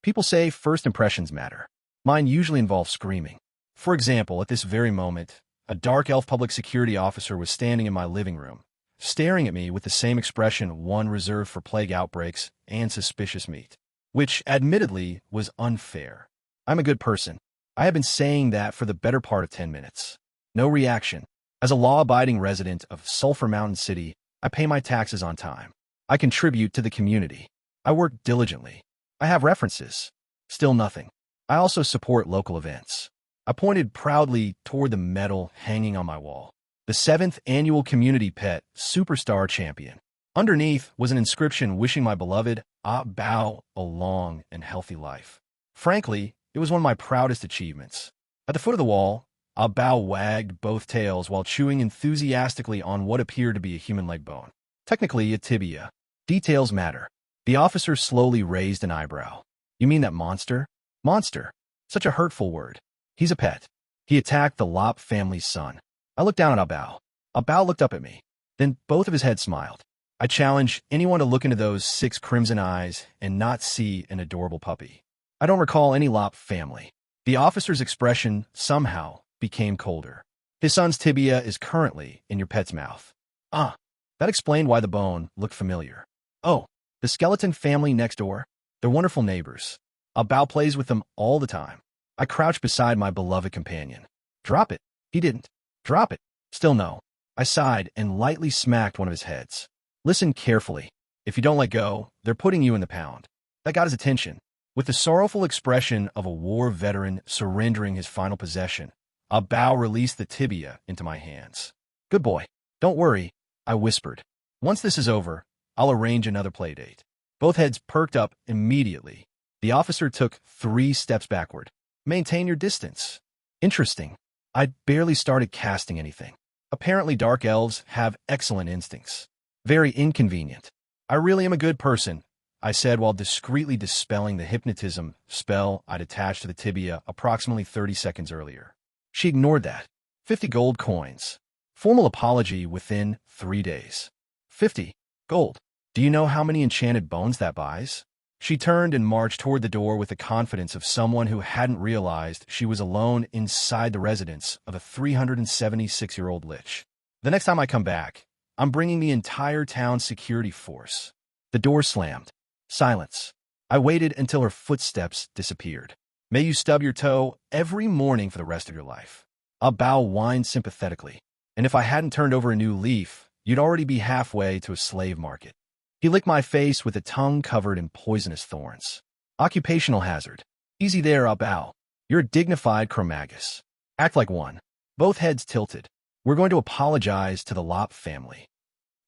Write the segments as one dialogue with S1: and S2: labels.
S1: People say first impressions matter. Mine usually involve screaming. For example, at this very moment, a dark elf public security officer was standing in my living room, staring at me with the same expression one reserved for plague outbreaks and suspicious meat, which, admittedly, was unfair. I'm a good person. I have been saying that for the better part of 10 minutes. No reaction. As a law-abiding resident of Sulphur Mountain City, I pay my taxes on time. I contribute to the community. I work diligently. I have references. Still nothing. I also support local events. I pointed proudly toward the medal hanging on my wall. The 7th Annual Community Pet Superstar Champion. Underneath was an inscription wishing my beloved Bao a long and healthy life. Frankly, it was one of my proudest achievements. At the foot of the wall, Bao wagged both tails while chewing enthusiastically on what appeared to be a human leg bone. Technically, a tibia. Details matter. The officer slowly raised an eyebrow. You mean that monster? Monster. Such a hurtful word. He's a pet. He attacked the Lop family's son. I looked down at Bao. Bao looked up at me. Then both of his heads smiled. I challenge anyone to look into those 6 crimson eyes and not see an adorable puppy. I don't recall any Lop family. The officer's expression somehow became colder. His son's tibia is currently in your pet's mouth. Ah, that explained why the bone looked familiar. Oh, the skeleton family next door? They're wonderful neighbors. Bao plays with them all the time. I crouched beside my beloved companion. Drop it. He didn't. Drop it. Still no. I sighed and lightly smacked one of his heads. Listen carefully. If you don't let go, they're putting you in the pound. That got his attention. With the sorrowful expression of a war veteran surrendering his final possession, Bao released the tibia into my hands. Good boy. Don't worry, I whispered. Once this is over, I'll arrange another playdate. Both heads perked up immediately. The officer took 3 steps backward. Maintain your distance. Interesting. I'd barely started casting anything. Apparently dark elves have excellent instincts. Very inconvenient. I really am a good person, I said while discreetly dispelling the hypnotism spell I'd attached to the tibia approximately 30 seconds earlier. She ignored that. 50 gold coins. Formal apology within 3 days. 50 gold. Do you know how many enchanted bones that buys? She turned and marched toward the door with the confidence of someone who hadn't realized she was alone inside the residence of a 376-year-old lich. The next time I come back, I'm bringing the entire town's security force. The door slammed. Silence. I waited until her footsteps disappeared. May you stub your toe every morning for the rest of your life. Bao whined sympathetically. And if I hadn't turned over a new leaf, you'd already be halfway to a slave market. He licked my face with a tongue covered in poisonous thorns. Occupational hazard. Easy there, Bao. You're a dignified Chromagus. Act like one. Both heads tilted. We're going to apologize to the Lop family.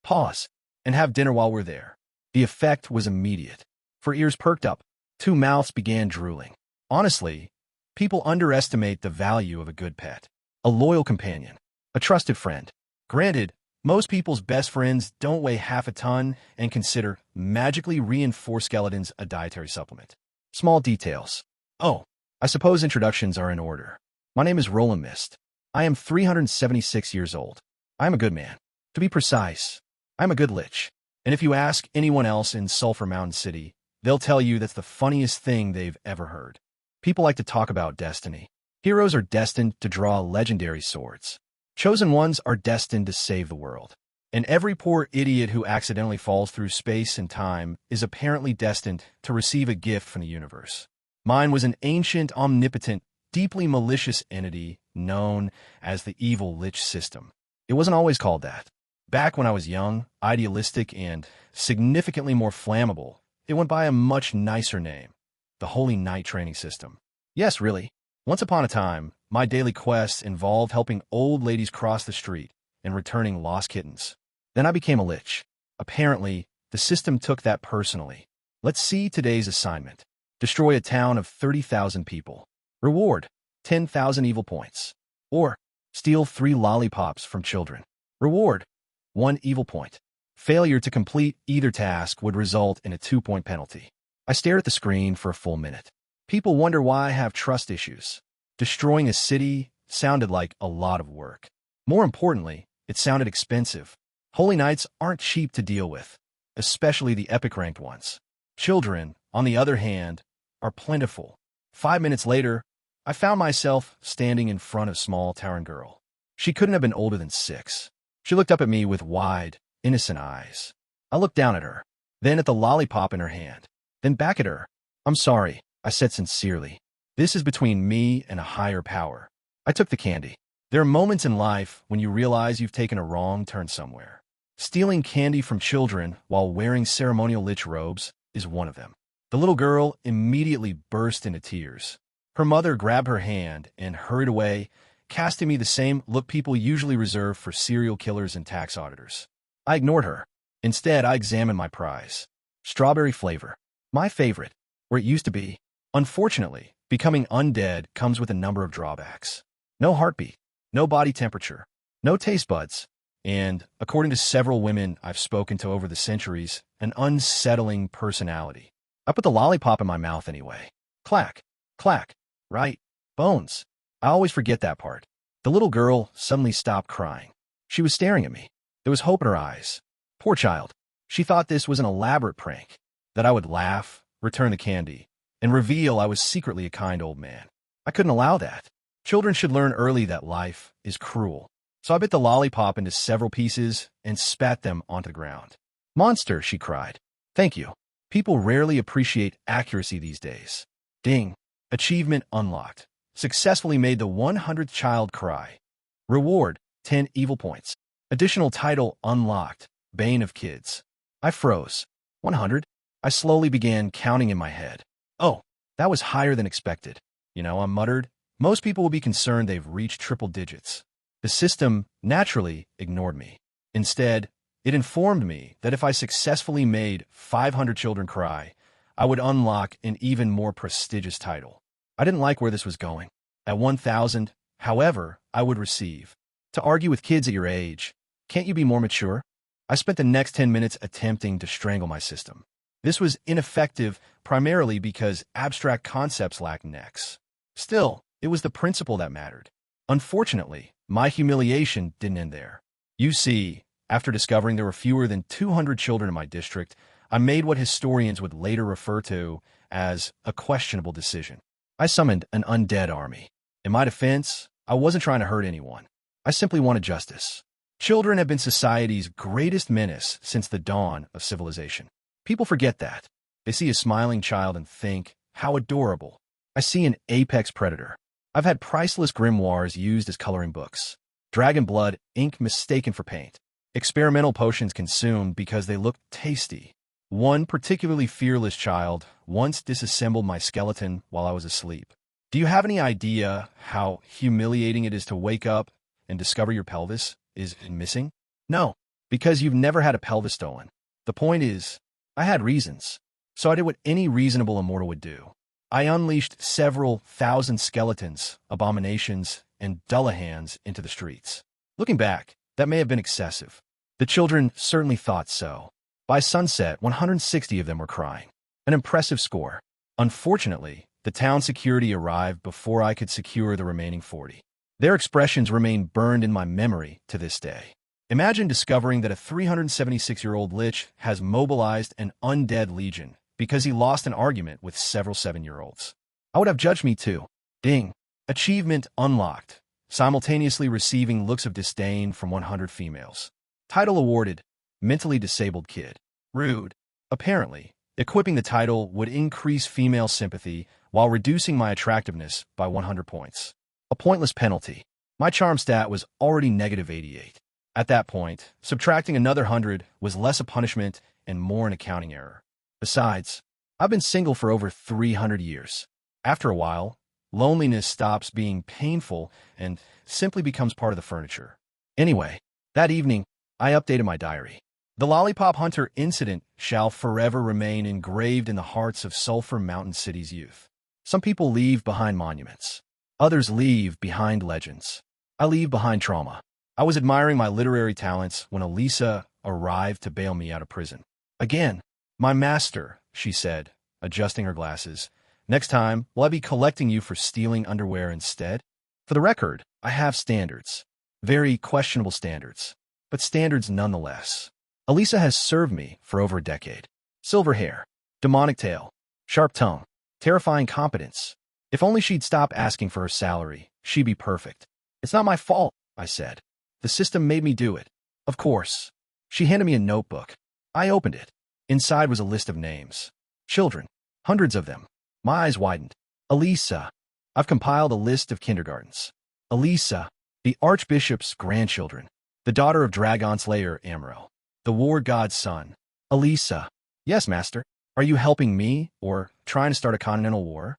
S1: Pause. And have dinner while we're there. The effect was immediate. For ears perked up, 2 mouths began drooling. Honestly, people underestimate the value of a good pet. A loyal companion. A trusted friend. Granted, most people's best friends don't weigh half a ton and consider magically reinforced skeletons a dietary supplement. Small details. Oh, I suppose introductions are in order. My name is Roland. I am 376 years old. I am a good man. To be precise, I'm a good lich. And if you ask anyone else in Sulphur Mountain City, they'll tell you that's the funniest thing they've ever heard. People like to talk about destiny. Heroes are destined to draw legendary swords. Chosen ones are destined to save the world. And every poor idiot who accidentally falls through space and time is apparently destined to receive a gift from the universe. Mine was an ancient, omnipotent, deeply malicious entity known as the evil lich system. It wasn't always called that. Back when I was young, idealistic, and significantly more flammable, it went by a much nicer name, the Holy Knight Training System. Yes, really. Once upon a time, my daily quests involved helping old ladies cross the street and returning lost kittens. Then I became a lich. Apparently, the system took that personally. Let's see today's assignment. Destroy a town of 30,000 people. Reward, 10,000 evil points. Or, steal 3 lollipops from children. Reward, 1 evil point. Failure to complete either task would result in a 2-point penalty. I stared at the screen for a full minute. People wonder why I have trust issues. Destroying a city sounded like a lot of work. More importantly, it sounded expensive. Holy Knights aren't cheap to deal with, especially the epic ranked ones. Children, on the other hand, are plentiful. 5 minutes later, I found myself standing in front of a small towering girl. She couldn't have been older than 6. She looked up at me with wide, innocent eyes. I looked down at her, then at the lollipop in her hand, then back at her. "I'm sorry," I said sincerely. "This is between me and a higher power." I took the candy. There are moments in life when you realize you've taken a wrong turn somewhere. Stealing candy from children while wearing ceremonial lich robes is one of them. The little girl immediately burst into tears. Her mother grabbed her hand and hurried away, casting me the same look people usually reserve for serial killers and tax auditors. I ignored her. Instead, I examined my prize. Strawberry flavor. My favorite, where it used to be. Unfortunately, becoming undead comes with a number of drawbacks. No heartbeat, no body temperature, no taste buds, and, according to several women I've spoken to over the centuries, an unsettling personality. I put the lollipop in my mouth anyway. Clack, clack, right, bones. I always forget that part. The little girl suddenly stopped crying. She was staring at me. There was hope in her eyes. Poor child. She thought this was an elaborate prank, that I would laugh, return the candy, and reveal I was secretly a kind old man. I couldn't allow that. Children should learn early that life is cruel. So I bit the lollipop into several pieces and spat them onto the ground. "Monster," she cried. "Thank you. People rarely appreciate accuracy these days." Ding. Achievement unlocked. Successfully made the 100th child cry. Reward, 10 evil points. Additional title unlocked. Bane of kids. I froze. 100? I slowly began counting in my head. Oh, that was higher than expected. I muttered. Most people will be concerned they've reached triple digits. The system naturally ignored me. Instead, it informed me that if I successfully made 500 children cry, I would unlock an even more prestigious title. I didn't like where this was going. At 1,000, however, I would receive. To argue with kids at your age, can't you be more mature? I spent the next 10 minutes attempting to strangle my system. This was ineffective primarily because abstract concepts lack necks. Still, it was the principle that mattered. Unfortunately, my humiliation didn't end there. You see, after discovering there were fewer than 200 children in my district, I made what historians would later refer to as a questionable decision. I summoned an undead army. In my defense, I wasn't trying to hurt anyone. I simply wanted justice. Children have been society's greatest menace since the dawn of civilization. People forget that. They see a smiling child and think, how adorable. I see an apex predator. I've had priceless grimoires used as coloring books. Dragon blood ink mistaken for paint. Experimental potions consumed because they looked tasty. One particularly fearless child once disassembled my skeleton while I was asleep. Do you have any idea how humiliating it is to wake up and discover your pelvis is missing? No, because you've never had a pelvis stolen. The point is, I had reasons, so I did what any reasonable immortal would do. I unleashed several thousand skeletons, abominations, and Dullahans into the streets. Looking back, that may have been excessive. The children certainly thought so. By sunset, 160 of them were crying. An impressive score. Unfortunately, the town security arrived before I could secure the remaining 40. Their expressions remain burned in my memory to this day. Imagine discovering that a 376-year-old lich has mobilized an undead legion because he lost an argument with several 7-year-olds. I would have judged me too. Ding. Achievement unlocked. Simultaneously receiving looks of disdain from 100 females. Title awarded. Mentally disabled kid. Rude. Apparently, equipping the title would increase female sympathy while reducing my attractiveness by 100 points. A pointless penalty. My charm stat was already negative 88. At that point, subtracting another 100 was less a punishment and more an accounting error. Besides, I've been single for over 300 years. After a while, loneliness stops being painful and simply becomes part of the furniture. Anyway, that evening, I updated my diary. The Lollipop Hunter incident shall forever remain engraved in the hearts of Sulphur Mountain City's youth. Some people leave behind monuments. Others leave behind legends. I leave behind trauma. I was admiring my literary talents when Elisa arrived to bail me out of prison. Again, my master, she said, adjusting her glasses. Next time, will I be collecting you for stealing underwear instead? For the record, I have standards. Very questionable standards, but standards nonetheless. Elisa has served me for over a decade. Silver hair, demonic tail, sharp tongue, Terrifying competence. If only she'd stop asking for her salary, she'd be perfect. It's not my fault, I said. The system made me do it. Of course. She handed me a notebook. I opened it. Inside was a list of names. Children. Hundreds of them. My eyes widened. Elisa. I've compiled a list of kindergartens. Elisa, the Archbishop's grandchildren. The daughter of Dragon Slayer Amro. The war god's son. Elisa. Yes, master. Are you helping me, or trying to start a continental war?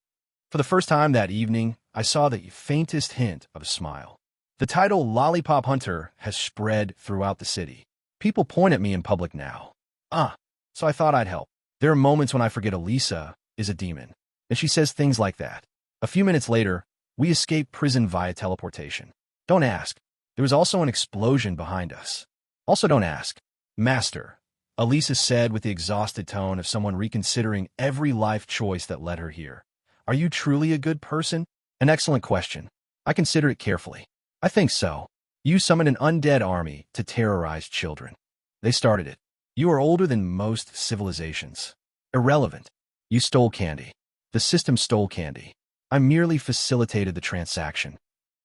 S1: For the first time that evening, I saw the faintest hint of a smile. The title Lollipop Hunter has spread throughout the city. People point at me in public now. So I thought I'd help. There are moments when I forget Elisa is a demon, and she says things like that. A few minutes later, we escaped prison via teleportation. Don't ask. There was also an explosion behind us. Also don't ask. Master, Elisa said with the exhausted tone of someone reconsidering every life choice that led her here. Are you truly a good person? An excellent question. I consider it carefully. I think so. You summoned an undead army to terrorize children. They started it. You are older than most civilizations. Irrelevant. You stole candy. The system stole candy. I merely facilitated the transaction.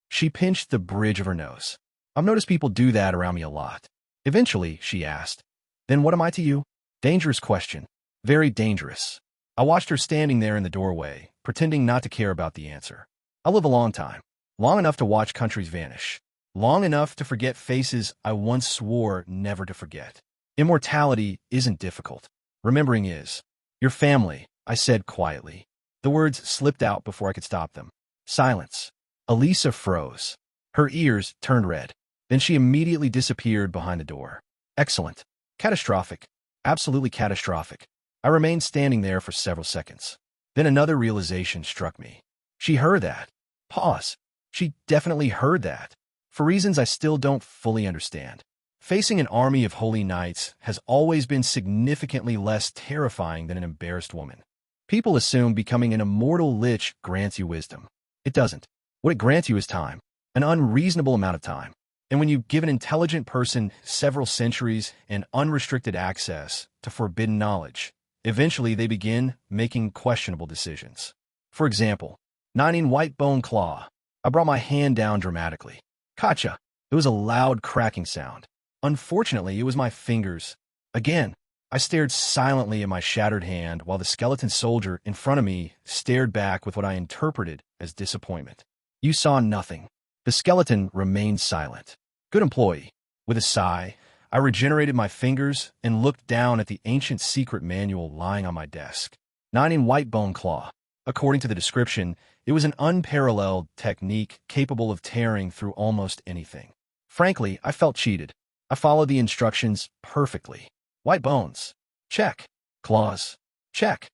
S1: She pinched the bridge of her nose. I've noticed people do that around me a lot. Eventually, she asked, then what am I to you? Dangerous question. Very dangerous. I watched her standing there in the doorway, pretending not to care about the answer. I live a long time. Long enough to watch countries vanish. Long enough to forget faces I once swore never to forget. Immortality isn't difficult. Remembering is. Your family, I said quietly. The words slipped out before I could stop them. Silence. Elisa froze. Her ears turned red. Then she immediately disappeared behind the door. Excellent. Catastrophic. Absolutely catastrophic. I remained standing there for several seconds. Then another realization struck me. She heard that. Pause. She definitely heard that. For reasons I still don't fully understand. Facing an army of holy knights has always been significantly less terrifying than an embarrassed woman. People assume becoming an immortal lich grants you wisdom. It doesn't. What it grants you is time. An unreasonable amount of time. And when you give an intelligent person several centuries and unrestricted access to forbidden knowledge, eventually they begin making questionable decisions. For example, 9 white bone claw. I brought my hand down dramatically. Gotcha. It was a loud cracking sound. Unfortunately, it was my fingers. Again, I stared silently at my shattered hand while the skeleton soldier in front of me stared back with what I interpreted as disappointment. You saw nothing. The skeleton remained silent. Good employee. With a sigh, I regenerated my fingers and looked down at the ancient secret manual lying on my desk. 9 white bone claw. According to the description, it was an unparalleled technique capable of tearing through almost anything. Frankly, I felt cheated. I followed the instructions perfectly. White bones. Check. Claws. Check.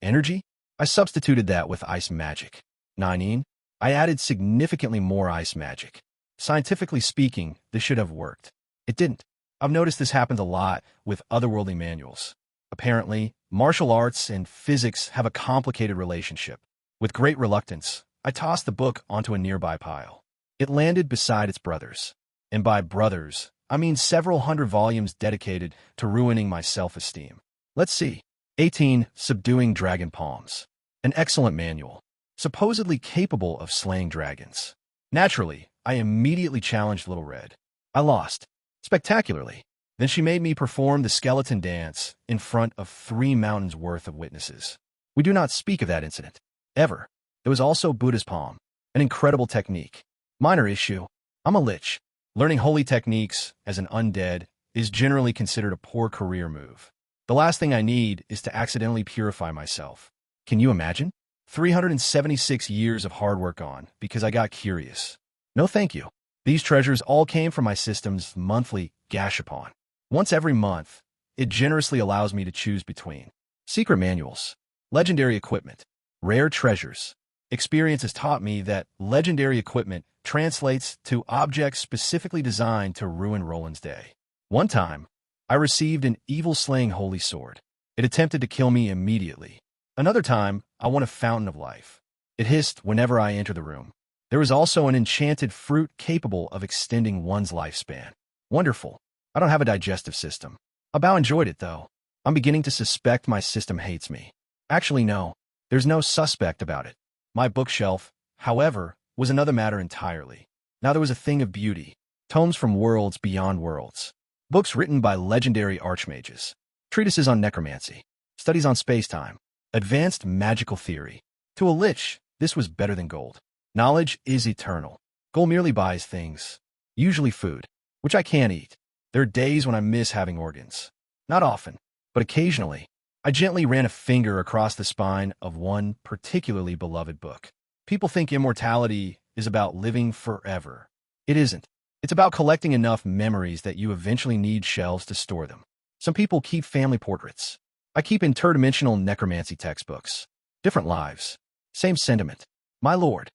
S1: Energy? I substituted that with ice magic. 9. I added significantly more ice magic. Scientifically speaking, this should have worked. It didn't. I've noticed this happens a lot with otherworldly manuals. Apparently, martial arts and physics have a complicated relationship. With great reluctance, I tossed the book onto a nearby pile. It landed beside its brothers. And by brothers, I mean several hundred volumes dedicated to ruining my self-esteem. Let's see. 18. Subduing Dragon Palms. An excellent manual. Supposedly capable of slaying dragons. Naturally, I immediately challenged Little Red. I lost. Spectacularly. Then she made me perform the skeleton dance in front of 3 mountains worth of witnesses. We do not speak of that incident. Ever. There was also Buddha's palm. An incredible technique. Minor issue. I'm a lich. Learning holy techniques as an undead is generally considered a poor career move. The last thing I need is to accidentally purify myself. Can you imagine? 376 years of hard work on because I got curious. No thank you. These treasures all came from my system's monthly gashapon. Once every month, it generously allows me to choose between secret manuals, legendary equipment, rare treasures. Experience has taught me that legendary equipment translates to objects specifically designed to ruin Roland's day. One time, I received an evil-slaying holy sword. It attempted to kill me immediately. Another time, I won a fountain of life. It hissed whenever I entered the room. There was also an enchanted fruit capable of extending one's lifespan. Wonderful. I don't have a digestive system. I enjoyed it, though. I'm beginning to suspect my system hates me. Actually, no. There's no suspect about it. My bookshelf, however, was another matter entirely. Now there was a thing of beauty. Tomes from worlds beyond worlds. Books written by legendary archmages. Treatises on necromancy. Studies on space-time. Advanced magical theory. To a lich, this was better than gold. Knowledge is eternal. Gold merely buys things. Usually food, which I can't eat. There are days when I miss having organs. Not often, but occasionally. I gently ran a finger across the spine of one particularly beloved book. People think immortality is about living forever. It isn't. It's about collecting enough memories that you eventually need shelves to store them. Some people keep family portraits. I keep interdimensional necromancy textbooks. Different lives. Same sentiment. My lord.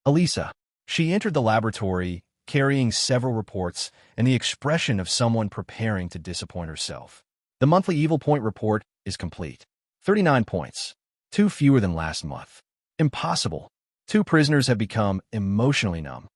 S1: Elisa. She entered the laboratory, carrying several reports and the expression of someone preparing to disappoint herself. The monthly evil point report is complete. 39 points. 2 fewer than last month. Impossible. 2 prisoners have become emotionally numb.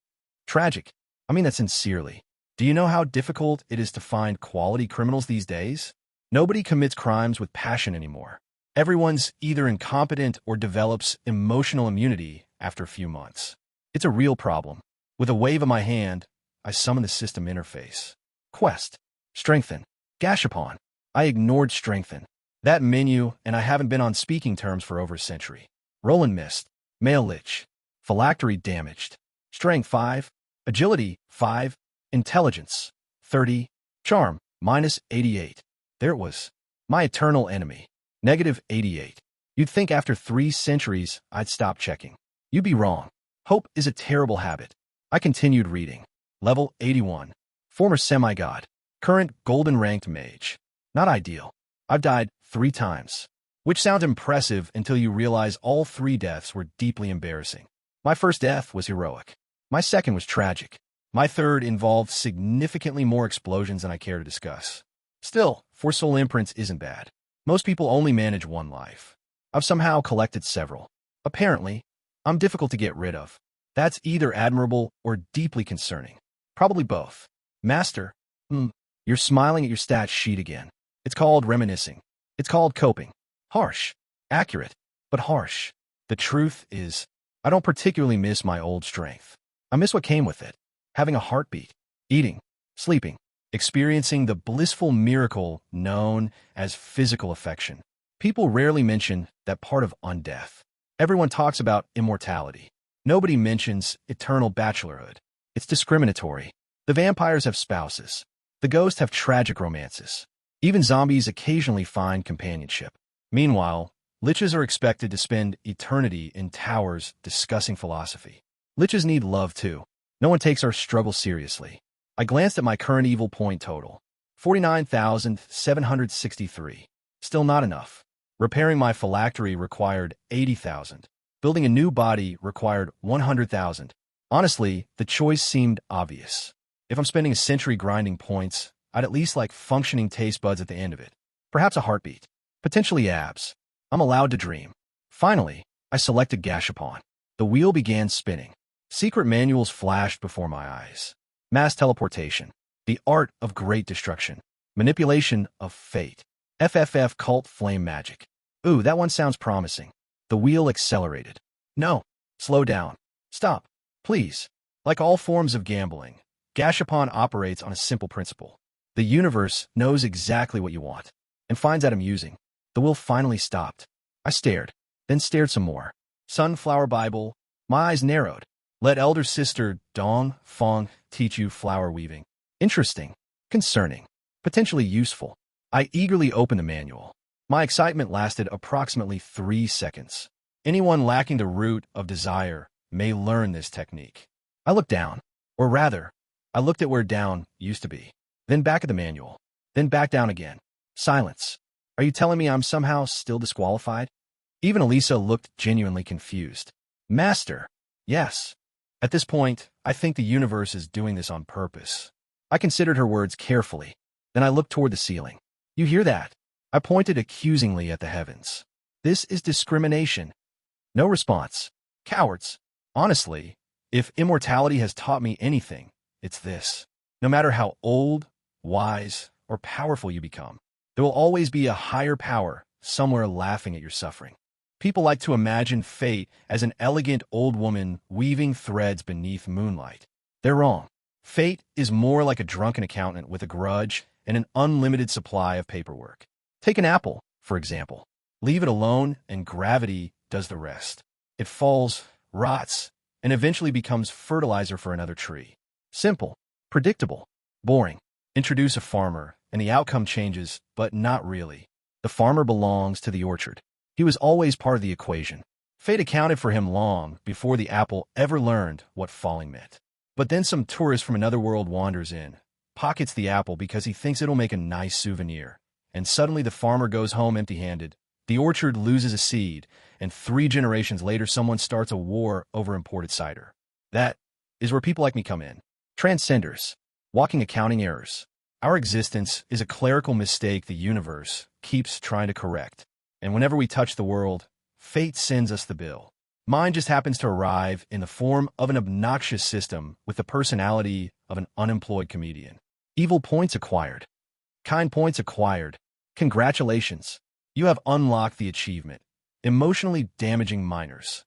S1: Tragic. I mean that sincerely. Do you know how difficult it is to find quality criminals these days? Nobody commits crimes with passion anymore. Everyone's either incompetent or develops emotional immunity after a few months. It's a real problem. With a wave of my hand, I summon the system interface. Quest. Strengthen. Gashapon. I ignored strengthen. That menu, and I haven't been on speaking terms for over a century. Roland missed. Male Lich. Phylactery damaged. Strength 5. Agility 5. Intelligence 30. Charm -88. There it was. My eternal enemy. -88. You'd think after 3 centuries I'd stop checking. You'd be wrong. Hope is a terrible habit. I continued reading. Level 81. Former semi-god. Current golden-ranked mage. Not ideal. I've died 3 times. Which sounds impressive until you realize all 3 deaths were deeply embarrassing. My first death was heroic. My second was tragic. My third involved significantly more explosions than I care to discuss. Still, 4 soul imprints isn't bad. Most people only manage 1 life. I've somehow collected several. Apparently, I'm difficult to get rid of. That's either admirable or deeply concerning. Probably both. Master, you're smiling at your stats sheet again. It's called reminiscing. It's called coping. Harsh. Accurate, but harsh. The truth is, I don't particularly miss my old strength. I miss what came with it. Having a heartbeat. Eating. Sleeping. Experiencing the blissful miracle known as physical affection. People rarely mention that part of undeath. Everyone talks about immortality. Nobody mentions eternal bachelorhood. It's discriminatory. The vampires have spouses. The ghosts have tragic romances. Even zombies occasionally find companionship. Meanwhile, liches are expected to spend eternity in towers discussing philosophy. Liches need love too. No one takes our struggle seriously. I glanced at my current evil point total. 49,763. Still not enough. Repairing my phylactery required 80,000. Building a new body required 100,000. Honestly, the choice seemed obvious. If I'm spending a century grinding points, I'd at least like functioning taste buds at the end of it. Perhaps a heartbeat. Potentially abs. I'm allowed to dream. Finally, I selected Gashapon. The wheel began spinning. Secret manuals flashed before my eyes. Mass teleportation. The art of great destruction. Manipulation of fate. FFF cult flame magic. Ooh, that one sounds promising. The wheel accelerated. No. Slow down. Stop. Please. Like all forms of gambling, Gashapon operates on a simple principle. The universe knows exactly what you want and finds that amusing. The wheel finally stopped. I stared, then stared some more. Sunflower Bible. My eyes narrowed. Let elder sister Dong Fong teach you flower weaving. Interesting. Concerning. Potentially useful. I eagerly opened the manual. My excitement lasted approximately 3 seconds. Anyone lacking the root of desire may learn this technique. I looked down. Or rather, I looked at where down used to be. Then back at the manual. Then back down again. Silence. Are you telling me I'm somehow still disqualified? Even Elisa looked genuinely confused. Master. Yes. At this point, I think the universe is doing this on purpose. I considered her words carefully. Then I looked toward the ceiling. You hear that? I pointed accusingly at the heavens. This is discrimination. No response. Cowards. Honestly, if immortality has taught me anything, it's this. No matter how old, wise, or powerful you become, there will always be a higher power somewhere laughing at your suffering. People like to imagine fate as an elegant old woman weaving threads beneath moonlight. They're wrong. Fate is more like a drunken accountant with a grudge and an unlimited supply of paperwork. Take an apple, for example. Leave it alone, and gravity does the rest. It falls, rots, and eventually becomes fertilizer for another tree. Simple, predictable, boring. Introduce a farmer, and the outcome changes, but not really. The farmer belongs to the orchard. He was always part of the equation. Fate accounted for him long before the apple ever learned what falling meant. But then some tourist from another world wanders in, pockets the apple because he thinks it'll make a nice souvenir, and suddenly the farmer goes home empty-handed. The orchard loses a seed, and 3 generations later someone starts a war over imported cider. That is where people like me come in. Transcenders. Walking accounting errors. Our existence is a clerical mistake the universe keeps trying to correct. And whenever we touch the world, fate sends us the bill. Mine just happens to arrive in the form of an obnoxious system with the personality of an unemployed comedian. Evil points acquired. Kind points acquired. Congratulations. You have unlocked the achievement. Emotionally damaging minors.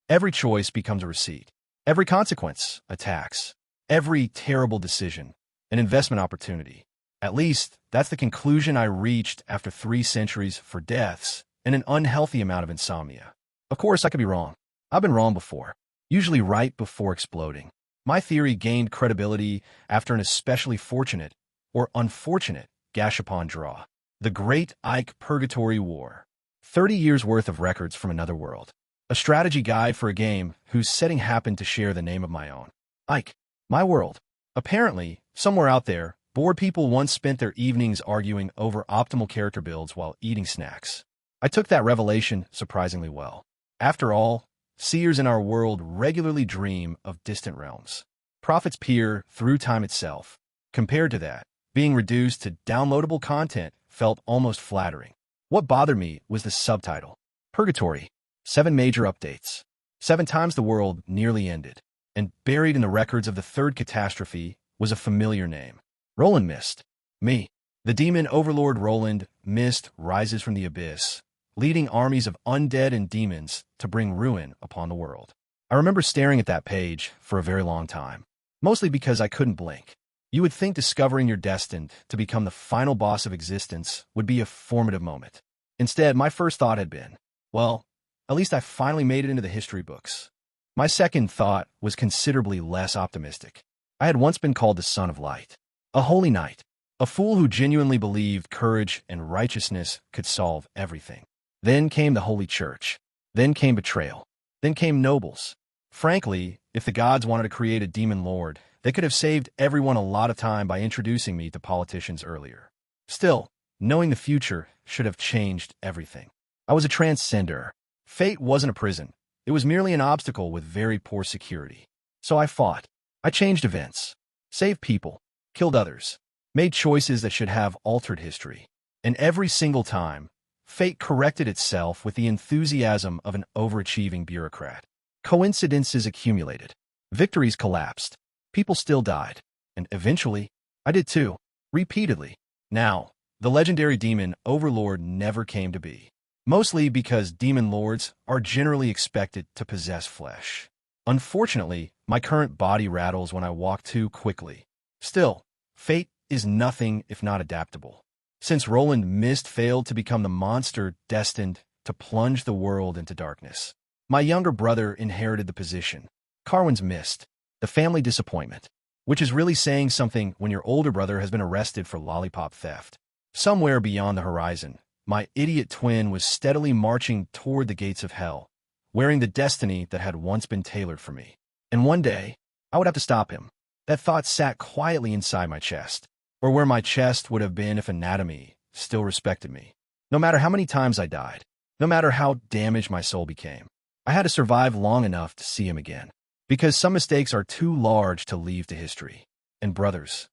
S1: Every choice becomes a receipt. Every consequence, a tax. Every terrible decision, an investment opportunity. At least, that's the conclusion I reached after 3 centuries for deaths and an unhealthy amount of insomnia. Of course, I could be wrong. I've been wrong before, usually right before exploding. My theory gained credibility after an especially fortunate, or unfortunate, Gashapon draw. The Great Ike Purgatory War. 30 years' worth of records from another world. A strategy guide for a game whose setting happened to share the name of my own. Ike. My world. Apparently, somewhere out there, bored people once spent their evenings arguing over optimal character builds while eating snacks. I took that revelation surprisingly well. After all, seers in our world regularly dream of distant realms. Prophets peer through time itself. Compared to that, being reduced to downloadable content felt almost flattering. What bothered me was the subtitle. Purgatory. 7 major updates. 7 times the world nearly ended. And buried in the records of the 3rd catastrophe was a familiar name. Roland missed. Me. The demon overlord Roland missed rises from the abyss, leading armies of undead and demons to bring ruin upon the world. I remember staring at that page for a very long time, mostly because I couldn't blink. You would think discovering you're destined to become the final boss of existence would be a formative moment. Instead, my first thought had been, well, at least I finally made it into the history books. My second thought was considerably less optimistic. I had once been called the Son of Light, a holy knight, a fool who genuinely believed courage and righteousness could solve everything. Then came the Holy Church. Then came betrayal. Then came nobles. Frankly, if the gods wanted to create a demon lord, they could have saved everyone a lot of time by introducing me to politicians earlier. Still, knowing the future should have changed everything. I was a transcender. Fate wasn't a prison. It was merely an obstacle with very poor security. So I fought. I changed events, saved people, killed others, made choices that should have altered history. And every single time, fate corrected itself with the enthusiasm of an overachieving bureaucrat. Coincidences accumulated. Victories collapsed. People still died. And eventually, I did too. Repeatedly. Now, the legendary demon overlord never came to be. Mostly because demon lords are generally expected to possess flesh. Unfortunately, my current body rattles when I walk too quickly. Still, fate is nothing if not adaptable. Since Roland failed to become the monster destined to plunge the world into darkness. My younger brother inherited the position. Carwin's missed. The family disappointment. Which is really saying something when your older brother has been arrested for lollipop theft. Somewhere beyond the horizon, my idiot twin was steadily marching toward the gates of hell, wearing the destiny that had once been tailored for me. And one day, I would have to stop him. That thought sat quietly inside my chest, or where my chest would have been if anatomy still respected me. No matter how many times I died, no matter how damaged my soul became, I had to survive long enough to see him again. Because some mistakes are too large to leave to history. And brothers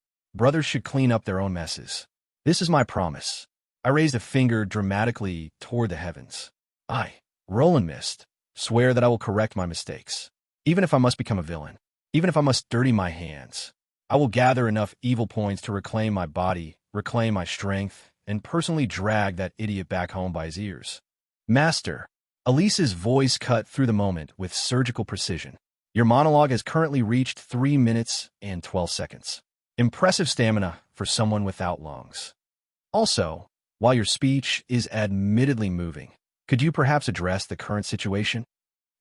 S1: should clean up their own messes. This is my promise. I raised a finger dramatically toward the heavens. I, Roland swear that I will correct my mistakes. Even if I must become a villain. Even if I must dirty my hands. I will gather enough evil points to reclaim my body, reclaim my strength, and personally drag that idiot back home by his ears. Master, Elise's voice cut through the moment with surgical precision. Your monologue has currently reached 3 minutes and 12 seconds. Impressive stamina for someone without lungs. Also, while your speech is admittedly moving, could you perhaps address the current situation?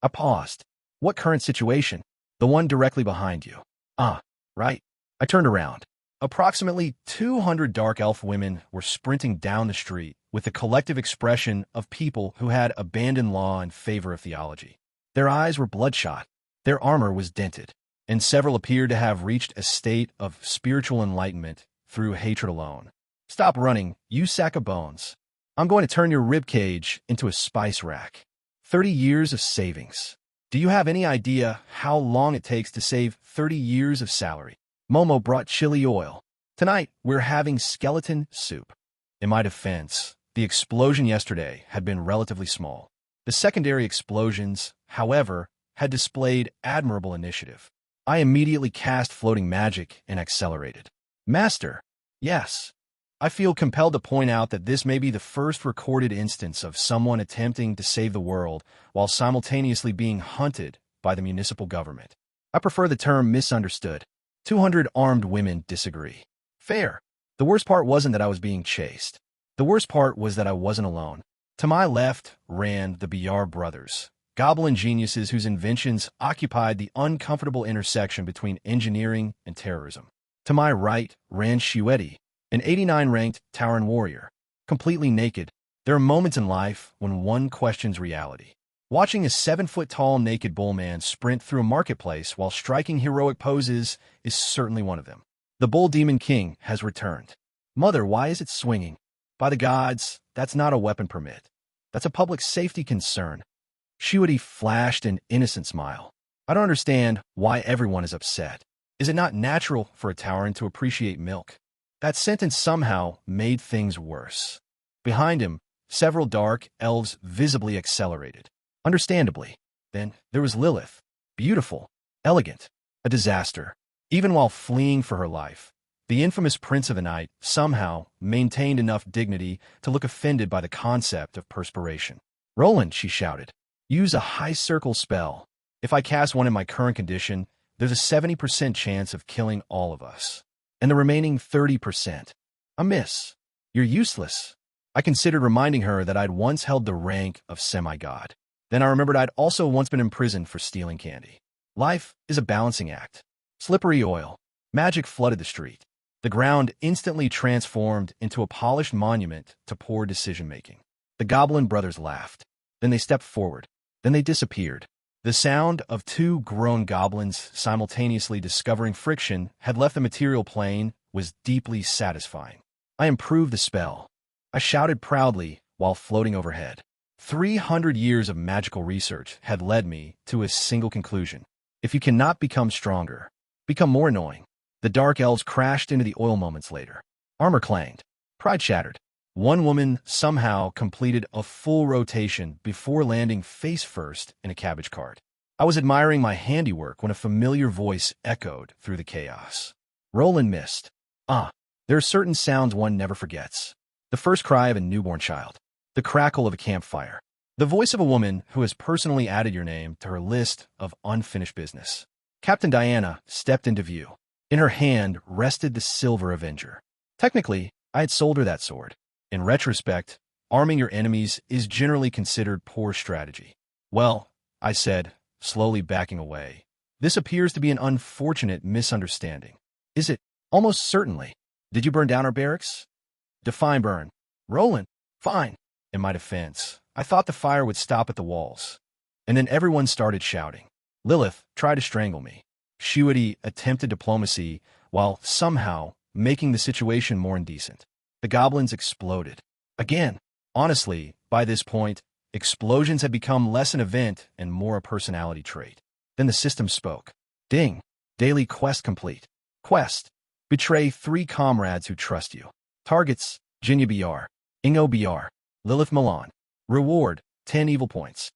S1: I paused. What current situation? The one directly behind you. Ah, right. I turned around. Approximately 200 dark elf women were sprinting down the street with the collective expression of people who had abandoned law in favor of theology. Their eyes were bloodshot, their armor was dented, and several appeared to have reached a state of spiritual enlightenment through hatred alone. Stop running, you sack of bones. I'm going to turn your ribcage into a spice rack. 30 years of savings. Do you have any idea how long it takes to save 30 years of salary? Momo brought chili oil. Tonight, we're having skeleton soup. In my defense, the explosion yesterday had been relatively small. The secondary explosions, however, had displayed admirable initiative. I immediately cast floating magic and accelerated. Master, yes. I feel compelled to point out that this may be the first recorded instance of someone attempting to save the world while simultaneously being hunted by the municipal government. I prefer the term misunderstood. 200 armed women disagree. Fair. The worst part wasn't that I was being chased. The worst part was that I wasn't alone. To my left ran the BR brothers, goblin geniuses whose inventions occupied the uncomfortable intersection between engineering and terrorism. To my right ran Shueti, an 89-ranked Tauren warrior, completely naked. There are moments in life when one questions reality. Watching a 7-foot-tall naked bullman sprint through a marketplace while striking heroic poses is certainly one of them. The Bull Demon King has returned. Mother, why is it swinging? By the gods, that's not a weapon permit. That's a public safety concern. Shueti flashed an innocent smile. I don't understand why everyone is upset. Is it not natural for a Tauren to appreciate milk? That sentence somehow made things worse. Behind him, several dark elves visibly accelerated. Understandably. Then there was Lilith. Beautiful, elegant, a disaster. Even while fleeing for her life, the infamous Prince of the Night somehow maintained enough dignity to look offended by the concept of perspiration. Roland, she shouted, use a high circle spell. If I cast one in my current condition, there's a 70% chance of killing all of us. And the remaining 30%. A miss. You're useless. I considered reminding her that I'd once held the rank of semi-god. Then I remembered I'd also once been imprisoned for stealing candy. Life is a balancing act. Slippery oil. Magic flooded the street. The ground instantly transformed into a polished monument to poor decision-making. The Goblin brothers laughed. Then they stepped forward. Then they disappeared. The sound of 2 grown goblins simultaneously discovering friction had left the material plane was deeply satisfying. I improved the spell. I shouted proudly while floating overhead. 300 years of magical research had led me to a single conclusion. If you cannot become stronger, become more annoying. The dark elves crashed into the oil moments later. Armor clanged. Pride shattered. One woman somehow completed a full rotation before landing face first in a cabbage cart. I was admiring my handiwork when a familiar voice echoed through the chaos. Roland missed. There are certain sounds one never forgets. The first cry of a newborn child. The crackle of a campfire. The voice of a woman who has personally added your name to her list of unfinished business. Captain Diana stepped into view. In her hand rested the Silver Avenger. Technically, I had sold her that sword. In retrospect, arming your enemies is generally considered poor strategy. Well, I said, slowly backing away, this appears to be an unfortunate misunderstanding. Is it? Almost certainly. Did you burn down our barracks? Define burn. Roland. Fine. In my defense, I thought the fire would stop at the walls. And then everyone started shouting. Lilith tried to strangle me. Shueti attempted diplomacy while somehow making the situation more indecent. The goblins exploded. Again. Honestly, by this point, explosions had become less an event and more a personality trait. Then the system spoke. Ding. Daily quest complete. Quest. Betray 3 comrades who trust you. Targets, Jinya BR, Ingo BR, Lilith Milan. Reward, 10 evil points.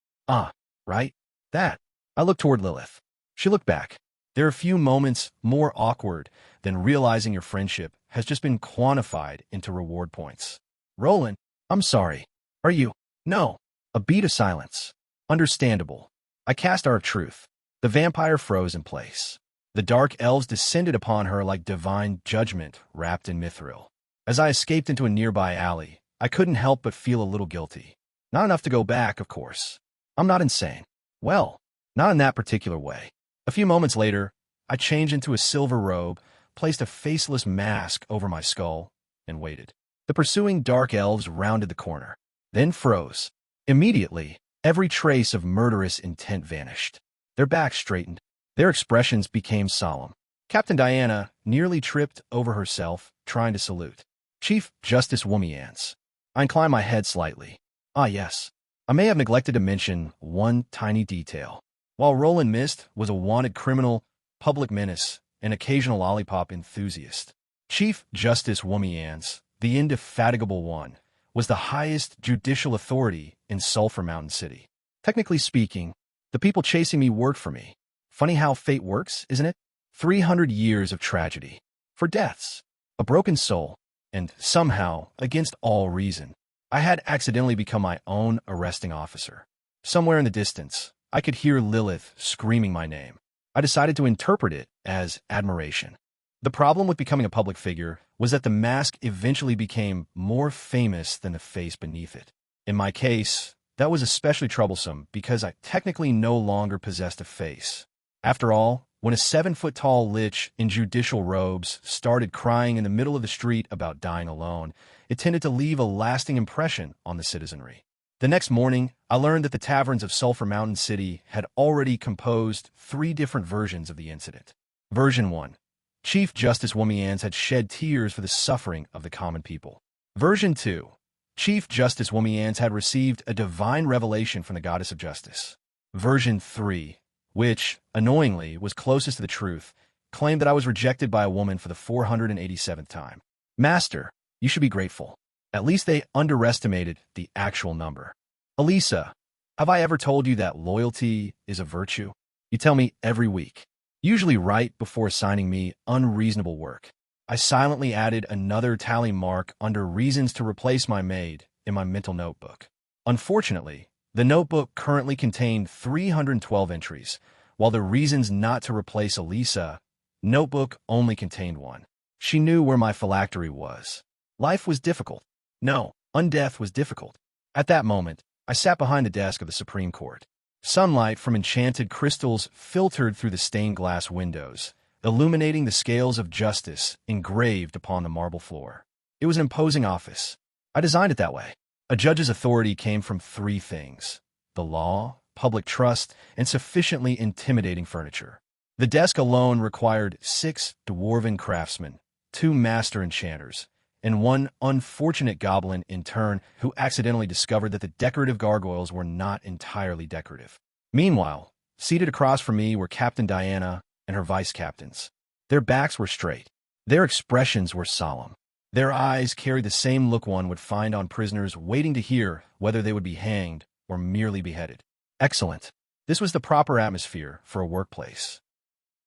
S1: Right? That. I looked toward Lilith. She looked back. There are few moments more awkward than realizing your friendship has just been quantified into reward points. Roland, I'm sorry. Are you? No. A beat of silence. Understandable. I cast Our Truth. The vampire froze in place. The dark elves descended upon her like divine judgment wrapped in mithril. As I escaped into a nearby alley, I couldn't help but feel a little guilty. Not enough to go back, of course. I'm not insane. Well, not in that particular way. A few moments later, I changed into a silver robe, placed a faceless mask over my skull, and waited. The pursuing dark elves rounded the corner, then froze. Immediately, every trace of murderous intent vanished. Their backs straightened. Their expressions became solemn. Captain Diana nearly tripped over herself, trying to salute. Chief Justice Womiance. I inclined my head slightly. Ah, yes. I may have neglected to mention one tiny detail. While Roland Mist was a wanted criminal, public menace, and occasional lollipop enthusiast, Chief Justice Womiance, the indefatigable one, was the highest judicial authority in Sulphur Mountain City. Technically speaking, the people chasing me worked for me. Funny how fate works, isn't it? 300 years of tragedy. For deaths. A broken soul. And somehow, against all reason, I had accidentally become my own arresting officer. Somewhere in the distance, I could hear Lilith screaming my name. I decided to interpret it as admiration. The problem with becoming a public figure was that the mask eventually became more famous than the face beneath it. In my case, that was especially troublesome because I technically no longer possessed a face. After all, when a 7-foot-tall lich in judicial robes started crying in the middle of the street about dying alone, it tended to leave a lasting impression on the citizenry. The next morning, I learned that the taverns of Sulphur Mountain City had already composed 3 different versions of the incident. Version 1. Chief Justice Womiance had shed tears for the suffering of the common people. Version 2. Chief Justice Womiance had received a divine revelation from the Goddess of Justice. Version 3, which, annoyingly, was closest to the truth, claimed that I was rejected by a woman for the 487th time. Master, you should be grateful. At least they underestimated the actual number. Elisa, have I ever told you that loyalty is a virtue? You tell me every week, usually right before assigning me unreasonable work. I silently added another tally mark under reasons to replace my maid in my mental notebook. Unfortunately, the notebook currently contained 312 entries, while the reasons not to replace Elisa notebook only contained 1. She knew where my phylactery was. Life was difficult. No, undeath was difficult. At that moment, I sat behind the desk of the Supreme Court. Sunlight from enchanted crystals filtered through the stained glass windows, illuminating the scales of justice engraved upon the marble floor. It was an imposing office. I designed it that way. A judge's authority came from 3 things: the law, public trust, and sufficiently intimidating furniture. The desk alone required 6 dwarven craftsmen, 2 master enchanters, and 1 unfortunate goblin intern who accidentally discovered that the decorative gargoyles were not entirely decorative. Meanwhile, seated across from me were Captain Diana and her vice-captains. Their backs were straight. Their expressions were solemn. Their eyes carried the same look one would find on prisoners waiting to hear whether they would be hanged or merely beheaded. Excellent. This was the proper atmosphere for a workplace.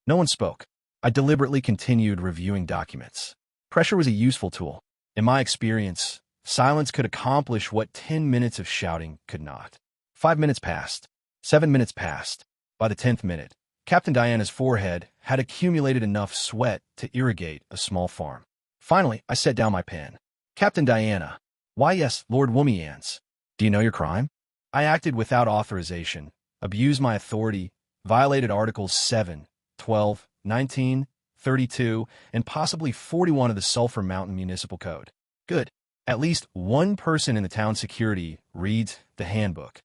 S1: No one spoke. I deliberately continued reviewing documents. Pressure was a useful tool. In my experience, silence could accomplish what 10 minutes of shouting could not. 5 minutes passed. 7 minutes passed. By the 10th minute, Captain Diana's forehead had accumulated enough sweat to irrigate a small farm. Finally, I set down my pen. Captain Diana. Why, yes, Lord Womiance. Do you know your crime? I acted without authorization, abused my authority, violated Articles 7, 12, 19, 32, and possibly 41 of the Sulphur Mountain Municipal Code. Good. At least one person in the town security reads the handbook.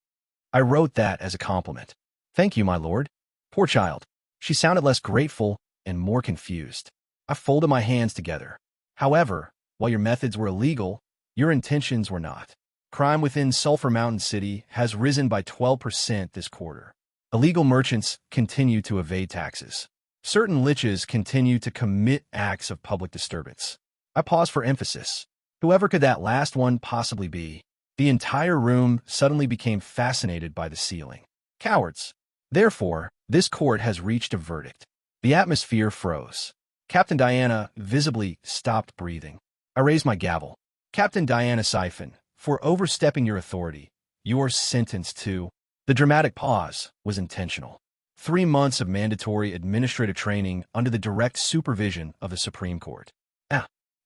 S1: I wrote that as a compliment. Thank you, my lord. Poor child. She sounded less grateful and more confused. I folded my hands together. However, while your methods were illegal, your intentions were not. Crime within Sulphur Mountain City has risen by 12% this quarter. Illegal merchants continue to evade taxes. Certain liches continue to commit acts of public disturbance. I pause for emphasis. Whoever could that last one possibly be? The entire room suddenly became fascinated by the ceiling. Cowards. Therefore, this court has reached a verdict. The atmosphere froze. Captain Diana visibly stopped breathing. I raised my gavel. Captain Diana Siphon, for overstepping your authority, you are sentenced to The dramatic pause was intentional. 3 months of mandatory administrative training under the direct supervision of the Supreme Court.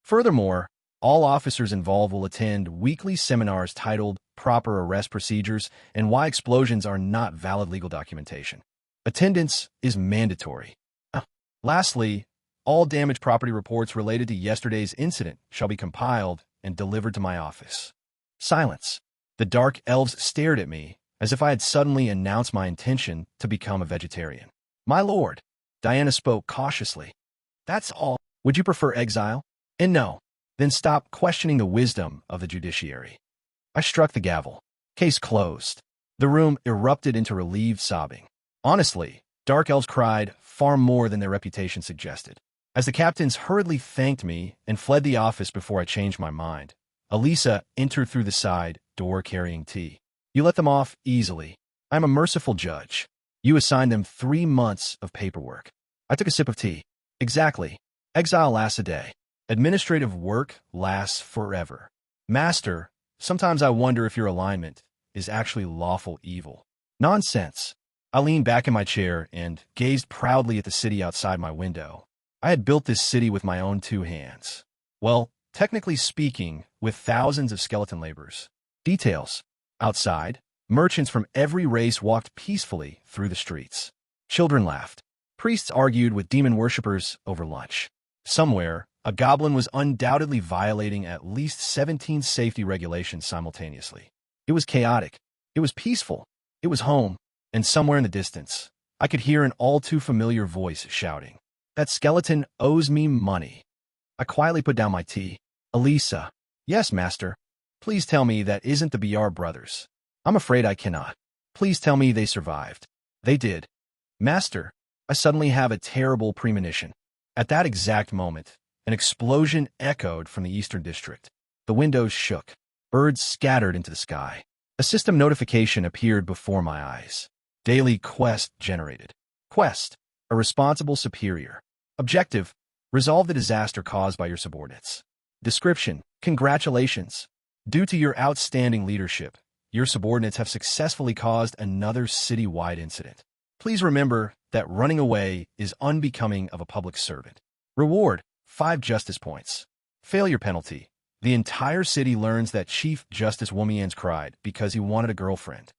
S1: Furthermore, all officers involved will attend weekly seminars titled Proper Arrest Procedures and Why Explosions Are Not Valid Legal Documentation. Attendance is mandatory. Lastly, all damaged property reports related to yesterday's incident shall be compiled and delivered to my office. Silence. The dark elves stared at me as if I had suddenly announced my intention to become a vegetarian. My lord, Diana spoke cautiously. That's all. Would you prefer exile? And no. Then stop questioning the wisdom of the judiciary. I struck the gavel. Case closed. The room erupted into relieved sobbing. Honestly, dark elves cried far more than their reputation suggested. As the captains hurriedly thanked me and fled the office before I changed my mind, Elisa entered through the side door carrying tea. You let them off easily. I'm a merciful judge. You assigned them 3 months of paperwork. I took a sip of tea. Exactly. Exile lasts a day. Administrative work lasts forever. Master, sometimes I wonder if your alignment is actually lawful evil. Nonsense. I leaned back in my chair and gazed proudly at the city outside my window. I had built this city with my own 2 hands. Well, technically speaking, with thousands of skeleton laborers. Details. Outside, merchants from every race walked peacefully through the streets. Children laughed. Priests argued with demon worshippers over lunch. Somewhere, a goblin was undoubtedly violating at least 17 safety regulations simultaneously. It was chaotic. It was peaceful. It was home. And somewhere in the distance, I could hear an all-too-familiar voice shouting, "That skeleton owes me money." I quietly put down my tea. Elisa. Yes, master. Please tell me that isn't the BR brothers. I'm afraid I cannot. Please tell me they survived. They did. Master, I suddenly have a terrible premonition. At that exact moment, an explosion echoed from the Eastern District. The windows shook. Birds scattered into the sky. A system notification appeared before my eyes. Daily quest generated. Quest, a responsible superior. Objective, resolve the disaster caused by your subordinates. Description, congratulations. Due to your outstanding leadership, your subordinates have successfully caused another city-wide incident. Please remember that running away is unbecoming of a public servant. Reward, 5 justice points. Failure penalty. The entire city learns that Chief Justice Womians cried because he wanted a girlfriend.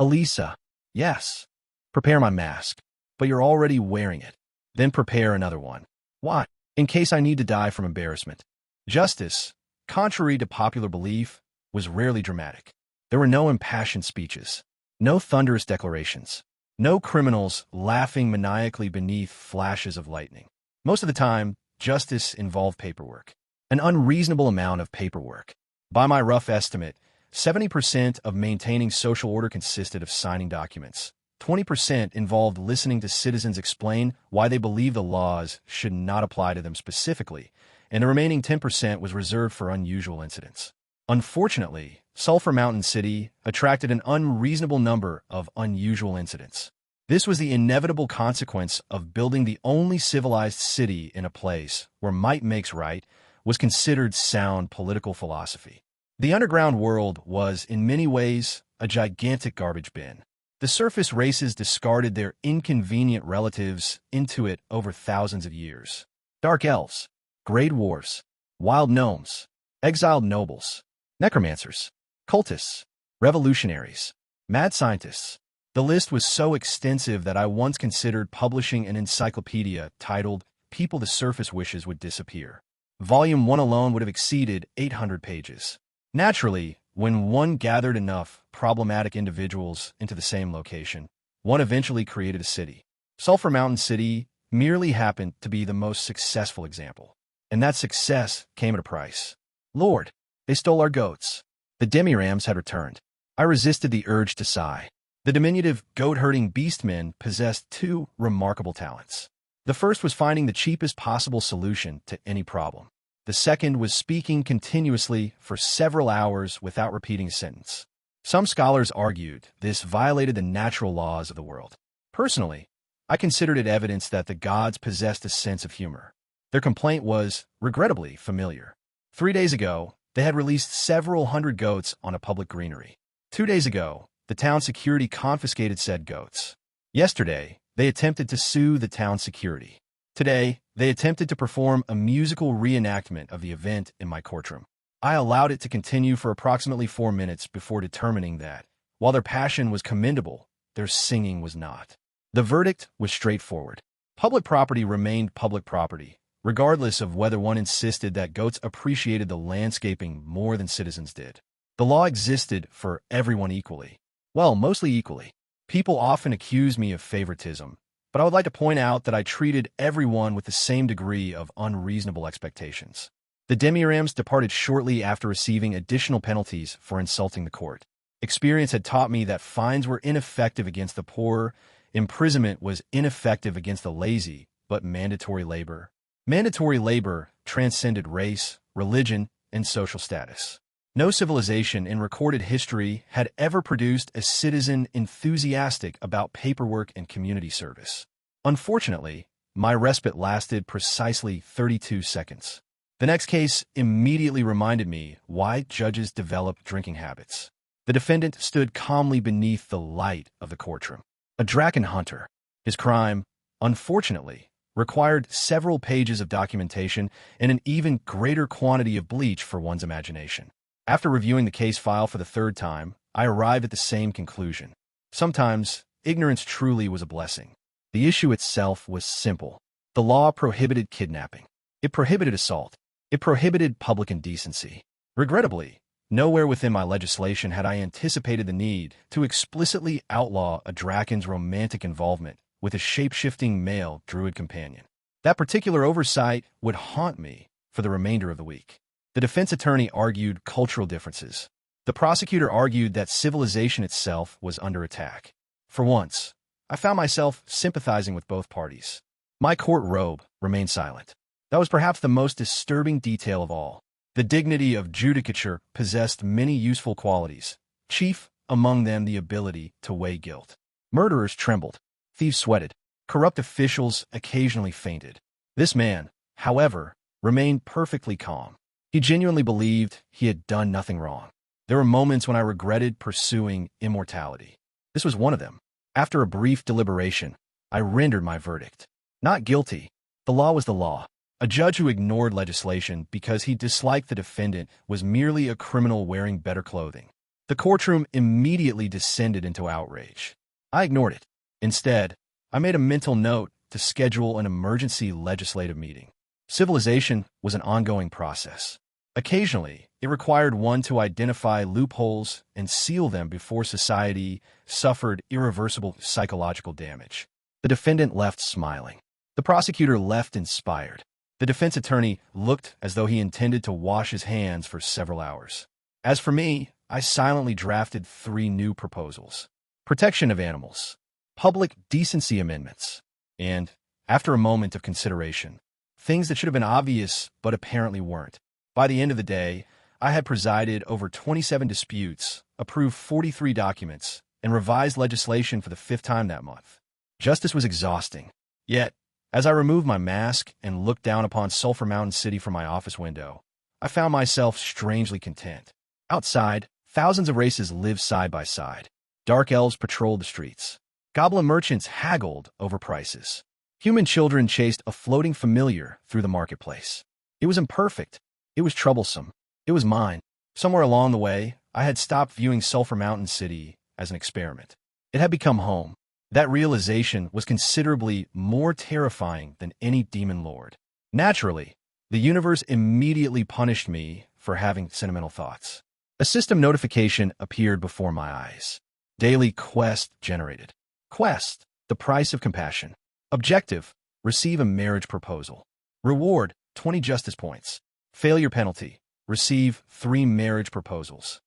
S1: Elisa. Yes. Prepare my mask. But you're already wearing it. Then prepare another one. Why? In case I need to die from embarrassment. Justice, contrary to popular belief, was rarely dramatic. There were no impassioned speeches. No thunderous declarations. No criminals laughing maniacally beneath flashes of lightning. Most of the time, justice involved paperwork. An unreasonable amount of paperwork. By my rough estimate, 70% of maintaining social order consisted of signing documents. 20% involved listening to citizens explain why they believe the laws should not apply to them specifically, and the remaining 10% was reserved for unusual incidents. Unfortunately, Sulphur Mountain City attracted an unreasonable number of unusual incidents. This was the inevitable consequence of building the only civilized city in a place where might makes right was considered sound political philosophy. The underground world was, in many ways, a gigantic garbage bin. The surface races discarded their inconvenient relatives into it over thousands of years. Dark elves, gray dwarves, wild gnomes, exiled nobles, necromancers, cultists, revolutionaries, mad scientists. The list was so extensive that I once considered publishing an encyclopedia titled People the Surface Wishes Would Disappear. Volume 1 alone would have exceeded 800 pages. Naturally, when one gathered enough problematic individuals into the same location, one eventually created a city. Sulphur Mountain City merely happened to be the most successful example. And that success came at a price. Lord, they stole our goats. The Demirams had returned. I resisted the urge to sigh. The diminutive goat-herding beastmen possessed 2 remarkable talents. The first was finding the cheapest possible solution to any problem. The second was speaking continuously for several hours without repeating a sentence. Some scholars argued this violated the natural laws of the world. Personally, I considered it evidence that the gods possessed a sense of humor. Their complaint was, regrettably, familiar. 3 days ago, they had released several hundred goats on a public greenery. 2 days ago, The town security confiscated said goats. Yesterday, they attempted to sue the town security. Today, they attempted to perform a musical reenactment of the event in my courtroom. I allowed it to continue for approximately 4 minutes before determining that, while their passion was commendable, their singing was not. The verdict was straightforward. Public property remained public property, regardless of whether one insisted that goats appreciated the landscaping more than citizens did. The law existed for everyone equally. Well, mostly equally. People often accuse me of favoritism, but I would like to point out that I treated everyone with the same degree of unreasonable expectations. The demirams departed shortly after receiving additional penalties for insulting the court. Experience had taught me that fines were ineffective against the poor, imprisonment was ineffective against the lazy, but mandatory labor. Mandatory labor transcended race, religion, and social status. No civilization in recorded history had ever produced a citizen enthusiastic about paperwork and community service. Unfortunately, my respite lasted precisely 32 seconds. The next case immediately reminded me why judges develop drinking habits. The defendant stood calmly beneath the light of the courtroom. A draken hunter. His crime, unfortunately, required several pages of documentation and an even greater quantity of bleach for one's imagination. After reviewing the case file for the third time, I arrived at the same conclusion. Sometimes, ignorance truly was a blessing. The issue itself was simple. The law prohibited kidnapping. It prohibited assault. It prohibited public indecency. Regrettably, nowhere within my legislation had I anticipated the need to explicitly outlaw a draken's romantic involvement with a shape-shifting male druid companion. That particular oversight would haunt me for the remainder of the week. The defense attorney argued cultural differences. The prosecutor argued that civilization itself was under attack. For once, I found myself sympathizing with both parties. My court robe remained silent. That was perhaps the most disturbing detail of all. The dignity of judicature possessed many useful qualities, chief among them the ability to weigh guilt. Murderers trembled. Thieves sweated. Corrupt officials occasionally fainted. This man, however, remained perfectly calm. He genuinely believed he had done nothing wrong. There were moments when I regretted pursuing immortality. This was one of them. After a brief deliberation, I rendered my verdict. Not guilty. The law was the law. A judge who ignored legislation because he disliked the defendant was merely a criminal wearing better clothing. The courtroom immediately descended into outrage. I ignored it. Instead, I made a mental note to schedule an emergency legislative meeting. Civilization was an ongoing process. Occasionally, it required one to identify loopholes and seal them before society suffered irreversible psychological damage. The defendant left smiling. The prosecutor left inspired. The defense attorney looked as though he intended to wash his hands for several hours. As for me, I silently drafted 3 new proposals. Protection of animals, public decency amendments, and, after a moment of consideration, things that should have been obvious but apparently weren't. By the end of the day, I had presided over 27 disputes, approved 43 documents, and revised legislation for the 5th time that month. Justice was exhausting. Yet, as I removed my mask and looked down upon Sulphur Mountain City from my office window, I found myself strangely content. Outside, thousands of races lived side by side. Dark elves patrolled the streets. Goblin merchants haggled over prices. Human children chased a floating familiar through the marketplace. It was imperfect. It was troublesome. It was mine. Somewhere along the way, I had stopped viewing Sulphur Mountain City as an experiment. It had become home. That realization was considerably more terrifying than any demon lord. Naturally, the universe immediately punished me for having sentimental thoughts. A system notification appeared before my eyes. Daily quest generated. Quest, the price of compassion. Objective, receive a marriage proposal. Reward, 20 justice points. Failure penalty, receive 3 marriage proposals.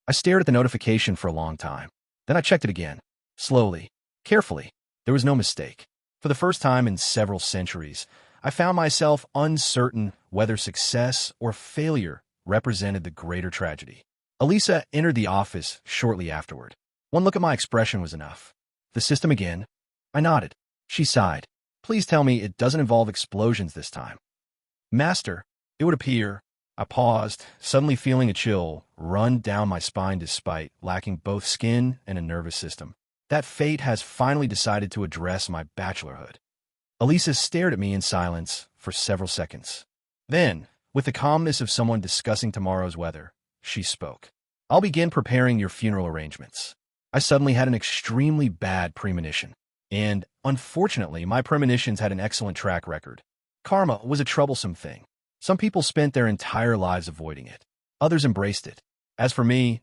S1: I stared at the notification for a long time. Then I checked it again. Slowly, carefully. There was no mistake. For the first time in several centuries, I found myself uncertain whether success or failure represented the greater tragedy. Elisa entered the office shortly afterward. One look at my expression was enough. The system again? I nodded. She sighed. Please tell me it doesn't involve explosions this time. Master, it would appear I paused, suddenly feeling a chill run down my spine despite lacking both skin and a nervous system. That fate has finally decided to address my bachelorhood. Elisa stared at me in silence for several seconds. Then, with the calmness of someone discussing tomorrow's weather, she spoke. I'll begin preparing your funeral arrangements. I suddenly had an extremely bad premonition. And, unfortunately, my premonitions had an excellent track record. Karma was a troublesome thing. Some people spent their entire lives avoiding it. Others embraced it. As for me,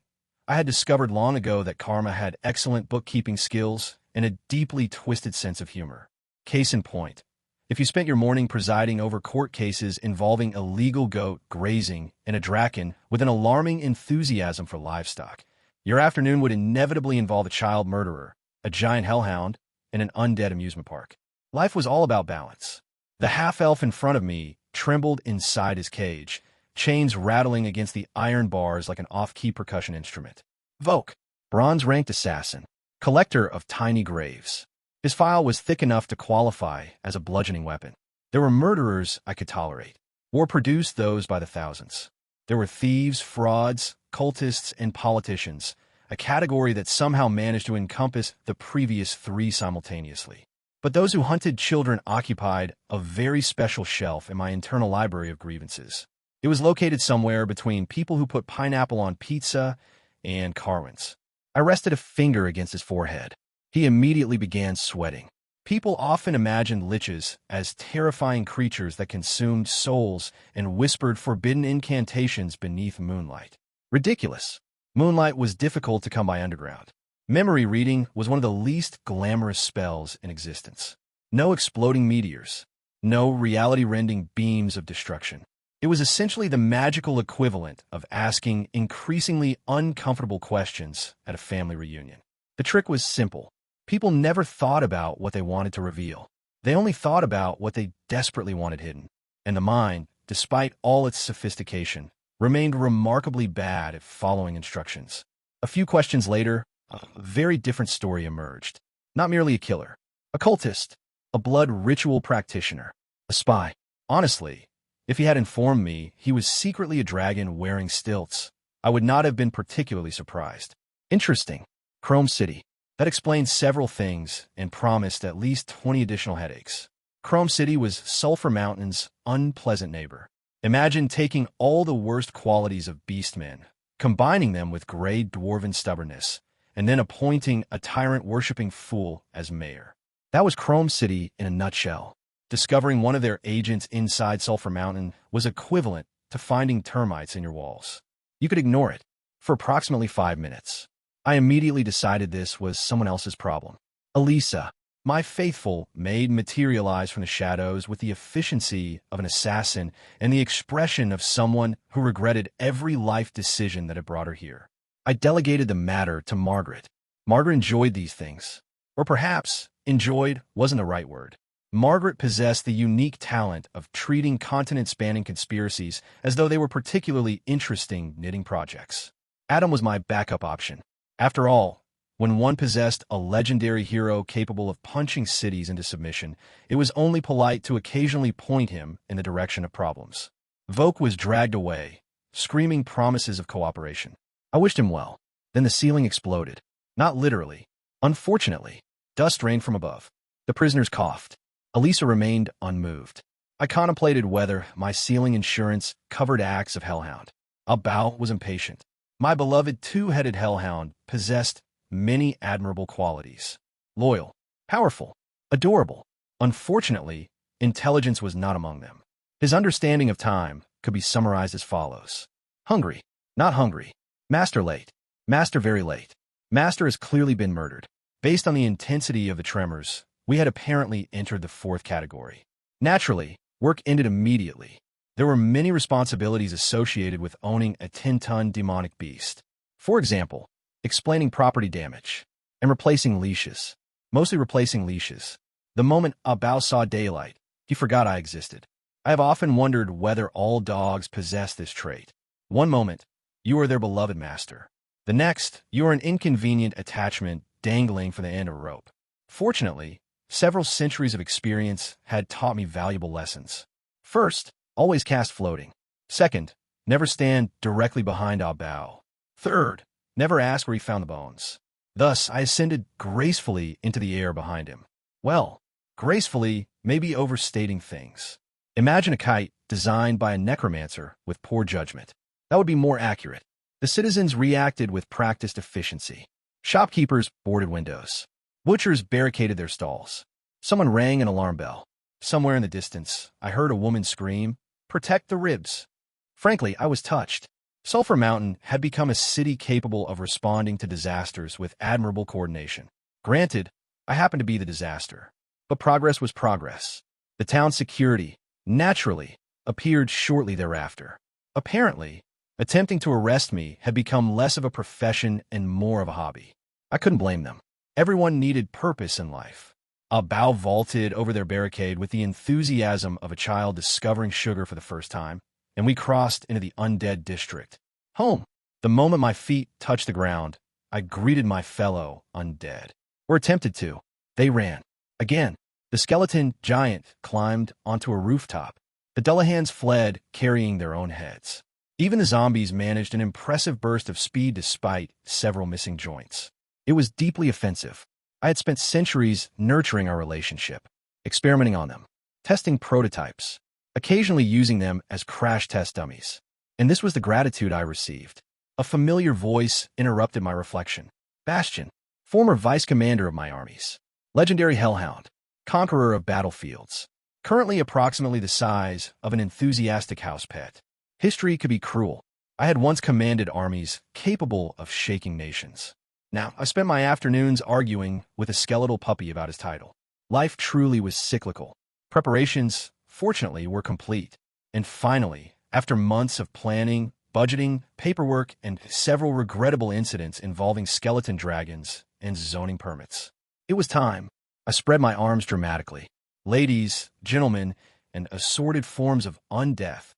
S1: I had discovered long ago that karma had excellent bookkeeping skills and a deeply twisted sense of humor. Case in point, if you spent your morning presiding over court cases involving a legal goat grazing and a draken with an alarming enthusiasm for livestock, your afternoon would inevitably involve a child murderer, a giant hellhound, and an undead amusement park. Life was all about balance. The half-elf in front of me trembled inside his cage, chains rattling against the iron bars like an off-key percussion instrument. Voke, bronze-ranked assassin, collector of tiny graves. His file was thick enough to qualify as a bludgeoning weapon. There were murderers I could tolerate. War produced those by the thousands. There were thieves, frauds, cultists, and politicians, a category that somehow managed to encompass the previous three simultaneously. But those who hunted children occupied a very special shelf in my internal library of grievances. It was located somewhere between people who put pineapple on pizza and Carwins. I rested a finger against his forehead. He immediately began sweating. People often imagined liches as terrifying creatures that consumed souls and whispered forbidden incantations beneath moonlight. Ridiculous. Moonlight was difficult to come by underground. Memory reading was one of the least glamorous spells in existence. No exploding meteors. No reality-rending beams of destruction. It was essentially the magical equivalent of asking increasingly uncomfortable questions at a family reunion. The trick was simple. People never thought about what they wanted to reveal. They only thought about what they desperately wanted hidden. And the mind, despite all its sophistication, remained remarkably bad at following instructions. A few questions later, a very different story emerged. Not merely a killer, a cultist, a blood ritual practitioner, a spy. Honestly, if he had informed me he was secretly a dragon wearing stilts, I would not have been particularly surprised. Interesting. Chrome City. That explained several things and promised at least 20 additional headaches. Chrome City was Sulphur Mountain's unpleasant neighbor. Imagine taking all the worst qualities of beastmen, combining them with gray dwarven stubbornness, and then appointing a tyrant-worshipping fool as mayor. That was Chrome City in a nutshell. Discovering one of their agents inside Sulphur Mountain was equivalent to finding termites in your walls. You could ignore it for approximately 5 minutes. I immediately decided this was someone else's problem. Elisa, my faithful maid, materialized from the shadows with the efficiency of an assassin and the expression of someone who regretted every life decision that had brought her here. I delegated the matter to Margaret. Margaret enjoyed these things. Or perhaps enjoyed wasn't the right word. Margaret possessed the unique talent of treating continent-spanning conspiracies as though they were particularly interesting knitting projects. Adam was my backup option. After all, when one possessed a legendary hero capable of punching cities into submission, it was only polite to occasionally point him in the direction of problems. Voke was dragged away, screaming promises of cooperation. I wished him well. Then the ceiling exploded. Not literally. Unfortunately, dust rained from above. The prisoners coughed. Elisa remained unmoved. I contemplated whether my ceiling insurance covered acts of hellhound. Bao was impatient. My beloved two-headed hellhound possessed many admirable qualities. Loyal, powerful, adorable. Unfortunately, intelligence was not among them. His understanding of time could be summarized as follows. Hungry, not hungry. Master late, master very late. Master has clearly been murdered. Based on the intensity of the tremors, we had apparently entered the fourth category. Naturally, work ended immediately. There were many responsibilities associated with owning a 10-ton demonic beast. For example, explaining property damage and replacing leashes. Mostly replacing leashes. The moment Bao saw daylight, he forgot I existed. I have often wondered whether all dogs possess this trait. One moment, you are their beloved master. The next, you are an inconvenient attachment dangling from the end of a rope. Fortunately, several centuries of experience had taught me valuable lessons. First, always cast floating. Second, Never stand directly behind our bow. Third, never ask where he found the bones. Thus, I ascended gracefully into the air behind him. Well, gracefully may be overstating things. Imagine a kite designed by a necromancer with poor judgment. That would be more accurate. The citizens reacted with practiced efficiency. Shopkeepers boarded windows. Butchers barricaded their stalls. Someone rang an alarm bell. Somewhere in the distance, I heard a woman scream, "Protect the ribs." Frankly, I was touched. Sulphur Mountain had become a city capable of responding to disasters with admirable coordination. Granted, I happened to be the disaster. But progress was progress. The town's security, naturally, appeared shortly thereafter. Apparently, attempting to arrest me had become less of a profession and more of a hobby. I couldn't blame them. Everyone needed purpose in life. A bow vaulted over their barricade with the enthusiasm of a child discovering sugar for the first time, and we crossed into the undead district. Home. The moment my feet touched the ground, I greeted my fellow undead. Or attempted to. They ran. Again, the skeleton giant climbed onto a rooftop. The Dullahans fled, carrying their own heads. Even the zombies managed an impressive burst of speed despite several missing joints. It was deeply offensive. I had spent centuries nurturing our relationship, experimenting on them, testing prototypes, occasionally using them as crash test dummies. And this was the gratitude I received. A familiar voice interrupted my reflection. Bastion, former vice commander of my armies, legendary hellhound, conqueror of battlefields, currently approximately the size of an enthusiastic house pet. History could be cruel. I had once commanded armies capable of shaking nations. Now, I spent my afternoons arguing with a skeletal puppy about his title. Life truly was cyclical. Preparations, fortunately, were complete. And finally, after months of planning, budgeting, paperwork, and several regrettable incidents involving skeleton dragons and zoning permits, it was time. I spread my arms dramatically. Ladies, gentlemen, and assorted forms of undeath.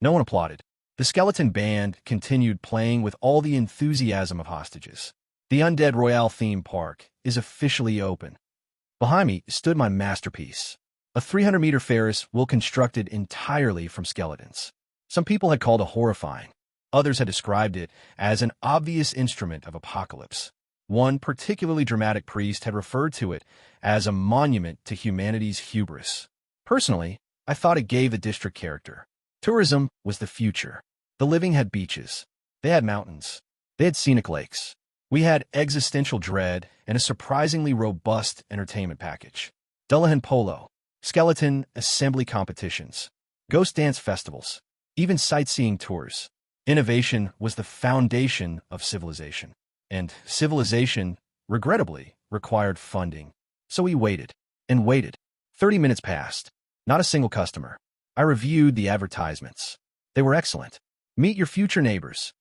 S1: No one applauded. The skeleton band continued playing with all the enthusiasm of hostages. The Undead Royale theme park is officially open. Behind me stood my masterpiece, a 300-meter Ferris wheel constructed entirely from skeletons. Some people had called it horrifying. Others had described it as an obvious instrument of apocalypse. One particularly dramatic priest had referred to it as a monument to humanity's hubris. Personally, I thought it gave the district character. Tourism was the future. The living had beaches. They had mountains. They had scenic lakes. We had existential dread and a surprisingly robust entertainment package. Dullahan polo, skeleton assembly competitions, ghost dance festivals, even sightseeing tours. Innovation was the foundation of civilization. And civilization, regrettably, required funding. So we waited and waited. 30 minutes passed. Not a single customer. I reviewed the advertisements. They were excellent. Meet your future neighbors.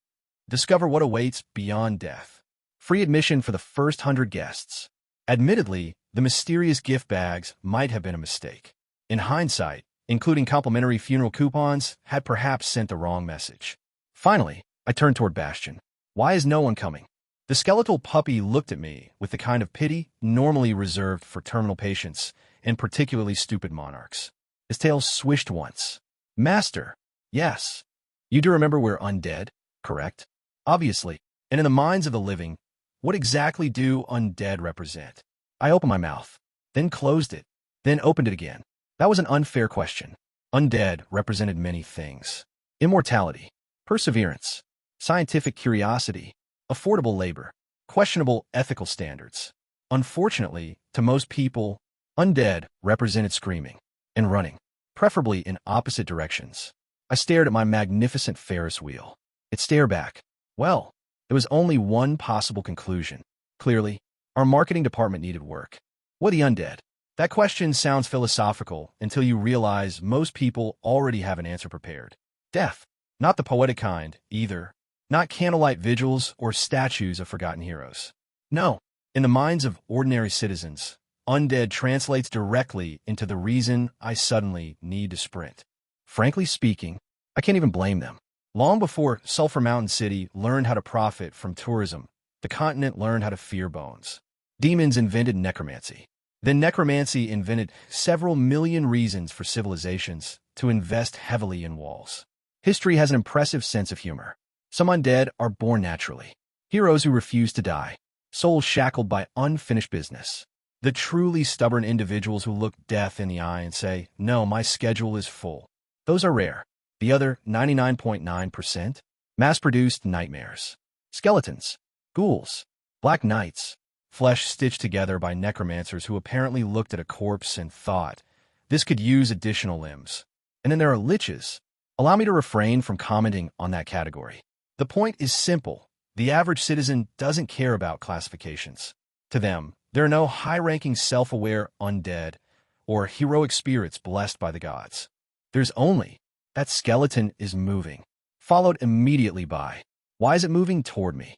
S1: Discover what awaits beyond death. Free admission for the first 100 guests. Admittedly, the mysterious gift bags might have been a mistake. In hindsight, including complimentary funeral coupons had perhaps sent the wrong message. Finally, I turned toward Bastion. Why is no one coming? The skeletal puppy looked at me with the kind of pity normally reserved for terminal patients and particularly stupid monarchs. His tail swished once. Master, yes. You do remember we're undead, correct? Obviously. And in the minds of the living, what exactly do undead represent? I opened my mouth, then closed it, then opened it again. That was an unfair question. Undead represented many things. Immortality, perseverance, scientific curiosity, affordable labor, questionable ethical standards. Unfortunately, to most people, undead represented screaming and running, preferably in opposite directions. I stared at my magnificent Ferris wheel. It stared back. Well, there was only one possible conclusion. Clearly, our marketing department needed work. What the undead? That question sounds philosophical until you realize most people already have an answer prepared. Death. Not the poetic kind, either. Not candlelight vigils or statues of forgotten heroes. No, in the minds of ordinary citizens, undead translates directly into the reason I suddenly need to sprint. Frankly speaking, I can't even blame them. Long before Sulphur Mountain City learned how to profit from tourism, the continent learned how to fear bones. Demons invented necromancy. Then necromancy invented several million reasons for civilizations to invest heavily in walls. History has an impressive sense of humor. Some undead are born naturally. Heroes who refuse to die. Souls shackled by unfinished business. The truly stubborn individuals who look death in the eye and say, "No, my schedule is full." Those are rare. The other 99.9%? Mass-produced nightmares. Skeletons. Ghouls. Black knights. Flesh stitched together by necromancers who apparently looked at a corpse and thought, "This could use additional limbs." And then there are liches. Allow me to refrain from commenting on that category. The point is simple. The average citizen doesn't care about classifications. To them, there are no high-ranking self-aware undead or heroic spirits blessed by the gods. There's only, that skeleton is moving, followed immediately by, "Why is it moving toward me?"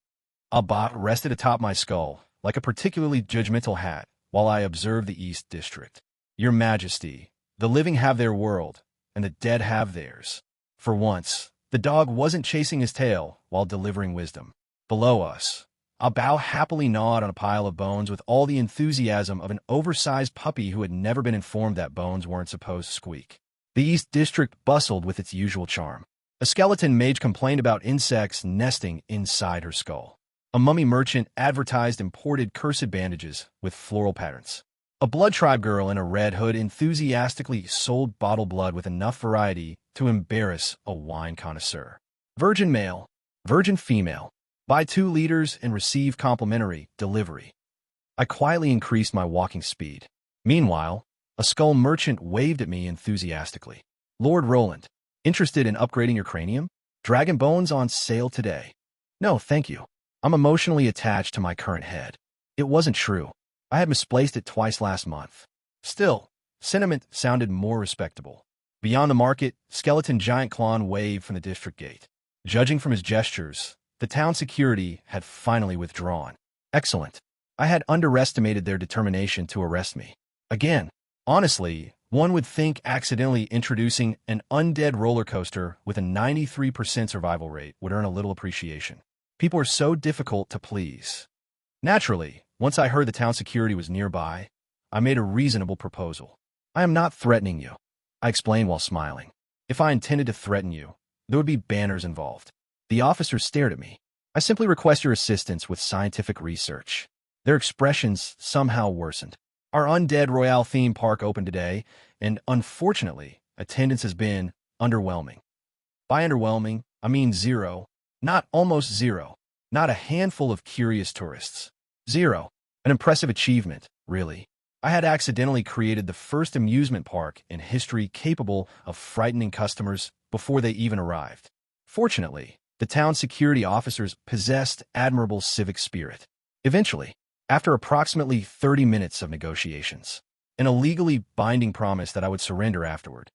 S1: A bot rested atop my skull, like a particularly judgmental hat, while I observed the East District. "Your Majesty, the living have their world, and the dead have theirs." For once, the dog wasn't chasing his tail while delivering wisdom. Below us, a bow happily gnawed on a pile of bones with all the enthusiasm of an oversized puppy who had never been informed that bones weren't supposed to squeak. The East District bustled with its usual charm. A skeleton mage complained about insects nesting inside her skull. A mummy merchant advertised imported cursed bandages with floral patterns. A blood tribe girl in a red hood enthusiastically sold bottled blood with enough variety to embarrass a wine connoisseur. Virgin male, virgin female. Buy 2 liters and receive complimentary delivery. I quietly increased my walking speed. Meanwhile, a skull merchant waved at me enthusiastically. "Lord Roland, interested in upgrading your cranium? Dragon bones on sale today." "No, thank you. I'm emotionally attached to my current head." It wasn't true. I had misplaced it twice last month. Still, sentiment sounded more respectable. Beyond the market, skeleton giant Klon waved from the district gate. Judging from his gestures, the town security had finally withdrawn. Excellent. I had underestimated their determination to arrest me. Again, honestly, one would think accidentally introducing an undead roller coaster with a 93% survival rate would earn a little appreciation. People are so difficult to please. Naturally, once I heard the town security was nearby, I made a reasonable proposal. "I am not threatening you," I explained while smiling. "If I intended to threaten you, there would be banners involved." The officer stared at me. "I simply request your assistance with scientific research." Their expressions somehow worsened. "Our Undead Royale theme park opened today, and unfortunately, attendance has been underwhelming." By underwhelming, I mean 0, not almost 0, not a handful of curious tourists. 0. An impressive achievement, really. I had accidentally created the first amusement park in history capable of frightening customers before they even arrived. Fortunately, the town security officers possessed admirable civic spirit. Eventually, after approximately 30 minutes of negotiations, and a legally binding promise that I would surrender afterward,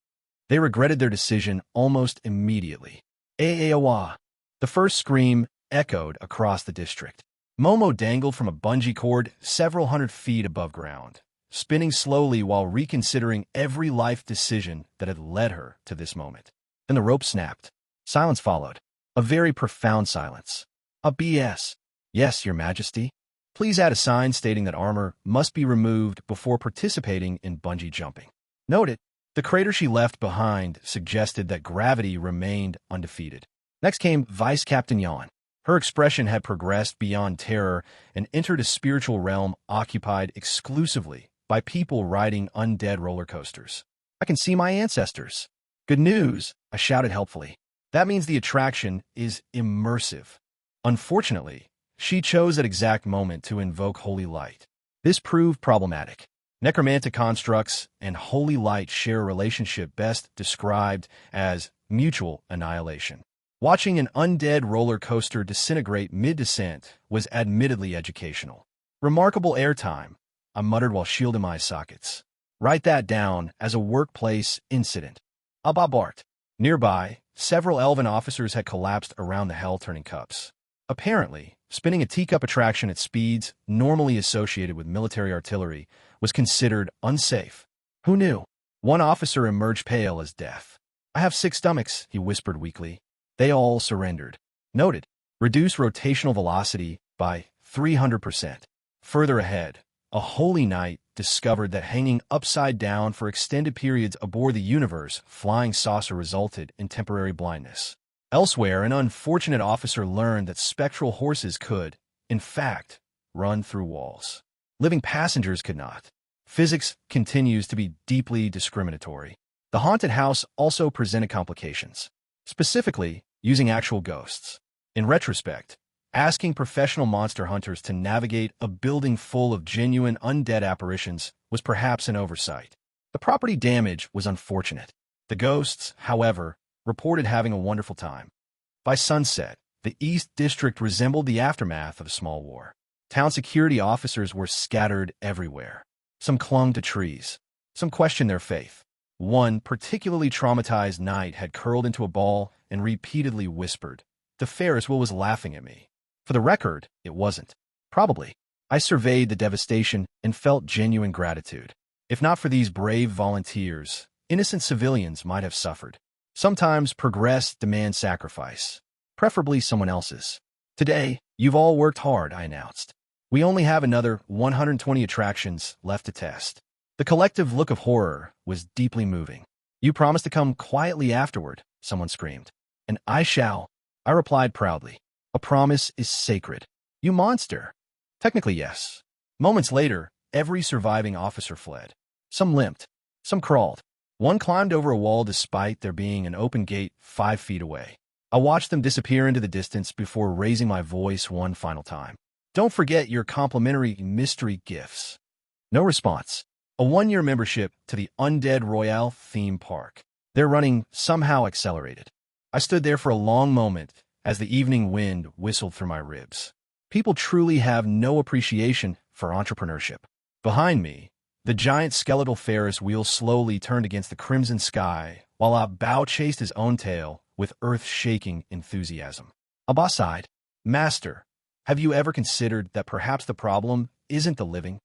S1: they regretted their decision almost immediately. Awa! The first scream echoed across the district. Momo dangled from a bungee cord several hundred feet above ground, spinning slowly while reconsidering every life decision that had led her to this moment. Then the rope snapped. Silence followed. A very profound silence. A BS. "Yes, Your Majesty. Please add a sign stating that armor must be removed before participating in bungee jumping." Noted, the crater she left behind suggested that gravity remained undefeated. Next came Vice Captain Yawn. Her expression had progressed beyond terror and entered a spiritual realm occupied exclusively by people riding undead roller coasters. "I can see my ancestors." "Good news," I shouted helpfully. "That means the attraction is immersive." Unfortunately, she chose that exact moment to invoke holy light. This proved problematic. Necromantic constructs and holy light share a relationship best described as mutual annihilation. Watching an undead roller coaster disintegrate mid-descent was admittedly educational. "Remarkable airtime," I muttered while shielding my sockets. "Write that down as a workplace incident." Abba barked. Nearby, several elven officers had collapsed around the hell-turning cups. Apparently, spinning a teacup attraction at speeds normally associated with military artillery was considered unsafe. Who knew? One officer emerged pale as death. "I have 6 stomachs," he whispered weakly. They all surrendered. Noted. Reduce rotational velocity by 300%. Further ahead, a holy knight discovered that hanging upside down for extended periods aboard the universe flying saucer resulted in temporary blindness. Elsewhere, an unfortunate officer learned that spectral horses could, in fact, run through walls. Living passengers could not. Physics continues to be deeply discriminatory. The haunted house also presented complications, specifically using actual ghosts. In retrospect, asking professional monster hunters to navigate a building full of genuine undead apparitions was perhaps an oversight. The property damage was unfortunate. The ghosts, however, reported having a wonderful time. By sunset, the East District resembled the aftermath of a small war. Town security officers were scattered everywhere. Some clung to trees. Some questioned their faith. One particularly traumatized knight had curled into a ball and repeatedly whispered, "The Ferris wheel was laughing at me." For the record, it wasn't. Probably. I surveyed the devastation and felt genuine gratitude. If not for these brave volunteers, innocent civilians might have suffered. Sometimes progress demands sacrifice, preferably someone else's. "Today, you've all worked hard," I announced. "We only have another 120 attractions left to test." The collective look of horror was deeply moving. "You promised to come quietly afterward," someone screamed. "And I shall," I replied proudly. "A promise is sacred." "You monster." "Technically, yes." Moments later, every surviving officer fled. Some limped. Some crawled. One climbed over a wall despite there being an open gate 5 feet away. I watched them disappear into the distance before raising my voice one final time. "Don't forget your complimentary mystery gifts." No response. A 1-year membership to the Undead Royale theme park. Their running somehow accelerated. I stood there for a long moment as the evening wind whistled through my ribs. People truly have no appreciation for entrepreneurship. Behind me, the giant skeletal Ferris wheel slowly turned against the crimson sky, while a bow chased his own tail with earth-shaking enthusiasm. Abba sighed. "Master, have you ever considered that perhaps the problem isn't the living?"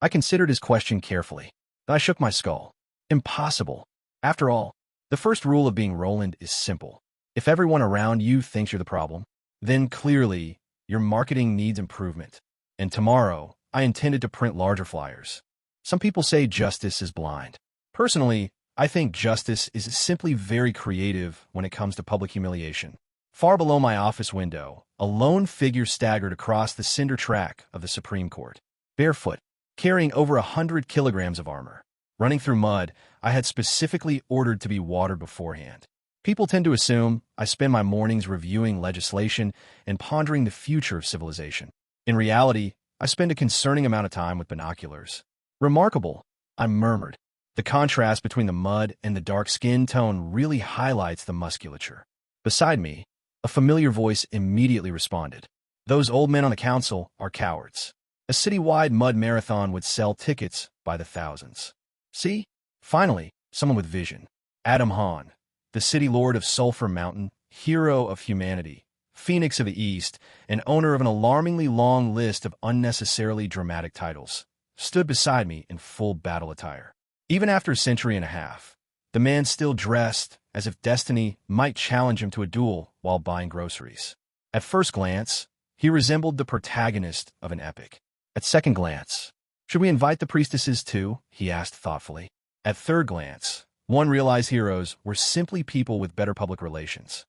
S1: I considered his question carefully. Then I shook my skull. Impossible. After all, the first rule of being Roland is simple. If everyone around you thinks you're the problem, then clearly your marketing needs improvement. And tomorrow, I intended to print larger flyers. Some people say justice is blind. Personally, I think justice is simply very creative when it comes to public humiliation. Far below my office window, a lone figure staggered across the cinder track of the Supreme Court. Barefoot, carrying over 100 kilograms of armor. Running through mud I had specifically ordered to be watered beforehand. People tend to assume I spend my mornings reviewing legislation and pondering the future of civilization. In reality, I spend a concerning amount of time with binoculars. "Remarkable," I murmured. The contrast between the mud and the dark skin tone really highlights the musculature. Beside me, a familiar voice immediately responded. "Those old men on the council are cowards. A city-wide mud marathon would sell tickets by the thousands." See? Finally, someone with vision. Adam Hahn, the city lord of Sulphur Mountain, hero of humanity, Phoenix of the East, and owner of an alarmingly long list of unnecessarily dramatic titles, stood beside me in full battle attire. Even after a century and a half, the man still dressed as if destiny might challenge him to a duel while buying groceries. At first glance, he resembled the protagonist of an epic. At second glance, "Should we invite the priestesses too?" he asked thoughtfully. At third glance, one realized heroes were simply people with better public relations.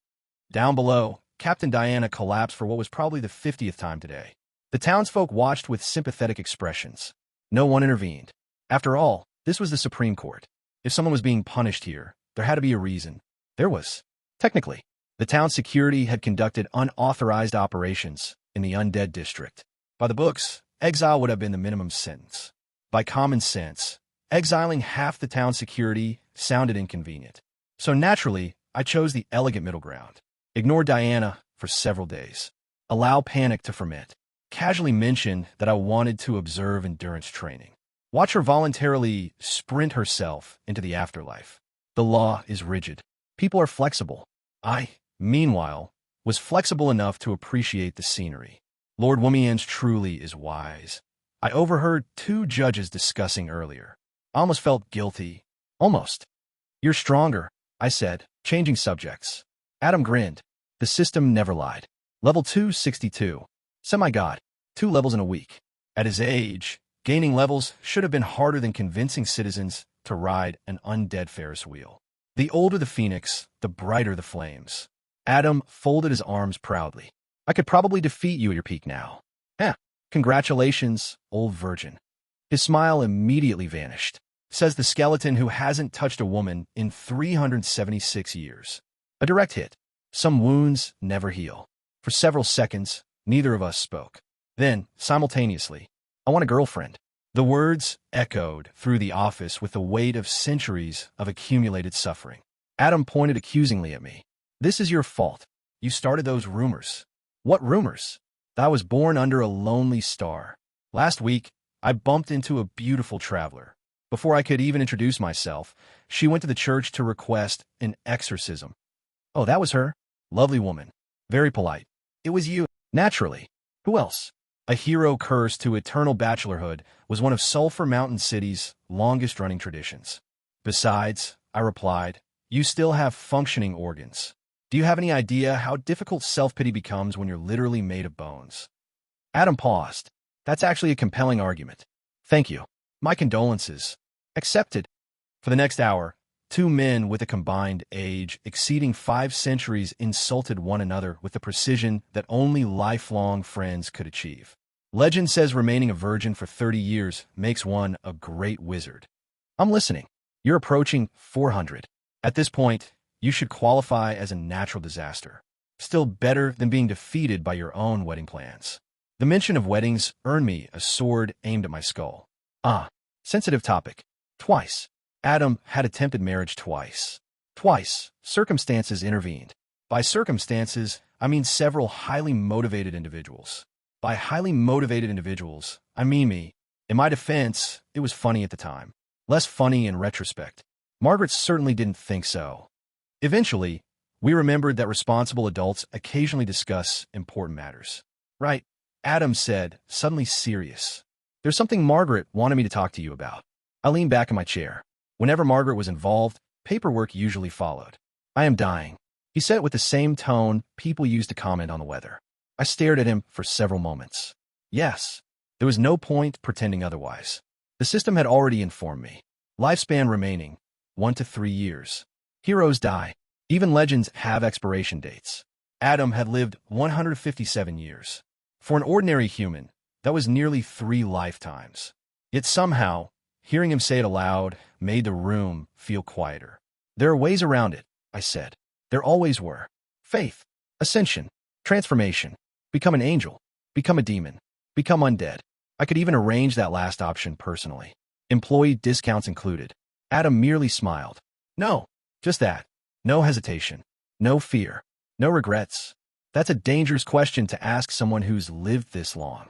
S1: Down below, Captain Diana collapsed for what was probably the 50th time today. The townsfolk watched with sympathetic expressions. No one intervened. After all, this was the Supreme Court. If someone was being punished here, there had to be a reason. There was. Technically, the town security had conducted unauthorized operations in the undead district. By the books, exile would have been the minimum sentence. By common sense, exiling half the town security sounded inconvenient. So naturally, I chose the elegant middle ground. Ignore Diana for several days. Allow panic to ferment. Casually mention that I wanted to observe endurance training. Watch her voluntarily sprint herself into the afterlife. The law is rigid. People are flexible. I, meanwhile, was flexible enough to appreciate the scenery. Lord Womians truly is wise. I overheard 2 judges discussing earlier. I almost felt guilty. Almost. "You're stronger," I said, changing subjects. Adam grinned. The system never lied. Level 262. Semi-god. 2 levels in a week. At his age, Gaining levels should have been harder than convincing citizens to ride an undead Ferris wheel. The older the phoenix, the brighter the flames. Adam folded his arms proudly. I could probably defeat you at your peak now. Congratulations, old virgin. His smile immediately vanished, says the skeleton who hasn't touched a woman in 376 years. A direct hit. Some wounds never heal. For several seconds, neither of us spoke. Then, simultaneously, I want a girlfriend. The words echoed through the office with the weight of centuries of accumulated suffering. Adam pointed accusingly at me. This is your fault. You started those rumors. What rumors? I was born under a lonely star. Last week, I bumped into a beautiful traveler. Before I could even introduce myself, she went to the church to request an exorcism. Oh, that was her? Lovely woman. Very polite. It was you. Naturally. Who else? A hero cursed to eternal bachelorhood was one of Sulphur Mountain City's longest-running traditions. Besides, I replied, you still have functioning organs. Do you have any idea how difficult self-pity becomes when you're literally made of bones? Adam paused. That's actually a compelling argument. Thank you. My condolences. Accepted. For the next hour, two men with a combined age exceeding 5 centuries insulted one another with the precision that only lifelong friends could achieve. Legend says remaining a virgin for 30 years makes one a great wizard. I'm listening. You're approaching 400. At this point, you should qualify as a natural disaster. Still better than being defeated by your own wedding plans. The mention of weddings earned me a sword aimed at my skull. Sensitive topic. Twice. Adam had attempted marriage twice. Twice, circumstances intervened. By circumstances, I mean several highly motivated individuals. By highly motivated individuals, I mean me. In my defense, it was funny at the time. Less funny in retrospect. Margaret certainly didn't think so. Eventually, we remembered that responsible adults occasionally discuss important matters. Right, Adam said, suddenly serious. There's something Margaret wanted me to talk to you about. I leaned back in my chair. Whenever Margaret was involved, paperwork usually followed. I am dying. He said it with the same tone people used to comment on the weather. I stared at him for several moments. Yes, there was no point pretending otherwise. The system had already informed me. Lifespan remaining, 1 to 3 years. Heroes die. Even legends have expiration dates. Adam had lived 157 years. For an ordinary human, that was nearly 3 lifetimes. Yet somehow, hearing him say it aloud made the room feel quieter. There are ways around it, I said. There always were. Faith, ascension, transformation, become an angel, become a demon, become undead. I could even arrange that last option personally. Employee discounts included. Adam merely smiled. No, just that. No hesitation. No fear. No regrets. That's a dangerous question to ask someone who's lived this long.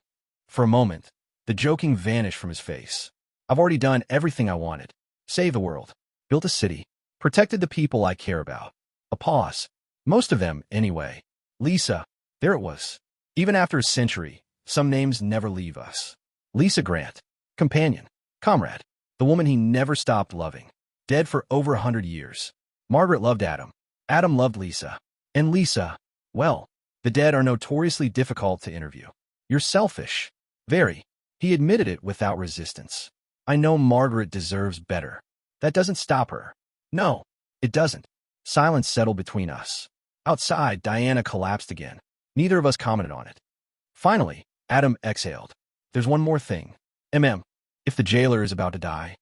S1: For a moment, the joking vanished from his face. I've already done everything I wanted. Saved the world. Built a city. Protected the people I care about. A pause. Most of them, anyway. Lisa. There it was. Even after a century, some names never leave us. Lisa Grant. Companion. Comrade. The woman he never stopped loving. Dead for over 100 years. Margaret loved Adam. Adam loved Lisa. And Lisa, well, the dead are notoriously difficult to interview. You're selfish. Very. He admitted it without resistance. I know Margaret deserves better. That doesn't stop her. No, it doesn't. Silence settled between us. Outside, Diana collapsed again. Neither of us commented on it. Finally, Adam exhaled. There's one more thing. If the jailer is about to die.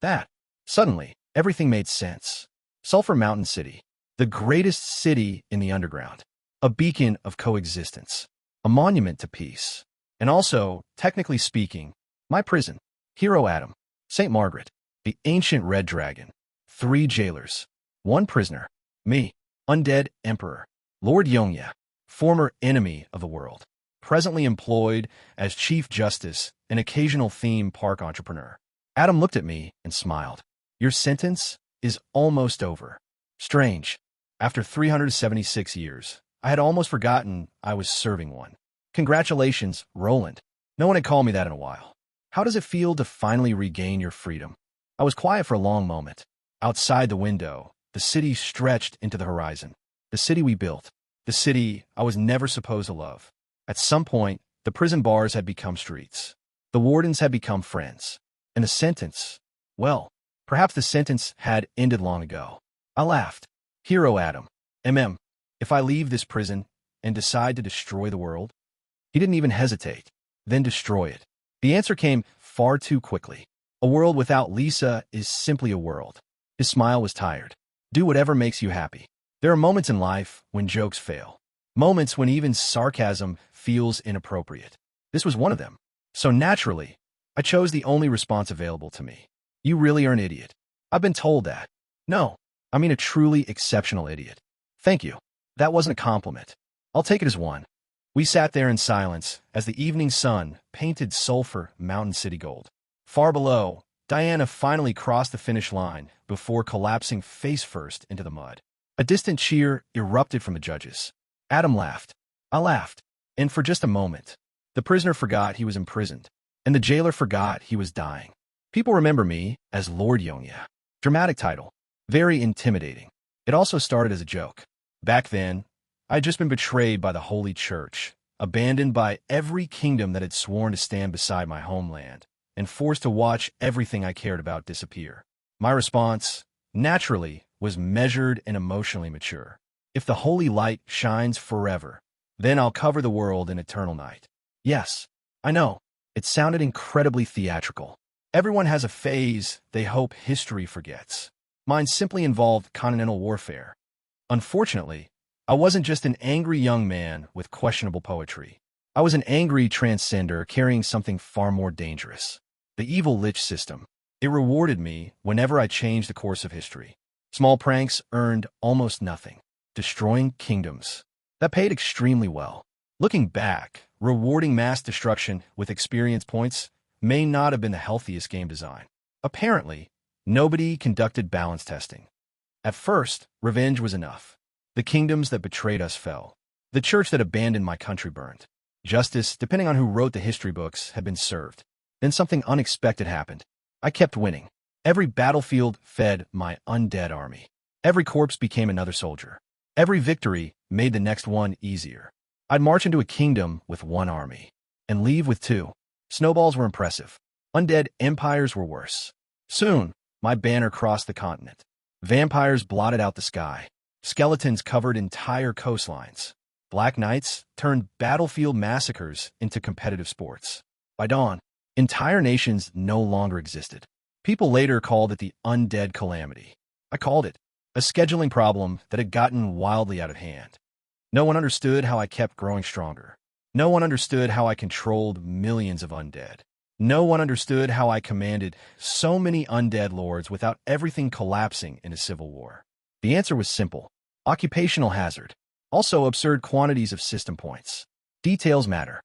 S1: That. Suddenly, everything made sense. Sulphur Mountain City. The greatest city in the underground. A beacon of coexistence. A monument to peace. And also, technically speaking, my prison. Hero Adam. St. Margaret. The ancient red dragon. 3 jailers. 1 prisoner. Me. Undead Emperor. Lord Yongya. Former enemy of the world. Presently employed as Chief Justice, an occasional theme park entrepreneur. Adam looked at me and smiled. Your sentence is almost over. Strange. After 376 years, I had almost forgotten I was serving one. Congratulations, Roland. No one had called me that in a while. How does it feel to finally regain your freedom? I was quiet for a long moment. Outside the window, the city stretched into the horizon. The city we built. The city I was never supposed to love. At some point, the prison bars had become streets. The wardens had become friends. And the sentence, well, perhaps the sentence had ended long ago. I laughed. Hero Adam. If I leave this prison and decide to destroy the world? He didn't even hesitate. Then destroy it. The answer came far too quickly. A world without Lisa is simply a world. His smile was tired. Do whatever makes you happy. There are moments in life when jokes fail. Moments when even sarcasm feels inappropriate. This was one of them. So naturally, I chose the only response available to me. You really are an idiot. I've been told that. No, I mean a truly exceptional idiot. Thank you. That wasn't a compliment. I'll take it as one. We sat there in silence as the evening sun painted sulfur mountain city gold. Far below, Diana finally crossed the finish line before collapsing face first into the mud. A distant cheer erupted from the judges. Adam laughed. I laughed. And for just a moment, the prisoner forgot he was imprisoned, and the jailer forgot he was dying. People remember me as Lord Yongya. Dramatic title. Very intimidating. It also started as a joke. Back then, I had just been betrayed by the Holy Church, abandoned by every kingdom that had sworn to stand beside my homeland, and forced to watch everything I cared about disappear. My response, naturally, was measured and emotionally mature. If the holy light shines forever, then I'll cover the world in eternal night. Yes, I know, it sounded incredibly theatrical. Everyone has a phase they hope history forgets. Mine simply involved continental warfare. Unfortunately, I wasn't just an angry young man with questionable poetry. I was an angry transcender carrying something far more dangerous. The evil Lich system. It rewarded me whenever I changed the course of history. Small pranks earned almost nothing. Destroying kingdoms. That paid extremely well. Looking back, rewarding mass destruction with experience points may not have been the healthiest game design. Apparently, nobody conducted balance testing. At first, revenge was enough. The kingdoms that betrayed us fell. The church that abandoned my country burned. Justice, depending on who wrote the history books, had been served. Then something unexpected happened. I kept winning. Every battlefield fed my undead army. Every corpse became another soldier. Every victory made the next one easier. I'd march into a kingdom with one army and leave with two. Snowballs were impressive. Undead empires were worse. Soon, my banner crossed the continent. Vampires blotted out the sky. Skeletons covered entire coastlines. Black Knights turned battlefield massacres into competitive sports. By dawn, entire nations no longer existed. People later called it the undead calamity. I called it a scheduling problem that had gotten wildly out of hand. No one understood how I kept growing stronger. No one understood how I controlled millions of undead. No one understood how I commanded so many undead lords without everything collapsing in a civil war. The answer was simple. Occupational hazard. Also absurd quantities of system points. Details matter.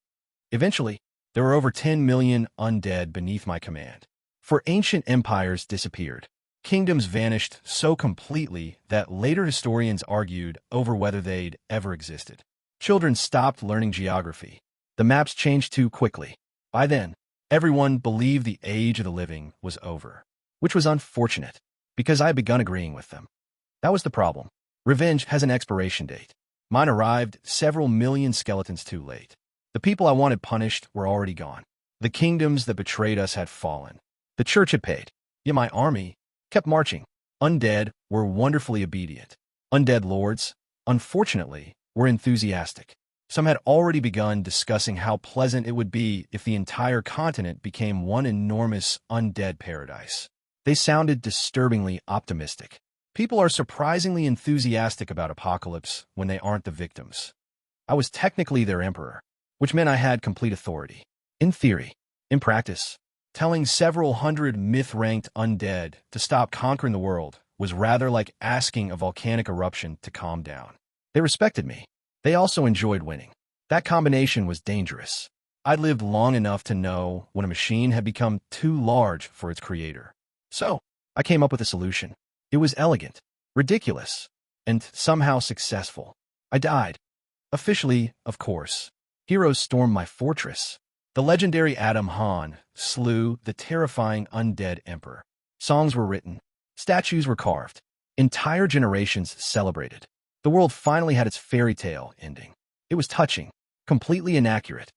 S1: Eventually, there were over 10 million undead beneath my command. For ancient empires disappeared. Kingdoms vanished so completely that later historians argued over whether they'd ever existed. Children stopped learning geography. The maps changed too quickly. By then, everyone believed the age of the living was over, which was unfortunate, because I had begun agreeing with them. That was the problem. Revenge has an expiration date. Mine arrived several million skeletons too late. The people I wanted punished were already gone. The kingdoms that betrayed us had fallen. The church had paid. Yet my army kept marching. Undead were wonderfully obedient. Undead lords, unfortunately, were enthusiastic. Some had already begun discussing how pleasant it would be if the entire continent became one enormous undead paradise. They sounded disturbingly optimistic. People are surprisingly enthusiastic about apocalypse when they aren't the victims. I was technically their emperor, which meant I had complete authority. In theory. In practice, telling several hundred myth-ranked undead to stop conquering the world was rather like asking a volcanic eruption to calm down. They respected me. They also enjoyed winning. That combination was dangerous. I'd lived long enough to know when a machine had become too large for its creator. So, I came up with a solution. It was elegant, ridiculous, and somehow successful. I died. Officially, of course. Heroes stormed my fortress. The legendary Adam Han slew the terrifying undead emperor. Songs were written. Statues were carved. Entire generations celebrated. The world finally had its fairy tale ending. It was touching, completely inaccurate.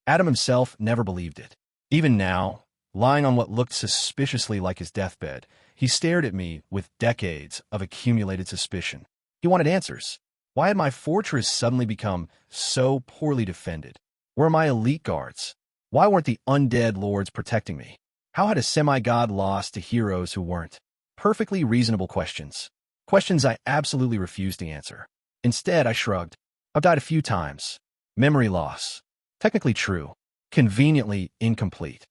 S1: Adam himself never believed it. Even now, lying on what looked suspiciously like his deathbed, he stared at me with decades of accumulated suspicion. He wanted answers. Why had my fortress suddenly become so poorly defended? Where were my elite guards? Why weren't the undead lords protecting me? How had a semi-god lost to heroes who weren't? Perfectly reasonable questions. Questions I absolutely refused to answer. Instead, I shrugged. I've died a few times. Memory loss. Technically true. Conveniently incomplete.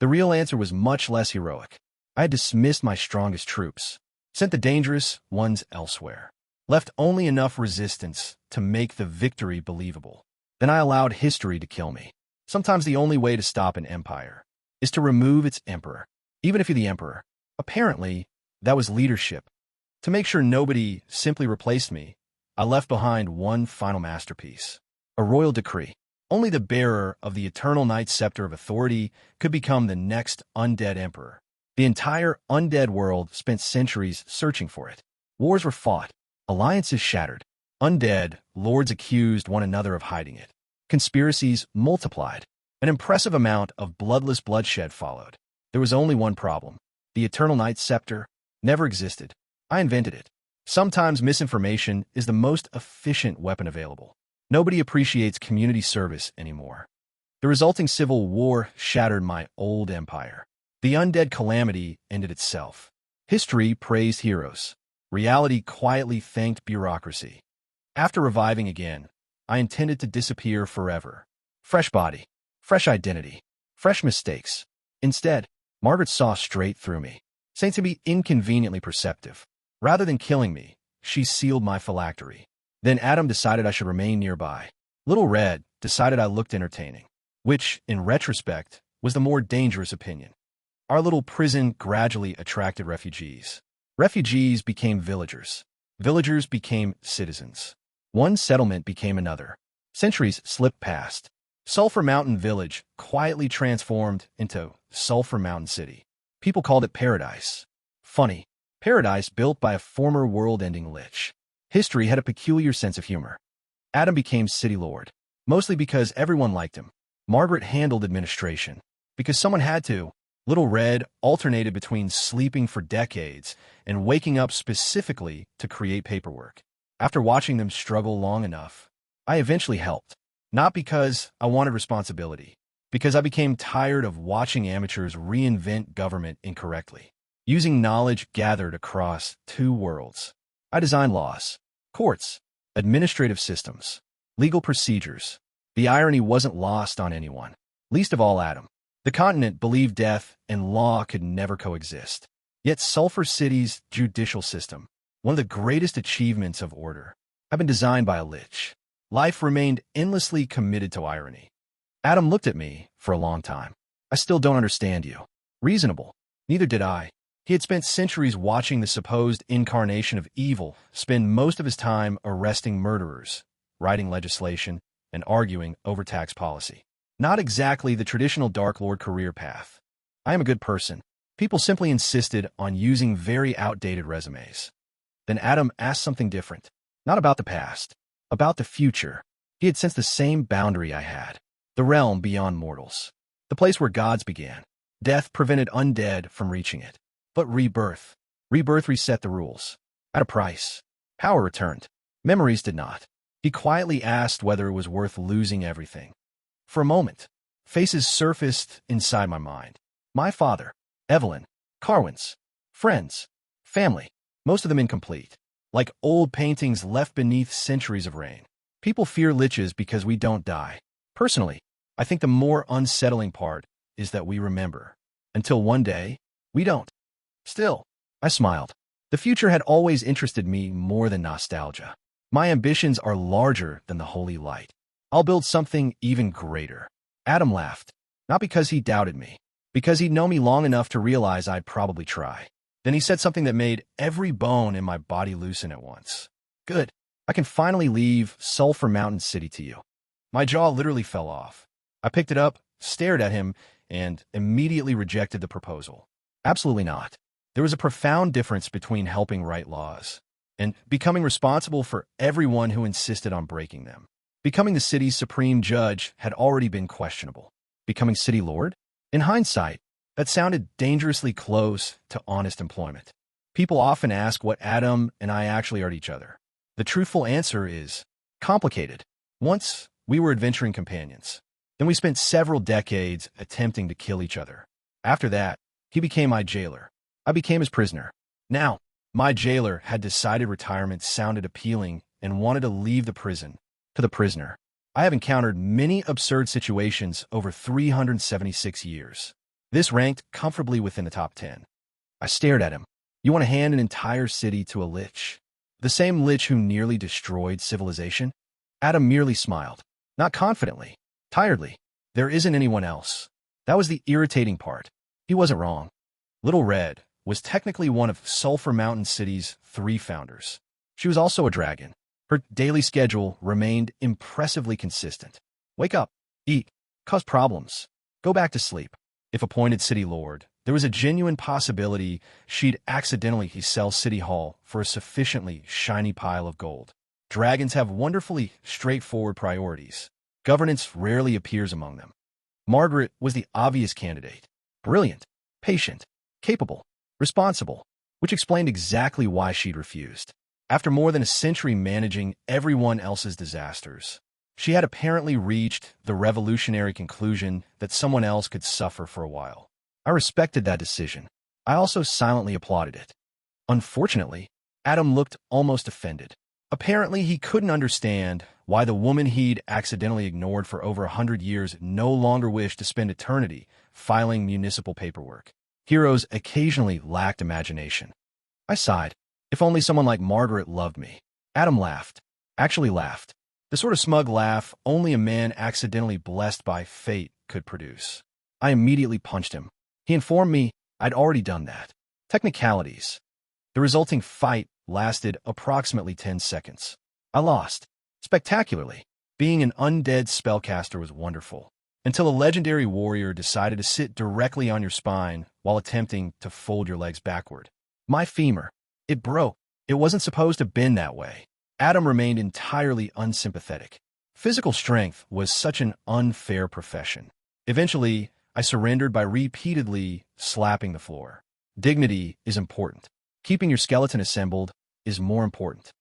S1: The real answer was much less heroic. I had dismissed my strongest troops, sent the dangerous ones elsewhere, left only enough resistance to make the victory believable. Then I allowed history to kill me. Sometimes the only way to stop an empire is to remove its emperor, even if you're the emperor. Apparently, that was leadership. To make sure nobody simply replaced me, I left behind one final masterpiece, a royal decree. Only the bearer of the eternal night scepter of authority could become the next undead emperor. The entire undead world spent centuries searching for it. Wars were fought, alliances shattered. Undead lords accused one another of hiding it. Conspiracies multiplied. An impressive amount of bloodless bloodshed followed. There was only one problem. The eternal night scepter never existed. I invented it. Sometimes misinformation is the most efficient weapon available. Nobody appreciates community service anymore. The resulting civil war shattered my old empire. The undead calamity ended itself. History praised heroes. Reality quietly thanked bureaucracy. After reviving again, I intended to disappear forever. Fresh body, fresh identity, fresh mistakes. Instead, Margaret saw straight through me, saying to be inconveniently perceptive. Rather than killing me, she sealed my phylactery. Then Adam decided I should remain nearby. Little Red decided I looked entertaining, which, in retrospect, was the more dangerous opinion. Our little prison gradually attracted refugees. Refugees became villagers. Villagers became citizens. One settlement became another. Centuries slipped past. Sulphur Mountain Village quietly transformed into Sulphur Mountain City. People called it paradise. Funny. Paradise built by a former world-ending lich. History had a peculiar sense of humor. Adam became city lord, mostly because everyone liked him. Margaret handled administration, because someone had to. Little Red alternated between sleeping for decades and waking up specifically to create paperwork. After watching them struggle long enough, I eventually helped. Not because I wanted responsibility, because I became tired of watching amateurs reinvent government incorrectly. Using knowledge gathered across two worlds, I designed laws, courts, administrative systems, legal procedures. The irony wasn't lost on anyone, least of all Adam. The continent believed death and law could never coexist. Yet Sulphur City's judicial system, one of the greatest achievements of order, had been designed by a lich. Life remained endlessly committed to irony. Adam looked at me for a long time. I still don't understand you. Reasonable. Neither did I. He had spent centuries watching the supposed incarnation of evil spend most of his time arresting murderers, writing legislation, and arguing over tax policy. Not exactly the traditional Dark Lord career path. I am a good person. People simply insisted on using very outdated resumes. Then Adam asked something different. Not about the past. About the future. He had sensed the same boundary I had. The realm beyond mortals. The place where gods began. Death prevented undead from reaching it. But rebirth. Rebirth reset the rules. At a price. Power returned. Memories did not. He quietly asked whether it was worth losing everything. For a moment, faces surfaced inside my mind. My father, Evelyn, Carwin's, friends, family, most of them incomplete. Like old paintings left beneath centuries of rain. People fear liches because we don't die. Personally, I think the more unsettling part is that we remember. Until one day, we don't. Still, I smiled. The future had always interested me more than nostalgia. My ambitions are larger than the holy light. I'll build something even greater. Adam laughed. Not because he doubted me. Because he'd known me long enough to realize I'd probably try. Then he said something that made every bone in my body loosen at once. Good. I can finally leave Sulphur Mountain City to you. My jaw literally fell off. I picked it up, stared at him, and immediately rejected the proposal. Absolutely not. There was a profound difference between helping write laws and becoming responsible for everyone who insisted on breaking them. Becoming the city's supreme judge had already been questionable. Becoming city lord? In hindsight, that sounded dangerously close to honest employment. People often ask what Adam and I actually are to each other. The truthful answer is complicated. Once, we were adventuring companions. Then we spent several decades attempting to kill each other. After that, he became my jailer. I became his prisoner. Now, my jailer had decided retirement sounded appealing and wanted to leave the prison. To the prisoner, I have encountered many absurd situations over 376 years. This ranked comfortably within the top 10. I stared at him. You want to hand an entire city to a lich? The same lich who nearly destroyed civilization? Adam merely smiled. Not confidently. Tiredly. There isn't anyone else. That was the irritating part. He wasn't wrong. Little Red was technically one of Sulphur Mountain City's 3 founders. She was also a dragon. Her daily schedule remained impressively consistent. Wake up, eat, cause problems, go back to sleep. If appointed city lord, there was a genuine possibility she'd accidentally sell City Hall for a sufficiently shiny pile of gold. Dragons have wonderfully straightforward priorities. Governance rarely appears among them. Margaret was the obvious candidate. Brilliant, patient, capable, responsible, which explained exactly why she'd refused. After more than a century managing everyone else's disasters, she had apparently reached the revolutionary conclusion that someone else could suffer for a while. I respected that decision. I also silently applauded it. Unfortunately, Adam looked almost offended. Apparently, he couldn't understand why the woman he'd accidentally ignored for over 100 years no longer wished to spend eternity filing municipal paperwork. Heroes occasionally lacked imagination. I sighed. If only someone like Margaret loved me. Adam laughed. Actually laughed. The sort of smug laugh only a man accidentally blessed by fate could produce. I immediately punched him. He informed me I'd already done that. Technicalities. The resulting fight lasted approximately 10 seconds. I lost. Spectacularly. Being an undead spellcaster was wonderful. Until a legendary warrior decided to sit directly on your spine while attempting to fold your legs backward. My femur. It broke. It wasn't supposed to bend that way. Adam remained entirely unsympathetic. Physical strength was such an unfair profession. Eventually, I surrendered by repeatedly slapping the floor. Dignity is important. Keeping your skeleton assembled is more important.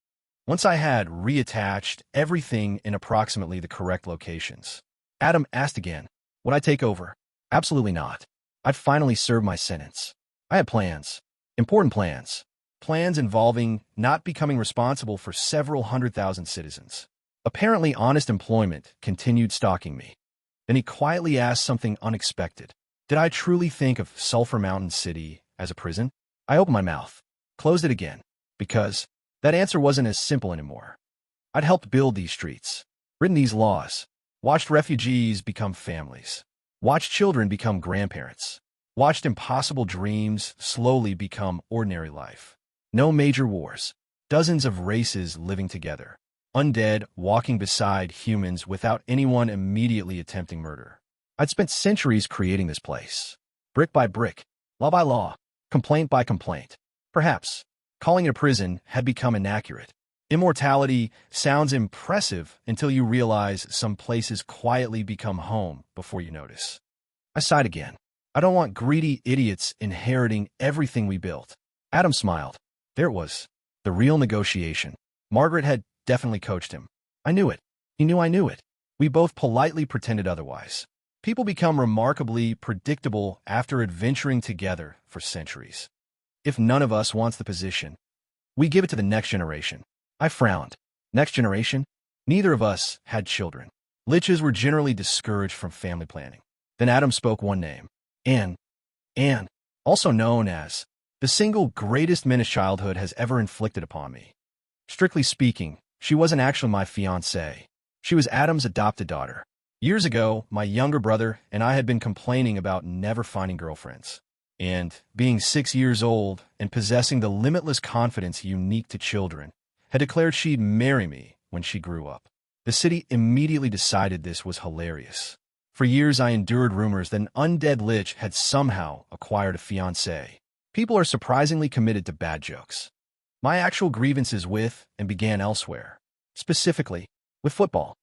S1: Once I had reattached everything in approximately the correct locations, Adam asked again, would I take over? Absolutely not. I'd finally served my sentence. I had plans. Important plans. Plans involving not becoming responsible for several 100,000 citizens. Apparently honest employment continued stalking me. Then he quietly asked something unexpected. Did I truly think of Sulphur Mountain City as a prison? I opened my mouth, closed it again, because that answer wasn't as simple anymore. I'd helped build these streets, written these laws, watched refugees become families, watched children become grandparents, watched impossible dreams slowly become ordinary life. No major wars, dozens of races living together, undead walking beside humans without anyone immediately attempting murder. I'd spent centuries creating this place, brick by brick, law by law, complaint by complaint. Perhaps calling it a prison had become inaccurate. Immortality sounds impressive until you realize some places quietly become home before you notice. I sighed again. I don't want greedy idiots inheriting everything we built. Adam smiled. There it was, the real negotiation. Margaret had definitely coached him. I knew it. He knew I knew it. We both politely pretended otherwise. People become remarkably predictable after adventuring together for centuries. If none of us wants the position, we give it to the next generation. I frowned. Next generation? Neither of us had children. Liches were generally discouraged from family planning. Then Adam spoke one name. Anne, also known as the single greatest menace childhood has ever inflicted upon me. Strictly speaking, she wasn't actually my fiancée. She was Adam's adopted daughter. Years ago, my younger brother and I had been complaining about never finding girlfriends. And, being 6 years old and possessing the limitless confidence unique to children, had declared she'd marry me when she grew up. The city immediately decided this was hilarious. For years I endured rumors that an undead lich had somehow acquired a fiancée. People are surprisingly committed to bad jokes. My actual grievances with and began elsewhere. Specifically, with football.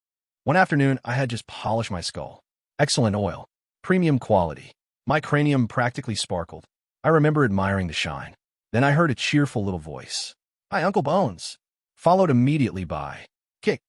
S1: One afternoon, I had just polished my skull. Excellent oil. Premium quality. My cranium practically sparkled. I remember admiring the shine. Then I heard a cheerful little voice. "Hi, Uncle Bones," followed immediately by, "Kick.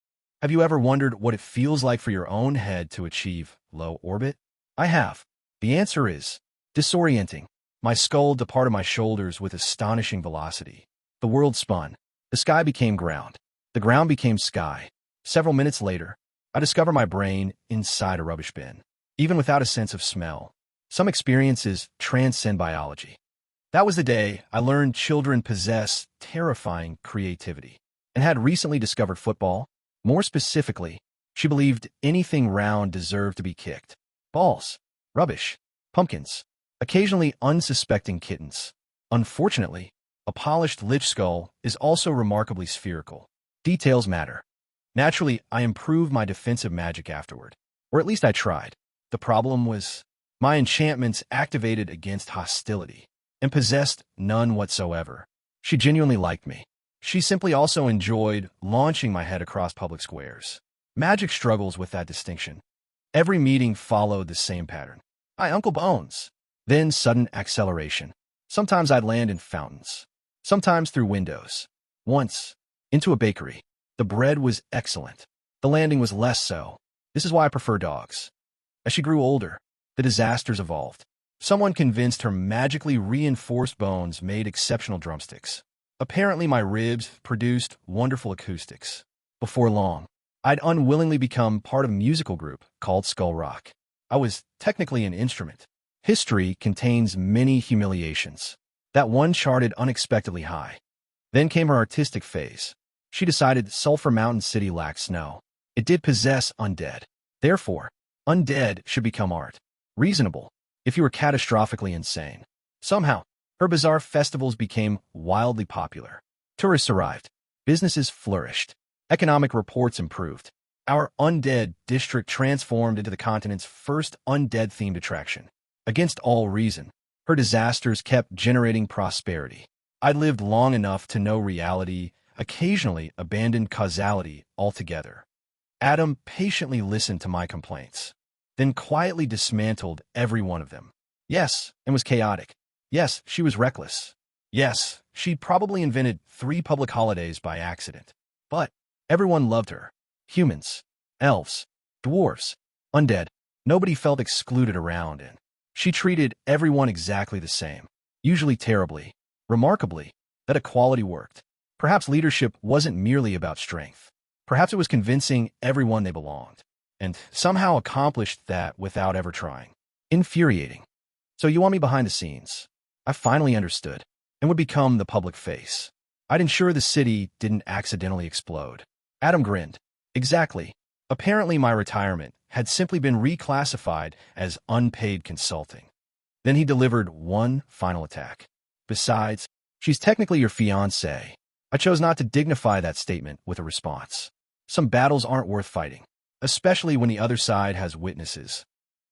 S1: Have you ever wondered what it feels like for your own head to achieve low orbit?" I have. The answer is disorienting. My skull departed my shoulders with astonishing velocity. The world spun. The sky became ground. The ground became sky. Several minutes later, I discover my brain inside a rubbish bin. Even without a sense of smell, some experiences transcend biology. That was the day I learned children possess terrifying creativity and had recently discovered football. More specifically, she believed anything round deserved to be kicked. Balls, rubbish, pumpkins, occasionally unsuspecting kittens. Unfortunately, a polished lich skull is also remarkably spherical. Details matter. Naturally, I improved my defensive magic afterward, or at least I tried. The problem was my enchantments activated against hostility and possessed none whatsoever. She genuinely liked me. She simply also enjoyed launching my head across public squares. Magic struggles with that distinction. Every meeting followed the same pattern. "Hi, Uncle Bones." Then sudden acceleration. Sometimes I'd land in fountains. Sometimes through windows. Once, into a bakery. The bread was excellent. The landing was less so. This is why I prefer dogs. As she grew older, the disasters evolved. Someone convinced her magically reinforced bones made exceptional drumsticks. Apparently, my ribs produced wonderful acoustics. Before long, I'd unwillingly become part of a musical group called Skull Rock. I was technically an instrument. History contains many humiliations. That one charted unexpectedly high. Then came her artistic phase. She decided Sulphur Mountain City lacked snow. It did possess undead. Therefore, undead should become art. Reasonable, if you were catastrophically insane. Somehow, her bizarre festivals became wildly popular. Tourists arrived. Businesses flourished. Economic reports improved. Our undead district transformed into the continent's first undead-themed attraction. Against all reason, her disasters kept generating prosperity. I'd lived long enough to know reality occasionally abandoned causality altogether. Adam patiently listened to my complaints, then quietly dismantled every one of them. Yes, and was chaotic. Yes, she was reckless. Yes, she'd probably invented 3 public holidays by accident. But everyone loved her. Humans, elves, dwarves, undead. Nobody felt excluded around, and she treated everyone exactly the same, usually terribly. Remarkably, that equality worked. Perhaps leadership wasn't merely about strength. Perhaps it was convincing everyone they belonged, and somehow accomplished that without ever trying. Infuriating. So you want me behind the scenes? I finally understood, and would become the public face. I'd ensure the city didn't accidentally explode. Adam grinned. Exactly. Apparently my retirement had simply been reclassified as unpaid consulting. Then he delivered one final attack. Besides, she's technically your fiancée. I chose not to dignify that statement with a response. Some battles aren't worth fighting, especially when the other side has witnesses.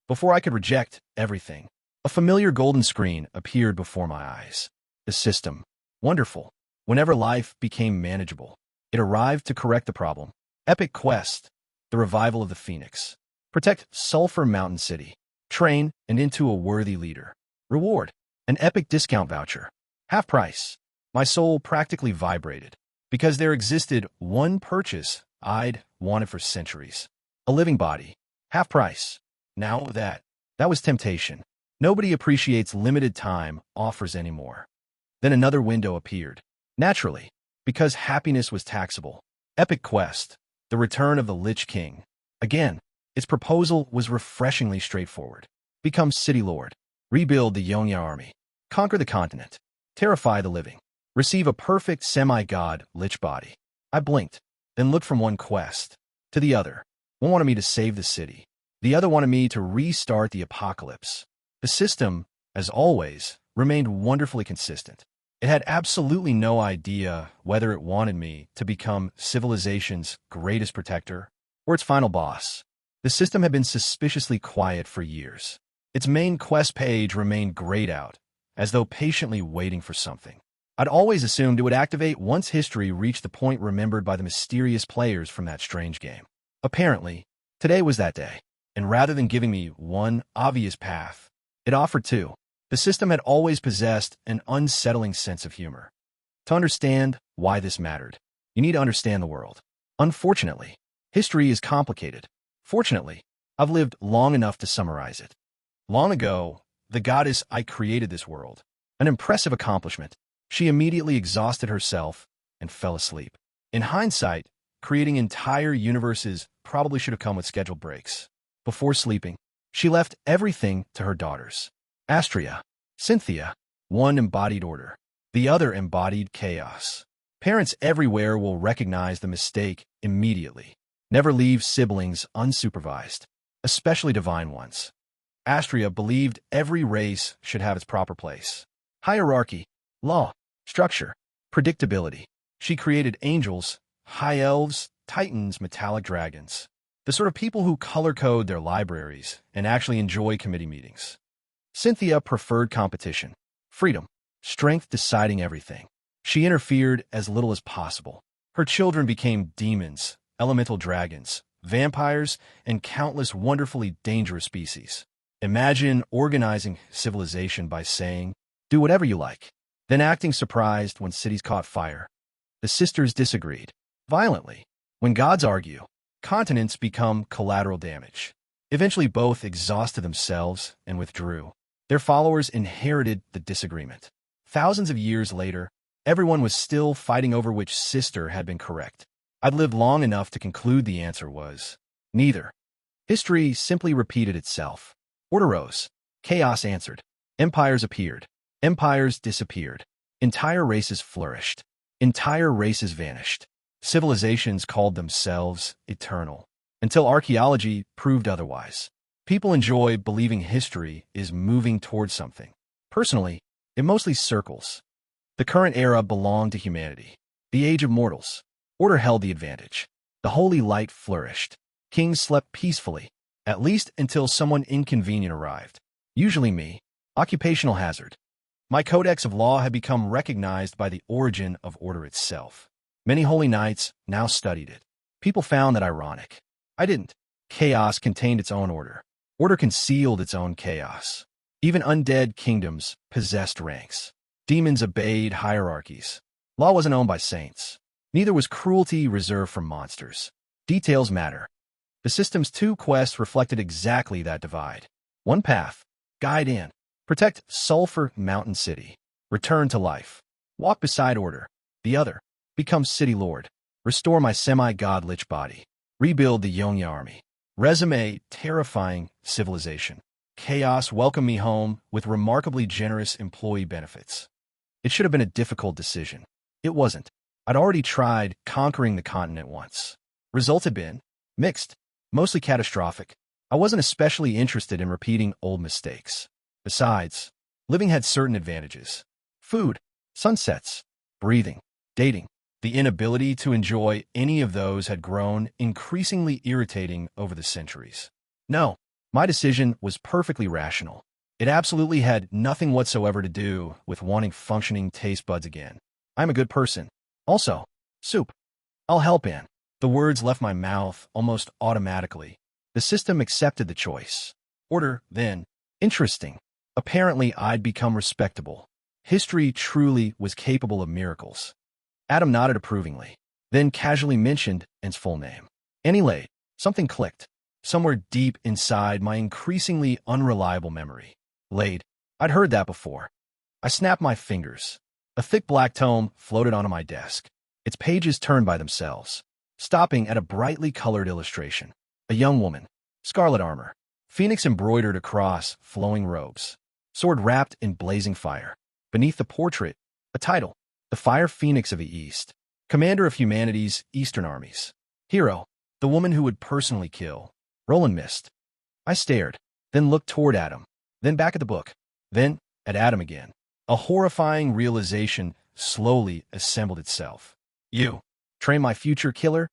S1: Before I could reject everything, a familiar golden screen appeared before my eyes. The system. Wonderful. Whenever life became manageable, it arrived to correct the problem. Epic quest. The revival of the Phoenix. Protect Sulphur Mountain City. Train and into a worthy leader. Reward. An epic discount voucher. Half price. My soul practically vibrated, because there existed one purchase I'd wanted for centuries. A living body. Half price. Now that was temptation. Nobody appreciates limited time offers anymore. Then another window appeared. Naturally, because happiness was taxable. Epic quest. The return of the Lich King. Again, its proposal was refreshingly straightforward. Become city lord. Rebuild the Yonja army. Conquer the continent. Terrify the living. Receive a perfect semi-god lich body. I blinked, then looked from one quest to the other. One wanted me to save the city. The other wanted me to restart the apocalypse. The system, as always, remained wonderfully consistent. It had absolutely no idea whether it wanted me to become civilization's greatest protector or its final boss. The system had been suspiciously quiet for years. Its main quest page remained grayed out, as though patiently waiting for something. I'd always assumed it would activate once history reached the point remembered by the mysterious players from that strange game. Apparently, today was that day, and rather than giving me one obvious path, It offered too. The system had always possessed an unsettling sense of humor. To understand why this mattered, you need to understand the world. Unfortunately, history is complicated. Fortunately, I've lived long enough to summarize it. Long ago, the goddess I created this world. An impressive accomplishment. She immediately exhausted herself and fell asleep. In hindsight, creating entire universes probably should have come with scheduled breaks. Before sleeping, she left everything to her daughters. Astria, Cynthia, one embodied order, the other embodied chaos. Parents everywhere will recognize the mistake immediately. Never leave siblings unsupervised, especially divine ones. Astria believed every race should have its proper place. Hierarchy, law, structure, predictability. She created angels, high elves, titans, metallic dragons. The sort of people who color-code their libraries and actually enjoy committee meetings. Cynthia preferred competition, freedom, strength deciding everything. She interfered as little as possible. Her children became demons, elemental dragons, vampires, and countless wonderfully dangerous species. Imagine organizing civilization by saying, "Do whatever you like," then acting surprised when cities caught fire. The sisters disagreed violently. When gods argue, continents become collateral damage. Eventually, both exhausted themselves and withdrew. Their followers inherited the disagreement. Thousands of years later, everyone was still fighting over which sister had been correct. I'd lived long enough to conclude the answer was neither. History simply repeated itself. Order rose. Chaos answered. Empires appeared. Empires disappeared. Entire races flourished. Entire races vanished. Civilizations called themselves eternal, until archaeology proved otherwise. People enjoy believing history is moving towards something. Personally, it mostly circles. The current era belonged to humanity, the age of mortals. Order held the advantage. The holy light flourished. Kings slept peacefully, at least until someone inconvenient arrived. Usually me. Occupational hazard. My codex of law had become recognized by the origin of order itself. Many holy knights now studied it. People found that ironic. I didn't. Chaos contained its own order. Order concealed its own chaos. Even undead kingdoms possessed ranks. Demons obeyed hierarchies. Law wasn't owned by saints. Neither was cruelty reserved for monsters. Details matter. The system's two quests reflected exactly that divide. One path, guide in, protect Sulphur Mountain City, return to life, walk beside order. The other, become city lord, restore my semi-god lich body, rebuild the Yonya army. Resume, terrifying civilization. Chaos welcomed me home with remarkably generous employee benefits. It should have been a difficult decision. It wasn't. I'd already tried conquering the continent once. Result had been mixed, mostly catastrophic. I wasn't especially interested in repeating old mistakes. Besides, living had certain advantages. Food, sunsets, breathing, dating. The inability to enjoy any of those had grown increasingly irritating over the centuries. No, my decision was perfectly rational. It absolutely had nothing whatsoever to do with wanting functioning taste buds again. I'm a good person. Also, soup. I'll help in. The words left my mouth almost automatically. The system accepted the choice. Order, then. Interesting. Apparently, I'd become respectable. History truly was capable of miracles. Adam nodded approvingly, then casually mentioned N's full name. Anyway, something clicked, somewhere deep inside my increasingly unreliable memory. Laid. I'd heard that before. I snapped my fingers. A thick black tome floated onto my desk. Its pages turned by themselves, stopping at a brightly colored illustration. A young woman, scarlet armor, phoenix embroidered across flowing robes, sword wrapped in blazing fire. Beneath the portrait, a title. The Fire Phoenix of the East, commander of humanity's eastern armies. Hero, the woman who would personally kill. Roland missed. I stared, then looked toward Adam, then back at the book, then at Adam again. A horrifying realization slowly assembled itself. You, train my future killer?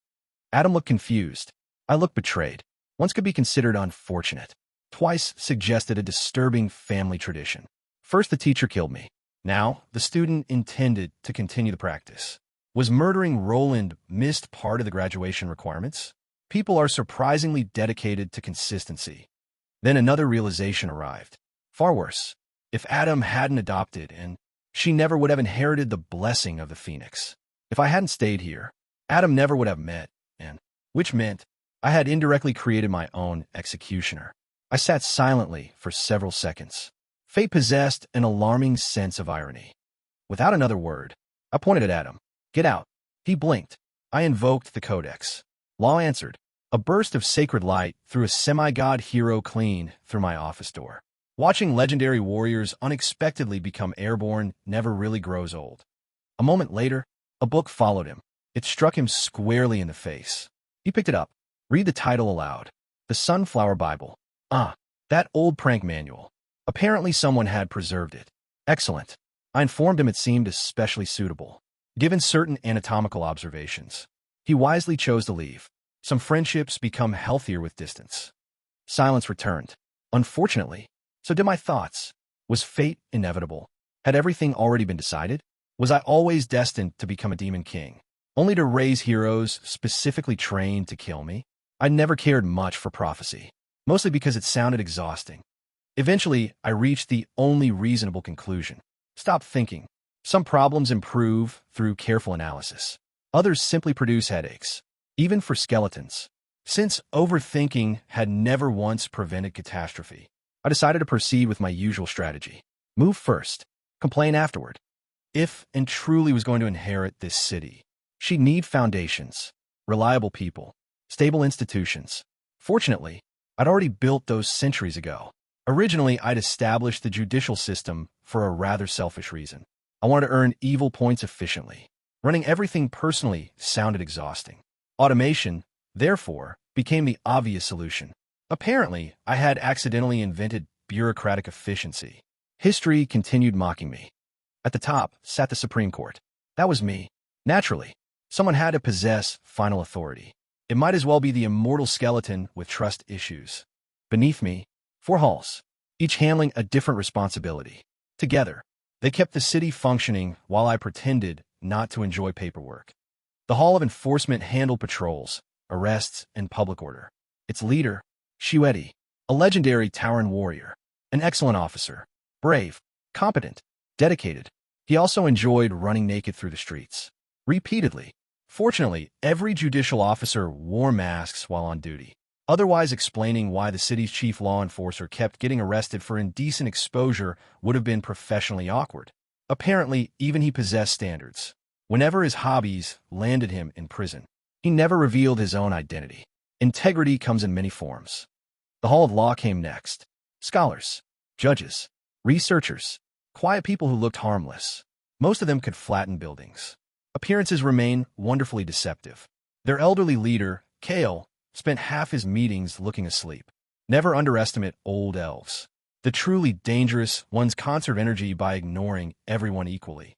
S1: Adam looked confused. I looked betrayed. Once could be considered unfortunate. Twice suggested a disturbing family tradition. First the teacher killed me. Now, the student intended to continue the practice. Was murdering Roland missed part of the graduation requirements? People are surprisingly dedicated to consistency. Then another realization arrived. Far worse. If Adam hadn't adopted, and she never would have inherited the blessing of the Phoenix. If I hadn't stayed here, Adam never would have met, and which meant I had indirectly created my own executioner. I sat silently for several seconds. Fate possessed an alarming sense of irony. Without another word, I pointed at Adam. Get out. He blinked. I invoked the Codex. Law answered. A burst of sacred light threw a semi-god hero clean through my office door. Watching legendary warriors unexpectedly become airborne never really grows old. A moment later, a book followed him. It struck him squarely in the face. He picked it up. Read the title aloud. The Sunflower Bible. Ah, that old prank manual. Apparently someone had preserved it. Excellent. I informed him it seemed especially suitable, given certain anatomical observations. He wisely chose to leave. Some friendships become healthier with distance. Silence returned. Unfortunately, so did my thoughts. Was fate inevitable? Had everything already been decided? Was I always destined to become a demon king, only to raise heroes specifically trained to kill me? I never cared much for prophecy, mostly because it sounded exhausting. Eventually, I reached the only reasonable conclusion. Stop thinking. Some problems improve through careful analysis. Others simply produce headaches, even for skeletons. Since overthinking had never once prevented catastrophe, I decided to proceed with my usual strategy. Move first, complain afterward. If and truly was going to inherit this city, she'd need foundations, reliable people, stable institutions. Fortunately, I'd already built those centuries ago. Originally, I'd established the judicial system for a rather selfish reason. I wanted to earn evil points efficiently. Running everything personally sounded exhausting. Automation, therefore, became the obvious solution. Apparently, I had accidentally invented bureaucratic efficiency. History continued mocking me. At the top sat the Supreme Court. That was me. Naturally, someone had to possess final authority. It might as well be the immortal skeleton with trust issues. Beneath me, 4 halls, each handling a different responsibility. Together, they kept the city functioning while I pretended not to enjoy paperwork. The Hall of Enforcement handled patrols, arrests, and public order. Its leader, Shueti, a legendary Tauran warrior, an excellent officer, brave, competent, dedicated. He also enjoyed running naked through the streets. Repeatedly. Fortunately, every judicial officer wore masks while on duty, otherwise explaining why the city's chief law enforcer kept getting arrested for indecent exposure would have been professionally awkward. Apparently, even he possessed standards. Whenever his hobbies landed him in prison, he never revealed his own identity. Integrity comes in many forms. The Hall of Law came next. Scholars, judges, researchers, quiet people who looked harmless. Most of them could flatten buildings. Appearances remain wonderfully deceptive. Their elderly leader, Kale, spent half his meetings looking asleep. Never underestimate old elves. The truly dangerous ones conserve energy by ignoring everyone equally.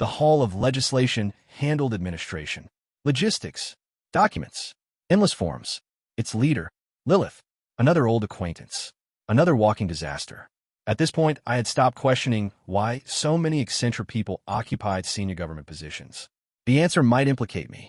S1: The Hall of Legislation handled administration, logistics, documents, endless forms. Its leader, Lilith, another old acquaintance, another walking disaster. At this point, I had stopped questioning why so many eccentric people occupied senior government positions. The answer might implicate me.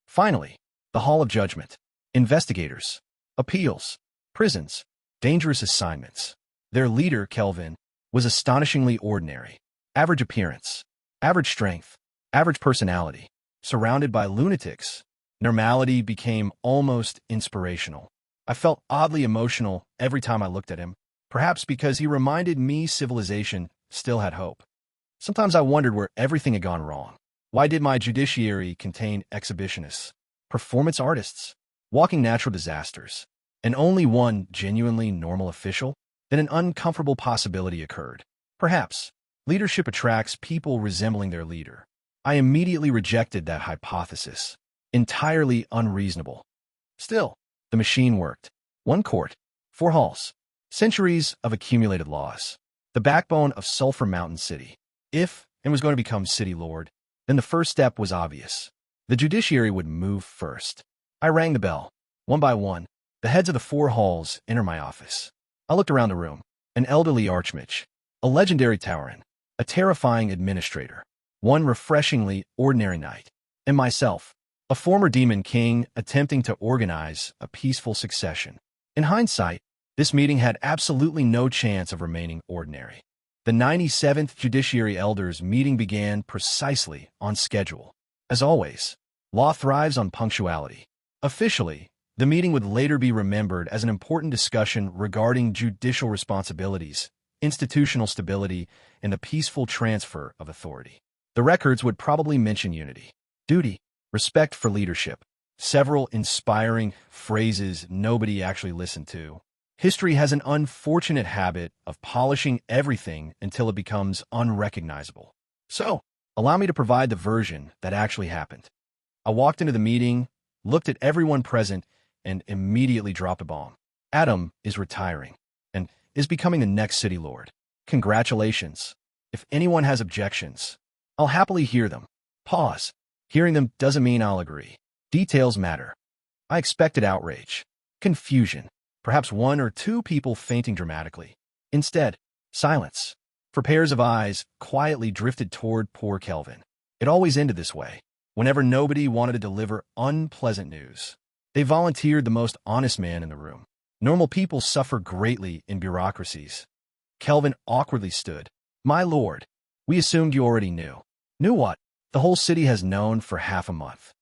S1: Finally, the Hall of Judgment. Investigators, appeals, prisons, dangerous assignments. Their leader, Kelvin, was astonishingly ordinary. Average appearance, average strength, average personality. Surrounded by lunatics, normality became almost inspirational. I felt oddly emotional every time I looked at him, perhaps because he reminded me civilization still had hope. Sometimes I wondered where everything had gone wrong. Why did my judiciary contain exhibitionists, performance artists, walking natural disasters, and only one genuinely normal official? Then an uncomfortable possibility occurred. Perhaps leadership attracts people resembling their leader. I immediately rejected that hypothesis. Entirely unreasonable. Still, the machine worked. 1 court, 4 halls, centuries of accumulated laws. The backbone of Sulphur Mountain City. If and was going to become city lord, then the first step was obvious. The judiciary would move first. I rang the bell. One by one, the heads of the 4 halls entered my office. I looked around the room. An elderly archmage, a legendary Tauran, a terrifying administrator, one refreshingly ordinary knight, and myself, a former demon king attempting to organize a peaceful succession. In hindsight, This meeting had absolutely no chance of remaining ordinary. The 97th Judiciary Elders meeting began precisely on schedule. As always, law thrives on punctuality. Officially, the meeting would later be remembered as an important discussion regarding judicial responsibilities, institutional stability, and the peaceful transfer of authority. The records would probably mention unity, duty, respect for leadership, several inspiring phrases nobody actually listened to. History has an unfortunate habit of polishing everything until it becomes unrecognizable. So, allow me to provide the version that actually happened. I walked into the meeting, looked at everyone present, and immediately dropped a bomb. Adam is retiring and is becoming the next city lord. Congratulations. If anyone has objections, I'll happily hear them. Pause. Hearing them doesn't mean I'll agree. Details matter. I expected outrage, confusion, perhaps one or two people fainting dramatically. Instead, silence. For pairs of eyes quietly drifted toward poor Kelvin. It always ended this way. Whenever nobody wanted to deliver unpleasant news, they volunteered the most honest man in the room. Normal people suffer greatly in bureaucracies. Kelvin awkwardly stood. My lord, we assumed you already knew. Knew what? The whole city has known for half a month.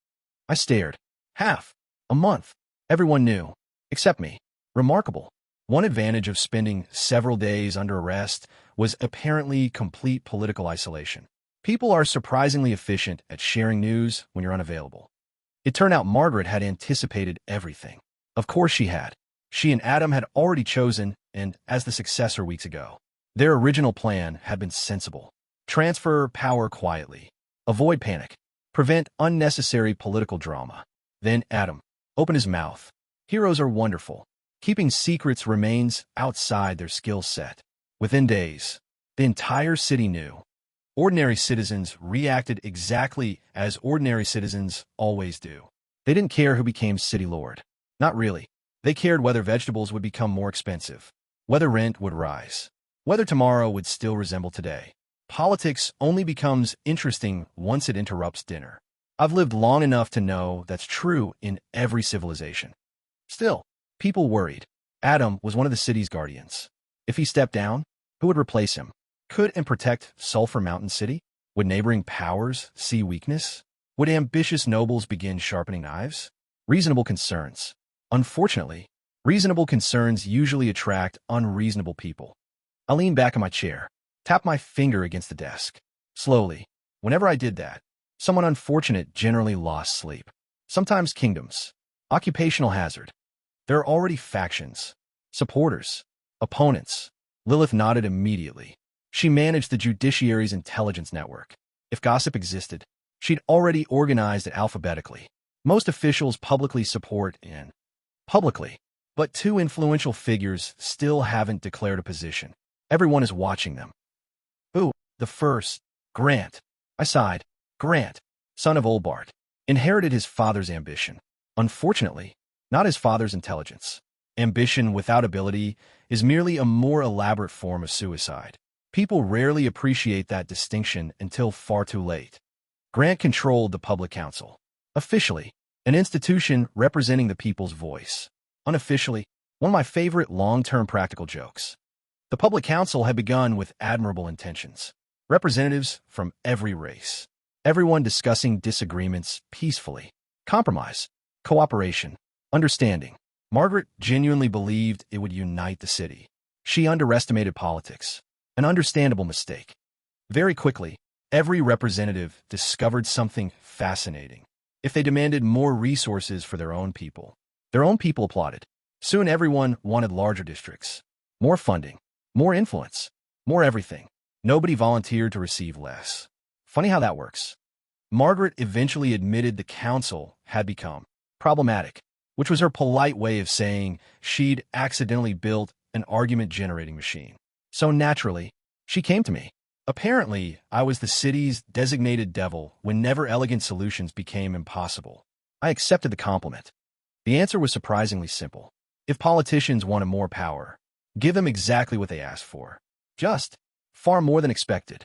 S1: I stared. Half a month. Everyone knew, except me. Remarkable. One advantage of spending several days under arrest was apparently complete political isolation. People are surprisingly efficient at sharing news when you're unavailable. It turned out Margaret had anticipated everything. Of course she had. She and Adam had already chosen, and as the successor weeks ago. Their original plan had been sensible. Transfer power quietly. Avoid panic. Prevent unnecessary political drama. Then Adam opened his mouth. Heroes are wonderful. Keeping secrets remains outside their skill set. Within days, the entire city knew. Ordinary citizens reacted exactly as ordinary citizens always do. They didn't care who became city lord. Not really. They cared whether vegetables would become more expensive, whether rent would rise, whether tomorrow would still resemble today. Politics only becomes interesting once it interrupts dinner. I've lived long enough to know that's true in every civilization. Still, people worried. Adam was one of the city's guardians. If he stepped down, who would replace him? Could and protect Sulphur Mountain City? Would neighboring powers see weakness? Would ambitious nobles begin sharpening knives? Reasonable concerns. Unfortunately, reasonable concerns usually attract unreasonable people. I leaned back in my chair, tapped my finger against the desk. Slowly, whenever I did that, someone unfortunate generally lost sleep. Sometimes kingdoms. Occupational hazard. There are already factions, supporters, opponents. Lilith nodded immediately. She managed the judiciary's intelligence network. If gossip existed, she'd already organized it alphabetically. Most officials publicly support in publicly, but two influential figures still haven't declared a position. Everyone is watching them. Who? The first. Grant. I sighed. Grant, son of Olbart, inherited his father's ambition. Unfortunately, not his father's intelligence. Ambition without ability is merely a more elaborate form of suicide. People rarely appreciate that distinction until far too late. Grant controlled the public council. Officially, an institution representing the people's voice. Unofficially, one of my favorite long-term practical jokes. The public council had begun with admirable intentions. Representatives from every race. Everyone discussing disagreements peacefully. Compromise, cooperation, understanding. Margaret genuinely believed it would unite the city. She underestimated politics. An understandable mistake. Very quickly, every representative discovered something fascinating. If they demanded more resources for their own people applauded. Soon everyone wanted larger districts. More funding, more influence, more everything. Nobody volunteered to receive less. Funny how that works. Margaret eventually admitted the council had become problematic, which was her polite way of saying she'd accidentally built an argument-generating machine. So naturally, she came to me. Apparently, I was the city's designated devil whenever elegant solutions became impossible. I accepted the compliment. The answer was surprisingly simple. If politicians wanted more power, give them exactly what they asked for. Just far more than expected.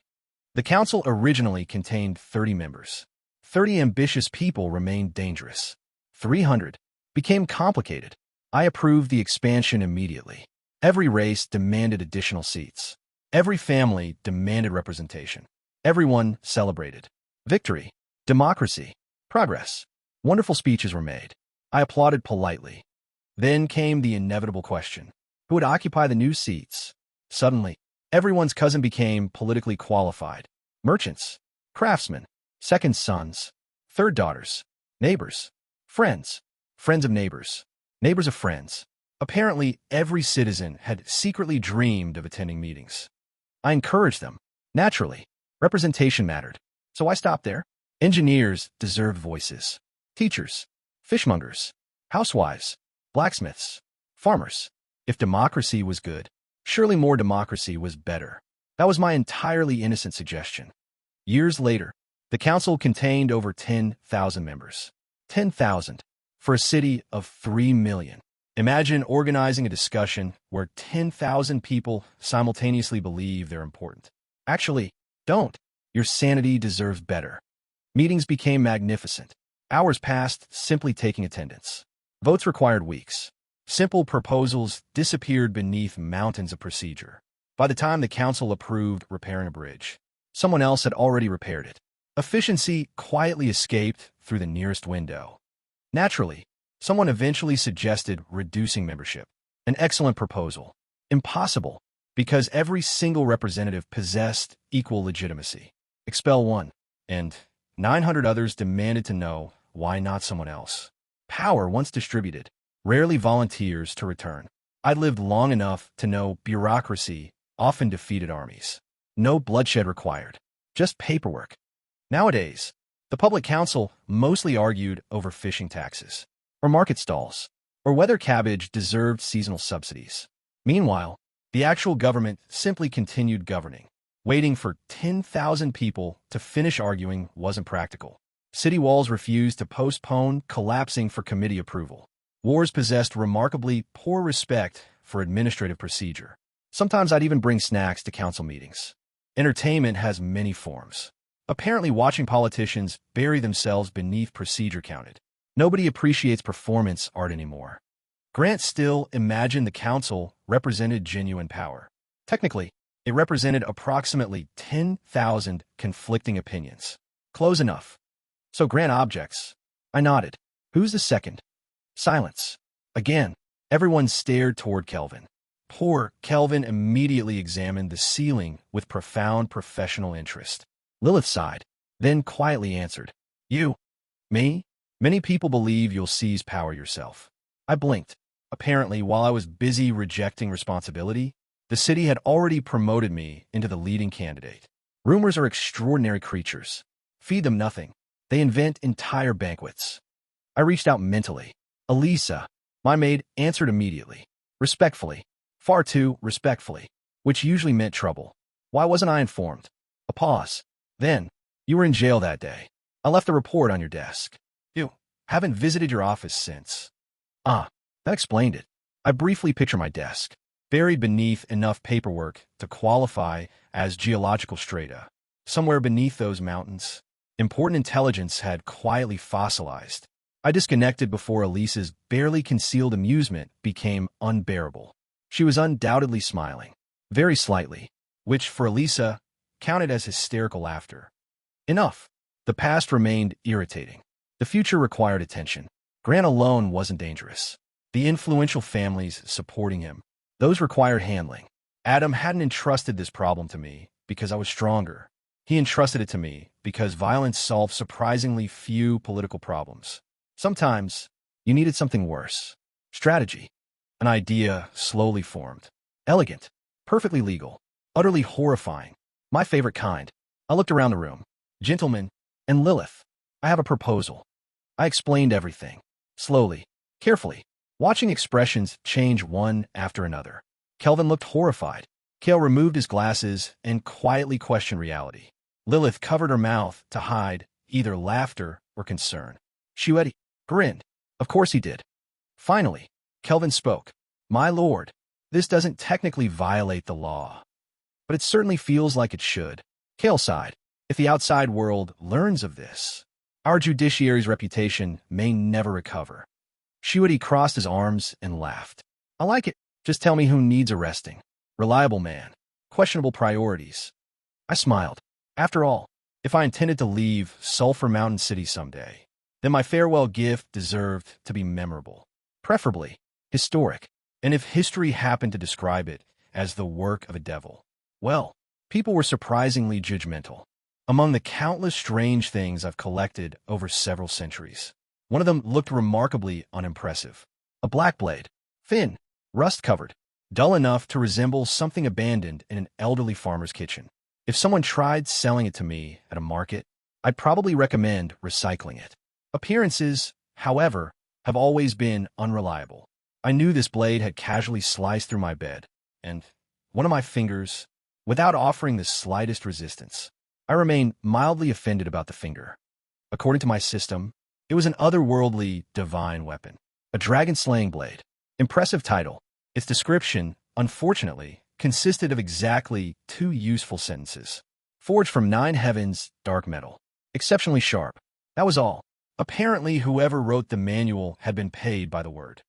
S1: The council originally contained 30 members. 30 ambitious people remained dangerous. 300 became complicated. I approved the expansion immediately. Every race demanded additional seats. Every family demanded representation. Everyone celebrated. Victory. Democracy. Progress. Wonderful speeches were made. I applauded politely. Then came the inevitable question. Who would occupy the new seats? Suddenly, everyone's cousin became politically qualified. Merchants, craftsmen, second sons, third daughters, neighbors, friends, friends of neighbors, neighbors of friends. Apparently, every citizen had secretly dreamed of attending meetings. I encouraged them. Naturally, representation mattered. So I stopped there. Engineers deserved voices. Teachers, fishmongers, housewives, blacksmiths, farmers. If democracy was good, surely more democracy was better. That was my entirely innocent suggestion. Years later, the council contained over 10,000 members. 10,000 for a city of 3 million. Imagine organizing a discussion where 10,000 people simultaneously believe they're important. Actually, don't. Your sanity deserves better. Meetings became magnificent. Hours passed simply taking attendance. Votes required weeks. Simple proposals disappeared beneath mountains of procedure. By the time the council approved repairing a bridge, someone else had already repaired it. Efficiency quietly escaped through the nearest window. Naturally, someone eventually suggested reducing membership. An excellent proposal. Impossible, because every single representative possessed equal legitimacy. Expel one, and 900 others demanded to know why not someone else. Power, once distributed, rarely volunteers to return. I'd lived long enough to know bureaucracy often defeated armies. No bloodshed required, just paperwork. Nowadays, the public council mostly argued over fishing taxes, or market stalls, or whether cabbage deserved seasonal subsidies. Meanwhile, the actual government simply continued governing. Waiting for 10,000 people to finish arguing wasn't practical. City walls refused to postpone collapsing for committee approval. Wars possessed remarkably poor respect for administrative procedure. Sometimes I'd even bring snacks to council meetings. Entertainment has many forms. Apparently, watching politicians bury themselves beneath procedure counted. Nobody appreciates performance art anymore. Grant still imagined the council represented genuine power. Technically, it represented approximately 10,000 conflicting opinions. Close enough. So Grant objects. I nodded. Who's the second? Silence. Again, everyone stared toward Kelvin. Poor Kelvin immediately examined the ceiling with profound professional interest. Lilith sighed, then quietly answered. You? Me? Many people believe you'll seize power yourself. I blinked. Apparently, while I was busy rejecting responsibility, the city had already promoted me into the leading candidate. Rumors are extraordinary creatures. Feed them nothing. They invent entire banquets. I reached out mentally. Elisa, my maid, answered immediately. Respectfully. Far too respectfully. Which usually meant trouble. Why wasn't I informed? A pause. Then, you were in jail that day. I left a report on your desk. You haven't visited your office since. Ah, that explained it. I briefly picture my desk, buried beneath enough paperwork to qualify as geological strata. Somewhere beneath those mountains, important intelligence had quietly fossilized. I disconnected before Elisa's barely concealed amusement became unbearable. She was undoubtedly smiling, very slightly, which for Elisa counted as hysterical laughter. Enough. The past remained irritating. The future required attention. Grant alone wasn't dangerous. The influential families supporting him, those required handling. Adam hadn't entrusted this problem to me because I was stronger. He entrusted it to me because violence solved surprisingly few political problems. Sometimes, you needed something worse. Strategy. An idea slowly formed. Elegant. Perfectly legal. Utterly horrifying. My favorite kind. I looked around the room. Gentlemen, and Lilith. I have a proposal. I explained everything. Slowly. Carefully. Watching expressions change one after another. Kelvin looked horrified. Kale removed his glasses and quietly questioned reality. Lilith covered her mouth to hide either laughter or concern. Shuedi grinned. Of course he did. Finally, Kelvin spoke. My lord, this doesn't technically violate the law, but it certainly feels like it should. Kale sighed. If the outside world learns of this, our judiciary's reputation may never recover. Shuedi crossed his arms and laughed. I like it. Just tell me who needs arresting. Reliable man. Questionable priorities. I smiled. After all, if I intended to leave Sulphur Mountain City someday, then my farewell gift deserved to be memorable. Preferably historic. And if history happened to describe it as the work of a devil, well, people were surprisingly judgmental. Among the countless strange things I've collected over several centuries, one of them looked remarkably unimpressive. A black blade. Thin, rust-covered, dull enough to resemble something abandoned in an elderly farmer's kitchen. If someone tried selling it to me at a market, I'd probably recommend recycling it. Appearances, however, have always been unreliable. I knew this blade had casually sliced through my bed, and one of my fingers, without offering the slightest resistance. I remained mildly offended about the finger. According to my system, it was an otherworldly, divine weapon. A dragon-slaying blade. Impressive title. Its description, unfortunately, consisted of exactly 2 useful sentences. Forged from 9 heavens, dark metal. Exceptionally sharp. That was all. Apparently, whoever wrote the manual had been paid by the word.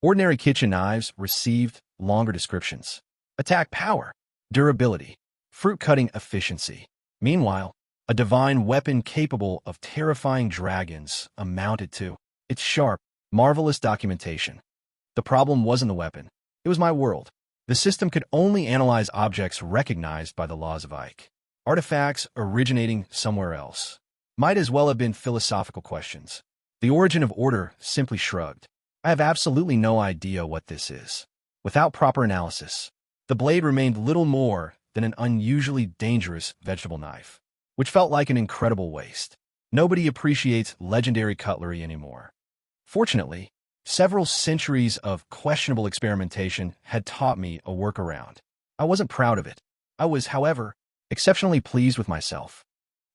S1: Ordinary kitchen knives received longer descriptions. Attack power. Durability. Fruit-cutting efficiency. Meanwhile, a divine weapon capable of terrifying dragons amounted to its sharp, marvelous documentation. The problem wasn't the weapon. It was my world. The system could only analyze objects recognized by the laws of Ike. Artifacts originating somewhere else. Might as well have been philosophical questions. The origin of order simply shrugged. I have absolutely no idea what this is. Without proper analysis, the blade remained little more than an unusually dangerous vegetable knife, which felt like an incredible waste. Nobody appreciates legendary cutlery anymore. Fortunately, several centuries of questionable experimentation had taught me a workaround. I wasn't proud of it. I was, however, exceptionally pleased with myself.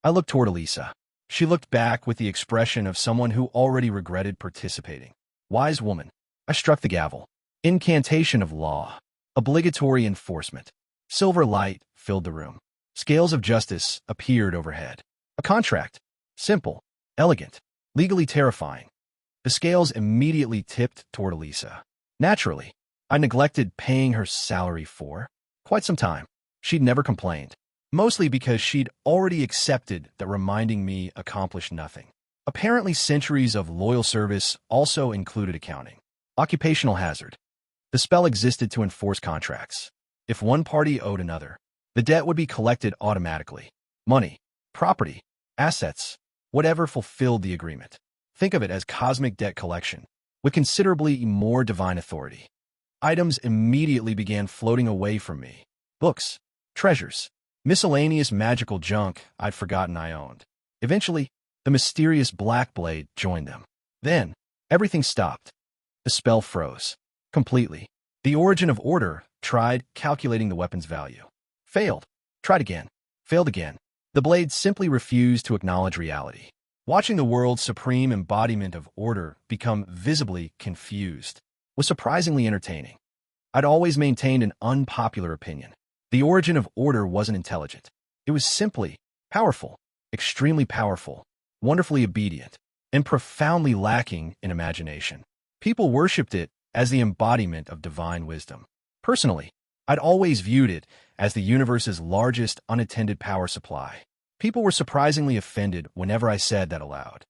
S1: I looked toward Elisa. She looked back with the expression of someone who already regretted participating. Wise woman. I struck the gavel. Incantation of law. Obligatory enforcement. Silver light filled the room. Scales of justice appeared overhead. A contract. Simple. Elegant. Legally terrifying. The scales immediately tipped toward Elisa. Naturally, I neglected paying her salary for quite some time. She'd never complained. Mostly because she'd already accepted that reminding me accomplished nothing. Apparently, centuries of loyal service also included accounting. Occupational hazard. The spell existed to enforce contracts. If one party owed another, the debt would be collected automatically. Money, property, assets, whatever fulfilled the agreement. Think of it as cosmic debt collection, with considerably more divine authority. Items immediately began floating away from me. Books, treasures, miscellaneous magical junk I'd forgotten I owned. Eventually, the mysterious black blade joined them. Then, everything stopped. The spell froze. Completely. The origin of order tried calculating the weapon's value. Failed. Tried again. Failed again. The blade simply refused to acknowledge reality. Watching the world's supreme embodiment of order become visibly confused was surprisingly entertaining. I'd always maintained an unpopular opinion. The origin of order wasn't intelligent. It was simply powerful, extremely powerful, wonderfully obedient, and profoundly lacking in imagination. People worshipped it as the embodiment of divine wisdom. Personally, I'd always viewed it as the universe's largest unattended power supply. People were surprisingly offended whenever I said that aloud.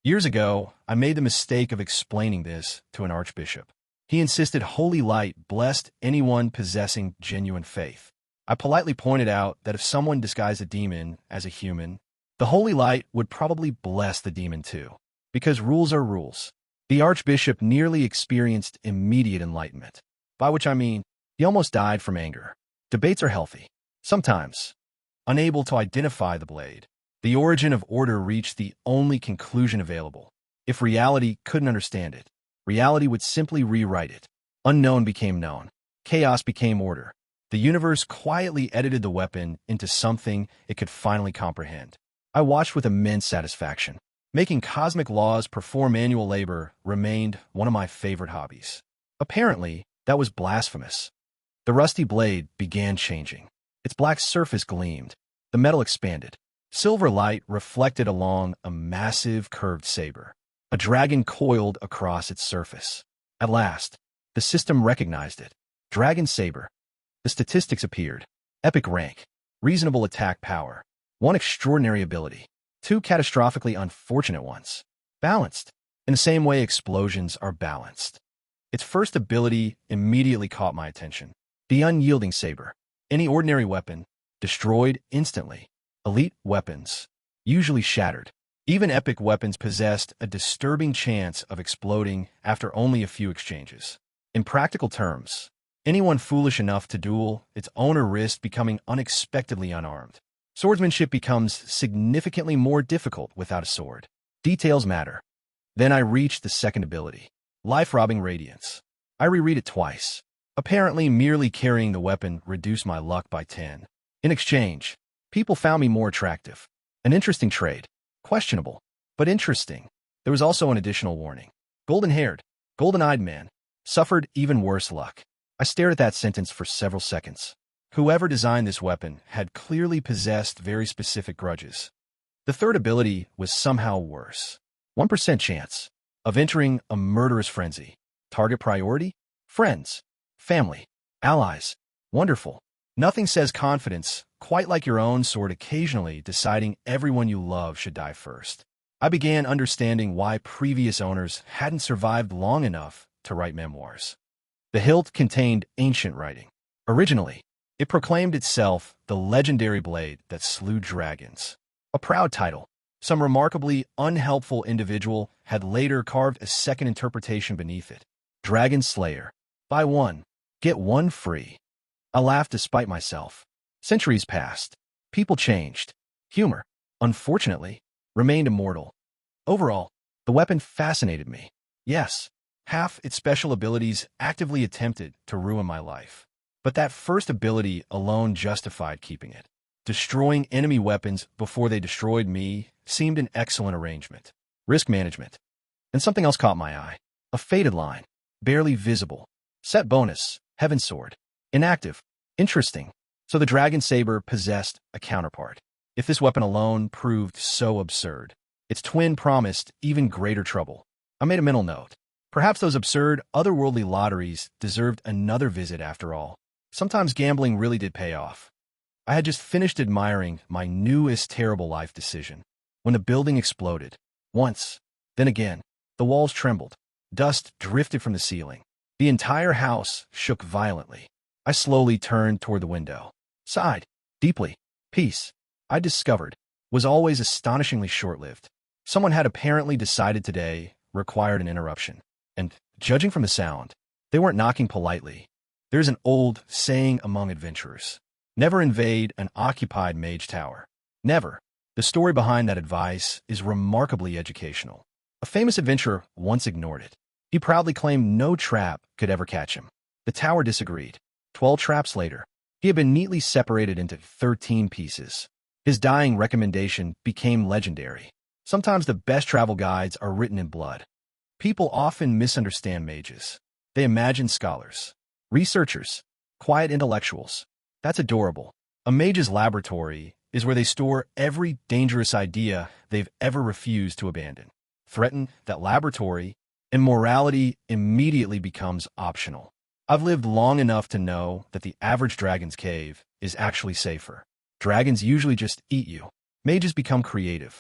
S1: Years ago, I made the mistake of explaining this to an archbishop. He insisted holy light blessed anyone possessing genuine faith. I politely pointed out that if someone disguised a demon as a human, the holy light would probably bless the demon too, because rules are rules. The archbishop nearly experienced immediate enlightenment, by which I mean he almost died from anger. Debates are healthy. Sometimes, unable to identify the blade, the origin of order reached the only conclusion available. If reality couldn't understand it, reality would simply rewrite it. Unknown became known. Chaos became order. The universe quietly edited the weapon into something it could finally comprehend. I watched with immense satisfaction. Making cosmic laws perform manual labor remained one of my favorite hobbies. Apparently, that was blasphemous. The rusty blade began changing. Its black surface gleamed. The metal expanded. Silver light reflected along a massive curved saber. A dragon coiled across its surface. At last, the system recognized it. Dragon Saber. The statistics appeared. Epic rank. Reasonable attack power. 1 extraordinary ability. 2 catastrophically unfortunate ones. Balanced. In the same way explosions are balanced. Its first ability immediately caught my attention. The Unyielding Saber. Any ordinary weapon, destroyed instantly. Elite weapons, usually shattered. Even epic weapons possessed a disturbing chance of exploding after only a few exchanges. In practical terms, anyone foolish enough to duel its owner risked becoming unexpectedly unarmed. Swordsmanship becomes significantly more difficult without a sword. Details matter. Then I reached the second ability. Life-robbing Radiance. I reread it twice. Apparently, merely carrying the weapon reduced my luck by 10. In exchange, people found me more attractive. An interesting trade. Questionable, but interesting. There was also an additional warning. Golden-haired, golden-eyed man suffered even worse luck. I stared at that sentence for several seconds. Whoever designed this weapon had clearly possessed very specific grudges. The third ability was somehow worse. 1% chance of entering a murderous frenzy. Target priority? Friends, family, allies. Wonderful. Nothing says confidence quite like your own sword occasionally deciding everyone you love should die first. I began understanding why previous owners hadn't survived long enough to write memoirs. The hilt contained ancient writing. Originally, it proclaimed itself the legendary blade that slew dragons. A proud title. Some remarkably unhelpful individual had later carved a second interpretation beneath it. Dragon Slayer. Buy one, get one free. I laughed despite myself. Centuries passed. People changed. Humor, unfortunately, remained immortal. Overall, the weapon fascinated me. Yes, half its special abilities actively attempted to ruin my life. But that first ability alone justified keeping it. Destroying enemy weapons before they destroyed me seemed an excellent arrangement. Risk management. And something else caught my eye. A faded line. Barely visible. Set bonus. Heaven Sword. Inactive. Interesting. So the Dragon Saber possessed a counterpart. If this weapon alone proved so absurd, its twin promised even greater trouble. I made a mental note. Perhaps those absurd, otherworldly lotteries deserved another visit after all. Sometimes gambling really did pay off. I had just finished admiring my newest terrible life decision when the building exploded. Once, then again, the walls trembled. Dust drifted from the ceiling. The entire house shook violently. I slowly turned toward the window. Sighed deeply. Peace, I discovered, was always astonishingly short-lived. Someone had apparently decided today required an interruption. And, judging from the sound, they weren't knocking politely. There's an old saying among adventurers. Never invade an occupied mage tower. Never. The story behind that advice is remarkably educational. A famous adventurer once ignored it. He proudly claimed no trap could ever catch him. The tower disagreed. 12 traps later, he had been neatly separated into 13 pieces. His dying recommendation became legendary. Sometimes the best travel guides are written in blood. People often misunderstand mages. They imagine scholars, researchers, quiet intellectuals. That's adorable. A mage's laboratory is where they store every dangerous idea they've ever refused to abandon. Threaten that laboratory, and morality immediately becomes optional. I've lived long enough to know that the average dragon's cave is actually safer. Dragons usually just eat you. Mages become creative.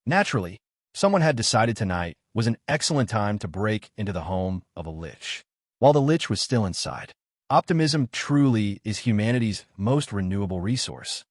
S1: Naturally, someone had decided tonight was an excellent time to break into the home of a lich. While the lich was still inside, optimism truly is humanity's most renewable resource.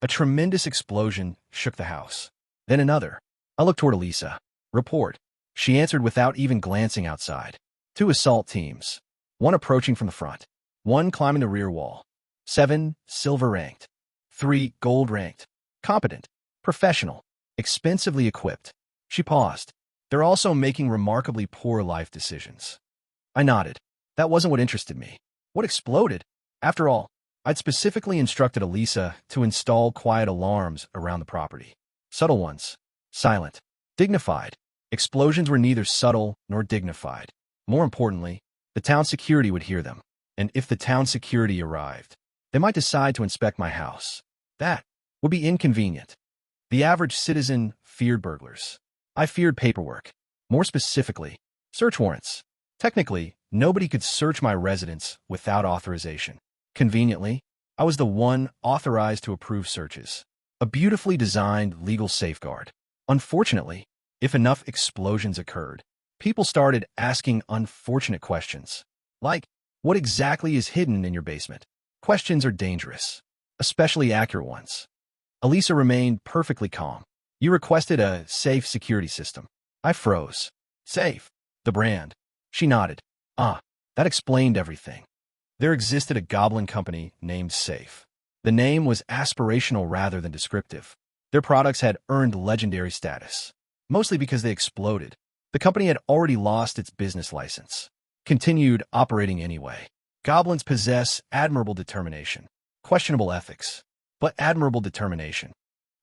S1: A tremendous explosion shook the house. Then another. I looked toward Elisa. Report. She answered without even glancing outside. 2 assault teams. 1 approaching from the front. 1 climbing the rear wall. 7 silver ranked. 3 gold ranked. Competent. Professional. Expensively equipped. She paused. They're also making remarkably poor life decisions. I nodded. That wasn't what interested me. What exploded? After all, I'd specifically instructed Elisa to install quiet alarms around the property. Subtle ones. Silent. Dignified. Explosions were neither subtle nor dignified. More importantly, the town security would hear them. And if the town security arrived, they might decide to inspect my house. That would be inconvenient. The average citizen feared burglars. I feared paperwork. More specifically, search warrants. Technically, nobody could search my residence without authorization. Conveniently, I was the one authorized to approve searches. A beautifully designed legal safeguard. Unfortunately, if enough explosions occurred, people started asking unfortunate questions. Like, what exactly is hidden in your basement? Questions are dangerous, especially accurate ones. Elisa remained perfectly calm. You requested a safe security system. I froze. Safe. The brand. She nodded. Ah, that explained everything. There existed a goblin company named Safe. The name was aspirational rather than descriptive. Their products had earned legendary status, mostly because they exploded. The company had already lost its business license, continued operating anyway. Goblins possess admirable determination, questionable ethics, but admirable determination.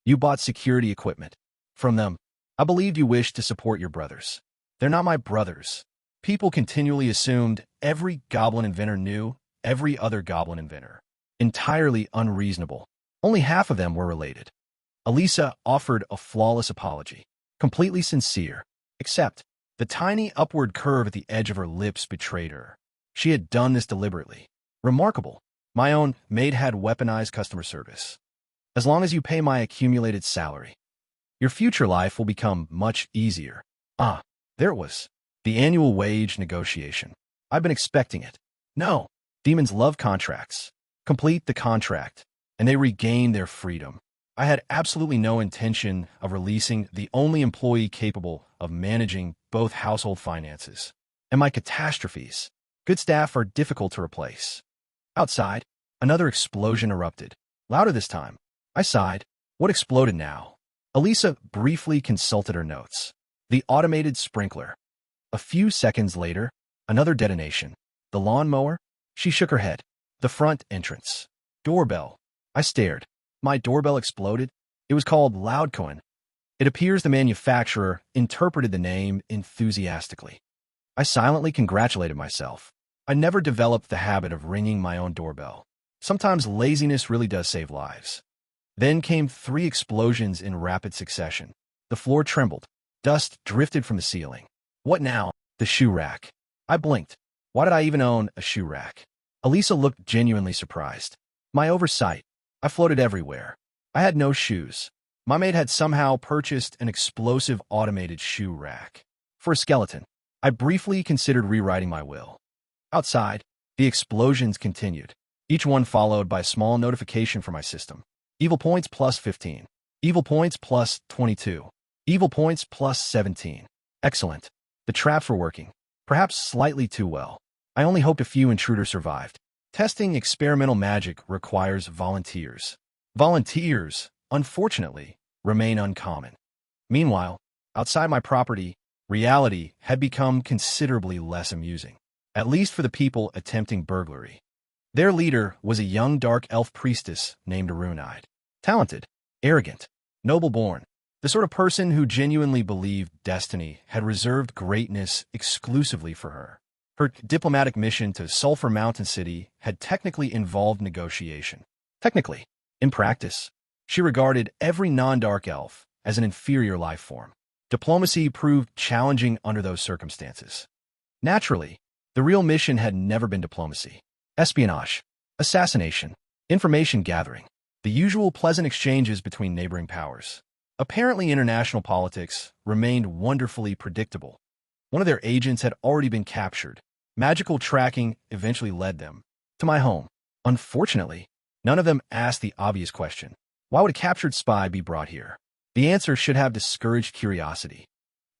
S1: You bought security equipment from them. I believed you wished to support your brothers. They're not my brothers. People continually assumed every goblin inventor knew every other goblin inventor. Entirely unreasonable. Only half of them were related. Elisa offered a flawless apology, completely sincere, except the tiny upward curve at the edge of her lips betrayed her. She had done this deliberately. Remarkable. My own maid had weaponized customer service. As long as you pay my accumulated salary, your future life will become much easier. Ah, there it was. The annual wage negotiation. I've been expecting it. No. Demons love contracts. Complete the contract, and they regain their freedom. I had absolutely no intention of releasing the only employee capable of managing both household finances. And my catastrophes. Good staff are difficult to replace. Outside, another explosion erupted. Louder this time. I sighed. What exploded now? Elisa briefly consulted her notes. The automated sprinkler. A few seconds later, another detonation. The lawnmower? She shook her head. The front entrance. Doorbell. I stared. My doorbell exploded. It was called Loudcoin. It appears the manufacturer interpreted the name enthusiastically. I silently congratulated myself. I never developed the habit of ringing my own doorbell. Sometimes laziness really does save lives. Then came 3 explosions in rapid succession. The floor trembled. Dust drifted from the ceiling. What now? The shoe rack. I blinked. Why did I even own a shoe rack? Elisa looked genuinely surprised. My oversight. I floated everywhere. I had no shoes. My maid had somehow purchased an explosive automated shoe rack. For a skeleton, I briefly considered rewriting my will. Outside, the explosions continued, each one followed by a small notification for my system. Evil points plus 15. Evil points plus 22. Evil points plus 17. Excellent. The traps were working, perhaps slightly too well. I only hoped a few intruders survived. Testing experimental magic requires volunteers. Volunteers, unfortunately, remain uncommon. Meanwhile, outside my property, reality had become considerably less amusing, at least for the people attempting burglary. Their leader was a young dark elf priestess named Roland. Talented, arrogant, noble-born, the sort of person who genuinely believed destiny had reserved greatness exclusively for her. Her diplomatic mission to Sulphur Mountain City had technically involved negotiation. Technically, in practice, she regarded every non-dark elf as an inferior life form. Diplomacy proved challenging under those circumstances. Naturally, the real mission had never been diplomacy. Espionage, assassination, information gathering, the usual pleasant exchanges between neighboring powers. Apparently, international politics remained wonderfully predictable. One of their agents had already been captured. Magical tracking eventually led them to my home. Unfortunately, none of them asked the obvious question. Why would a captured spy be brought here? The answer should have discouraged curiosity.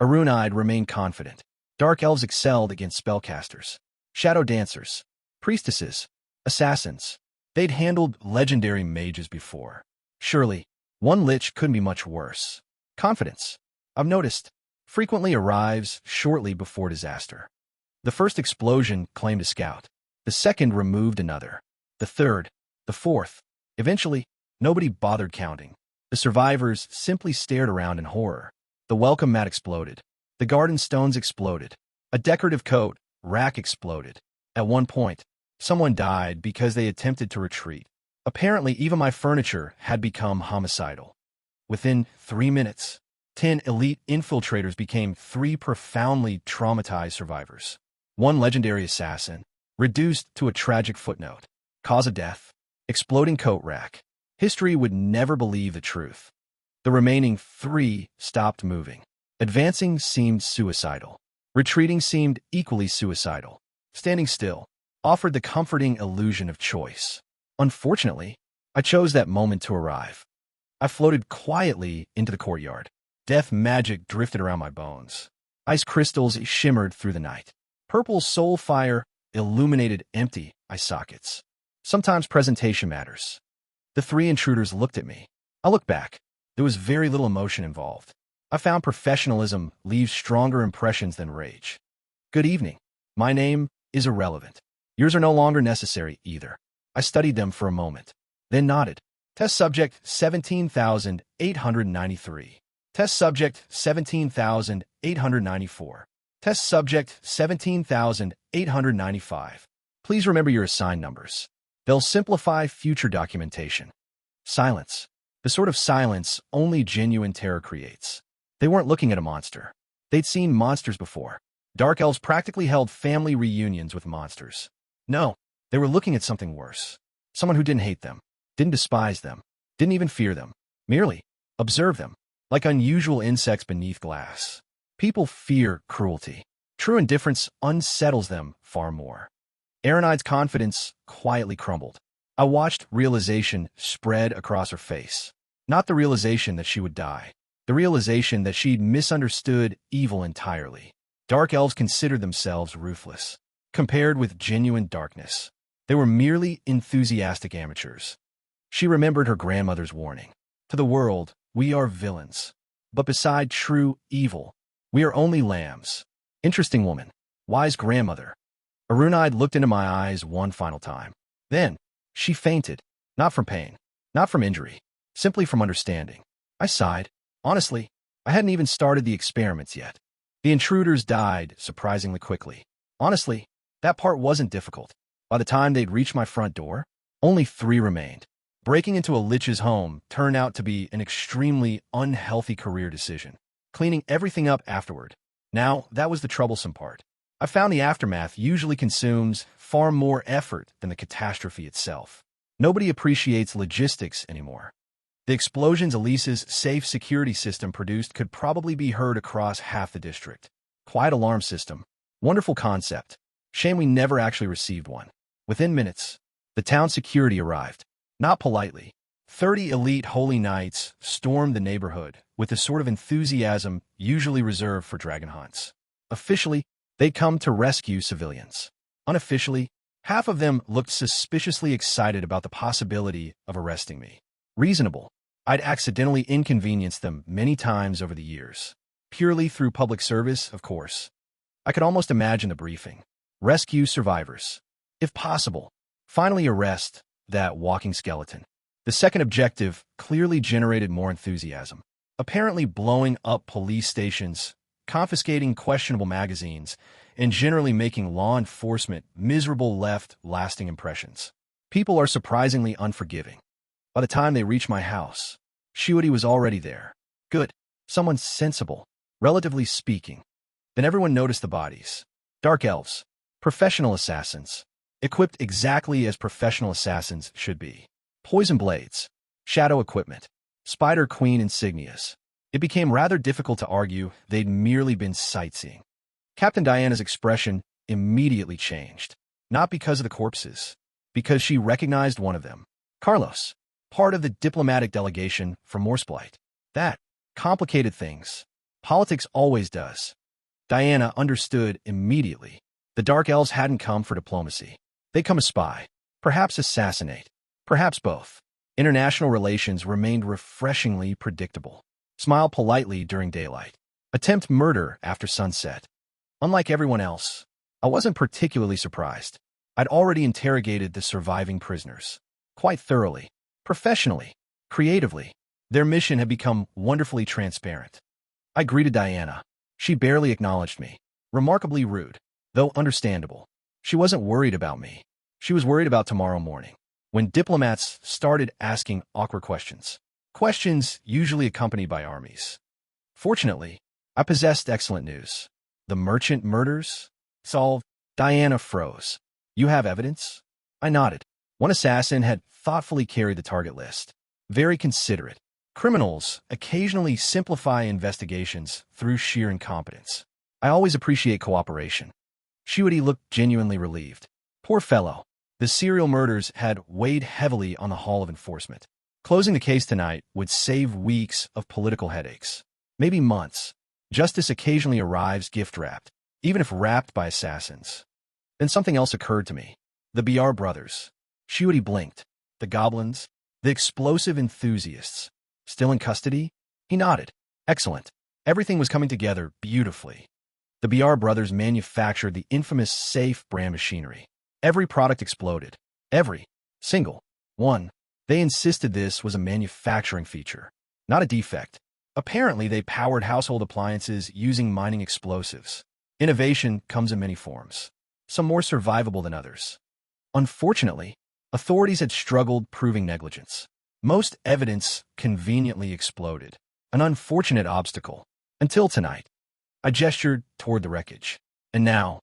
S1: Arunide remained confident. Dark elves excelled against spellcasters, shadow dancers, priestesses, assassins. They'd handled legendary mages before. Surely, one lich couldn't be much worse. Confidence, I've noticed, frequently arrives shortly before disaster. The first explosion claimed a scout. The second removed another. The third, the fourth. Eventually, nobody bothered counting. The survivors simply stared around in horror. The welcome mat exploded. The garden stones exploded. A decorative coat rack exploded. At one point, someone died because they attempted to retreat. Apparently, even my furniture had become homicidal. Within 3 minutes, 10 elite infiltrators became 3 profoundly traumatized survivors. One legendary assassin, reduced to a tragic footnote. Cause of death, exploding coat rack. History would never believe the truth. The remaining 3 stopped moving. Advancing seemed suicidal. Retreating seemed equally suicidal. Standing still offered the comforting illusion of choice. Unfortunately, I chose that moment to arrive. I floated quietly into the courtyard. Death magic drifted around my bones. Ice crystals shimmered through the night. Purple soul fire illuminated empty eye sockets. Sometimes presentation matters. The 3 intruders looked at me. I looked back. There was very little emotion involved. I found professionalism leaves stronger impressions than rage. Good evening. My name is irrelevant. Yours are no longer necessary either. I studied them for a moment, then nodded. Test subject 17,893. Test subject 17,894. Test subject 17,895. Please remember your assigned numbers. They'll simplify future documentation. Silence. The sort of silence only genuine terror creates. They weren't looking at a monster. They'd seen monsters before. Dark elves practically held family reunions with monsters. No, they were looking at something worse. Someone who didn't hate them, didn't despise them, didn't even fear them, merely observe them, like unusual insects beneath glass. People fear cruelty. True indifference unsettles them far more. Aranide's confidence quietly crumbled. I watched realization spread across her face. Not the realization that she would die. The realization that she'd misunderstood evil entirely. Dark elves considered themselves ruthless. Compared with genuine darkness, they were merely enthusiastic amateurs. She remembered her grandmother's warning. To the world, we are villains. But beside true evil, we are only lambs. Interesting woman. Wise grandmother. Arunide looked into my eyes one final time. Then, she fainted. Not from pain. Not from injury. Simply from understanding. I sighed. Honestly, I hadn't even started the experiments yet. The intruders died surprisingly quickly. Honestly, that part wasn't difficult. By the time they'd reached my front door, only 3 remained. Breaking into a Lich's home turned out to be an extremely unhealthy career decision. Cleaning everything up afterward. Now, that was the troublesome part. I found the aftermath usually consumes far more effort than the catastrophe itself. Nobody appreciates logistics anymore. The explosions Elise's safe security system produced could probably be heard across half the district. Quiet alarm system. Wonderful concept. Shame we never actually received one. Within minutes, the town security arrived. Not politely. 30 elite holy knights stormed the neighborhood with the sort of enthusiasm usually reserved for dragon hunts. Officially, they'd come to rescue civilians. Unofficially, half of them looked suspiciously excited about the possibility of arresting me. Reasonable. I'd accidentally inconvenienced them many times over the years. Purely through public service, of course. I could almost imagine the briefing. Rescue survivors. If possible, finally arrest that walking skeleton. The second objective clearly generated more enthusiasm. Apparently blowing up police stations, confiscating questionable magazines, and generally making law enforcement miserable left lasting impressions. People are surprisingly unforgiving. By the time they reached my house, Shiwadi was already there. Good. Someone sensible, relatively speaking. Then everyone noticed the bodies. Dark elves. Professional assassins. Equipped exactly as professional assassins should be. Poison blades. Shadow equipment. Spider Queen insignias. It became rather difficult to argue they'd merely been sightseeing. Captain Diana's expression immediately changed. Not because of the corpses. Because she recognized one of them. Carlos. Part of the diplomatic delegation from Morspite. That complicated things. Politics always does. Diana understood immediately. The Dark Elves hadn't come for diplomacy. They'd come to spy. Perhaps assassinate. Perhaps both. International relations remained refreshingly predictable. Smile politely during daylight. Attempt murder after sunset. Unlike everyone else, I wasn't particularly surprised. I'd already interrogated the surviving prisoners. Quite thoroughly. Professionally, creatively, their mission had become wonderfully transparent. I greeted Diana. She barely acknowledged me. Remarkably rude, though understandable. She wasn't worried about me. She was worried about tomorrow morning, when diplomats started asking awkward questions. Questions usually accompanied by armies. Fortunately, I possessed excellent news. The merchant murders? Solved. Diana froze. You have evidence? I nodded. One assassin had thoughtfully carried the target list. Very considerate. Criminals occasionally simplify investigations through sheer incompetence. I always appreciate cooperation. Shuity looked genuinely relieved. Poor fellow. The serial murders had weighed heavily on the Hall of Enforcement. Closing the case tonight would save weeks of political headaches. Maybe months. Justice occasionally arrives gift-wrapped, even if wrapped by assassins. Then something else occurred to me. The BR brothers. Shuity blinked. The goblins. The explosive enthusiasts. Still in custody? He nodded. Excellent. Everything was coming together beautifully. The BR brothers manufactured the infamous safe brand machinery. Every product exploded. Every single one. They insisted this was a manufacturing feature, not a defect. Apparently, they powered household appliances using mining explosives. Innovation comes in many forms, some more survivable than others. Unfortunately, authorities had struggled proving negligence. Most evidence conveniently exploded, an unfortunate obstacle, until tonight. I gestured toward the wreckage. And now,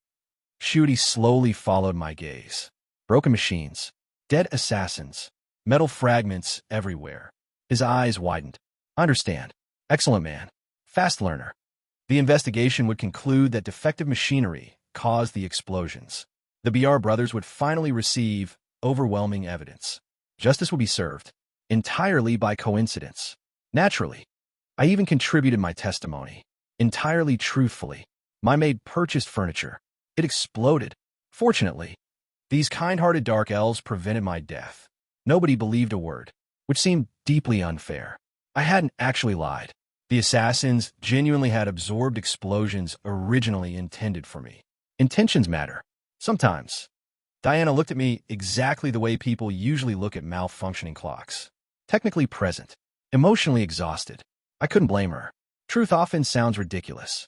S1: Shuity slowly followed my gaze. Broken machines, dead assassins, metal fragments everywhere. His eyes widened. I understand. Excellent man. Fast learner. The investigation would conclude that defective machinery caused the explosions. The BR brothers would finally receive overwhelming evidence. Justice would be served, entirely by coincidence. Naturally, I even contributed my testimony, entirely truthfully. My maid purchased furniture. It exploded. Fortunately, these kind-hearted dark elves prevented my death. Nobody believed a word, which seemed deeply unfair. I hadn't actually lied. The assassins genuinely had absorbed explosions originally intended for me. Intentions matter. Sometimes. Diana looked at me exactly the way people usually look at malfunctioning clocks. Technically present, emotionally exhausted. I couldn't blame her. Truth often sounds ridiculous.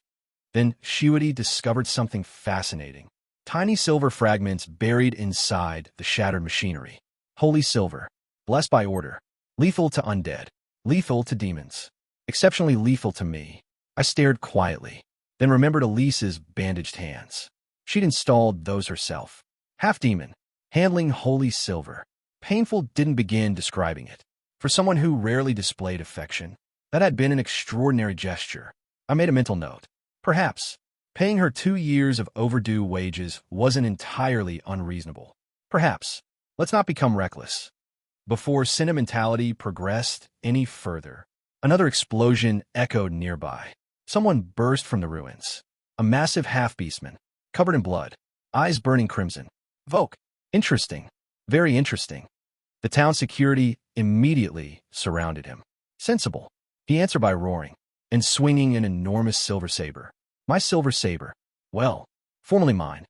S1: Then Shuity discovered something fascinating. Tiny silver fragments buried inside the shattered machinery. Holy silver, blessed by order, lethal to undead, lethal to demons, exceptionally lethal to me. I stared quietly, then remembered Elise's bandaged hands. She'd installed those herself. Half-demon, handling holy silver. Painful didn't begin describing it. For someone who rarely displayed affection, that had been an extraordinary gesture. I made a mental note. Perhaps, paying her 2 years of overdue wages wasn't entirely unreasonable. Perhaps, let's not become reckless. Before sentimentality progressed any further, another explosion echoed nearby. Someone burst from the ruins. A massive half-beastman, covered in blood, eyes burning crimson. Voke. Interesting. Very interesting. The town security immediately surrounded him. Sensible. He answered by roaring and swinging an enormous silver saber. My silver saber. Well, formerly mine.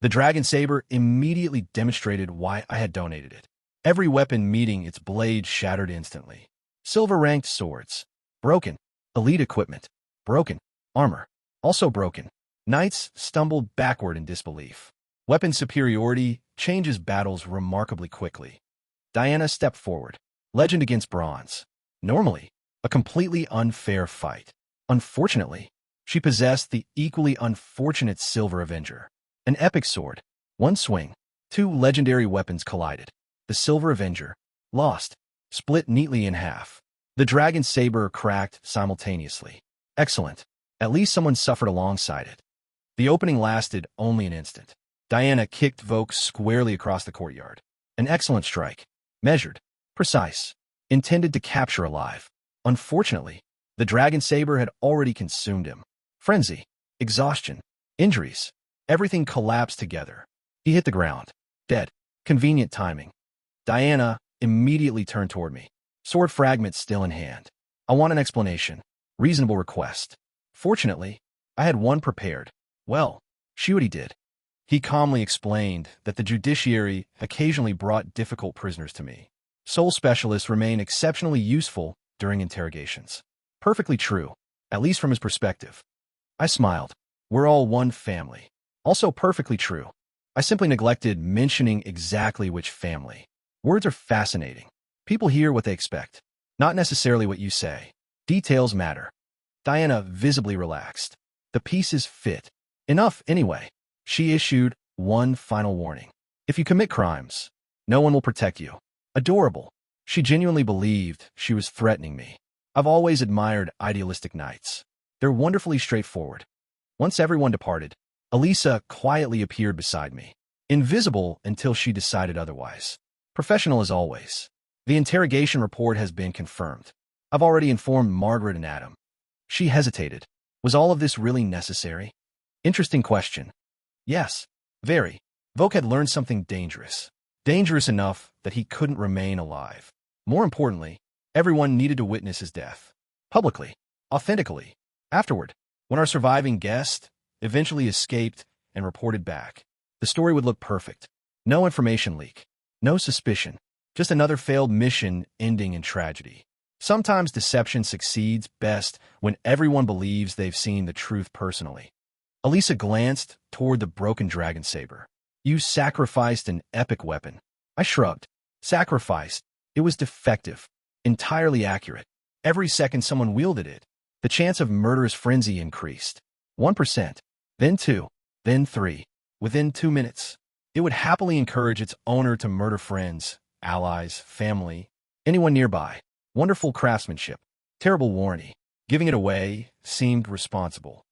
S1: The dragon saber immediately demonstrated why I had donated it. Every weapon meeting its blade shattered instantly. Silver-ranked swords. Broken. Elite equipment. Broken. Armor. Also broken. Knights stumbled backward in disbelief. Weapon superiority changes battles remarkably quickly. Diana stepped forward. Legend against bronze. Normally, a completely unfair fight. Unfortunately, she possessed the equally unfortunate Silver Avenger. An epic sword. One swing. 2 legendary weapons collided. The Silver Avenger. Lost. Split neatly in half. The dragon saber cracked simultaneously. Excellent. At least someone suffered alongside it. The opening lasted only an instant. Diana kicked Voke squarely across the courtyard. An excellent strike. Measured. Precise. Intended to capture alive. Unfortunately, the dragon saber had already consumed him. Frenzy. Exhaustion. Injuries. Everything collapsed together. He hit the ground. Dead. Convenient timing. Diana immediately turned toward me. Sword fragment still in hand. I want an explanation. Reasonable request. Fortunately, I had one prepared. Well, Shuity did. He calmly explained that the judiciary occasionally brought difficult prisoners to me. Soul specialists remain exceptionally useful during interrogations. Perfectly true, at least from his perspective. I smiled. We're all one family. Also perfectly true. I simply neglected mentioning exactly which family. Words are fascinating. People hear what they expect, not necessarily what you say. Details matter. Diana visibly relaxed. The pieces fit. Enough, anyway. She issued One final warning. If you commit crimes, no one will protect you. Adorable. She genuinely believed she was threatening me. I've always admired idealistic knights. They're wonderfully straightforward. Once everyone departed, Elisa quietly appeared beside me, invisible until she decided otherwise. Professional as always. The interrogation report has been confirmed. I've already informed Margaret and Adam. She hesitated. Was all of this really necessary? Interesting question. Yes, very. Voke had learned something dangerous. Dangerous enough that he couldn't remain alive. More importantly, everyone needed to witness his death. Publicly. Authentically. Afterward, when our surviving guest eventually escaped and reported back, the story would look perfect. No information leak. No suspicion. Just another failed mission ending in tragedy. Sometimes deception succeeds best when everyone believes they've seen the truth personally. Elisa glanced toward the broken dragon saber. You sacrificed an epic weapon. I shrugged. Sacrificed. It was defective. Entirely accurate. Every second someone wielded it, the chance of murderous frenzy increased. 1%. Then 2. Then 3. Within 2 minutes, it would happily encourage its owner to murder friends, allies, family, anyone nearby. Wonderful craftsmanship. Terrible warranty. Giving it away seemed responsible.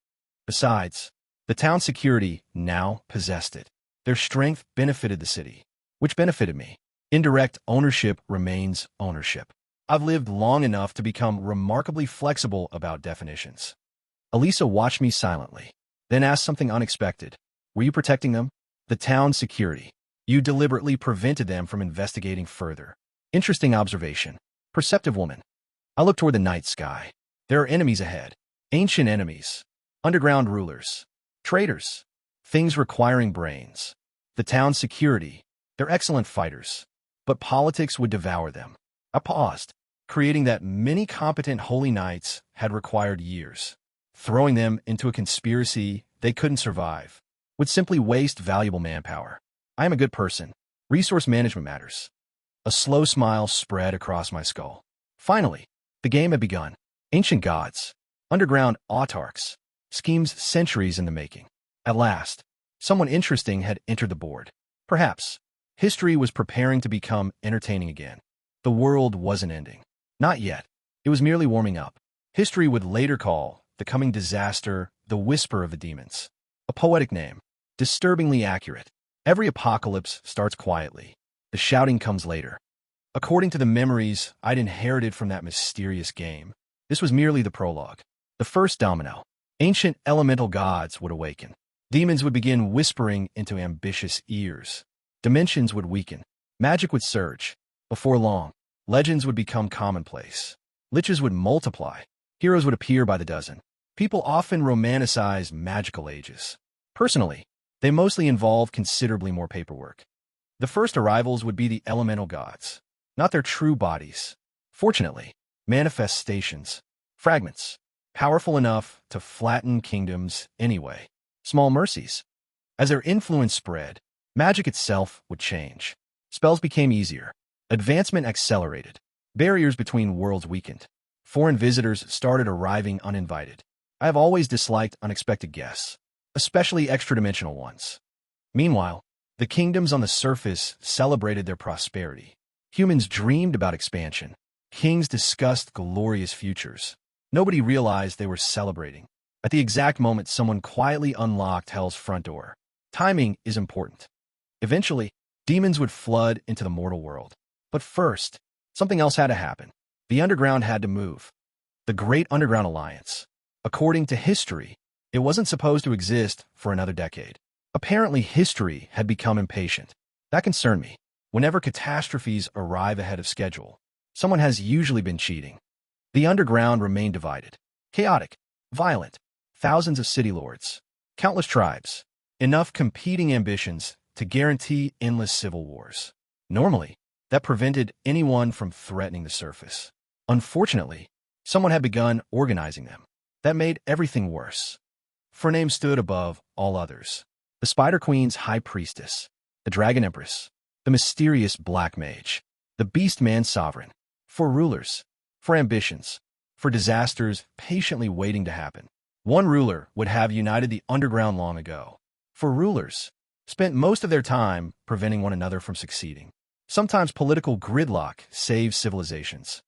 S1: Besides, the town security now possessed it. Their strength benefited the city, which benefited me. Indirect ownership remains ownership. I've lived long enough to become remarkably flexible about definitions. Elisa watched me silently, then asked something unexpected. Were you protecting them? The town's security. You deliberately prevented them from investigating further. Interesting observation. Perceptive woman. I looked toward the night sky. There are enemies ahead. Ancient enemies. Underground rulers. Traitors. Things requiring brains. The town's security. They're excellent fighters. But politics would devour them. I paused. Creating that many competent holy knights had required years. Throwing them into a conspiracy they couldn't survive would simply waste valuable manpower. I am a good person. Resource management matters. A slow smile spread across my skull. Finally, the game had begun. Ancient gods. Underground autarchs. Schemes centuries in the making. At last, someone interesting had entered the board. Perhaps. History was preparing to become entertaining again. The world wasn't ending. Not yet. It was merely warming up. History would later call the coming disaster the Whisper of the Demons. A poetic name. Disturbingly accurate. Every apocalypse starts quietly. The shouting comes later. According to the memories I'd inherited from that mysterious game, this was merely the prologue. The first domino. Ancient elemental gods would awaken. Demons would begin whispering into ambitious ears. Dimensions would weaken. Magic would surge. Before long, legends would become commonplace. Liches would multiply. Heroes would appear by the dozen. People often romanticize magical ages. Personally, they mostly involve considerably more paperwork. The first arrivals would be the elemental gods, not their true bodies. Fortunately, manifestations, fragments, powerful enough to flatten kingdoms anyway. Small mercies. As their influence spread, magic itself would change. Spells became easier. Advancement accelerated. Barriers between worlds weakened. Foreign visitors started arriving uninvited. I have always disliked unexpected guests, especially extra-dimensional ones. Meanwhile, the kingdoms on the surface celebrated their prosperity. Humans dreamed about expansion. Kings discussed glorious futures. Nobody realized they were celebrating. At the exact moment someone quietly unlocked Hell's front door. Timing is important. Eventually, demons would flood into the mortal world. But first, something else had to happen. The underground had to move. The Great Underground Alliance. According to history, it wasn't supposed to exist for another decade. Apparently, history had become impatient. That concerned me. Whenever catastrophes arrive ahead of schedule, someone has usually been cheating. The underground remained divided. Chaotic. Violent. Thousands of city lords. Countless tribes. Enough competing ambitions to guarantee endless civil wars. Normally, that prevented anyone from threatening the surface. Unfortunately, someone had begun organizing them. That made everything worse. For a name stood above all others. The Spider Queen's High Priestess. The Dragon Empress. The mysterious Black Mage. The Beast Man Sovereign. For rulers. For ambitions. For disasters patiently waiting to happen. One ruler would have united the underground long ago. For rulers. spent most of their time preventing one another from succeeding. Sometimes political gridlock saves civilizations.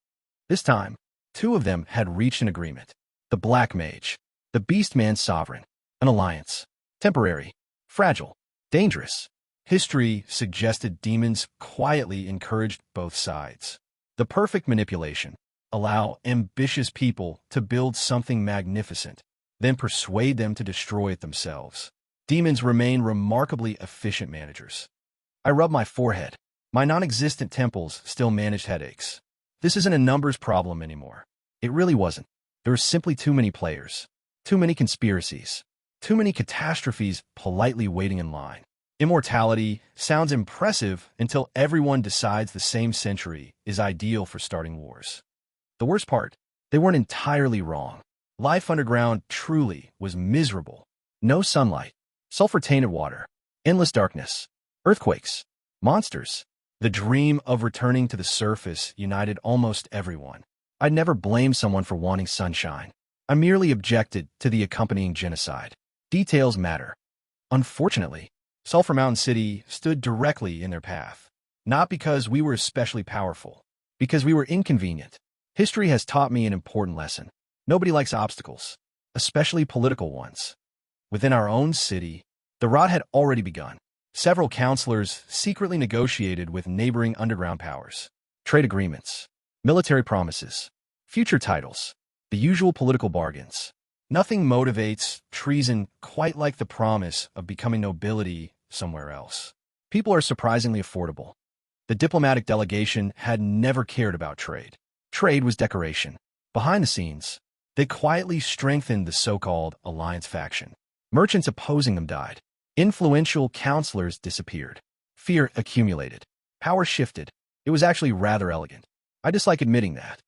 S1: This time, two of them had reached an agreement. The Black Mage, the Beastman Sovereign, an alliance. Temporary, fragile, dangerous. History suggested demons quietly encouraged both sides. The perfect manipulation. Allow ambitious people to build something magnificent, then persuade them to destroy it themselves. Demons remain remarkably efficient managers. I rub my forehead. My non-existent temples still managed headaches. This isn't a numbers problem anymore. It really wasn't. There were simply too many players, too many conspiracies, too many catastrophes politely waiting in line. Immortality sounds impressive until everyone decides the same century is ideal for starting wars. The worst part, they weren't entirely wrong. Life underground truly was miserable. No sunlight, sulfur-tainted water, endless darkness, earthquakes, monsters. The dream of returning to the surface united almost everyone. I'd never blamed someone for wanting sunshine. I merely objected to the accompanying genocide. Details matter. Unfortunately, Sulphur Mountain City stood directly in their path. Not because we were especially powerful, because we were inconvenient. History has taught me an important lesson. Nobody likes obstacles, especially political ones. Within our own city, the rot had already begun. Several counselors secretly negotiated with neighboring underground powers. Trade agreements, military promises, future titles, the usual political bargains. Nothing motivates treason quite like the promise of becoming nobility somewhere else. People are surprisingly affordable. The diplomatic delegation had never cared about trade. Trade was decoration. Behind the scenes, they quietly strengthened the so-called alliance faction. Merchants opposing them died. Influential counselors disappeared. Fear accumulated. Power shifted. It was actually rather elegant. I dislike admitting that.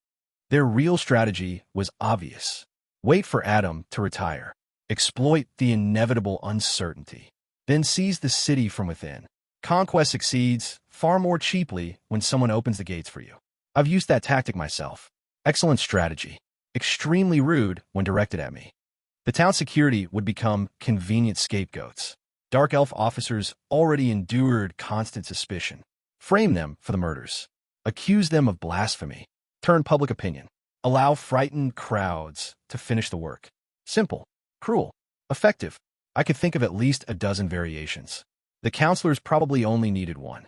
S1: Their real strategy was obvious. Wait for Adam to retire. Exploit the inevitable uncertainty. Then seize the city from within. Conquest succeeds far more cheaply when someone opens the gates for you. I've used that tactic myself. Excellent strategy. Extremely rude when directed at me. The town security would become convenient scapegoats. Dark elf officers already endured constant suspicion. Frame them for the murders. Accuse them of blasphemy. Turn public opinion. Allow frightened crowds to finish the work. Simple, cruel, effective. I could think of at least a dozen variations. The counselors probably only needed one.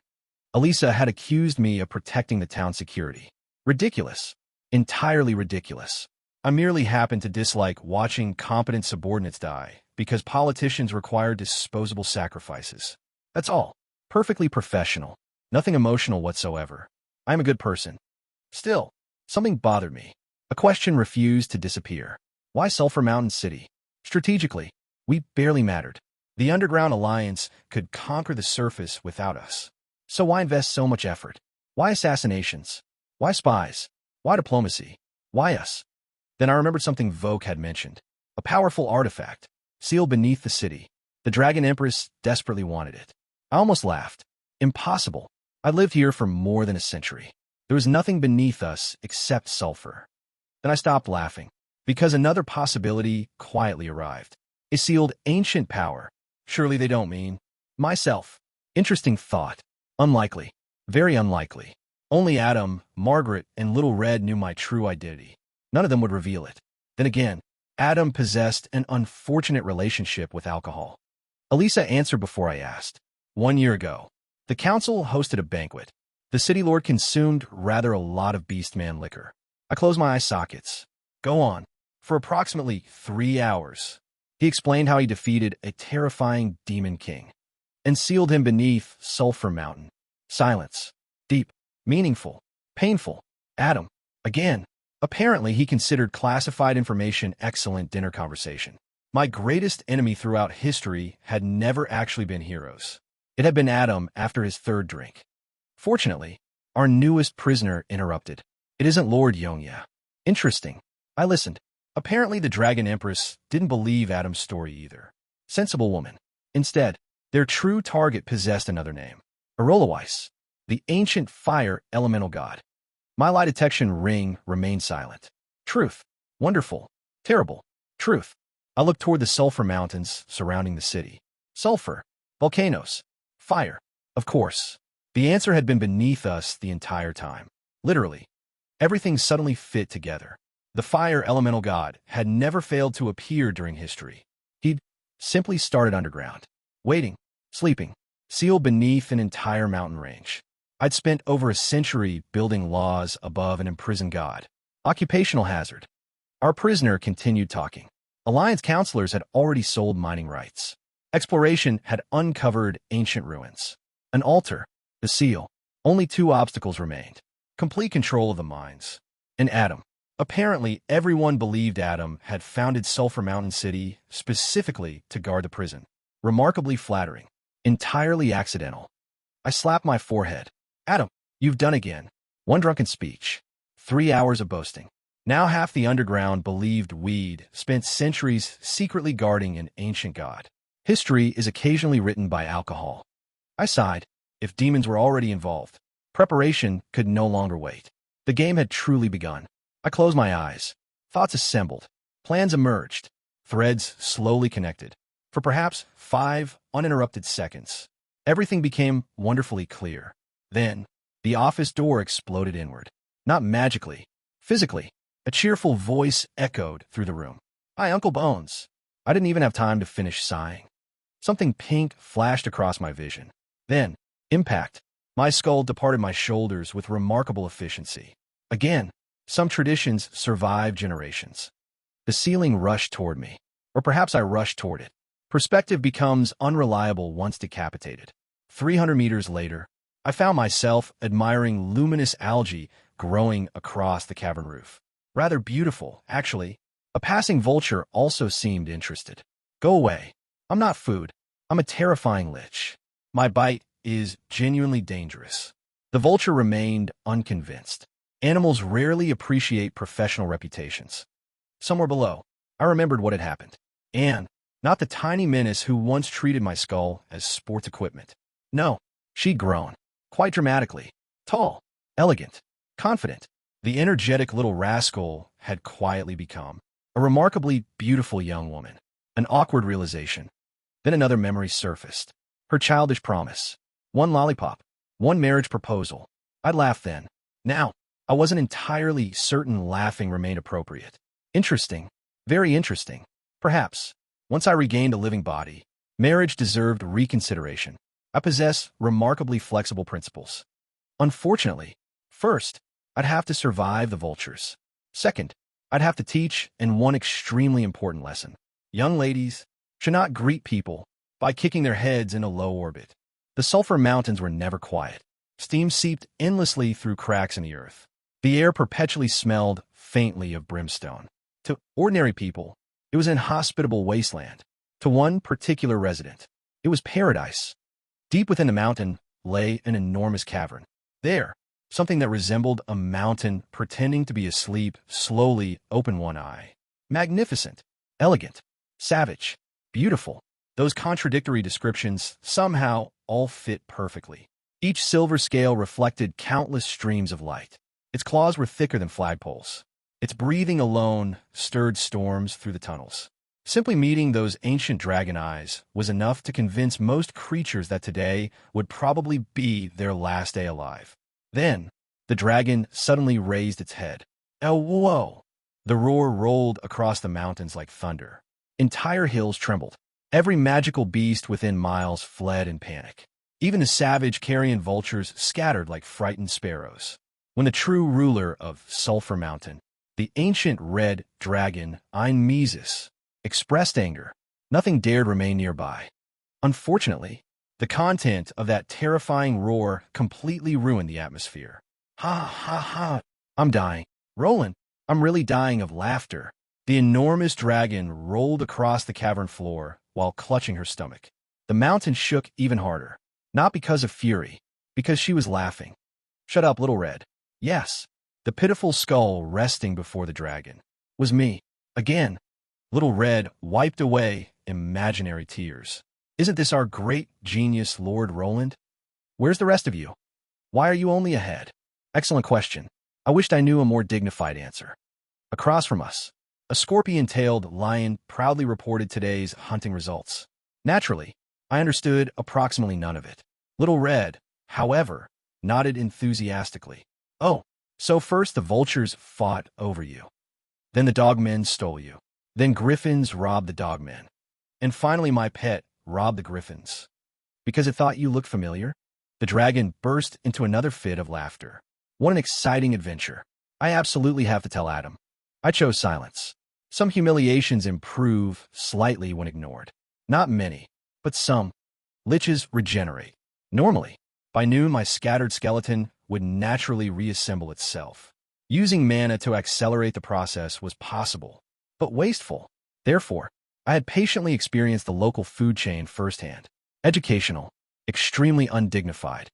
S1: Elisa had accused me of protecting the town security. Ridiculous. Entirely ridiculous. I merely happened to dislike watching competent subordinates die because politicians require disposable sacrifices. That's all. Perfectly professional. Nothing emotional whatsoever. I am a good person. Still, something bothered me. A question refused to disappear. Why Sulphur Mountain City? Strategically, we barely mattered. The Underground Alliance could conquer the surface without us. So why invest so much effort? Why assassinations? Why spies? Why diplomacy? Why us? Then I remembered something Vogue had mentioned. A powerful artifact, sealed beneath the city. The Dragon Empress desperately wanted it. I almost laughed. Impossible. I lived here for more than a century. There was nothing beneath us except sulfur. Then I stopped laughing, because another possibility quietly arrived. A sealed ancient power. Surely they don't mean myself. Interesting thought. Unlikely. Very unlikely. Only Adam, Margaret, and Little Red knew my true identity. None of them would reveal it. Then again, Adam possessed an unfortunate relationship with alcohol. Elisa answered before I asked. 1 year ago, the council hosted a banquet. The city lord consumed rather a lot of beastman liquor. I closed my eye sockets. Go on. For approximately 3 hours, he explained how he defeated a terrifying demon king and sealed him beneath Sulphur Mountain. Silence. Deep. Meaningful. Painful. Adam. Again. Apparently, he considered classified information excellent dinner conversation. My greatest enemy throughout history had never actually been heroes. It had been Adam after his third drink. Fortunately, our newest prisoner interrupted. It isn't Lord Yongya. Interesting. I listened. Apparently, the Dragon Empress didn't believe Adam's story either. Sensible woman. Instead, their true target possessed another name. Arolawais, the ancient fire elemental god. My lie detection ring remained silent. Truth. Wonderful. Terrible. Truth. I looked toward the sulfur mountains surrounding the city. Sulfur. Volcanoes. Fire. Of course. The answer had been beneath us the entire time. Literally. Everything suddenly fit together. The fire elemental god had never failed to appear during history. He'd simply started underground, waiting, sleeping, sealed beneath an entire mountain range. I'd spent over a century building laws above an imprisoned god. Occupational hazard. Our prisoner continued talking. Alliance counselors had already sold mining rights. Exploration had uncovered ancient ruins. An altar, the seal. Only two obstacles remained. Complete control of the mines. And Adam. Apparently, everyone believed Adam had founded Sulphur Mountain City specifically to guard the prison. Remarkably flattering. Entirely accidental. I slapped my forehead. Adam, you've done again. One drunken speech. 3 hours of boasting. Now half the underground believed we'd spent centuries secretly guarding an ancient god. History is occasionally written by alcohol. I sighed. If demons were already involved, preparation could no longer wait. The game had truly begun. I closed my eyes. Thoughts assembled. Plans emerged. Threads slowly connected. For perhaps 5 uninterrupted seconds, everything became wonderfully clear. Then, the office door exploded inward. Not magically, physically. A cheerful voice echoed through the room. "Hi, Uncle Bones." I didn't even have time to finish sighing. Something pink flashed across my vision. Then, impact. My skull departed my shoulders with remarkable efficiency. Again, some traditions survive generations. The ceiling rushed toward me. Or perhaps I rushed toward it. Perspective becomes unreliable once decapitated. 300 meters later, I found myself admiring luminous algae growing across the cavern roof. Rather beautiful, actually. A passing vulture also seemed interested. "Go away. I'm not food. I'm a terrifying lich. My bite is genuinely dangerous." The vulture remained unconvinced. Animals rarely appreciate professional reputations. Somewhere below, I remembered what had happened. And not the tiny menace who once treated my skull as sports equipment. No, she'd grown. Quite dramatically. Tall, elegant, confident. The energetic little rascal had quietly become a remarkably beautiful young woman. An awkward realization. Then another memory surfaced. Her childish promise. One lollipop. One marriage proposal. I'd laughed then. Now, I wasn't entirely certain laughing remained appropriate. Interesting. Very interesting. Perhaps. Once I regained a living body, marriage deserved reconsideration. I possess remarkably flexible principles. Unfortunately, first, I'd have to survive the vultures. Second, I'd have to teach in one extremely important lesson. Young ladies should not greet people by kicking their heads in a low orbit. The Sulphur Mountains were never quiet. Steam seeped endlessly through cracks in the earth. The air perpetually smelled faintly of brimstone. To ordinary people, it was an inhospitable wasteland. To one particular resident, it was paradise. Deep within the mountain lay an enormous cavern. There, something that resembled a mountain pretending to be asleep slowly opened one eye. Magnificent, elegant, savage, beautiful. Those contradictory descriptions somehow all fit perfectly. Each silver scale reflected countless streams of light. Its claws were thicker than flagpoles. Its breathing alone stirred storms through the tunnels. Simply meeting those ancient dragon eyes was enough to convince most creatures that today would probably be their last day alive. Then, the dragon suddenly raised its head. Whoa! The roar rolled across the mountains like thunder. Entire hills trembled. Every magical beast within miles fled in panic. Even the savage carrion vultures scattered like frightened sparrows. When the true ruler of Sulphur Mountain, the ancient red dragon Einmesis, expressed anger, nothing dared remain nearby. Unfortunately, the content of that terrifying roar completely ruined the atmosphere. Ha ha ha! I'm dying. Roland, I'm really dying of laughter. The enormous dragon rolled across the cavern floor while clutching her stomach. The mountain shook even harder. Not because of fury, because she was laughing. Shut up, Little Red. Yes, the pitiful skull resting before the dragon was me. Again, Little Red wiped away imaginary tears. Isn't this our great genius, Lord Roland? Where's the rest of you? Why are you only ahead? Excellent question. I wished I knew a more dignified answer. Across from us, a scorpion-tailed lion proudly reported today's hunting results. Naturally, I understood approximately none of it. Little Red, however, nodded enthusiastically. Oh, so first the vultures fought over you. Then the dogmen stole you. Then griffins robbed the dogmen. And finally my pet robbed the griffins. Because it thought you looked familiar? The dragon burst into another fit of laughter. What an exciting adventure. I absolutely have to tell Adam. I chose silence. Some humiliations improve slightly when ignored. Not many, but some. Liches regenerate. Normally, by noon my scattered skeleton would naturally reassemble itself. Using mana to accelerate the process was possible, but wasteful. Therefore, I had patiently experienced the local food chain firsthand. Educational, extremely undignified.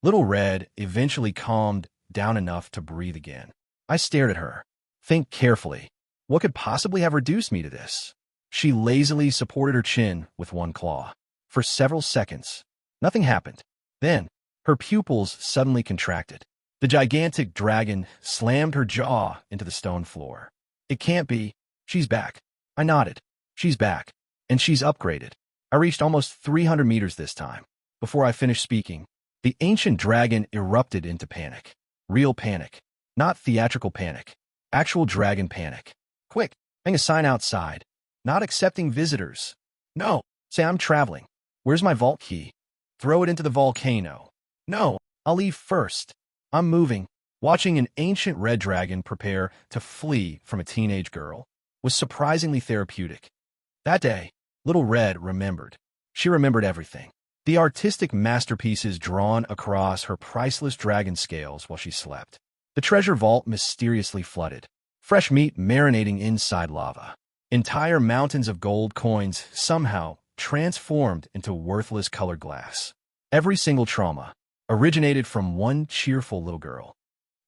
S1: Little Red eventually calmed down enough to breathe again. I stared at her. Think carefully. What could possibly have reduced me to this? She lazily supported her chin with one claw. For several seconds, nothing happened. Then, her pupils suddenly contracted. The gigantic dragon slammed her jaw into the stone floor. It can't be. She's back. I nodded. She's back. And she's upgraded. I reached almost 300 meters this time. Before I finished speaking, the ancient dragon erupted into panic. Real panic. Not theatrical panic. Actual dragon panic. Quick, hang a sign outside. Not accepting visitors. No, say I'm traveling. Where's my vault key? Throw it into the volcano. No, I'll leave first. I'm moving. Watching an ancient red dragon prepare to flee from a teenage girl was surprisingly therapeutic. That day, Little Red remembered. She remembered everything. The artistic masterpieces drawn across her priceless dragon scales while she slept. The treasure vault mysteriously flooded. Fresh meat marinating inside lava. Entire mountains of gold coins somehow transformed into worthless colored glass. Every single trauma originated from one cheerful little girl.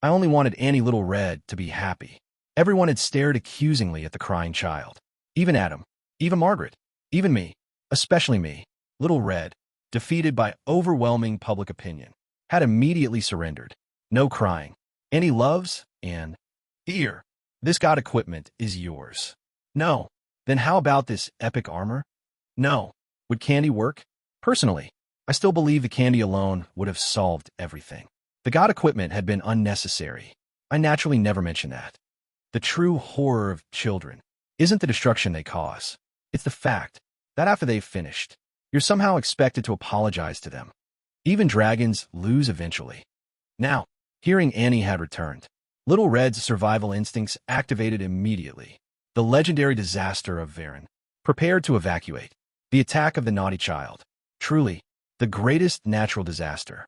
S1: I only wanted Annie Little Red to be happy. Everyone had stared accusingly at the crying child. Even Adam. Even Margaret. Even me. Especially me. Little Red, defeated by overwhelming public opinion, had immediately surrendered. No crying. Annie loves and here. This god equipment is yours. No. Then how about this epic armor? No. Would candy work? Personally, I still believe the candy alone would have solved everything. The god equipment had been unnecessary. I naturally never mention that. The true horror of children isn't the destruction they cause. It's the fact that after they've finished, you're somehow expected to apologize to them. Even dragons lose eventually. Now, hearing Annie had returned, Little Red's survival instincts activated immediately. The legendary disaster of Varen. Prepared to evacuate. The attack of the naughty child. Truly, the greatest natural disaster.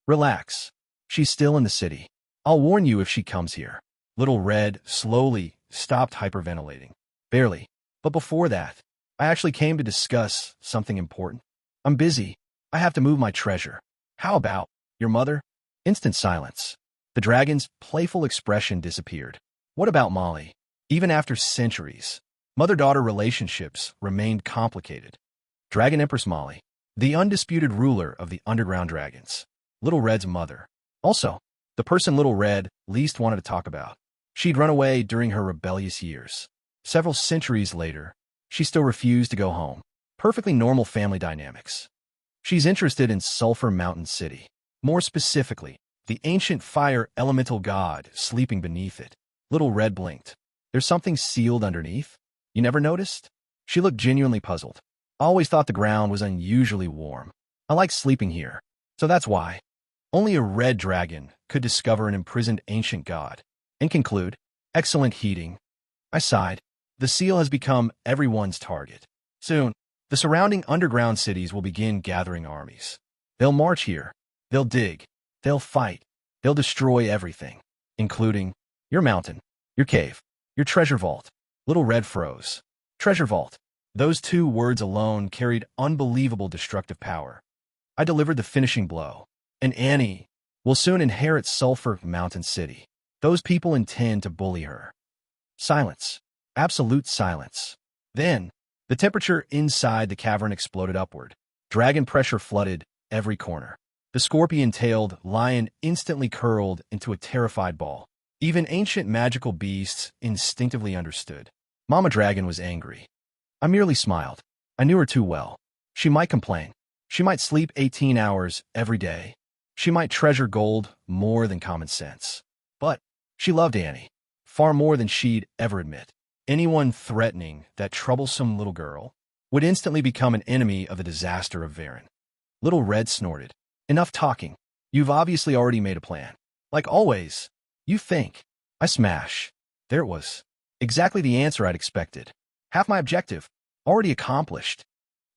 S1: Relax. She's still in the city. I'll warn you if she comes here. Little Red slowly stopped hyperventilating. Barely. But before that, I actually came to discuss something important. I'm busy. I have to move my treasure. How about your mother? Instant silence. The dragon's playful expression disappeared. What about Molly? Even after centuries, mother-daughter relationships remained complicated. Dragon Empress Molly, the undisputed ruler of the underground dragons. Little Red's mother. Also, the person Little Red least wanted to talk about. She'd run away during her rebellious years. Several centuries later, she still refused to go home. Perfectly normal family dynamics. She's interested in Sulphur Mountain City. More specifically, the ancient fire elemental god sleeping beneath it. Little Red blinked. There's something sealed underneath? You never noticed? She looked genuinely puzzled. I always thought the ground was unusually warm. I like sleeping here, so that's why. Only a red dragon could discover an imprisoned ancient god and conclude, excellent heating. I sighed. The seal has become everyone's target. Soon, the surrounding underground cities will begin gathering armies. They'll march here. They'll dig. They'll fight. They'll destroy everything, including your mountain, your cave, your treasure vault. Little Red froze. Treasure vault. Those two words alone carried unbelievable destructive power. I delivered the finishing blow. And Annie will soon inherit Sulphur Mountain City. Those people intend to bully her. Silence. Absolute silence. Then, the temperature inside the cavern exploded upward. Dragon pressure flooded every corner. The scorpion-tailed lion instantly curled into a terrified ball. Even ancient magical beasts instinctively understood. Mama Dragon was angry. I merely smiled. I knew her too well. She might complain. She might sleep 18 hours every day. She might treasure gold more than common sense. But she loved Annie, far more than she'd ever admit. Anyone threatening that troublesome little girl would instantly become an enemy of the disaster of Varen. Little Red snorted. Enough talking. You've obviously already made a plan. Like always. You think. I smash. There it was. Exactly the answer I'd expected. Half my objective. Already accomplished.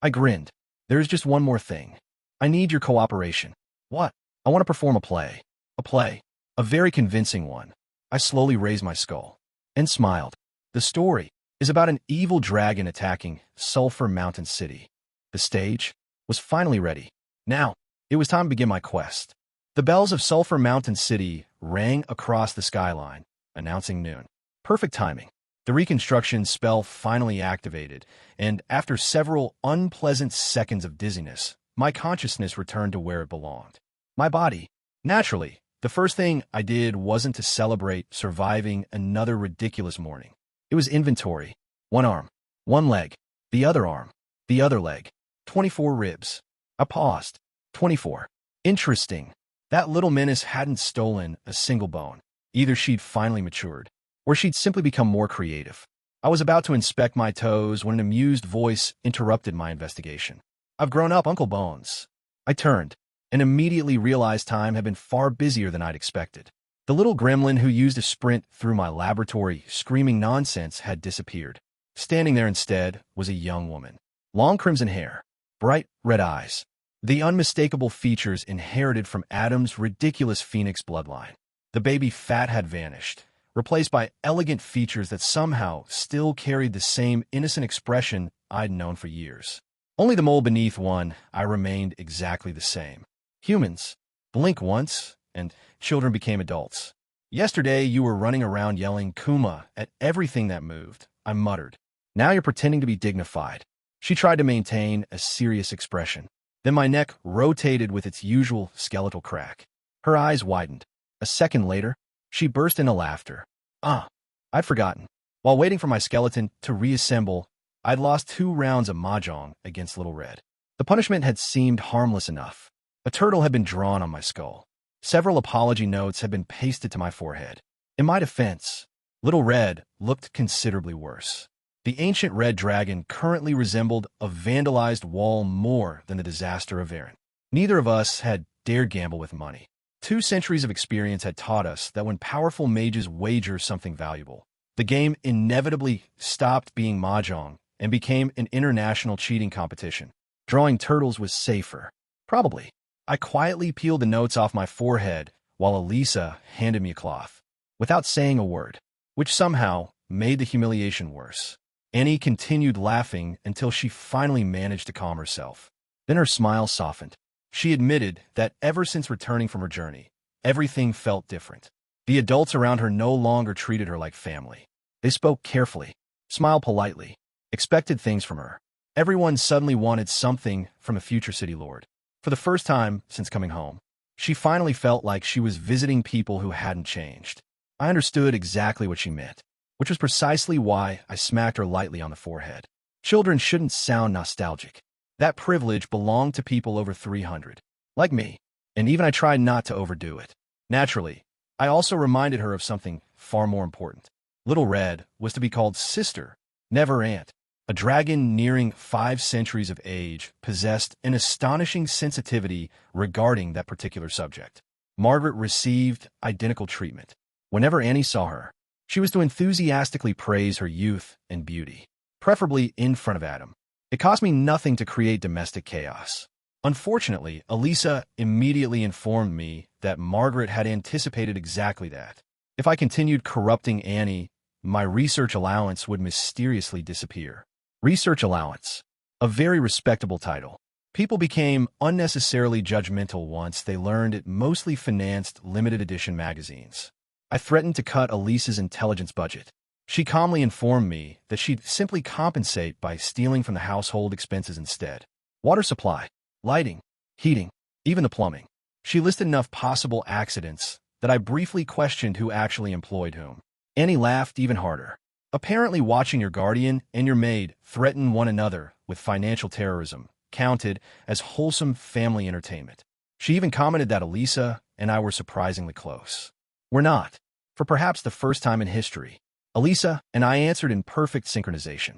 S1: I grinned. There's just one more thing. I need your cooperation. What? I want to perform a play. A play. A very convincing one. I slowly raised my skull. And smiled. The story is about an evil dragon attacking Sulphur Mountain City. The stage was finally ready. Now, it was time to begin my quest. The bells of Sulphur Mountain City rang across the skyline, announcing noon. Perfect timing. The reconstruction spell finally activated, and after several unpleasant seconds of dizziness, my consciousness returned to where it belonged. My body. Naturally, the first thing I did wasn't to celebrate surviving another ridiculous morning. It was inventory. One arm, one leg, the other arm, the other leg, 24 ribs. I paused. 24. Interesting. That little menace hadn't stolen a single bone. Either she'd finally matured, or she'd simply become more creative. I was about to inspect my toes when an amused voice interrupted my investigation. I've grown up, Uncle Bones. I turned, and immediately realized time had been far busier than I'd expected. The little gremlin who used a sprint through my laboratory screaming nonsense had disappeared. Standing there instead was a young woman. Long crimson hair, bright red eyes, the unmistakable features inherited from Adam's ridiculous phoenix bloodline. The baby fat had vanished, replaced by elegant features that somehow still carried the same innocent expression I'd known for years. Only the mole beneath one, I remained exactly the same. Humans, blink once, and children became adults. Yesterday, you were running around yelling Kuma at everything that moved, I muttered. Now you're pretending to be dignified. She tried to maintain a serious expression. Then my neck rotated with its usual skeletal crack. Her eyes widened. A second later, she burst into laughter. I'd forgotten. While waiting for my skeleton to reassemble, I'd lost 2 rounds of mahjong against Little Red. The punishment had seemed harmless enough. A turtle had been drawn on my skull. Several apology notes had been pasted to my forehead. In my defense, Little Red looked considerably worse. The ancient red dragon currently resembled a vandalized wall more than the disaster of Varen. Neither of us had dared gamble with money. 2 centuries of experience had taught us that when powerful mages wager something valuable, the game inevitably stopped being mahjong and became an international cheating competition. Drawing turtles was safer. Probably. I quietly peeled the notes off my forehead while Elisa handed me a cloth, without saying a word, which somehow made the humiliation worse. Annie continued laughing until she finally managed to calm herself. Then her smile softened. She admitted that ever since returning from her journey, everything felt different. The adults around her no longer treated her like family. They spoke carefully, smiled politely, expected things from her. Everyone suddenly wanted something from a future city lord. For the first time since coming home, she finally felt like she was visiting people who hadn't changed. I understood exactly what she meant, which was precisely why I smacked her lightly on the forehead. Children shouldn't sound nostalgic. That privilege belonged to people over 300, like me, and even I tried not to overdo it. Naturally, I also reminded her of something far more important. Little Red was to be called sister, never aunt. A dragon nearing 5 centuries of age possessed an astonishing sensitivity regarding that particular subject. Margaret received identical treatment. Whenever Annie saw her, she was to enthusiastically praise her youth and beauty, preferably in front of Adam. It cost me nothing to create domestic chaos. Unfortunately, Elisa immediately informed me that Margaret had anticipated exactly that. If I continued corrupting Annie, my research allowance would mysteriously disappear. Research allowance. A very respectable title. People became unnecessarily judgmental once they learned it mostly financed limited edition magazines. I threatened to cut Elisa's intelligence budget. She calmly informed me that she'd simply compensate by stealing from the household expenses instead. Water supply, lighting, heating, even the plumbing. She listed enough possible accidents that I briefly questioned who actually employed whom. Annie laughed even harder. Apparently watching your guardian and your maid threaten one another with financial terrorism counted as wholesome family entertainment. She even commented that Elisa and I were surprisingly close. We're not. For perhaps the first time in history, Elisa and I answered in perfect synchronization.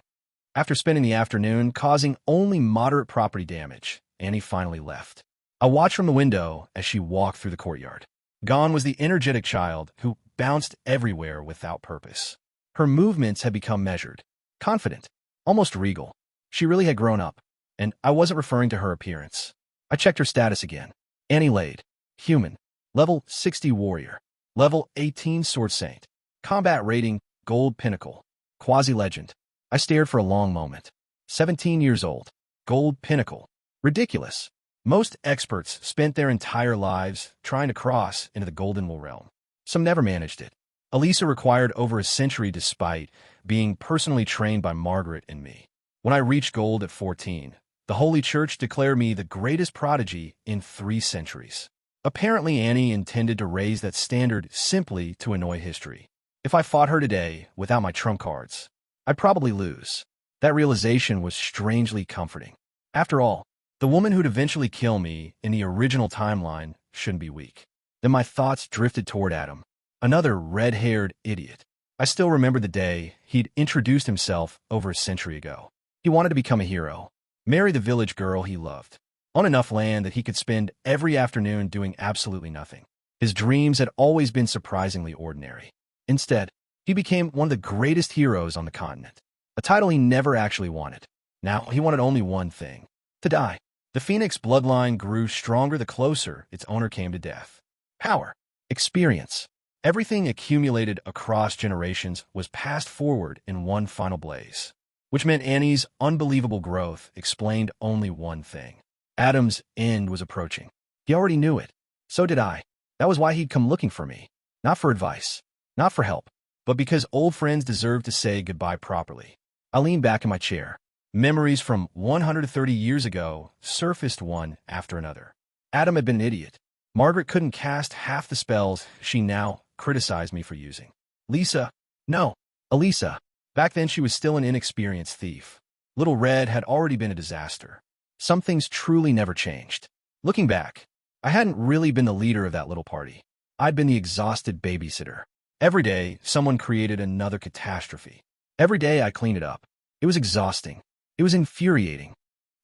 S1: After spending the afternoon causing only moderate property damage, Annie finally left. I watched from the window as she walked through the courtyard. Gone was the energetic child who bounced everywhere without purpose. Her movements had become measured, confident, almost regal. She really had grown up, and I wasn't referring to her appearance. I checked her status again. Annie Lade, human, level 60 warrior, level 18 sword saint, combat rating gold pinnacle, quasi-legend. I stared for a long moment. 17 years old, gold pinnacle. Ridiculous. Most experts spent their entire lives trying to cross into the golden realm. Some never managed it. Elisa required over a century despite being personally trained by Margaret and me. When I reached gold at 14, the Holy Church declared me the greatest prodigy in 3 centuries. Apparently Annie intended to raise that standard simply to annoy history. If I fought her today without my trump cards, I'd probably lose. That realization was strangely comforting. After all, the woman who'd eventually kill me in the original timeline shouldn't be weak. Then my thoughts drifted toward Adam, another red-haired idiot. I still remember the day he'd introduced himself over a century ago. He wanted to become a hero, marry the village girl he loved, own enough land that he could spend every afternoon doing absolutely nothing. His dreams had always been surprisingly ordinary. Instead, he became one of the greatest heroes on the continent, a title he never actually wanted. Now he wanted only one thing: to die. The Phoenix bloodline grew stronger the closer its owner came to death. Power, experience, everything accumulated across generations was passed forward in one final blaze, which meant Annie's unbelievable growth explained only one thing. Adam's end was approaching. He already knew it. So did I. That was why he'd come looking for me. Not for advice, not for help, but because old friends deserve to say goodbye properly. I leaned back in my chair. Memories from 130 years ago surfaced one after another. Adam had been an idiot. Margaret couldn't cast half the spells she now criticized me for using. Lisa, no, Elisa. Back then she was still an inexperienced thief. Little Red had already been a disaster. Some things truly never changed. Looking back, I hadn't really been the leader of that little party. I'd been the exhausted babysitter. Every day, someone created another catastrophe. Every day I cleaned it up. It was exhausting. It was infuriating.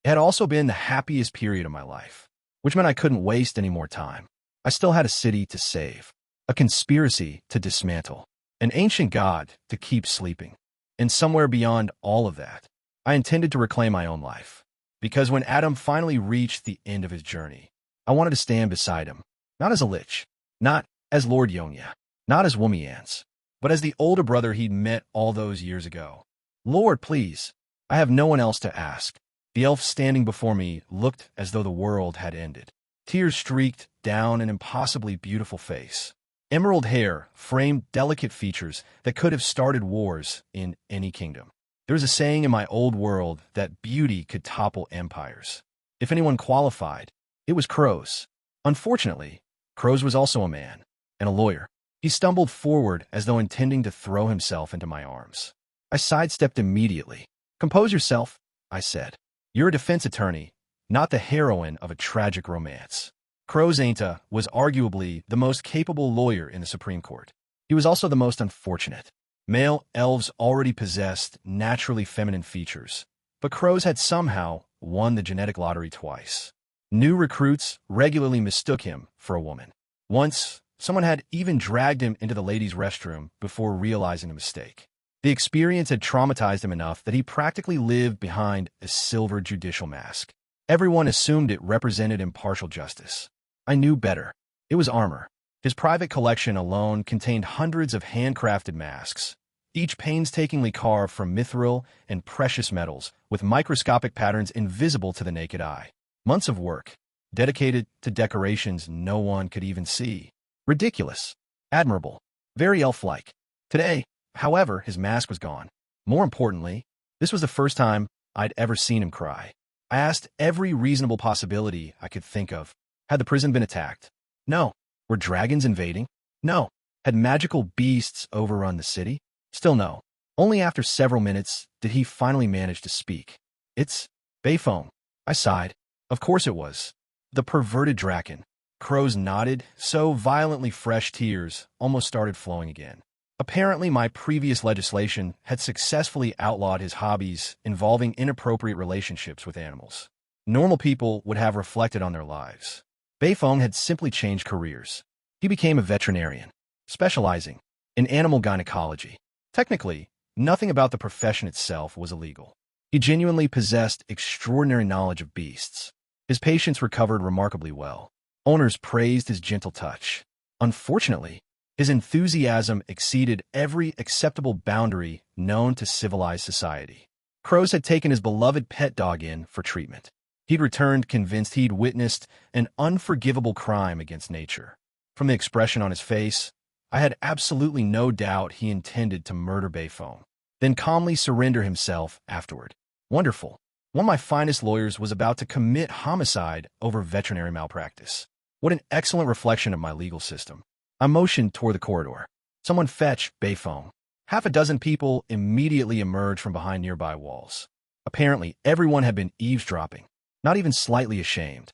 S1: It had also been the happiest period of my life, which meant I couldn't waste any more time. I still had a city to save, a conspiracy to dismantle, an ancient god to keep sleeping. And somewhere beyond all of that, I intended to reclaim my own life. Because when Adam finally reached the end of his journey, I wanted to stand beside him, not as a lich, not as Lord Yonya, not as Womians, but as the older brother he'd met all those years ago. Lord, please, I have no one else to ask. The elf standing before me looked as though the world had ended. Tears streaked down an impossibly beautiful face. Emerald hair framed delicate features that could have started wars in any kingdom. There was a saying in my old world that beauty could topple empires. If anyone qualified, it was Crows. Unfortunately, Crows was also a man and a lawyer. He stumbled forward as though intending to throw himself into my arms. I sidestepped immediately. Compose yourself, I said. You're a defense attorney, not the heroine of a tragic romance. Crows Ainta was arguably the most capable lawyer in the Supreme Court. He was also the most unfortunate. Male elves already possessed naturally feminine features, but Crows had somehow won the genetic lottery twice. New recruits regularly mistook him for a woman. Once, someone had even dragged him into the ladies' restroom before realizing the mistake. The experience had traumatized him enough that he practically lived behind a silver judicial mask. Everyone assumed it represented impartial justice. I knew better. It was armor. His private collection alone contained hundreds of handcrafted masks, each painstakingly carved from mithril and precious metals, with microscopic patterns invisible to the naked eye. Months of work, dedicated to decorations no one could even see. Ridiculous. Admirable. Very elf-like. Today, however, his mask was gone. More importantly, this was the first time I'd ever seen him cry. I asked every reasonable possibility I could think of. Had the prison been attacked? No. Were dragons invading? No. Had magical beasts overrun the city? Still no. Only after several minutes did he finally manage to speak. It's Bayfoam. I sighed. Of course it was. The perverted Draken. Crows nodded, so violently fresh tears almost started flowing again. Apparently, my previous legislation had successfully outlawed his hobbies involving inappropriate relationships with animals. Normal people would have reflected on their lives. Beifong had simply changed careers. He became a veterinarian, specializing in animal gynecology. Technically, nothing about the profession itself was illegal. He genuinely possessed extraordinary knowledge of beasts. His patients recovered remarkably well. Owners praised his gentle touch. Unfortunately, his enthusiasm exceeded every acceptable boundary known to civilized society. Crows had taken his beloved pet dog in for treatment. He'd returned convinced he'd witnessed an unforgivable crime against nature. From the expression on his face, I had absolutely no doubt he intended to murder Beifong, then calmly surrender himself afterward. Wonderful. One of my finest lawyers was about to commit homicide over veterinary malpractice. What an excellent reflection of my legal system. I motioned toward the corridor. Someone fetch Beifong. Half a dozen people immediately emerged from behind nearby walls. Apparently, everyone had been eavesdropping, not even slightly ashamed.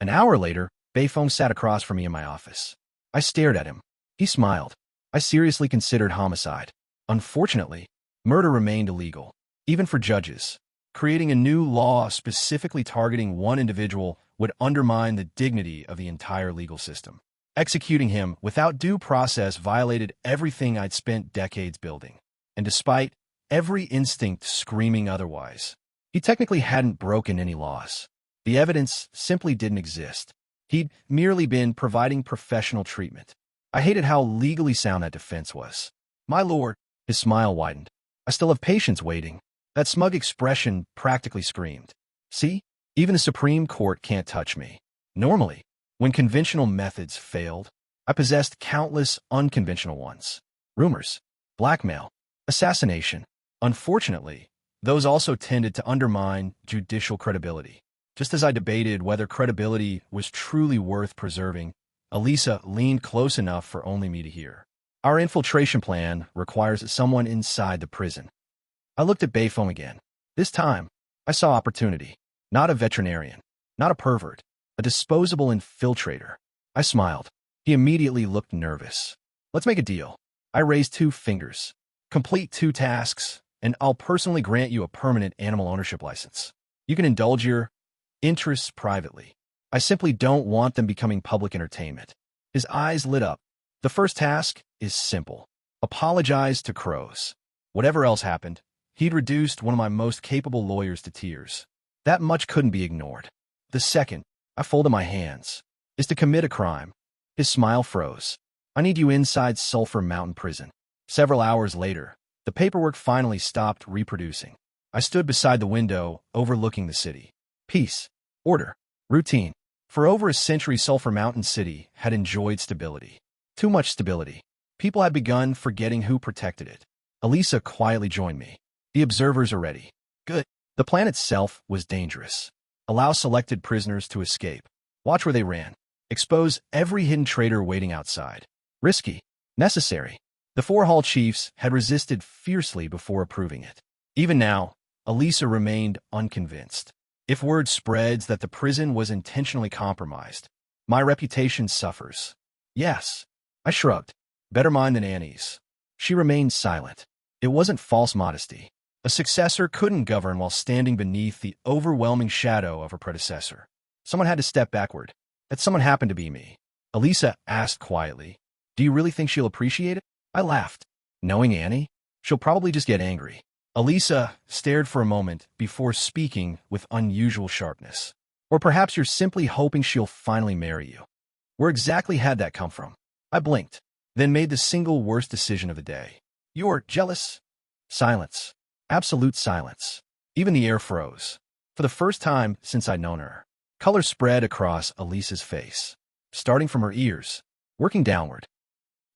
S1: An hour later, Beifong sat across from me in my office. I stared at him. He smiled. I seriously considered homicide. Unfortunately, murder remained illegal, even for judges. Creating a new law specifically targeting one individual would undermine the dignity of the entire legal system. Executing him without due process violated everything I'd spent decades building. And despite every instinct screaming otherwise, he technically hadn't broken any laws. The evidence simply didn't exist. He'd merely been providing professional treatment. I hated how legally sound that defense was. My lord, his smile widened. I still have patience waiting. That smug expression practically screamed. See, even the Supreme Court can't touch me. Normally, when conventional methods failed, I possessed countless unconventional ones. Rumors, blackmail, assassination. Unfortunately, those also tended to undermine judicial credibility. Just as I debated whether credibility was truly worth preserving, Elisa leaned close enough for only me to hear. Our infiltration plan requires someone inside the prison. I looked at Beifong again. This time, I saw opportunity. Not a veterinarian, not a pervert, a disposable infiltrator. I smiled. He immediately looked nervous. Let's make a deal. I raised 2 fingers. Complete 2 tasks, and I'll personally grant you a permanent animal ownership license. You can indulge your interests privately. I simply don't want them becoming public entertainment. His eyes lit up. The first task is simple. Apologize to crows. Whatever else happened, he'd reduced one of my most capable lawyers to tears. That much couldn't be ignored. The second, I folded my hands, is to commit a crime. His smile froze. I need you inside Sulphur Mountain Prison. Several hours later, the paperwork finally stopped reproducing. I stood beside the window, overlooking the city. Peace, order, routine. For over a century, Sulphur Mountain City had enjoyed stability. Too much stability. People had begun forgetting who protected it. Elisa quietly joined me. The observers are ready. Good. The plan itself was dangerous. Allow selected prisoners to escape. Watch where they ran. Expose every hidden traitor waiting outside. Risky. Necessary. The 4 Hall chiefs had resisted fiercely before approving it. Even now, Elisa remained unconvinced. If word spreads that the prison was intentionally compromised, my reputation suffers. Yes. I shrugged. Better mine than Annie's. She remained silent. It wasn't false modesty. A successor couldn't govern while standing beneath the overwhelming shadow of her predecessor. Someone had to step backward. That someone happened to be me. Elisa asked quietly, "Do you really think she'll appreciate it?" I laughed. Knowing Annie, she'll probably just get angry. Elisa stared for a moment before speaking with unusual sharpness. Or perhaps you're simply hoping she'll finally marry you. Where exactly had that come from? I blinked, then made the single worst decision of the day. You're jealous? Silence. Absolute silence. Even the air froze. For the first time since I'd known her, color spread across Elisa's face, starting from her ears, working downward.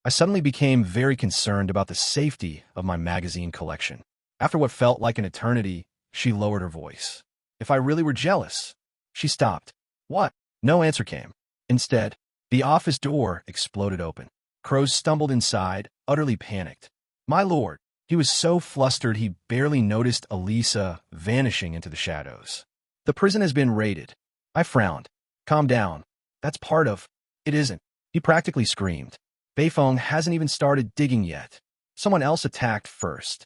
S1: I suddenly became very concerned about the safety of my magazine collection. After what felt like an eternity, she lowered her voice. If I really were jealous. She stopped. What? No answer came. Instead, the office door exploded open. Crows stumbled inside, utterly panicked. My lord. He was so flustered he barely noticed Elisa vanishing into the shadows. The prison has been raided. I frowned. Calm down. That's part of... It isn't. He practically screamed. Beifeng hasn't even started digging yet. Someone else attacked first.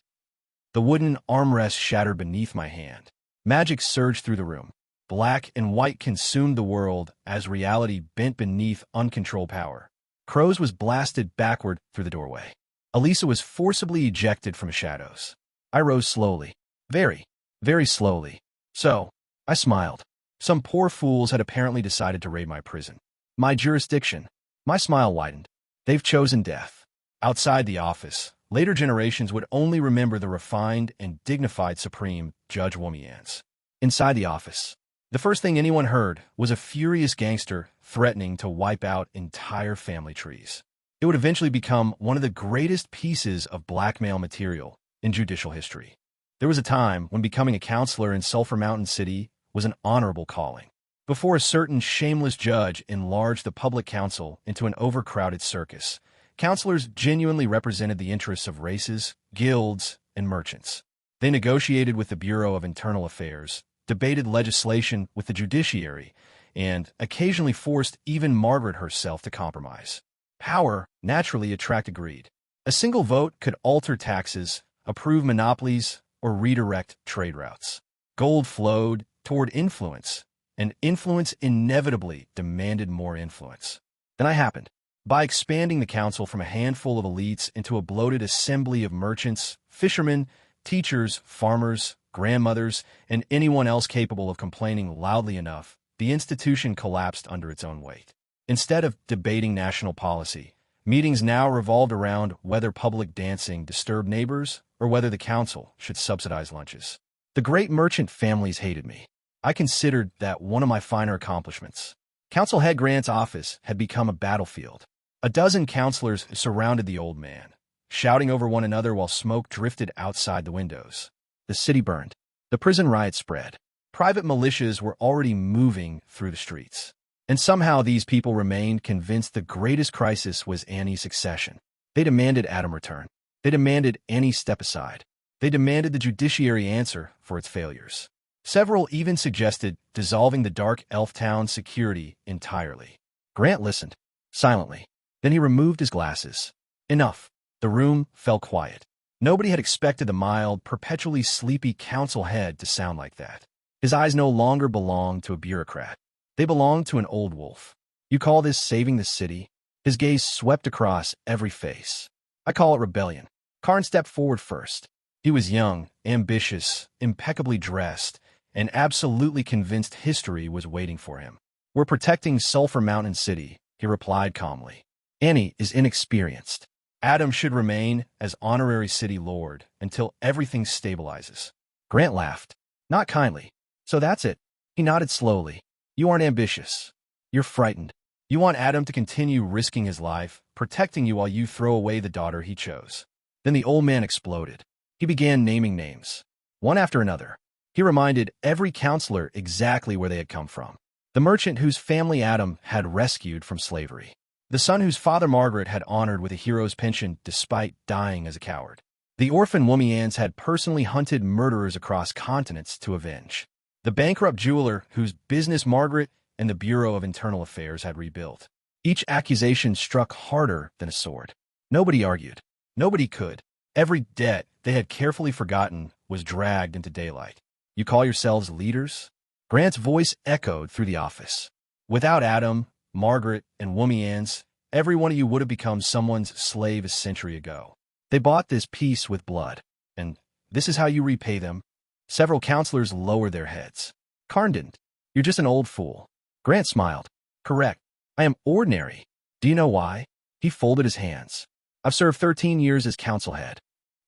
S1: The wooden armrest shattered beneath my hand. Magic surged through the room. Black and white consumed the world as reality bent beneath uncontrolled power. Crows was blasted backward through the doorway. Elisa was forcibly ejected from shadows. I rose slowly. Very, very slowly. So, I smiled. Some poor fools had apparently decided to raid my prison. My jurisdiction. My smile widened. They've chosen death. Outside the office, later generations would only remember the refined and dignified Supreme Judge Womians. Inside the office, the first thing anyone heard was a furious gangster threatening to wipe out entire family trees. It would eventually become one of the greatest pieces of blackmail material in judicial history. There was a time when becoming a counselor in Sulphur Mountain City was an honorable calling. Before a certain shameless judge enlarged the public council into an overcrowded circus, counselors genuinely represented the interests of races, guilds, and merchants. They negotiated with the Bureau of Internal Affairs, debated legislation with the judiciary, and occasionally forced even Margaret herself to compromise. Power naturally attracted greed. A single vote could alter taxes, approve monopolies, or redirect trade routes. Gold flowed toward influence, and influence inevitably demanded more influence. Then I happened. By expanding the council from a handful of elites into a bloated assembly of merchants, fishermen, teachers, farmers, grandmothers, and anyone else capable of complaining loudly enough, the institution collapsed under its own weight. Instead of debating national policy, meetings now revolved around whether public dancing disturbed neighbors or whether the council should subsidize lunches. The great merchant families hated me. I considered that one of my finer accomplishments. Council Head Grant's office had become a battlefield. A dozen counselors surrounded the old man, shouting over one another while smoke drifted outside the windows. The city burned. The prison riot spread. Private militias were already moving through the streets. And somehow these people remained convinced the greatest crisis was Annie's succession. They demanded Adam return. They demanded Annie step aside. They demanded the judiciary answer for its failures. Several even suggested dissolving the Dark Elf Town security entirely. Grant listened, silently. Then he removed his glasses. Enough. The room fell quiet. Nobody had expected the mild, perpetually sleepy council head to sound like that. His eyes no longer belonged to a bureaucrat. They belonged to an old wolf. You call this saving the city? His gaze swept across every face. I call it rebellion. Karn stepped forward first. He was young, ambitious, impeccably dressed, and absolutely convinced history was waiting for him. We're protecting Sulphur Mountain City, he replied calmly. Annie is inexperienced. Adam should remain as honorary city lord until everything stabilizes. Grant laughed. Not kindly. So that's it. He nodded slowly. You aren't ambitious. You're frightened. You want Adam to continue risking his life, protecting you while you throw away the daughter he chose. Then the old man exploded. He began naming names, one after another. He reminded every counselor exactly where they had come from. The merchant whose family Adam had rescued from slavery. The son whose father Margaret had honored with a hero's pension despite dying as a coward. The orphan Womians had personally hunted murderers across continents to avenge. The bankrupt jeweler whose business Margaret and the Bureau of Internal Affairs had rebuilt. Each accusation struck harder than a sword. Nobody argued. Nobody could. Every debt they had carefully forgotten was dragged into daylight. You call yourselves leaders? Grant's voice echoed through the office. Without Adam, Margaret, and Womians, every one of you would have become someone's slave a century ago. They bought this peace with blood, and this is how you repay them. Several counselors lowered their heads. Karn didn't. You're just an old fool. Grant smiled. Correct. I am ordinary. Do you know why? He folded his hands. I've served 13 years as council head,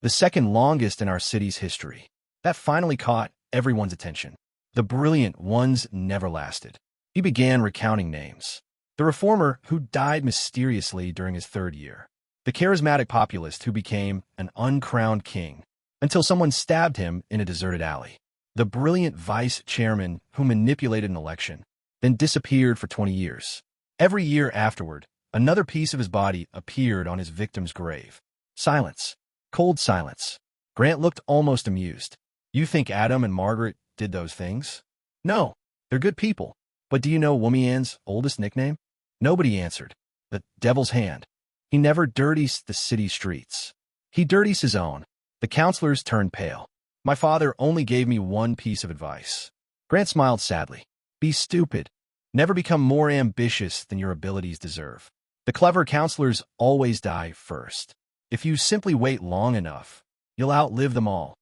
S1: the second longest in our city's history. That finally caught everyone's attention. The brilliant ones never lasted. He began recounting names. The reformer who died mysteriously during his third year. The charismatic populist who became an uncrowned king until someone stabbed him in a deserted alley. The brilliant vice chairman who manipulated an election, then disappeared for 20 years. Every year afterward, another piece of his body appeared on his victim's grave. Silence. Cold silence. Grant looked almost amused. You think Adam and Margaret did those things? No, they're good people. But do you know Womian's oldest nickname? Nobody answered. The devil's hand. He never dirties the city streets. He dirties his own. The counselors turned pale. My father only gave me one piece of advice. Grant smiled sadly. Be stupid. Never become more ambitious than your abilities deserve. The clever counselors always die first. If you simply wait long enough, you'll outlive them all.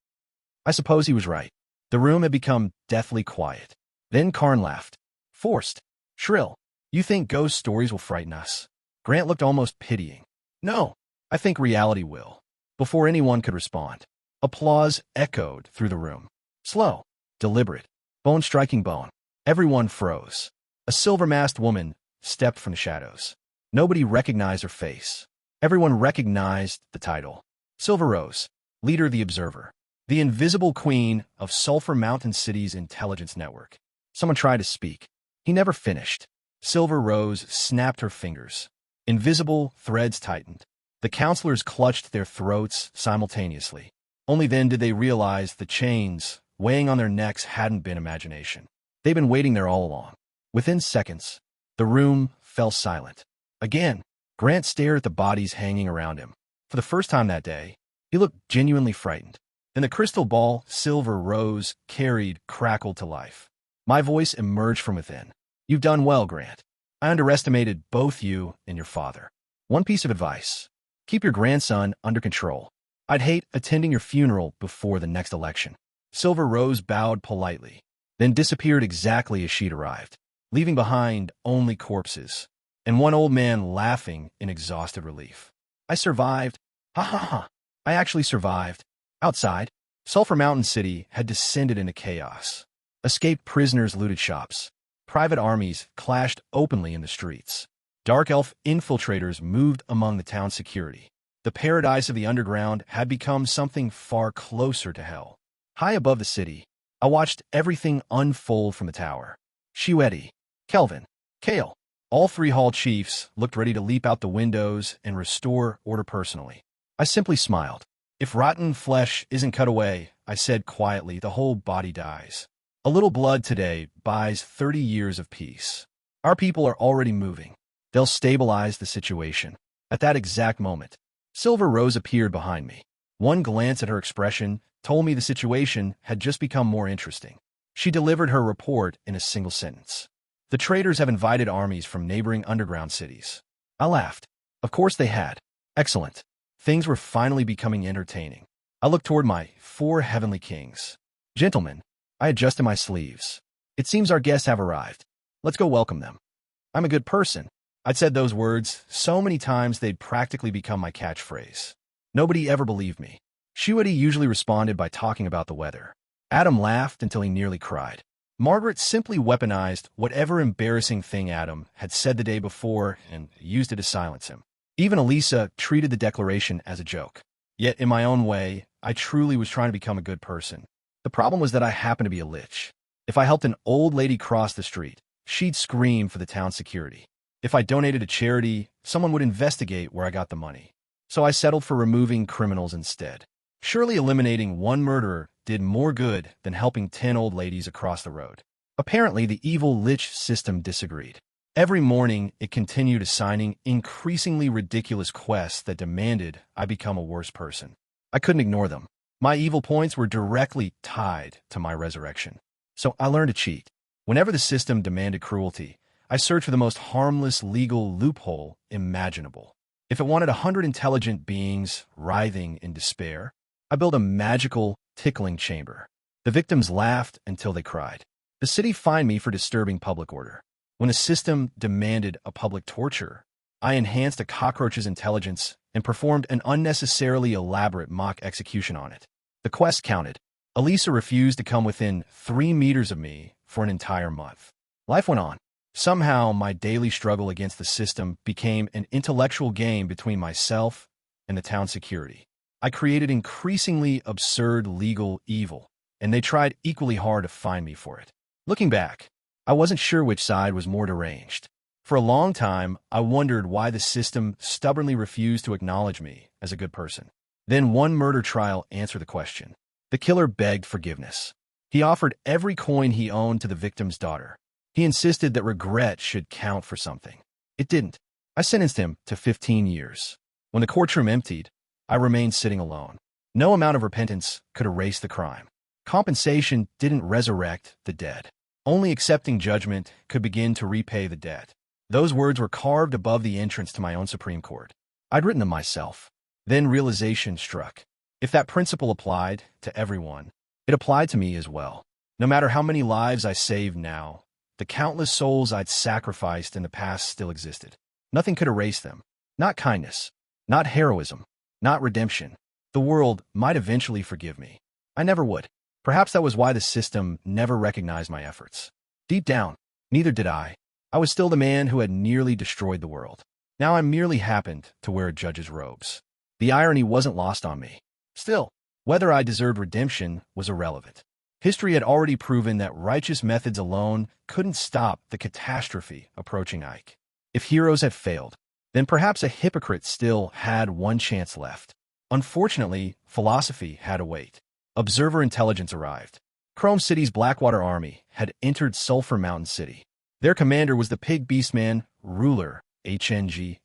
S1: I suppose he was right. The room had become deathly quiet. Then Karn laughed. Forced. Shrill. You think ghost stories will frighten us? Grant looked almost pitying. No, I think reality will. Before anyone could respond, applause echoed through the room. Slow, deliberate, bone striking bone. Everyone froze. A silver-masked woman stepped from the shadows. Nobody recognized her face. Everyone recognized the title. Silver Rose, leader of the Observer, the invisible queen of Sulphur Mountain City's intelligence network. Someone tried to speak. He never finished. Silver Rose snapped her fingers. Invisible threads tightened. The counselors clutched their throats simultaneously. Only then did they realize the chains weighing on their necks hadn't been imagination. They'd been waiting there all along. Within seconds, the room fell silent. Again, Grant stared at the bodies hanging around him. For the first time that day, he looked genuinely frightened. Then the crystal ball Silver Rose carried crackled to life. My voice emerged from within. You've done well, Grant. I underestimated both you and your father. One piece of advice. Keep your grandson under control. I'd hate attending your funeral before the next election. Silver Rose bowed politely, then disappeared exactly as she'd arrived, leaving behind only corpses, and one old man laughing in exhausted relief. I survived. Ha ha ha. I actually survived. Outside, Sulphur Mountain City had descended into chaos. Escaped prisoners looted shops. Private armies clashed openly in the streets. Dark elf infiltrators moved among the town's security. The paradise of the underground had become something far closer to hell. High above the city, I watched everything unfold from the tower. Shiwedi, Kelvin, Kale, all three hall chiefs looked ready to leap out the windows and restore order personally. I simply smiled. If rotten flesh isn't cut away, I said quietly, the whole body dies. A little blood today buys 30 years of peace. Our people are already moving. They'll stabilize the situation. At that exact moment, Silver Rose appeared behind me. One glance at her expression told me the situation had just become more interesting. She delivered her report in a single sentence. The traitors have invited armies from neighboring underground cities. I laughed. Of course they had. Excellent. Things were finally becoming entertaining. I looked toward my 4 heavenly kings. Gentlemen, I adjusted my sleeves. It seems our guests have arrived. Let's go welcome them. I'm a good person. I'd said those words so many times they'd practically become my catchphrase. Nobody ever believed me. Shiwedi usually responded by talking about the weather. Adam laughed until he nearly cried. Margaret simply weaponized whatever embarrassing thing Adam had said the day before and used it to silence him. Even Elisa treated the declaration as a joke. Yet, in my own way, I truly was trying to become a good person. The problem was that I happened to be a lich. If I helped an old lady cross the street, she'd scream for the town's security. If I donated to charity, someone would investigate where I got the money. So I settled for removing criminals instead. Surely eliminating one murderer did more good than helping 10 old ladies across the road. Apparently, the evil lich system disagreed. Every morning, it continued assigning increasingly ridiculous quests that demanded I become a worse person. I couldn't ignore them. My evil points were directly tied to my resurrection. So I learned to cheat. Whenever the system demanded cruelty, I searched for the most harmless legal loophole imaginable. If it wanted 100 intelligent beings writhing in despair, I built a magical, tickling chamber. The victims laughed until they cried. The city fined me for disturbing public order. When the system demanded a public torture, I enhanced a cockroach's intelligence and performed an unnecessarily elaborate mock execution on it. The quest counted. Elisa refused to come within 3 meters of me for an entire month. Life went on. Somehow, my daily struggle against the system became an intellectual game between myself and the town's security. I created increasingly absurd legal evil, and they tried equally hard to find me for it. Looking back, I wasn't sure which side was more deranged. For a long time, I wondered why the system stubbornly refused to acknowledge me as a good person. Then one murder trial answered the question. The killer begged forgiveness. He offered every coin he owned to the victim's daughter. He insisted that regret should count for something. It didn't. I sentenced him to 15 years. When the courtroom emptied, I remained sitting alone. No amount of repentance could erase the crime. Compensation didn't resurrect the dead. Only accepting judgment could begin to repay the debt. Those words were carved above the entrance to my own Supreme Court. I'd written them myself. Then realization struck. If that principle applied to everyone, it applied to me as well. No matter how many lives I saved now, the countless souls I'd sacrificed in the past still existed. Nothing could erase them. Not kindness, not heroism, not redemption. The world might eventually forgive me. I never would. Perhaps that was why the system never recognized my efforts. Deep down, neither did I. I was still the man who had nearly destroyed the world. Now I merely happened to wear a judge's robes. The irony wasn't lost on me. Still, whether I deserved redemption was irrelevant. History had already proven that righteous methods alone couldn't stop the catastrophe approaching Ike. If heroes had failed, then perhaps a hypocrite still had one chance left. Unfortunately, philosophy had to wait. Observer intelligence arrived. Chrome City's Blackwater army had entered Sulphur Mountain City. Their commander was the Pig Beastman, Ruler, HNG.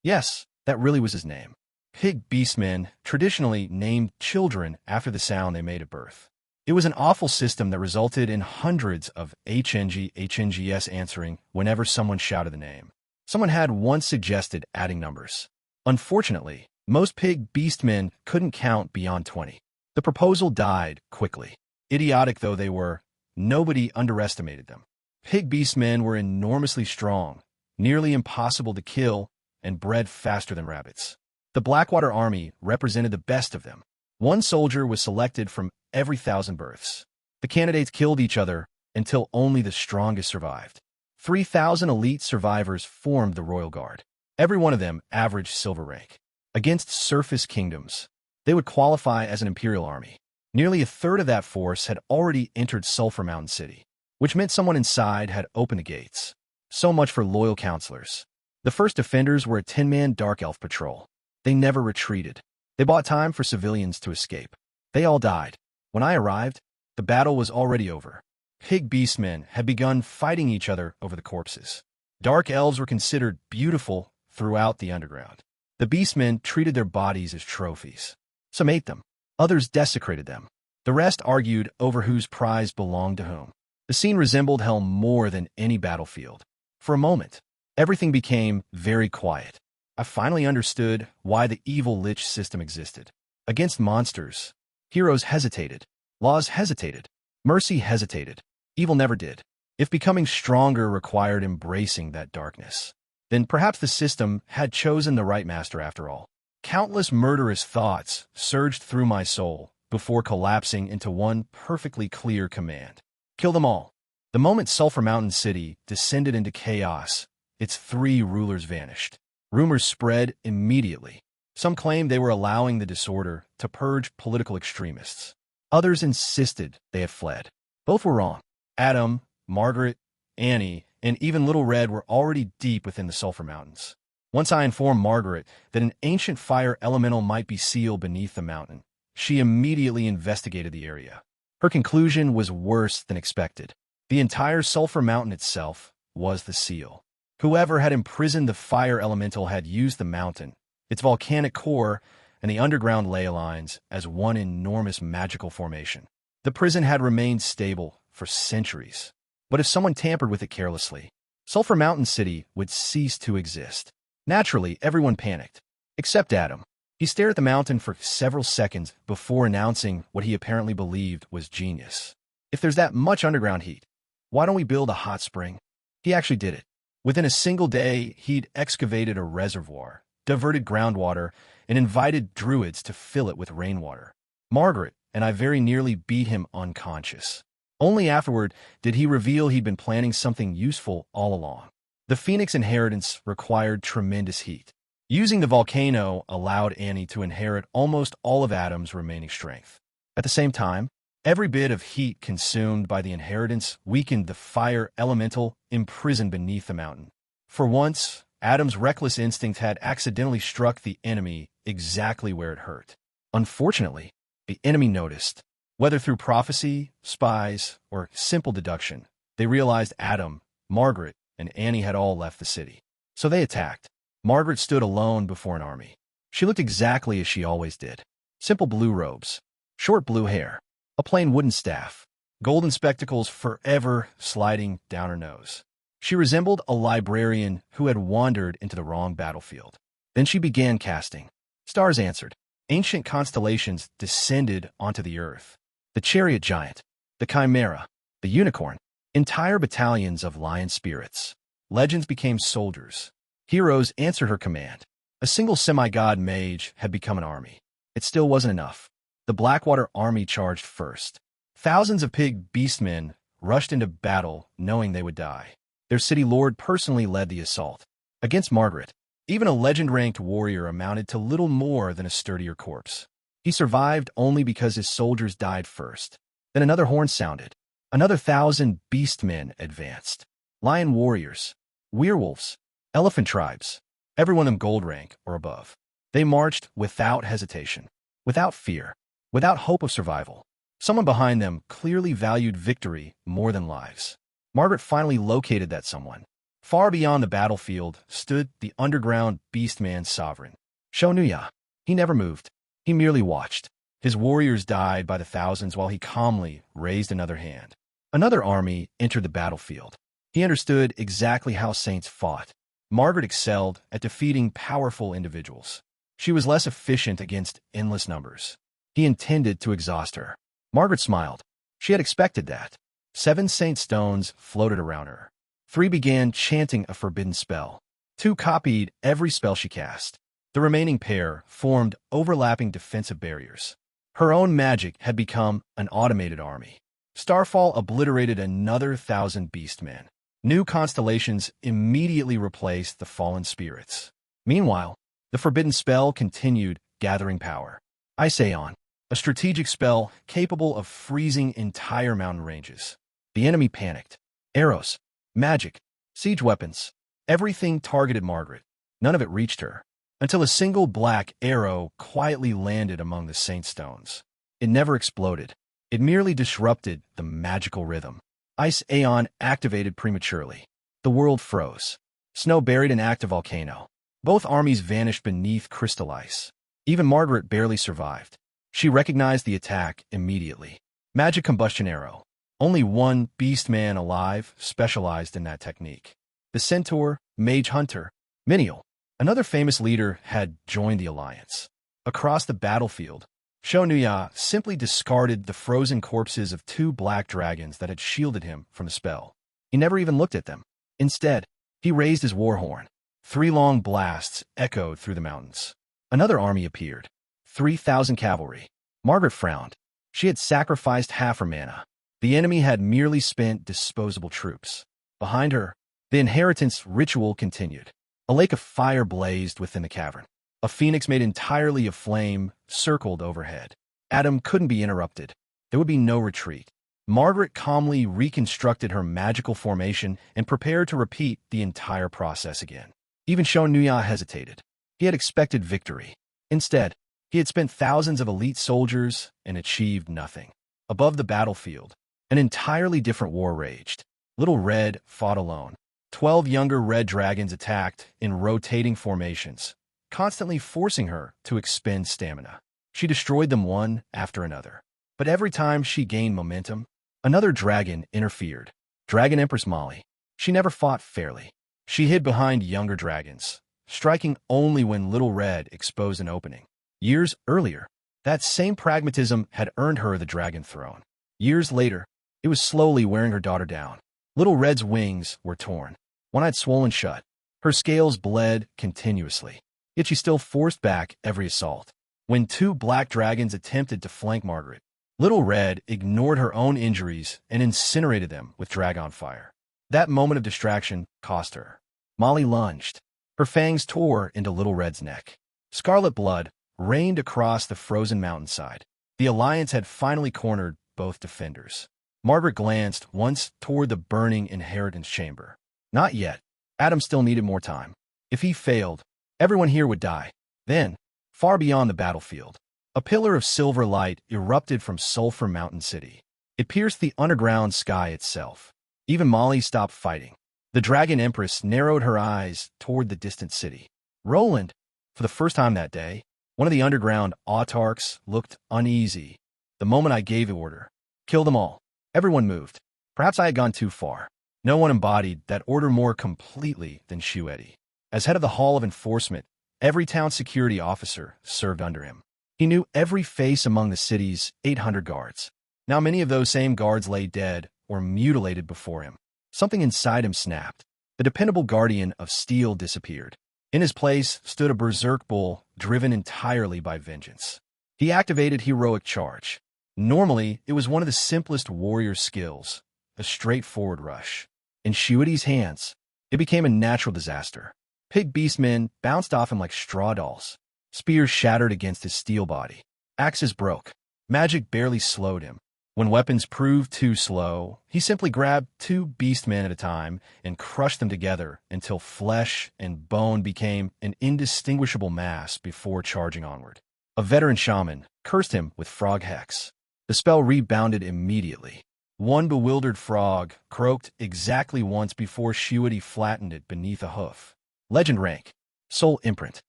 S1: Yes, that really was his name. Pig Beastmen traditionally named children after the sound they made at birth. It was an awful system that resulted in hundreds of HNGS answering whenever someone shouted the name. Someone had once suggested adding numbers. Unfortunately, most Pig Beastmen couldn't count beyond 20. The proposal died quickly. Idiotic though they were, nobody underestimated them. Pig Beastmen were enormously strong, nearly impossible to kill, and bred faster than rabbits. The Blackwater army represented the best of them. One soldier was selected from every 1,000 births. The candidates killed each other until only the strongest survived. 3,000 elite survivors formed the Royal Guard. Every one of them averaged silver rank. Against surface kingdoms, they would qualify as an imperial army. Nearly a third of that force had already entered Sulphur Mountain City, which meant someone inside had opened the gates. So much for loyal counselors. The first defenders were a 10-man Dark Elf patrol. They never retreated. They bought time for civilians to escape. They all died. When I arrived, the battle was already over. Pig Beastmen had begun fighting each other over the corpses. Dark Elves were considered beautiful throughout the underground. The Beastmen treated their bodies as trophies. Some ate them. Others desecrated them. The rest argued over whose prize belonged to whom. The scene resembled hell more than any battlefield. For a moment, everything became very quiet. I finally understood why the evil Lich system existed. Against monsters, heroes hesitated. Laws hesitated. Mercy hesitated. Evil never did. If becoming stronger required embracing that darkness, then perhaps the system had chosen the right master after all. Countless murderous thoughts surged through my soul before collapsing into one perfectly clear command. Kill them all. The moment Sulphur Mountain City descended into chaos, its 3 rulers vanished. Rumors spread immediately. Some claimed they were allowing the disorder to purge political extremists. Others insisted they had fled. Both were wrong. Adam, Margaret, Annie, and even Little Red were already deep within the Sulphur Mountains. Once I informed Margaret that an ancient fire elemental might be sealed beneath the mountain, she immediately investigated the area. Her conclusion was worse than expected. The entire Sulphur Mountain itself was the seal. Whoever had imprisoned the fire elemental had used the mountain, its volcanic core, and the underground ley lines as one enormous magical formation. The prison had remained stable for centuries. But if someone tampered with it carelessly, Sulphur Mountain City would cease to exist. Naturally, everyone panicked, except Adam. He stared at the mountain for several seconds before announcing what he apparently believed was genius. If there's that much underground heat, why don't we build a hot spring? He actually did it. Within a single day, he'd excavated a reservoir, diverted groundwater, and invited druids to fill it with rainwater. Margaret and I very nearly beat him unconscious. Only afterward did he reveal he'd been planning something useful all along. The Phoenix inheritance required tremendous heat. Using the volcano allowed Annie to inherit almost all of Adam's remaining strength. At the same time, every bit of heat consumed by the inheritance weakened the fire elemental imprisoned beneath the mountain. For once, Adam's reckless instinct had accidentally struck the enemy exactly where it hurt. Unfortunately, the enemy noticed. Whether through prophecy, spies, or simple deduction, they realized Adam, Margaret, and Annie had all left the city. So they attacked. Margaret stood alone before an army. She looked exactly as she always did. Simple blue robes, short blue hair, a plain wooden staff, golden spectacles forever sliding down her nose. She resembled a librarian who had wandered into the wrong battlefield. Then she began casting. Stars answered. Ancient constellations descended onto the earth. The chariot giant, the chimera, the unicorn, entire battalions of lion spirits. Legends became soldiers. Heroes answered her command. A single semi-god mage had become an army. It still wasn't enough. The Blackwater army charged first. Thousands of pig beastmen rushed into battle knowing they would die. Their city lord personally led the assault. Against Margaret, even a legend-ranked warrior amounted to little more than a sturdier corpse. He survived only because his soldiers died first. Then another horn sounded. Another 1,000 beastmen advanced. Lion warriors, werewolves, elephant tribes, everyone of gold rank or above. They marched without hesitation, without fear, without hope of survival. Someone behind them clearly valued victory more than lives. Margaret finally located that someone. Far beyond the battlefield stood the underground beastman sovereign, Shonuya. He never moved. He merely watched. His warriors died by the thousands while he calmly raised another hand. Another army entered the battlefield. He understood exactly how saints fought. Margaret excelled at defeating powerful individuals. She was less efficient against endless numbers. He intended to exhaust her. Margaret smiled. She had expected that. 7 saint stones floated around her. 3 began chanting a forbidden spell. 2 copied every spell she cast. The remaining pair formed overlapping defensive barriers. Her own magic had become an automated army. Starfall obliterated another 1,000 beastmen. New constellations immediately replaced the fallen spirits. Meanwhile, the forbidden spell continued gathering power. Ice Aeon, a strategic spell capable of freezing entire mountain ranges. The enemy panicked. Arrows, magic, siege weapons, everything targeted Margaret. None of it reached her, until a single black arrow quietly landed among the saint stones. It never exploded. It merely disrupted the magical rhythm. Ice Aeon activated prematurely. The world froze. Snow buried an active volcano. Both armies vanished beneath crystal ice. Even Margaret barely survived. She recognized the attack immediately. Magic combustion arrow. Only one beastman alive specialized in that technique. The centaur, mage hunter, Minial, another famous leader, had joined the alliance. Across the battlefield, Shonuya simply discarded the frozen corpses of 2 black dragons that had shielded him from the spell. He never even looked at them. Instead, he raised his war horn. 3 long blasts echoed through the mountains. Another army appeared. 3,000 cavalry. Margaret frowned. She had sacrificed half her mana. The enemy had merely spent disposable troops. Behind her, the inheritance ritual continued. A lake of fire blazed within the cavern. A phoenix made entirely of flame circled overhead. Adam couldn't be interrupted. There would be no retreat. Margaret calmly reconstructed her magical formation and prepared to repeat the entire process again. Even Shonuya hesitated. He had expected victory. Instead, he had spent thousands of elite soldiers and achieved nothing. Above the battlefield, an entirely different war raged. Little Red fought alone. 12 younger red dragons attacked in rotating formations, constantly forcing her to expend stamina. She destroyed them one after another. But every time she gained momentum, another dragon interfered. Dragon Empress Molly. She never fought fairly. She hid behind younger dragons, striking only when Little Red exposed an opening. Years earlier, that same pragmatism had earned her the dragon throne. Years later, it was slowly wearing her daughter down. Little Red's wings were torn. One had swollen shut. Her scales bled continuously. Yet she still forced back every assault. When 2 black dragons attempted to flank Margaret, Little Red ignored her own injuries and incinerated them with dragon fire. That moment of distraction cost her. Molly lunged. Her fangs tore into Little Red's neck. Scarlet blood rained across the frozen mountainside. The alliance had finally cornered both defenders. Margaret glanced once toward the burning inheritance chamber. Not yet. Adam still needed more time. If he failed, everyone here would die. Then, far beyond the battlefield, A pillar of silver light erupted from Sulphur Mountain City. It pierced the underground sky itself. Even Molly stopped fighting. The Dragon Empress narrowed her eyes toward the distant city. Roland, for the first time that day, one of the underground autarchs, looked uneasy. The moment I gave the order, kill them all, everyone moved. Perhaps I had gone too far. No one embodied that order more completely than Shuedi. As head of the Hall of Enforcement, every town security officer served under him. He knew every face among the city's 800 guards. Now many of those same guards lay dead or mutilated before him. Something inside him snapped. The dependable guardian of steel disappeared. In his place stood a berserk bull driven entirely by vengeance. He activated heroic charge. Normally, it was one of the simplest warrior skills, a straightforward rush. In Shuidi's hands, it became a natural disaster. Pig beastmen bounced off him like straw dolls. Spears shattered against his steel body. Axes broke. Magic barely slowed him. When weapons proved too slow, he simply grabbed 2 beastmen at a time and crushed them together until flesh and bone became an indistinguishable mass before charging onward. A veteran shaman cursed him with frog hex. The spell rebounded immediately. One bewildered frog croaked exactly once before Shuidi flattened it beneath a hoof. Legend rank. Soul imprint.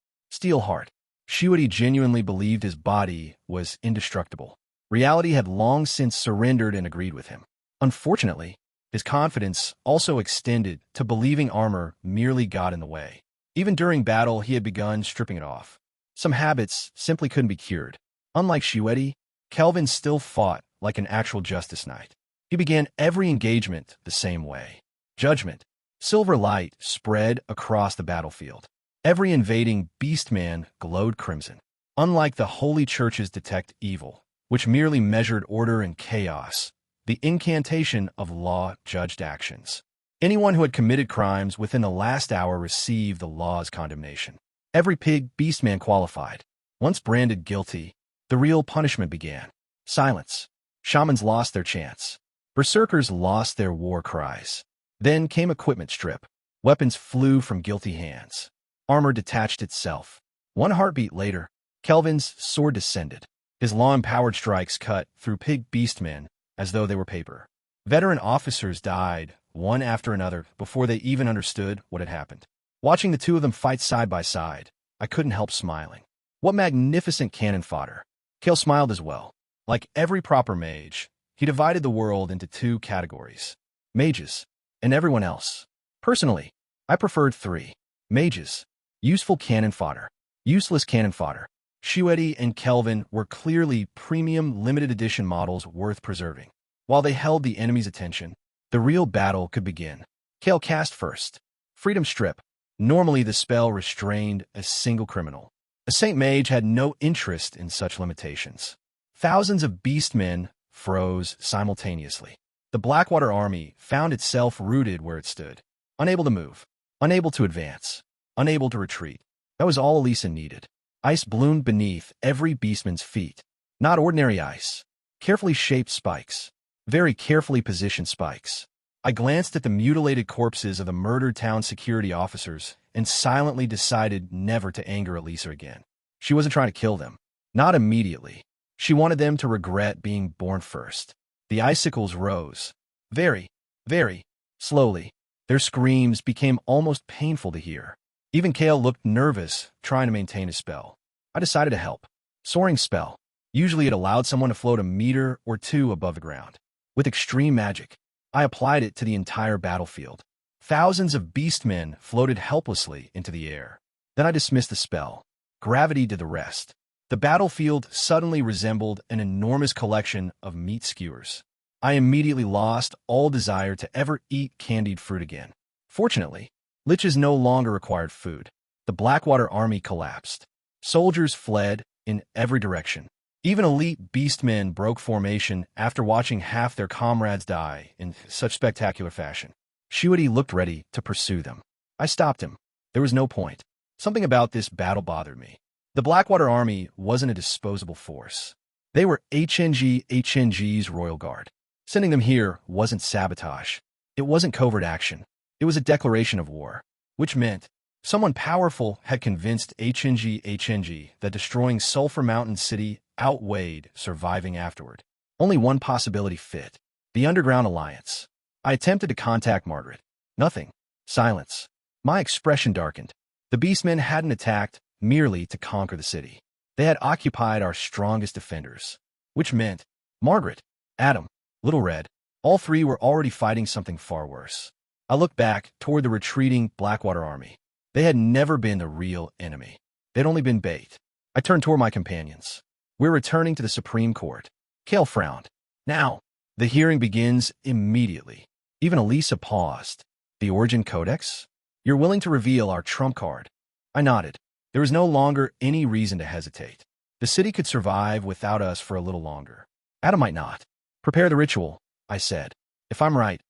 S1: Steel heart. Shuidi genuinely believed his body was indestructible. Reality had long since surrendered and agreed with him. Unfortunately, his confidence also extended to believing armor merely got in the way. Even during battle, he had begun stripping it off. Some habits simply couldn't be cured. Unlike Shuedi, Kelvin still fought like an actual Justice Knight. He began every engagement the same way. Judgment. Silver light spread across the battlefield. Every invading beastman glowed crimson. Unlike the holy churches detect evil, which merely measured order and chaos, the incantation of law judged actions. Anyone who had committed crimes within the last hour received the law's condemnation. Every pig beastman qualified. Once branded guilty, the real punishment began. Silence. Shamans lost their chants. Berserkers lost their war cries. Then came equipment strip. Weapons flew from guilty hands. Armor detached itself. One heartbeat later, Kelvin's sword descended. His law-empowered strikes cut through pig beastmen as though they were paper. Veteran officers died, one after another, before they even understood what had happened. Watching the two of them fight side by side, I couldn't help smiling. What magnificent cannon fodder. Kale smiled as well. Like every proper mage, he divided the world into 2 categories. Mages, and everyone else. Personally, I preferred 3. Mages. Useful cannon fodder. Useless cannon fodder. Shuedi and Kelvin were clearly premium limited edition models worth preserving. While they held the enemy's attention, the real battle could begin. Kale cast first. Freedom Strip. Normally the spell restrained a single criminal. A Saint Mage had no interest in such limitations. Thousands of beastmen froze simultaneously. The Blackwater army found itself rooted where it stood. Unable to move. Unable to advance. Unable to retreat. That was all Elisa needed. Ice bloomed beneath every beastman's feet. Not ordinary ice. Carefully shaped spikes. Very carefully positioned spikes. I glanced at the mutilated corpses of the murdered town security officers and silently decided never to anger Elisa again. She wasn't trying to kill them. Not immediately. She wanted them to regret being born first. The icicles rose. Very, very slowly. Their screams became almost painful to hear. Even Kale looked nervous, trying to maintain his spell. I decided to help. Soaring spell. Usually it allowed someone to float a meter or 2 above the ground. With extreme magic, I applied it to the entire battlefield. Thousands of beastmen floated helplessly into the air. Then I dismissed the spell. Gravity did the rest. The battlefield suddenly resembled an enormous collection of meat skewers. I immediately lost all desire to ever eat candied fruit again. Fortunately, liches no longer required food. The Blackwater army collapsed. Soldiers fled in every direction. Even elite beastmen broke formation after watching half their comrades die in such spectacular fashion. Shuidi looked ready to pursue them. I stopped him. There was no point. Something about this battle bothered me. The Blackwater army wasn't a disposable force. They were HNG's Royal Guard. Sending them here wasn't sabotage. It wasn't covert action. It was a declaration of war, which meant Someone powerful had convinced HNG that destroying Sulphur Mountain City outweighed surviving afterward. Only one possibility fit: the Underground Alliance. I attempted to contact Margaret. Nothing. Silence. My expression darkened. The Beastmen hadn't attacked merely to conquer the city. They had occupied our strongest defenders, which meant Margaret, Adam, Little Red, all three were already fighting something far worse. I looked back toward the retreating Blackwater army. They had never been the real enemy. They'd only been bait. I turned toward my companions. We're returning to the Supreme Court. Kale frowned. Now, the hearing begins immediately. Even Elisa paused. The Origin Codex? You're willing to reveal our trump card? I nodded. There was no longer any reason to hesitate. The city could survive without us for a little longer. Adam might not. Prepare the ritual, I said. If I'm right,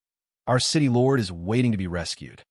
S1: our city lord is waiting to be rescued.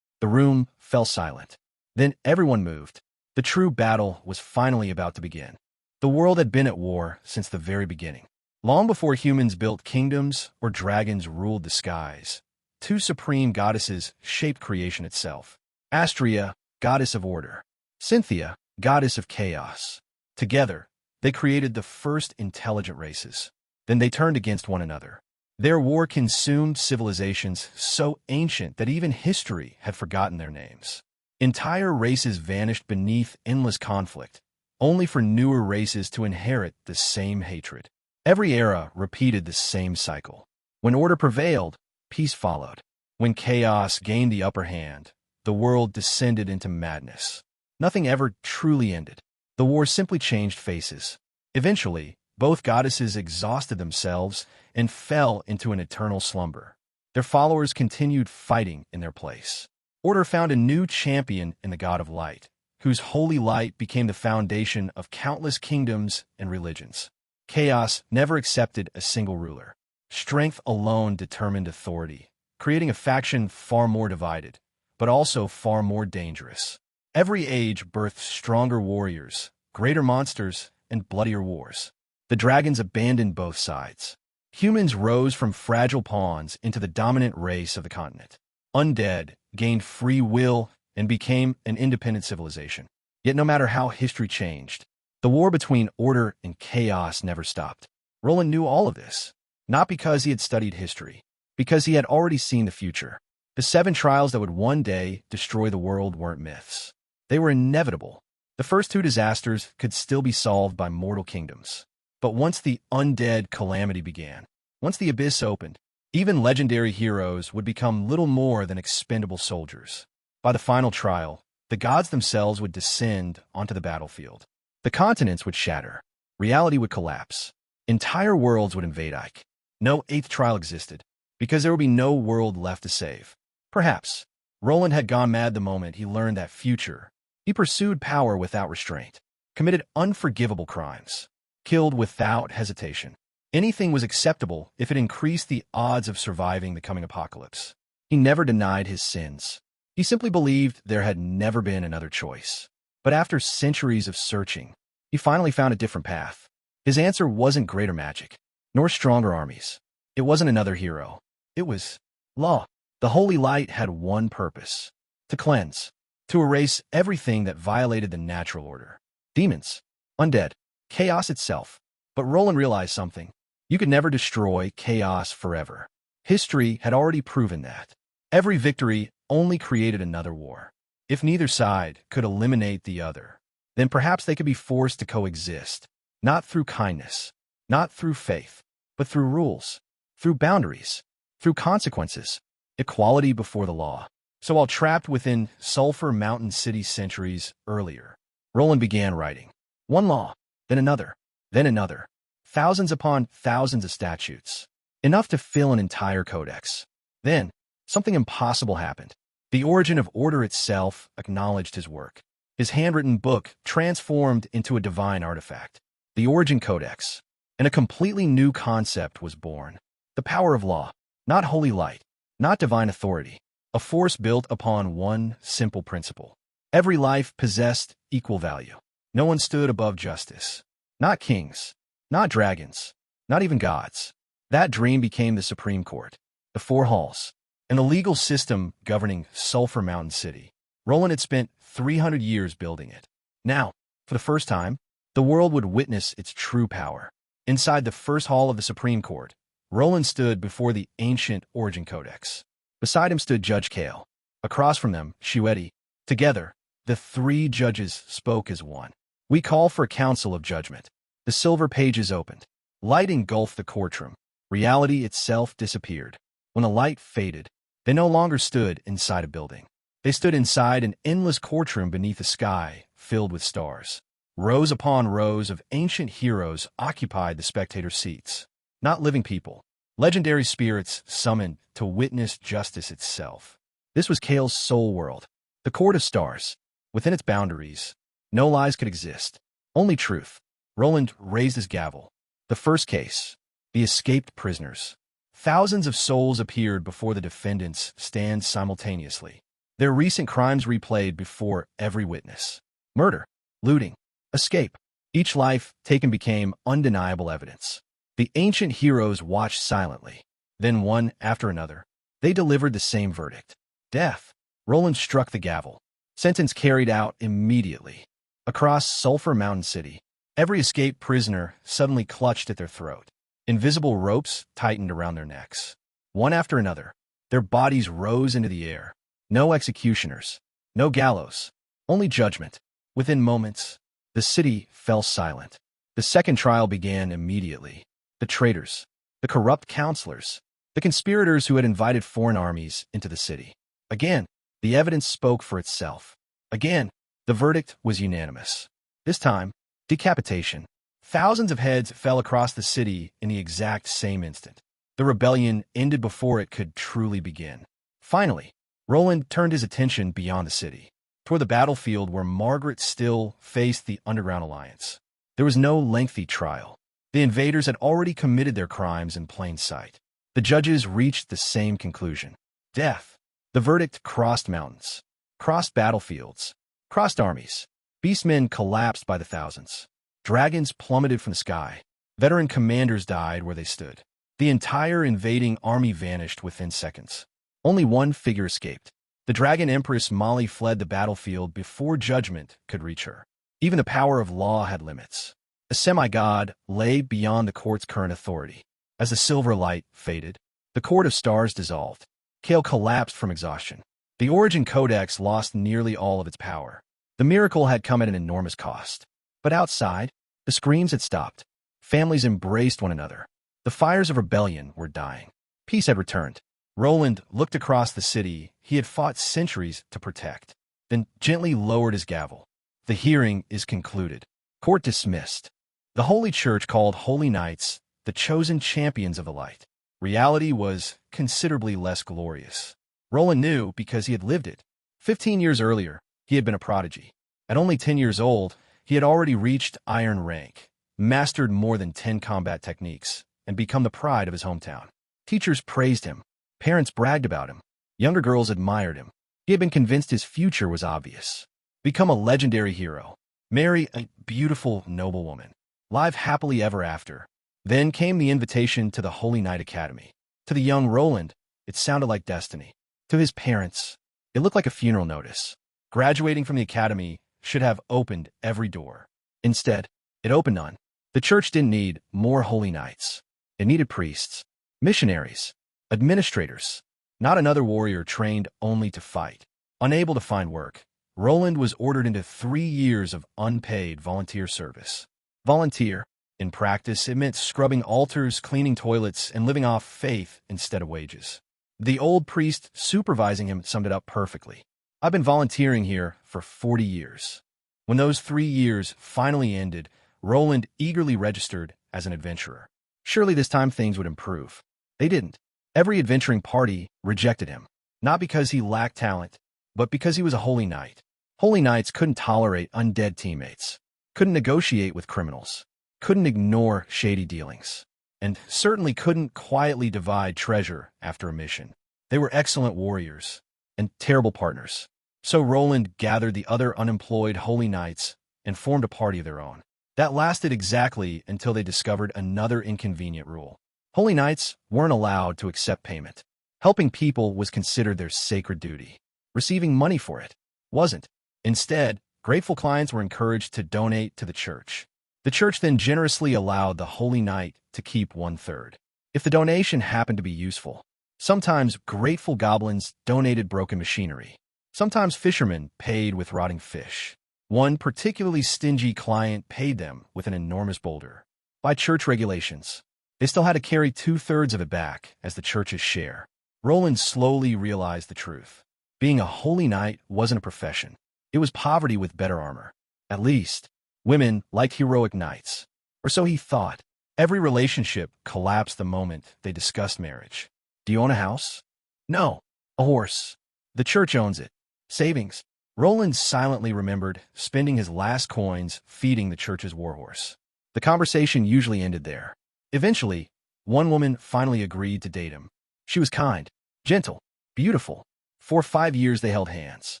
S1: The room fell silent. Then everyone moved. The true battle was finally about to begin. The world had been at war since the very beginning. Long before humans built kingdoms or dragons ruled the skies, two supreme goddesses shaped creation itself. Astrea, goddess of order. Cynthia, goddess of chaos. Together, they created the first intelligent races. Then they turned against one another. Their war consumed civilizations so ancient that even history had forgotten their names. Entire races vanished beneath endless conflict, only for newer races to inherit the same hatred. Every era repeated the same cycle. When order prevailed, peace followed. When chaos gained the upper hand, the world descended into madness. Nothing ever truly ended. The war simply changed faces. Eventually, both goddesses exhausted themselves and fell into an eternal slumber. Their followers continued fighting in their place. Order found a new champion in the God of Light, whose holy light became the foundation of countless kingdoms and religions. Chaos never accepted a single ruler. Strength alone determined authority, creating a faction far more divided, but also far more dangerous. Every age birthed stronger warriors, greater monsters, and bloodier wars. The dragons abandoned both sides. Humans rose from fragile pawns into the dominant race of the continent. Undead gained free will and became an independent civilization. Yet no matter how history changed, the war between order and chaos never stopped. Roland knew all of this, not because he had studied history, because he had already seen the future. The 7 trials that would one day destroy the world weren't myths. They were inevitable. The first 2 disasters could still be solved by mortal kingdoms. But once the undead calamity began, once the abyss opened, even legendary heroes would become little more than expendable soldiers. By the final trial, the gods themselves would descend onto the battlefield. The continents would shatter. Reality would collapse. Entire worlds would invade Ike. No 8th trial existed, because there would be no world left to save. Perhaps Roland had gone mad the moment he learned that future. He pursued power without restraint, committed unforgivable crimes, killed without hesitation. Anything was acceptable if it increased the odds of surviving the coming apocalypse. He never denied his sins. He simply believed there had never been another choice. But after centuries of searching, he finally found a different path. His answer wasn't greater magic, nor stronger armies. It wasn't another hero. It was law. The holy light had one purpose: to cleanse, to erase everything that violated the natural order. Demons, undead, chaos itself. But Roland realized something. You could never destroy chaos forever. History had already proven that. Every victory only created another war. If neither side could eliminate the other, then perhaps they could be forced to coexist, not through kindness, not through faith, but through rules, through boundaries, through consequences, equality before the law. So while trapped within Sulphur Mountain City centuries earlier, Roland began writing. One law, then another, thousands upon thousands of statutes, enough to fill an entire codex. Then, something impossible happened. The origin of order itself acknowledged his work. His handwritten book transformed into a divine artifact, the Origin Codex, and a completely new concept was born. The power of law, not holy light, not divine authority, a force built upon one simple principle. Every life possessed equal value. No one stood above justice. Not kings, not dragons, not even gods. That dream became the Supreme Court, the 4 halls, and the legal system governing Sulphur Mountain City. Roland had spent 300 years building it. Now, for the first time, the world would witness its true power. Inside the first hall of the Supreme Court, Roland stood before the ancient Origin Codex. Beside him stood Judge Kale. Across from them, Shueti. Together, the three judges spoke as one. We call for a council of judgment. The silver pages opened. Light engulfed the courtroom. Reality itself disappeared. When the light faded, they no longer stood inside a building. They stood inside an endless courtroom beneath a sky filled with stars. Rows upon rows of ancient heroes occupied the spectator seats. Not living people, legendary spirits summoned to witness justice itself. This was Kale's soul world, the court of stars. Within its boundaries, no lies could exist, only truth. Roland raised his gavel. The first case, the escaped prisoners. Thousands of souls appeared before the defendants stand simultaneously. Their recent crimes replayed before every witness. Murder, looting, escape. Each life taken became undeniable evidence. The ancient heroes watched silently. Then one after another, they delivered the same verdict. Death. Roland struck the gavel. Sentence carried out immediately. Across Sulphur Mountain City, every escaped prisoner suddenly clutched at their throat. Invisible ropes tightened around their necks. One after another, their bodies rose into the air. No executioners, no gallows, only judgment. Within moments, the city fell silent. The second trial began immediately. The traitors, the corrupt counselors, the conspirators who had invited foreign armies into the city. Again, the evidence spoke for itself. Again, the verdict was unanimous. This time, decapitation. Thousands of heads fell across the city in the exact same instant. The rebellion ended before it could truly begin. Finally, Roland turned his attention beyond the city, toward the battlefield where Margaret still faced the Underground Alliance. There was no lengthy trial. The invaders had already committed their crimes in plain sight. The judges reached the same conclusion. Death. The verdict crossed mountains, crossed battlefields, crossed armies. Beastmen collapsed by the thousands. Dragons plummeted from the sky. Veteran commanders died where they stood. The entire invading army vanished within seconds. Only one figure escaped. The Dragon Empress Molly fled the battlefield before judgment could reach her. Even the power of law had limits. A semi-god lay beyond the court's current authority. As the silver light faded, the court of stars dissolved. Kale collapsed from exhaustion. The Origin Codex lost nearly all of its power. The miracle had come at an enormous cost. But outside, the screams had stopped. Families embraced one another. The fires of rebellion were dying. Peace had returned. Roland looked across the city he had fought centuries to protect, then gently lowered his gavel. The hearing is concluded. Court dismissed. The Holy Church called Holy Knights the chosen champions of the light. Reality was considerably less glorious. Roland knew because he had lived it. 15 years earlier, he had been a prodigy. At only 10 years old, he had already reached iron rank, mastered more than 10 combat techniques, and become the pride of his hometown. Teachers praised him. Parents bragged about him. Younger girls admired him. He had been convinced his future was obvious. Become a legendary hero. Marry a beautiful noblewoman. Live happily ever after. Then came the invitation to the Holy Knight Academy. To the young Roland, it sounded like destiny. To his parents, it looked like a funeral notice. Graduating from the academy should have opened every door. Instead, it opened none. The church didn't need more holy knights. It needed priests, missionaries, administrators, not another warrior trained only to fight. Unable to find work, Roland was ordered into 3 years of unpaid volunteer service. Volunteer. In practice, it meant scrubbing altars, cleaning toilets, and living off faith instead of wages. The old priest supervising him summed it up perfectly. I've been volunteering here for 40 years. When those 3 years finally ended, Roland eagerly registered as an adventurer. Surely this time things would improve. They didn't. Every adventuring party rejected him, not because he lacked talent, but because he was a holy knight. Holy knights couldn't tolerate undead teammates, couldn't negotiate with criminals, couldn't ignore shady dealings, and certainly couldn't quietly divide treasure after a mission. They were excellent warriors and terrible partners. So Roland gathered the other unemployed holy knights and formed a party of their own. That lasted exactly until they discovered another inconvenient rule. Holy knights weren't allowed to accept payment. Helping people was considered their sacred duty. Receiving money for it Wasn't. Instead, grateful clients were encouraged to donate to the church. The church then generously allowed the Holy Knight to keep 1/3. If the donation happened to be useful, sometimes grateful goblins donated broken machinery. Sometimes fishermen paid with rotting fish. One particularly stingy client paid them with an enormous boulder. By church regulations, they still had to carry 2/3 of it back as the church's share. Roland slowly realized the truth. Being a holy knight wasn't a profession. It was poverty with better armor. At least, women liked heroic knights. Or so he thought. Every relationship collapsed the moment they discussed marriage. Do you own a house? No. A horse. The church owns it. Savings. Roland silently remembered spending his last coins feeding the church's warhorse. The conversation usually ended there. Eventually, one woman finally agreed to date him. She was kind, gentle, beautiful. For 5 years they held hands,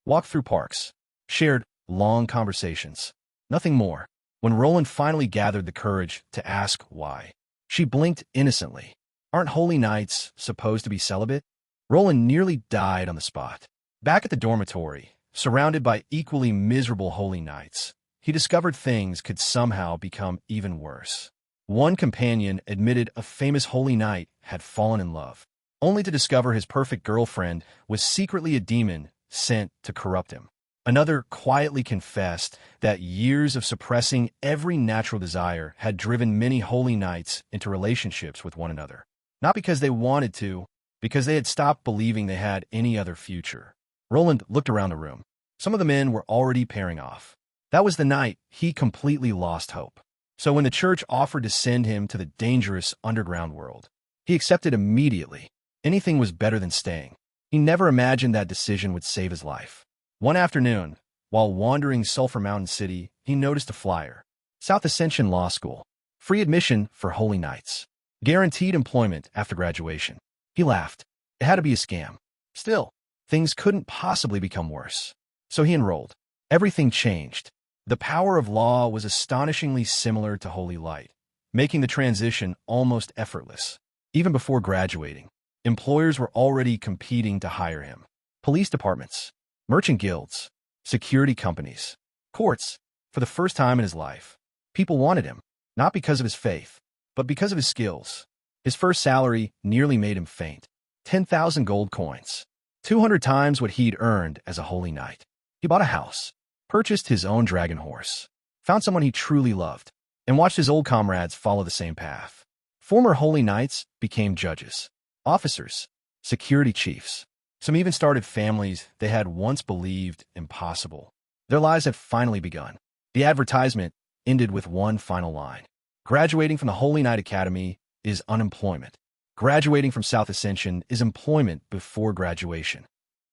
S1: walked through parks, shared long conversations. Nothing more. When Roland finally gathered the courage to ask why, she blinked innocently. Aren't holy knights supposed to be celibate? Roland nearly died on the spot. Back at the dormitory, surrounded by equally miserable holy knights, he discovered things could somehow become even worse. One companion admitted a famous holy knight had fallen in love, only to discover his perfect girlfriend was secretly a demon sent to corrupt him. Another quietly confessed that years of suppressing every natural desire had driven many holy knights into relationships with one another. Not because they wanted to, because they had stopped believing they had any other future. Roland looked around the room. Some of the men were already pairing off. That was the night he completely lost hope. So when the church offered to send him to the dangerous underground world, he accepted immediately. Anything was better than staying. He never imagined that decision would save his life. One afternoon, while wandering Sulphur Mountain City, he noticed a flyer. South Ascension Law School. Free admission for holy knights. Guaranteed employment after graduation. He laughed. It had to be a scam. Still, things couldn't possibly become worse. So he enrolled. Everything changed. The power of law was astonishingly similar to holy light, making the transition almost effortless. Even before graduating, employers were already competing to hire him. Police departments, merchant guilds, security companies, courts. For the first time in his life, people wanted him, not because of his faith, but because of his skills. His first salary nearly made him faint. 10,000 gold coins. 200 times what he'd earned as a holy knight. He bought a house, purchased his own dragon horse, found someone he truly loved, and watched his old comrades follow the same path. Former holy knights became judges, officers, security chiefs. Some even started families they had once believed impossible. Their lives had finally begun. The advertisement ended with one final line. Graduating from the Holy Knight Academy is unemployment. Graduating from South Ascension is employment before graduation.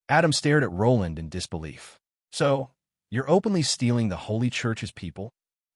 S1: Adam stared at Roland in disbelief. So, you're openly stealing the Holy Church's people?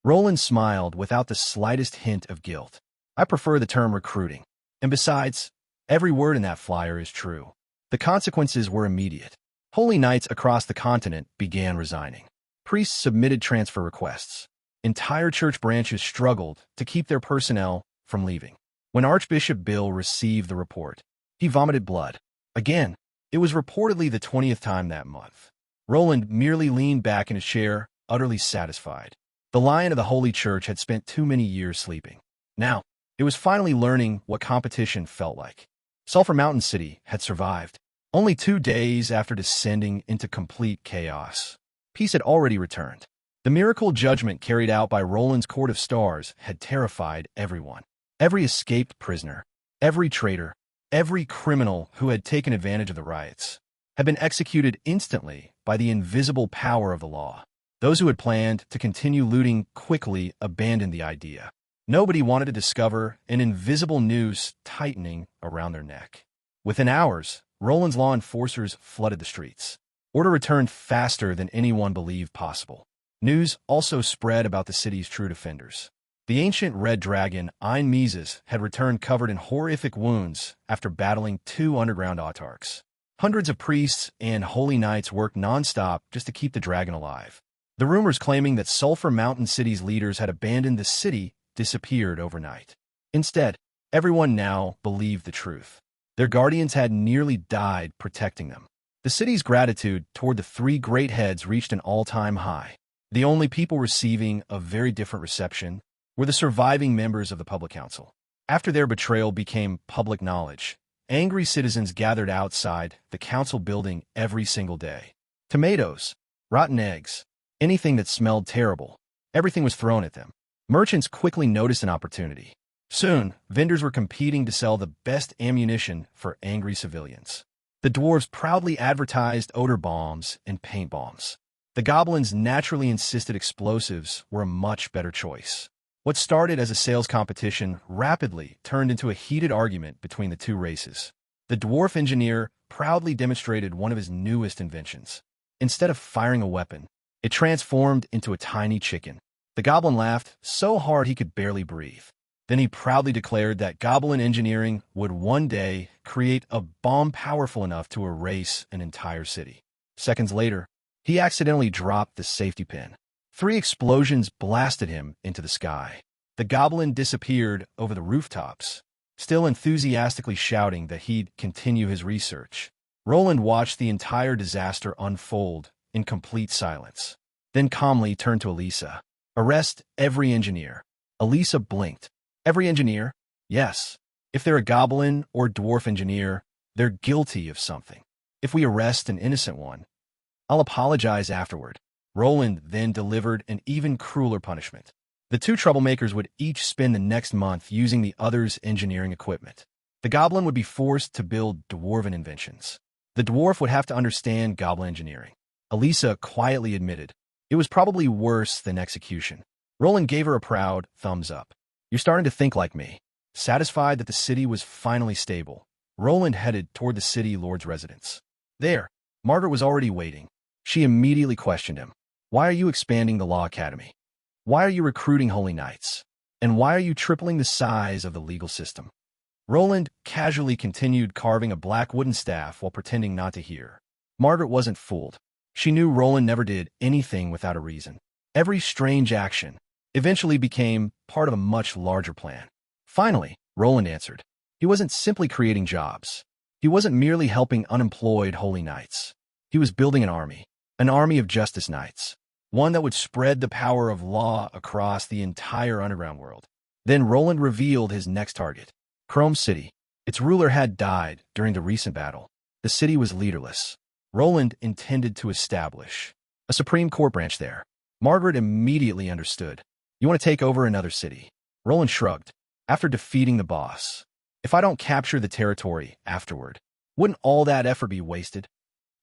S1: Roland smiled without the slightest hint of guilt. I prefer the term recruiting. And besides, every word in that flyer is true. The consequences were immediate. Holy knights across the continent began resigning. Priests submitted transfer requests. Entire church branches struggled to keep their personnel from leaving. When Archbishop Bill received the report, he vomited blood. Again, it was reportedly the 20th time that month. Roland merely leaned back in his chair, utterly satisfied. The Lion of the Holy Church had spent too many years sleeping. Now, it was finally learning what competition felt like. Sulphur Mountain City had survived. Only 2 days after descending into complete chaos, peace had already returned. The miracle judgment carried out by Roland's Court of Stars had terrified everyone. Every escaped prisoner, every traitor, every criminal who had taken advantage of the riots had been executed instantly by the invisible power of the law. Those who had planned to continue looting quickly abandoned the idea. Nobody wanted to discover an invisible noose tightening around their neck. Within hours, Roland's law enforcers flooded the streets. Order returned faster than anyone believed possible. News also spread about the city's true defenders. The ancient red dragon, Ein Mises, had returned covered in horrific wounds after battling 2 underground autarchs. Hundreds of priests and holy knights worked non-stop just to keep the dragon alive. The rumors claiming that Sulphur Mountain City's leaders had abandoned the city disappeared overnight. Instead, everyone now believed the truth. Their guardians had nearly died protecting them. The city's gratitude toward the three great heads reached an all-time high. The only people receiving a very different reception were the surviving members of the public council. After their betrayal became public knowledge, angry citizens gathered outside the council building every single day. Tomatoes, rotten eggs, anything that smelled terrible, everything was thrown at them. Merchants quickly noticed an opportunity. Soon, vendors were competing to sell the best ammunition for angry civilians. The dwarves proudly advertised odor bombs and paint bombs. The goblins naturally insisted explosives were a much better choice. What started as a sales competition rapidly turned into a heated argument between the two races. The dwarf engineer proudly demonstrated one of his newest inventions. Instead of firing a weapon, it transformed into a tiny chicken. The goblin laughed so hard he could barely breathe. Then he proudly declared that goblin engineering would one day create a bomb powerful enough to erase an entire city. Seconds later, he accidentally dropped the safety pin. 3 explosions blasted him into the sky. The goblin disappeared over the rooftops, still enthusiastically shouting that he'd continue his research. Roland watched the entire disaster unfold in complete silence, then calmly turned to Elisa. "Arrest every engineer." Elisa blinked. "Every engineer?" "Yes. If they're a goblin or dwarf engineer, they're guilty of something. If we arrest an innocent one, I'll apologize afterward." Roland then delivered an even crueler punishment. The 2 troublemakers would each spend the next month using the other's engineering equipment. The goblin would be forced to build dwarven inventions. The dwarf would have to understand goblin engineering. Elisa quietly admitted, it was probably worse than execution. Roland gave her a proud thumbs up. "You're starting to think like me." Satisfied that the city was finally stable, Roland headed toward the city lord's residence. There, Margaret was already waiting. She immediately questioned him. "Why are you expanding the law academy? Why are you recruiting holy knights? And why are you tripling the size of the legal system?" Roland casually continued carving a black wooden staff while pretending not to hear. Margaret wasn't fooled. She knew Roland never did anything without a reason. Every strange action eventually became part of a much larger plan. Finally, Roland answered. He wasn't simply creating jobs. He wasn't merely helping unemployed holy knights. He was building an army of justice knights, one that would spread the power of law across the entire underground world. Then Roland revealed his next target, Chrome City. Its ruler had died during the recent battle. The city was leaderless. Roland intended to establish a Supreme Court branch there. Margaret immediately understood. "You want to take over another city?" Roland shrugged. "After defeating the boss, if I don't capture the territory afterward, wouldn't all that effort be wasted?"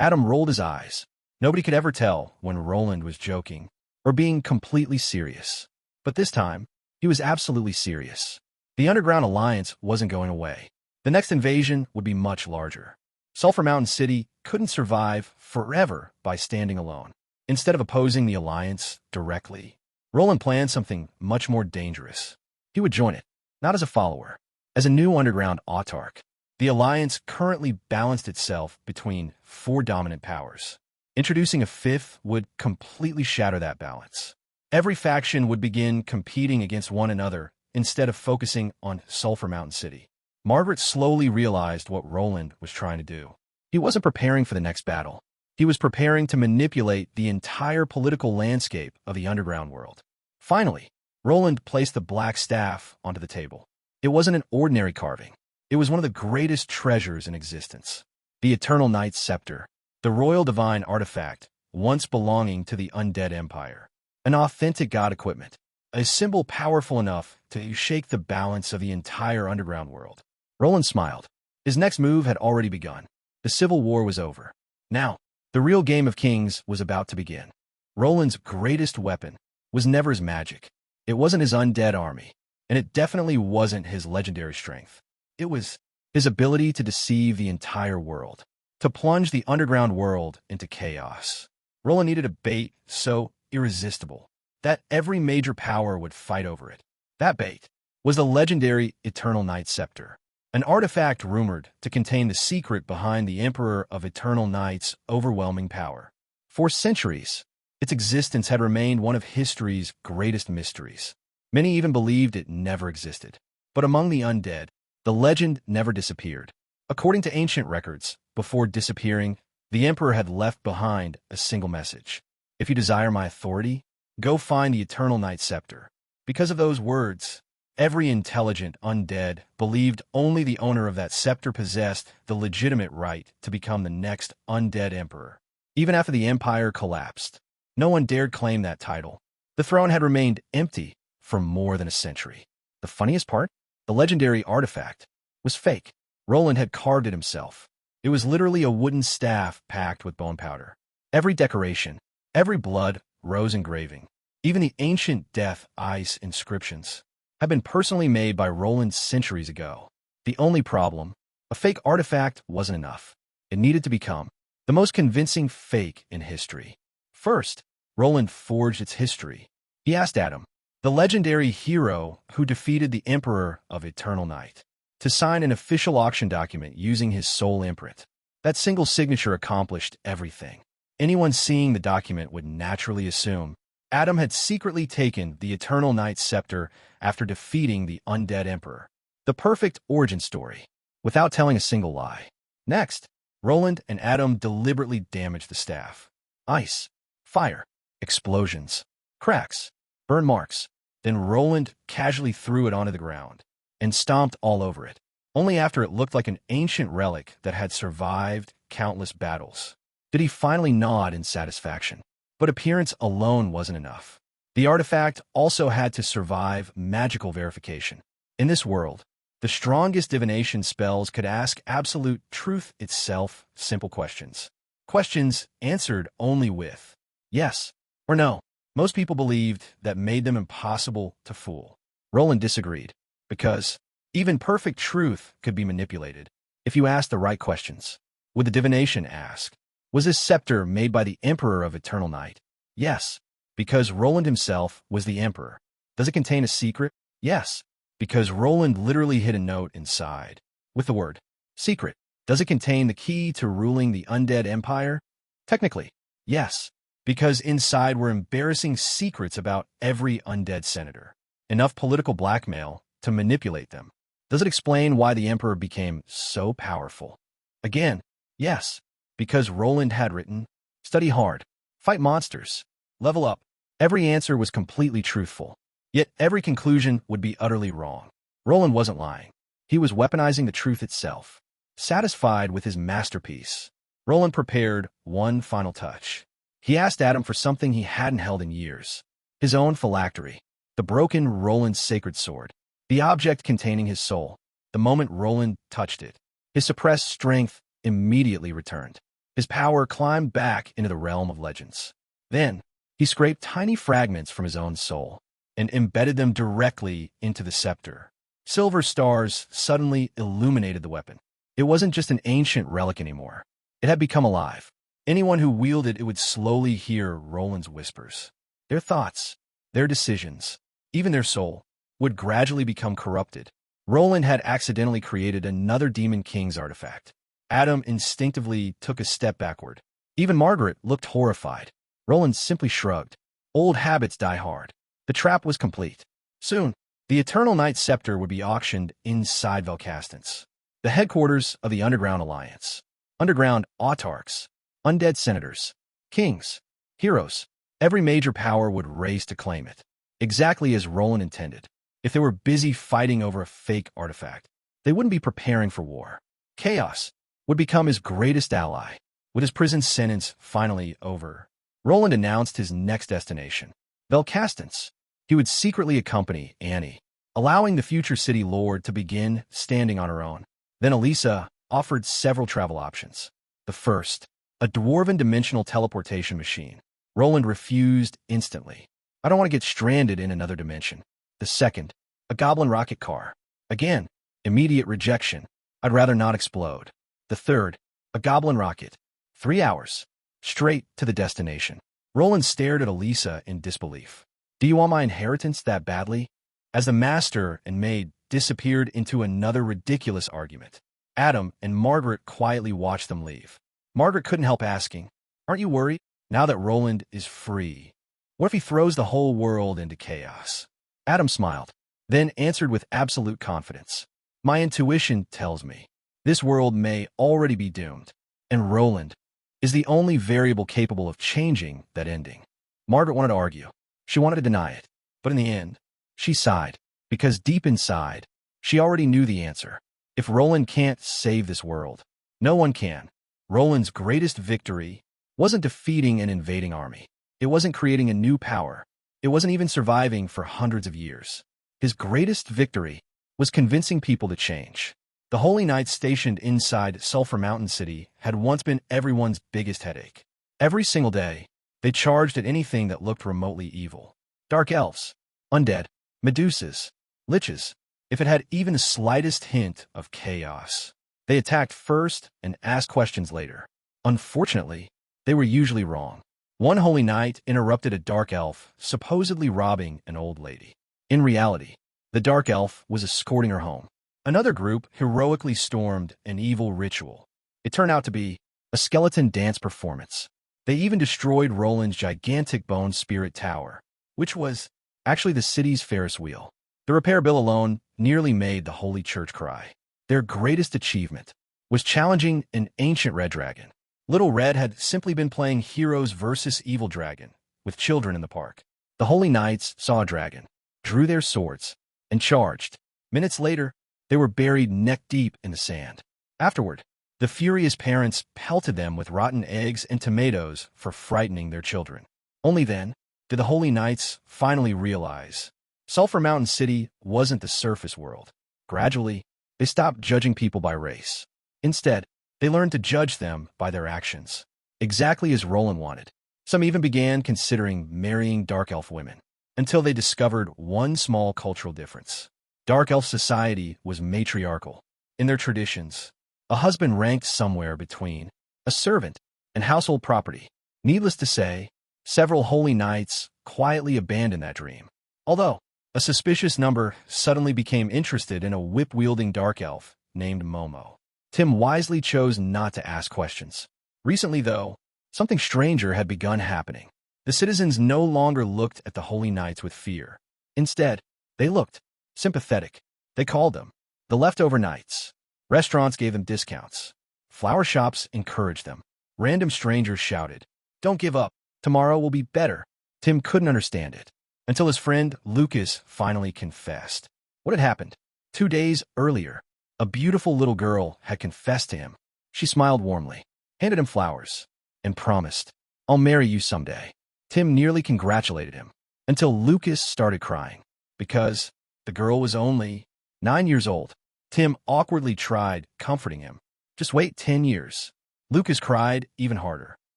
S1: Adam rolled his eyes. Nobody could ever tell when Roland was joking or being completely serious. But this time, he was absolutely serious. The Underground Alliance wasn't going away. The next invasion would be much larger. Sulphur Mountain City couldn't survive forever by standing alone. Instead of opposing the Alliance directly, Roland planned something much more dangerous. He would join it, not as a follower, as a new underground autarch. The Alliance currently balanced itself between 4 dominant powers. Introducing a 5th would completely shatter that balance. Every faction would begin competing against one another instead of focusing on Sulphur Mountain City. Margaret slowly realized what Roland was trying to do. He wasn't preparing for the next battle. He was preparing to manipulate the entire political landscape of the underground world. Finally, Roland placed the black staff onto the table. It wasn't an ordinary carving. It was one of the greatest treasures in existence. The Eternal Knight's Scepter, the royal divine artifact once belonging to the undead empire. An authentic god equipment, a symbol powerful enough to shake the balance of the entire underground world. Roland smiled. His next move had already begun. The Civil War was over. Now, the real game of kings was about to begin. Roland's greatest weapon was never his magic. It wasn't his undead army, and it definitely wasn't his legendary strength. It was his ability to deceive the entire world, to plunge the underground world into chaos. Roland needed a bait so irresistible that every major power would fight over it. That bait was the legendary Eternal Knight's Scepter, an artifact rumored to contain the secret behind the Emperor of Eternal Knight's overwhelming power. For centuries, its existence had remained one of history's greatest mysteries. Many even believed it never existed. But among the undead, the legend never disappeared. According to ancient records, before disappearing, The emperor had left behind a single message. If you desire my authority, go find the eternal night scepter. Because of those words, every intelligent undead believed only the owner of that scepter possessed the legitimate right to become the next undead emperor. Even after the empire collapsed, no one dared claim that title. The throne had remained empty for more than a century. The funniest part? The legendary artifact was fake. Roland had carved it himself. It was literally a wooden staff packed with bone powder. Every decoration, every blood, rose engraving, even the ancient death ice inscriptions had been personally made by Roland centuries ago. The only problem, a fake artifact wasn't enough. It needed to become the most convincing fake in history. First, Roland forged its history. He asked Adam, the legendary hero who defeated the Emperor of Eternal Night, to sign an official auction document using his soul imprint. That single signature accomplished everything. Anyone seeing the document would naturally assume Adam had secretly taken the Eternal Night scepter after defeating the undead emperor. The perfect origin story, without telling a single lie. Next, Roland and Adam deliberately damaged the staff. Ice, fire, explosions, cracks, burn marks. Then Roland casually threw it onto the ground and stomped all over it, only after it looked like an ancient relic that had survived countless battles did he finally nod in satisfaction. But appearance alone wasn't enough. The artifact also had to survive magical verification. In this world, the strongest divination spells could ask absolute truth itself simple questions. Questions answered only with yes or no. Most people believed that made them impossible to fool. Roland disagreed, because even perfect truth could be manipulated if you asked the right questions. Would the divination ask, was this scepter made by the Emperor of Eternal Night? Yes, because Roland himself was the Emperor. Does it contain a secret? Yes, because Roland literally hid a note inside with the word secret. Does it contain the key to ruling the undead empire? Technically, yes, because inside were embarrassing secrets about every undead senator. Enough political blackmail to manipulate them. Does it explain why the Emperor became so powerful? Again, yes, because Roland had written, study hard, fight monsters, level up. Every answer was completely truthful, yet every conclusion would be utterly wrong. Roland wasn't lying. He was weaponizing the truth itself. Satisfied with his masterpiece, Roland prepared one final touch. He asked Adam for something he hadn't held in years. His own phylactery, the broken Roland's sacred sword, the object containing his soul. The moment Roland touched it, his suppressed strength immediately returned. His power climbed back into the realm of legends. Then, he scraped tiny fragments from his own soul and embedded them directly into the scepter. Silver stars suddenly illuminated the weapon. It wasn't just an ancient relic anymore. It had become alive. Anyone who wielded it would slowly hear Roland's whispers. Their thoughts, their decisions, even their soul, would gradually become corrupted. Roland had accidentally created another Demon King's artifact. Adam instinctively took a step backward. Even Margaret looked horrified. Roland simply shrugged. Old habits die hard. The trap was complete. Soon, the Eternal Night Scepter would be auctioned inside Velcastance, the headquarters of the Underground Alliance. Underground autarchs, undead senators, kings, heroes, every major power would race to claim it, exactly as Roland intended. If they were busy fighting over a fake artifact, they wouldn't be preparing for war. Chaos would become his greatest ally. With his prison sentence finally over, Roland announced his next destination, Velcastance. He would secretly accompany Annie, allowing the future city lord to begin standing on her own. Then Elisa offered several travel options. The first, a dwarven dimensional teleportation machine. Roland refused instantly. I don't want to get stranded in another dimension. The second, a goblin rocket car. Again, immediate rejection. I'd rather not explode. The third, a goblin rocket. 3 hours. Straight to the destination. Roland stared at Elisa in disbelief. Do you want my inheritance that badly? As the master and maid disappeared into another ridiculous argument, Adam and Margaret quietly watched them leave. Margaret couldn't help asking, aren't you worried? Now that Roland is free, what if he throws the whole world into chaos? Adam smiled, then answered with absolute confidence. My intuition tells me this world may already be doomed, and Roland is the only variable capable of changing that ending. Margaret wanted to argue. She wanted to deny it. But in the end, she sighed, because deep inside, she already knew the answer. If Roland can't save this world, no one can. Roland's greatest victory wasn't defeating an invading army. It wasn't creating a new power. It wasn't even surviving for hundreds of years. His greatest victory was convincing people to change. The Holy Knights stationed inside Sulphur Mountain City had once been everyone's biggest headache. Every single day, they charged at anything that looked remotely evil. Dark elves, undead, medusas, liches. If it had even the slightest hint of chaos, they attacked first and asked questions later. Unfortunately, they were usually wrong. One holy knight interrupted a dark elf, supposedly robbing an old lady. In reality, the dark elf was escorting her home. Another group heroically stormed an evil ritual. It turned out to be a skeleton dance performance. They even destroyed Roland's gigantic bone spirit tower, which was actually the city's Ferris wheel. The repair bill alone nearly made the Holy Church cry. Their greatest achievement was challenging an ancient red dragon. Little Red had simply been playing heroes versus evil dragon with children in the park. The Holy Knights saw a dragon, drew their swords, and charged. Minutes later, they were buried neck-deep in the sand. Afterward, the furious parents pelted them with rotten eggs and tomatoes for frightening their children. Only then did the Holy Knights finally realize Sulphur Mountain City wasn't the surface world. Gradually, they stopped judging people by race. Instead, they learned to judge them by their actions, exactly as Roland wanted. Some even began considering marrying dark elf women, until they discovered one small cultural difference. Dark elf society was matriarchal. In their traditions, a husband ranked somewhere between a servant and household property. Needless to say, several holy knights quietly abandoned that dream. Although, a suspicious number suddenly became interested in a whip-wielding dark elf named Momo. Tim wisely chose not to ask questions. Recently, though, something stranger had begun happening. The citizens no longer looked at the holy knights with fear. Instead, they looked sympathetic. They called them the leftover knights. Restaurants gave them discounts. Flower shops encouraged them. Random strangers shouted, "Don't give up. Tomorrow will be better." Tim couldn't understand it, until his friend Lucas finally confessed. What had happened? 2 days earlier, a beautiful little girl had confessed to him. She smiled warmly, handed him flowers, and promised, "I'll marry you someday." Tim nearly congratulated him, until Lucas started crying, because the girl was only 9 years old. Tim awkwardly tried comforting him. "Just wait 10 years. Lucas cried even harder.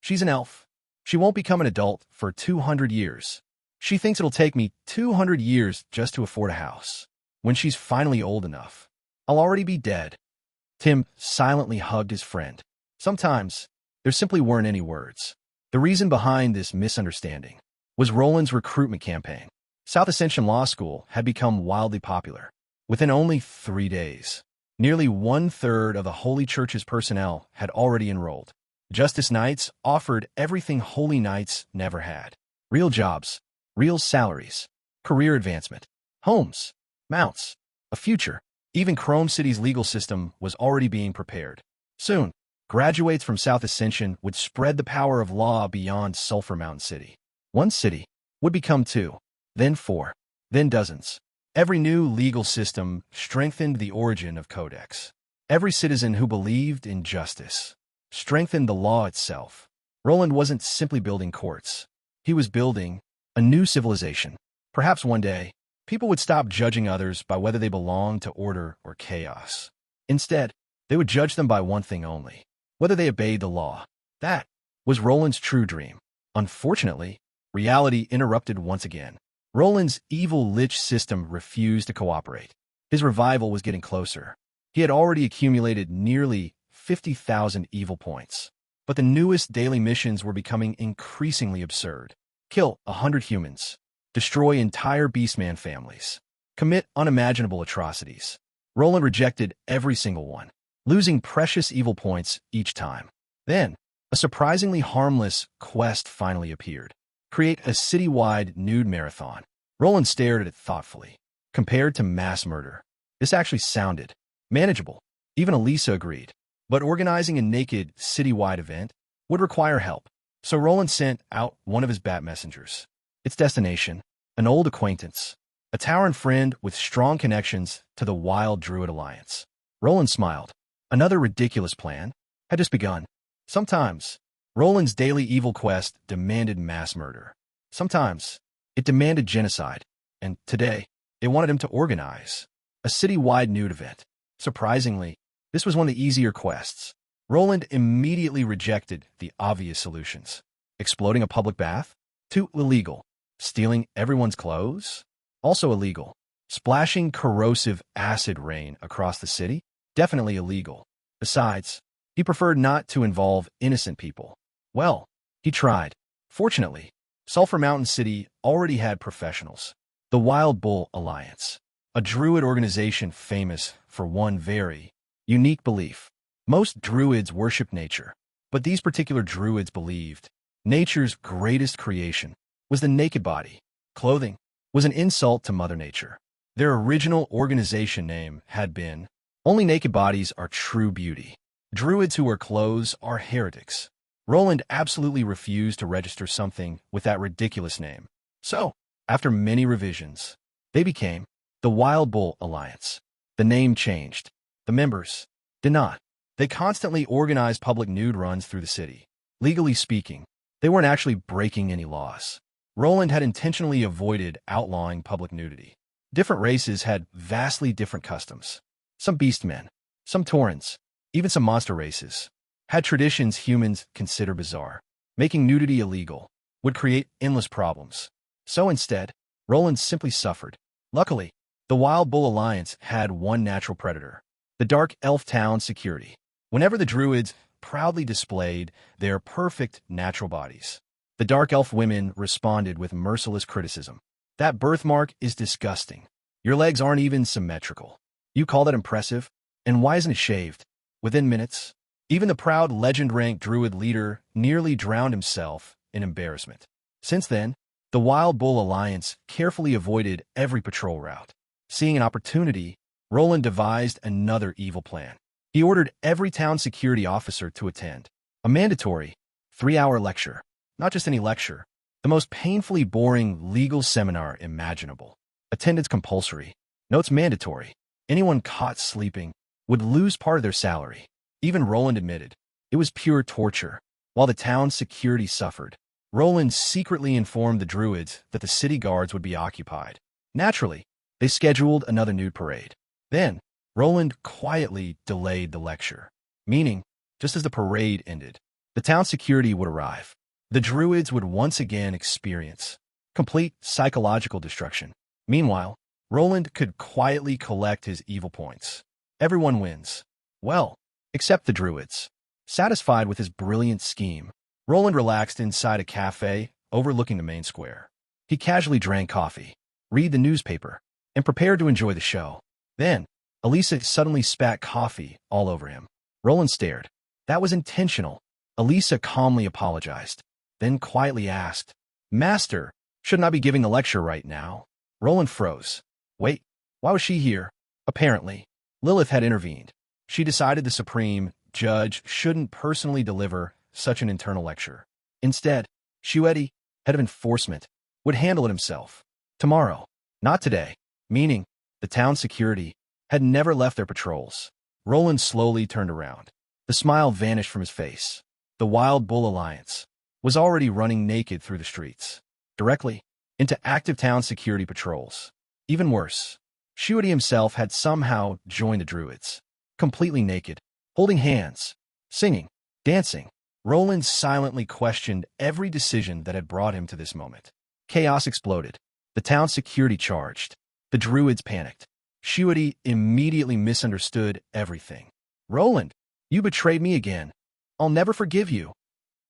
S1: "She's an elf. She won't become an adult for 200 years. She thinks it'll take me 200 years just to afford a house. When she's finally old enough, I'll already be dead." Tim silently hugged his friend. Sometimes, there simply weren't any words. The reason behind this misunderstanding was Roland's recruitment campaign. South Ascension Law School had become wildly popular. Within only 3 days, nearly 1/3 of the Holy Church's personnel had already enrolled. Justice Knights offered everything Holy Knights never had. Real jobs, real salaries, career advancement, homes, mounts, a future. Even Chrome City's legal system was already being prepared. Soon, graduates from South Ascension would spread the power of law beyond Sulphur Mountain City. One city would become 2, then 4, then dozens. Every new legal system strengthened the origin of codex. Every citizen who believed in justice strengthened the law itself. Roland wasn't simply building courts. He was building a new civilization. Perhaps one day, people would stop judging others by whether they belonged to order or chaos. Instead, they would judge them by one thing only: whether they obeyed the law. That was Roland's true dream. Unfortunately, reality interrupted once again. Roland's evil lich system refused to cooperate. His revival was getting closer. He had already accumulated nearly 50,000 evil points. But the newest daily missions were becoming increasingly absurd. Kill 100 humans. Destroy entire beastman families. Commit unimaginable atrocities. Roland rejected every single one, losing precious evil points each time. Then, a surprisingly harmless quest finally appeared. Create a citywide nude marathon. Roland stared at it thoughtfully. Compared to mass murder, this actually sounded manageable. Even Elisa agreed. But organizing a naked citywide event, would require help. So Roland sent out one of his bat messengers. Its destination, an old acquaintance, a towering friend with strong connections to the Wild Druid Alliance. Roland smiled. Another ridiculous plan had just begun. Sometimes, Roland's daily evil quest demanded mass murder. Sometimes, it demanded genocide. And today, it wanted him to organize a city-wide nude event. Surprisingly, this was one of the easier quests. Roland immediately rejected the obvious solutions. Exploding a public bath? Too illegal. Stealing everyone's clothes? Also illegal. Splashing corrosive acid rain across the city? Definitely illegal. Besides, he preferred not to involve innocent people. Well, he tried. Fortunately, Sulphur Mountain City already had professionals. The Wild Bull Alliance, a druid organization famous for one very unique belief. Most druids worship nature, but these particular druids believed nature's greatest creation was the naked body. Clothing was an insult to Mother Nature. Their original organization name had been Only Naked Bodies Are True Beauty. Druids who wear clothes are heretics. Roland absolutely refused to register something with that ridiculous name. So, after many revisions, they became the Wild Bull Alliance. The name changed. The members did not. They constantly organized public nude runs through the city. Legally speaking, they weren't actually breaking any laws. Roland had intentionally avoided outlawing public nudity. Different races had vastly different customs. Some beastmen, some taurens, even some monster races had traditions humans consider bizarre. Making nudity illegal would create endless problems. So instead, Roland simply suffered. Luckily, the Wild Bull Alliance had one natural predator, the Dark Elf Town security. Whenever the druids proudly displayed their perfect natural bodies, the Dark Elf women responded with merciless criticism. That birthmark is disgusting. Your legs aren't even symmetrical. You call that impressive? And why isn't it shaved? Within minutes, even the proud legend-ranked druid leader nearly drowned himself in embarrassment. Since then, the Wild Bull Alliance carefully avoided every patrol route. Seeing an opportunity, Roland devised another evil plan. He ordered every town security officer to attend a mandatory 3-hour lecture. Not just any lecture, the most painfully boring legal seminar imaginable. Attendance compulsory. Notes mandatory. Anyone caught sleeping would lose part of their salary. Even Roland admitted it was pure torture. While the town's security suffered, Roland secretly informed the druids that the city guards would be occupied. Naturally, they scheduled another nude parade. Then, Roland quietly delayed the lecture, meaning, just as the parade ended, the town security would arrive. The druids would once again experience complete psychological destruction. Meanwhile, Roland could quietly collect his evil points. Everyone wins. Well, except the druids. Satisfied with his brilliant scheme, Roland relaxed inside a cafe overlooking the main square. He casually drank coffee, read the newspaper, and prepared to enjoy the show. Then, Elisa suddenly spat coffee all over him. Roland stared. That was intentional. Elisa calmly apologized, then quietly asked, "Master, shouldn't I be giving the lecture right now?" Roland froze. Wait, why was she here? Apparently, Lilith had intervened. She decided the supreme judge shouldn't personally deliver such an internal lecture. Instead, Shuedi, head of enforcement, would handle it himself. Tomorrow, not today, meaning the town security had never left their patrols. Roland slowly turned around. The smile vanished from his face. The Wild Bull Alliance was already running naked through the streets, directly into active town security patrols. Even worse, Shuedi himself had somehow joined the druids, completely naked, holding hands, singing, dancing. Roland silently questioned every decision that had brought him to this moment. Chaos exploded. The town security charged. The druids panicked. Shuedi immediately misunderstood everything. "Roland, you betrayed me again. I'll never forgive you."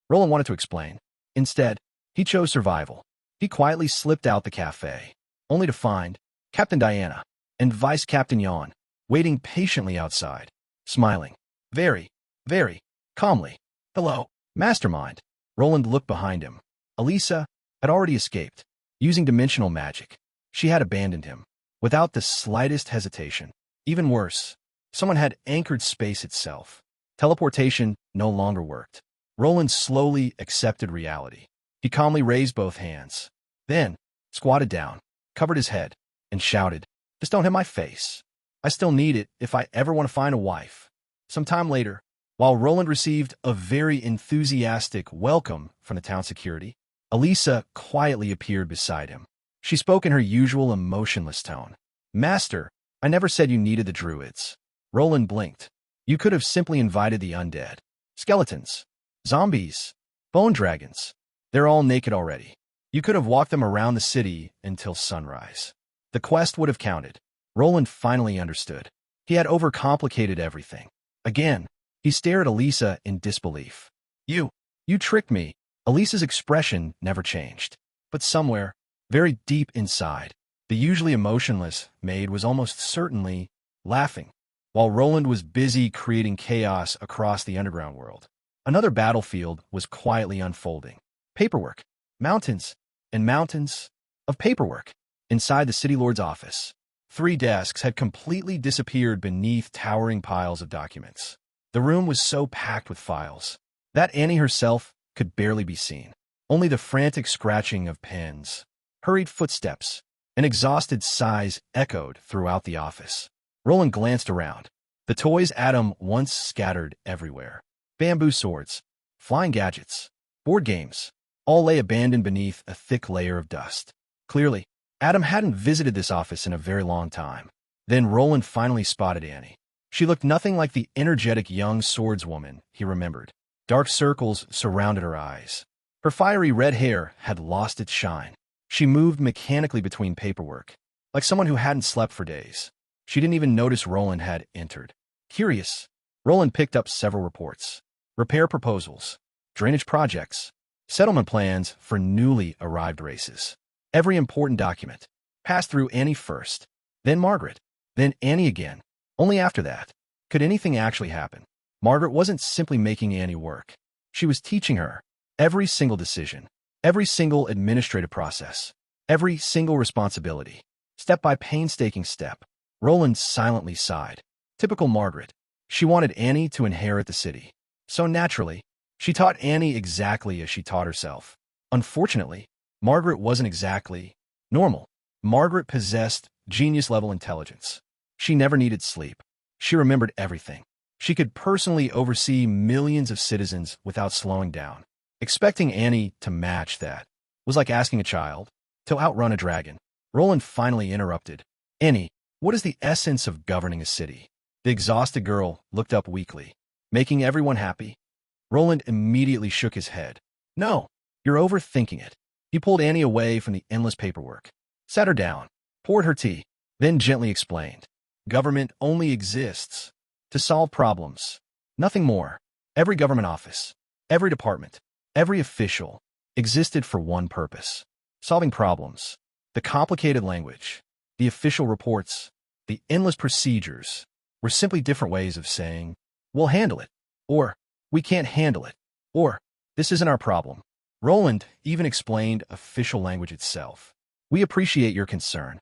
S1: Roland wanted to explain. Instead, he chose survival. He quietly slipped out the cafe, only to find Captain Diana and Vice Captain Yon waiting patiently outside, smiling very, very calmly. "Hello, Mastermind." Roland looked behind him. Elisa had already escaped. Using dimensional magic, she had abandoned him without the slightest hesitation. Even worse, someone had anchored space itself. Teleportation no longer worked. Roland slowly accepted reality. He calmly raised both hands, then squatted down, covered his head, and shouted, "Just don't hit my face. I still need it if I ever want to find a wife." Sometime later, while Roland received a very enthusiastic welcome from the town security, Elisa quietly appeared beside him. She spoke in her usual emotionless tone. "Master, I never said you needed the druids." Roland blinked. "You could have simply invited the undead. Skeletons, zombies, bone dragons. They're all naked already. You could have walked them around the city until sunrise. The quest would have counted." Roland finally understood. He had overcomplicated everything. Again, he stared at Elisa in disbelief. You tricked me." Elisa's expression never changed. But somewhere, very deep inside, the usually emotionless maid was almost certainly laughing, while Roland was busy creating chaos across the underground world. Another battlefield was quietly unfolding. Paperwork. Mountains and mountains of paperwork. Inside the city lord's office, 3 desks had completely disappeared beneath towering piles of documents. The room was so packed with files that Annie herself could barely be seen. Only the frantic scratching of pens, hurried footsteps, and exhausted sighs echoed throughout the office. Roland glanced around. The toys Adam once scattered everywhere. Bamboo swords, flying gadgets, board games, all lay abandoned beneath a thick layer of dust. Clearly, Adam hadn't visited this office in a very long time. Then Roland finally spotted Annie. She looked nothing like the energetic young swordswoman he remembered. Dark circles surrounded her eyes. Her fiery red hair had lost its shine. She moved mechanically between paperwork, like someone who hadn't slept for days. She didn't even notice Roland had entered. Curious, Roland picked up several reports. Repair proposals, drainage projects, settlement plans for newly arrived races. Every important document passed through Annie first, then Margaret, then Annie again. Only after that could anything actually happen. Margaret wasn't simply making Annie work. She was teaching her every single decision, every single administrative process, every single responsibility, step by painstaking step. Roland silently sighed. Typical Margaret. She wanted Annie to inherit the city. So naturally, she taught Annie exactly as she taught herself. Unfortunately, Margaret wasn't exactly normal. Margaret possessed genius-level intelligence. She never needed sleep. She remembered everything. She could personally oversee millions of citizens without slowing down. Expecting Annie to match that was like asking a child to outrun a dragon. Roland finally interrupted. "Annie, what is the essence of governing a city?" The exhausted girl looked up weakly. "Making everyone happy?" Roland immediately shook his head. "No, you're overthinking it." He pulled Annie away from the endless paperwork, sat her down, poured her tea, then gently explained. Government only exists to solve problems. Nothing more. Every government office, every department, every official existed for one purpose: solving problems. The complicated language, the official reports, the endless procedures were simply different ways of saying, "We'll handle it," or "We can't handle it," or "This isn't our problem." Roland even explained official language itself. "We appreciate your concern."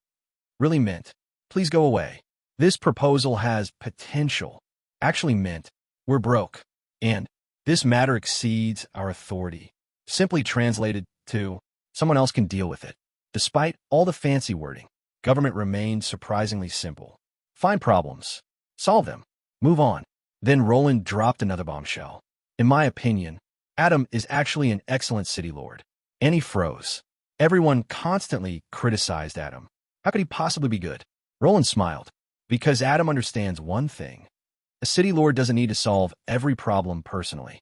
S1: Really meant, "Please go away. This proposal has potential." Actually meant, "We're broke, and this matter exceeds our authority." Simply translated to, "Someone else can deal with it." Despite all the fancy wording, government remained surprisingly simple. Find problems, solve them, move on. Then Roland dropped another bombshell. "In my opinion, Adam is actually an excellent city lord." Annie froze. Everyone constantly criticized Adam. How could he possibly be good? Roland smiled. "Because Adam understands one thing. A city lord doesn't need to solve every problem personally.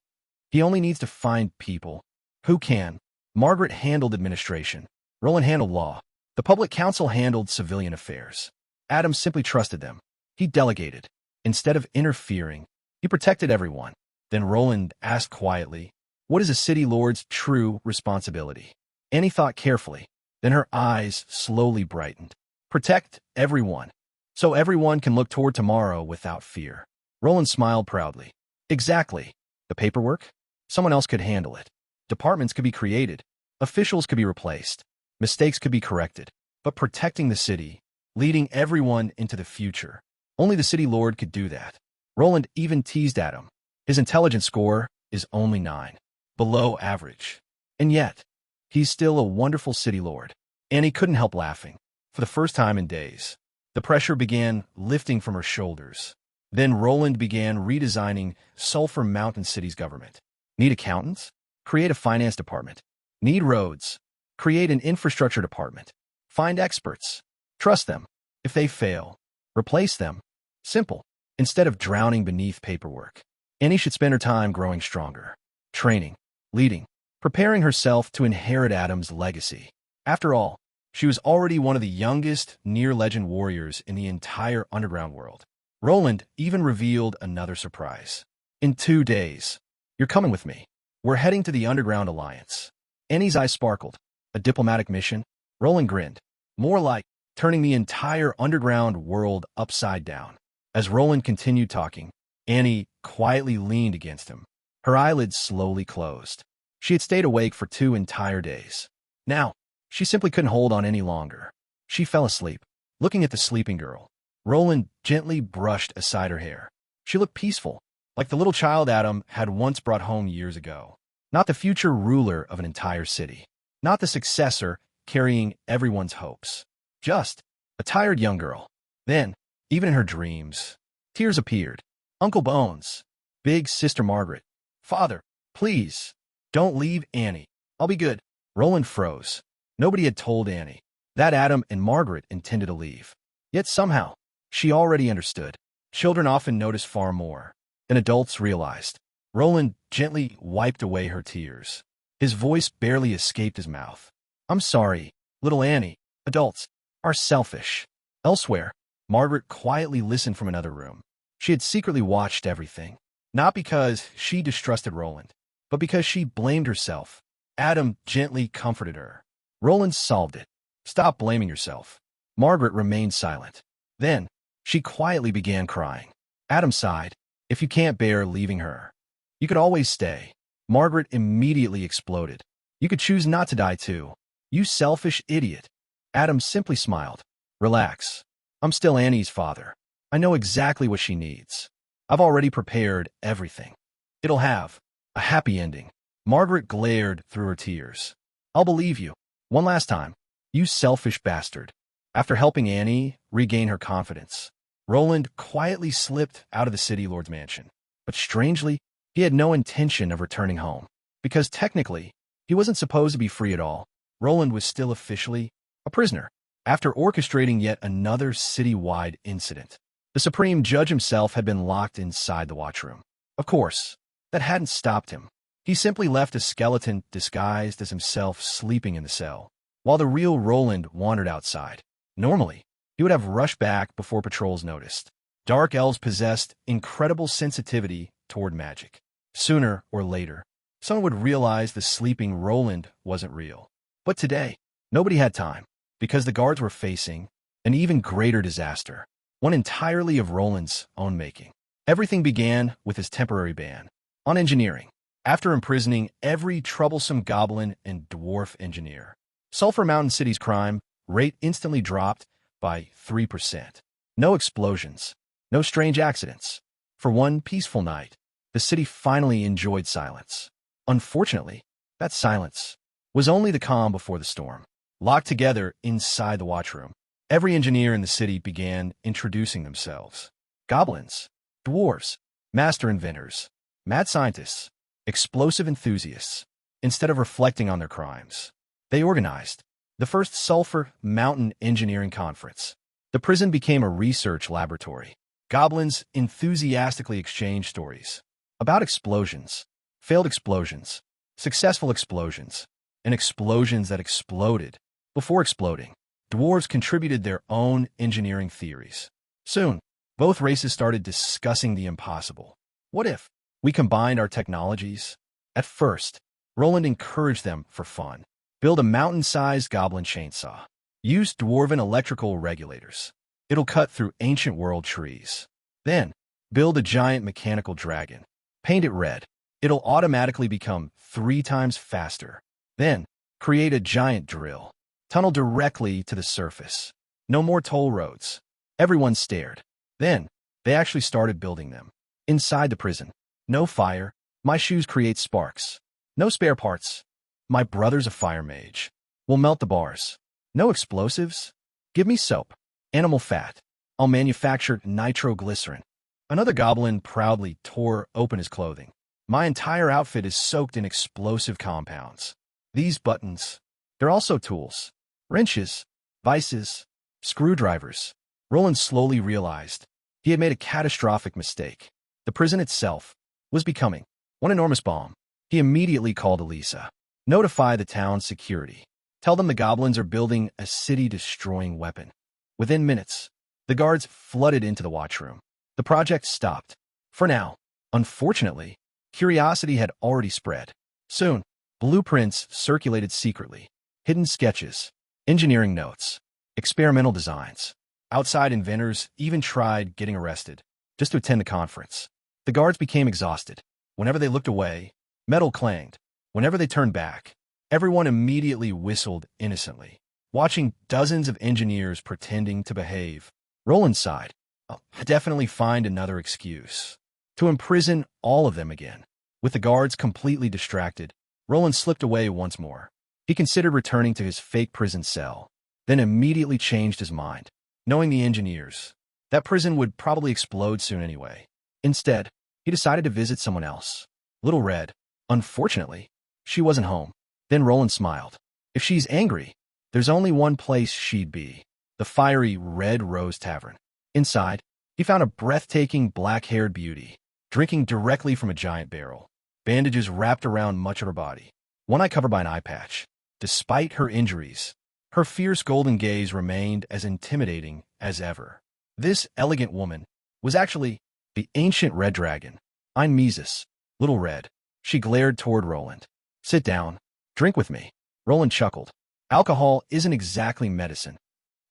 S1: He only needs to find people who can." Margaret handled administration. Roland handled law. The public council handled civilian affairs. Adam simply trusted them. He delegated. Instead of interfering, he protected everyone. Then Roland asked quietly, "What is a city lord's true responsibility?" Annie thought carefully. Then her eyes slowly brightened. "Protect everyone, so everyone can look toward tomorrow without fear." Roland smiled proudly. "Exactly. The paperwork? Someone else could handle it. Departments could be created. Officials could be replaced. Mistakes could be corrected. But protecting the city, leading everyone into the future, only the city lord could do that." Roland even teased Adam. His intelligence score is only 9, below average. And yet, he's still a wonderful city lord. Annie couldn't help laughing. For the first time in days, the pressure began lifting from her shoulders. Then Roland began redesigning Sulphur Mountain City's government. Need accountants? Create a finance department. Need roads? Create an infrastructure department. Find experts. Trust them. If they fail, replace them. Simple. Instead of drowning beneath paperwork, Annie should spend her time growing stronger, training, leading, preparing herself to inherit Adam's legacy. After all, she was already one of the youngest near-legend warriors in the entire underground world. Roland even revealed another surprise. In 2 days, you're coming with me. We're heading to the Underground Alliance. Annie's eyes sparkled. A diplomatic mission? Roland grinned. More like turning the entire underground world upside down. As Roland continued talking, Annie quietly leaned against him. Her eyelids slowly closed. She had stayed awake for 2 entire days. Now, she simply couldn't hold on any longer. She fell asleep, looking at the sleeping girl. Roland gently brushed aside her hair. She looked peaceful, like the little child Adam had once brought home years ago. Not the future ruler of an entire city. Not the successor carrying everyone's hopes. Just a tired young girl. Then, even in her dreams, tears appeared. Uncle Bones, Big Sister Margaret, Father, please, don't leave Annie. I'll be good. Roland froze. Nobody had told Annie that Adam and Margaret intended to leave. Yet somehow, she already understood. Children often notice far more than adults realized. Roland gently wiped away her tears. His voice barely escaped his mouth. I'm sorry, little Annie. Adults are selfish. Elsewhere, Margaret quietly listened from another room. She had secretly watched everything. Not because she distrusted Roland, but because she blamed herself. Adam gently comforted her. Roland solved it. Stop blaming yourself. Margaret remained silent. Then, she quietly began crying. Adam sighed. If you can't bear leaving her, you could always stay. Margaret immediately exploded. You could choose not to die too. You selfish idiot. Adam simply smiled. Relax. I'm still Annie's father. I know exactly what she needs. I've already prepared everything. It'll have a happy ending. Margaret glared through her tears. I'll believe you. One last time. You selfish bastard. After helping Annie regain her confidence, Roland quietly slipped out of the city lord's mansion. But strangely, he had no intention of returning home. Because technically, he wasn't supposed to be free at all. Roland was still officially a prisoner. After orchestrating yet another city-wide incident, the Supreme Judge himself had been locked inside the watchroom. Of course, that hadn't stopped him. He simply left a skeleton disguised as himself sleeping in the cell, while the real Roland wandered outside. Normally, he would have rushed back before patrols noticed. Dark elves possessed incredible sensitivity toward magic. Sooner or later, someone would realize the sleeping Roland wasn't real. But today, nobody had time, because the guards were facing an even greater disaster, one entirely of Roland's own making. Everything began with his temporary ban on engineering. After imprisoning every troublesome goblin and dwarf engineer, Sulphur Mountain City's crime rate instantly dropped by 3%. No explosions, no strange accidents. For one peaceful night, the city finally enjoyed silence. Unfortunately, that silence was only the calm before the storm. Locked together inside the watchroom, every engineer in the city began introducing themselves. Goblins, dwarves, master inventors, mad scientists, explosive enthusiasts. Instead of reflecting on their crimes, they organized the first Sulphur Mountain Engineering Conference. The prison became a research laboratory. Goblins enthusiastically exchanged stories about explosions, failed explosions, successful explosions, and explosions that exploded before exploding. Dwarves contributed their own engineering theories. Soon, both races started discussing the impossible. What if we combined our technologies? At first, Roland encouraged them for fun. Build a mountain-sized goblin chainsaw. Use dwarven electrical regulators. It'll cut through ancient world trees. Then, build a giant mechanical dragon. Paint it red. It'll automatically become 3 times faster. Then, create a giant drill. Tunnel directly to the surface. No more toll roads. Everyone stared. Then, they actually started building them. Inside the prison. No fire, My shoes create sparks. No spare parts. My brother's a fire mage. We'll melt the bars. No explosives? Give me soap. Animal fat. I'll manufacture nitroglycerin. Another goblin proudly tore open his clothing. My entire outfit is soaked in explosive compounds. These buttons, they're also tools. Wrenches, vices, screwdrivers. Roland slowly realized he had made a catastrophic mistake. The prison itself was becoming one enormous bomb. He immediately called Elisa. Notify the town's security. Tell them the goblins are building a city-destroying weapon. Within minutes, the guards flooded into the watchroom. The project stopped. For now, unfortunately, curiosity had already spread. Soon, blueprints circulated secretly. Hidden sketches, engineering notes, experimental designs. Outside inventors even tried getting arrested just to attend the conference. The guards became exhausted. Whenever they looked away, metal clanged. Whenever they turned back, everyone immediately whistled innocently. Watching dozens of engineers pretending to behave, Roland sighed. I'll definitely find another excuse to imprison all of them again. With the guards completely distracted, Roland slipped away once more. He considered returning to his fake prison cell, then immediately changed his mind. Knowing the engineers, that prison would probably explode soon anyway. Instead, he decided to visit someone else. Little Red. Unfortunately, she wasn't home. Then Roland smiled. If she's angry, there's only one place she'd be. The fiery Red Rose Tavern. Inside, he found a breathtaking black-haired beauty, drinking directly from a giant barrel. Bandages wrapped around much of her body, one eye covered by an eye patch. Despite her injuries, her fierce golden gaze remained as intimidating as ever. This elegant woman was actually the ancient red dragon, Mises, Little Red. She glared toward Roland. Sit down. Drink with me. Roland chuckled. Alcohol isn't exactly medicine.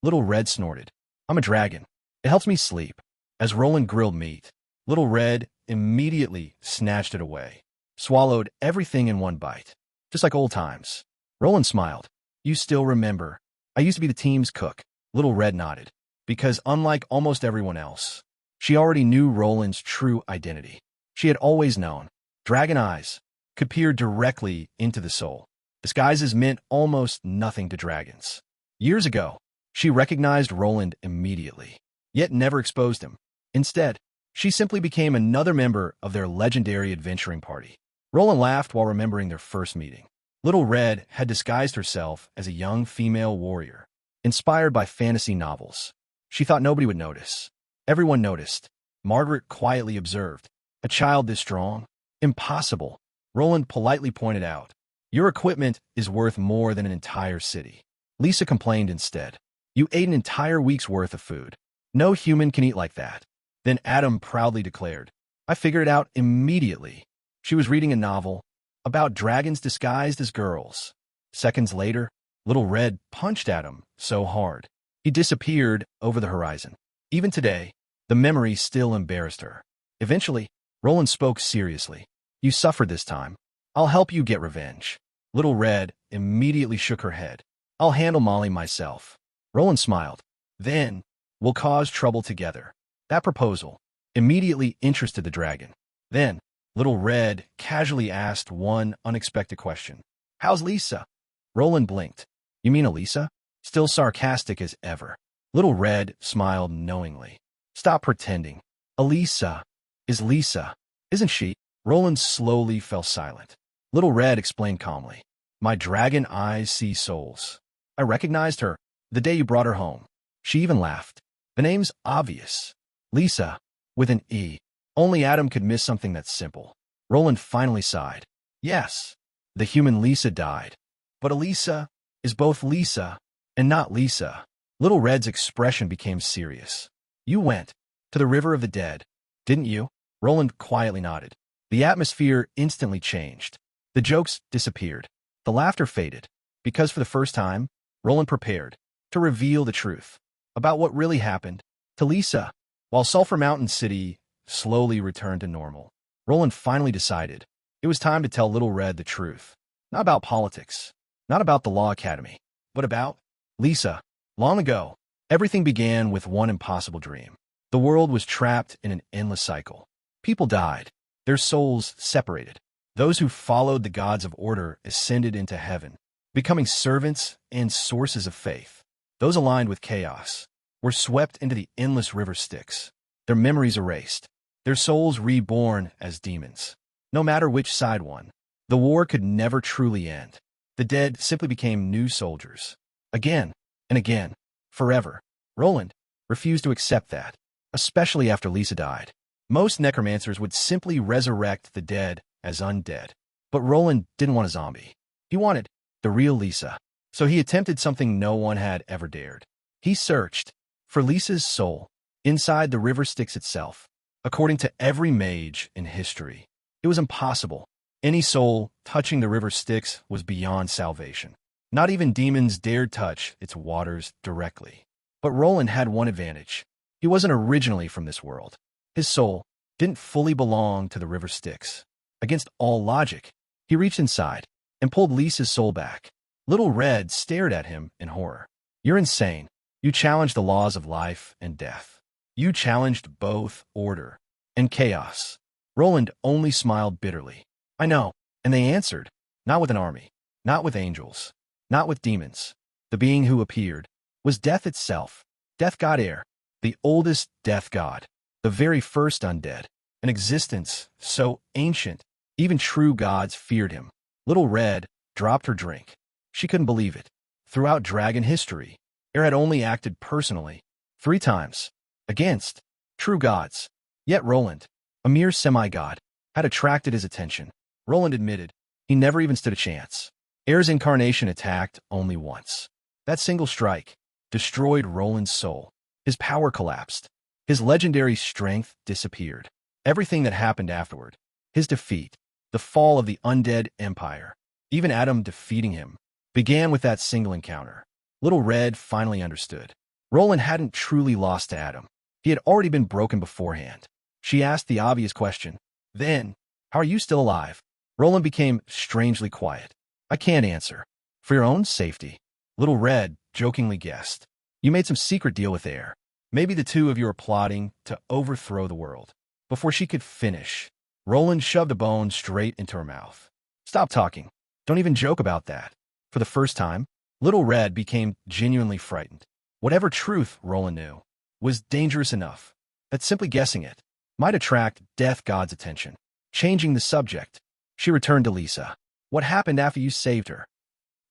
S1: Little Red snorted. I'm a dragon. It helps me sleep. As Roland grilled meat, Little Red immediately snatched it away, swallowed everything in one bite, just like old times. Roland smiled. You still remember. I used to be the team's cook. Little Red nodded, because unlike almost everyone else, she already knew Roland's true identity. She had always known. Dragon eyes could peer directly into the soul. Disguises meant almost nothing to dragons. Years ago, she recognized Roland immediately, yet never exposed him. Instead, she simply became another member of their legendary adventuring party. Roland laughed while remembering their first meeting. Little Red had disguised herself as a young female warrior, inspired by fantasy novels. She thought nobody would notice. Everyone noticed. Margaret quietly observed. A child this strong? Impossible. Roland politely pointed out. Your equipment is worth more than an entire city. Lisa complained instead. You ate an entire week's worth of food. No human can eat like that. Then Adam proudly declared. I figured it out immediately. She was reading a novel about dragons disguised as girls. Seconds later, Little Red punched Adam so hard, he disappeared over the horizon. Even today, the memory still embarrassed her. Eventually, Roland spoke seriously. You suffered this time. I'll help you get revenge. Little Red immediately shook her head. I'll handle Molly myself. Roland smiled. Then, we'll cause trouble together. That proposal immediately interested the dragon. Then, Little Red casually asked one unexpected question. How's Lisa? Roland blinked. You mean Elisa? Still sarcastic as ever. Little Red smiled knowingly. Stop pretending. Elisa is Lisa, isn't she? Roland slowly fell silent. Little Red explained calmly. My dragon eyes see souls. I recognized her the day you brought her home. She even laughed. The name's obvious. Lisa, with an E. Only Adam could miss something that simple. Roland finally sighed. Yes, the human Lisa died. But Elisa is both Lisa and not Lisa. Little Red's expression became serious. You went to the River of the Dead, didn't you? Roland quietly nodded. The atmosphere instantly changed. The jokes disappeared. The laughter faded. Because for the first time, Roland prepared to reveal the truth about what really happened to Lisa. While Sulphur Mountain City slowly returned to normal, Roland finally decided it was time to tell Little Red the truth. Not about politics, not about the Law Academy, but about Lisa. Long ago, everything began with one impossible dream. The world was trapped in an endless cycle. People died. Their their souls separated. Those who followed the gods of order ascended into heaven, becoming servants and sources of faith. Those aligned with chaos were swept into the endless river Styx, their memories erased, their souls reborn as demons. No matter which side won, the war could never truly end. The dead simply became new soldiers. Again and again, forever. Roland refused to accept that, especially after Lisa died. Most necromancers would simply resurrect the dead as undead. But Roland didn't want a zombie. He wanted the real Lisa. So he attempted something no one had ever dared. He searched for Lisa's soul inside the river Styx itself. According to every mage in history, it was impossible. Any soul touching the river Styx was beyond salvation. Not even demons dared touch its waters directly. But Roland had one advantage. He wasn't originally from this world. His soul didn't fully belong to the river Styx. Against all logic, he reached inside and pulled Lisa's soul back. Little Red stared at him in horror. You're insane. You challenged the laws of life and death. You challenged both order and chaos. Roland only smiled bitterly. I know. And they answered, not with an army, not with angels, not with demons. The being who appeared was death itself, death god Air, the oldest death god, the very first undead, an existence so ancient, even true gods feared him. Little Red dropped her drink. She couldn't believe it. Throughout dragon history, Air had only acted personally 3 times against true gods. Yet Roland, a mere semi-god, had attracted his attention. Roland admitted he never even stood a chance. Air's incarnation attacked only once. That single strike destroyed Roland's soul. His power collapsed. His legendary strength disappeared. Everything that happened afterward, his defeat, the fall of the undead empire, even Adam defeating him, began with that single encounter. Little Red finally understood. Roland hadn't truly lost to Adam. He had already been broken beforehand. She asked the obvious question, then, how are you still alive? Roland became strangely quiet. I can't answer. For your own safety. Little Red jokingly guessed. You made some secret deal with Air. Maybe the two of you are plotting to overthrow the world. Before she could finish, Roland shoved a bone straight into her mouth. Stop talking. Don't even joke about that. For the first time, Little Red became genuinely frightened. Whatever truth Roland knew was dangerous enough that simply guessing it might attract Death God's attention. Changing the subject, she returned to Lisa. What happened after you saved her?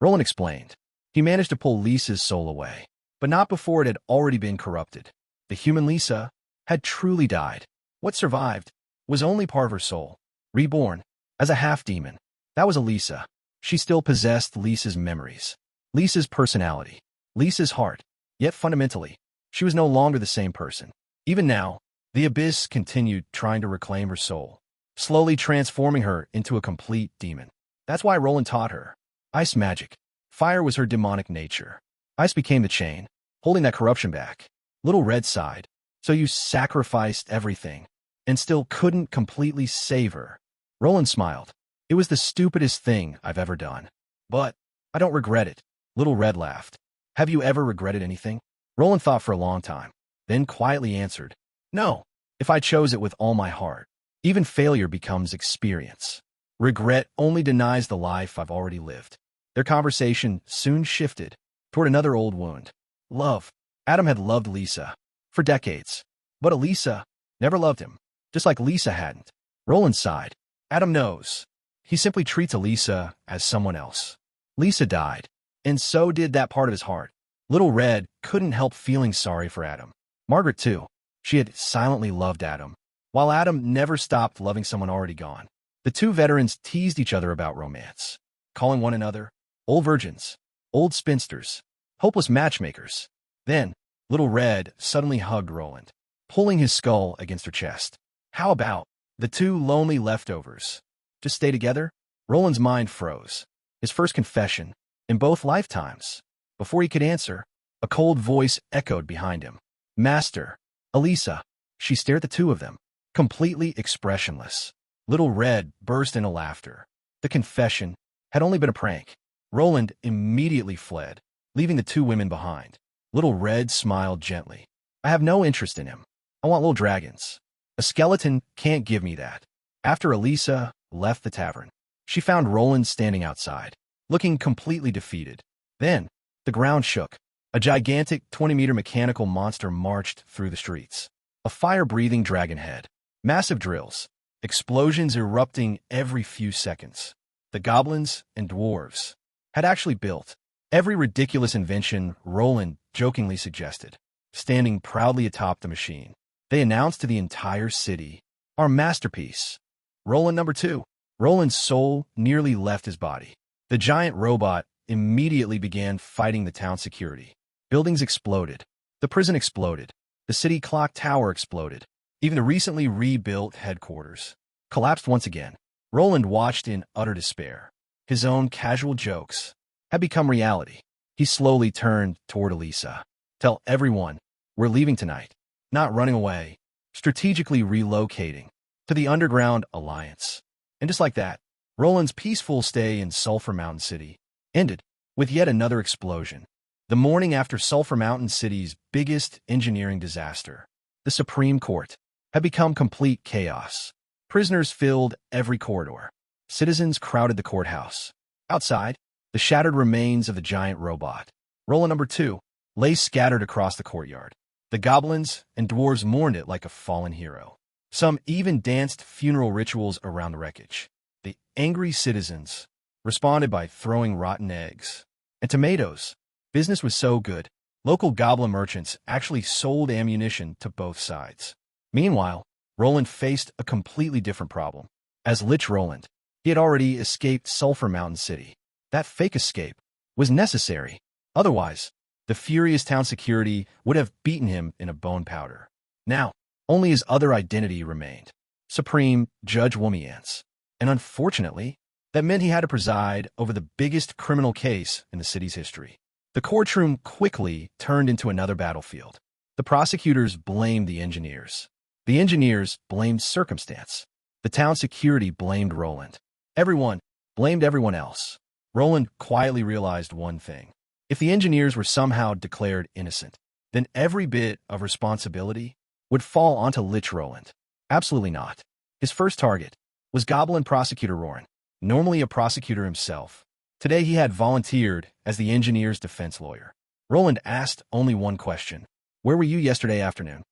S1: Roland explained. He managed to pull Lisa's soul away, but not before it had already been corrupted. The human Lisa had truly died. What survived was only part of her soul, reborn as a half-demon. That was Elisa. She still possessed Lisa's memories, Lisa's personality, Lisa's heart. Yet fundamentally, she was no longer the same person. Even now, the abyss continued trying to reclaim her soul, slowly transforming her into a complete demon. That's why Roland taught her ice magic. Fire was her demonic nature. Ice became the chain, holding that corruption back. Little Red sighed. So you sacrificed everything, and still couldn't completely save her. Roland smiled. It was the stupidest thing I've ever done. But I don't regret it. Little Red laughed. Have you ever regretted anything? Roland thought for a long time, then quietly answered, no. If I chose it with all my heart, even failure becomes experience. Regret only denies the life I've already lived. Their conversation soon shifted toward another old wound. Love. Adam had loved Lisa for decades, but Elisa never loved him, just like Lisa hadn't. Roland sighed. Adam knows. He simply treats Elisa as someone else. Lisa died, and so did that part of his heart. Little Red couldn't help feeling sorry for Adam. Margaret, too. She had silently loved Adam, while Adam never stopped loving someone already gone. The two veterans teased each other about romance, calling one another old virgins, old spinsters, hopeless matchmakers. Then, Little Red suddenly hugged Roland, pulling his skull against her chest. How about the two lonely leftovers? Just stay together? Roland's mind froze. His first confession in both lifetimes. Before he could answer, a cold voice echoed behind him. Master, Elisa. She stared at the two of them, completely expressionless. Little Red burst into laughter. The confession had only been a prank. Roland immediately fled, leaving the two women behind. Little Red smiled gently. I have no interest in him. I want little dragons. A skeleton can't give me that. After Elisa left the tavern, she found Roland standing outside, looking completely defeated. Then, the ground shook. A gigantic 20-meter mechanical monster marched through the streets. A fire-breathing dragon head. Massive drills. Explosions erupting every few seconds. The goblins and dwarves had actually built every ridiculous invention Roland jokingly suggested, standing proudly atop the machine. They announced to the entire city, "Our masterpiece, Roland number 2. Roland's soul nearly left his body. The giant robot immediately began fighting the town security. Buildings exploded. The prison exploded. The city clock tower exploded. Even the recently rebuilt headquarters collapsed once again. Roland watched in utter despair. His own casual jokes had become reality. He slowly turned toward Elisa. "Tell everyone we're leaving tonight. Not running away. Strategically relocating to the Underground Alliance." And just like that, Roland's peaceful stay in Sulphur Mountain City ended with yet another explosion. The morning after Sulphur Mountain City's biggest engineering disaster, the Supreme Court had become complete chaos. Prisoners filled every corridor. Citizens crowded the courthouse. Outside, the shattered remains of the giant robot, Roland number 2, lay scattered across the courtyard. The goblins and dwarves mourned it like a fallen hero. Some even danced funeral rituals around the wreckage. The angry citizens responded by throwing rotten eggs and tomatoes. Business was so good, local goblin merchants actually sold ammunition to both sides. Meanwhile, Roland faced a completely different problem. As Lich Roland, he had already escaped Sulphur Mountain City. That fake escape was necessary. Otherwise, the furious town security would have beaten him in a bone powder. Now, only his other identity remained, Supreme Judge Womiance. And unfortunately, that meant he had to preside over the biggest criminal case in the city's history. The courtroom quickly turned into another battlefield. The prosecutors blamed the engineers. The engineers blamed circumstance. The town security blamed Roland. Everyone blamed everyone else. Roland quietly realized one thing. If the engineers were somehow declared innocent, then every bit of responsibility would fall onto Lich Roland. Absolutely not. His first target was Goblin Prosecutor Roland, normally a prosecutor himself. Today he had volunteered as the engineer's defense lawyer. Roland asked only one question. "Where were you yesterday afternoon?"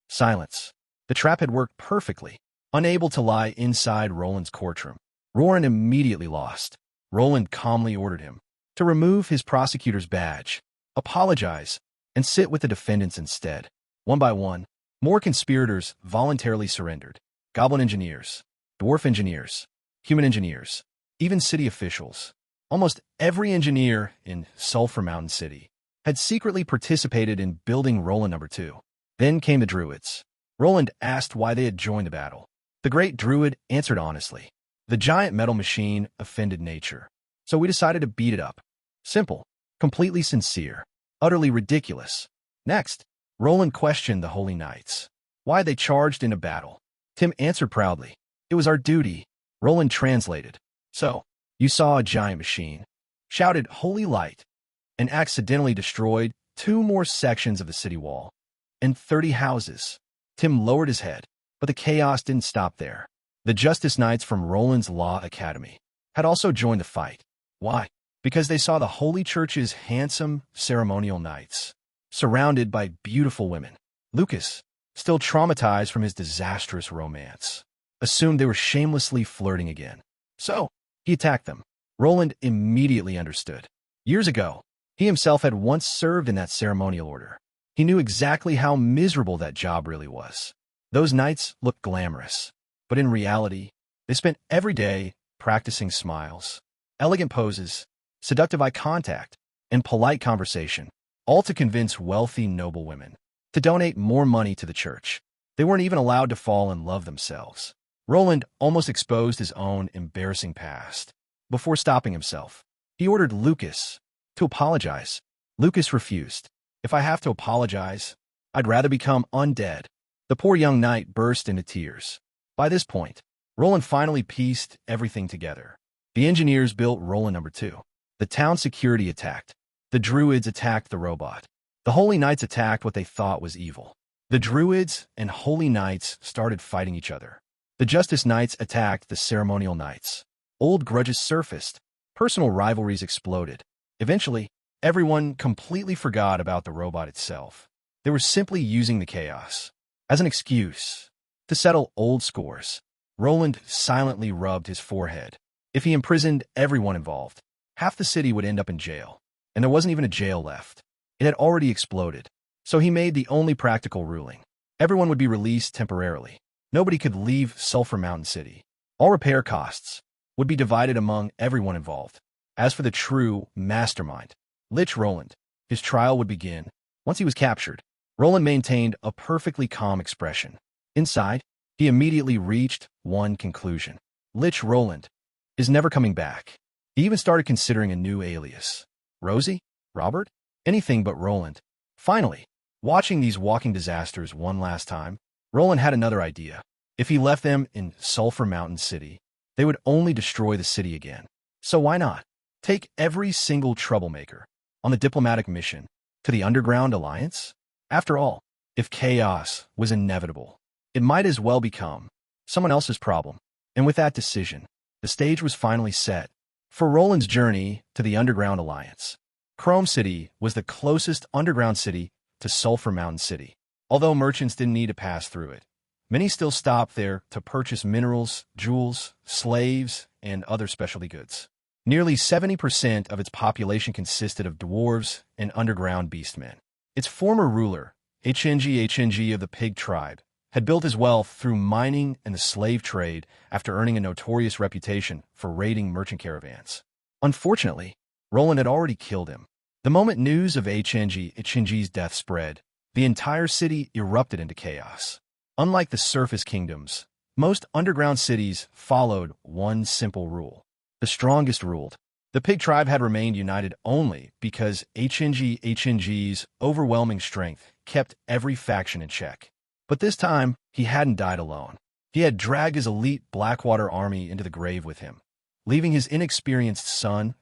S1: Silence. The trap had worked perfectly. Unable to lie inside Roland's courtroom, Roland immediately lost. Roland calmly ordered him to remove his prosecutor's badge, apologize, and sit with the defendants instead. One by one, more conspirators voluntarily surrendered. Goblin engineers, dwarf engineers, human engineers, even city officials. Almost every engineer in Sulphur Mountain City had secretly participated in building Roland number 2. Then came the Druids. Roland asked why they had joined the battle. The great Druid answered honestly. "The giant metal machine offended nature, so we decided to beat it up." Simple, completely sincere, utterly ridiculous. Next, Roland questioned the Holy Knights. Why they charged into battle. Tim answered proudly. "It was our duty." Roland translated. "So, you saw a giant machine, shouted holy light, and accidentally destroyed 2 more sections of the city wall and 30 houses." Tim lowered his head, but the chaos didn't stop there. The Justice Knights from Roland's Law Academy had also joined the fight. Why? Because they saw the Holy Church's handsome ceremonial knights, surrounded by beautiful women. Lucas, still traumatized from his disastrous romance, assumed they were shamelessly flirting again. So, he attacked them. Roland immediately understood. Years ago, he himself had once served in that ceremonial order. He knew exactly how miserable that job really was. Those knights looked glamorous, but in reality, they spent every day practicing smiles, elegant poses, seductive eye contact, and polite conversation, all to convince wealthy noble women to donate more money to the church. They weren't even allowed to fall in love themselves. Roland almost exposed his own embarrassing past. Before stopping himself, he ordered Lucas to apologize. Lucas refused. "If I have to apologize, I'd rather become undead." The poor young knight burst into tears. By this point, Roland finally pieced everything together. The engineers built Roland number 2. The town security attacked. The Druids attacked the robot. The Holy Knights attacked what they thought was evil. The Druids and Holy Knights started fighting each other. The Justice Knights attacked the Ceremonial Knights. Old grudges surfaced. Personal rivalries exploded. Eventually, everyone completely forgot about the robot itself. They were simply using the chaos as an excuse to settle old scores. Roland silently rubbed his forehead. If he imprisoned everyone involved, half the city would end up in jail. And there wasn't even a jail left. It had already exploded. So he made the only practical ruling. Everyone would be released temporarily. Nobody could leave Sulphur Mountain City. All repair costs would be divided among everyone involved. As for the true mastermind, Lich Roland, his trial would begin. Once he was captured, Roland maintained a perfectly calm expression. Inside, he immediately reached one conclusion. Lich Roland is never coming back. He even started considering a new alias. Rosie? Robert? Anything but Roland. Finally, watching these walking disasters one last time, Roland had another idea. If he left them in Sulphur Mountain City, they would only destroy the city again. So why not take every single troublemaker on the diplomatic mission to the Underground Alliance? After all, if chaos was inevitable, it might as well become someone else's problem. And with that decision, the stage was finally set for Roland's journey to the Underground Alliance. Chrome City was the closest underground city to Sulphur Mountain City. Although merchants didn't need to pass through it, many still stopped there to purchase minerals, jewels, slaves, and other specialty goods. Nearly 70% of its population consisted of dwarves and underground beastmen. Its former ruler, HNG of the Pig Tribe, had built his wealth through mining and the slave trade after earning a notorious reputation for raiding merchant caravans. Unfortunately, Roland had already killed him. The moment news of HNG's death spread, the entire city erupted into chaos. Unlike the surface kingdoms, most underground cities followed one simple rule. The strongest ruled. The Pig Tribe had remained united only because HNG's overwhelming strength kept every faction in check. But this time, he hadn't died alone. He had dragged his elite Blackwater army into the grave with him, leaving his inexperienced son,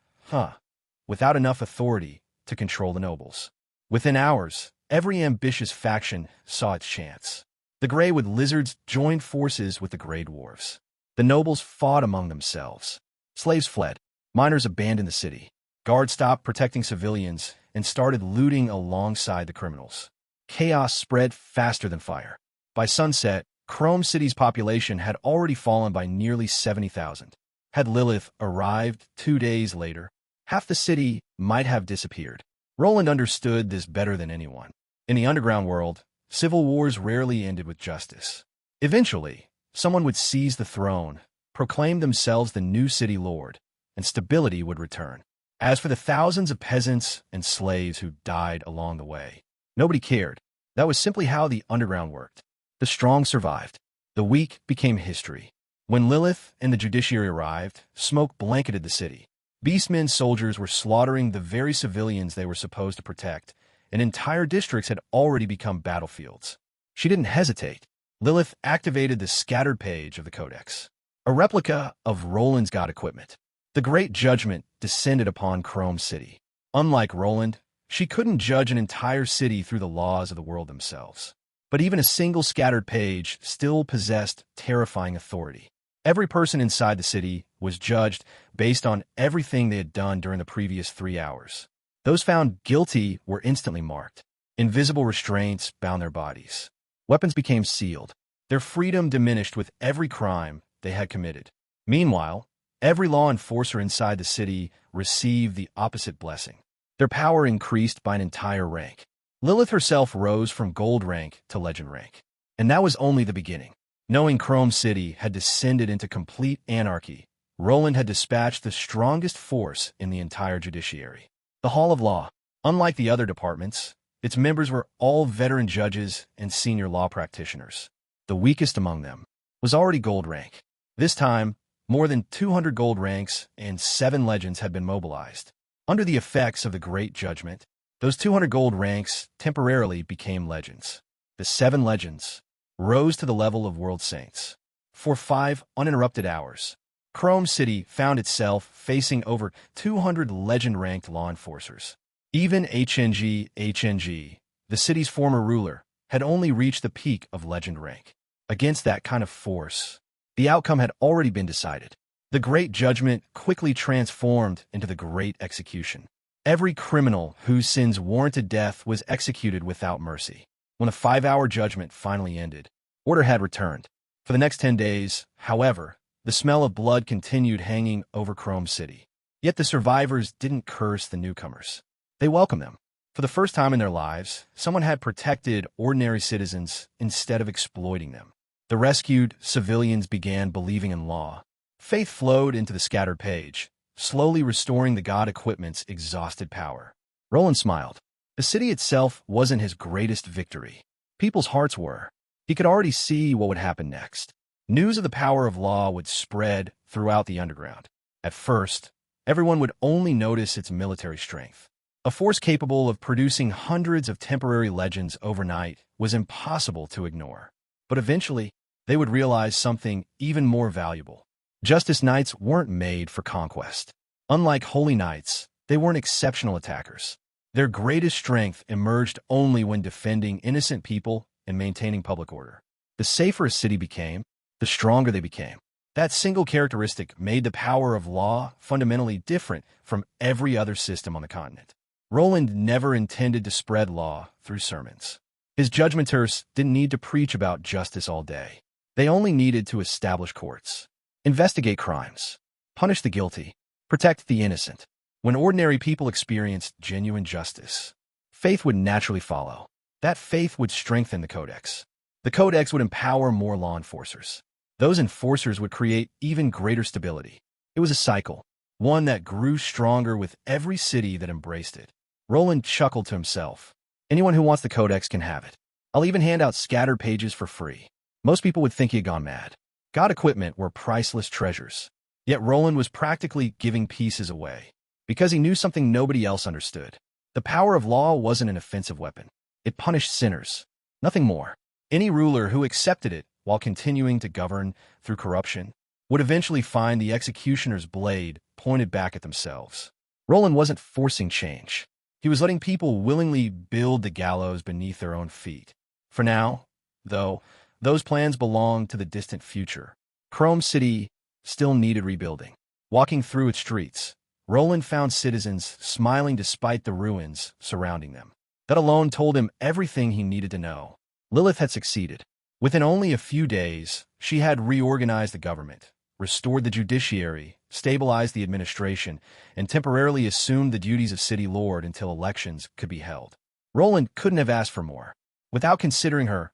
S1: without enough authority to control the nobles. Within hours, every ambitious faction saw its chance. The Grey-Wood Lizards joined forces with the Grey Dwarves. The nobles fought among themselves. Slaves fled. Miners abandoned the city. Guards stopped protecting civilians and started looting alongside the criminals. Chaos spread faster than fire. By sunset, Chrome City's population had already fallen by nearly 70,000. Had Lilith arrived 2 days later, half the city might have disappeared. Roland understood this better than anyone. In the underground world, civil wars rarely ended with justice. Eventually, someone would seize the throne, proclaim themselves the new city lord, and stability would return. As for the thousands of peasants and slaves who died along the way, nobody cared. That was simply how the underground worked. The strong survived. The weak became history. When Lilith and the judiciary arrived, smoke blanketed the city. Beastmen soldiers were slaughtering the very civilians they were supposed to protect, and entire districts had already become battlefields. She didn't hesitate. Lilith activated the scattered page of the Codex, a replica of Roland's god equipment. The Great Judgment descended upon Chrome City. Unlike Roland, she couldn't judge an entire city through the laws of the world themselves. But even a single scattered page still possessed terrifying authority. Every person inside the city was judged based on everything they had done during the previous 3 hours. Those found guilty were instantly marked. Invisible restraints bound their bodies. Weapons became sealed. Their freedom diminished with every crime they had committed. Meanwhile, every law enforcer inside the city received the opposite blessing. Their power increased by an entire rank. Lilith herself rose from gold rank to legend rank. And that was only the beginning. Knowing Chrome City had descended into complete anarchy, Roland had dispatched the strongest force in the entire judiciary. The Hall of Law. Unlike the other departments, its members were all veteran judges and senior law practitioners. The weakest among them was already gold rank. This time, more than 200 gold ranks and 7 legends had been mobilized. Under the effects of the Great Judgment, those 200 gold ranks temporarily became legends. The 7 legends rose to the level of world saints. For 5 uninterrupted hours, Chrome City found itself facing over 200 legend-ranked law enforcers. Even HNG, the city's former ruler, had only reached the peak of legend rank. Against that kind of force, The outcome had already been decided. The Great Judgment quickly transformed into the Great Execution. Every criminal whose sins warranted death was executed without mercy. When the 5-hour judgment finally ended, order had returned. For the next 10 days, however, the smell of blood continued hanging over Chrome City. Yet the survivors didn't curse the newcomers. They welcomed them. For the first time in their lives, someone had protected ordinary citizens instead of exploiting them. The rescued civilians began believing in law. Faith flowed into the scattered page, slowly restoring the god equipment's exhausted power. Roland smiled. The city itself wasn't his greatest victory. People's hearts were. He could already see what would happen next. News of the power of law would spread throughout the underground. At first, everyone would only notice its military strength. A force capable of producing hundreds of temporary legends overnight was impossible to ignore. But eventually, they would realize something even more valuable. Justice Knights weren't made for conquest. Unlike Holy Knights, they weren't exceptional attackers. Their greatest strength emerged only when defending innocent people and maintaining public order. The safer a city became, the stronger they became. That single characteristic made the power of law fundamentally different from every other system on the continent. Roland never intended to spread law through sermons. His judgmenters didn't need to preach about justice all day. They only needed to establish courts, investigate crimes, punish the guilty, protect the innocent. When ordinary people experienced genuine justice, faith would naturally follow. That faith would strengthen the Codex. The Codex would empower more law enforcers. Those enforcers would create even greater stability. It was a cycle, one that grew stronger with every city that embraced it. Roland chuckled to himself. Anyone who wants the Codex can have it. I'll even hand out scattered pages for free. Most people would think he had gone mad. God equipment were priceless treasures. Yet Roland was practically giving pieces away, because he knew something nobody else understood. The power of law wasn't an offensive weapon. It punished sinners, nothing more. Any ruler who accepted it while continuing to govern through corruption would eventually find the executioner's blade pointed back at themselves. Roland wasn't forcing change. He was letting people willingly build the gallows beneath their own feet. For now, though, those plans belonged to the distant future. Chrome City still needed rebuilding. Walking through its streets, Roland found citizens smiling despite the ruins surrounding them. That alone told him everything he needed to know. Lilith had succeeded. Within only a few days, she had reorganized the government, restored the judiciary, stabilized the administration, and temporarily assumed the duties of city lord until elections could be held. Roland couldn't have asked for more. Without considering her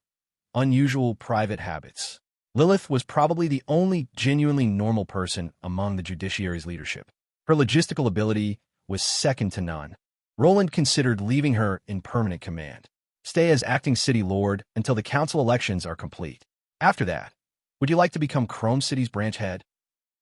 S1: unusual private habits, Lilith was probably the only genuinely normal person among the judiciary's leadership. Her logistical ability was second to none. Roland considered leaving her in permanent command. Stay as acting city lord until the council elections are complete. After that, would you like to become Chrome City's branch head?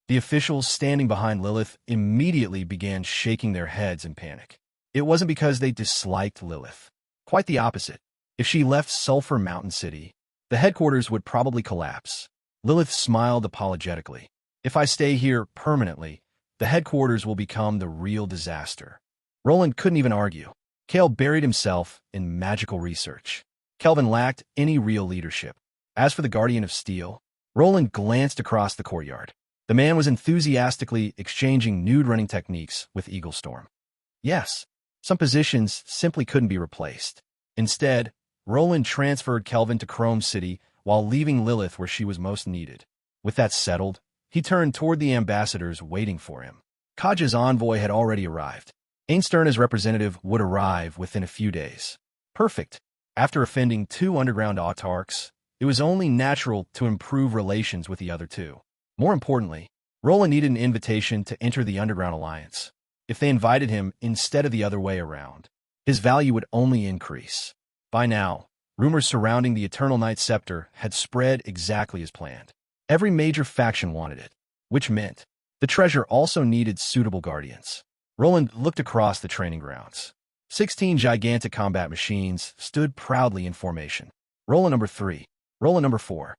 S1: The officials standing behind Lilith immediately began shaking their heads in panic. It wasn't because they disliked Lilith. Quite the opposite. If she left Sulphur Mountain City, the headquarters would probably collapse. Lilith smiled apologetically. If I stay here permanently, the headquarters will become the real disaster. Roland couldn't even argue. Cale buried himself in magical research. Kelvin lacked any real leadership. As for the Guardian of Steel, Roland glanced across the courtyard. The man was enthusiastically exchanging nude running techniques with Eaglestorm. Yes, some positions simply couldn't be replaced. Instead, Roland transferred Kelvin to Chrome City while leaving Lilith where she was most needed. With that settled, he turned toward the ambassadors waiting for him. Kaja's envoy had already arrived. Ainstern's representative would arrive within a few days. Perfect. After offending 2 underground autarchs, it was only natural to improve relations with the other 2. More importantly, Roland needed an invitation to enter the Underground Alliance. If they invited him instead of the other way around, his value would only increase. By now, rumors surrounding the Eternal Night Scepter had spread exactly as planned. Every major faction wanted it, which meant the treasure also needed suitable guardians. Roland looked across the training grounds. 16 gigantic combat machines stood proudly in formation. Roland number 3, Roland number 4,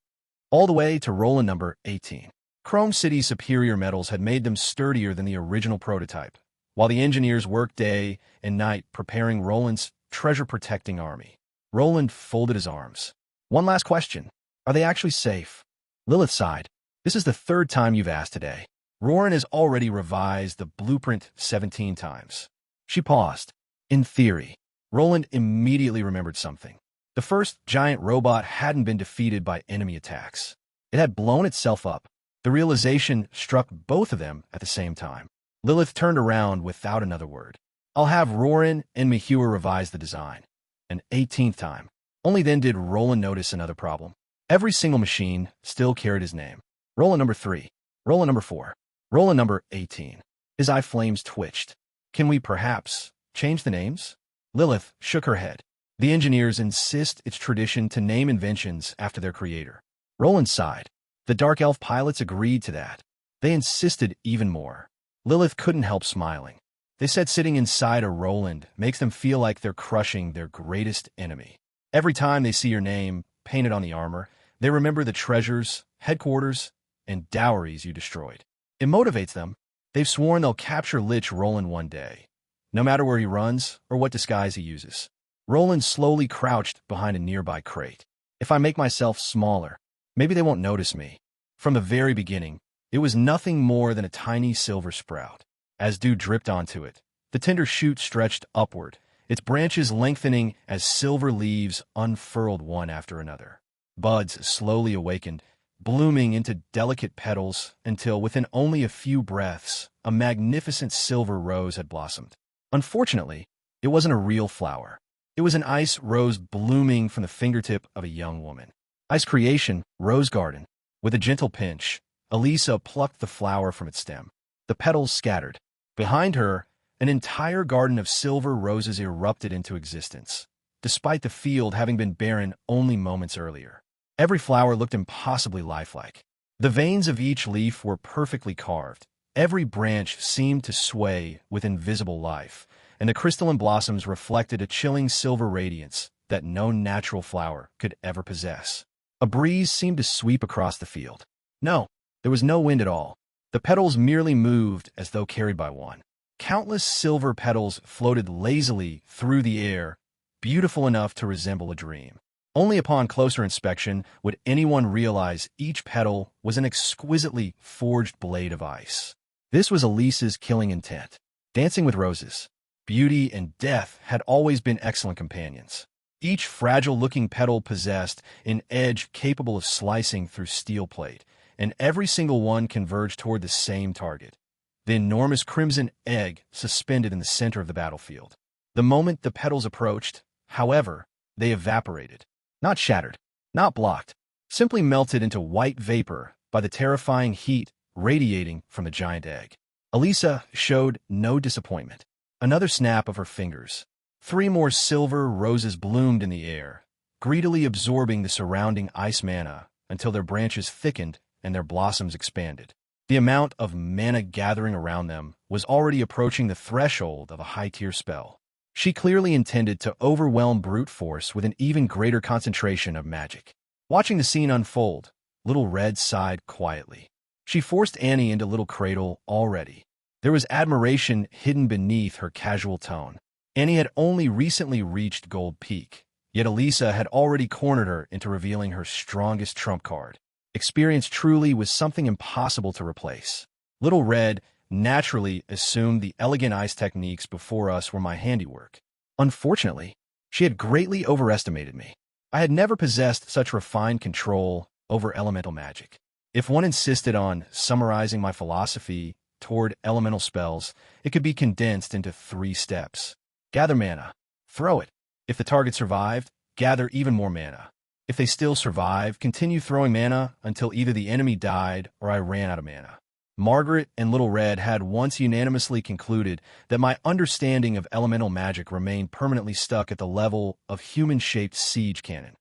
S1: all the way to Roland number 18. Chrome City's superior metals had made them sturdier than the original prototype, while the engineers worked day and night preparing Roland's treasure-protecting army. Roland folded his arms. One last question. Are they actually safe? Lilith sighed. This is the third time you've asked today. Roland has already revised the blueprint 17 times. She paused. In theory, Roland immediately remembered something. The first giant robot hadn't been defeated by enemy attacks. It had blown itself up. The realization struck both of them at the same time. Lilith turned around without another word. I'll have Roran and Mihua revise the design. An 18th time. Only then did Roland notice another problem. Every single machine still carried his name. Roland number 3. Roland number 4. Roland number 18. His eye flames twitched. Can we perhaps change the names? Lilith shook her head. The engineers insist it's tradition to name inventions after their creator. Roland sighed. The Dark Elf pilots agreed to that. They insisted even more. Lilith couldn't help smiling. They said sitting inside a Roland makes them feel like they're crushing their greatest enemy. Every time they see your name painted on the armor, they remember the treasures, headquarters, and dowries you destroyed. It motivates them. They've sworn they'll capture Lich Roland one day, no matter where he runs or what disguise he uses. Roland slowly crouched behind a nearby crate. If I make myself smaller, maybe they won't notice me. From the very beginning, it was nothing more than a tiny silver sprout. As dew dripped onto it, the tender shoot stretched upward, its branches lengthening as silver leaves unfurled one after another. Buds slowly awakened, blooming into delicate petals until, within only a few breaths, a magnificent silver rose had blossomed. Unfortunately, it wasn't a real flower. It was an ice rose blooming from the fingertip of a young woman. Ice creation, rose garden. With a gentle pinch, Elisa plucked the flower from its stem. The petals scattered. Behind her, an entire garden of silver roses erupted into existence, despite the field having been barren only moments earlier. Every flower looked impossibly lifelike. The veins of each leaf were perfectly carved. Every branch seemed to sway with invisible life, and the crystalline blossoms reflected a chilling silver radiance that no natural flower could ever possess. A breeze seemed to sweep across the field. No, there was no wind at all. The petals merely moved as though carried by one. Countless silver petals floated lazily through the air, beautiful enough to resemble a dream. Only upon closer inspection would anyone realize each petal was an exquisitely forged blade of ice. This was Elisa's killing intent. Dancing with roses. Beauty and death had always been excellent companions. Each fragile-looking petal possessed an edge capable of slicing through steel plate, and every single one converged toward the same target, the enormous crimson egg suspended in the center of the battlefield. The moment the petals approached, however, they evaporated. Not shattered, not blocked, simply melted into white vapor by the terrifying heat radiating from the giant egg. Elisa showed no disappointment. Another snap of her fingers. 3 more silver roses bloomed in the air, greedily absorbing the surrounding ice mana until their branches thickened and their blossoms expanded. The amount of mana gathering around them was already approaching the threshold of a high-tier spell. She clearly intended to overwhelm brute force with an even greater concentration of magic. Watching the scene unfold, Little Red sighed quietly. She forced Annie into Little Cradle already. There was admiration hidden beneath her casual tone. Annie had only recently reached Gold Peak, yet Elisa had already cornered her into revealing her strongest trump card. Experience truly was something impossible to replace. Little Red naturally assumed the elegant ice techniques before us were my handiwork. Unfortunately, she had greatly overestimated me. I had never possessed such refined control over elemental magic. If one insisted on summarizing my philosophy toward elemental spells, it could be condensed into 3 steps. Gather mana. Throw it. If the target survived, gather even more mana. If they still survive, continue throwing mana until either the enemy died or I ran out of mana. Margaret and Little Red had once unanimously concluded that my understanding of elemental magic remained permanently stuck at the level of human-shaped siege cannon.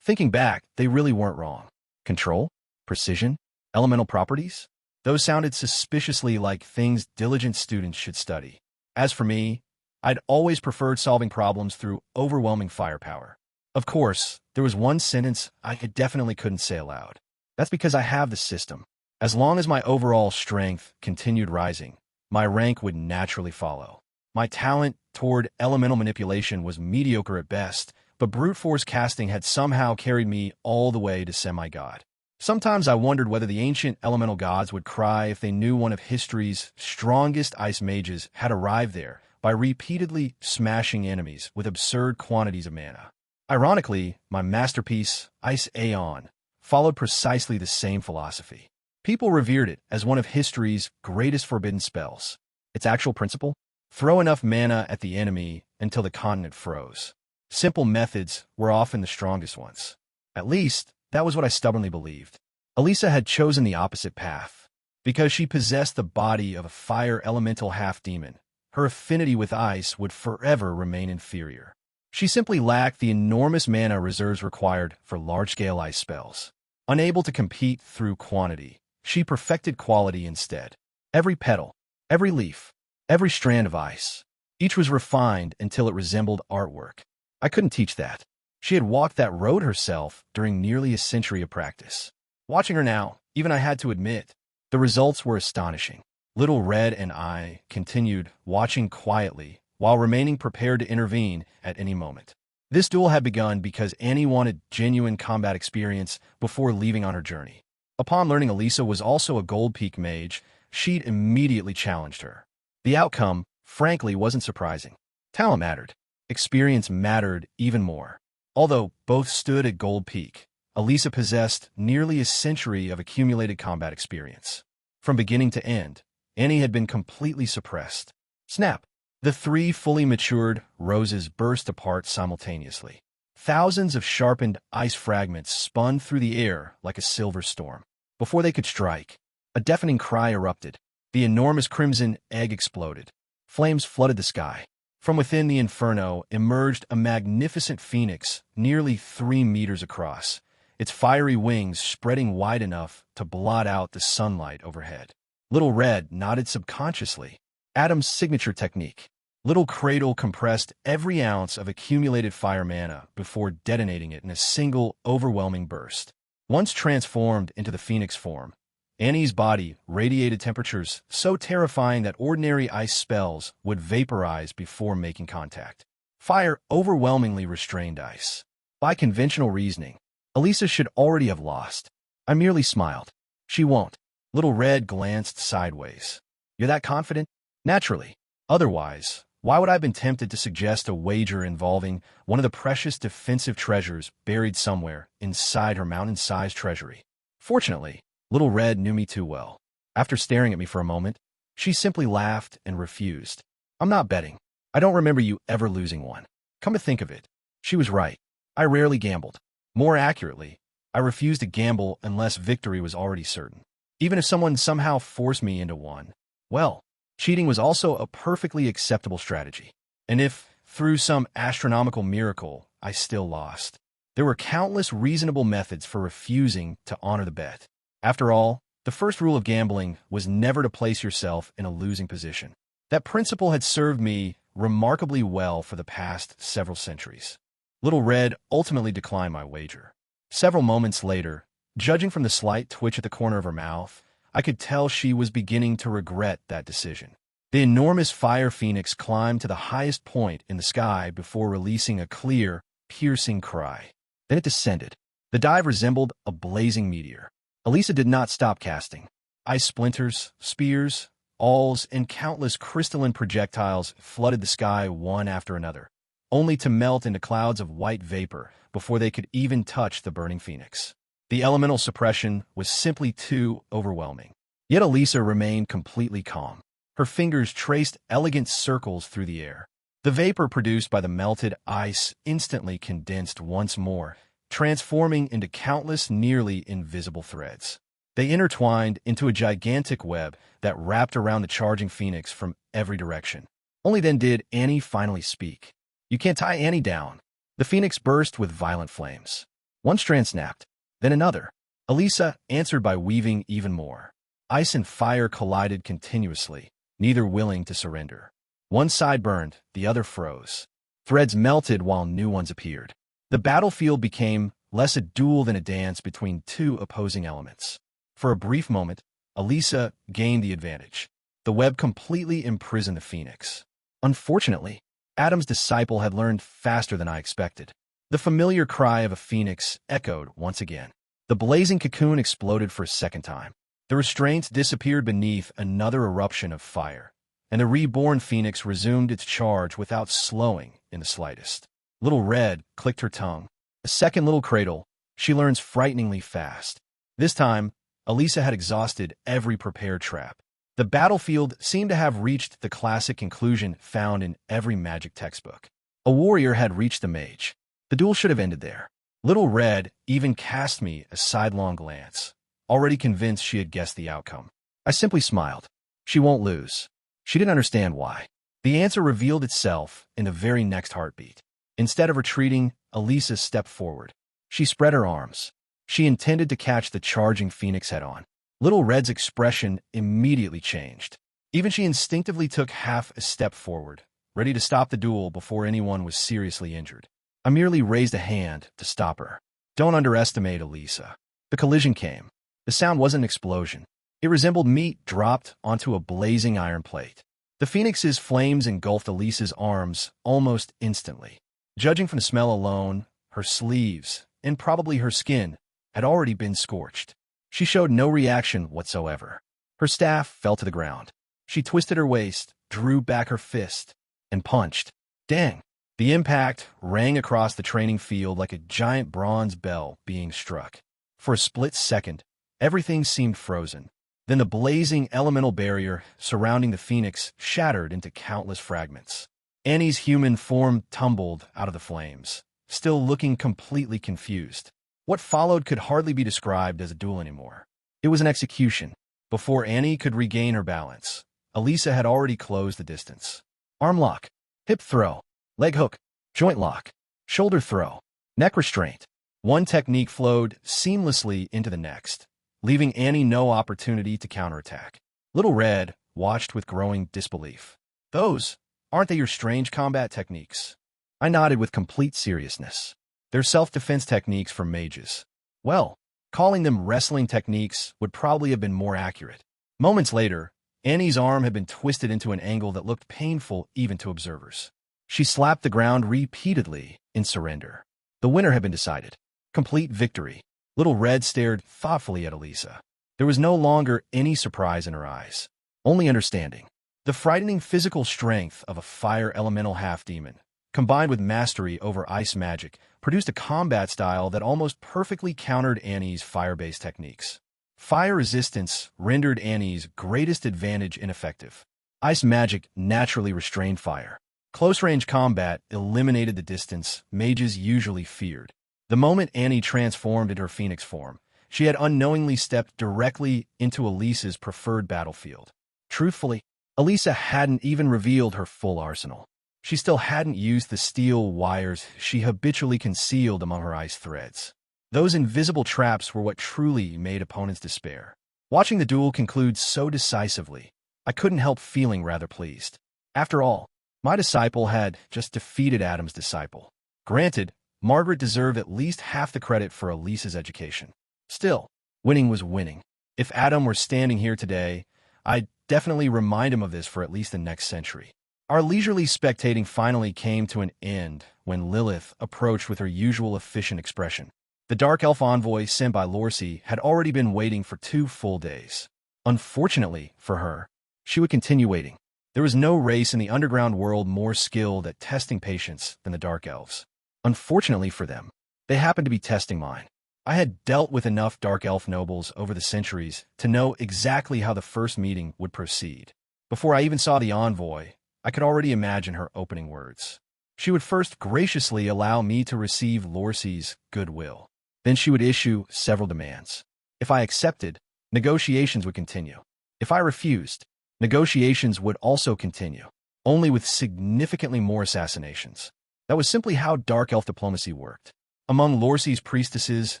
S1: Thinking back, they really weren't wrong. Control? Precision? Elemental properties? Those sounded suspiciously like things diligent students should study. As for me, I'd always preferred solving problems through overwhelming firepower. Of course, there was one sentence I definitely couldn't say aloud. That's because I have the system. As long as my overall strength continued rising, my rank would naturally follow. My talent toward elemental manipulation was mediocre at best, but brute force casting had somehow carried me all the way to semi-god. Sometimes I wondered whether the ancient elemental gods would cry if they knew one of history's strongest ice mages had arrived there by repeatedly smashing enemies with absurd quantities of mana. Ironically, my masterpiece, Ice Aeon, followed precisely the same philosophy. People revered it as one of history's greatest forbidden spells. Its actual principle? Throw enough mana at the enemy until the continent froze. Simple methods were often the strongest ones. At least, that was what I stubbornly believed. Elisa had chosen the opposite path. Because she possessed the body of a fire elemental half-demon, her affinity with ice would forever remain inferior. She simply lacked the enormous mana reserves required for large-scale ice spells. Unable to compete through quantity, she perfected quality instead. Every petal, every leaf, every strand of ice, each was refined until it resembled artwork. I couldn't teach that. She had walked that road herself during nearly a century of practice. Watching her now, even I had to admit, the results were astonishing. Little Red and I continued watching quietly while remaining prepared to intervene at any moment. This duel had begun because Annie wanted genuine combat experience before leaving on her journey. Upon learning Elisa was also a Gold Peak mage, she'd immediately challenged her. The outcome, frankly, wasn't surprising. Talent mattered. Experience mattered even more. Although both stood at Gold Peak, Elisa possessed nearly a century of accumulated combat experience. From beginning to end, Annie had been completely suppressed. Snap! The three fully matured roses burst apart simultaneously. Thousands of sharpened ice fragments spun through the air like a silver storm. Before they could strike, a deafening cry erupted. The enormous crimson egg exploded. Flames flooded the sky. From within the inferno emerged a magnificent phoenix nearly 3 meters across, its fiery wings spreading wide enough to blot out the sunlight overhead. Little Red nodded subconsciously. Adam's signature technique. Little Cradle compressed every ounce of accumulated fire mana before detonating it in a single, overwhelming burst. Once transformed into the phoenix form, Annie's body radiated temperatures so terrifying that ordinary ice spells would vaporize before making contact. Fire overwhelmingly restrained ice. By conventional reasoning, Elisa should already have lost. I merely smiled. She won't. Little Red glanced sideways. You're that confident? Naturally. Otherwise, why would I have been tempted to suggest a wager involving one of the precious defensive treasures buried somewhere inside her mountain-sized treasury? Fortunately, Little Red knew me too well. After staring at me for a moment, she simply laughed and refused. I'm not betting. I don't remember you ever losing one. Come to think of it, she was right. I rarely gambled. More accurately, I refused to gamble unless victory was already certain. Even if someone somehow forced me into one, well, cheating was also a perfectly acceptable strategy. And if, through some astronomical miracle, I still lost, there were countless reasonable methods for refusing to honor the bet. After all, the first rule of gambling was never to place yourself in a losing position. That principle had served me remarkably well for the past several centuries. Little Red ultimately declined my wager. Several moments later, judging from the slight twitch at the corner of her mouth, I could tell she was beginning to regret that decision. The enormous fire phoenix climbed to the highest point in the sky before releasing a clear, piercing cry. Then it descended. The dive resembled a blazing meteor. Elisa did not stop casting. Ice splinters, spears, awls, and countless crystalline projectiles flooded the sky one after another, only to melt into clouds of white vapor before they could even touch the burning phoenix. The elemental suppression was simply too overwhelming. Yet Elisa remained completely calm. Her fingers traced elegant circles through the air. The vapor produced by the melted ice instantly condensed once more, transforming into countless nearly invisible threads. They intertwined into a gigantic web that wrapped around the charging phoenix from every direction. Only then did Annie finally speak. You can't tie Annie down. The phoenix burst with violent flames. One strand snapped, then another. Elisa answered by weaving even more. Ice and fire collided continuously, neither willing to surrender. One side burned, the other froze. Threads melted while new ones appeared. The battlefield became less a duel than a dance between two opposing elements. For a brief moment, Elisa gained the advantage. The web completely imprisoned the phoenix. Unfortunately, Adam's disciple had learned faster than I expected. The familiar cry of a phoenix echoed once again. The blazing cocoon exploded for a second time. The restraints disappeared beneath another eruption of fire, and the reborn phoenix resumed its charge without slowing in the slightest. Little Red clicked her tongue. A second little cradle. She learns frighteningly fast. This time, Elisa had exhausted every prepared trap. The battlefield seemed to have reached the classic conclusion found in every magic textbook. A warrior had reached the mage. The duel should have ended there. Little Red even cast me a sidelong glance, already convinced she had guessed the outcome. I simply smiled. She won't lose. She didn't understand why. The answer revealed itself in the very next heartbeat. Instead of retreating, Elisa stepped forward. She spread her arms. She intended to catch the charging phoenix head-on. Little Red's expression immediately changed. Even she instinctively took half a step forward, ready to stop the duel before anyone was seriously injured. I merely raised a hand to stop her. Don't underestimate Elisa. The collision came. The sound wasn't an explosion. It resembled meat dropped onto a blazing iron plate. The phoenix's flames engulfed Elisa's arms almost instantly. Judging from the smell alone, her sleeves, and probably her skin, had already been scorched. She showed no reaction whatsoever. Her staff fell to the ground. She twisted her waist, drew back her fist, and punched. Dang! The impact rang across the training field like a giant bronze bell being struck. For a split second, everything seemed frozen. Then the blazing elemental barrier surrounding the phoenix shattered into countless fragments. Annie's human form tumbled out of the flames, still looking completely confused. What followed could hardly be described as a duel anymore. It was an execution. Before Annie could regain her balance, Elisa had already closed the distance. Arm lock, hip throw, leg hook, joint lock, shoulder throw, neck restraint. One technique flowed seamlessly into the next, leaving Annie no opportunity to counterattack. Little Red watched with growing disbelief. Those, aren't they your strange combat techniques? I nodded with complete seriousness. They're self-defense techniques for mages. Well, calling them wrestling techniques would probably have been more accurate. Moments later, Annie's arm had been twisted into an angle that looked painful even to observers. She slapped the ground repeatedly in surrender. The winner had been decided. Complete victory. Little Red stared thoughtfully at Elisa. There was no longer any surprise in her eyes, only understanding. The frightening physical strength of a fire elemental half-demon, combined with mastery over ice magic, produced a combat style that almost perfectly countered Annie's fire-based techniques. Fire resistance rendered Annie's greatest advantage ineffective. Ice magic naturally restrained fire. Close-range combat eliminated the distance mages usually feared. The moment Annie transformed into her phoenix form, she had unknowingly stepped directly into Elisa's preferred battlefield. Truthfully, Elisa hadn't even revealed her full arsenal. She still hadn't used the steel wires she habitually concealed among her ice threads. Those invisible traps were what truly made opponents despair. Watching the duel conclude so decisively, I couldn't help feeling rather pleased. After all, my disciple had just defeated Adam's disciple. Granted, Margaret deserved at least half the credit for Elisa's education. Still, winning was winning. If Adam were standing here today, I'd definitely remind him of this for at least the next century. Our leisurely spectating finally came to an end when Lilith approached with her usual efficient expression. The Dark Elf envoy sent by Lorcy had already been waiting for 2 full days. Unfortunately for her, she would continue waiting. There was no race in the underground world more skilled at testing patience than the Dark Elves. Unfortunately for them, they happened to be testing mine. I had dealt with enough Dark Elf nobles over the centuries to know exactly how the first meeting would proceed. Before I even saw the envoy, I could already imagine her opening words. She would first graciously allow me to receive Lorcy's goodwill. Then she would issue several demands. If I accepted, negotiations would continue. If I refused, negotiations would also continue, only with significantly more assassinations. That was simply how Dark Elf diplomacy worked. Among Lorcy's priestesses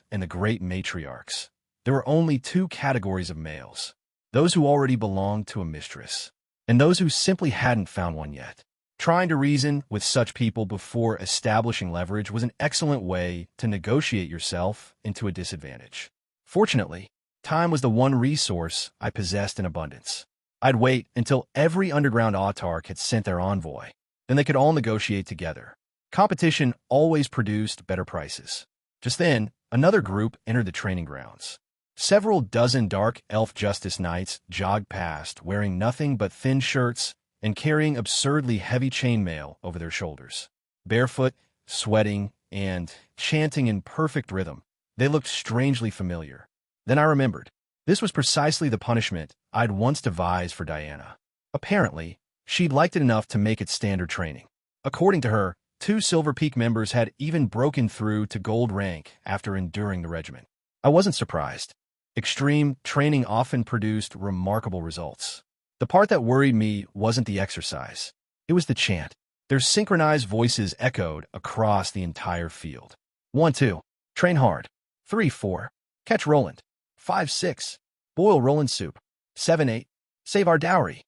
S1: and the great matriarchs, there were only 2 categories of males: those who already belonged to a mistress, and those who simply hadn't found one yet. Trying to reason with such people before establishing leverage was an excellent way to negotiate yourself into a disadvantage. Fortunately, time was the one resource I possessed in abundance. I'd wait until every underground autarch had sent their envoy. Then they could all negotiate together. Competition always produced better prices. Just then, another group entered the training grounds. Several dozen dark elf justice knights jogged past, wearing nothing but thin shirts and carrying absurdly heavy chainmail over their shoulders. Barefoot, sweating, and chanting in perfect rhythm, they looked strangely familiar. Then I remembered. This was precisely the punishment I'd once devised for Diana. Apparently, she'd liked it enough to make it standard training. According to her, 2 Silver Peak members had even broken through to gold rank after enduring the regimen. I wasn't surprised. Extreme training often produced remarkable results. The part that worried me wasn't the exercise. It was the chant. Their synchronized voices echoed across the entire field. 1, 2. Train hard. 3, 4. Catch Roland. 5, 6. Boil Roland soup. 7, 8. Save our dowry.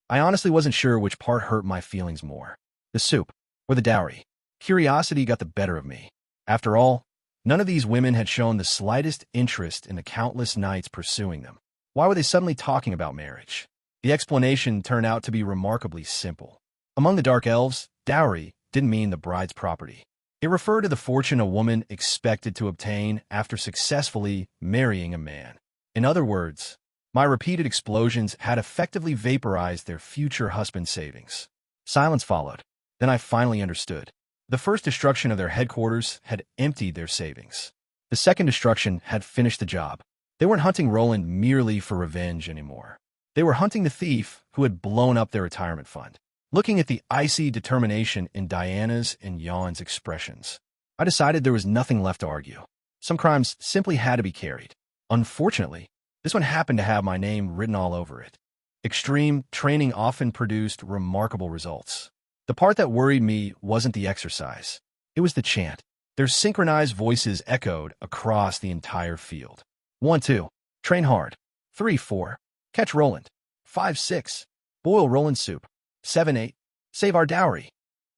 S1: I honestly wasn't sure which part hurt my feelings more. The soup or the dowry. Curiosity got the better of me. After all, none of these women had shown the slightest interest in the countless knights pursuing them. Why were they suddenly talking about marriage? The explanation turned out to be remarkably simple. Among the Dark Elves, dowry didn't mean the bride's property. It referred to the fortune a woman expected to obtain after successfully marrying a man. In other words, my repeated explosions had effectively vaporized their future husband's savings. Silence followed. Then I finally understood. The first destruction of their headquarters had emptied their savings. The second destruction had finished the job. They weren't hunting Roland merely for revenge anymore. They were hunting the thief who had blown up their retirement fund. Looking at the icy determination in Diana's and Jan's expressions, I decided there was nothing left to argue. Some crimes simply had to be carried. Unfortunately, this one happened to have my name written all over it. Extreme training often produced remarkable results. The part that worried me wasn't the exercise. It was the chant. Their synchronized voices echoed across the entire field. 1, 2. Train hard. 3, 4. Catch Roland. 5, 6. Boil Roland soup. 7, 8. Save our dowry.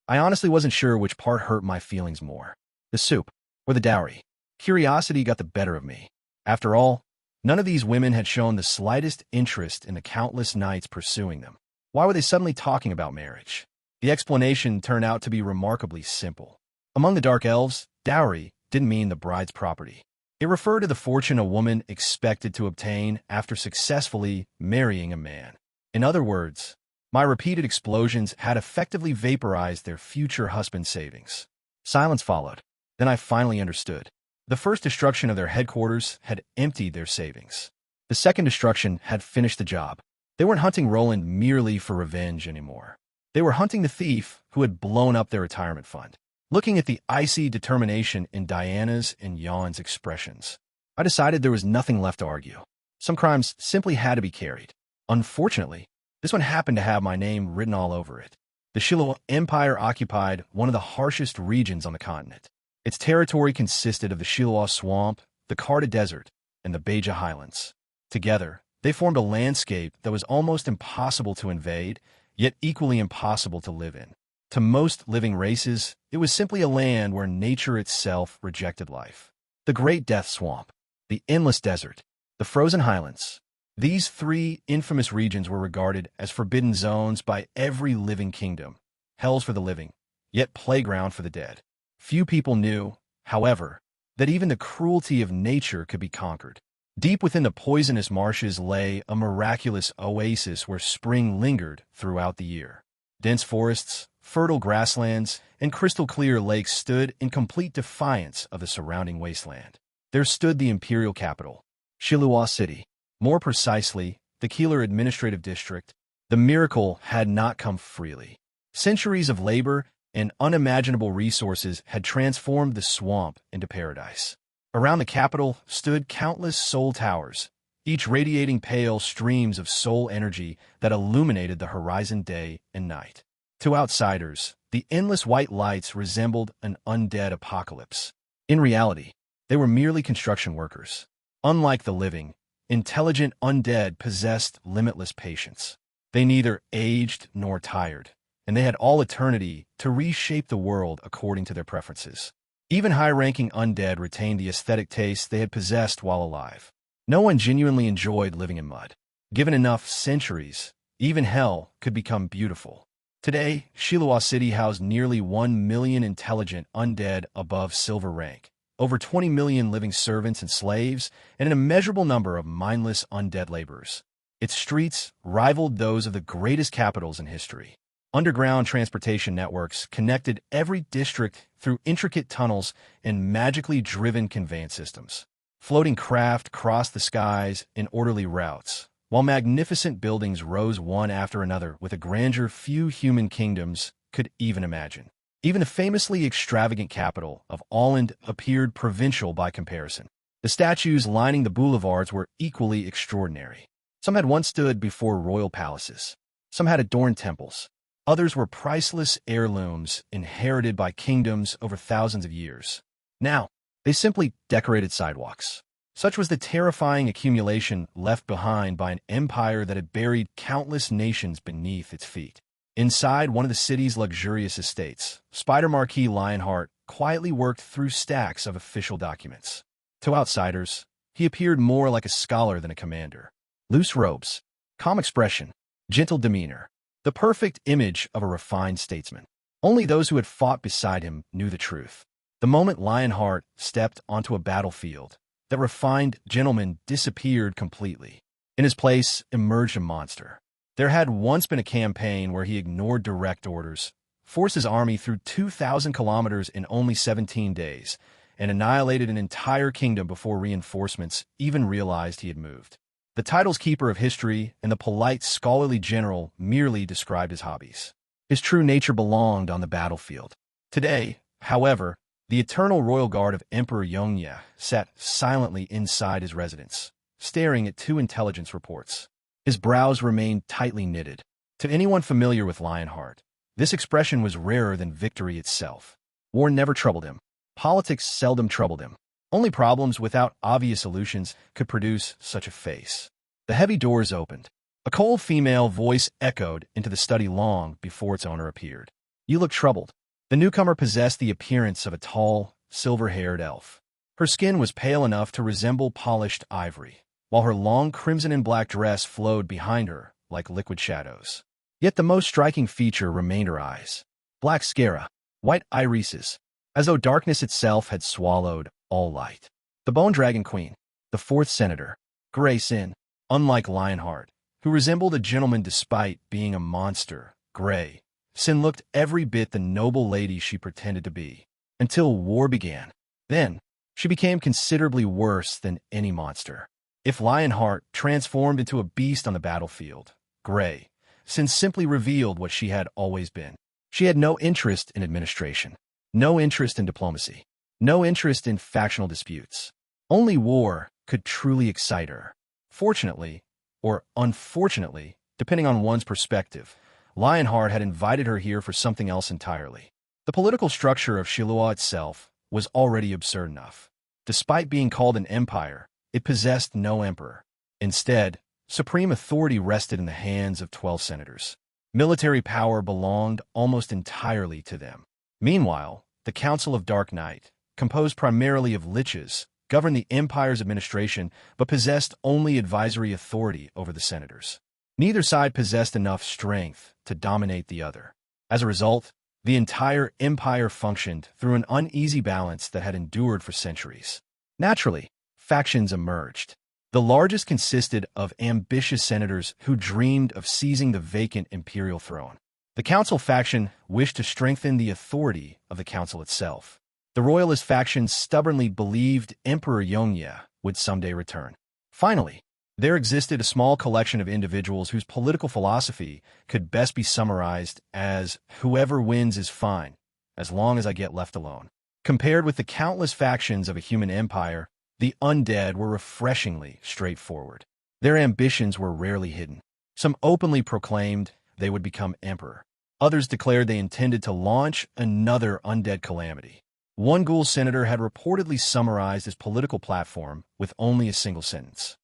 S1: I honestly wasn't sure which part hurt my feelings more. The soup or the dowry. Curiosity got the better of me. After all, none of these women had shown the slightest interest in the countless knights pursuing them. Why were they suddenly talking about marriage? The explanation turned out to be remarkably simple. Among the Dark Elves, dowry didn't mean the bride's property. It referred to the fortune a woman expected to obtain after successfully marrying a man. In other words, my repeated explosions had effectively vaporized their future husband's savings. Silence followed. Then I finally understood. The first destruction of their headquarters had emptied their savings. The second destruction had finished the job. They weren't hunting Roland merely for revenge anymore. They were hunting the thief who had blown up their retirement fund. Looking at the icy determination in Diana's and Jan's expressions, I decided there was nothing left to argue. Some crimes simply had to be carried. Unfortunately, this one happened to have my name written all over it. The Shiloh Empire occupied one of the harshest regions on the continent. Its territory consisted of the Shiloh Swamp, the Karta Desert, and the Beja Highlands. Together, they formed a landscape that was almost impossible to invade, yet equally impossible to live in. To most living races, it was simply a land where nature itself rejected life. The Great Death Swamp, the Endless Desert, the Frozen Highlands. These 3 infamous regions were regarded as forbidden zones by every living kingdom, hells for the living, yet playground for the dead. Few people knew, however, that even the cruelty of nature could be conquered. Deep within the poisonous marshes lay a miraculous oasis where spring lingered throughout the year. Dense forests, fertile grasslands, and crystal-clear lakes stood in complete defiance of the surrounding wasteland. There stood the imperial capital, Shiluwa City. More precisely, the Keeler Administrative District. The miracle had not come freely. Centuries of labor and unimaginable resources had transformed the swamp into paradise. Around the capital stood countless soul towers, each radiating pale streams of soul energy that illuminated the horizon day and night. To outsiders, the endless white lights resembled an undead apocalypse. In reality, they were merely construction workers. Unlike the living, intelligent undead possessed limitless patience. They neither aged nor tired, and they had all eternity to reshape the world according to their preferences. Even high-ranking undead retained the aesthetic tastes they had possessed while alive. No one genuinely enjoyed living in mud. Given enough centuries, even hell could become beautiful. Today, Shiluwa City housed nearly 1 million intelligent undead above silver rank, over 20 million living servants and slaves, and an immeasurable number of mindless undead laborers. Its streets rivaled those of the greatest capitals in history. Underground transportation networks connected every district through intricate tunnels and magically driven conveyance systems. Floating craft crossed the skies in orderly routes, while magnificent buildings rose one after another with a grandeur few human kingdoms could even imagine. Even the famously extravagant capital of Roland appeared provincial by comparison. The statues lining the boulevards were equally extraordinary. Some had once stood before royal palaces. Some had adorned temples. Others were priceless heirlooms inherited by kingdoms over thousands of years. Now, they simply decorated sidewalks. Such was the terrifying accumulation left behind by an empire that had buried countless nations beneath its feet. Inside one of the city's luxurious estates, Spider Marquis Lionheart quietly worked through stacks of official documents. To outsiders, he appeared more like a scholar than a commander. Loose robes, calm expression, gentle demeanor, the perfect image of a refined statesman. Only those who had fought beside him knew the truth. The moment Lionheart stepped onto a battlefield, that refined gentleman disappeared completely. In his place emerged a monster. There had once been a campaign where he ignored direct orders, forced his army through 2,000 kilometers in only 17 days, and annihilated an entire kingdom before reinforcements even realized he had moved. The title's keeper of history and the polite, scholarly general merely described his hobbies. His true nature belonged on the battlefield. Today, however, the eternal royal guard of Emperor Yongye sat silently inside his residence, staring at two intelligence reports. His brows remained tightly knitted. To anyone familiar with Lionheart, this expression was rarer than victory itself. War never troubled him. Politics seldom troubled him. Only problems without obvious solutions could produce such a face. The heavy doors opened. A cold female voice echoed into the study long before its owner appeared. "You look troubled." The newcomer possessed the appearance of a tall, silver-haired elf. Her skin was pale enough to resemble polished ivory, while her long crimson and black dress flowed behind her like liquid shadows. Yet the most striking feature remained her eyes. Black sclera, white irises, as though darkness itself had swallowed all light. The Bone Dragon Queen, the fourth senator, Gray Sin, unlike Lionheart, who resembled a gentleman despite being a monster, Gray Sin looked every bit the noble lady she pretended to be, until war began. Then, she became considerably worse than any monster. If Lionheart transformed into a beast on the battlefield, Gray Sin simply revealed what she had always been. She had no interest in administration, no interest in diplomacy, no interest in factional disputes. Only war could truly excite her. Fortunately, or unfortunately, depending on one's perspective, Lionheart had invited her here for something else entirely. The political structure of Shilua itself was already absurd enough. Despite being called an empire, it possessed no emperor. Instead, supreme authority rested in the hands of 12 senators. Military power belonged almost entirely to them. Meanwhile, the Council of Dark Night, composed primarily of liches, governed the empire's administration but possessed only advisory authority over the senators. Neither side possessed enough strength to dominate the other. As a result, the entire empire functioned through an uneasy balance that had endured for centuries. Naturally, factions emerged. The largest consisted of ambitious senators who dreamed of seizing the vacant imperial throne. The council faction wished to strengthen the authority of the council itself. The royalist faction stubbornly believed Emperor Yongye would someday return. Finally, there existed a small collection of individuals whose political philosophy could best be summarized as whoever wins is fine, as long as I get left alone. Compared with the countless factions of a human empire, the undead were refreshingly straightforward. Their ambitions were rarely hidden. Some openly proclaimed they would become emperor. Others declared they intended to launch another undead calamity. One ghoul senator had reportedly summarized his political platform with only a single sentence.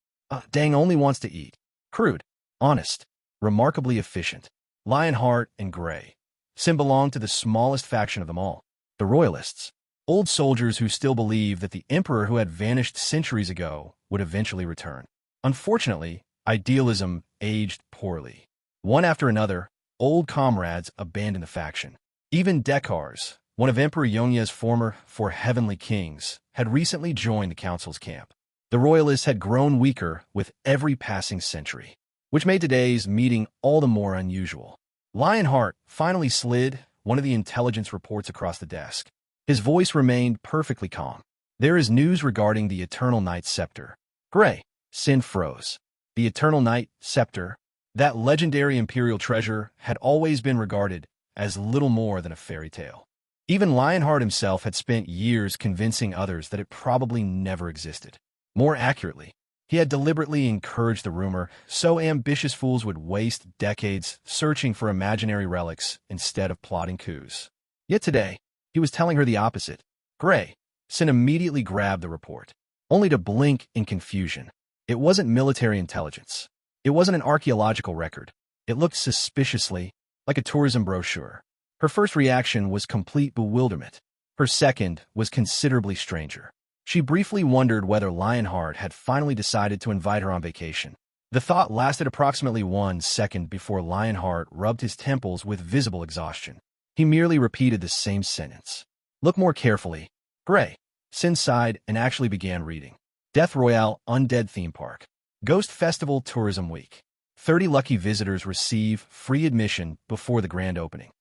S1: Dang only wants to eat. Crude, honest, remarkably efficient. Lionheart and Gray Sin belonged to the smallest faction of them all, the Royalists. Old soldiers who still believed that the emperor who had vanished centuries ago would eventually return. Unfortunately, idealism aged poorly. One after another, old comrades abandoned the faction. Even Dekars, one of Emperor Yongye's former four heavenly kings, had recently joined the council's camp. The royalists had grown weaker with every passing century, which made today's meeting all the more unusual. Lionheart finally slid one of the intelligence reports across the desk. His voice remained perfectly calm. "There is news regarding the Eternal Night Scepter." Gray. Sin froze. The Eternal Night Scepter, that legendary imperial treasure, had always been regarded as little more than a fairy tale. Even Lionheart himself had spent years convincing others that it probably never existed. More accurately, he had deliberately encouraged the rumor so ambitious fools would waste decades searching for imaginary relics instead of plotting coups. Yet today, he was telling her the opposite. Gray. Sin immediately grabbed the report, only to blink in confusion. It wasn't military intelligence. It wasn't an archaeological record. It looked suspiciously like a tourism brochure. Her first reaction was complete bewilderment. Her second was considerably stranger. She briefly wondered whether Lionheart had finally decided to invite her on vacation. The thought lasted approximately 1 second before Lionheart rubbed his temples with visible exhaustion. He merely repeated the same sentence. "Look more carefully." Gray. Sin sighed and actually began reading. Death Royale Undead Theme Park. Ghost Festival Tourism Week. 30 lucky visitors receive free admission before the grand opening.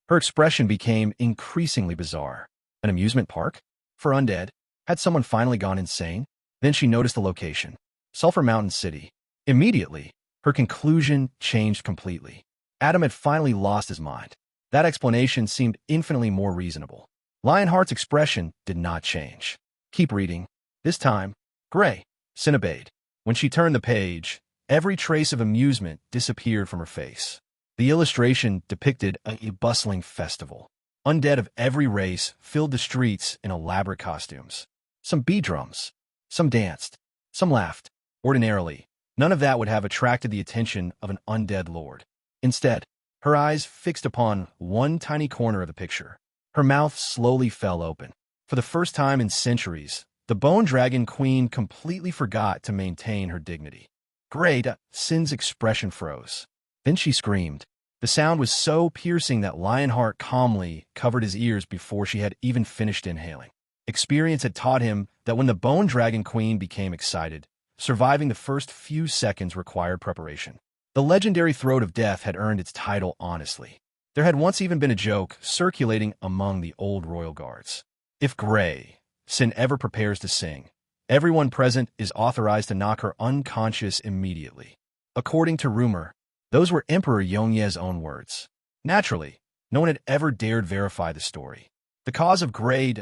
S1: Her expression became increasingly bizarre. An amusement park? For undead? Had someone finally gone insane? Then she noticed the location. Sulphur Mountain City. Immediately, her conclusion changed completely. Adam had finally lost his mind. That explanation seemed infinitely more reasonable. Lionheart's expression did not change. "Keep reading." This time, Gray. Sin obeyed. When she turned the page, every trace of amusement disappeared from her face. The illustration depicted a bustling festival. Undead of every race filled the streets in elaborate costumes. Some beat drums. Some danced. Some laughed. Ordinarily, none of that would have attracted the attention of an undead lord. Instead, her eyes fixed upon one tiny corner of the picture. Her mouth slowly fell open. For the first time in centuries, the Bone Dragon Queen completely forgot to maintain her dignity. Great! Sin's expression froze. Then she screamed. The sound was so piercing that Lionheart calmly covered his ears before she had even finished inhaling. Experience had taught him that when the Bone Dragon Queen became excited, surviving the first few seconds required preparation. The legendary Throat of Death had earned its title honestly. There had once even been a joke circulating among the old royal guards. If Gray, Sin, ever prepares to sing, everyone present is authorized to knock her unconscious immediately. According to rumor, those were Emperor Yongye's own words. Naturally, no one had ever dared verify the story. The cause of Gray,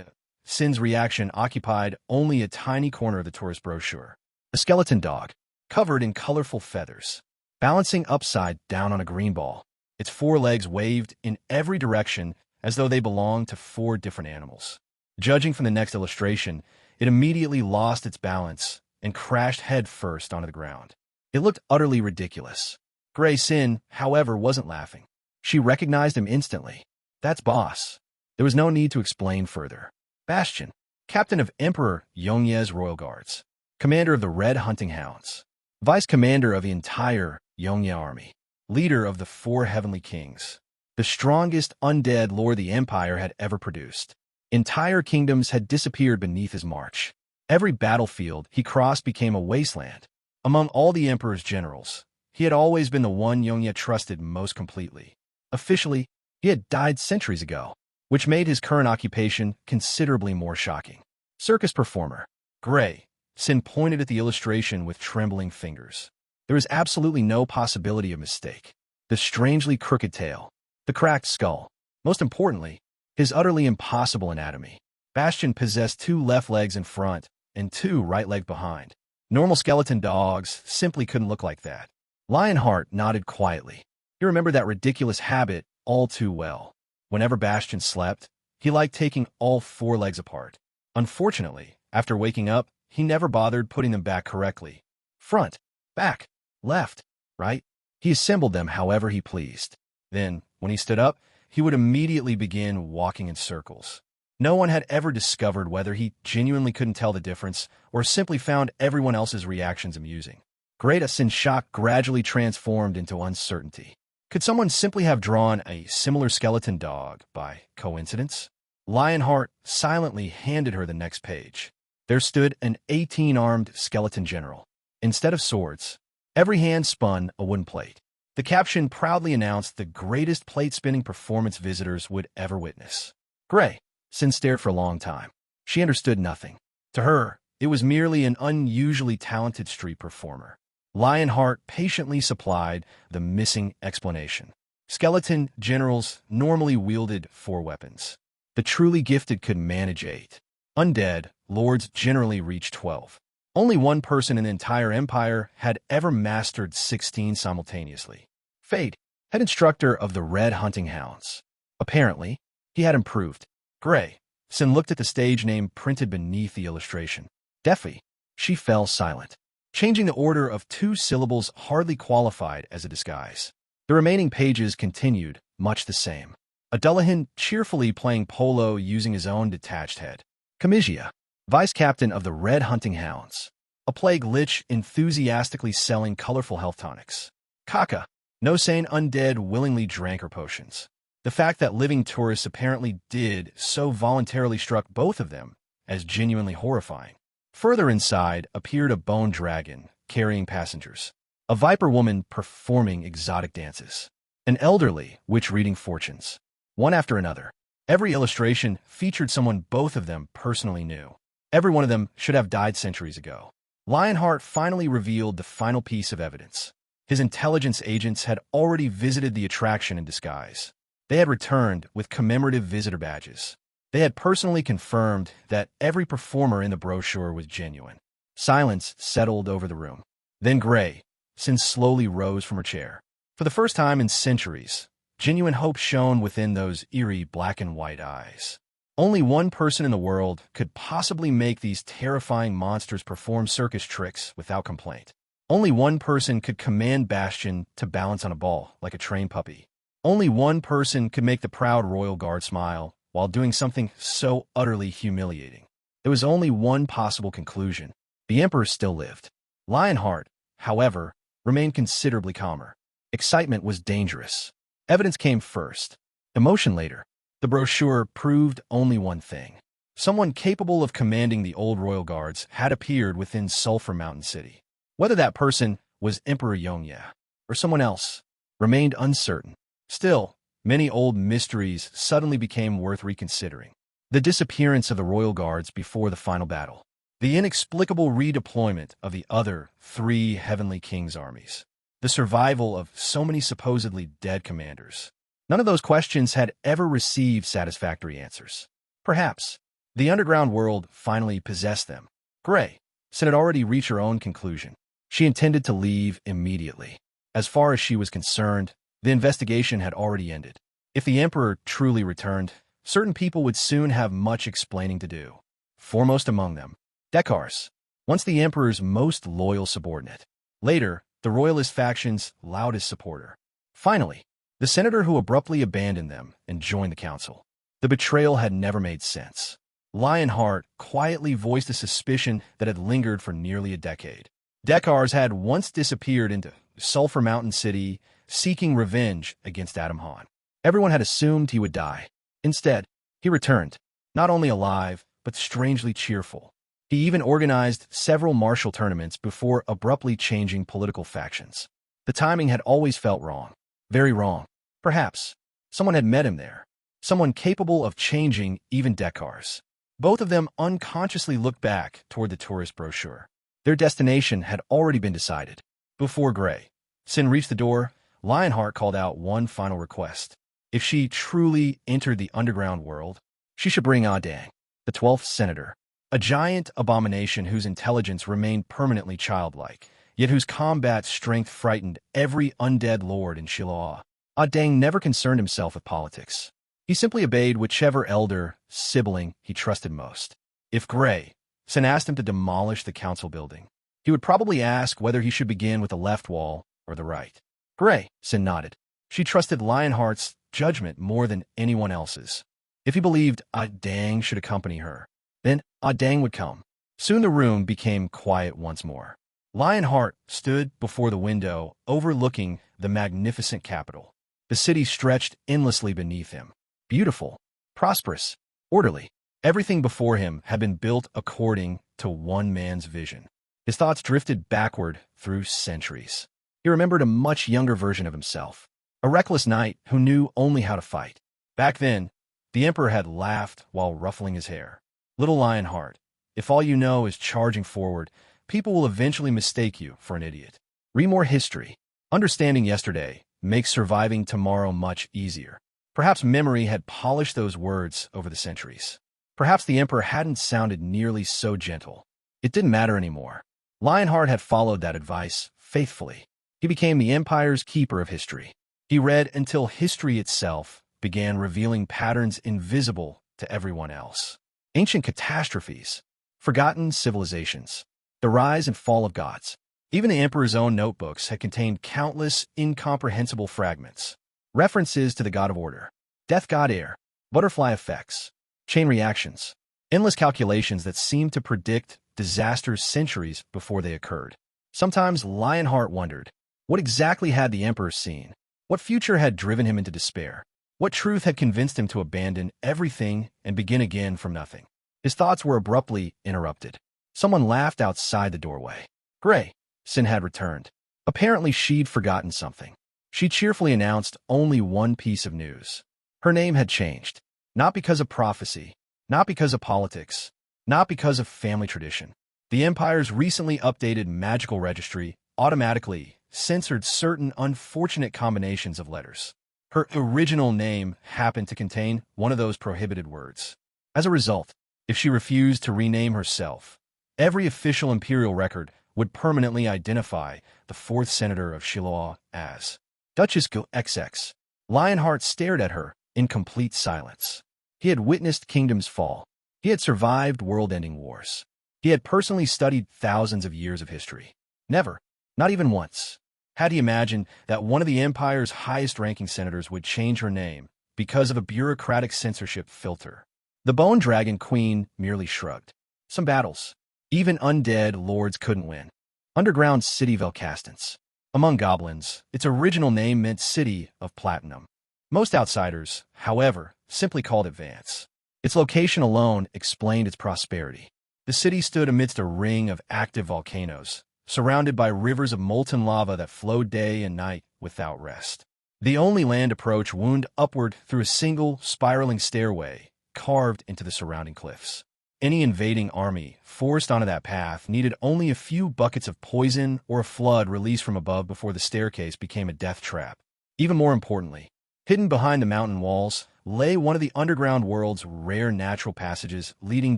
S1: Sin's reaction occupied only a tiny corner of the tourist brochure. A skeleton dog, covered in colorful feathers, balancing upside down on a green ball. Its 4 legs waved in every direction as though they belonged to 4 different animals. Judging from the next illustration, it immediately lost its balance and crashed head first onto the ground. It looked utterly ridiculous. Gray Sin, however, wasn't laughing. She recognized him instantly. That's Boss. There was no need to explain further. Bastion, captain of Emperor Yongye's royal guards, commander of the Red Hunting Hounds, vice commander of the entire Yongye army, leader of the 4 heavenly kings, the strongest undead lord the empire had ever produced. Entire kingdoms had disappeared beneath his march. Every battlefield he crossed became a wasteland. Among all the emperor's generals, he had always been the one Yongye trusted most completely. Officially, he had died centuries ago, which made his current occupation considerably more shocking. Circus performer. Gray. Sin pointed at the illustration with trembling fingers. There was absolutely no possibility of mistake. The strangely crooked tail, the cracked skull, most importantly, his utterly impossible anatomy. Bastion possessed 2 left legs in front and 2 right legs behind. Normal skeleton dogs simply couldn't look like that. Lionheart nodded quietly. He remembered that ridiculous habit all too well. Whenever Bastion slept, he liked taking all 4 legs apart. Unfortunately, after waking up, he never bothered putting them back correctly. Front, back, left, right. He assembled them however he pleased. Then, when he stood up, he would immediately begin walking in circles. No one had ever discovered whether he genuinely couldn't tell the difference or simply found everyone else's reactions amusing. Great Sin's shock gradually transformed into uncertainty. Could someone simply have drawn a similar skeleton dog by coincidence? Lionheart silently handed her the next page. There stood an 18-armed skeleton general. Instead of swords, every hand spun a wooden plate. The caption proudly announced the greatest plate-spinning performance visitors would ever witness. Gray, Sin stared for a long time. She understood nothing. To her, it was merely an unusually talented street performer. Lionheart patiently supplied the missing explanation. Skeleton generals normally wielded 4 weapons. The truly gifted could manage 8. Undead lords generally reached 12. Only one person in the entire empire had ever mastered 16 simultaneously. Fate, head instructor of the Red Hunting Hounds. Apparently, he had improved. Gray, Sin looked at the stage name printed beneath the illustration. Deafly, she fell silent. Changing the order of 2 syllables hardly qualified as a disguise. The remaining pages continued, much the same. A Dullahan cheerfully playing polo using his own detached head. Comisia, vice captain of the Red Hunting Hounds. A plague lich enthusiastically selling colorful health tonics. Kaka, no sane undead willingly drank her potions. The fact that living tourists apparently did so voluntarily struck both of them as genuinely horrifying. Further inside appeared a bone dragon carrying passengers. A viper woman performing exotic dances. An elderly witch reading fortunes. One after another. Every illustration featured someone both of them personally knew. Every one of them should have died centuries ago. Lionheart finally revealed the final piece of evidence. His intelligence agents had already visited the attraction in disguise. They had returned with commemorative visitor badges. They had personally confirmed that every performer in the brochure was genuine. Silence settled over the room. Then Gray, Sin slowly rose from her chair. For the first time in centuries, genuine hope shone within those eerie black and white eyes. Only one person in the world could possibly make these terrifying monsters perform circus tricks without complaint. Only one person could command Bastion to balance on a ball like a trained puppy. Only one person could make the proud royal guard smile while doing something so utterly humiliating. There was only one possible conclusion. The Emperor still lived. Lionheart, however, remained considerably calmer. Excitement was dangerous. Evidence came first. Emotion later. The brochure proved only one thing. Someone capable of commanding the old royal guards had appeared within Sulphur Mountain City. Whether that person was Emperor Yongya or someone else remained uncertain. Still, many old mysteries suddenly became worth reconsidering. The disappearance of the royal guards before the final battle. The inexplicable redeployment of the other 3 Heavenly Kings' armies. The survival of so many supposedly dead commanders. None of those questions had ever received satisfactory answers. Perhaps the underground world finally possessed them. Gray, Sin had already reached her own conclusion. She intended to leave immediately. As far as she was concerned, the investigation had already ended. If the Emperor truly returned, certain people would soon have much explaining to do. Foremost among them, Dekars, once the Emperor's most loyal subordinate. Later, the Royalist faction's loudest supporter. Finally, the senator who abruptly abandoned them and joined the council. The betrayal had never made sense. Lionheart quietly voiced a suspicion that had lingered for nearly a decade. Dekars had once disappeared into Sulphur Mountain City, seeking revenge against Adam Han. Everyone had assumed he would die. Instead, he returned, not only alive, but strangely cheerful. He even organized several martial tournaments before abruptly changing political factions. The timing had always felt wrong. Very wrong. Perhaps someone had met him there. Someone capable of changing even Dekars. Both of them unconsciously looked back toward the tourist brochure. Their destination had already been decided. Before Gray, Sin reached the door, Lionheart called out one final request. If she truly entered the underground world, she should bring Dang, the 12th senator, a giant abomination whose intelligence remained permanently childlike, yet whose combat strength frightened every undead lord in Shiloah. Dang never concerned himself with politics. He simply obeyed whichever elder, sibling, he trusted most. If Gray, Sin asked him to demolish the council building, he would probably ask whether he should begin with the left wall or the right. Gray, Sin nodded. She trusted Lionheart's judgment more than anyone else's. If he believed Dang should accompany her, then Dang would come. Soon the room became quiet once more. Lionheart stood before the window overlooking the magnificent capital. The city stretched endlessly beneath him. Beautiful, prosperous, orderly. Everything before him had been built according to one man's vision. His thoughts drifted backward through centuries. He remembered a much younger version of himself, a reckless knight who knew only how to fight. Back then, the emperor had laughed while ruffling his hair. Little Lionheart, if all you know is charging forward, people will eventually mistake you for an idiot. Read more history. Understanding yesterday makes surviving tomorrow much easier. Perhaps memory had polished those words over the centuries. Perhaps the emperor hadn't sounded nearly so gentle. It didn't matter anymore. Lionheart had followed that advice faithfully. He became the empire's keeper of history. He read until history itself began revealing patterns invisible to everyone else. Ancient catastrophes, forgotten civilizations, the rise and fall of gods. Even the emperor's own notebooks had contained countless incomprehensible fragments. References to the god of order, death god air, butterfly effects, chain reactions, endless calculations that seemed to predict disasters centuries before they occurred. Sometimes Lionheart wondered, what exactly had the emperor seen? What future had driven him into despair? What truth had convinced him to abandon everything and begin again from nothing? His thoughts were abruptly interrupted. Someone laughed outside the doorway. Gray, Sin had returned. Apparently she'd forgotten something. She cheerfully announced only one piece of news. Her name had changed. Not because of prophecy, not because of politics, not because of family tradition. The Empire's recently updated magical registry automatically censored certain unfortunate combinations of letters. Her original name happened to contain one of those prohibited words. As a result, if she refused to rename herself, every official imperial record would permanently identify the 4th Senator of Shiloh as Duchess Go XX. Lionheart stared at her in complete silence. He had witnessed kingdoms fall. He had survived world-ending wars. He had personally studied thousands of years of history. Never, not even once, had he imagined that one of the Empire's highest-ranking senators would change her name because of a bureaucratic censorship filter. The Bone Dragon Queen merely shrugged. Some battles. Even undead lords couldn't win. Underground City Velcastance. Among goblins, its original name meant City of Platinum. Most outsiders, however, simply called it Vance. Its location alone explained its prosperity. The city stood amidst a ring of active volcanoes, surrounded by rivers of molten lava that flowed day and night without rest. The only land approach wound upward through a single, spiraling stairway carved into the surrounding cliffs. Any invading army forced onto that path needed only a few buckets of poison or a flood released from above before the staircase became a death trap. Even more importantly, hidden behind the mountain walls lay one of the underground world's rare natural passages leading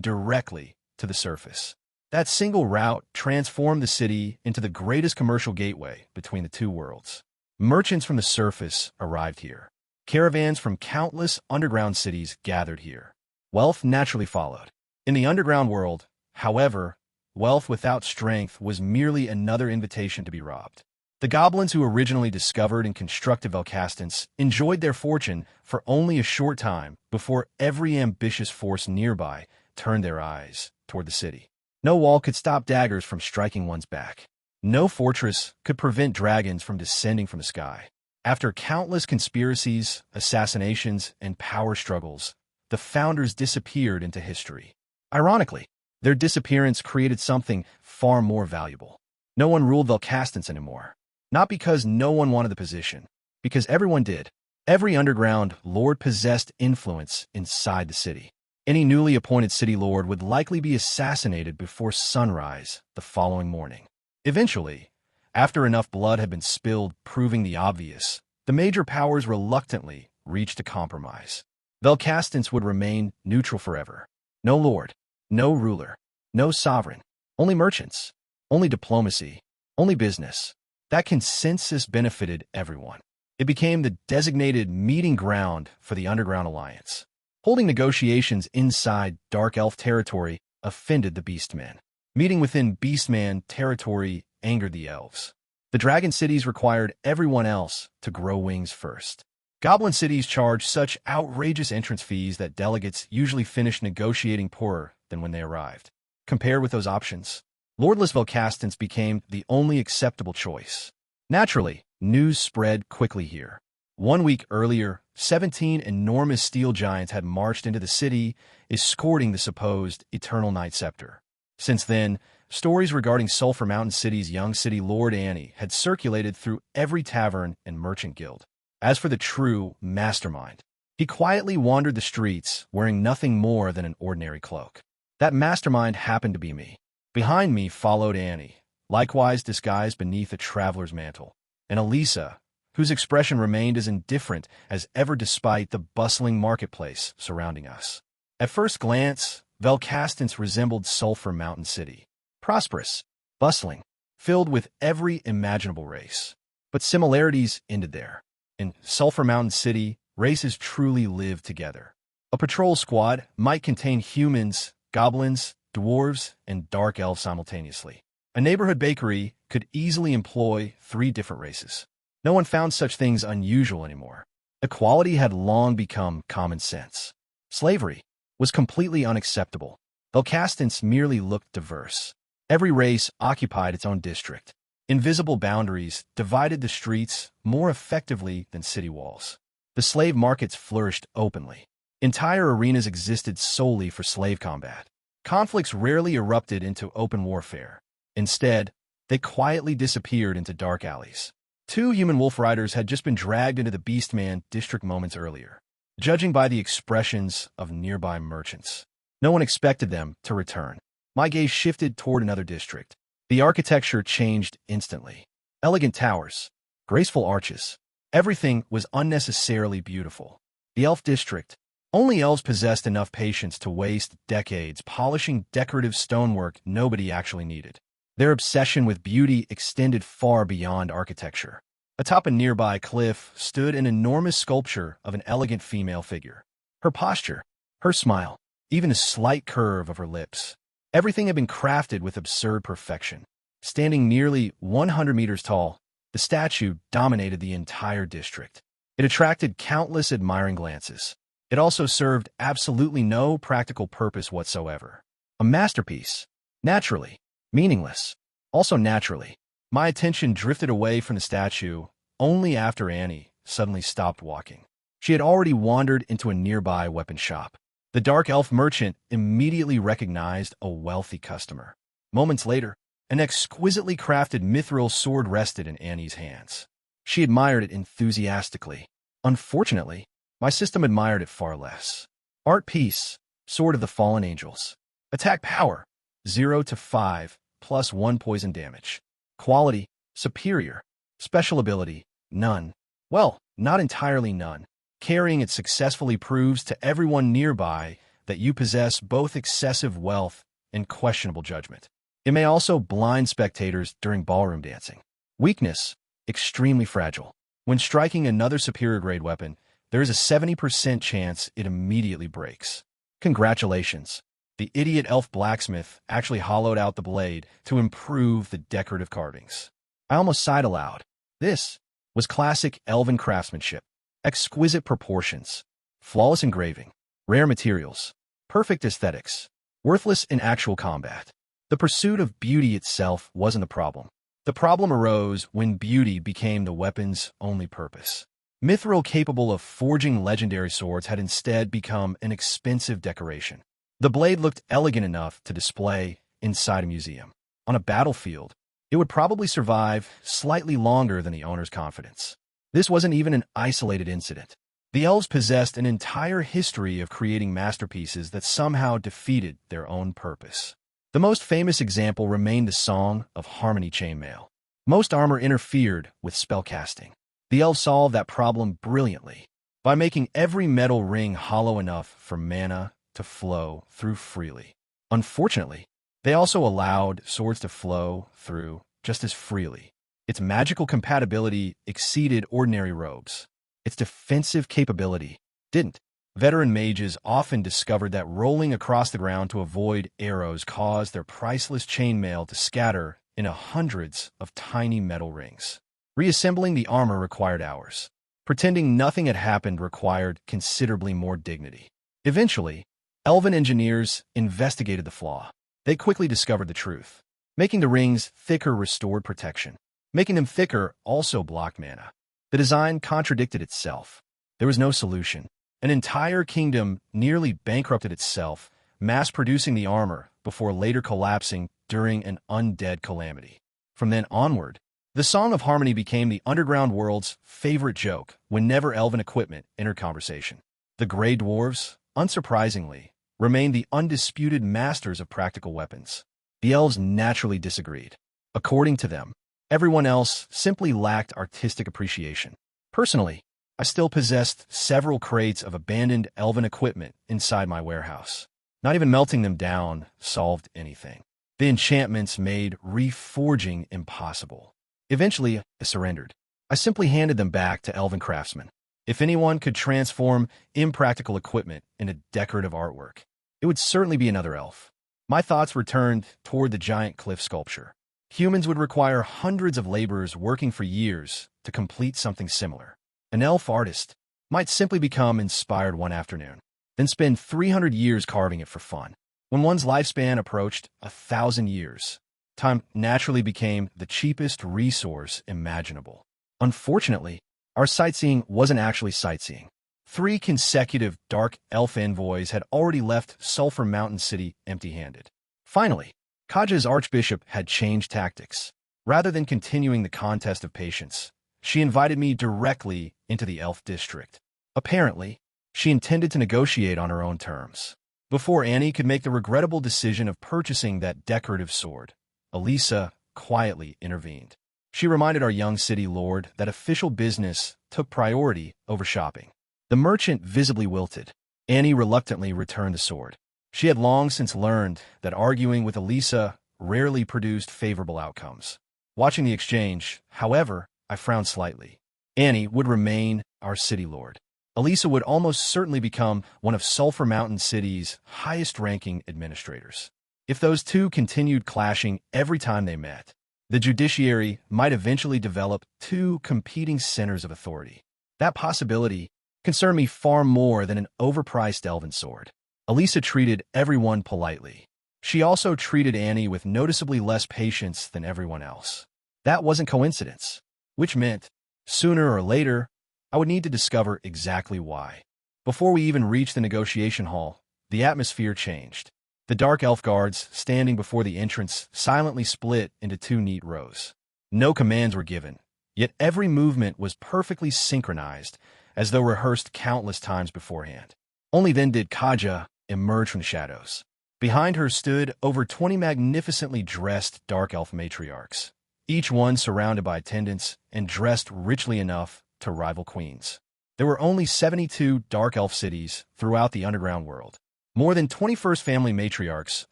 S1: directly to the surface. That single route transformed the city into the greatest commercial gateway between the two worlds. Merchants from the surface arrived here. Caravans from countless underground cities gathered here. Wealth naturally followed. In the underground world, however, wealth without strength was merely another invitation to be robbed. The goblins who originally discovered and constructed Velcastance enjoyed their fortune for only a short time before every ambitious force nearby turned their eyes toward the city. No wall could stop daggers from striking one's back. No fortress could prevent dragons from descending from the sky. After countless conspiracies, assassinations, and power struggles, the founders disappeared into history. Ironically, their disappearance created something far more valuable. No one ruled Velcastance anymore. Not because no one wanted the position, because everyone did. Every underground lord possessed influence inside the city. Any newly appointed city lord would likely be assassinated before sunrise the following morning. Eventually, after enough blood had been spilled proving the obvious, the major powers reluctantly reached a compromise. Velcastance would remain neutral forever. No lord, no ruler, no sovereign, only merchants, only diplomacy, only business. That consensus benefited everyone. It became the designated meeting ground for the Underground Alliance. Holding negotiations inside Dark Elf territory offended the Beastmen. Meeting within Beastman territory angered the elves. The Dragon Cities required everyone else to grow wings first. Goblin cities charged such outrageous entrance fees that delegates usually finished negotiating poorer than when they arrived. Compared with those options, Lordless Velcastance became the only acceptable choice. Naturally, news spread quickly here. 1 week earlier, 17 enormous steel giants had marched into the city, escorting the supposed Eternal Night Scepter. Since then, stories regarding Sulphur Mountain City's young city lord Annie had circulated through every tavern and merchant guild. As for the true mastermind, he quietly wandered the streets wearing nothing more than an ordinary cloak. That mastermind happened to be me. Behind me followed Annie, likewise disguised beneath a traveler's mantle, and Elisa, whose expression remained as indifferent as ever despite the bustling marketplace surrounding us. At first glance, Velcastance resembled Sulphur Mountain City. Prosperous, bustling, filled with every imaginable race. But similarities ended there. In Sulphur Mountain City, races truly lived together. A patrol squad might contain humans, goblins, dwarves, and dark elves simultaneously. A neighborhood bakery could easily employ 3 different races. No one found such things unusual anymore. Equality had long become common sense. Slavery was completely unacceptable. Velcastance merely looked diverse. Every race occupied its own district. Invisible boundaries divided the streets more effectively than city walls. The slave markets flourished openly. Entire arenas existed solely for slave combat. Conflicts rarely erupted into open warfare. Instead, they quietly disappeared into dark alleys. 2 human wolf riders had just been dragged into the Beastman district moments earlier. Judging by the expressions of nearby merchants, no one expected them to return. My gaze shifted toward another district. The architecture changed instantly. Elegant towers, graceful arches. Everything was unnecessarily beautiful. The elf district. Only elves possessed enough patience to waste decades polishing decorative stonework nobody actually needed. Their obsession with beauty extended far beyond architecture. Atop a nearby cliff stood an enormous sculpture of an elegant female figure. Her posture, her smile, even a slight curve of her lips. Everything had been crafted with absurd perfection. Standing nearly 100 meters tall, the statue dominated the entire district. It attracted countless admiring glances. It also served absolutely no practical purpose whatsoever. A masterpiece. Naturally. Meaningless. Also naturally. My attention drifted away from the statue only after Annie suddenly stopped walking. She had already wandered into a nearby weapon shop. The dark elf merchant immediately recognized a wealthy customer. Moments later, an exquisitely crafted mithril sword rested in Annie's hands. She admired it enthusiastically. Unfortunately, my system admired it far less. Art piece, Sword of the Fallen Angels. Attack power, 0 to 5, plus 1 poison damage. Quality, superior. Special ability, none. Well, not entirely none. Carrying it successfully proves to everyone nearby that you possess both excessive wealth and questionable judgment. It may also blind spectators during ballroom dancing. Weakness, extremely fragile. When striking another superior grade weapon, there is a 70% chance it immediately breaks. Congratulations. The idiot elf blacksmith actually hollowed out the blade to improve the decorative carvings. I almost sighed aloud. This was classic elven craftsmanship. Exquisite proportions, flawless engraving, rare materials, perfect aesthetics, worthless in actual combat. The pursuit of beauty itself wasn't the problem. The problem arose when beauty became the weapon's only purpose. Mithril capable of forging legendary swords had instead become an expensive decoration. The blade looked elegant enough to display inside a museum. On a battlefield, it would probably survive slightly longer than the owner's confidence. This wasn't even an isolated incident. The elves possessed an entire history of creating masterpieces that somehow defeated their own purpose. The most famous example remained the Song of Harmony chainmail. Most armor interfered with spellcasting. The elves solved that problem brilliantly by making every metal ring hollow enough for mana to flow through freely. Unfortunately, they also allowed swords to flow through just as freely. Its magical compatibility exceeded ordinary robes. Its defensive capability didn't. Veteran mages often discovered that rolling across the ground to avoid arrows caused their priceless chainmail to scatter into hundreds of tiny metal rings. Reassembling the armor required hours. Pretending nothing had happened required considerably more dignity. Eventually, elven engineers investigated the flaw. They quickly discovered the truth. Making the rings thicker restored protection. Making them thicker also blocked mana. The design contradicted itself. There was no solution. An entire kingdom nearly bankrupted itself, mass-producing the armor before later collapsing during an undead calamity. From then onward, the Song of Harmony became the underground world's favorite joke whenever elven equipment entered conversation. The Grey Dwarves, unsurprisingly, remained the undisputed masters of practical weapons. The elves naturally disagreed. According to them, everyone else simply lacked artistic appreciation. Personally, I still possessed several crates of abandoned elven equipment inside my warehouse. Not even melting them down solved anything. The enchantments made reforging impossible. Eventually, I surrendered. I simply handed them back to elven craftsmen. If anyone could transform impractical equipment into decorative artwork, it would certainly be another elf. My thoughts returned toward the giant cliff sculpture. Humans would require hundreds of laborers working for years to complete something similar. An elf artist might simply become inspired one afternoon, then spend 300 years carving it for fun. When one's lifespan approached 1,000 years, time naturally became the cheapest resource imaginable. Unfortunately, our sightseeing wasn't actually sightseeing. 3 consecutive dark elf envoys had already left Sulphur Mountain City empty-handed. Finally, Kaja's archbishop had changed tactics. Rather than continuing the contest of patience, she invited me directly into the elf district. Apparently, she intended to negotiate on her own terms. Before Annie could make the regrettable decision of purchasing that decorative sword, Elisa quietly intervened. She reminded our young city lord that official business took priority over shopping. The merchant visibly wilted. Annie reluctantly returned the sword. She had long since learned that arguing with Elisa rarely produced favorable outcomes. Watching the exchange, however, I frowned slightly. Annie would remain our city lord. Elisa would almost certainly become one of Sulphur Mountain City's highest-ranking administrators. If those two continued clashing every time they met, the judiciary might eventually develop 2 competing centers of authority. That possibility concerned me far more than an overpriced elven sword. Elisa treated everyone politely. She also treated Annie with noticeably less patience than everyone else. That wasn't coincidence, which meant, sooner or later, I would need to discover exactly why. Before we even reached the negotiation hall, the atmosphere changed. The dark elf guards standing before the entrance silently split into 2 neat rows. No commands were given, yet every movement was perfectly synchronized, as though rehearsed countless times beforehand. Only then did Kaja emerge from the shadows. Behind her stood over 20 magnificently dressed dark elf matriarchs, each one surrounded by attendants and dressed richly enough to rival queens. There were only 72 dark elf cities throughout the underground world. More than 21st family matriarchs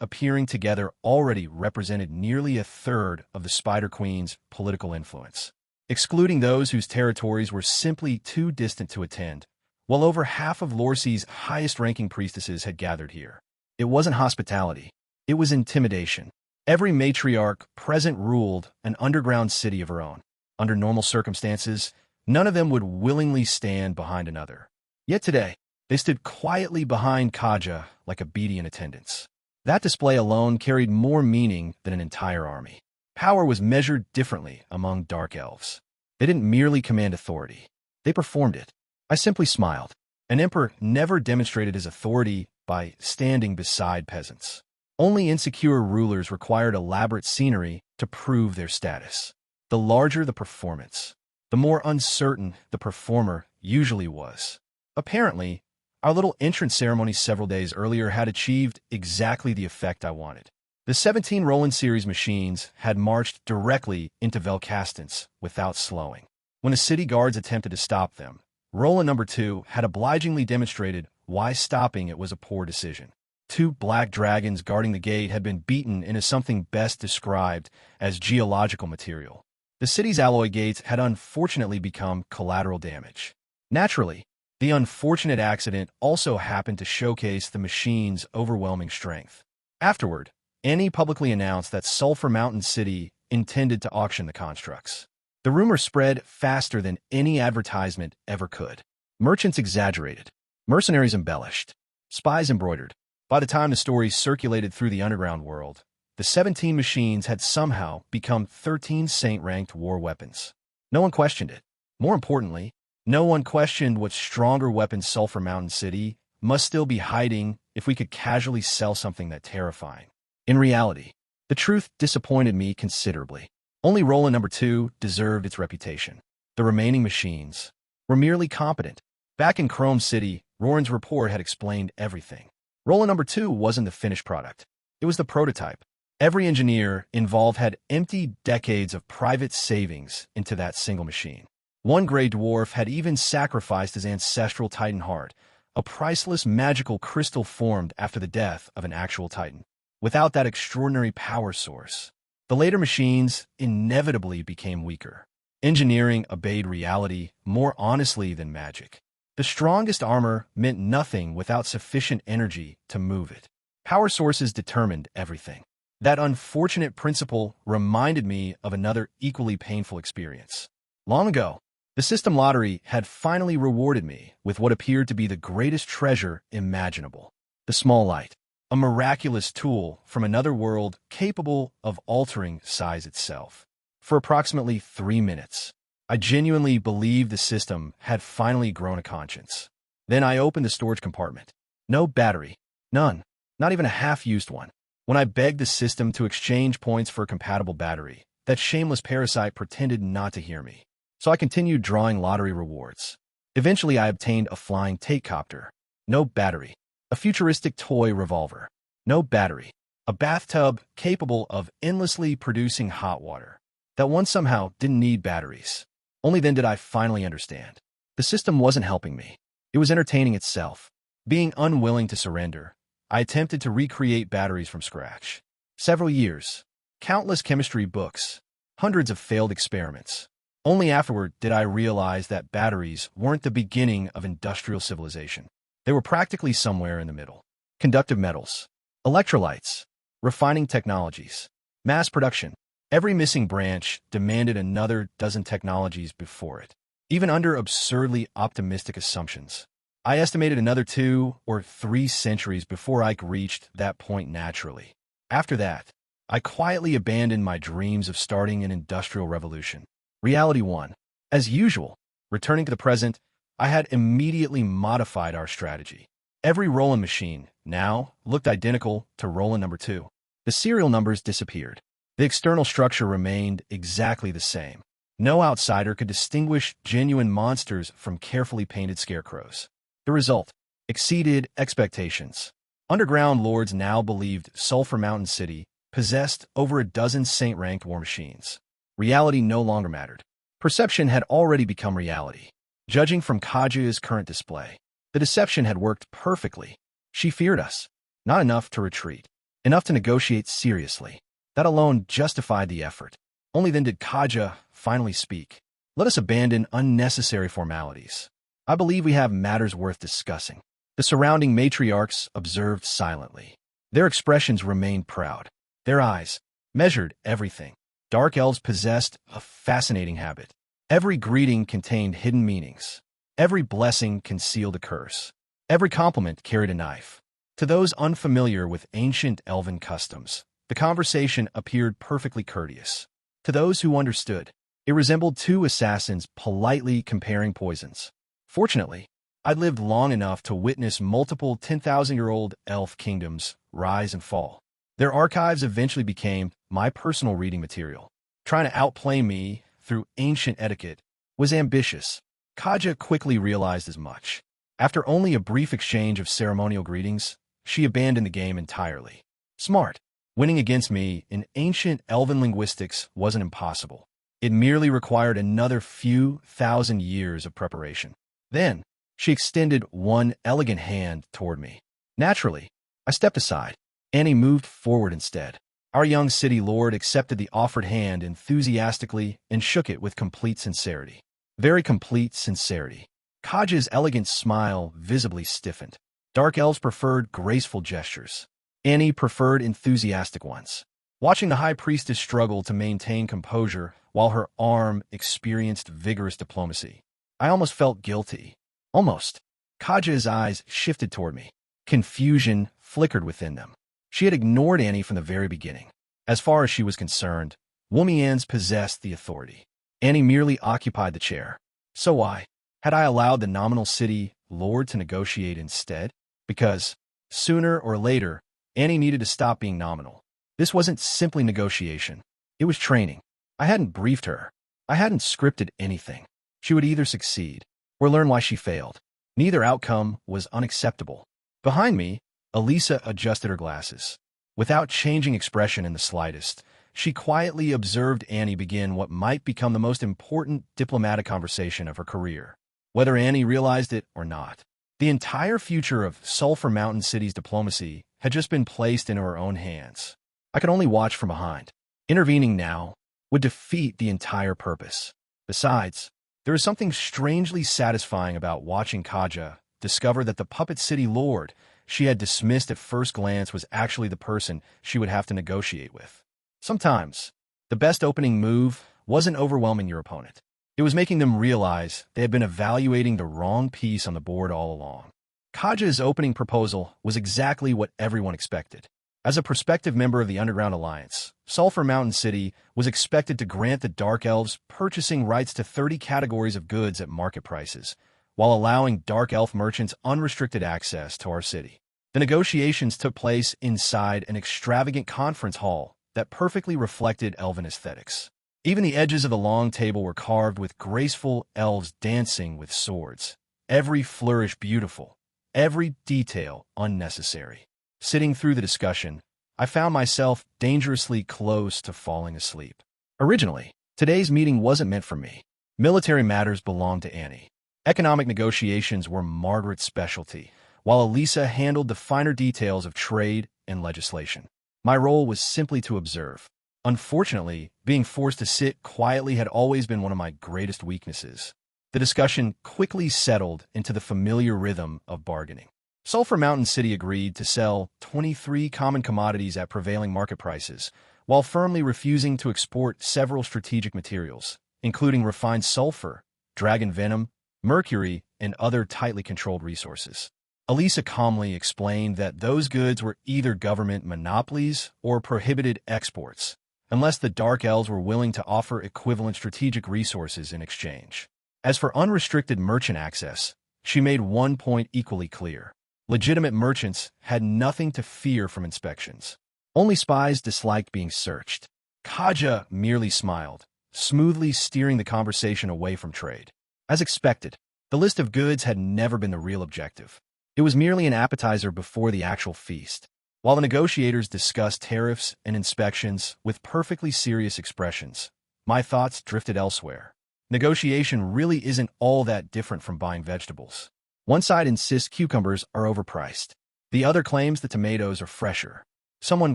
S1: appearing together already represented nearly 1/3 of the Spider Queen's political influence, excluding those whose territories were simply too distant to attend. Well over half of Lorcie's highest-ranking priestesses had gathered here. It wasn't hospitality. It was intimidation. Every matriarch present ruled an underground city of her own. Under normal circumstances, none of them would willingly stand behind another. Yet today, they stood quietly behind Kaja like a beady in attendance. That display alone carried more meaning than an entire army. Power was measured differently among dark elves. They didn't merely command authority. They performed it. I simply smiled. An emperor never demonstrated his authority by standing beside peasants. Only insecure rulers required elaborate scenery to prove their status. The larger the performance, the more uncertain the performer usually was. Apparently, our little entrance ceremony several days earlier had achieved exactly the effect I wanted. The 17 Roland series machines had marched directly into Velcastance without slowing. When the city guards attempted to stop them, Roland number 2 had obligingly demonstrated why stopping it was a poor decision. 2 black dragons guarding the gate had been beaten into something best described as geological material. The city's alloy gates had unfortunately become collateral damage. Naturally, the unfortunate accident also happened to showcase the machine's overwhelming strength. Afterward, Annie publicly announced that Sulphur Mountain City intended to auction the constructs. The rumor spread faster than any advertisement ever could. Merchants exaggerated. Mercenaries embellished. Spies embroidered. By the time the story circulated through the underground world, the 17 machines had somehow become 13 saint-ranked war weapons. No one questioned it. More importantly, no one questioned what stronger weapons Sulphur Mountain City must still be hiding if we could casually sell something that terrifying. In reality, the truth disappointed me considerably. Only Roland number 2 deserved its reputation. The remaining machines were merely competent. Back in Chrome City, Roland's report had explained everything. Roland number 2 wasn't the finished product. It was the prototype. Every engineer involved had emptied decades of private savings into that single machine. One gray dwarf had even sacrificed his ancestral titan heart, a priceless magical crystal formed after the death of an actual titan. Without that extraordinary power source, the later machines inevitably became weaker. Engineering obeyed reality more honestly than magic. The strongest armor meant nothing without sufficient energy to move it. Power sources determined everything. That unfortunate principle reminded me of another equally painful experience. Long ago, the system lottery had finally rewarded me with what appeared to be the greatest treasure imaginable. The small light, a miraculous tool from another world capable of altering size itself. For approximately 3 minutes, I genuinely believed the system had finally grown a conscience. Then I opened the storage compartment. No battery. None. Not even a half-used one. When I begged the system to exchange points for a compatible battery, that shameless parasite pretended not to hear me. So I continued drawing lottery rewards. Eventually, I obtained a flying take-copter. No battery. A futuristic toy revolver. No battery. A bathtub capable of endlessly producing hot water. That one somehow didn't need batteries. Only then did I finally understand. The system wasn't helping me. It was entertaining itself. Being unwilling to surrender, I attempted to recreate batteries from scratch. Several years, countless chemistry books, hundreds of failed experiments. Only afterward did I realize that batteries weren't the beginning of industrial civilization. They were practically somewhere in the middle. Conductive metals, electrolytes, refining technologies, mass production. Every missing branch demanded another dozen technologies before it. Even under absurdly optimistic assumptions, I estimated another 2 or 3 centuries before I reached that point naturally. After that, I quietly abandoned my dreams of starting an industrial revolution. Reality 1. As usual, returning to the present, I had immediately modified our strategy. Every Roland machine now looked identical to Roland number 2. The serial numbers disappeared. The external structure remained exactly the same. No outsider could distinguish genuine monsters from carefully painted scarecrows. The result exceeded expectations. Underground lords now believed Sulphur Mountain City possessed over a dozen saint-ranked war machines. Reality no longer mattered. Perception had already become reality. Judging from Kaja's current display, the deception had worked perfectly. She feared us. Not enough to retreat. Enough to negotiate seriously. That alone justified the effort. Only then did Kaja finally speak. Let us abandon unnecessary formalities. I believe we have matters worth discussing. The surrounding matriarchs observed silently. Their expressions remained proud. Their eyes measured everything. Dark elves possessed a fascinating habit. Every greeting contained hidden meanings. Every blessing concealed a curse. Every compliment carried a knife. To those unfamiliar with ancient elven customs, the conversation appeared perfectly courteous. To those who understood, it resembled 2 assassins politely comparing poisons. Fortunately, I'd lived long enough to witness multiple 10,000-year-old elf kingdoms rise and fall. Their archives eventually became my personal reading material. Trying to outplay me through ancient etiquette was ambitious. Kaja quickly realized as much. After only a brief exchange of ceremonial greetings, she abandoned the game entirely. Smart. Winning against me in ancient elven linguistics wasn't impossible. It merely required another few thousand years of preparation. Then, she extended one elegant hand toward me. Naturally, I stepped aside. Annie moved forward instead. Our young city lord accepted the offered hand enthusiastically and shook it with complete sincerity. Very complete sincerity. Kaja's elegant smile visibly stiffened. Dark elves preferred graceful gestures. Annie preferred enthusiastic ones. Watching the high priestess struggle to maintain composure while her arm experienced vigorous diplomacy, I almost felt guilty. Almost. Kaja's eyes shifted toward me. Confusion flickered within them. She had ignored Annie from the very beginning. As far as she was concerned, Wumians possessed the authority. Annie merely occupied the chair. So why? Had I allowed the nominal city lord to negotiate instead? Because, sooner or later, Annie needed to stop being nominal. This wasn't simply negotiation. It was training. I hadn't briefed her. I hadn't scripted anything. She would either succeed or learn why she failed. Neither outcome was unacceptable. Behind me, Elisa adjusted her glasses. Without changing expression in the slightest, she quietly observed Annie begin what might become the most important diplomatic conversation of her career. Whether Annie realized it or not, the entire future of Sulphur Mountain City's diplomacy had just been placed into her own hands. I could only watch from behind. Intervening now would defeat the entire purpose. Besides, there is something strangely satisfying about watching Kaja discover that the Puppet City Lord she had dismissed at first glance was actually the person she would have to negotiate with. Sometimes, the best opening move wasn't overwhelming your opponent. It was making them realize they had been evaluating the wrong piece on the board all along. Kaja's opening proposal was exactly what everyone expected. As a prospective member of the Underground Alliance, Sulphur Mountain City was expected to grant the Dark Elves purchasing rights to 30 categories of goods at market prices, while allowing Dark Elf merchants unrestricted access to our city. The negotiations took place inside an extravagant conference hall that perfectly reflected elven aesthetics. Even the edges of the long table were carved with graceful elves dancing with swords. Every flourish beautiful, every detail unnecessary. Sitting through the discussion, I found myself dangerously close to falling asleep. Originally, today's meeting wasn't meant for me. Military matters belonged to Annie. Economic negotiations were Margaret's specialty, while Elisa handled the finer details of trade and legislation. My role was simply to observe. Unfortunately, being forced to sit quietly had always been one of my greatest weaknesses. The discussion quickly settled into the familiar rhythm of bargaining. Sulphur Mountain City agreed to sell 23 common commodities at prevailing market prices, while firmly refusing to export several strategic materials, including refined sulfur, dragon venom, mercury, and other tightly controlled resources. Elisa calmly explained that those goods were either government monopolies or prohibited exports, unless the Dark Elves were willing to offer equivalent strategic resources in exchange. As for unrestricted merchant access, she made one point equally clear. Legitimate merchants had nothing to fear from inspections. Only spies disliked being searched. Kaja merely smiled, smoothly steering the conversation away from trade. As expected, the list of goods had never been the real objective. It was merely an appetizer before the actual feast. While the negotiators discussed tariffs and inspections with perfectly serious expressions, my thoughts drifted elsewhere. Negotiation really isn't all that different from buying vegetables. One side insists cucumbers are overpriced. The other claims the tomatoes are fresher. Someone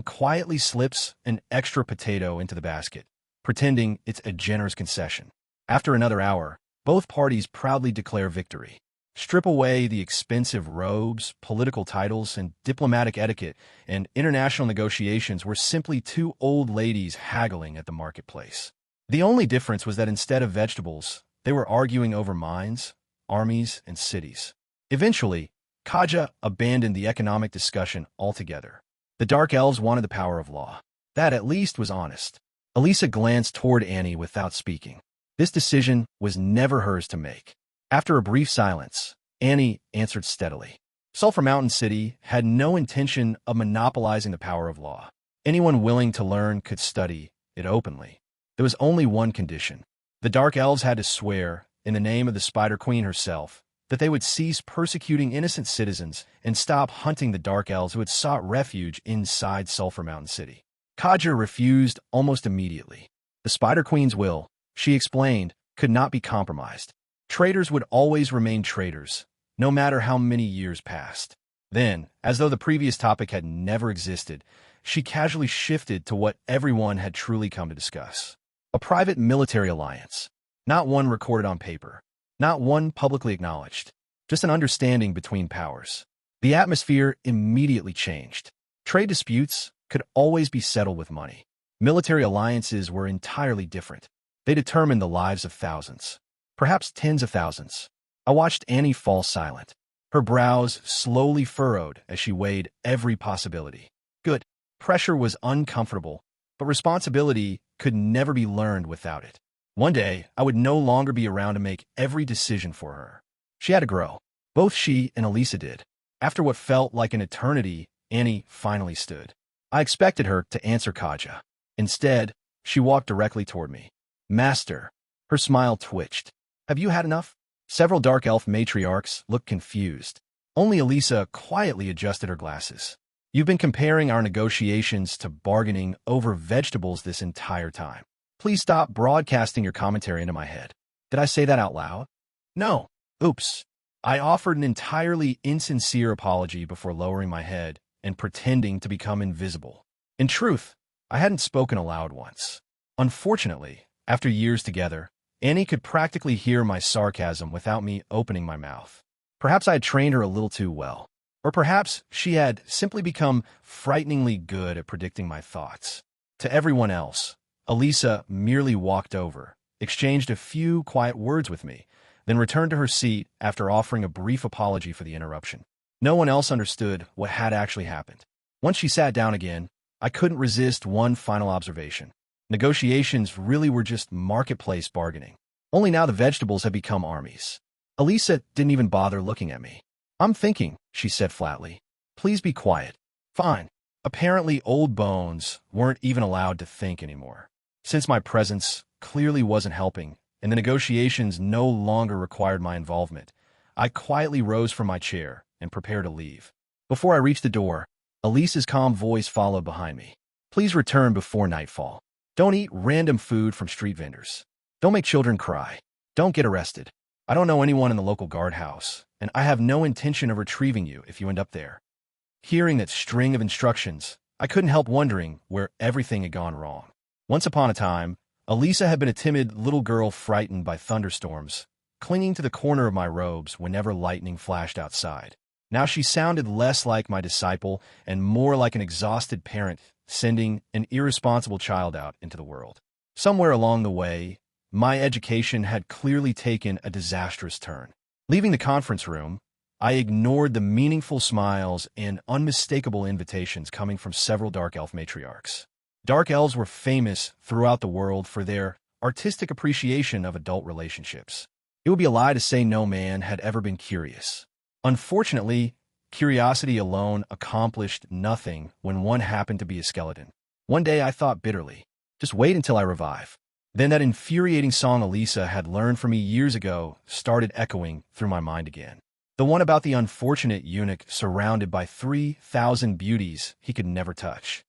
S1: quietly slips an extra potato into the basket, pretending it's a generous concession. After another hour, both parties proudly declare victory. Strip away the expensive robes, political titles, and diplomatic etiquette, and international negotiations were simply two old ladies haggling at the marketplace. The only difference was that instead of vegetables, they were arguing over mines, armies, and cities. Eventually, Kaja abandoned the economic discussion altogether. The Dark Elves wanted the power of law. That at least was honest. Elisa glanced toward Annie without speaking. This decision was never hers to make. After a brief silence, Annie answered steadily. Sulphur Mountain City had no intention of monopolizing the power of law. Anyone willing to learn could study it openly. There was only one condition. The Dark Elves had to swear, in the name of the Spider Queen herself, that they would cease persecuting innocent citizens and stop hunting the Dark Elves who had sought refuge inside Sulphur Mountain City. Kaja refused almost immediately. The Spider Queen's will, she explained, could not be compromised. Traitors would always remain traitors, no matter how many years passed. Then, as though the previous topic had never existed, she casually shifted to what everyone had truly come to discuss. A private military alliance. Not one recorded on paper. Not one publicly acknowledged. Just an understanding between powers. The atmosphere immediately changed. Trade disputes could always be settled with money. Military alliances were entirely different. They determined the lives of thousands. Perhaps tens of thousands. I watched Annie fall silent. Her brows slowly furrowed as she weighed every possibility. Good. Pressure was uncomfortable, but responsibility could never be learned without it. One day, I would no longer be around to make every decision for her. She had to grow. Both she and Elisa did. After what felt like an eternity, Annie finally stood. I expected her to answer Kaja. Instead, she walked directly toward me. Master. Her smile twitched. Have you had enough? Several dark elf matriarchs looked confused. Only Elisa quietly adjusted her glasses. You've been comparing our negotiations to bargaining over vegetables this entire time. Please stop broadcasting your commentary into my head. Did I say that out loud? No. Oops. I offered an entirely insincere apology before lowering my head and pretending to become invisible. In truth, I hadn't spoken aloud once. Unfortunately, after years together, Annie could practically hear my sarcasm without me opening my mouth. Perhaps I had trained her a little too well. Or perhaps she had simply become frighteningly good at predicting my thoughts. To everyone else, Elisa merely walked over, exchanged a few quiet words with me, then returned to her seat after offering a brief apology for the interruption. No one else understood what had actually happened. Once she sat down again, I couldn't resist one final observation. Negotiations really were just marketplace bargaining. Only now the vegetables had become armies. Elisa didn't even bother looking at me. I'm thinking, she said flatly. Please be quiet. Fine. Apparently old bones weren't even allowed to think anymore. Since my presence clearly wasn't helping, and the negotiations no longer required my involvement, I quietly rose from my chair and prepared to leave. Before I reached the door, Elisa's calm voice followed behind me. Please return before nightfall. Don't eat random food from street vendors. Don't make children cry. Don't get arrested. I don't know anyone in the local guardhouse, and I have no intention of retrieving you if you end up there. Hearing that string of instructions, I couldn't help wondering where everything had gone wrong. Once upon a time, Elisa had been a timid little girl frightened by thunderstorms, clinging to the corner of my robes whenever lightning flashed outside. Now she sounded less like my disciple and more like an exhausted parent sending an irresponsible child out into the world. Somewhere along the way, my education had clearly taken a disastrous turn. Leaving the conference room, I ignored the meaningful smiles and unmistakable invitations coming from several dark elf matriarchs. Dark elves were famous throughout the world for their artistic appreciation of adult relationships. It would be a lie to say no man had ever been curious. Unfortunately, curiosity alone accomplished nothing when one happened to be a skeleton. One day I thought bitterly, just wait until I revive. Then that infuriating song Elisa had learned from me years ago started echoing through my mind again. The one about the unfortunate eunuch surrounded by 3,000 beauties he could never touch.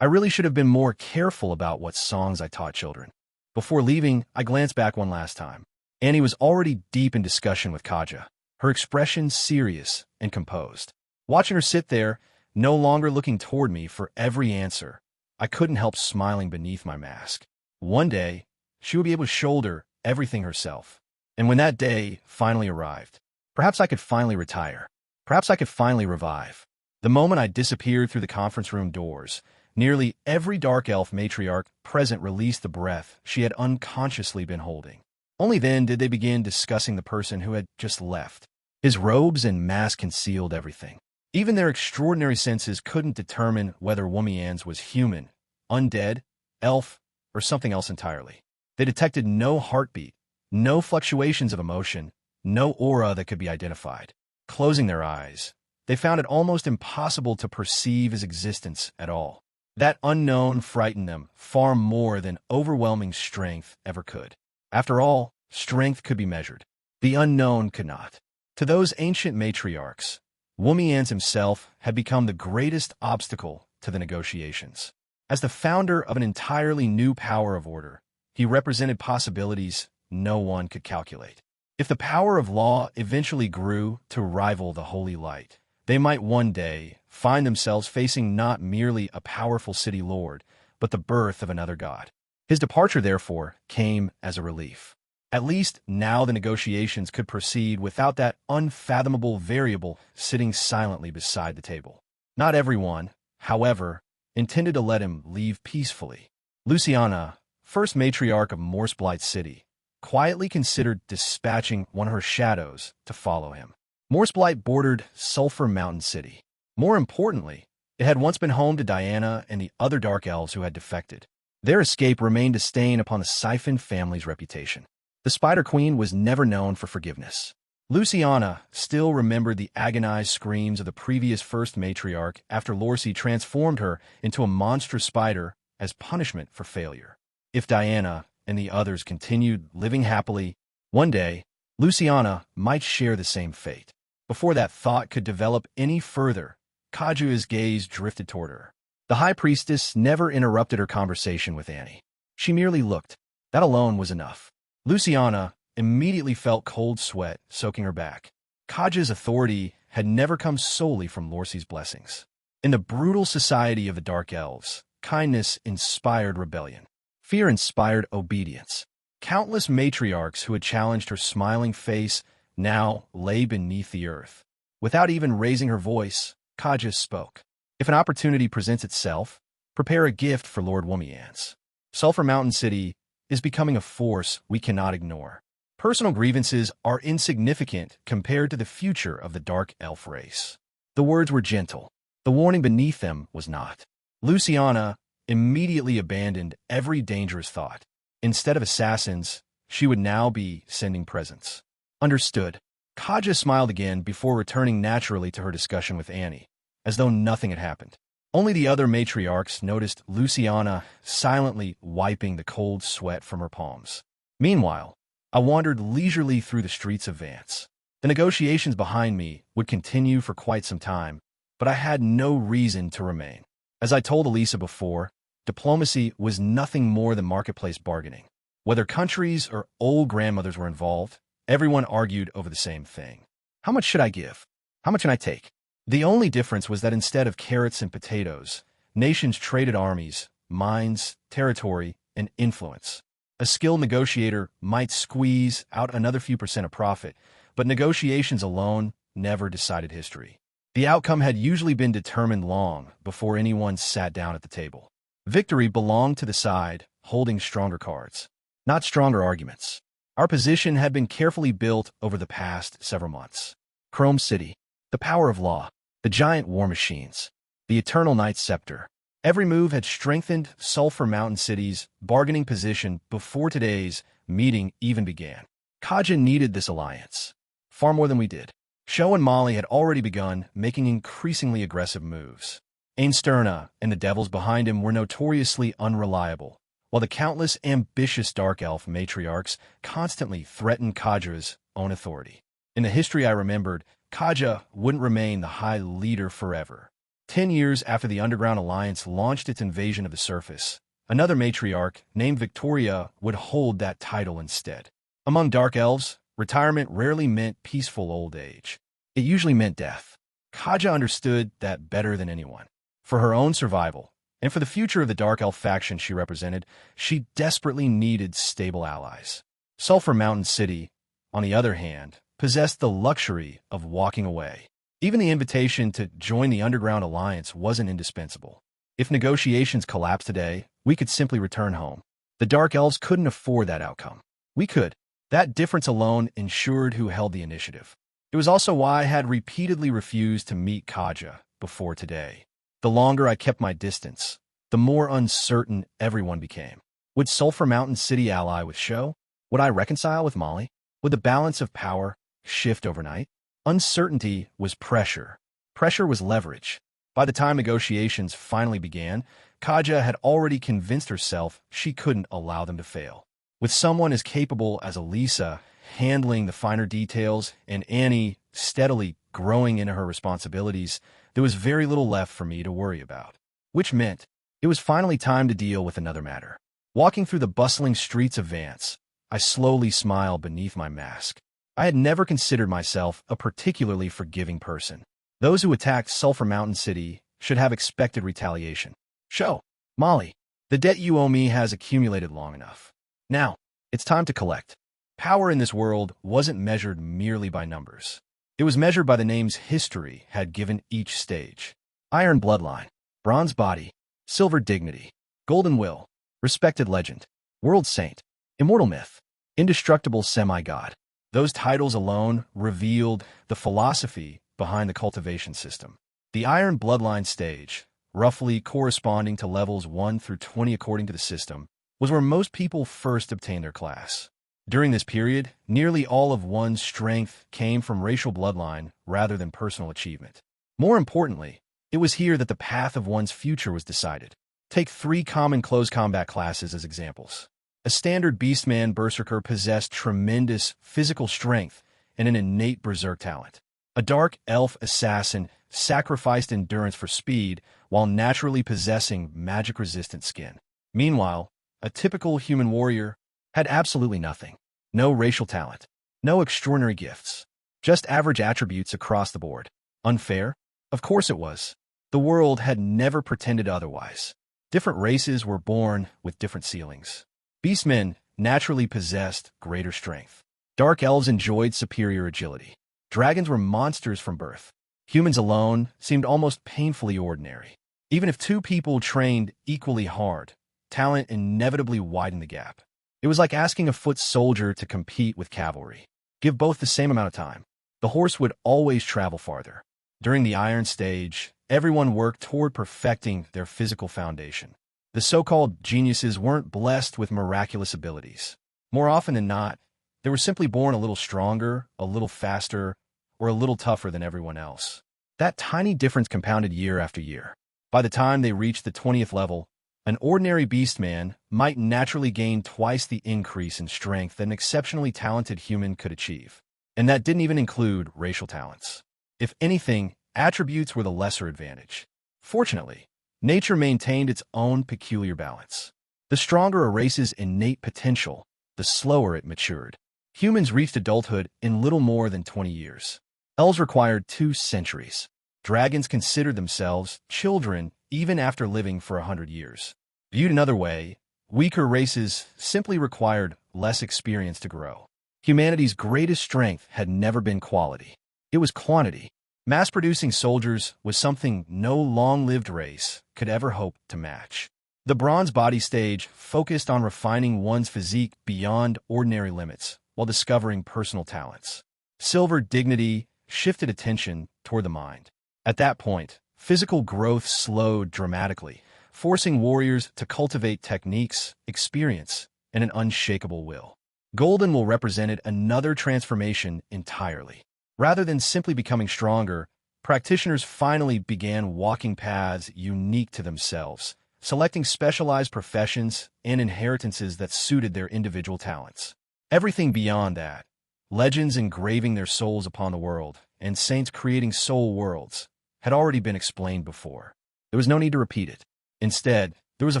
S1: I really should have been more careful about what songs I taught children. Before leaving, I glanced back one last time. Annie was already deep in discussion with Kaja, her expression serious and composed. Watching her sit there, no longer looking toward me for every answer, I couldn't help smiling beneath my mask. One day, she would be able to shoulder everything herself. And when that day finally arrived, perhaps I could finally retire. Perhaps I could finally revive. The moment I disappeared through the conference room doors, nearly every dark elf matriarch present released the breath she had unconsciously been holding. Only then did they begin discussing the person who had just left. His robes and mask concealed everything. Even their extraordinary senses couldn't determine whether Womian's was human, undead, elf, or something else entirely. They detected no heartbeat, no fluctuations of emotion, no aura that could be identified. Closing their eyes, they found it almost impossible to perceive his existence at all. That unknown frightened them far more than overwhelming strength ever could. After all, strength could be measured. The unknown could not. To those ancient matriarchs, Womian's himself had become the greatest obstacle to the negotiations. As the founder of an entirely new power of order, he represented possibilities no one could calculate. If the power of law eventually grew to rival the holy light, they might one day find themselves facing not merely a powerful city lord, but the birth of another god. His departure, therefore, came as a relief. At least now the negotiations could proceed without that unfathomable variable sitting silently beside the table. Not everyone, however, intended to let him leave peacefully. Luciana, first matriarch of Morseblight City, quietly considered dispatching one of her shadows to follow him. Morseblight bordered Sulphur Mountain City. More importantly, it had once been home to Diana and the other dark elves who had defected. Their escape remained a stain upon the Siphon family's reputation. The Spider Queen was never known for forgiveness. Luciana still remembered the agonized screams of the previous first matriarch after Lorcy transformed her into a monstrous spider as punishment for failure. If Diana and the others continued living happily, one day, Luciana might share the same fate. Before that thought could develop any further, Kajua's gaze drifted toward her. The High Priestess never interrupted her conversation with Annie. She merely looked. That alone was enough. Luciana immediately felt cold sweat soaking her back. Kajua's authority had never come solely from Lorcy's blessings. In the brutal society of the Dark Elves, kindness inspired rebellion. Fear inspired obedience. Countless matriarchs who had challenged her smiling face now lay beneath the earth. Without even raising her voice, Kajua spoke. If an opportunity presents itself, prepare a gift for Lord Womiance. Sulphur Mountain City is becoming a force we cannot ignore. Personal grievances are insignificant compared to the future of the Dark Elf race. The words were gentle. The warning beneath them was not. Luciana immediately abandoned every dangerous thought. Instead of assassins, she would now be sending presents. Understood. Kajua smiled again before returning naturally to her discussion with Annie, as though nothing had happened. Only the other matriarchs noticed Luciana silently wiping the cold sweat from her palms. Meanwhile, I wandered leisurely through the streets of Vance. The negotiations behind me would continue for quite some time, but I had no reason to remain. As I told Elisa before, diplomacy was nothing more than marketplace bargaining. Whether countries or old grandmothers were involved, everyone argued over the same thing. How much should I give? How much can I take? The only difference was that instead of carrots and potatoes, nations traded armies, mines, territory, and influence. A skilled negotiator might squeeze out another few percent of profit, but negotiations alone never decided history. The outcome had usually been determined long before anyone sat down at the table. Victory belonged to the side holding stronger cards, not stronger arguments. Our position had been carefully built over the past several months. Chrome City, the power of law, the giant war machines, the eternal Knight's scepter. Every move had strengthened Sulphur Mountain City's bargaining position before today's meeting even began. Kajua needed this alliance, far more than we did. Sho and Molly had already begun making increasingly aggressive moves. Ainsterna and the devils behind him were notoriously unreliable, while the countless ambitious Dark Elf matriarchs constantly threatened Kajua's own authority. In the history I remembered, Kajua wouldn't remain the High Leader forever. 10 years after the Underground Alliance launched its invasion of the surface, another matriarch named Victoria would hold that title instead. Among Dark Elves, retirement rarely meant peaceful old age. It usually meant death. Kajua understood that better than anyone. For her own survival, and for the future of the Dark Elf faction she represented, she desperately needed stable allies. Sulphur Mountain City, on the other hand, possessed the luxury of walking away. Even the invitation to join the Underground Alliance wasn't indispensable. If negotiations collapsed today, we could simply return home. The Dark Elves couldn't afford that outcome. We could. That difference alone ensured who held the initiative. It was also why I had repeatedly refused to meet Kajua before today. The longer I kept my distance, the more uncertain everyone became. Would Sulphur Mountain City ally with Sho? Would I reconcile with Molly? Would the balance of power shift overnight? Uncertainty was pressure. Pressure was leverage. By the time negotiations finally began, Kajua had already convinced herself she couldn't allow them to fail. With someone as capable as Elisa handling the finer details and Annie steadily growing into her responsibilities, there was very little left for me to worry about. Which meant it was finally time to deal with another matter. Walking through the bustling streets of Vance, I slowly smiled beneath my mask. I had never considered myself a particularly forgiving person. Those who attacked Sulphur Mountain City should have expected retaliation. Sho, Molly, the debt you owe me has accumulated long enough. Now, it's time to collect. Power in this world wasn't measured merely by numbers. It was measured by the names history had given each stage. Iron Bloodline, Bronze Body, Silver Dignity, Golden Will, Respected Legend, World Saint, Immortal Myth, Indestructible Semi-God. Those titles alone revealed the philosophy behind the cultivation system. The Iron Bloodline stage roughly corresponding to levels 1 through 20 according to the system, was where most people first obtained their class. During this period, nearly all of one's strength came from racial bloodline rather than personal achievement. More importantly, it was here that the path of one's future was decided. Take 3 common close combat classes as examples. A standard beastman berserker possessed tremendous physical strength and an innate berserk talent. A dark elf assassin sacrificed endurance for speed while naturally possessing magic-resistant skin. Meanwhile, a typical human warrior had absolutely nothing. No racial talent. No extraordinary gifts. Just average attributes across the board. Unfair? Of course it was. The world had never pretended otherwise. Different races were born with different ceilings. Beastmen naturally possessed greater strength. Dark elves enjoyed superior agility. Dragons were monsters from birth. Humans alone seemed almost painfully ordinary. Even if 2 people trained equally hard, talent inevitably widened the gap. It was like asking a foot soldier to compete with cavalry. Give both the same amount of time. The horse would always travel farther. During the Iron Stage, everyone worked toward perfecting their physical foundation. The so-called geniuses weren't blessed with miraculous abilities. More often than not, they were simply born a little stronger, a little faster, or a little tougher than everyone else. That tiny difference compounded year after year. By the time they reached the 20th level, an ordinary beastman might naturally gain twice the increase in strength that an exceptionally talented human could achieve. And that didn't even include racial talents. If anything, attributes were the lesser advantage. Fortunately, nature maintained its own peculiar balance. The stronger a race's innate potential, the slower it matured. Humans reached adulthood in little more than 20 years. Elves required 2 centuries. Dragons considered themselves children even after living for 100 years. Viewed another way, weaker races simply required less experience to grow. Humanity's greatest strength had never been quality. It was quantity. Mass-producing soldiers was something no long-lived race could ever hope to match. The Bronze Body stage focused on refining one's physique beyond ordinary limits while discovering personal talents. Silver Dignity shifted attention toward the mind. At that point, physical growth slowed dramatically, forcing warriors to cultivate techniques, experience, and an unshakable will. Golden will represented another transformation entirely. Rather than simply becoming stronger, practitioners finally began walking paths unique to themselves, selecting specialized professions and inheritances that suited their individual talents. Everything beyond that, legends engraving their souls upon the world, and saints creating soul worlds, had already been explained before. There was no need to repeat it. Instead, there was a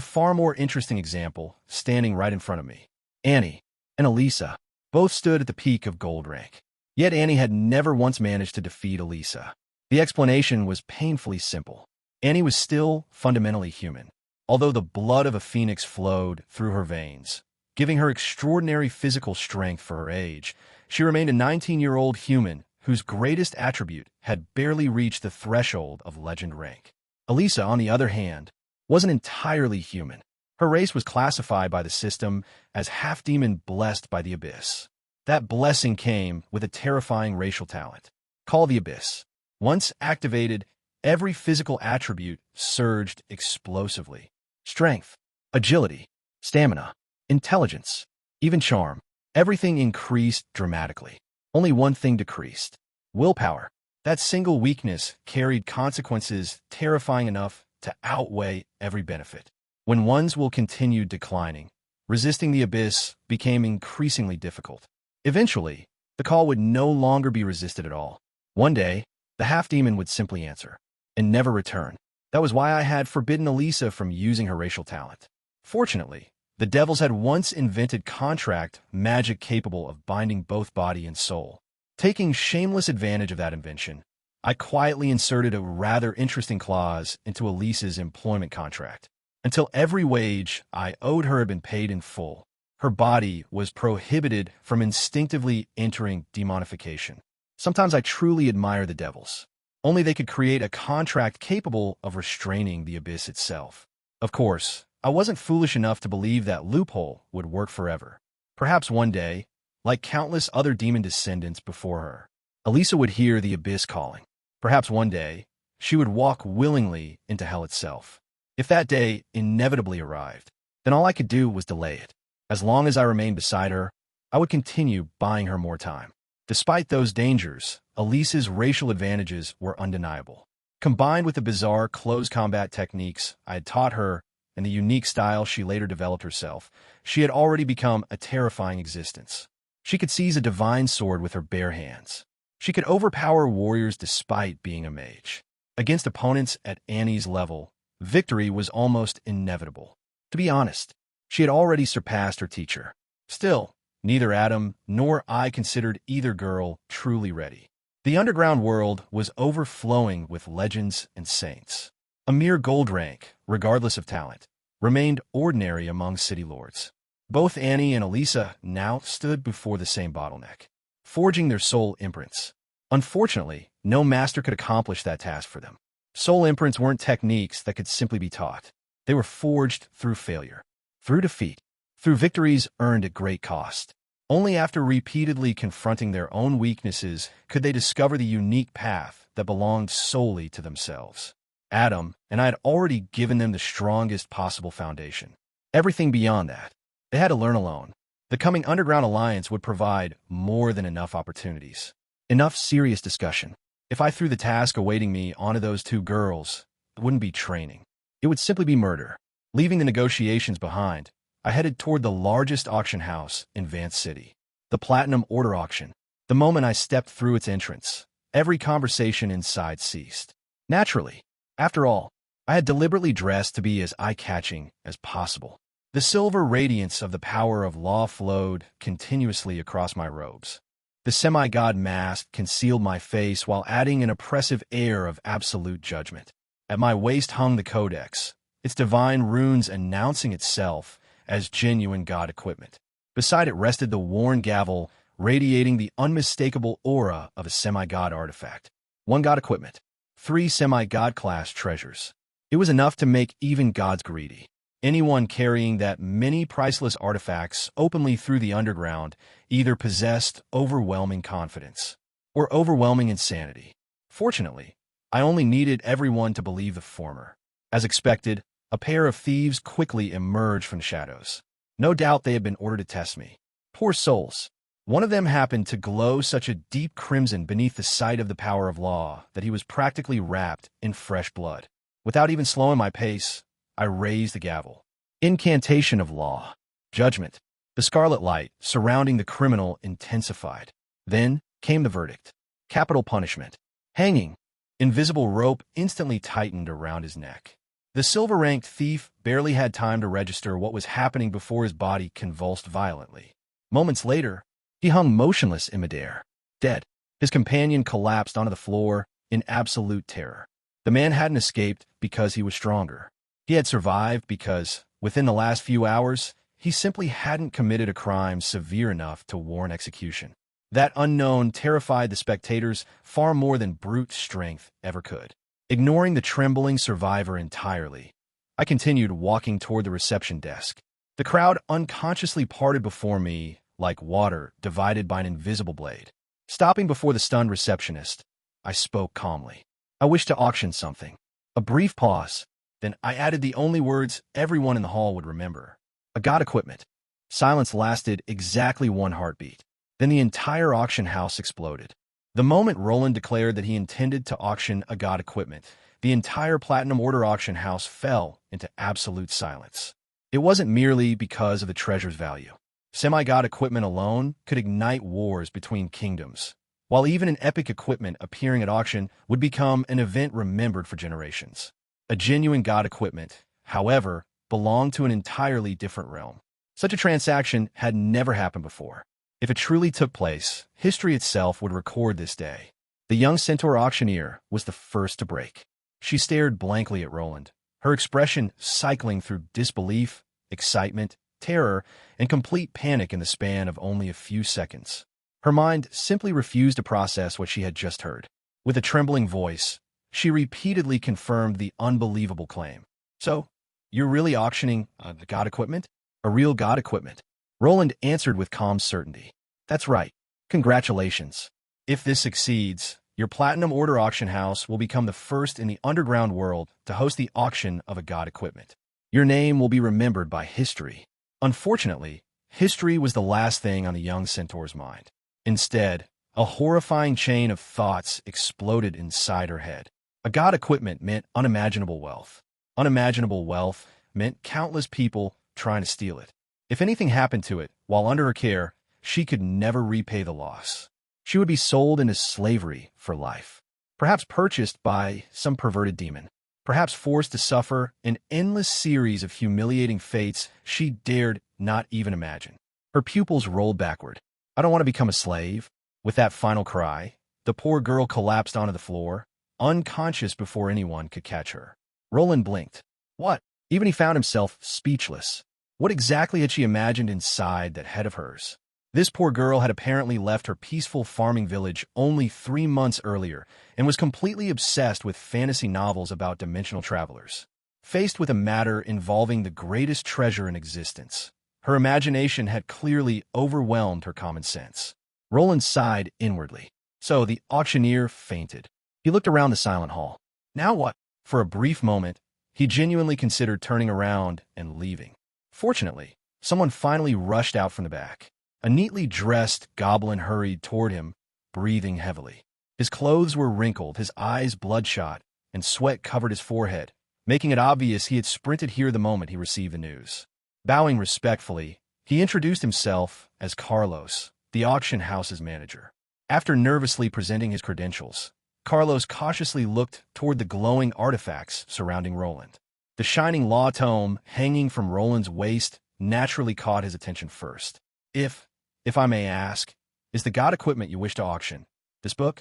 S1: far more interesting example standing right in front of me. Annie and Elisa both stood at the peak of gold rank. Yet Annie had never once managed to defeat Elisa. The explanation was painfully simple. Annie was still fundamentally human. Although the blood of a phoenix flowed through her veins, giving her extraordinary physical strength for her age, she remained a 19-year-old human whose greatest attribute had barely reached the threshold of legend rank. Elisa, on the other hand, wasn't entirely human. Her race was classified by the system as half-demon blessed by the Abyss. That blessing came with a terrifying racial talent. Call the Abyss. Once activated, every physical attribute surged explosively. Strength, agility, stamina, intelligence, even charm. Everything increased dramatically. Only one thing decreased. Willpower. That single weakness carried consequences terrifying enough to outweigh every benefit. When one's will continued declining, resisting the Abyss became increasingly difficult. Eventually, the call would no longer be resisted at all. One day, the half-demon would simply answer, and never return. That was why I had forbidden Elisa from using her racial talent. Fortunately, the devils had once invented contract magic capable of binding both body and soul. Taking shameless advantage of that invention, I quietly inserted a rather interesting clause into Elisa's employment contract. Until every wage I owed her had been paid in full, her body was prohibited from instinctively entering demonification. Sometimes I truly admire the devils. Only they could create a contract capable of restraining the Abyss itself. Of course, I wasn't foolish enough to believe that loophole would work forever. Perhaps one day, like countless other demon descendants before her, Elisa would hear the Abyss calling. Perhaps one day, she would walk willingly into hell itself. If that day inevitably arrived, then all I could do was delay it. As long as I remained beside her, I would continue buying her more time. Despite those dangers, Elise's racial advantages were undeniable. Combined with the bizarre close combat techniques I had taught her and the unique style she later developed herself, she had already become a terrifying existence. She could seize a divine sword with her bare hands. She could overpower warriors despite being a mage. Against opponents at Annie's level, victory was almost inevitable. To be honest, she had already surpassed her teacher. Still, neither Adam nor I considered either girl truly ready. The underground world was overflowing with legends and saints. A mere gold rank, regardless of talent, remained ordinary among city lords. Both Annie and Elisa now stood before the same bottleneck, forging their soul imprints. Unfortunately, no master could accomplish that task for them. Soul imprints weren't techniques that could simply be taught. They were forged through failure, through defeat, through victories earned at great cost. Only after repeatedly confronting their own weaknesses could they discover the unique path that belonged solely to themselves. Adam and I had already given them the strongest possible foundation. Everything beyond that, they had to learn alone. The coming Underground Alliance would provide more than enough opportunities. Enough serious discussion. If I threw the task awaiting me onto those two girls, it wouldn't be training. It would simply be murder. Leaving the negotiations behind, I headed toward the largest auction house in Vance City, the Platinum Order Auction. The moment I stepped through its entrance, every conversation inside ceased. Naturally, after all, I had deliberately dressed to be as eye-catching as possible. The silver radiance of the power of law flowed continuously across my robes. The semi-god mask concealed my face while adding an oppressive air of absolute judgment. At my waist hung the codex, its divine runes announcing itself as genuine god equipment. Beside it rested the worn gavel, radiating the unmistakable aura of a semi-god artifact. 1 god equipment, 3 semi-god class treasures. It was enough to make even gods greedy. Anyone carrying that many priceless artifacts openly through the underground either possessed overwhelming confidence or overwhelming insanity. Fortunately, I only needed everyone to believe the former. As expected, a pair of thieves quickly emerged from the shadows. No doubt they had been ordered to test me. Poor souls. One of them happened to glow such a deep crimson beneath the sight of the power of law that he was practically wrapped in fresh blood. Without even slowing my pace, I raised the gavel. Incantation of law. Judgment. The scarlet light surrounding the criminal intensified. Then came the verdict. Capital punishment. Hanging. Invisible rope instantly tightened around his neck. The silver-ranked thief barely had time to register what was happening before his body convulsed violently. Moments later, he hung motionless in midair, dead. His companion collapsed onto the floor in absolute terror. The man hadn't escaped because he was stronger. He had survived because, within the last few hours, he simply hadn't committed a crime severe enough to warrant execution. That unknown terrified the spectators far more than brute strength ever could. Ignoring the trembling survivor entirely, I continued walking toward the reception desk. The crowd unconsciously parted before me like water divided by an invisible blade. Stopping before the stunned receptionist, I spoke calmly. I wish to auction something. A brief pause. Then I added the only words everyone in the hall would remember. A god equipment. Silence lasted exactly 1 heartbeat. Then the entire auction house exploded. The moment Roland declared that he intended to auction a god equipment, the entire Platinum Order auction house fell into absolute silence. It wasn't merely because of the treasure's value. Semi-god equipment alone could ignite wars between kingdoms, while even an epic equipment appearing at auction would become an event remembered for generations. A genuine god equipment, however, belonged to an entirely different realm. Such a transaction had never happened before. If it truly took place, history itself would record this day. The young centaur auctioneer was the first to break. She stared blankly at Roland, her expression cycling through disbelief, excitement, terror, and complete panic in the span of only a few seconds. Her mind simply refused to process what she had just heard. With a trembling voice, she repeatedly confirmed the unbelievable claim. So, you're really auctioning the god equipment? A real god equipment? Roland answered with calm certainty. That's right. Congratulations. If this succeeds, Your Platinum Order auction house will become the first in the underground world to host the auction of a god equipment. Your name will be remembered by history. Unfortunately, history was the last thing on the young centaur's mind. Instead, a horrifying chain of thoughts exploded inside her head. A god equipment meant unimaginable wealth. Unimaginable wealth meant countless people trying to steal it. If anything happened to it while under her care, she could never repay the loss. She would be sold into slavery for life, perhaps purchased by some perverted demon, perhaps forced to suffer an endless series of humiliating fates she dared not even imagine. Her pupils rolled backward. I don't want to become a slave. With that final cry, the poor girl collapsed onto the floor, unconscious before anyone could catch her. Roland blinked. What? Even he found himself speechless. What exactly had she imagined inside that head of hers? This poor girl had apparently left her peaceful farming village only 3 months earlier and was completely obsessed with fantasy novels about dimensional travelers. Faced with a matter involving the greatest treasure in existence, her imagination had clearly overwhelmed her common sense. Roland sighed inwardly. So the auctioneer fainted. He looked around the silent hall. Now what? For a brief moment, he genuinely considered turning around and leaving. Fortunately, someone finally rushed out from the back. A neatly dressed goblin hurried toward him, breathing heavily. His clothes were wrinkled, his eyes bloodshot, and sweat covered his forehead, making it obvious he had sprinted here the moment he received the news. Bowing respectfully, he introduced himself as Carlos, the auction house's manager. After nervously presenting his credentials, Carlos cautiously looked toward the glowing artifacts surrounding Roland. The shining law tome hanging from Roland's waist naturally caught his attention first. If I may ask, is the god equipment you wish to auction this book?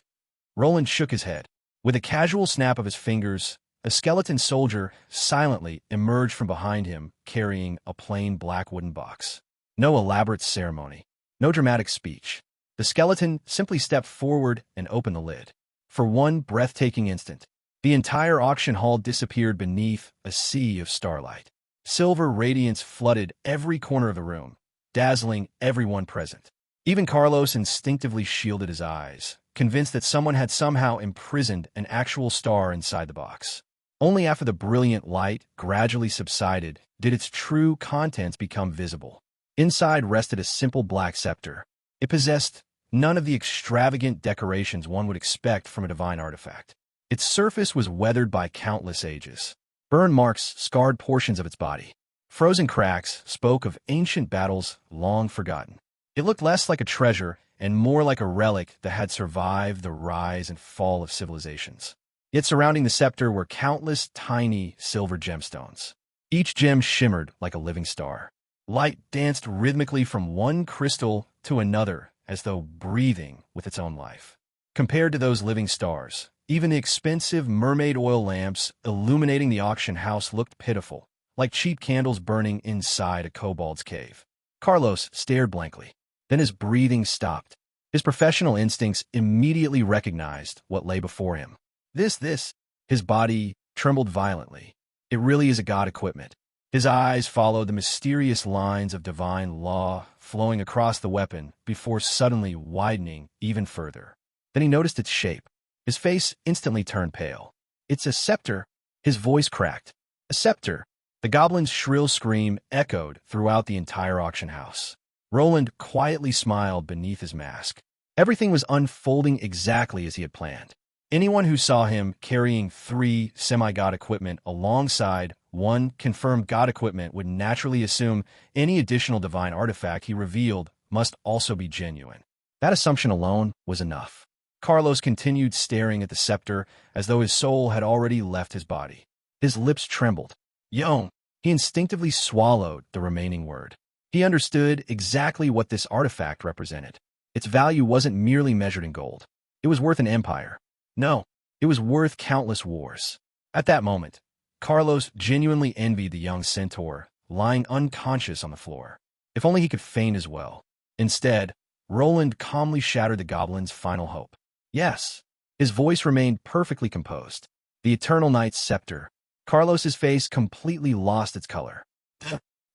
S1: Roland shook his head. With a casual snap of his fingers, a skeleton soldier silently emerged from behind him, carrying a plain black wooden box. No elaborate ceremony, no dramatic speech. The skeleton simply stepped forward and opened the lid. For one breathtaking instant, the entire auction hall disappeared beneath a sea of starlight. Silver radiance flooded every corner of the room, dazzling everyone present. Even Carlos instinctively shielded his eyes, convinced that someone had somehow imprisoned an actual star inside the box. Only after the brilliant light gradually subsided did its true contents become visible. Inside rested a simple black scepter. It possessed none of the extravagant decorations one would expect from a divine artifact. Its surface was weathered by countless ages. Burn marks scarred portions of its body. Frozen cracks spoke of ancient battles long forgotten. It looked less like a treasure and more like a relic that had survived the rise and fall of civilizations. Yet surrounding the scepter were countless tiny silver gemstones. Each gem shimmered like a living star. Light danced rhythmically from one crystal to another as though breathing with its own life. Compared to those living stars, even the expensive mermaid oil lamps illuminating the auction house looked pitiful, like cheap candles burning inside a kobold's cave. Carlos stared blankly. Then his breathing stopped. His professional instincts immediately recognized what lay before him. His body trembled violently. It really is a god equipment. His eyes followed the mysterious lines of divine law flowing across the weapon before suddenly widening even further. Then he noticed its shape. His face instantly turned pale. It's a scepter. His voice cracked. A scepter. The goblin's shrill scream echoed throughout the entire auction house. Roland quietly smiled beneath his mask. Everything was unfolding exactly as he had planned. Anyone who saw him carrying 3 semi-god equipment alongside 1 confirmed god equipment would naturally assume any additional divine artifact he revealed must also be genuine. That assumption alone was enough. Carlos continued staring at the scepter as though his soul had already left his body. His lips trembled. Yone. He instinctively swallowed the remaining word. He understood exactly what this artifact represented. Its value wasn't merely measured in gold. It was worth an empire. No, it was worth countless wars. At that moment, Carlos genuinely envied the young centaur, lying unconscious on the floor. If only he could feign as well. Instead, Roland calmly shattered the goblin's final hope. Yes. His voice remained perfectly composed. The Eternal Night's scepter. Carlos's face completely lost its color.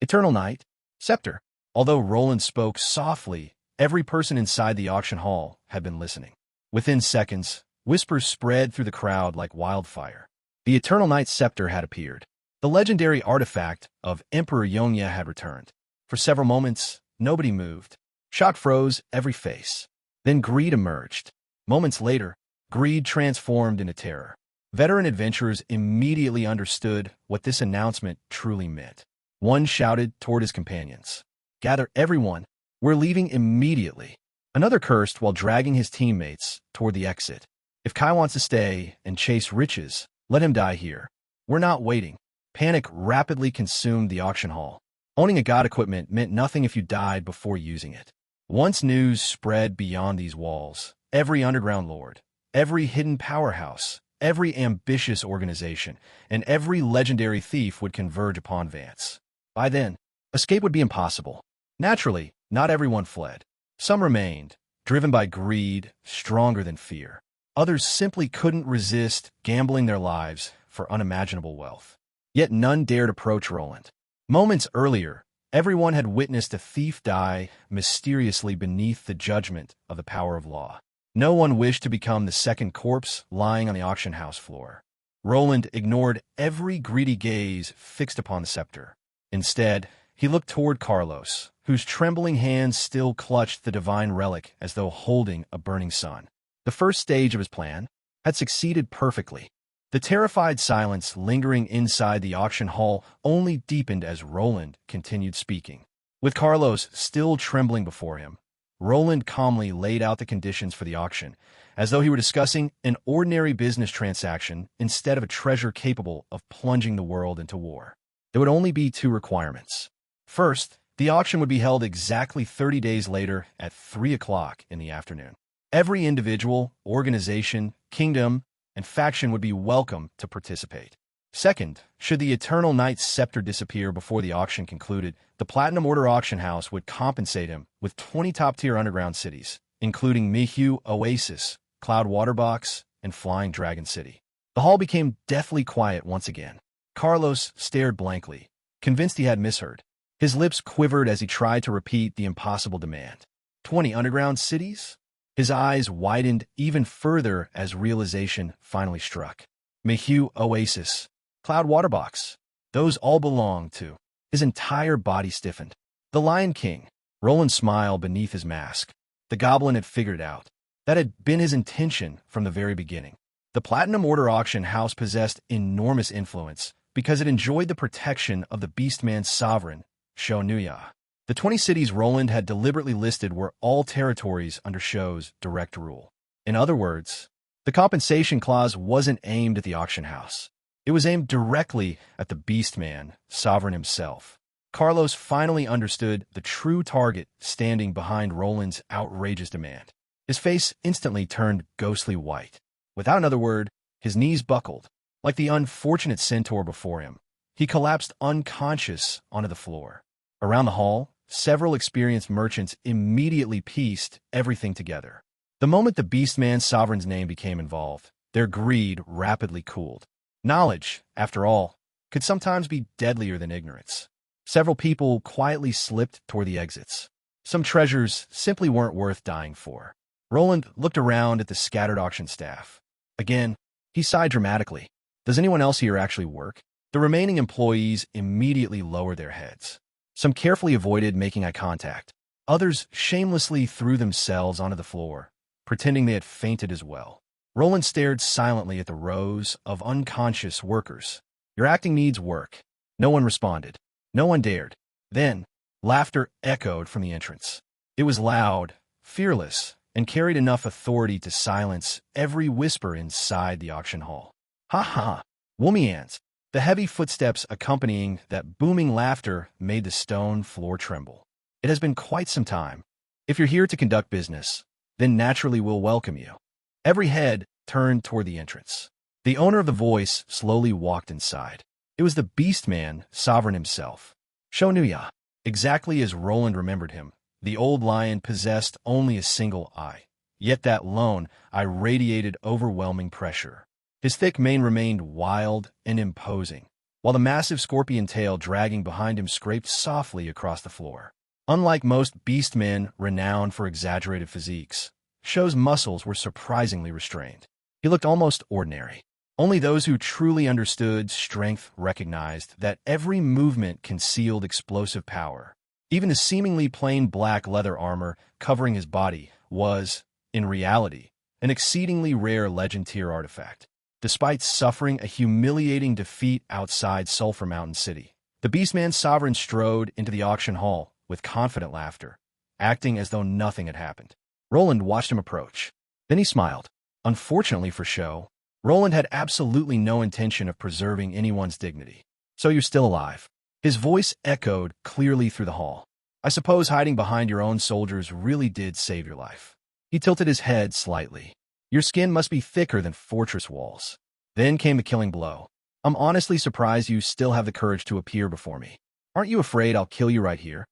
S1: Eternal Night? Scepter. Although Roland spoke softly, every person inside the auction hall had been listening. Within seconds, Whispers spread through the crowd like wildfire. The Eternal Knight's scepter had appeared. The legendary artifact of Emperor Yongya had returned. For several moments, nobody moved. Shock froze every face. Then greed emerged. Moments later, greed transformed into terror. Veteran adventurers immediately understood what this announcement truly meant. One shouted toward his companions, "Gather everyone, we're leaving immediately." Another cursed while dragging his teammates toward the exit. "If Kai wants to stay and chase riches, let him die here. We're not waiting." Panic rapidly consumed the auction hall. Owning a god equipment meant nothing if you died before using it. Once news spread beyond these walls, every underground lord, every hidden powerhouse, every ambitious organization, and every legendary thief would converge upon Vance. By then, escape would be impossible. Naturally, not everyone fled. Some remained, driven by greed, stronger than fear. Others simply couldn't resist gambling their lives for unimaginable wealth. Yet none dared approach Roland. Moments earlier, everyone had witnessed a thief die mysteriously beneath the judgment of the power of law. No one wished to become the second corpse lying on the auction house floor. Roland ignored every greedy gaze fixed upon the scepter. Instead, he looked toward Carlos, whose trembling hands still clutched the divine relic as though holding a burning sun. The first stage of his plan had succeeded perfectly. The terrified silence lingering inside the auction hall only deepened as Roland continued speaking. With Carlos still trembling before him, Roland calmly laid out the conditions for the auction, as though he were discussing an ordinary business transaction instead of a treasure capable of plunging the world into war. There would only be two requirements. First, the auction would be held exactly 30 days later at 3 o'clock in the afternoon. Every individual, organization, kingdom, and faction would be welcome to participate. Second, should the Eternal Knight's scepter disappear before the auction concluded, the Platinum Order Auction House would compensate him with 20 top-tier underground cities, including Mihu Oasis, Cloud Waterbox, and Flying Dragon City. The hall became deathly quiet once again. Carlos stared blankly, convinced he had misheard. His lips quivered as he tried to repeat the impossible demand. 20 underground cities? His eyes widened even further as realization finally struck. Mihu Oasis, Cloud Waterbox, those all belonged to. His entire body stiffened. The Lion King. Roland smiled beneath his mask. The goblin had figured it out. That had been his intention from the very beginning. The Platinum Order Auction House possessed enormous influence because it enjoyed the protection of the Beastman's sovereign, Shonuya. The 20 cities Roland had deliberately listed were all territories under Shou's direct rule. In other words, the compensation clause wasn't aimed at the auction house. It was aimed directly at the Beastman, sovereign himself. Carlos finally understood the true target standing behind Roland's outrageous demand. His face instantly turned ghostly white. Without another word, his knees buckled. Like the unfortunate centaur before him, he collapsed unconscious onto the floor. Around the hall, several experienced merchants immediately pieced everything together. The moment the Beastman's sovereign's name became involved, their greed rapidly cooled. Knowledge, after all, could sometimes be deadlier than ignorance. Several people quietly slipped toward the exits. Some treasures simply weren't worth dying for. Roland looked around at the scattered auction staff. Again, he sighed dramatically. Does anyone else here actually work? The remaining employees immediately lowered their heads. Some carefully avoided making eye contact. Others shamelessly threw themselves onto the floor, pretending they had fainted as well. Roland stared silently at the rows of unconscious workers. Your acting needs work. No one responded. No one dared. Then, laughter echoed from the entrance. It was loud, fearless, and carried enough authority to silence every whisper inside the auction hall. Ha ha! Woomians! The heavy footsteps accompanying that booming laughter made the stone floor tremble. It has been quite some time. If you're here to conduct business, then naturally we'll welcome you. Every head turned toward the entrance. The owner of the voice slowly walked inside. It was the Beastman, sovereign himself. Shonuya. Exactly as Roland remembered him, the old lion possessed only a single eye. Yet that lone eye radiated overwhelming pressure. His thick mane remained wild and imposing, while the massive scorpion tail dragging behind him scraped softly across the floor. Unlike most beastmen renowned for exaggerated physiques, Shou's muscles were surprisingly restrained. He looked almost ordinary. Only those who truly understood strength recognized that every movement concealed explosive power. Even the seemingly plain black leather armor covering his body was, in reality, an exceedingly rare legend tier artifact. Despite suffering a humiliating defeat outside Sulphur Mountain City, the Beastman Sovereign strode into the auction hall with confident laughter, acting as though nothing had happened. Roland watched him approach. Then he smiled. Unfortunately for show, Roland had absolutely no intention of preserving anyone's dignity. "So you're still alive." His voice echoed clearly through the hall. "I suppose hiding behind your own soldiers really did save your life." He tilted his head slightly. "Your skin must be thicker than fortress walls." Then came the killing blow. "I'm honestly surprised you still have the courage to appear before me. Aren't you afraid I'll kill you right here?"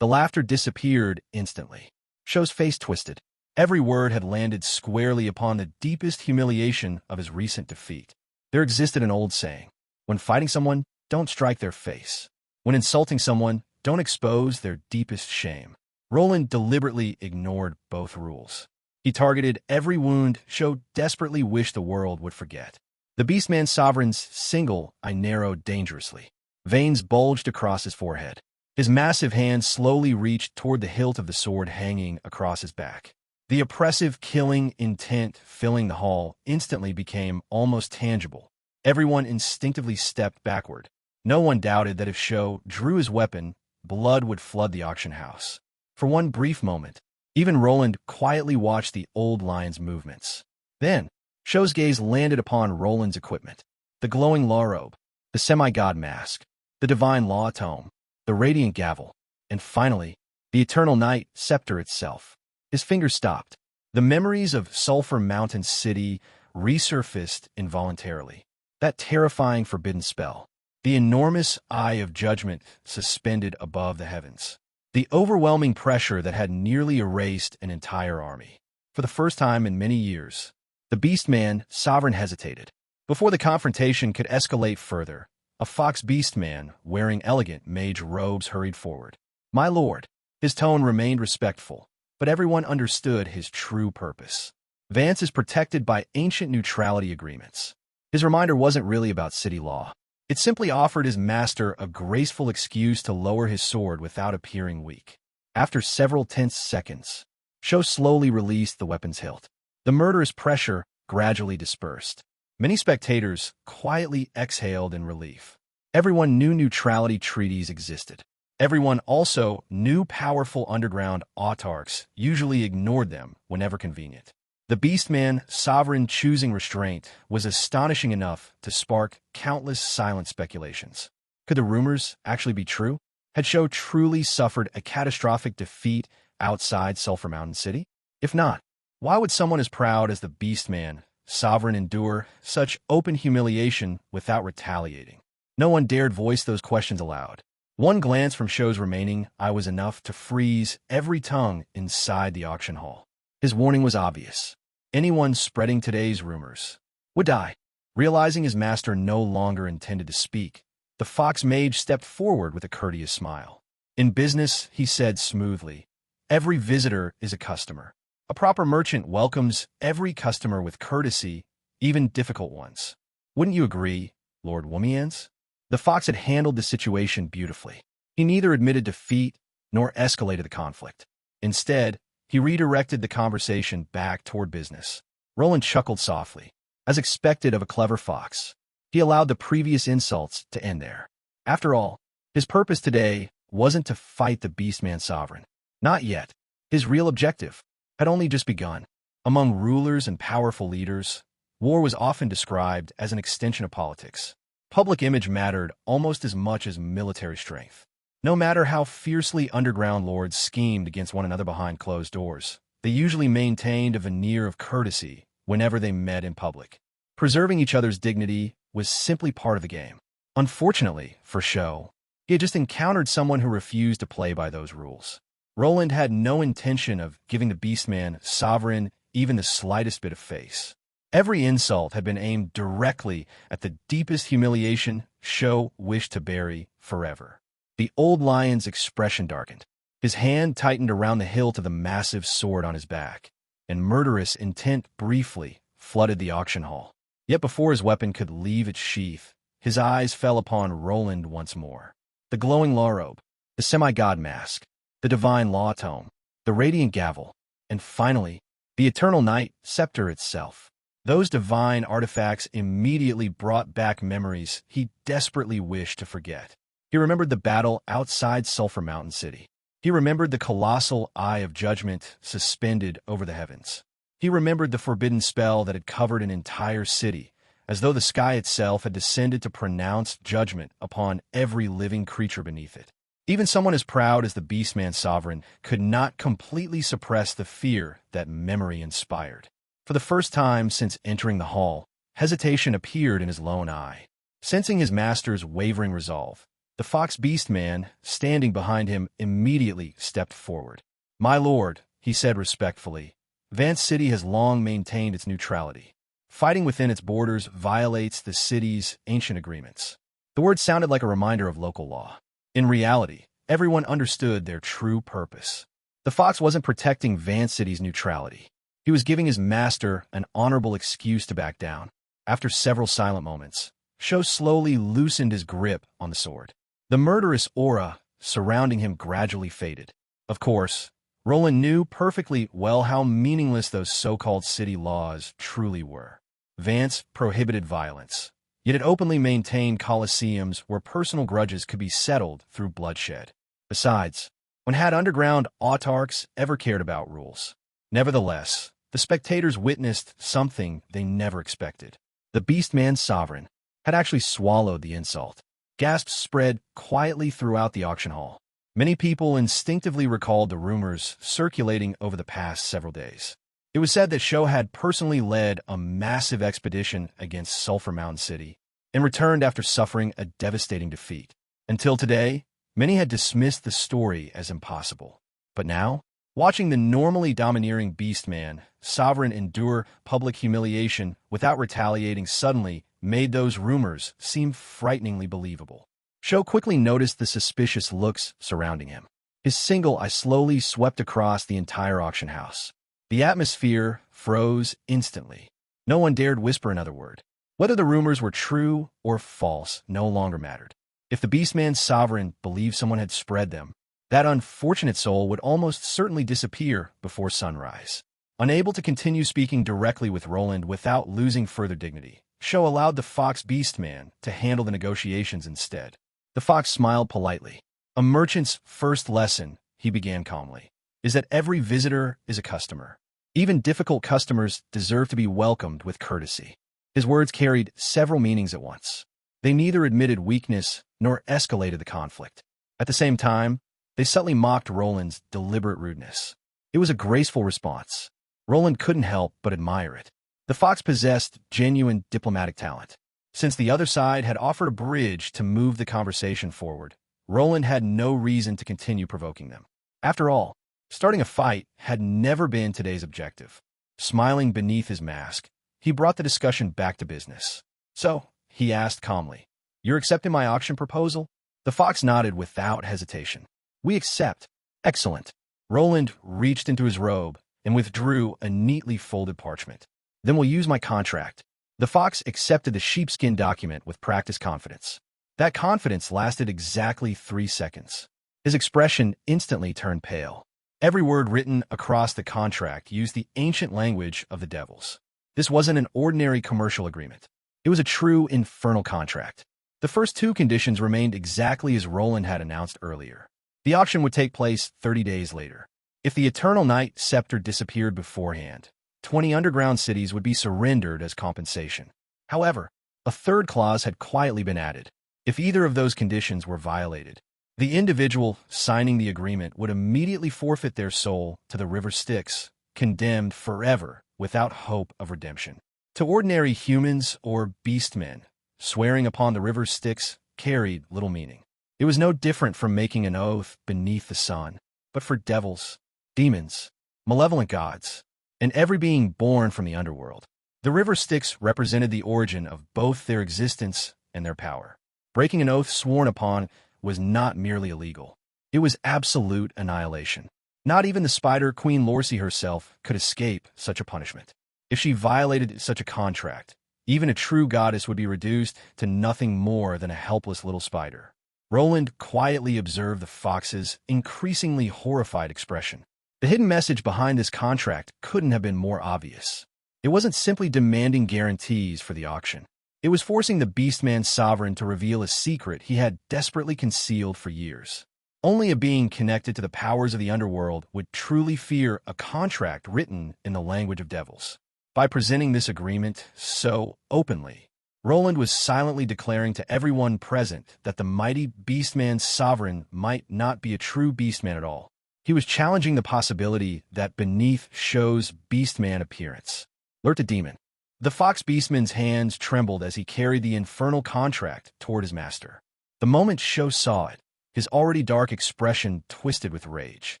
S1: The laughter disappeared instantly. Show's face twisted. Every word had landed squarely upon the deepest humiliation of his recent defeat. There existed an old saying: when fighting someone, don't strike their face. When insulting someone, don't expose their deepest shame. Roland deliberately ignored both rules. He targeted every wound Show desperately wished the world would forget. The Beastman Sovereign's single eye narrowed dangerously. Veins bulged across his forehead. His massive hand slowly reached toward the hilt of the sword hanging across his back. The oppressive killing intent filling the hall instantly became almost tangible. Everyone instinctively stepped backward. No one doubted that if Show drew his weapon, blood would flood the auction house. For one brief moment, even Roland quietly watched the old lion's movements. Then, Show's gaze landed upon Roland's equipment. The glowing law robe, the semi-god mask, the divine law tome, the radiant gavel, and finally, the eternal night scepter itself. His fingers stopped. The memories of Sulphur Mountain City resurfaced involuntarily. That terrifying forbidden spell. The enormous eye of judgment suspended above the heavens. The overwhelming pressure that had nearly erased an entire army. For the first time in many years, the Beastman Sovereign hesitated. Before the confrontation could escalate further, a fox beastman wearing elegant mage robes hurried forward. "My lord." His tone remained respectful, but everyone understood his true purpose. Vance is protected by ancient neutrality agreements. His reminder wasn't really about city law. It simply offered his master a graceful excuse to lower his sword without appearing weak. After several tense seconds, Show slowly released the weapon's hilt. The murderous pressure gradually dispersed. Many spectators quietly exhaled in relief. Everyone knew neutrality treaties existed. Everyone also knew powerful underground autarchs usually ignored them whenever convenient. The Beastman Sovereign choosing restraint was astonishing enough to spark countless silent speculations. Could the rumors actually be true? Had Show truly suffered a catastrophic defeat outside Sulphur Mountain City? If not, why would someone as proud as the Beastman Sovereign endure such open humiliation without retaliating? No one dared voice those questions aloud. One glance from Show's remaining eye was enough to freeze every tongue inside the auction hall. His warning was obvious. Anyone spreading today's rumors would die. Realizing his master no longer intended to speak, the fox mage stepped forward with a courteous smile. "In business," he said smoothly, "every visitor is a customer. A proper merchant welcomes every customer with courtesy, even difficult ones. Wouldn't you agree, Lord Womians?" The fox had handled the situation beautifully. He neither admitted defeat nor escalated the conflict. Instead, he redirected the conversation back toward business. Roland chuckled softly. As expected of a clever fox, he allowed the previous insults to end there. After all, his purpose today wasn't to fight the Beastman Sovereign. Not yet. His real objective had only just begun. Among rulers and powerful leaders, war was often described as an extension of politics. Public image mattered almost as much as military strength. No matter how fiercely underground lords schemed against one another behind closed doors, they usually maintained a veneer of courtesy whenever they met in public. Preserving each other's dignity was simply part of the game. Unfortunately, for Show, he had just encountered someone who refused to play by those rules. Roland had no intention of giving the Beastman Sovereign even the slightest bit of face. Every insult had been aimed directly at the deepest humiliation Show wished to bury forever. The old lion's expression darkened. His hand tightened around the hilt of the massive sword on his back, and murderous intent briefly flooded the auction hall. Yet before his weapon could leave its sheath, his eyes fell upon Roland once more. The glowing law robe, the semi-god mask, the divine law tome, the radiant gavel, and finally, the eternal night scepter itself. Those divine artifacts immediately brought back memories he desperately wished to forget. He remembered the battle outside Sulphur Mountain City. He remembered the colossal eye of judgment suspended over the heavens. He remembered the forbidden spell that had covered an entire city, as though the sky itself had descended to pronounce judgment upon every living creature beneath it. Even someone as proud as the Beastman Sovereign could not completely suppress the fear that memory inspired. For the first time since entering the hall, hesitation appeared in his lone eye. Sensing his master's wavering resolve, the Fox Beastman, standing behind him, immediately stepped forward. "My lord," he said respectfully, "Vance City has long maintained its neutrality. Fighting within its borders violates the city's ancient agreements." The words sounded like a reminder of local law. In reality, everyone understood their true purpose. The Fox wasn't protecting Vance City's neutrality. He was giving his master an honorable excuse to back down. After several silent moments, Sho slowly loosened his grip on the sword. The murderous aura surrounding him gradually faded. Of course, Roland knew perfectly well how meaningless those so-called city laws truly were. Vance prohibited violence, yet it openly maintained coliseums where personal grudges could be settled through bloodshed. Besides, when had underground autarchs ever cared about rules? Nevertheless, the spectators witnessed something they never expected. The Beastman Sovereign had actually swallowed the insult. Gasps spread quietly throughout the auction hall. Many people instinctively recalled the rumors circulating over the past several days. It was said that Sho had personally led a massive expedition against Sulphur Mountain City and returned after suffering a devastating defeat. Until today, many had dismissed the story as impossible. But now, watching the normally domineering Beastman Sovereign endure public humiliation without retaliating suddenly made those rumors seem frighteningly believable. Sho quickly noticed the suspicious looks surrounding him. His single eye slowly swept across the entire auction house. The atmosphere froze instantly. No one dared whisper another word. Whether the rumors were true or false no longer mattered. If the Beastman Sovereign believed someone had spread them, that unfortunate soul would almost certainly disappear before sunrise. Unable to continue speaking directly with Roland without losing further dignity, Sho allowed the Fox Beastman to handle the negotiations instead. The Fox smiled politely. "A merchant's first lesson," he began calmly, "is that every visitor is a customer. Even difficult customers deserve to be welcomed with courtesy." His words carried several meanings at once. They neither admitted weakness nor escalated the conflict. At the same time, they subtly mocked Roland's deliberate rudeness. It was a graceful response. Roland couldn't help but admire it. The Fox possessed genuine diplomatic talent. Since the other side had offered a bridge to move the conversation forward, Roland had no reason to continue provoking them. After all, starting a fight had never been today's objective. Smiling beneath his mask, he brought the discussion back to business. "So," he asked calmly, "you're accepting my auction proposal?" The Fox nodded without hesitation. "We accept." "Excellent." Roland reached into his robe and withdrew a neatly folded parchment. "Then we'll use my contract." The Fox accepted the sheepskin document with practiced confidence. That confidence lasted exactly 3 seconds. His expression instantly turned pale. Every word written across the contract used the ancient language of the devils. This wasn't an ordinary commercial agreement. It was a true infernal contract. The first 2 conditions remained exactly as Roland had announced earlier. The auction would take place 30 days later. If the Eternal Night scepter disappeared beforehand, 20 underground cities would be surrendered as compensation. However, a third clause had quietly been added. If either of those conditions were violated, the individual signing the agreement would immediately forfeit their soul to the River Styx, condemned forever without hope of redemption. To ordinary humans or beastmen, swearing upon the River Styx carried little meaning. It was no different from making an oath beneath the sun. But for devils, demons, malevolent gods, and every being born from the underworld, the River Styx represented the origin of both their existence and their power. Breaking an oath sworn upon was not merely illegal. It was absolute annihilation. Not even the Spider Queen Lorcy herself could escape such a punishment. If she violated such a contract, even a true goddess would be reduced to nothing more than a helpless little spider. Roland quietly observed the fox's increasingly horrified expression. The hidden message behind this contract couldn't have been more obvious. It wasn't simply demanding guarantees for the auction. It was forcing the Beastman's sovereign to reveal a secret he had desperately concealed for years. Only a being connected to the powers of the underworld would truly fear a contract written in the language of devils. By presenting this agreement so openly, Roland was silently declaring to everyone present that the mighty Beastman's sovereign might not be a true Beastman at all. He was challenging the possibility that beneath Show's Beastman appearance lurked a demon. The Fox Beastman's hands trembled as he carried the infernal contract toward his master. The moment Show saw it, his already dark expression twisted with rage.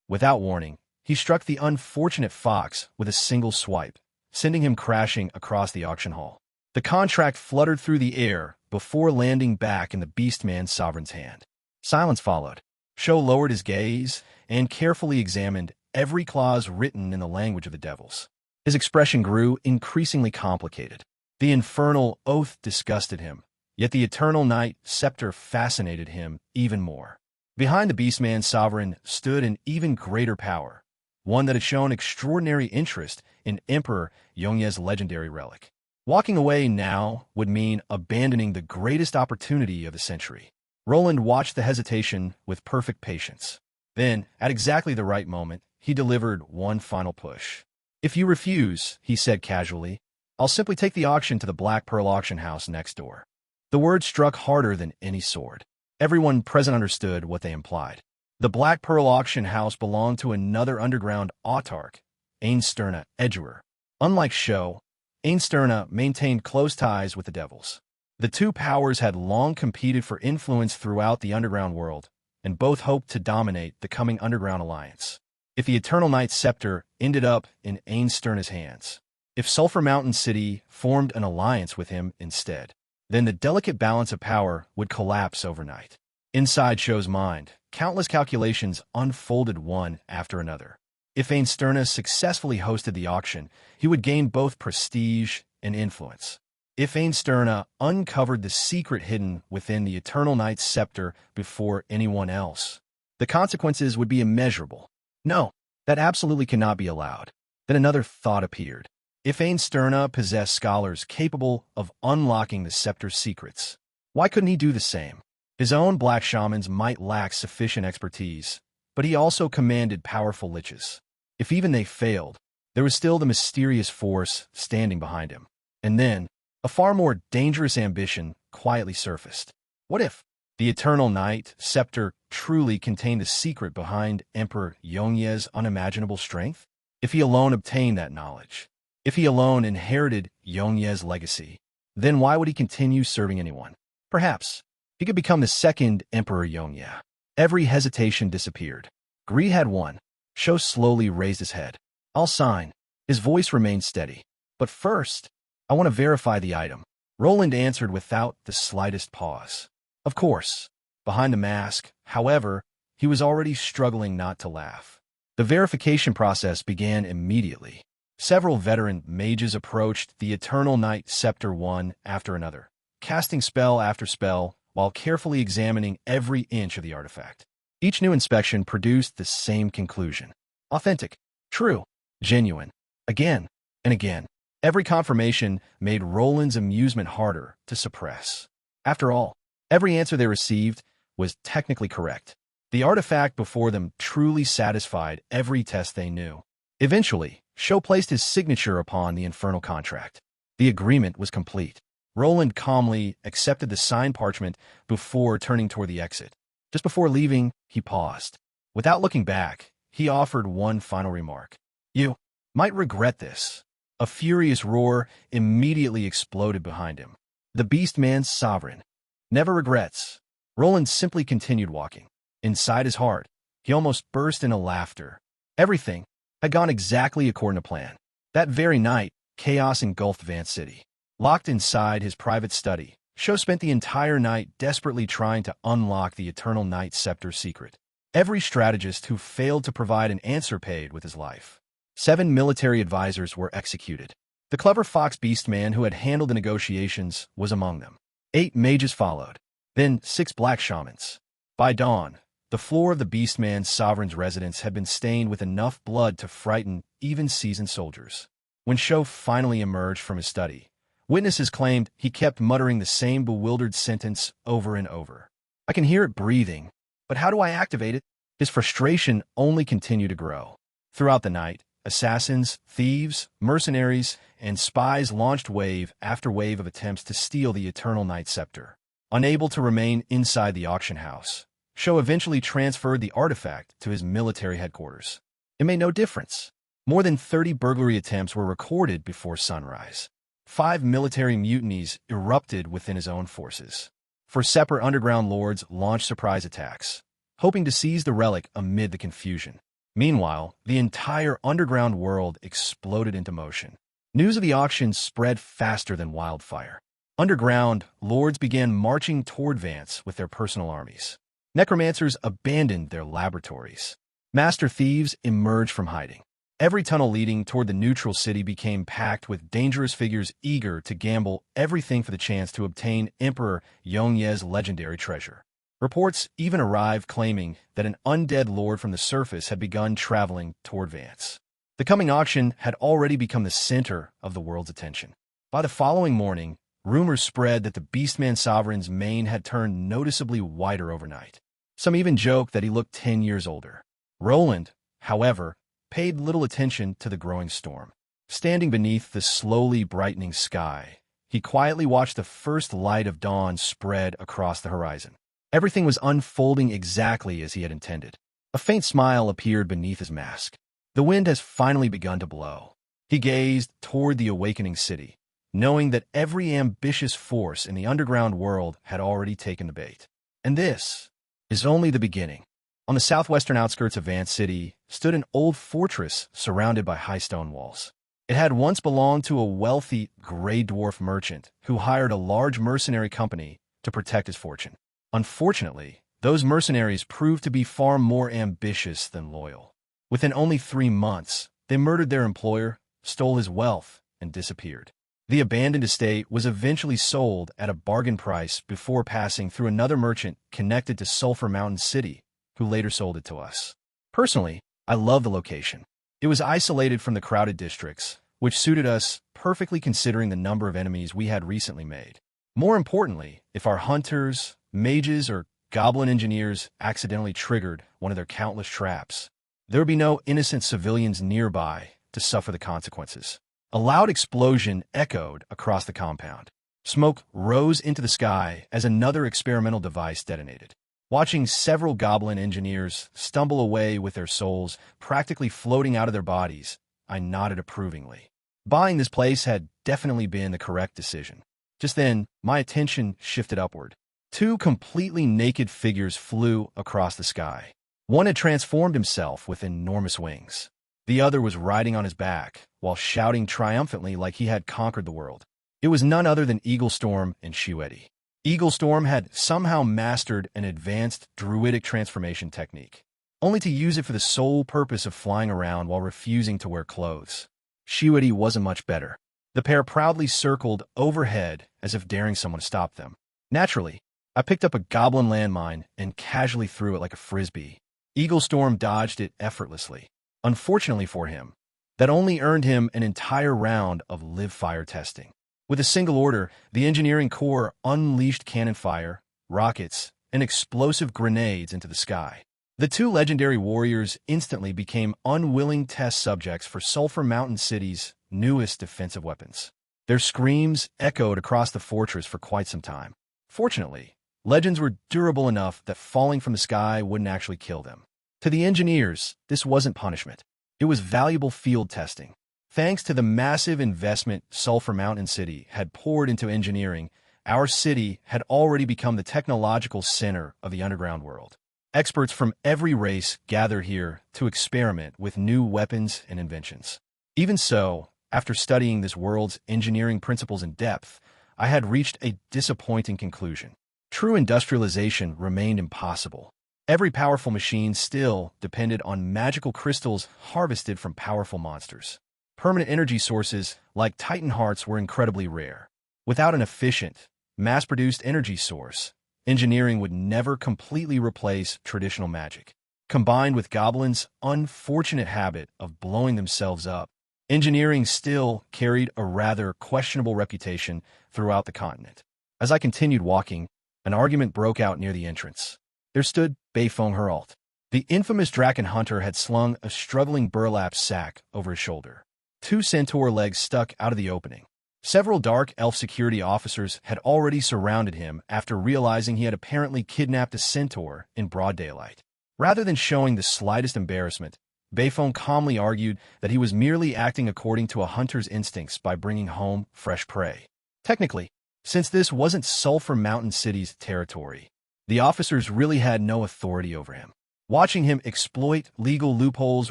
S1: Without warning, he struck the unfortunate fox with a single swipe, sending him crashing across the auction hall. The contract fluttered through the air before landing back in the Beastman's sovereign's hand. Silence followed. Show lowered his gaze and carefully examined every clause written in the language of the devils. His expression grew increasingly complicated. The infernal oath disgusted him, yet the eternal night scepter fascinated him even more. Behind the Beastman's sovereign stood an even greater power, one that had shown extraordinary interest in Emperor Yongye's legendary relic. Walking away now would mean abandoning the greatest opportunity of the century. Roland watched the hesitation with perfect patience. Then, at exactly the right moment, he delivered one final push. "If you refuse," he said casually, "I'll simply take the auction to the Black Pearl auction house next door." The words struck harder than any sword. Everyone present understood what they implied. The Black Pearl auction house belonged to another underground autarch, Einsterna Edgewer. Unlike Show, Einsterna maintained close ties with the devils. The two powers had long competed for influence throughout the underground world, and both hoped to dominate the coming underground alliance. If the Eternal Night's scepter ended up in Einsterna's hands, if Sulphur Mountain City formed an alliance with him instead, then the delicate balance of power would collapse overnight. Inside Show's mind, countless calculations unfolded one after another. If Einsterna successfully hosted the auction, he would gain both prestige and influence. If Einsterna uncovered the secret hidden within the Eternal Night's scepter before anyone else, the consequences would be immeasurable. No, that absolutely cannot be allowed. Then another thought appeared. If Einsterna possessed scholars capable of unlocking the scepter's secrets, why couldn't he do the same? His own black shamans might lack sufficient expertise, but he also commanded powerful liches. If even they failed, there was still the mysterious force standing behind him. And then, a far more dangerous ambition quietly surfaced. What if the Eternal Night scepter truly contained the secret behind Emperor Yongye's unimaginable strength? If he alone obtained that knowledge, if he alone inherited Yongye's legacy, then why would he continue serving anyone? Perhaps he could become the second Emperor Yongye. Every hesitation disappeared. Greed had won. Sho slowly raised his head. "I'll sign." His voice remained steady. "But first, I want to verify the item." Roland answered without the slightest pause. Of course. Behind the mask, however, he was already struggling not to laugh. The verification process began immediately. Several veteran mages approached the Eternal Night scepter one after another, casting spell after spell while carefully examining every inch of the artifact. Each new inspection produced the same conclusion. Authentic, true, genuine. Again and again. Every confirmation made Roland's amusement harder to suppress. After all, every answer they received was technically correct. The artifact before them truly satisfied every test they knew. Eventually, Sho placed his signature upon the infernal contract. The agreement was complete. Roland calmly accepted the signed parchment before turning toward the exit. Just before leaving, he paused. Without looking back, he offered one final remark. "You might regret this." A furious roar immediately exploded behind him. The Beastman's sovereign never regrets. Roland simply continued walking. Inside his heart, he almost burst into laughter. Everything had gone exactly according to plan. That very night, chaos engulfed Vance City. Locked inside his private study, Sho spent the entire night desperately trying to unlock the Eternal Night Scepter's secret. Every strategist who failed to provide an answer paid with his life. 7 military advisors were executed. The clever fox beastman who had handled the negotiations was among them. 8 mages followed, then 6 black shamans. By dawn, the floor of the beastman's sovereign's residence had been stained with enough blood to frighten even seasoned soldiers. When Sho finally emerged from his study, witnesses claimed he kept muttering the same bewildered sentence over and over. I can hear it breathing, but how do I activate it? His frustration only continued to grow. Throughout the night, assassins, thieves, mercenaries, and spies launched wave after wave of attempts to steal the Eternal Night Scepter. Unable to remain inside the auction house, Sho eventually transferred the artifact to his military headquarters. It made no difference. More than 30 burglary attempts were recorded before sunrise. 5 military mutinies erupted within his own forces. 4 separate underground lords launched surprise attacks, hoping to seize the relic amid the confusion. Meanwhile, the entire underground world exploded into motion. News of the auction spread faster than wildfire. Underground, lords began marching toward Vance with their personal armies. Necromancers abandoned their laboratories. Master thieves emerged from hiding. Every tunnel leading toward the neutral city became packed with dangerous figures eager to gamble everything for the chance to obtain Emperor Yongye's legendary treasure. Reports even arrived claiming that an undead lord from the surface had begun traveling toward Vance. The coming auction had already become the center of the world's attention. By the following morning, rumors spread that the Beastman Sovereign's mane had turned noticeably whiter overnight. Some even joked that he looked 10 years older. Roland, however, paid little attention to the growing storm. Standing beneath the slowly brightening sky, he quietly watched the first light of dawn spread across the horizon. Everything was unfolding exactly as he had intended. A faint smile appeared beneath his mask. The wind has finally begun to blow. He gazed toward the awakening city, knowing that every ambitious force in the underground world had already taken the bait. And this is only the beginning. On the southwestern outskirts of Vance City stood an old fortress surrounded by high stone walls. It had once belonged to a wealthy gray dwarf merchant who hired a large mercenary company to protect his fortune. Unfortunately, those mercenaries proved to be far more ambitious than loyal. Within only 3 months, they murdered their employer, stole his wealth, and disappeared. The abandoned estate was eventually sold at a bargain price before passing through another merchant connected to Sulphur Mountain City, who later sold it to us. Personally, I love the location. It was isolated from the crowded districts, which suited us perfectly considering the number of enemies we had recently made. More importantly, if our hunters, mages, or goblin engineers accidentally triggered one of their countless traps, there would be no innocent civilians nearby to suffer the consequences. A loud explosion echoed across the compound. Smoke rose into the sky as another experimental device detonated. Watching several goblin engineers stumble away with their souls practically floating out of their bodies, I nodded approvingly. Buying this place had definitely been the correct decision. Just then, my attention shifted upward. 2 completely naked figures flew across the sky. One had transformed himself with enormous wings. The other was riding on his back, while shouting triumphantly like he had conquered the world. It was none other than Eaglestorm and Shiwedi. Eaglestorm had somehow mastered an advanced druidic transformation technique, only to use it for the sole purpose of flying around while refusing to wear clothes. Shiwedi wasn't much better. The pair proudly circled overhead as if daring someone to stop them. Naturally, I picked up a goblin landmine and casually threw it like a frisbee. Eaglestorm dodged it effortlessly. Unfortunately for him, that only earned him an entire round of live fire testing. With a single order, the engineering corps unleashed cannon fire, rockets, and explosive grenades into the sky. The 2 legendary warriors instantly became unwilling test subjects for Sulphur Mountain City's newest defensive weapons. Their screams echoed across the fortress for quite some time. Fortunately, legends were durable enough that falling from the sky wouldn't actually kill them. To the engineers, this wasn't punishment. It was valuable field testing. Thanks to the massive investment Sulphur Mountain City had poured into engineering, our city had already become the technological center of the underground world. Experts from every race gathered here to experiment with new weapons and inventions. Even so, after studying this world's engineering principles in depth, I had reached a disappointing conclusion. True industrialization remained impossible. Every powerful machine still depended on magical crystals harvested from powerful monsters. Permanent energy sources like Titan hearts were incredibly rare. Without an efficient, mass-produced energy source, engineering would never completely replace traditional magic. Combined with goblins' unfortunate habit of blowing themselves up, engineering still carried a rather questionable reputation throughout the continent. As I continued walking, an argument broke out near the entrance. There stood Beifong Herald. The infamous Draken Hunter had slung a struggling burlap sack over his shoulder. Two centaur legs stuck out of the opening. Several dark elf security officers had already surrounded him after realizing he had apparently kidnapped a centaur in broad daylight. Rather than showing the slightest embarrassment, Beifong calmly argued that he was merely acting according to a hunter's instincts by bringing home fresh prey. Technically, since this wasn't Sulphur Mountain City's territory, the officers really had no authority over him. Watching him exploit legal loopholes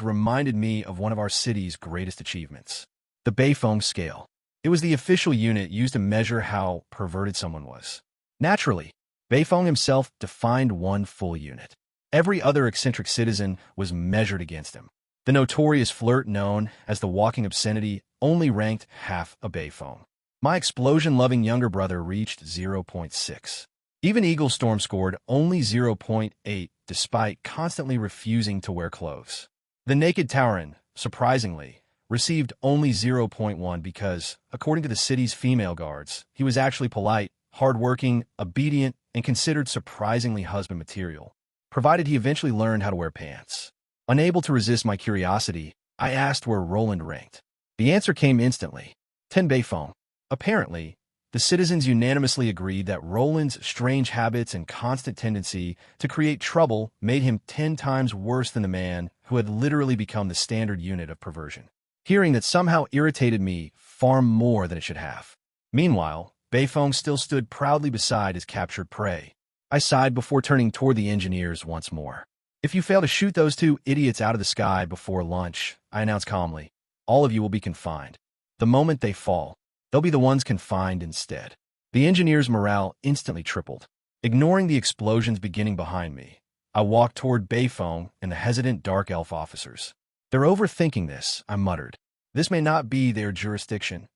S1: reminded me of one of our city's greatest achievements, the Beifong scale. It was the official unit used to measure how perverted someone was. Naturally, Beifong himself defined one full unit. Every other eccentric citizen was measured against him. The notorious flirt known as the walking obscenity only ranked half a Beifong. My explosion-loving younger brother reached 0.6. Even Eagle Storm scored only 0.8 despite constantly refusing to wear clothes. The Naked Tauren, surprisingly, received only 0.1 because, according to the city's female guards, he was actually polite, hardworking, obedient, and considered surprisingly husband material, provided he eventually learned how to wear pants. Unable to resist my curiosity, I asked where Roland ranked. The answer came instantly. 10 Beifong. Apparently, the citizens unanimously agreed that Roland's strange habits and constant tendency to create trouble made him 10 times worse than the man who had literally become the standard unit of perversion. Hearing that somehow irritated me far more than it should have. Meanwhile, Beifong still stood proudly beside his captured prey. I sighed before turning toward the engineers once more. If you fail to shoot those two idiots out of the sky before lunch, I announced calmly, all of you will be confined. The moment they fall, they'll be the ones confined instead. The engineers' morale instantly tripled. Ignoring the explosions beginning behind me, I walked toward Beifong and the hesitant dark elf officers. They're overthinking this, I muttered. This may not be their jurisdiction,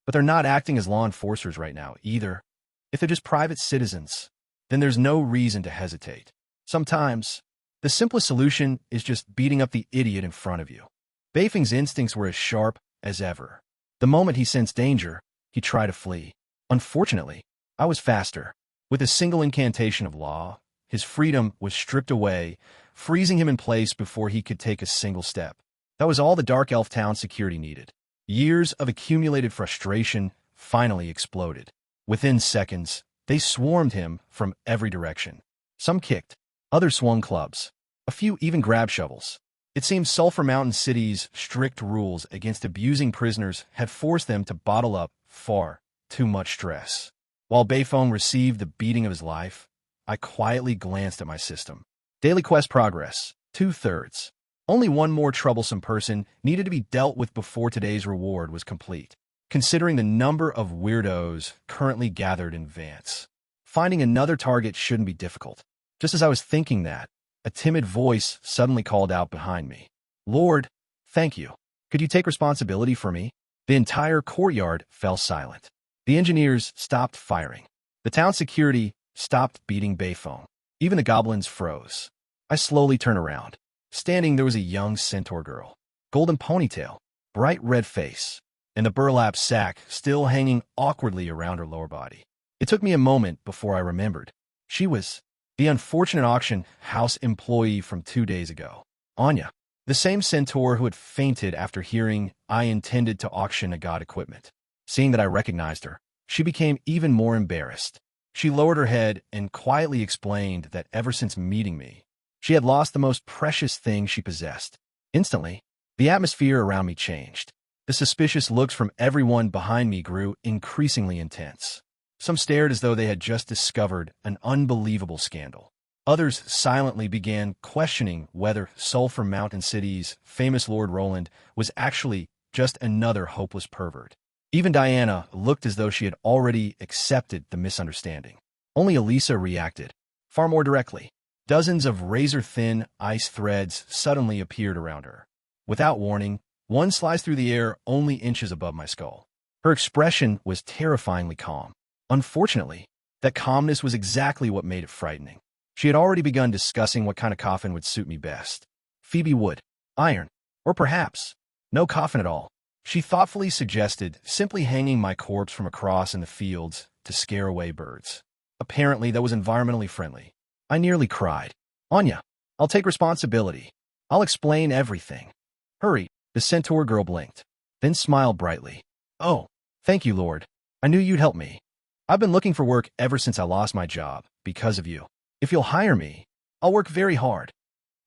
S1: but they're not acting as law enforcers right now either. If they're just private citizens, then there's no reason to hesitate. Sometimes, the simplest solution is just beating up the idiot in front of you. Beifong's instincts were as sharp as ever. The moment he sensed danger, he tried to flee. Unfortunately, I was faster. With a single incantation of law, his freedom was stripped away, freezing him in place before he could take a single step. That was all the Dark Elf Town security needed. Years of accumulated frustration finally exploded. Within seconds, they swarmed him from every direction. Some kicked, others swung clubs. A few even grabbed shovels. It seemed Sulphur Mountain City's strict rules against abusing prisoners had forced them to bottle up far too much stress. While Beifong received the beating of his life, I quietly glanced at my system. Daily quest progress, 2/3. Only one more troublesome person needed to be dealt with before today's reward was complete. Considering the number of weirdos currently gathered in Vance, finding another target shouldn't be difficult. Just as I was thinking that, a timid voice suddenly called out behind me. Lord, thank you. Could you take responsibility for me? The entire courtyard fell silent. The engineers stopped firing. The town security stopped beating Beifong. Even the goblins froze. I slowly turned around. Standing there was a young centaur girl. Golden ponytail, bright red face, and the burlap sack still hanging awkwardly around her lower body. It took me a moment before I remembered. She was the unfortunate auction house employee from 2 days ago. Anya, the same centaur who had fainted after hearing I intended to auction a god equipment. Seeing that I recognized her, she became even more embarrassed. She lowered her head and quietly explained that ever since meeting me, she had lost the most precious thing she possessed. Instantly, the atmosphere around me changed. The suspicious looks from everyone behind me grew increasingly intense. Some stared as though they had just discovered an unbelievable scandal. Others silently began questioning whether Sulphur Mountain City's famous Lord Roland was actually just another hopeless pervert. Even Diana looked as though she had already accepted the misunderstanding. Only Elisa reacted, far more directly. Dozens of razor-thin ice threads suddenly appeared around her. Without warning, One sliced through the air only inches above my skull. Her expression was terrifyingly calm. Unfortunately, that calmness was exactly what made it frightening. She had already begun discussing what kind of coffin would suit me best. Phoebe wood, iron, or perhaps no coffin at all. She thoughtfully suggested simply hanging my corpse from a cross in the fields to scare away birds. Apparently, that was environmentally friendly. I nearly cried. Anya, I'll take responsibility. I'll explain everything. Hurry, the centaur girl blinked, then smiled brightly. Oh, thank you, Lord. I knew you'd help me. I've been looking for work ever since I lost my job, because of you. If you'll hire me, I'll work very hard.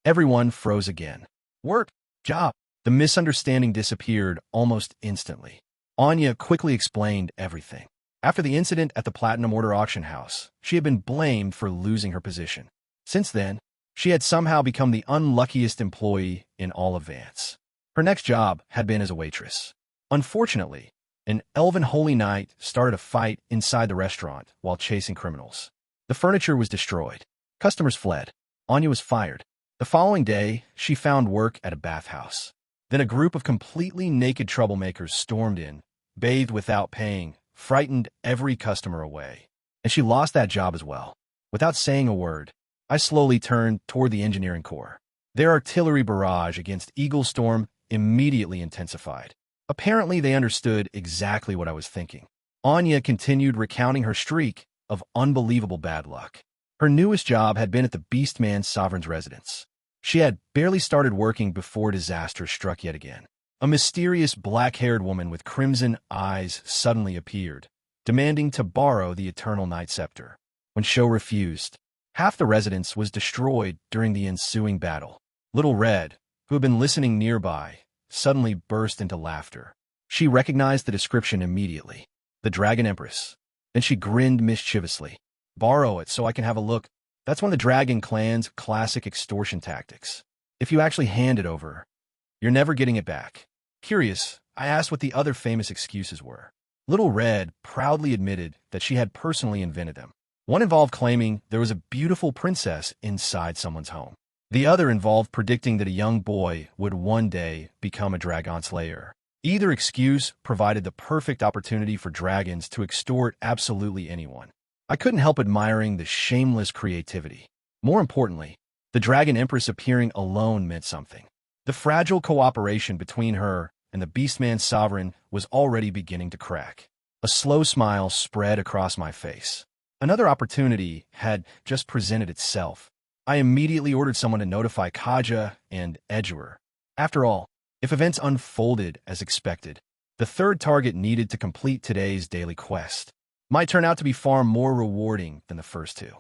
S1: Everyone froze again. Work, job. The misunderstanding disappeared almost instantly. Anya quickly explained everything. After the incident at the Platinum Order auction house, she had been blamed for losing her position. Since then, she had somehow become the unluckiest employee in all of Vance. Her next job had been as a waitress. Unfortunately, an elven holy knight started a fight inside the restaurant while chasing criminals. The furniture was destroyed. Customers fled. Anya was fired. The following day, she found work at a bathhouse. Then a group of completely naked troublemakers stormed in, bathed without paying, frightened every customer away. And she lost that job as well. Without saying a word, I slowly turned toward the engineering corps. Their artillery barrage against Eagle Storm immediately intensified. Apparently, they understood exactly what I was thinking. Anya continued recounting her streak of unbelievable bad luck. Her newest job had been at the Beastman Sovereign's residence. She had barely started working before disaster struck yet again. A mysterious black-haired woman with crimson eyes suddenly appeared, demanding to borrow the Eternal Night Scepter. When Sho refused, half the residence was destroyed during the ensuing battle. Little Red, who had been listening nearby, suddenly burst into laughter. She recognized the description immediately. The Dragon Empress. Then she grinned mischievously. Borrow it so I can have a look. That's one of the Dragon Clan's classic extortion tactics. If you actually hand it over, you're never getting it back. Curious, I asked what the other famous excuses were. Little Red proudly admitted that she had personally invented them. One involved claiming there was a beautiful princess inside someone's home. The other involved predicting that a young boy would one day become a dragon slayer. Either excuse provided the perfect opportunity for dragons to extort absolutely anyone. I couldn't help admiring the shameless creativity. More importantly, the Dragon Empress appearing alone meant something. The fragile cooperation between her and the Beastman Sovereign was already beginning to crack. A slow smile spread across my face. Another opportunity had just presented itself. I immediately ordered someone to notify Kaja and Edgewer. After all, if events unfolded as expected, the third target needed to complete today's daily quest might turn out to be far more rewarding than the first two.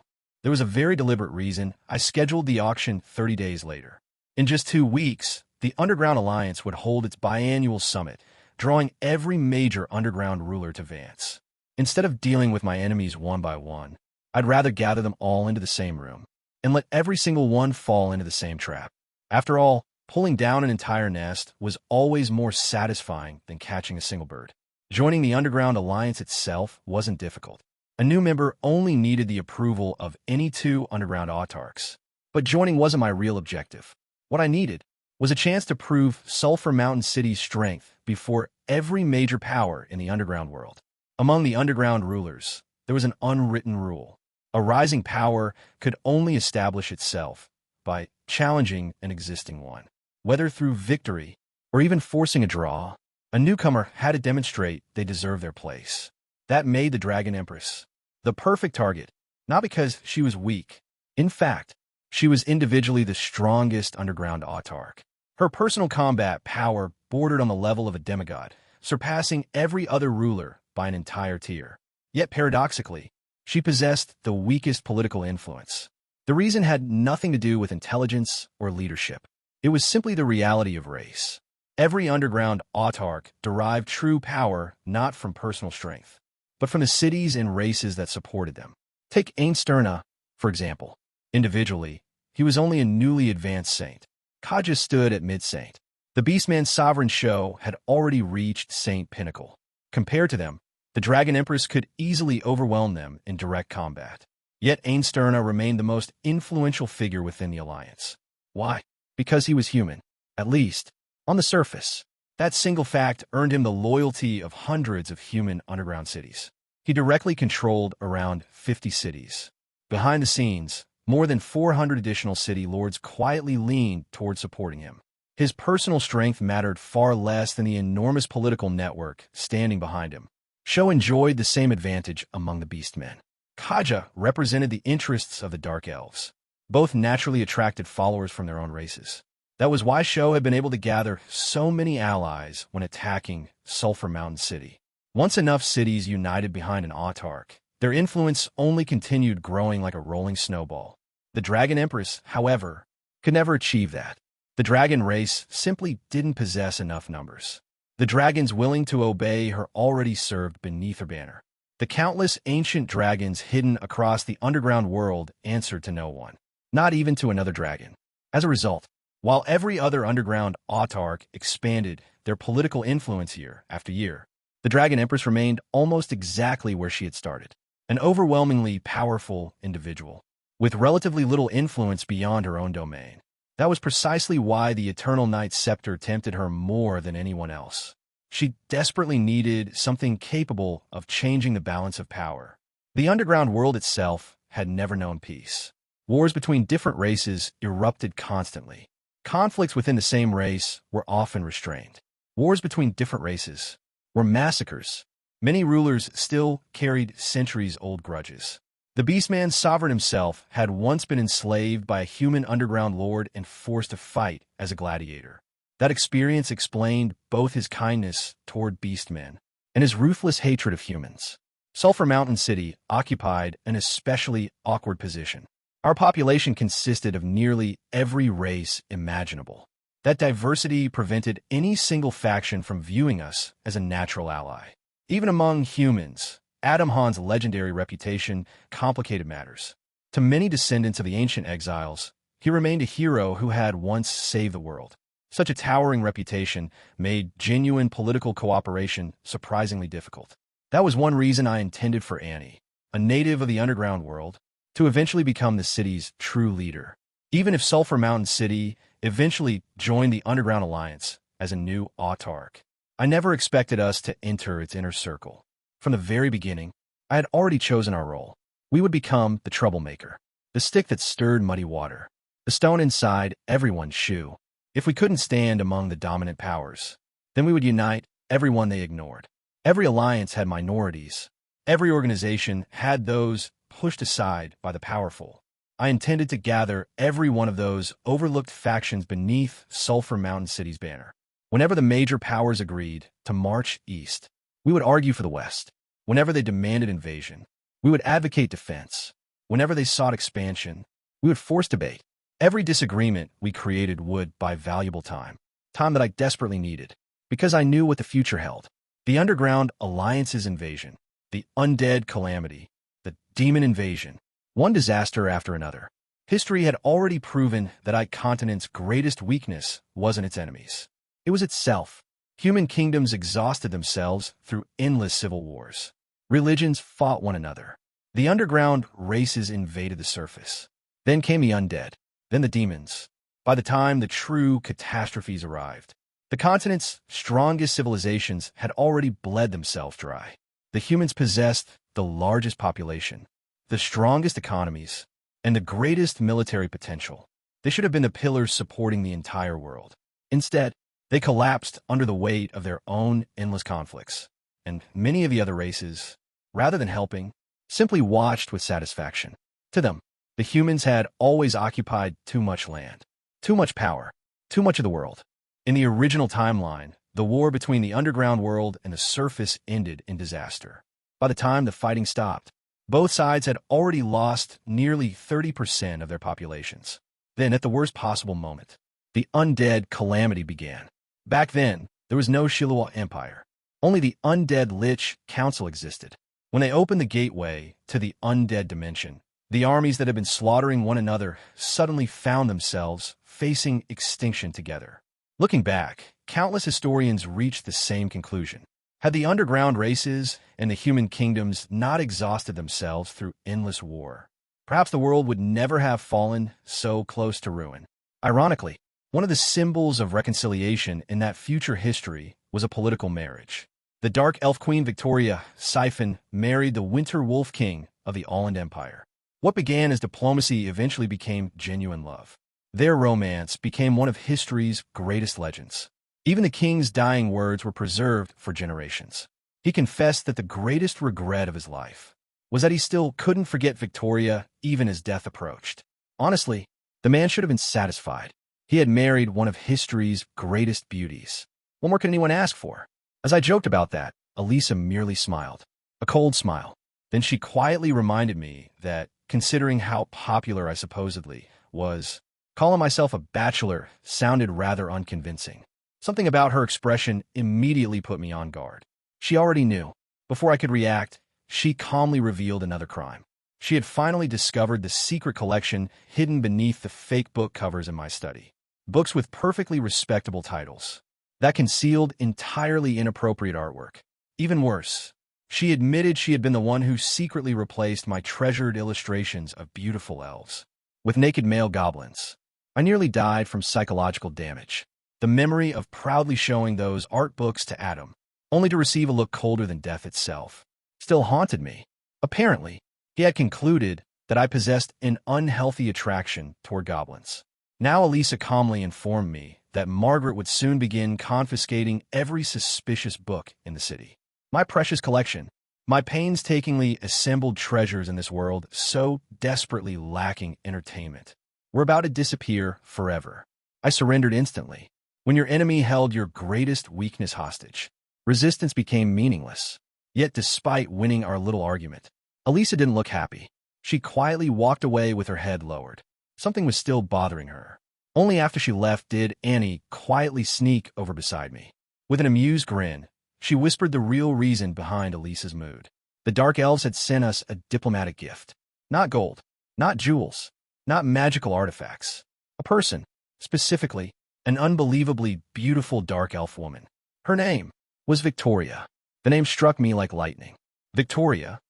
S1: There was a very deliberate reason I scheduled the auction 30 days later. In just 2 weeks, the Underground Alliance would hold its biannual summit, drawing every major underground ruler to Vance. Instead of dealing with my enemies one by one, I'd rather gather them all into the same room and let every single one fall into the same trap. After all, pulling down an entire nest was always more satisfying than catching a single bird. Joining the Underground Alliance itself wasn't difficult. A new member only needed the approval of any 2 underground autarchs. But joining wasn't my real objective. What I needed was a chance to prove Sulphur Mountain City's strength before every major power in the underground world. Among the underground rulers, there was an unwritten rule. A rising power could only establish itself by challenging an existing one. Whether through victory or even forcing a draw, a newcomer had to demonstrate they deserved their place. That made the Dragon Empress the perfect target, not because she was weak. In fact, she was individually the strongest underground autarch. Her personal combat power bordered on the level of a demigod, surpassing every other ruler by an entire tier. Yet paradoxically, she possessed the weakest political influence. The reason had nothing to do with intelligence or leadership. It was simply the reality of race. Every underground autarch derived true power not from personal strength, but from the cities and races that supported them. Take Ainsterna, for example. Individually, he was only a newly advanced saint. Kaja stood at mid-saint. The Beastman Sovereign Sho had already reached Saint Pinnacle. Compared to them, the Dragon Empress could easily overwhelm them in direct combat. Yet Ainsterna remained the most influential figure within the alliance. Why? Because he was human. At least, on the surface. That single fact earned him the loyalty of hundreds of human underground cities. He directly controlled around 50 cities. Behind the scenes, more than 400 additional city lords quietly leaned toward supporting him. His personal strength mattered far less than the enormous political network standing behind him. Sho enjoyed the same advantage among the beastmen. Kaja represented the interests of the Dark Elves. Both naturally attracted followers from their own races. That was why Sho had been able to gather so many allies when attacking Sulphur Mountain City. Once enough cities united behind an autarch, their influence only continued growing like a rolling snowball. The Dragon Empress, however, could never achieve that. The dragon race simply didn't possess enough numbers. The dragons willing to obey her already served beneath her banner. The countless ancient dragons hidden across the underground world answered to no one, not even to another dragon. As a result, while every other underground autarch expanded their political influence year after year, the Dragon Empress remained almost exactly where she had started, an overwhelmingly powerful individual, with relatively little influence beyond her own domain. That was precisely why the Eternal Knight's scepter tempted her more than anyone else. She desperately needed something capable of changing the balance of power. The underground world itself had never known peace. Wars between different races erupted constantly. Conflicts within the same race were often restrained. Wars between different races were massacres. Many rulers still carried centuries-old grudges. The Beastman's sovereign himself had once been enslaved by a human underground lord and forced to fight as a gladiator. That experience explained both his kindness toward beastmen and his ruthless hatred of humans. Sulphur Mountain City occupied an especially awkward position. Our population consisted of nearly every race imaginable. That diversity prevented any single faction from viewing us as a natural ally. Even among humans, Adam Han's legendary reputation complicated matters. To many descendants of the ancient exiles, he remained a hero who had once saved the world. Such a towering reputation made genuine political cooperation surprisingly difficult. That was one reason I intended for Annie, a native of the underground world, to eventually become the city's true leader. Even if Sulphur Mountain City eventually joined the Underground Alliance as a new autarch, I never expected us to enter its inner circle. From the very beginning, I had already chosen our role. We would become the troublemaker, the stick that stirred muddy water, the stone inside everyone's shoe. If we couldn't stand among the dominant powers, then we would unite everyone they ignored. Every alliance had minorities. Every organization had those pushed aside by the powerful. I intended to gather every one of those overlooked factions beneath Sulphur Mountain City's banner. Whenever the major powers agreed to march east, we would argue for the West. Whenever they demanded invasion, we would advocate defense. Whenever they sought expansion, we would force debate. Every disagreement we created would buy valuable time that I desperately needed, because I knew what the future held. The Underground Alliance's invasion, the undead calamity, the demon invasion, one disaster after another. History had already proven that our continent's greatest weakness wasn't its enemies. It was itself. Human kingdoms exhausted themselves through endless civil wars. Religions fought one another. The underground races invaded the surface. Then came the undead, then the demons. By the time the true catastrophes arrived, the continent's strongest civilizations had already bled themselves dry. The humans possessed the largest population, the strongest economies, and the greatest military potential. They should have been the pillars supporting the entire world. Instead, they collapsed under the weight of their own endless conflicts, and many of the other races, rather than helping, simply watched with satisfaction. To them, the humans had always occupied too much land, too much power, too much of the world. In the original timeline, the war between the underground world and the surface ended in disaster. By the time the fighting stopped, both sides had already lost nearly 30% of their populations. Then, at the worst possible moment, the undead calamity began. Back then, there was no Shilua Empire. Only the undead Lich Council existed. When they opened the gateway to the undead dimension, the armies that had been slaughtering one another suddenly found themselves facing extinction together. Looking back, countless historians reached the same conclusion. Had the underground races and the human kingdoms not exhausted themselves through endless war, perhaps the world would never have fallen so close to ruin. Ironically, One of the symbols of reconciliation in that future history was a political marriage. The Dark Elf Queen Victoria Siphon married the Winter Wolf King of the Allend Empire. What began as diplomacy eventually became genuine love. Their romance became one of history's greatest legends. Even the king's dying words were preserved for generations. He confessed that the greatest regret of his life was that he still couldn't forget Victoria even as death approached. Honestly, the man should have been satisfied. He had married one of history's greatest beauties. What more could anyone ask for? As I joked about that, Elisa merely smiled. A cold smile. Then she quietly reminded me that, considering how popular I supposedly was, calling myself a bachelor sounded rather unconvincing. Something about her expression immediately put me on guard. She already knew. Before I could react, she calmly revealed another crime. She had finally discovered the secret collection hidden beneath the fake book covers in my study. Books with perfectly respectable titles that concealed entirely inappropriate artwork. Even worse, she admitted she had been the one who secretly replaced my treasured illustrations of beautiful elves with naked male goblins. I nearly died from psychological damage. The memory of proudly showing those art books to Adam, only to receive a look colder than death itself, still haunted me. Apparently, he had concluded that I possessed an unhealthy attraction toward goblins. Now Elisa calmly informed me that Margaret would soon begin confiscating every suspicious book in the city. My precious collection, my painstakingly assembled treasures in this world so desperately lacking entertainment, were about to disappear forever. I surrendered instantly. When your enemy held your greatest weakness hostage, resistance became meaningless. Yet despite winning our little argument, Elisa didn't look happy. She quietly walked away with her head lowered. Something was still bothering her. Only after she left did Annie quietly sneak over beside me. With an amused grin, she whispered the real reason behind Elisa's mood. The Dark Elves had sent us a diplomatic gift. Not gold, not jewels, not magical artifacts. A person, specifically, an unbelievably beautiful Dark Elf woman. Her name was Victoria. The name struck me like lightning. Victoria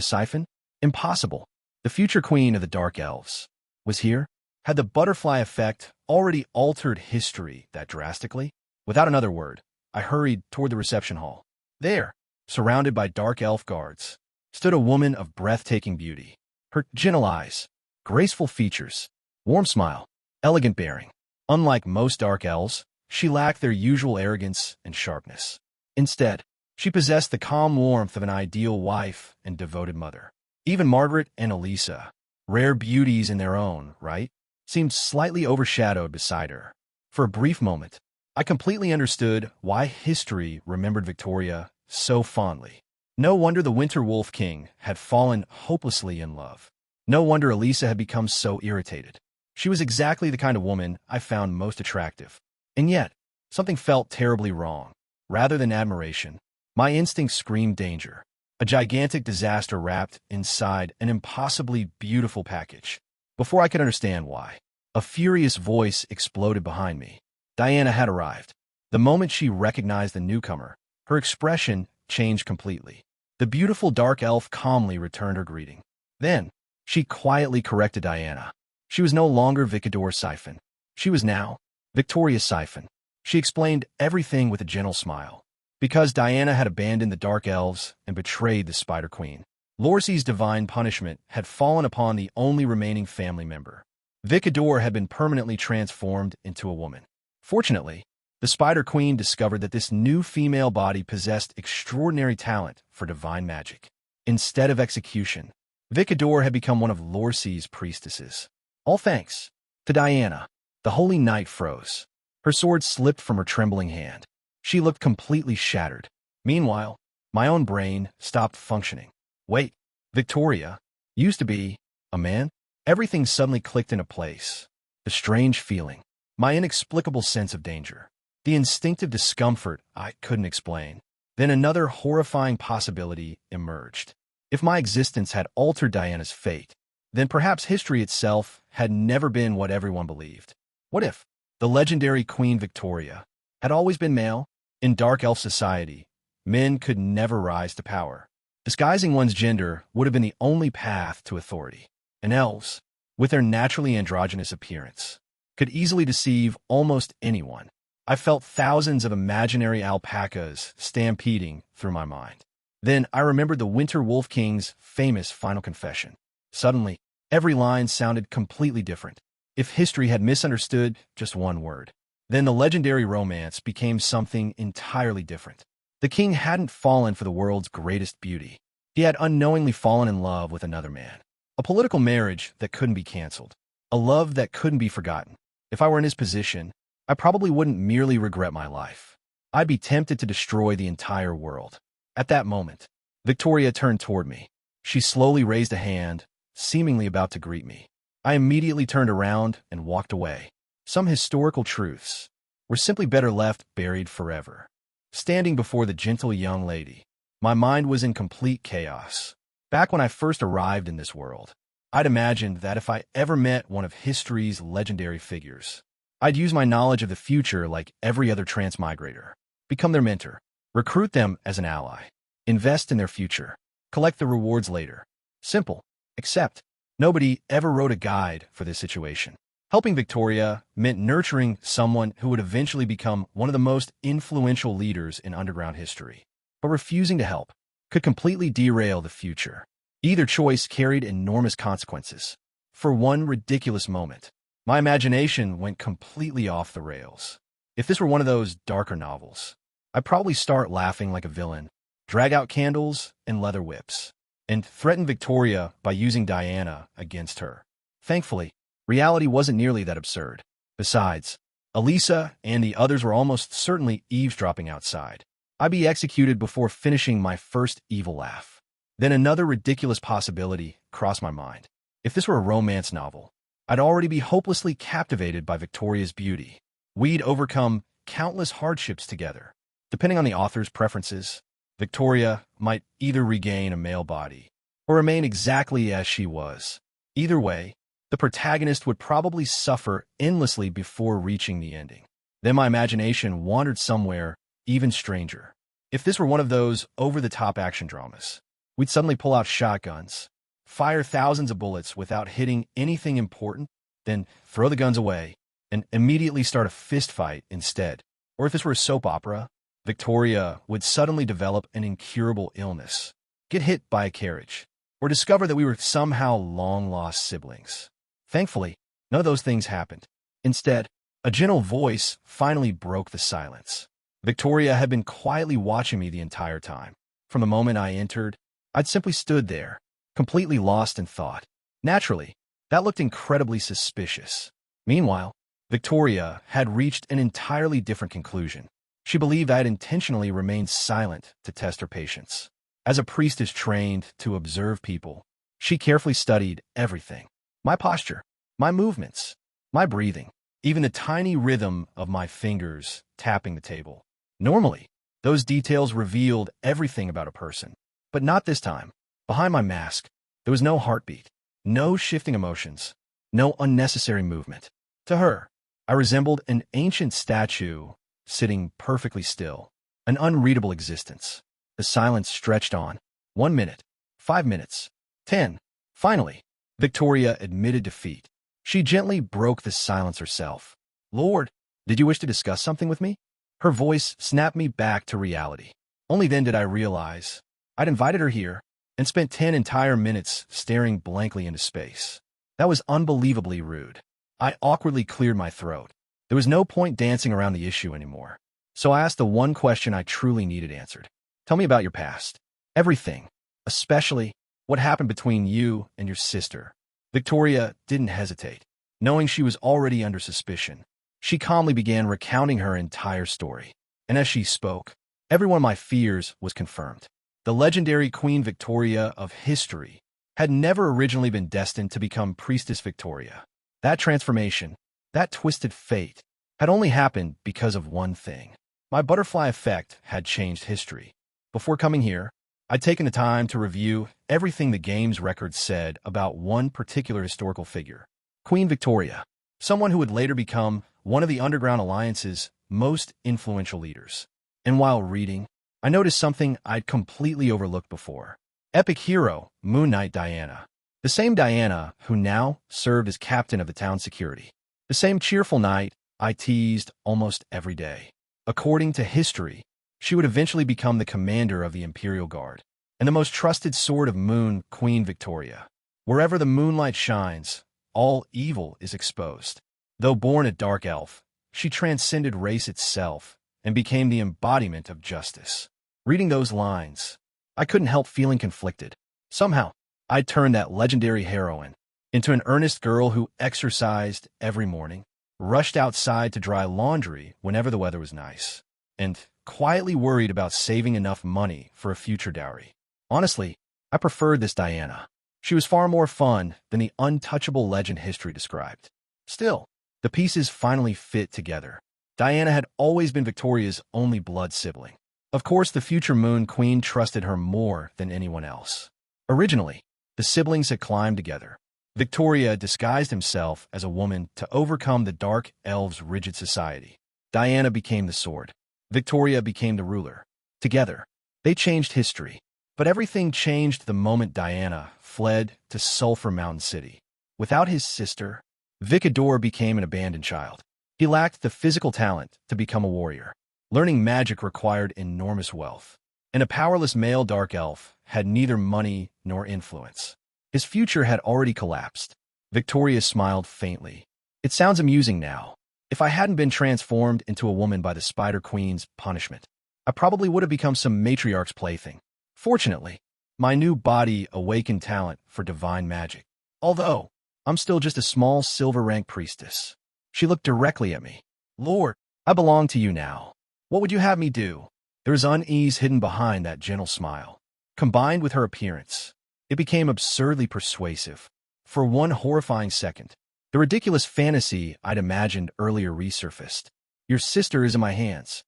S1: Siphon? Impossible. The future queen of the Dark Elves was here? Had the butterfly effect already altered history that drastically? Without another word, I hurried toward the reception hall. There, surrounded by Dark Elf guards, stood a woman of breathtaking beauty. Her gentle eyes, graceful features, warm smile, elegant bearing. Unlike most Dark Elves, she lacked their usual arrogance and sharpness. Instead, she possessed the calm warmth of an ideal wife and devoted mother. Even Margaret and Elisa, rare beauties in their own right, seemed slightly overshadowed beside her. For a brief moment, I completely understood why history remembered Victoria so fondly. No wonder the Winter Wolf King had fallen hopelessly in love. No wonder Elisa had become so irritated. She was exactly the kind of woman I found most attractive. And yet, something felt terribly wrong. Rather than admiration, my instincts screamed danger. A gigantic disaster wrapped inside an impossibly beautiful package. Before I could understand why, a furious voice exploded behind me. Diana had arrived. The moment she recognized the newcomer, her expression changed completely. The beautiful dark elf calmly returned her greeting. Then, she quietly corrected Diana. She was no longer Victoria Siphon. She was now Victoria Siphon. She explained everything with a gentle smile. Because Diana had abandoned the Dark Elves and betrayed the Spider Queen, Lorcie's divine punishment had fallen upon the only remaining family member. Vicador had been permanently transformed into a woman. Fortunately, the Spider Queen discovered that this new female body possessed extraordinary talent for divine magic. Instead of execution, Vicador had become one of Lorcie's priestesses. All thanks to Diana. The holy knight froze. Her sword slipped from her trembling hand. She looked completely shattered. Meanwhile, my own brain stopped functioning. Wait, Victoria used to be a man? Everything suddenly clicked into place. The strange feeling, my inexplicable sense of danger, the instinctive discomfort I couldn't explain. Then another horrifying possibility emerged. If my existence had altered Diana's fate, then perhaps history itself had never been what everyone believed. What if the legendary Queen Victoria had always been male? In Dark Elf society, men could never rise to power. Disguising one's gender would have been the only path to authority. And elves, with their naturally androgynous appearance, could easily deceive almost anyone. I felt thousands of imaginary alpacas stampeding through my mind. Then I remembered the Winter Wolf King's famous final confession. Suddenly, every line sounded completely different. If history had misunderstood just one word, then the legendary romance became something entirely different. The king hadn't fallen for the world's greatest beauty. He had unknowingly fallen in love with another man. A political marriage that couldn't be canceled. A love that couldn't be forgotten. If I were in his position, I probably wouldn't merely regret my life. I'd be tempted to destroy the entire world. At that moment, Victoria turned toward me. She slowly raised a hand, seemingly about to greet me. I immediately turned around and walked away. Some historical truths were simply better left buried forever. Standing before the gentle young lady, my mind was in complete chaos. Back when I first arrived in this world, I'd imagined that if I ever met one of history's legendary figures, I'd use my knowledge of the future like every other transmigrator. Become their mentor, recruit them as an ally, invest in their future, collect the rewards later. Simple, except nobody ever wrote a guide for this situation. Helping Victoria meant nurturing someone who would eventually become one of the most influential leaders in underground history. But refusing to help could completely derail the future. Either choice carried enormous consequences. For one ridiculous moment, my imagination went completely off the rails. If this were one of those darker novels, I'd probably start laughing like a villain, drag out candles and leather whips, and threaten Victoria by using Diana against her. Thankfully, reality wasn't nearly that absurd. Besides, Elisa and the others were almost certainly eavesdropping outside. I'd be executed before finishing my first evil laugh. Then another ridiculous possibility crossed my mind. If this were a romance novel, I'd already be hopelessly captivated by Victoria's beauty. We'd overcome countless hardships together. Depending on the author's preferences, Victoria might either regain a male body or remain exactly as she was. Either way, the protagonist would probably suffer endlessly before reaching the ending. Then my imagination wandered somewhere even stranger. If this were one of those over-the-top action dramas, we'd suddenly pull out shotguns, fire thousands of bullets without hitting anything important, then throw the guns away and immediately start a fist fight instead. Or if this were a soap opera, Victoria would suddenly develop an incurable illness, get hit by a carriage, or discover that we were somehow long-lost siblings. Thankfully, none of those things happened. Instead, a gentle voice finally broke the silence. Victoria had been quietly watching me the entire time. From the moment I entered, I'd simply stood there, completely lost in thought. Naturally, that looked incredibly suspicious. Meanwhile, Victoria had reached an entirely different conclusion. She believed I had intentionally remained silent to test her patience. As a priestess trained to observe people, she carefully studied everything. My posture, my movements, my breathing, even the tiny rhythm of my fingers tapping the table. Normally, those details revealed everything about a person. But not this time. Behind my mask, there was no heartbeat, no shifting emotions, no unnecessary movement. To her, I resembled an ancient statue sitting perfectly still, an unreadable existence. The silence stretched on. 1 minute, 5 minutes, 10. Finally, Victoria admitted defeat. She gently broke the silence herself. "Lord, did you wish to discuss something with me?" Her voice snapped me back to reality. Only then did I realize I'd invited her here and spent 10 entire minutes staring blankly into space. That was unbelievably rude. I awkwardly cleared my throat. There was no point dancing around the issue anymore. So I asked the one question I truly needed answered. "Tell me about your past. Everything. Especially what happened between you and your sister." Victoria didn't hesitate. Knowing she was already under suspicion, she calmly began recounting her entire story. And as she spoke, every one of my fears was confirmed. The legendary Queen Victoria of history had never originally been destined to become Priestess Victoria. That transformation, that twisted fate, had only happened because of one thing. My butterfly effect had changed history. Before coming here, I'd taken the time to review everything the game's records said about one particular historical figure, Queen Victoria, someone who would later become one of the Underground Alliance's most influential leaders. And while reading, I noticed something I'd completely overlooked before. Epic hero, Moon Knight Diana. The same Diana who now served as captain of the town's security. The same cheerful knight I teased almost every day. According to history, she would eventually become the commander of the Imperial Guard and the most trusted sword of Moon Queen Victoria. Wherever the moonlight shines, all evil is exposed. Though born a dark elf, she transcended race itself and became the embodiment of justice. Reading those lines, I couldn't help feeling conflicted. Somehow, I'd turned that legendary heroine into an earnest girl who exercised every morning, rushed outside to dry laundry whenever the weather was nice, and quietly worried about saving enough money for a future dowry. Honestly, I preferred this Diana. She was far more fun than the untouchable legend history described. Still, the pieces finally fit together. Diana had always been Victoria's only blood sibling. Of course, the future Moon Queen trusted her more than anyone else. Originally, the siblings had climbed together. Victoria disguised himself as a woman to overcome the Dark Elves' rigid society. Diana became the sword. Victoria became the ruler. Together, they changed history. But everything changed the moment Diana fled to Sulphur Mountain City. Without his sister, Vicador became an abandoned child. He lacked the physical talent to become a warrior. Learning magic required enormous wealth, and a powerless male dark elf had neither money nor influence. His future had already collapsed. Victoria smiled faintly. It sounds amusing now. If I hadn't been transformed into a woman by the Spider Queen's punishment, I probably would have become some matriarch's plaything. Fortunately, my new body awakened talent for divine magic. Although, I'm still just a small silver-rank priestess. She looked directly at me. Lord, I belong to you now. What would you have me do? There was unease hidden behind that gentle smile. Combined with her appearance, it became absurdly persuasive. For one horrifying second, the ridiculous fantasy I'd imagined earlier resurfaced. Your sister is in my hands.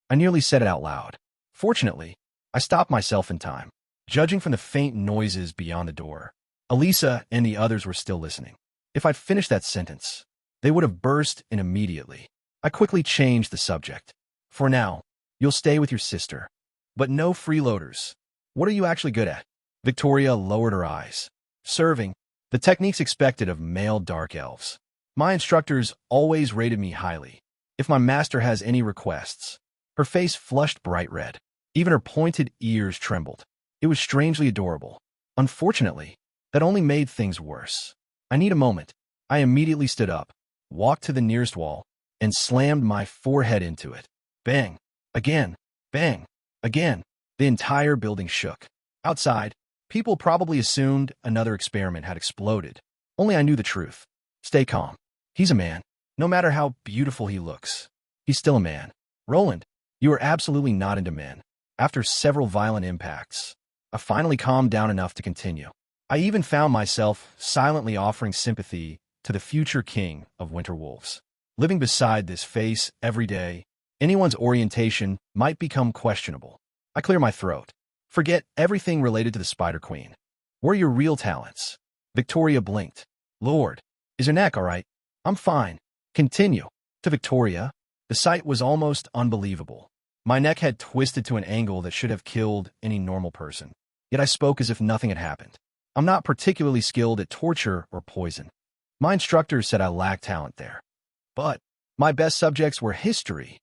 S1: I nearly said it out loud. Fortunately, I stopped myself in time. Judging from the faint noises beyond the door, Elisa and the others were still listening. If I'd finished that sentence, they would have burst in immediately. I quickly changed the subject. For now, you'll stay with your sister. But no freeloaders. What are you actually good at? Victoria lowered her eyes. Serving. The techniques expected of male dark elves. My instructors always rated me highly. If my master has any requests. Her face flushed bright red. Even her pointed ears trembled. It was strangely adorable. Unfortunately, that only made things worse. I need a moment. I immediately stood up, walked to the nearest wall, and slammed my forehead into it. Bang. Again. Bang. Again. The entire building shook. Outside, people probably assumed another experiment had exploded. Only I knew the truth. Stay calm. He's a man. No matter how beautiful he looks, he's still a man. Roland, you are absolutely not into men. After several violent impacts, I finally calmed down enough to continue. I even found myself silently offering sympathy to the future king of Winter Wolves. Living beside this face every day, anyone's orientation might become questionable. I clear my throat. Forget everything related to the Spider Queen. Where are your real talents? Victoria blinked. Lord, is your neck all right? I'm fine. Continue. To Victoria, the sight was almost unbelievable. My neck had twisted to an angle that should have killed any normal person. Yet I spoke as if nothing had happened. I'm not particularly skilled at torture or poison. My instructors said I lacked talent there. But my best subjects were history,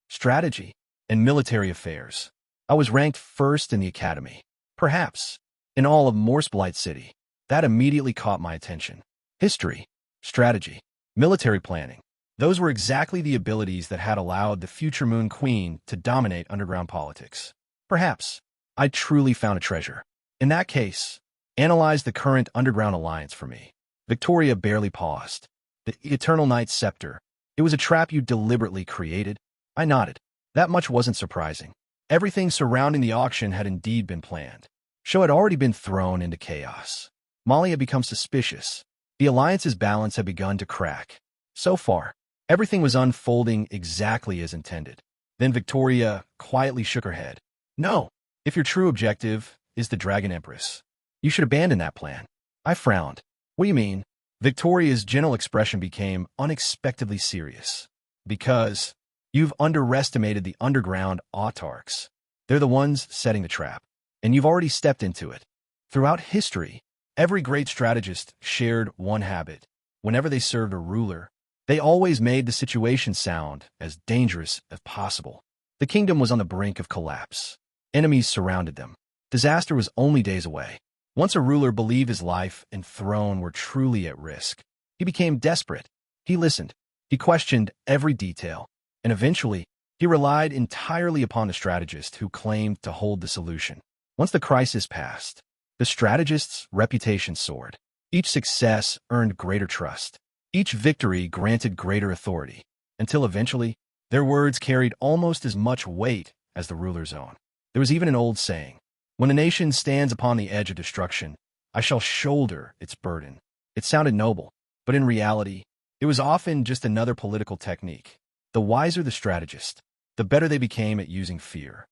S1: strategy, and military affairs. I was ranked first in the academy. Perhaps in all of Morseblight City. That immediately caught my attention. History, strategy, military planning. Those were exactly the abilities that had allowed the future Moon Queen to dominate underground politics. Perhaps I truly found a treasure. In that case, analyze the current underground alliance for me. Victoria barely paused. The Eternal Knight's scepter. It was a trap you deliberately created. I nodded. That much wasn't surprising. Everything surrounding the auction had indeed been planned. Show had already been thrown into chaos. Molly had become suspicious. The alliance's balance had begun to crack. So far, everything was unfolding exactly as intended. Then Victoria quietly shook her head. No, if your true objective is the Dragon Empress, you should abandon that plan. I frowned. What do you mean? Victoria's gentle expression became unexpectedly serious. Because you've underestimated the underground autarchs. They're the ones setting the trap, and you've already stepped into it. Throughout history, every great strategist shared one habit. Whenever they served a ruler, They always made the situation sound as dangerous as possible. The kingdom was on the brink of collapse. Enemies surrounded them. Disaster was only days away. Once a ruler believed his life and throne were truly at risk, he became desperate. He listened. He questioned every detail. And eventually, he relied entirely upon the strategist who claimed to hold the solution. Once the crisis passed, the strategist's reputation soared. Each success earned greater trust. Each victory granted greater authority, until eventually, their words carried almost as much weight as the ruler's own. There was even an old saying, "When a nation stands upon the edge of destruction, I shall shoulder its burden." It sounded noble, but in reality, it was often just another political technique. The wiser the strategist, the better they became at using fear.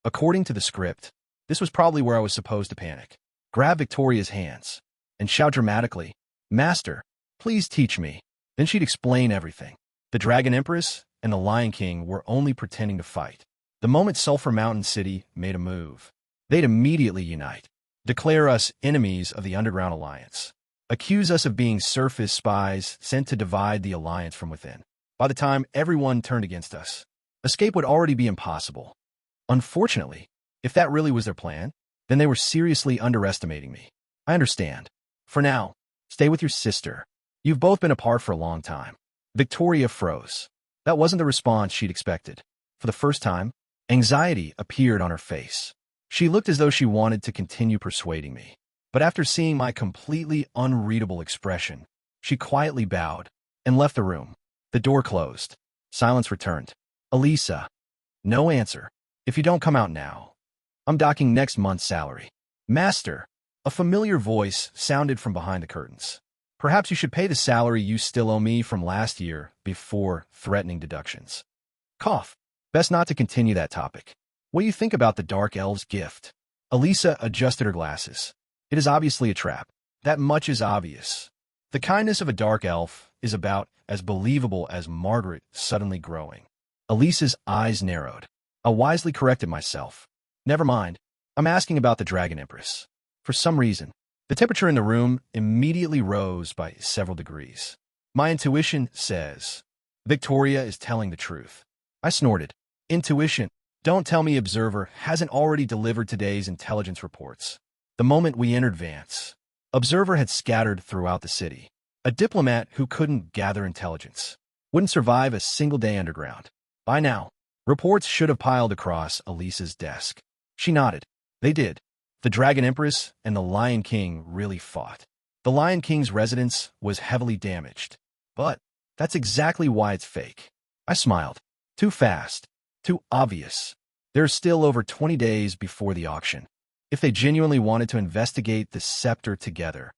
S1: According to the script, this was probably where I was supposed to panic, grab Victoria's hands, and shout dramatically, "Master, please teach me." Then she'd explain everything. The Dragon Empress and the Lion King were only pretending to fight. The moment Sulphur Mountain City made a move, they'd immediately unite, declare us enemies of the Underground Alliance, accuse us of being surface spies sent to divide the alliance from within. By the time everyone turned against us, escape would already be impossible. Unfortunately, if that really was their plan, then they were seriously underestimating me. I understand. For now, stay with your sister. You've both been apart for a long time. Victoria froze. That wasn't the response she'd expected. For the first time, anxiety appeared on her face. She looked as though she wanted to continue persuading me. But after seeing my completely unreadable expression, she quietly bowed and left the room. The door closed. Silence returned. "Elisa." No answer. "If you don't come out now, I'm docking next month's salary." "Master." A familiar voice sounded from behind the curtains. "Perhaps you should pay the salary you still owe me from last year before threatening deductions." Cough. Best not to continue that topic. What do you think about the Dark Elves' gift? Elisa adjusted her glasses. It is obviously a trap. That much is obvious. The kindness of a Dark Elf is about as believable as Margaret suddenly growing. Elisa's eyes narrowed. I wisely corrected myself. "Never mind. I'm asking about the Dragon Empress." For some reason, the temperature in the room immediately rose by several degrees. My intuition says, Victoria is telling the truth. I snorted. Intuition? Don't tell me Observer hasn't already delivered today's intelligence reports. The moment we entered Vance, Observer had scattered throughout the city. A diplomat who couldn't gather intelligence wouldn't survive a single day underground. By now, reports should have piled across Elisa's desk. She nodded. They did. The Dragon Empress and the Lion King really fought. The Lion King's residence was heavily damaged. But that's exactly why it's fake. I smiled. Too fast. Too obvious. There are still over 20 days before the auction. If they genuinely wanted to investigate the scepter together,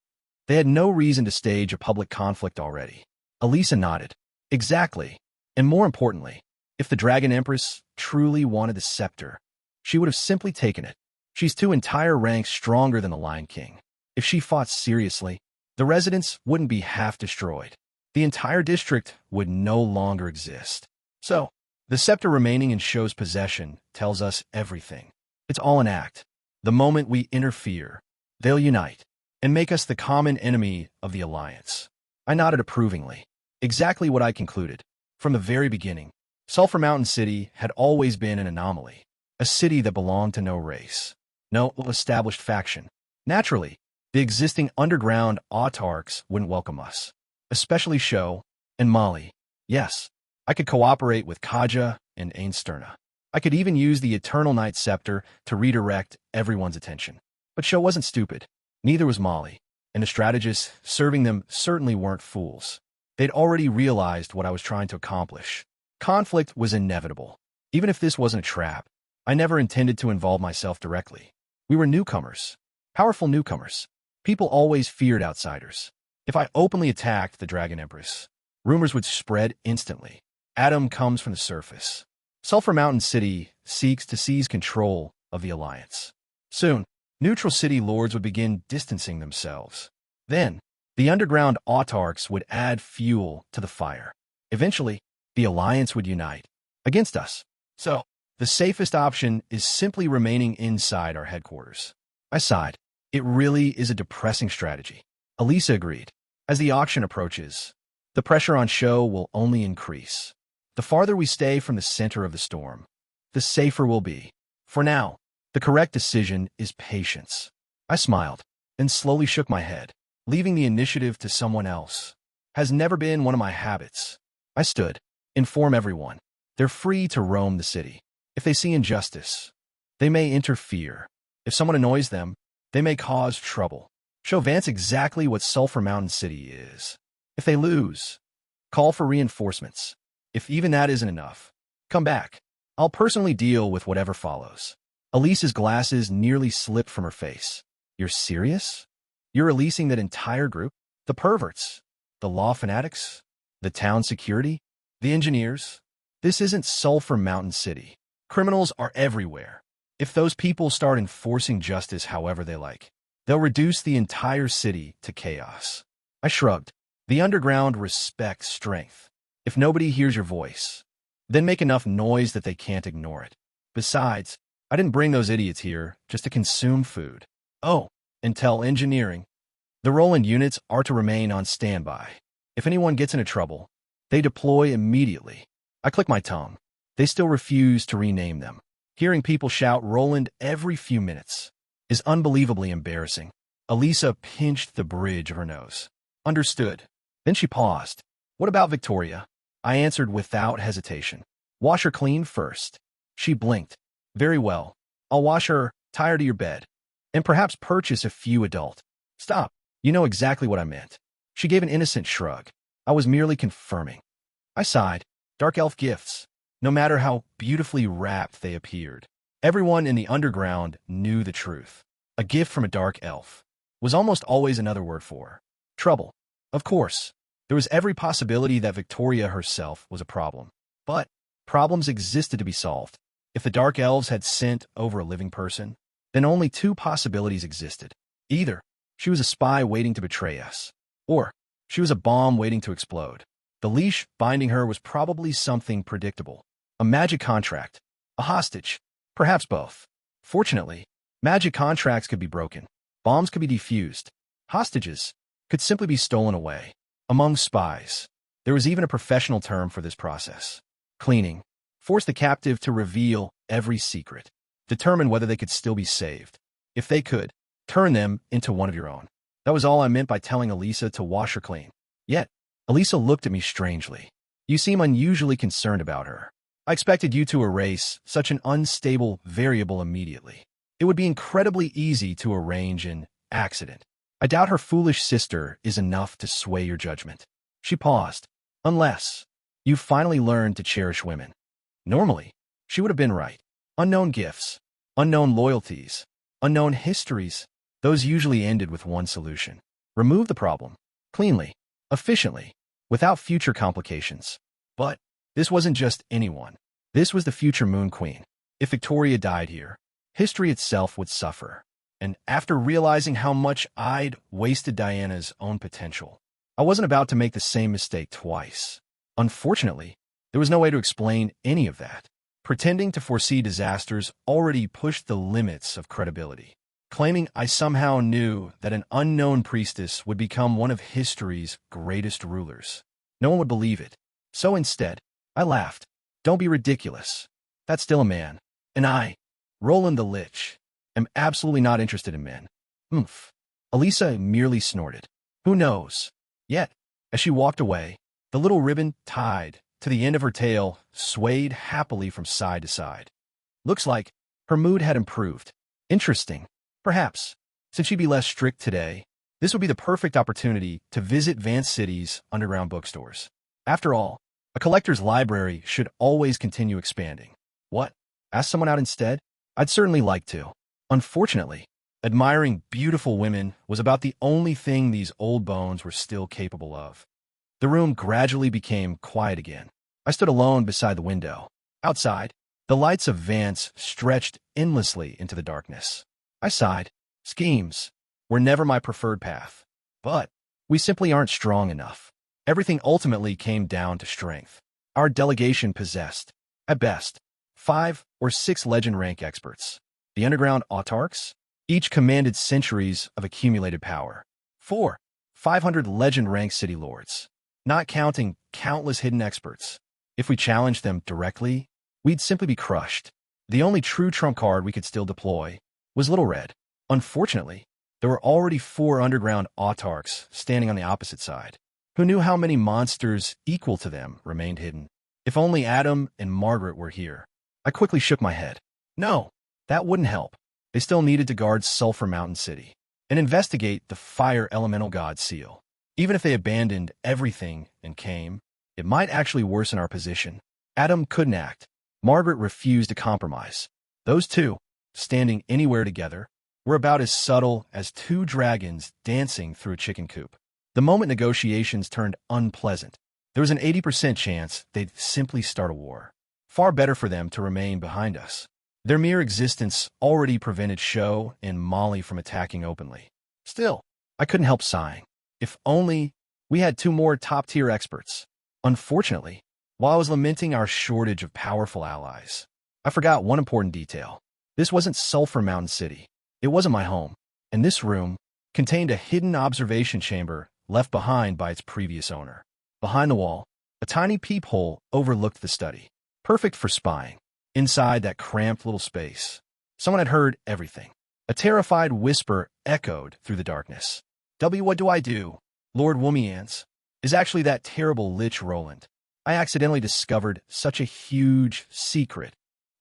S1: they had no reason to stage a public conflict already. Elisa nodded. Exactly. And more importantly, if the Dragon Empress truly wanted the scepter, she would have simply taken it. She's 2 entire ranks stronger than the Lion King. If she fought seriously, the residents wouldn't be half destroyed. The entire district would no longer exist. So, the scepter remaining in Show's possession tells us everything. It's all an act. The moment we interfere, they'll unite and make us the common enemy of the Alliance. I nodded approvingly. Exactly what I concluded. From the very beginning, Sulphur Mountain City had always been an anomaly. A city that belonged to no race, no established faction. Naturally, the existing underground autarchs wouldn't welcome us. Especially Show and Molly. Yes, I could cooperate with Kaja and Ainsterna. I could even use the Eternal Night Scepter to redirect everyone's attention. But Show wasn't stupid. Neither was Molly. And the strategists serving them certainly weren't fools. They'd already realized what I was trying to accomplish. Conflict was inevitable. Even if this wasn't a trap, I never intended to involve myself directly. We were newcomers. Powerful newcomers. People always feared outsiders. If I openly attacked the Dragon Empress, rumors would spread instantly. Adam comes from the surface. Sulphur Mountain City seeks to seize control of the Alliance. Soon, neutral city lords would begin distancing themselves. Then, the underground autarchs would add fuel to the fire. Eventually, the Alliance would unite against us. So, the safest option is simply remaining inside our headquarters. I sighed. It really is a depressing strategy. Elisa agreed. As the auction approaches, the pressure on show will only increase. The farther we stay from the center of the storm, the safer we'll be. For now, the correct decision is patience. I smiled and slowly shook my head. Leaving the initiative to someone else has never been one of my habits. I stood. Inform everyone. They're free to roam the city. If they see injustice, they may interfere. If someone annoys them, they may cause trouble. Show Vance exactly what Sulphur Mountain City is. If they lose, call for reinforcements. If even that isn't enough, come back. I'll personally deal with whatever follows. Elisa's glasses nearly slipped from her face. You're serious? You're releasing that entire group? The perverts? The law fanatics? The town security? The engineers? This isn't Sulphur Mountain City. Criminals are everywhere. If those people start enforcing justice however they like, they'll reduce the entire city to chaos. I shrugged. The underground respects strength. If nobody hears your voice, then make enough noise that they can't ignore it. Besides, I didn't bring those idiots here just to consume food. Oh, Intel Engineering. The Roland units are to remain on standby. If anyone gets into trouble, they deploy immediately. I click my tongue. They still refuse to rename them. Hearing people shout Roland every few minutes is unbelievably embarrassing. Elisa pinched the bridge of her nose. Understood. Then she paused. What about Victoria? I answered without hesitation. Wash her clean first. She blinked. Very well. I'll wash her, tie her to your bed, and perhaps purchase a few adult. Stop. You know exactly what I meant. She gave an innocent shrug. I was merely confirming. I sighed. Dark elf gifts. No matter how beautifully wrapped they appeared, everyone in the underground knew the truth. A gift from a dark elf was almost always another word for trouble. Of course, there was every possibility that Victoria herself was a problem. But problems existed to be solved. If the dark elves had sent over a living person, then only two possibilities existed. Either she was a spy waiting to betray us, or she was a bomb waiting to explode. The leash binding her was probably something predictable. A magic contract, a hostage, perhaps both. Fortunately, magic contracts could be broken. Bombs could be defused. Hostages could simply be stolen away. Among spies, there was even a professional term for this process. Cleaning. Force the captive to reveal every secret. Determine whether they could still be saved. If they could, turn them into one of your own. That was all I meant by telling Elisa to wash her clean. Yet, Elisa looked at me strangely. You seem unusually concerned about her. I expected you to erase such an unstable variable immediately. It would be incredibly easy to arrange an accident. I doubt her foolish sister is enough to sway your judgment. She paused. Unless you finally learned to cherish women. Normally, she would have been right. Unknown gifts, unknown loyalties, unknown histories, those usually ended with one solution. Remove the problem, cleanly, efficiently, without future complications. But this wasn't just anyone. This was the future Moon Queen. If Victoria died here, history itself would suffer. And after realizing how much I'd wasted Diana's own potential, I wasn't about to make the same mistake twice. Unfortunately, there was no way to explain any of that. Pretending to foresee disasters already pushed the limits of credibility. Claiming I somehow knew that an unknown priestess would become one of history's greatest rulers. No one would believe it. So instead, I laughed. Don't be ridiculous. That's still a man. And I, Roland the Lich, am absolutely not interested in men. Oomph. Elisa merely snorted. Who knows? Yet, as she walked away, the little ribbon tied to the end of her tail swayed happily from side to side. Looks like her mood had improved. Interesting. Perhaps, since she'd be less strict today, this would be the perfect opportunity to visit Vance City's underground bookstores. After all, a collector's library should always continue expanding. What? Ask someone out instead? I'd certainly like to. Unfortunately, admiring beautiful women was about the only thing these old bones were still capable of. The room gradually became quiet again. I stood alone beside the window. Outside, the lights of Vance stretched endlessly into the darkness. I sighed. Schemes were never my preferred path. But we simply aren't strong enough. Everything ultimately came down to strength. Our delegation possessed, at best, 5 or 6 legend rank experts. The underground autarchs each commanded centuries of accumulated power. 500 legend rank city lords. not counting countless hidden experts. If we challenged them directly, we'd simply be crushed. The only true trump card we could still deploy was Little Red. Unfortunately, there were already 4 underground autarchs standing on the opposite side. Who knew how many monsters equal to them remained hidden? If only Adam and Margaret were here. I quickly shook my head. No, that wouldn't help. They still needed to guard Sulphur Mountain City and investigate the fire elemental god seal. Even if they abandoned everything and came, it might actually worsen our position. Adam couldn't act. Margaret refused to compromise. Those two, standing anywhere together, were about as subtle as 2 dragons dancing through a chicken coop. The moment negotiations turned unpleasant, there was an 80% chance they'd simply start a war. Far better for them to remain behind us. Their mere existence already prevented Sho and Molly from attacking openly. Still, I couldn't help sighing. If only we had 2 more top-tier experts. Unfortunately, while I was lamenting our shortage of powerful allies, I forgot one important detail. This wasn't Sulphur Mountain City. It wasn't my home, and this room contained a hidden observation chamber left behind by its previous owner. Behind the wall, a tiny peephole overlooked the study, perfect for spying. Inside that cramped little space, someone had heard everything. A terrified whisper echoed through the darkness. What do I do? Lord Womians is actually that terrible Lich Roland. I accidentally discovered such a huge secret.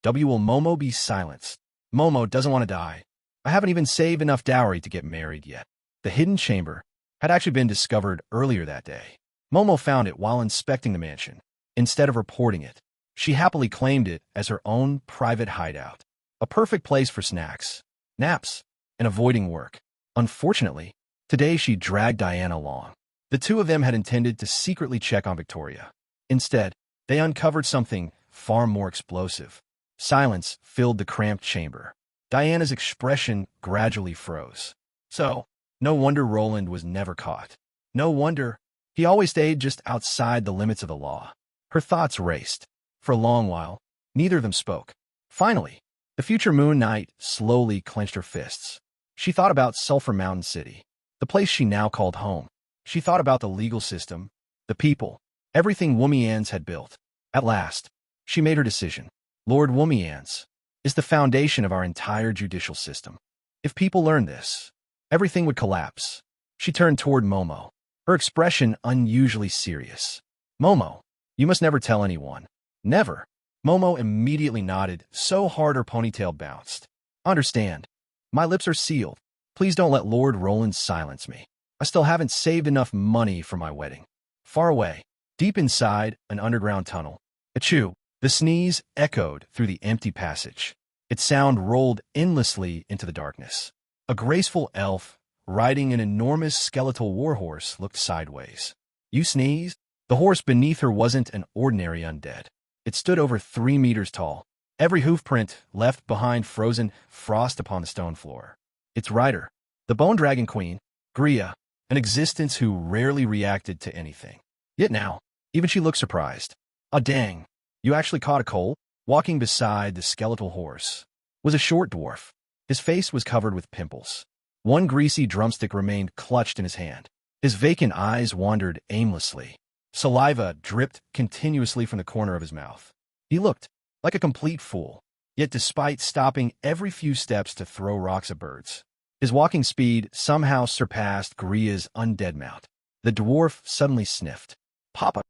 S1: Will Momo be silenced? Momo doesn't want to die. I haven't even saved enough dowry to get married yet. The hidden chamber had actually been discovered earlier that day. Momo found it while inspecting the mansion. Instead of reporting it, she happily claimed it as her own private hideout. A perfect place for snacks, naps, and avoiding work. Unfortunately, today she dragged Diana along. The 2 of them had intended to secretly check on Victoria. Instead, they uncovered something far more explosive. Silence filled the cramped chamber. Diana's expression gradually froze. So, no wonder Roland was never caught. No wonder he always stayed just outside the limits of the law. Her thoughts raced. For a long while, neither of them spoke. Finally, the future Moon Knight slowly clenched her fists. She thought about Sulphur Mountain City, the place she now called home. She thought about the legal system, the people, everything Womians had built. At last, she made her decision. Lord Womians is the foundation of our entire judicial system. If people learn this, everything would collapse. She turned toward Momo, her expression unusually serious. Momo, you must never tell anyone. Never. Momo immediately nodded so hard her ponytail bounced. Understand. My lips are sealed. Please don't let Lord Roland silence me. I still haven't saved enough money for my wedding. Far away, deep inside an underground tunnel. Achoo! The sneeze echoed through the empty passage. Its sound rolled endlessly into the darkness. A graceful elf, riding an enormous skeletal warhorse, looked sideways. You sneezed? The horse beneath her wasn't an ordinary undead. It stood over 3 meters tall, every hoofprint left behind frozen frost upon the stone floor. Its rider, the Bone Dragon Queen, Gria, an existence who rarely reacted to anything. Yet now, even she looked surprised. Ah, dang, you actually caught a cold? Walking beside the skeletal horse was a short dwarf. His face was covered with pimples. One greasy drumstick remained clutched in his hand. His vacant eyes wandered aimlessly. Saliva dripped continuously from the corner of his mouth. He looked like a complete fool, yet despite stopping every few steps to throw rocks at birds, his walking speed somehow surpassed Gria's undead mount. The dwarf suddenly sniffed. Papa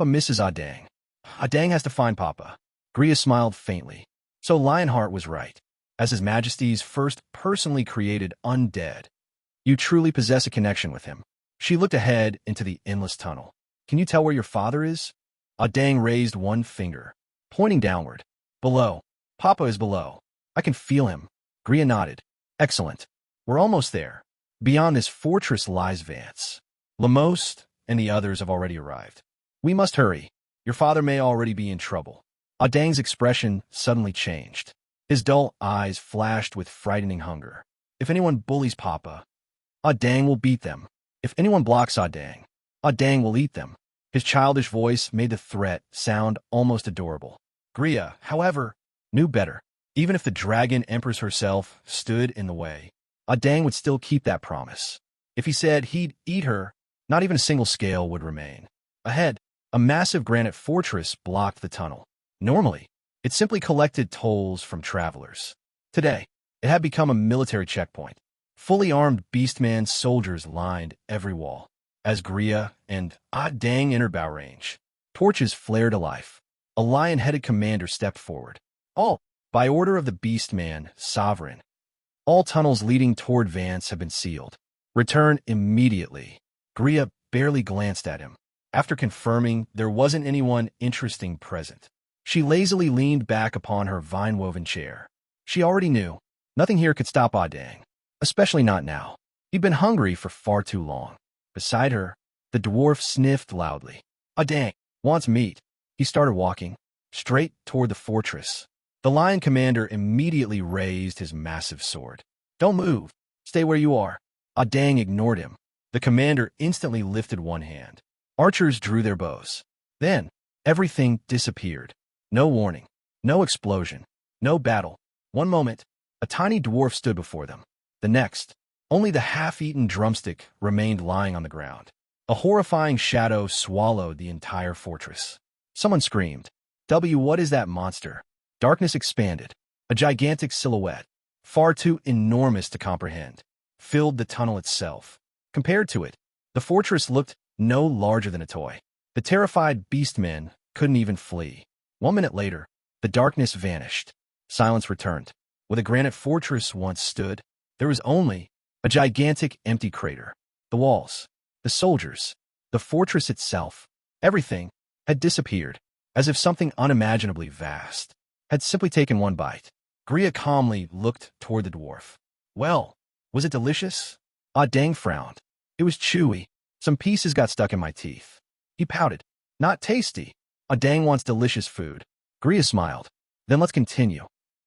S1: misses Adang. Adang has to find Papa. Gria smiled faintly. So Lionheart was right. As His Majesty's first personally created undead, you truly possess a connection with him. She looked ahead into the endless tunnel. Can you tell where your father is? Adang raised one finger, pointing downward. Below. Papa is below. I can feel him. Gria nodded. Excellent. We're almost there. Beyond this fortress lies Vance. Lamoste and the others have already arrived. We must hurry. Your father may already be in trouble. Adang's expression suddenly changed. His dull eyes flashed with frightening hunger. If anyone bullies Papa, Adang will beat them. If anyone blocks Adang, Adang will eat them. His childish voice made the threat sound almost adorable. Gria, however, knew better. Even if the Dragon Empress herself stood in the way, Adang would still keep that promise. If he said he'd eat her, not even a single scale would remain. Ahead, a massive granite fortress blocked the tunnel. Normally, it simply collected tolls from travelers. Today, it had become a military checkpoint. Fully armed beastman soldiers lined every wall. As Gria and Dang entered bow range, torches flared to life. A lion-headed commander stepped forward. All, by order of the beastman, sovereign. All tunnels leading toward Vance have been sealed. Return immediately. Gria barely glanced at him. After confirming there wasn't anyone interesting present, she lazily leaned back upon her vine-woven chair. She already knew. Nothing here could stop Dang. Especially not now. He'd been hungry for far too long. Beside her, the dwarf sniffed loudly. Dang wants meat. He started walking straight toward the fortress. The lion commander immediately raised his massive sword. Don't move. Stay where you are. Dang ignored him. The commander instantly lifted one hand. Archers drew their bows. Then, everything disappeared. No warning. No explosion. No battle. One moment, a tiny dwarf stood before them. The next, only the half-eaten drumstick remained lying on the ground. A horrifying shadow swallowed the entire fortress. Someone screamed, What is that monster? Darkness expanded. A gigantic silhouette, far too enormous to comprehend, filled the tunnel itself. Compared to it, the fortress looked no larger than a toy. The terrified beastmen couldn't even flee. 1 minute later, the darkness vanished. Silence returned. Where the granite fortress once stood, there was only a gigantic empty crater. The walls, the soldiers, the fortress itself, everything had disappeared, as if something unimaginably vast had simply taken one bite. Gria calmly looked toward the dwarf. Well, was it delicious? Dang frowned. It was chewy. Some pieces got stuck in my teeth. He pouted. Not tasty. Dang wants delicious food. Gria smiled. Then let's continue.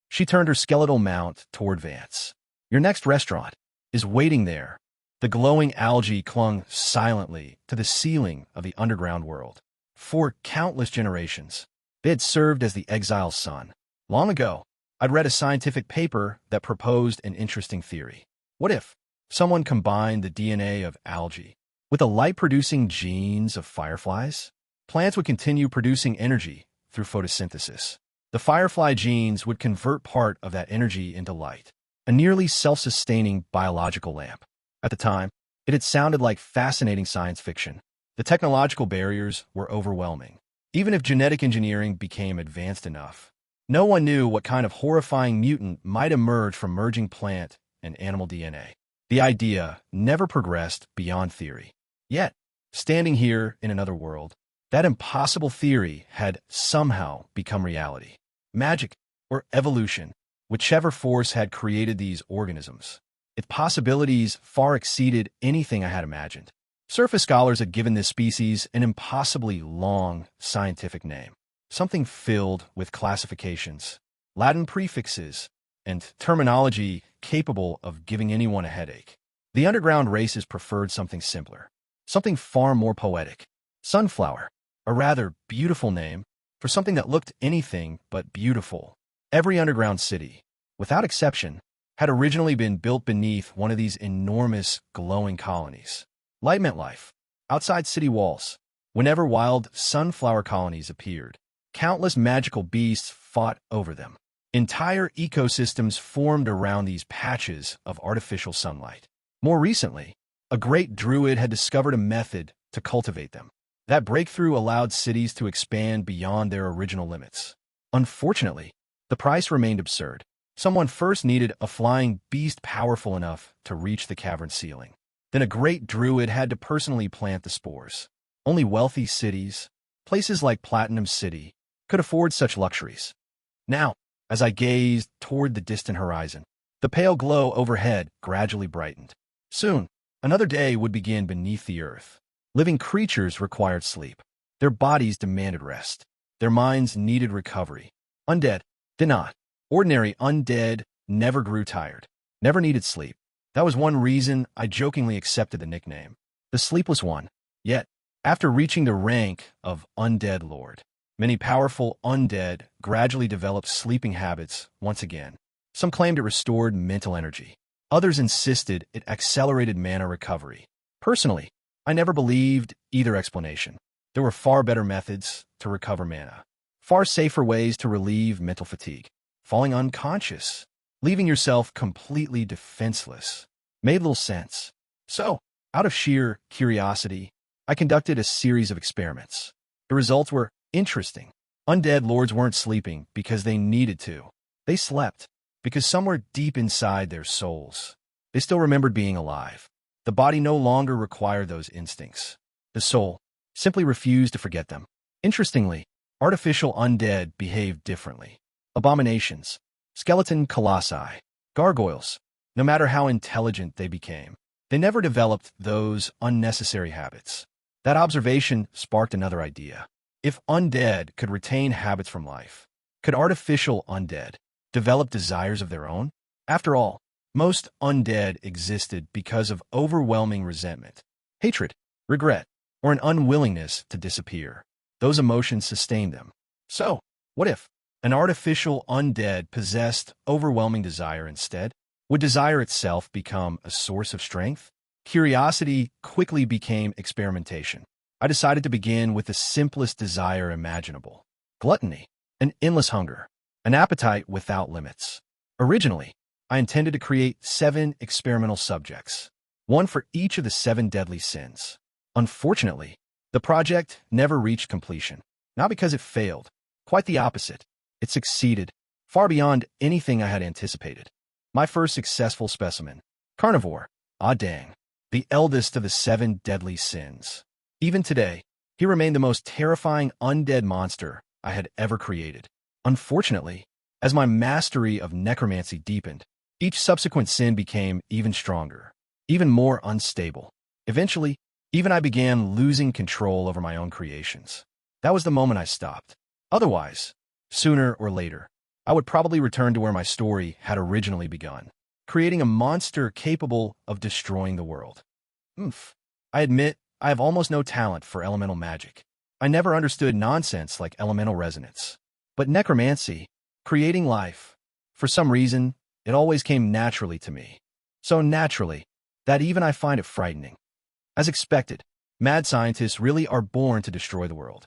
S1: She turned her skeletal mount toward Vance. Your next restaurant is waiting there. The glowing algae clung silently to the ceiling of the underground world. For countless generations, they had served as the exile's sun. Long ago, I'd read a scientific paper that proposed an interesting theory. What if someone combined the DNA of algae with the light-producing genes of fireflies? Plants would continue producing energy through photosynthesis. The firefly genes would convert part of that energy into light, a nearly self-sustaining biological lamp. At the time, it had sounded like fascinating science fiction. The technological barriers were overwhelming. Even if genetic engineering became advanced enough, no one knew what kind of horrifying mutant might emerge from merging plant and animal DNA. The idea never progressed beyond theory. Yet, standing here in another world, that impossible theory had somehow become reality. Magic, or evolution, whichever force had created these organisms. Its possibilities far exceeded anything I had imagined. Surface scholars had given this species an impossibly long scientific name, something filled with classifications, Latin prefixes, and terminology capable of giving anyone a headache. The underground races preferred something simpler, something far more poetic. Sunflower, a rather beautiful name for something that looked anything but beautiful. Every underground city, without exception, had originally been built beneath one of these enormous glowing colonies. Light meant life. Outside city walls, whenever wild sunflower colonies appeared, countless magical beasts fought over them. Entire ecosystems formed around these patches of artificial sunlight. More recently, a great druid had discovered a method to cultivate them. That breakthrough allowed cities to expand beyond their original limits. Unfortunately, the price remained absurd. Someone first needed a flying beast powerful enough to reach the cavern ceiling. Then a great druid had to personally plant the spores. Only wealthy cities, places like Platinum City, could afford such luxuries. Now, as I gazed toward the distant horizon, the pale glow overhead gradually brightened. Soon, another day would begin beneath the earth. Living creatures required sleep. Their bodies demanded rest. Their minds needed recovery. Undead did not. Ordinary undead never grew tired, never needed sleep. That was one reason I jokingly accepted the nickname, the Sleepless One. Yet, after reaching the rank of Undead Lord, many powerful undead gradually developed sleeping habits once again. Some claimed it restored mental energy. Others insisted it accelerated mana recovery. Personally, I never believed either explanation. There were far better methods to recover mana, far safer ways to relieve mental fatigue. Falling unconscious, leaving yourself completely defenseless, made little sense. So, out of sheer curiosity, I conducted a series of experiments. The results were interesting. Undead lords weren't sleeping because they needed to. They slept because somewhere deep inside their souls, they still remembered being alive. The body no longer required those instincts. The soul simply refused to forget them. Interestingly, artificial undead behaved differently. Abominations, skeleton colossi, gargoyles, no matter how intelligent they became, they never developed those unnecessary habits. That observation sparked another idea. If undead could retain habits from life, could artificial undead develop desires of their own? After all, most undead existed because of overwhelming resentment, hatred, regret, or an unwillingness to disappear. Those emotions sustained them. So, what if an artificial undead possessed overwhelming desire instead? Would desire itself become a source of strength? Curiosity quickly became experimentation. I decided to begin with the simplest desire imaginable: gluttony, an endless hunger, an appetite without limits. Originally, I intended to create 7 experimental subjects, one for each of the 7 deadly sins. Unfortunately, the project never reached completion. Not because it failed, quite the opposite. It succeeded, far beyond anything I had anticipated. My first successful specimen, carnivore, ah dang, the eldest of the 7 deadly sins. Even today, he remained the most terrifying undead monster I had ever created. Unfortunately, as my mastery of necromancy deepened, each subsequent sin became even stronger, even more unstable. Eventually, even I began losing control over my own creations. That was the moment I stopped. Otherwise, sooner or later, I would probably return to where my story had originally begun, creating a monster capable of destroying the world. I admit I have almost no talent for elemental magic. I never understood nonsense like elemental resonance. But necromancy, creating life, for some reason, it always came naturally to me. So naturally, that even I find it frightening. As expected, mad scientists really are born to destroy the world.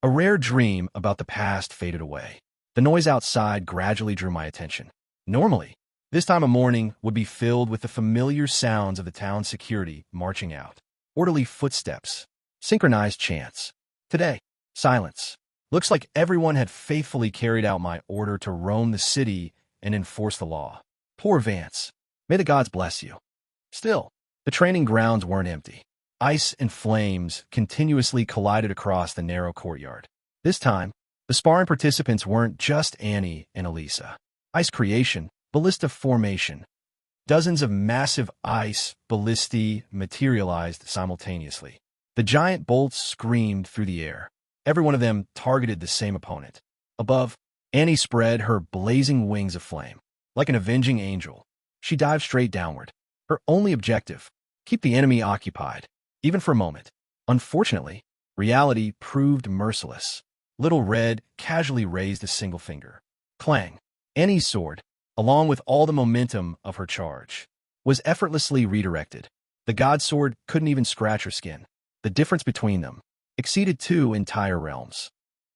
S1: A rare dream about the past faded away. The noise outside gradually drew my attention. Normally, this time of morning would be filled with the familiar sounds of the town's security marching out. Orderly footsteps, synchronized chants. Today, silence. Looks like everyone had faithfully carried out my order to roam the city and enforce the law. Poor Vance. May the gods bless you. Still, the training grounds weren't empty. Ice and flames continuously collided across the narrow courtyard. This time, the sparring participants weren't just Annie and Elisa. Ice creation, ballista formation. Dozens of massive ice ballistae materialized simultaneously. The giant bolts screamed through the air. Every one of them targeted the same opponent. Above, Annie spread her blazing wings of flame. Like an avenging angel, she dived straight downward. Her only objective, keep the enemy occupied, even for a moment. Unfortunately, reality proved merciless. Little Red casually raised a single finger. Clang. Annie's sword, along with all the momentum of her charge, was effortlessly redirected. The god sword couldn't even scratch her skin. The difference between them exceeded 2 entire realms.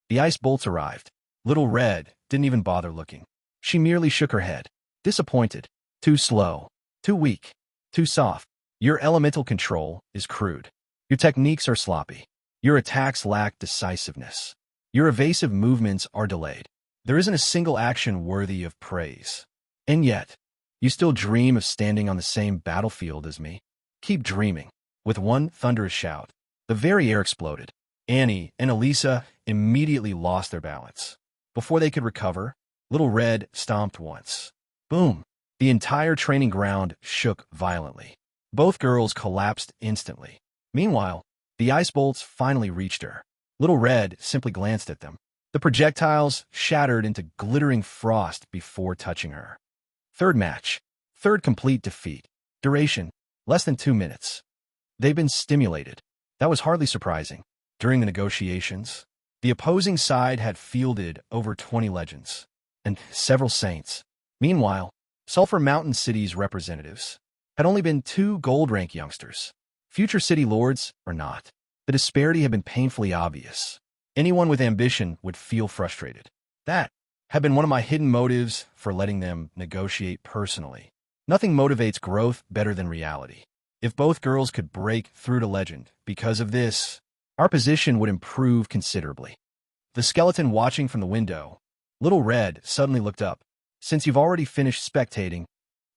S1: The ice bolts arrived. Little Red didn't even bother looking. She merely shook her head, disappointed. Too slow, too weak, too soft. Your elemental control is crude. Your techniques are sloppy. Your attacks lack decisiveness. Your evasive movements are delayed. There isn't a single action worthy of praise. And yet, you still dream of standing on the same battlefield as me. Keep dreaming. With one thunderous shout, the very air exploded. Annie and Elisa immediately lost their balance. Before they could recover, Little Red stomped once. Boom! The entire training ground shook violently. Both girls collapsed instantly. Meanwhile, the ice bolts finally reached her. Little Red simply glanced at them. The projectiles shattered into glittering frost before touching her. Third match. Third complete defeat. Duration, less than 2 minutes. They've been stimulated. That was hardly surprising. During the negotiations, the opposing side had fielded over 20 legends and several saints. Meanwhile, Sulphur Mountain City's representatives had only been 2 gold rank youngsters. Future city lords or not, The disparity had been painfully obvious. Anyone with ambition would feel frustrated. That had been one of my hidden motives for letting them negotiate personally. Nothing motivates growth better than reality. If both girls could break through to legend because of this, our position would improve considerably. The skeleton watching from the window, Little Red, suddenly looked up. Since you've already finished spectating,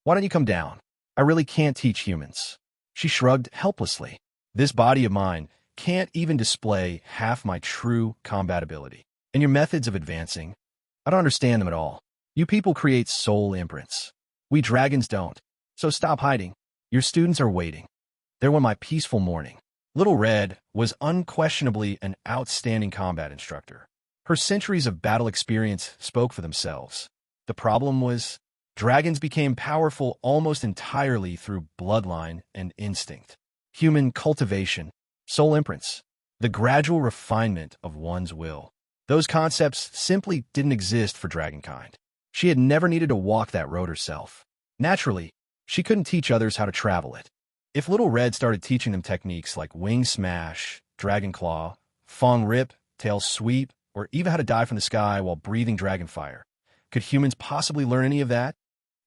S1: why don't you come down? I really can't teach humans. She shrugged helplessly. This body of mine can't even display half my true combat ability. And your methods of advancing, I don't understand them at all. You people create soul imprints. We dragons don't. So stop hiding. Your students are waiting. There went my peaceful morning. Little Red was unquestionably an outstanding combat instructor. Her centuries of battle experience spoke for themselves. The problem was, dragons became powerful almost entirely through bloodline and instinct. Human cultivation, soul imprints, the gradual refinement of one's will. Those concepts simply didn't exist for dragonkind. She had never needed to walk that road herself. Naturally, she couldn't teach others how to travel it. If Little Red started teaching them techniques like wing smash, dragon claw, fong rip, tail sweep, or even how to dive from the sky while breathing dragon fire, could humans possibly learn any of that?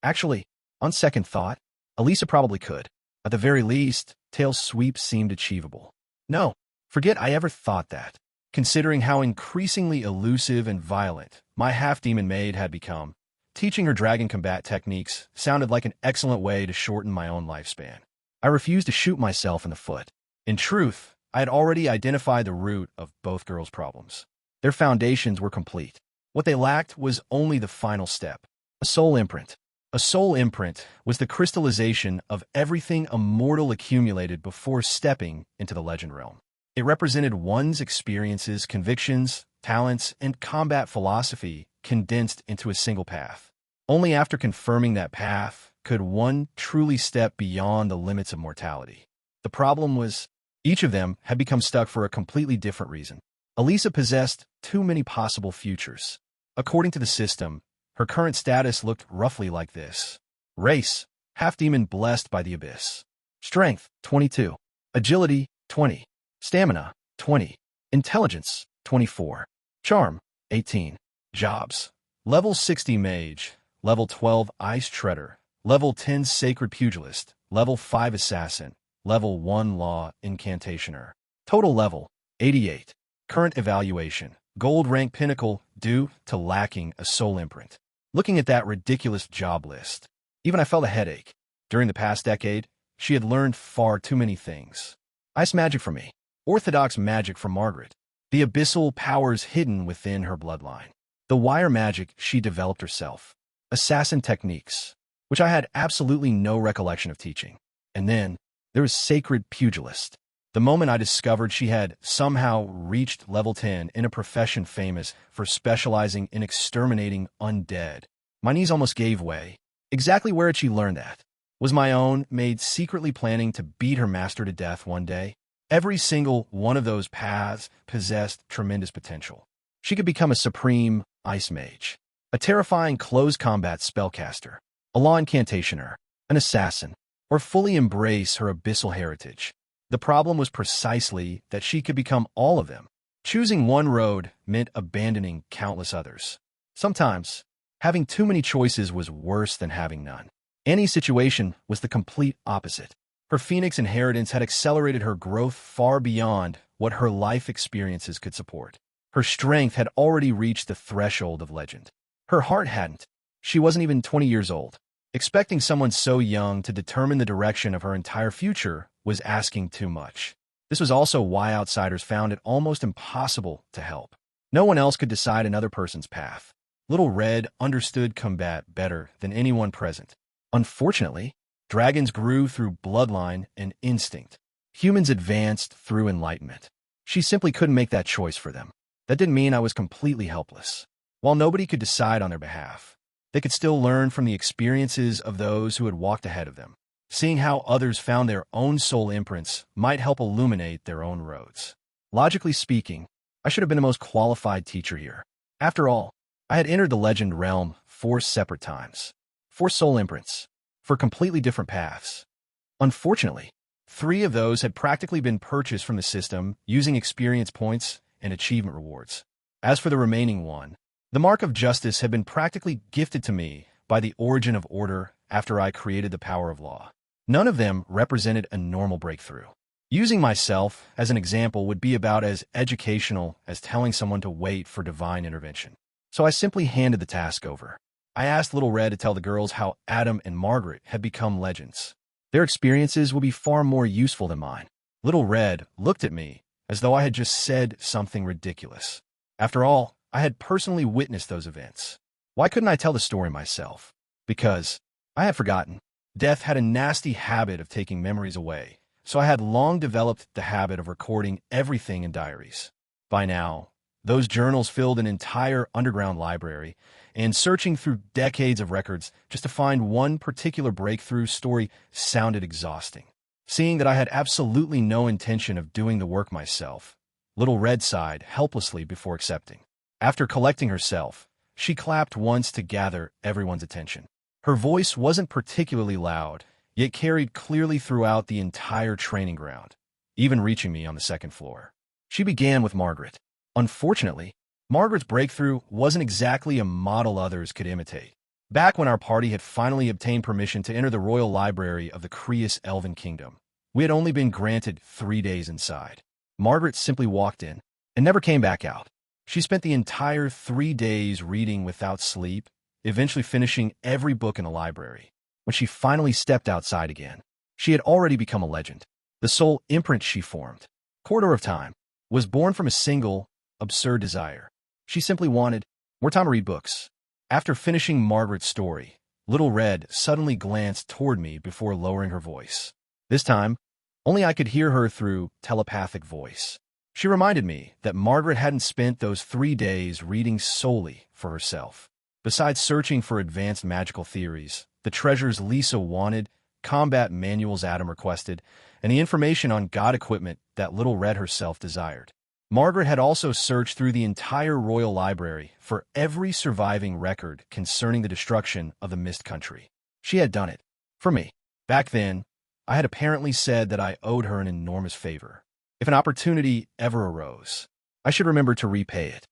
S1: Actually, on second thought, Elisa probably could. At the very least, tail sweep seemed achievable. No, forget I ever thought that. Considering how increasingly elusive and violent my half-demon maid had become, teaching her dragon combat techniques sounded like an excellent way to shorten my own lifespan. I refused to shoot myself in the foot. In truth, I had already identified the root of both girls' problems. Their foundations were complete. What they lacked was only the final step, a soul imprint. A soul imprint was the crystallization of everything a mortal accumulated before stepping into the legend realm. It represented one's experiences, convictions, talents, and combat philosophy condensed into a single path. Only after confirming that path could one truly step beyond the limits of mortality. The problem was, each of them had become stuck for a completely different reason. Elisa possessed too many possible futures. According to the system, her current status looked roughly like this. Race, half-demon blessed by the abyss. Strength, 22. Agility, 20. Stamina, 20. Intelligence, 24. Charm, 18. Jobs. Level 60 Mage. Level 12 Ice Treader. Level 10 Sacred Pugilist. Level 5 Assassin. Level 1 Law Incantationer. Total level, 88. Current evaluation. Gold rank pinnacle due to lacking a soul imprint. Looking at that ridiculous job list, even I felt a headache. During the past decade, she had learned far too many things. Ice magic for me. Orthodox magic for Margaret. The abyssal powers hidden within her bloodline. The wire magic she developed herself. Assassin techniques, which I had absolutely no recollection of teaching. And then, there was Sacred Pugilist. The moment I discovered she had somehow reached level 10 in a profession famous for specializing in exterminating undead, my knees almost gave way. Exactly where had she learned that? Was my own maid secretly planning to beat her master to death one day? Every single one of those paths possessed tremendous potential. She could become a supreme ice mage, a terrifying close combat spellcaster, a law incantationer, an assassin, or fully embrace her abyssal heritage. The problem was precisely that she could become all of them. Choosing one road meant abandoning countless others. Sometimes, having too many choices was worse than having none. Annie's situation was the complete opposite. Her Phoenix inheritance had accelerated her growth far beyond what her life experiences could support. Her strength had already reached the threshold of legend. Her heart hadn't. She wasn't even 20 years old. Expecting someone so young to determine the direction of her entire future was asking too much. This was also why outsiders found it almost impossible to help. No one else could decide another person's path. Little Red understood combat better than anyone present. Unfortunately, dragons grew through bloodline and instinct. Humans advanced through enlightenment. She simply couldn't make that choice for them. That didn't mean I was completely helpless. While nobody could decide on their behalf, they could still learn from the experiences of those who had walked ahead of them. Seeing how others found their own soul imprints might help illuminate their own roads. Logically speaking, I should have been the most qualified teacher here. After all, I had entered the legend realm 4 separate times. 4 soul imprints, for completely different paths. Unfortunately, 3 of those had practically been purchased from the system using experience points and achievement rewards. As for the remaining one, the Mark of Justice had been practically gifted to me by the Origin of Order after I created the Power of Law. None of them represented a normal breakthrough. Using myself as an example would be about as educational as telling someone to wait for divine intervention. So I simply handed the task over. I asked Little Red to tell the girls how Adam and Margaret had become legends. Their experiences would be far more useful than mine. Little Red looked at me as though I had just said something ridiculous. After all, I had personally witnessed those events. Why couldn't I tell the story myself? Because I had forgotten. Death had a nasty habit of taking memories away, so I had long developed the habit of recording everything in diaries. By now, those journals filled an entire underground library, and searching through decades of records just to find one particular breakthrough story sounded exhausting. Seeing that I had absolutely no intention of doing the work myself, Little Red sighed helplessly before accepting. After collecting herself, she clapped once to gather everyone's attention. Her voice wasn't particularly loud, yet carried clearly throughout the entire training ground, even reaching me on the second floor. She began with Margaret. Unfortunately, Margaret's breakthrough wasn't exactly a model others could imitate. Back when our party had finally obtained permission to enter the royal library of the Creus Elven Kingdom, we had only been granted 3 days inside. Margaret simply walked in and never came back out. She spent the entire 3 days reading without sleep, eventually finishing every book in the library. When she finally stepped outside again, she had already become a legend. The sole imprint she formed, Corridor of Time, was born from a single, absurd desire. She simply wanted more time to read books. After finishing Margaret's story, Little Red suddenly glanced toward me before lowering her voice. This time, only I could hear her through telepathic voice. She reminded me that Margaret hadn't spent those 3 days reading solely for herself. Besides searching for advanced magical theories, the treasures Lisa wanted, combat manuals Adam requested, and the information on god equipment that Little Red herself desired, Margaret had also searched through the entire royal library for every surviving record concerning the destruction of the Mist Country. She had done it for me. Back then, I had apparently said that I owed her an enormous favor. If an opportunity ever arose, I should remember to repay it.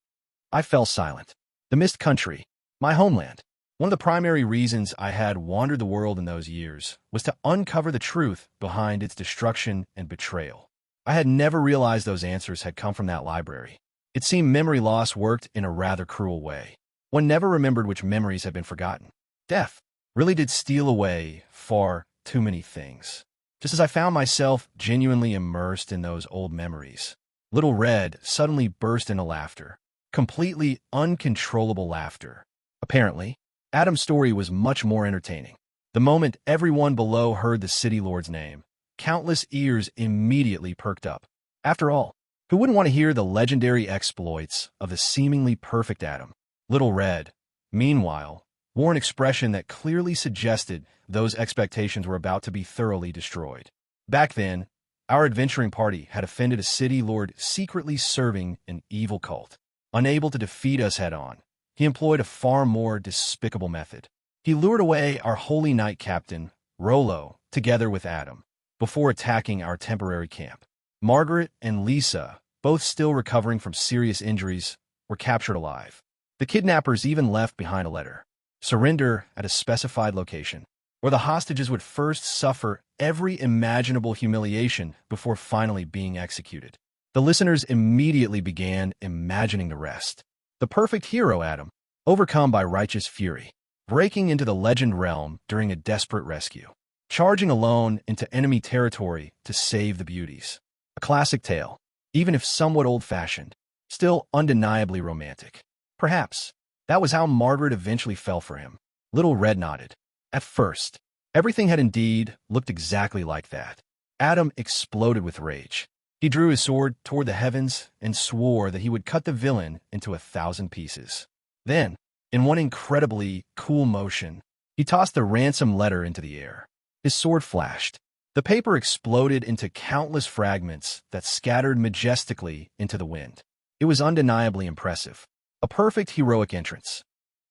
S1: I fell silent. The Mist Country, my homeland. One of the primary reasons I had wandered the world in those years was to uncover the truth behind its destruction and betrayal. I had never realized those answers had come from that library. It seemed memory loss worked in a rather cruel way. One never remembered which memories had been forgotten. Death really did steal away far too many things. Just as I found myself genuinely immersed in those old memories, Little Red suddenly burst into laughter. Completely uncontrollable laughter. Apparently, Adam's story was much more entertaining. The moment everyone below heard the city lord's name, countless ears immediately perked up. After all, who wouldn't want to hear the legendary exploits of the seemingly perfect Adam? Little Red, meanwhile, wore an expression that clearly suggested those expectations were about to be thoroughly destroyed. Back then, our adventuring party had offended a city lord secretly serving an evil cult. Unable to defeat us head-on, he employed a far more despicable method. He lured away our holy knight captain, Rollo, together with Adam, before attacking our temporary camp. Margaret and Lisa, both still recovering from serious injuries, were captured alive. The kidnappers even left behind a letter. Surrender at a specified location, where the hostages would first suffer every imaginable humiliation before finally being executed. The listeners immediately began imagining the rest. The perfect hero Adam, overcome by righteous fury, breaking into the legend realm during a desperate rescue, charging alone into enemy territory to save the beauties. A classic tale, even if somewhat old-fashioned, still undeniably romantic. Perhaps that was how Margaret eventually fell for him. Little Red nodded. At first, everything had indeed looked exactly like that. Adam exploded with rage. He drew his sword toward the heavens and swore that he would cut the villain into 1,000 pieces. Then, in one incredibly cool motion, he tossed the ransom letter into the air. His sword flashed. The paper exploded into countless fragments that scattered majestically into the wind. It was undeniably impressive. A perfect heroic entrance.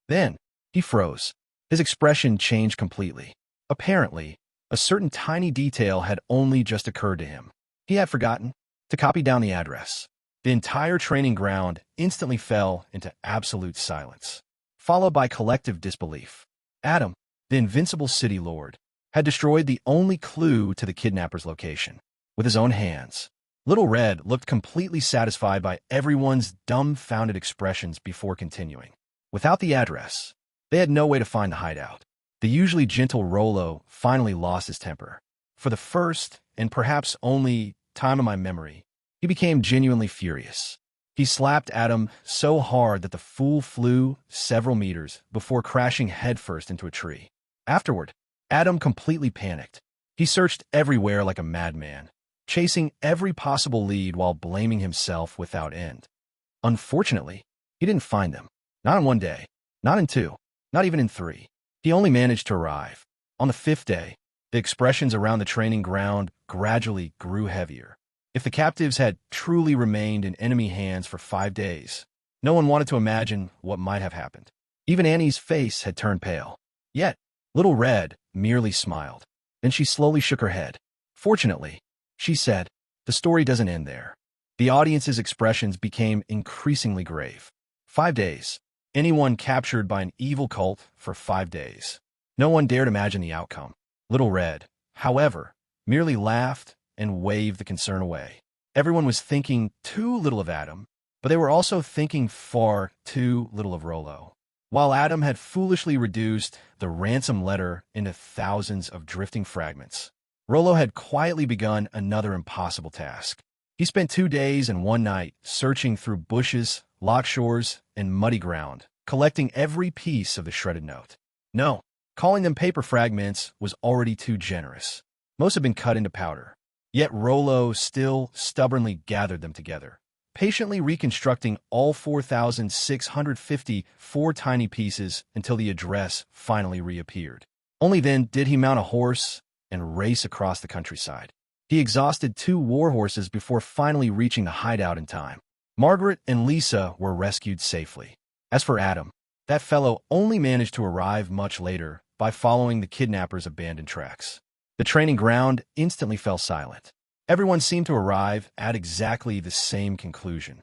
S1: Then, he froze. His expression changed completely. Apparently, A certain tiny detail had only just occurred to him. He had forgotten to copy down the address. The entire training ground instantly fell into absolute silence, followed by collective disbelief. Adam, the invincible city lord, had destroyed the only clue to the kidnapper's location with his own hands. Little Red looked completely satisfied by everyone's dumbfounded expressions before continuing. Without the address, they had no way to find the hideout. The usually gentle Rollo finally lost his temper. For the first, and perhaps only, time in my memory, he became genuinely furious. He slapped Adam so hard that the fool flew several meters before crashing headfirst into a tree. Afterward, Adam completely panicked. He searched everywhere like a madman, chasing every possible lead while blaming himself without end. Unfortunately, he didn't find them. Not in one day, not in two, not even in three. He only managed to arrive. On the fifth day, the expressions around the training ground gradually grew heavier. If the captives had truly remained in enemy hands for 5 days, no one wanted to imagine what might have happened. Even Annie's face had turned pale. Yet, Little Red merely smiled. Then she slowly shook her head. Fortunately, she said, the story doesn't end there. The audience's expressions became increasingly grave. 5 days. Anyone captured by an evil cult for 5 days. No one dared imagine the outcome. Little Red, however, merely laughed and waved the concern away. Everyone was thinking too little of Adam, but they were also thinking far too little of Rollo. While Adam had foolishly reduced the ransom letter into thousands of drifting fragments, Rollo had quietly begun another impossible task. He spent 2 days and 1 night searching through bushes, loch shores, and muddy ground, collecting every piece of the shredded note. No, calling them paper fragments was already too generous. Most had been cut into powder. Yet Rollo still stubbornly gathered them together, patiently reconstructing all 4,654 tiny pieces until the address finally reappeared. Only then did he mount a horse and race across the countryside. He exhausted 2 war horses before finally reaching the hideout in time. Margaret and Lisa were rescued safely. As for Adam, that fellow only managed to arrive much later by following the kidnapper's abandoned tracks. The training ground instantly fell silent. Everyone seemed to arrive at exactly the same conclusion.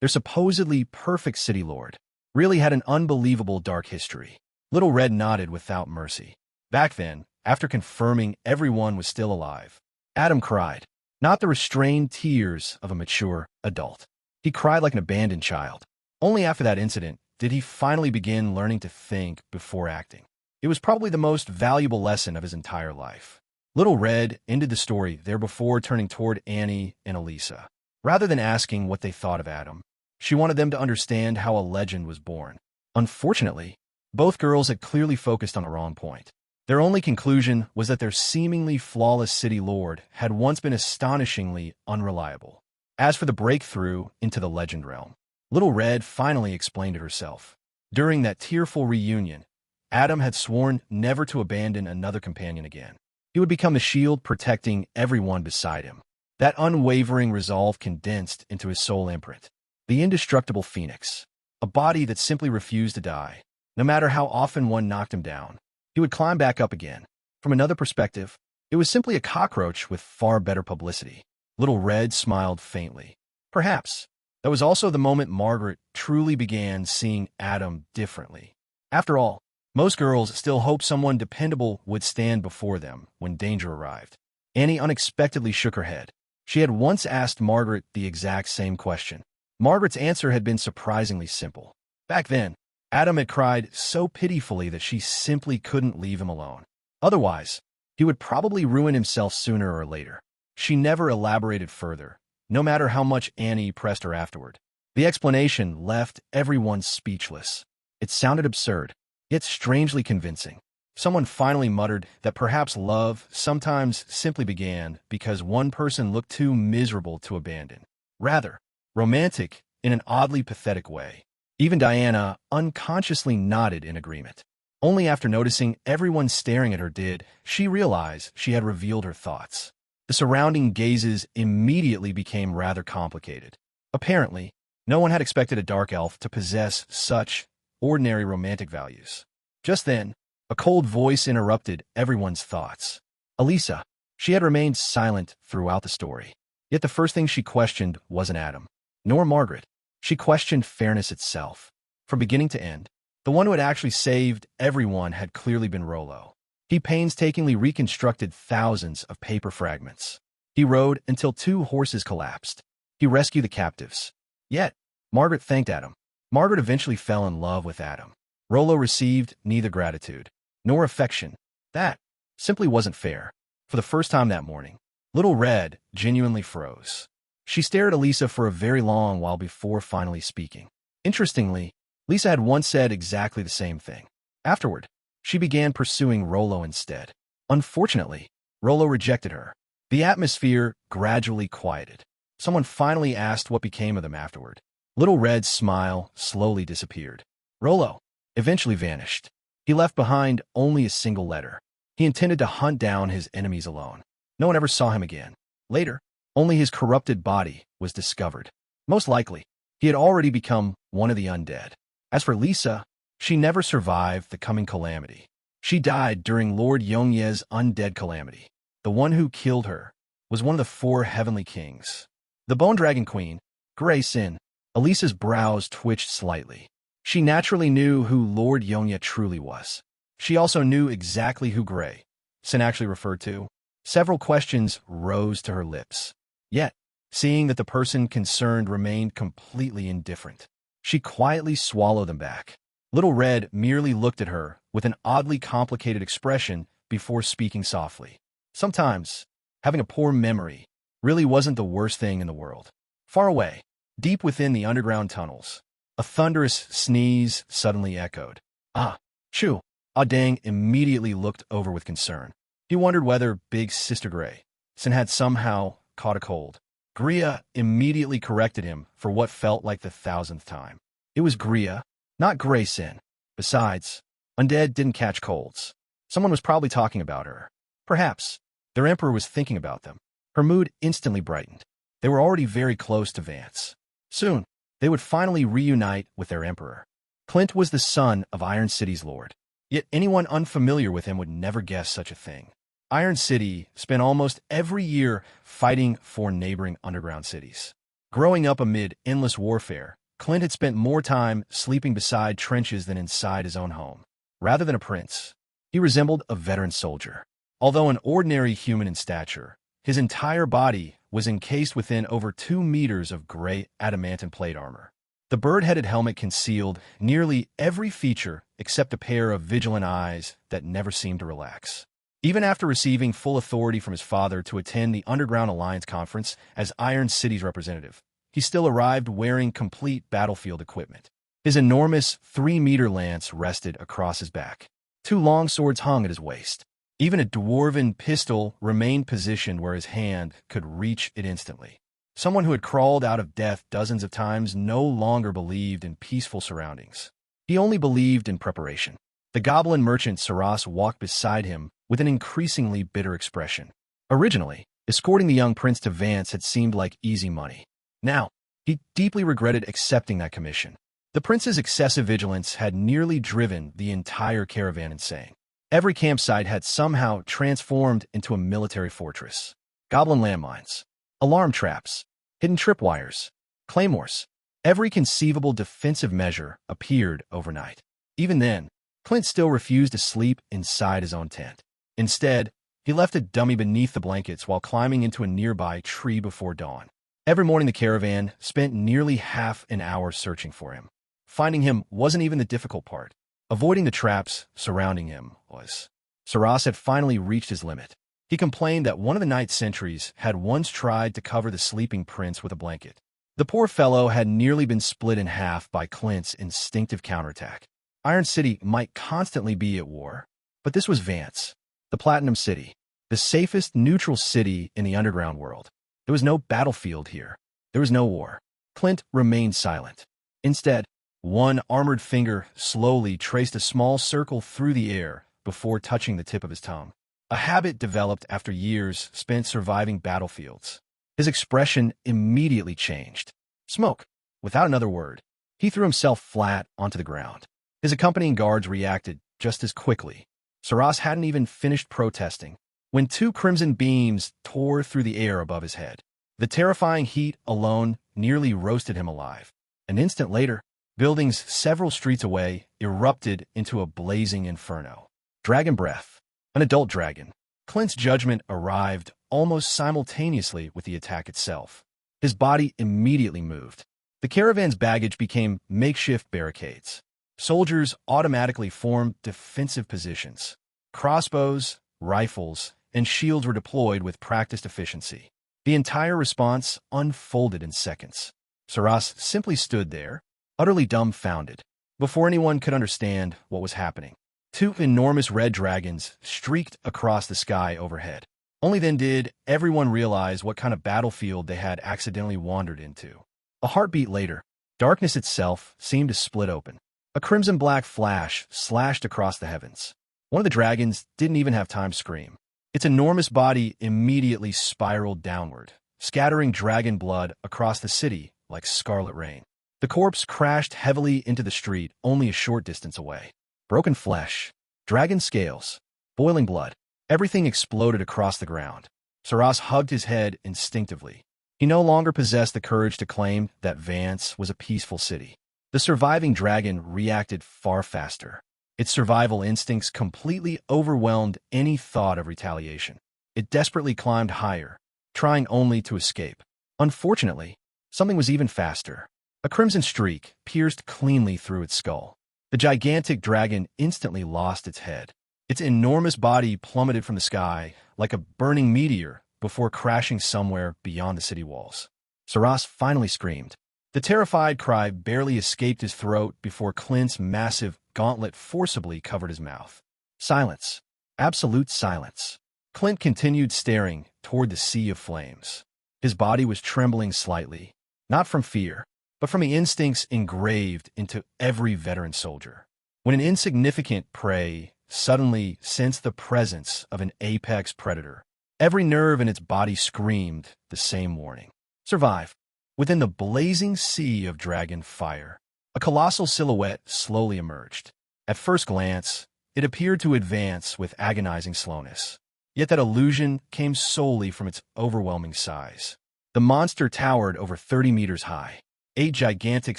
S1: Their supposedly perfect city lord really had an unbelievable dark history. Little Red nodded without mercy. Back then, after confirming everyone was still alive, Adam cried, not the restrained tears of a mature adult. He cried like an abandoned child. Only after that incident did he finally begin learning to think before acting. It was probably the most valuable lesson of his entire life. Little Red ended the story there before turning toward Annie and Elisa. Rather than asking what they thought of Adam, she wanted them to understand how a legend was born. Unfortunately, both girls had clearly focused on the wrong point. Their only conclusion was that their seemingly flawless city lord had once been astonishingly unreliable. As for the breakthrough into the legend realm, Little Red finally explained it herself. During that tearful reunion, Adam had sworn never to abandon another companion again. He would become the shield protecting everyone beside him. That unwavering resolve condensed into his soul imprint. The indestructible phoenix, a body that simply refused to die. No matter how often one knocked him down, he would climb back up again. From another perspective, it was simply a cockroach with far better publicity. Little Red smiled faintly. Perhaps that was also the moment Margaret truly began seeing Adam differently. After all, most girls still hoped someone dependable would stand before them when danger arrived. Annie unexpectedly shook her head. She had once asked Margaret the exact same question. Margaret's answer had been surprisingly simple. Back then, Adam had cried so pitifully that she simply couldn't leave him alone. Otherwise, he would probably ruin himself sooner or later. She never elaborated further, no matter how much Annie pressed her afterward. The explanation left everyone speechless. It sounded absurd, yet strangely convincing. Someone finally muttered that perhaps love sometimes simply began because one person looked too miserable to abandon. Rather, romantic in an oddly pathetic way. Even Diana unconsciously nodded in agreement. Only after noticing everyone staring at her did she realize she had revealed her thoughts. The surrounding gazes immediately became rather complicated. Apparently, no one had expected a dark elf to possess such ordinary romantic values. Just then, a cold voice interrupted everyone's thoughts. Elisa. She had remained silent throughout the story. Yet the first thing she questioned wasn't Adam, nor Margaret. She questioned fairness itself. From beginning to end, the one who had actually saved everyone had clearly been Rollo. He painstakingly reconstructed thousands of paper fragments. He rode until 2 horses collapsed. He rescued the captives. Yet, Margaret thanked Adam. Margaret eventually fell in love with Adam. Rollo received neither gratitude nor affection. That simply wasn't fair. For the first time that morning, Little Red genuinely froze. She stared at Lisa for a very long while before finally speaking. Interestingly, Lisa had once said exactly the same thing. Afterward, she began pursuing Rollo instead. Unfortunately, Rollo rejected her. The atmosphere gradually quieted. Someone finally asked what became of them afterward. Little Red's smile slowly disappeared. Rollo eventually vanished. He left behind only a single letter. He intended to hunt down his enemies alone. No one ever saw him again. Later, only his corrupted body was discovered. Most likely, he had already become one of the undead. As for Lisa, she never survived the coming calamity. She died during Lord Yongye's undead calamity. The one who killed her was one of the 4 heavenly kings. The Bone Dragon Queen, Gray Sin. Elisa's brows twitched slightly. She naturally knew who Lord Yongye truly was. She also knew exactly who Gray Sin actually referred to. Several questions rose to her lips. Yet, seeing that the person concerned remained completely indifferent, she quietly swallowed them back. Little Red merely looked at her with an oddly complicated expression before speaking softly. Sometimes, having a poor memory really wasn't the worst thing in the world. Far away, deep within the underground tunnels, a thunderous sneeze suddenly echoed. Ah, Chu. Ah Dang immediately looked over with concern. He wondered whether Big Sister Gray Sin had somehow caught a cold. Gria immediately corrected him for what felt like the 1000th time. It was Gria, not Gray Sin. Besides, undead didn't catch colds. Someone was probably talking about her. Perhaps their emperor was thinking about them. Her mood instantly brightened. They were already very close to Vance. Soon, they would finally reunite with their emperor. Clint was the son of Iron City's lord. Yet anyone unfamiliar with him would never guess such a thing. Iron City spent almost every year fighting for neighboring underground cities. Growing up amid endless warfare, Clint had spent more time sleeping beside trenches than inside his own home. Rather than a prince, he resembled a veteran soldier. Although an ordinary human in stature, his entire body was encased within over 2 meters of gray adamantine plate armor. The bird-headed helmet concealed nearly every feature except a pair of vigilant eyes that never seemed to relax. Even after receiving full authority from his father to attend the Underground Alliance Conference as Iron City's representative, he still arrived wearing complete battlefield equipment. His enormous 3-meter lance rested across his back. 2 long swords hung at his waist. Even a dwarven pistol remained positioned where his hand could reach it instantly. Someone who had crawled out of death dozens of times no longer believed in peaceful surroundings. He only believed in preparation. The goblin merchant Saras walked beside him with an increasingly bitter expression. Originally, escorting the young prince to Vance had seemed like easy money. Now, he deeply regretted accepting that commission. The prince's excessive vigilance had nearly driven the entire caravan insane. Every campsite had somehow transformed into a military fortress. Goblin landmines, alarm traps, hidden tripwires, claymores. Every conceivable defensive measure appeared overnight. Even then, Clint still refused to sleep inside his own tent. Instead, he left a dummy beneath the blankets while climbing into a nearby tree before dawn. Every morning the caravan spent nearly half an hour searching for him. Finding him wasn't even the difficult part. Avoiding the traps surrounding him was. Saras had finally reached his limit. He complained that one of the night sentries had once tried to cover the sleeping prince with a blanket. The poor fellow had nearly been split in half by Clint's instinctive counterattack. Iron City might constantly be at war, but this was Vance, the Platinum City, the safest neutral city in the underground world. There was no battlefield here. There was no war. Clint remained silent. Instead, one armored finger slowly traced a small circle through the air before touching the tip of his tongue. A habit developed after years spent surviving battlefields. His expression immediately changed. Smoke. Without another word, he threw himself flat onto the ground. His accompanying guards reacted just as quickly. Saras hadn't even finished protesting when two crimson beams tore through the air above his head. The terrifying heat alone nearly roasted him alive. An instant later, buildings several streets away erupted into a blazing inferno. Dragon breath. An adult dragon. Clint's judgment arrived almost simultaneously with the attack itself. His body immediately moved. The caravan's baggage became makeshift barricades. Soldiers automatically formed defensive positions. Crossbows, rifles, and shields were deployed with practiced efficiency. The entire response unfolded in seconds. Saras simply stood there, utterly dumbfounded. Before anyone could understand what was happening, two enormous red dragons streaked across the sky overhead. Only then did everyone realize what kind of battlefield they had accidentally wandered into. A heartbeat later, darkness itself seemed to split open. A crimson-black flash slashed across the heavens. One of the dragons didn't even have time to scream. Its enormous body immediately spiraled downward, scattering dragon blood across the city like scarlet rain. The corpse crashed heavily into the street only a short distance away. Broken flesh, dragon scales, boiling blood. Everything exploded across the ground. Saras hugged his head instinctively. He no longer possessed the courage to claim that Vance was a peaceful city. The surviving dragon reacted far faster. Its survival instincts completely overwhelmed any thought of retaliation. It desperately climbed higher, trying only to escape. Unfortunately, something was even faster. A crimson streak pierced cleanly through its skull. The gigantic dragon instantly lost its head. Its enormous body plummeted from the sky like a burning meteor before crashing somewhere beyond the city walls. Saras finally screamed. The terrified cry barely escaped his throat before Clint's massive gauntlet forcibly covered his mouth. Silence. Absolute silence. Clint continued staring toward the sea of flames. His body was trembling slightly, not from fear, but from the instincts engraved into every veteran soldier. When an insignificant prey suddenly sensed the presence of an apex predator, every nerve in its body screamed the same warning. Survive. Within the blazing sea of dragon fire, a colossal silhouette slowly emerged. At first glance, it appeared to advance with agonizing slowness. Yet that illusion came solely from its overwhelming size. The monster towered over 30 meters high. 8 gigantic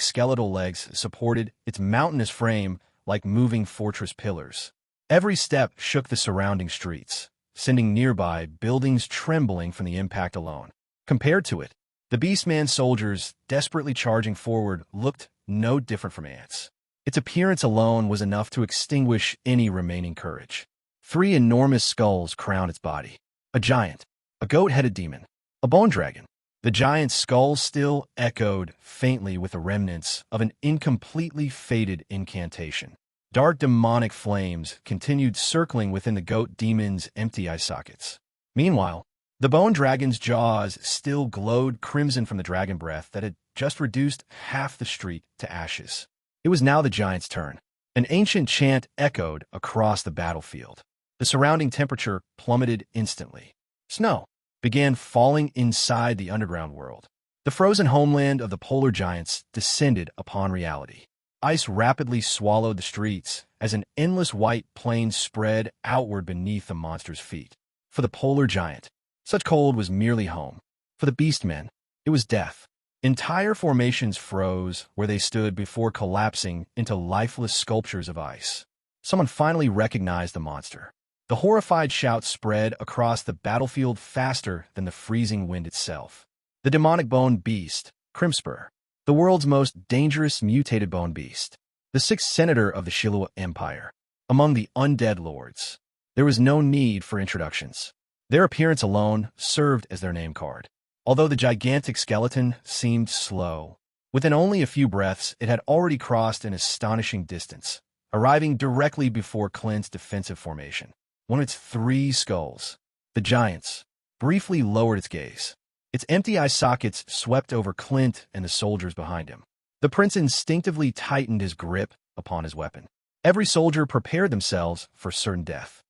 S1: skeletal legs supported its mountainous frame like moving fortress pillars. Every step shook the surrounding streets, sending nearby buildings trembling from the impact alone. Compared to it, the Beastman soldiers desperately charging forward looked no different from ants. Its appearance alone was enough to extinguish any remaining courage. 3 enormous skulls crowned its body. A giant, a goat-headed demon, a bone dragon. The giant's skull still echoed faintly with the remnants of an incompletely faded incantation. Dark demonic flames continued circling within the goat demon's empty eye sockets. Meanwhile, the bone dragon's jaws still glowed crimson from the dragon breath that had just reduced half the street to ashes. It was now the giant's turn. An ancient chant echoed across the battlefield. The surrounding temperature plummeted instantly. Snow began falling inside the underground world. The frozen homeland of the polar giants descended upon reality. Ice rapidly swallowed the streets as an endless white plain spread outward beneath the monster's feet. For the polar giant, such cold was merely home. For the beastmen, it was death. Entire formations froze where they stood before collapsing into lifeless sculptures of ice. Someone finally recognized the monster. The horrified shout spread across the battlefield faster than the freezing wind itself. The demonic bone beast, Crimspur, the world's most dangerous mutated bone beast, the 6th senator of the Shilua Empire. Among the undead lords, there was no need for introductions. Their appearance alone served as their name card. Although the gigantic skeleton seemed slow, within only a few breaths it had already crossed an astonishing distance, arriving directly before Clint's defensive formation. One of its 3 skulls, the giant's, briefly lowered its gaze. Its empty eye sockets swept over Clint and the soldiers behind him. The prince instinctively tightened his grip upon his weapon. Every soldier prepared themselves for certain death.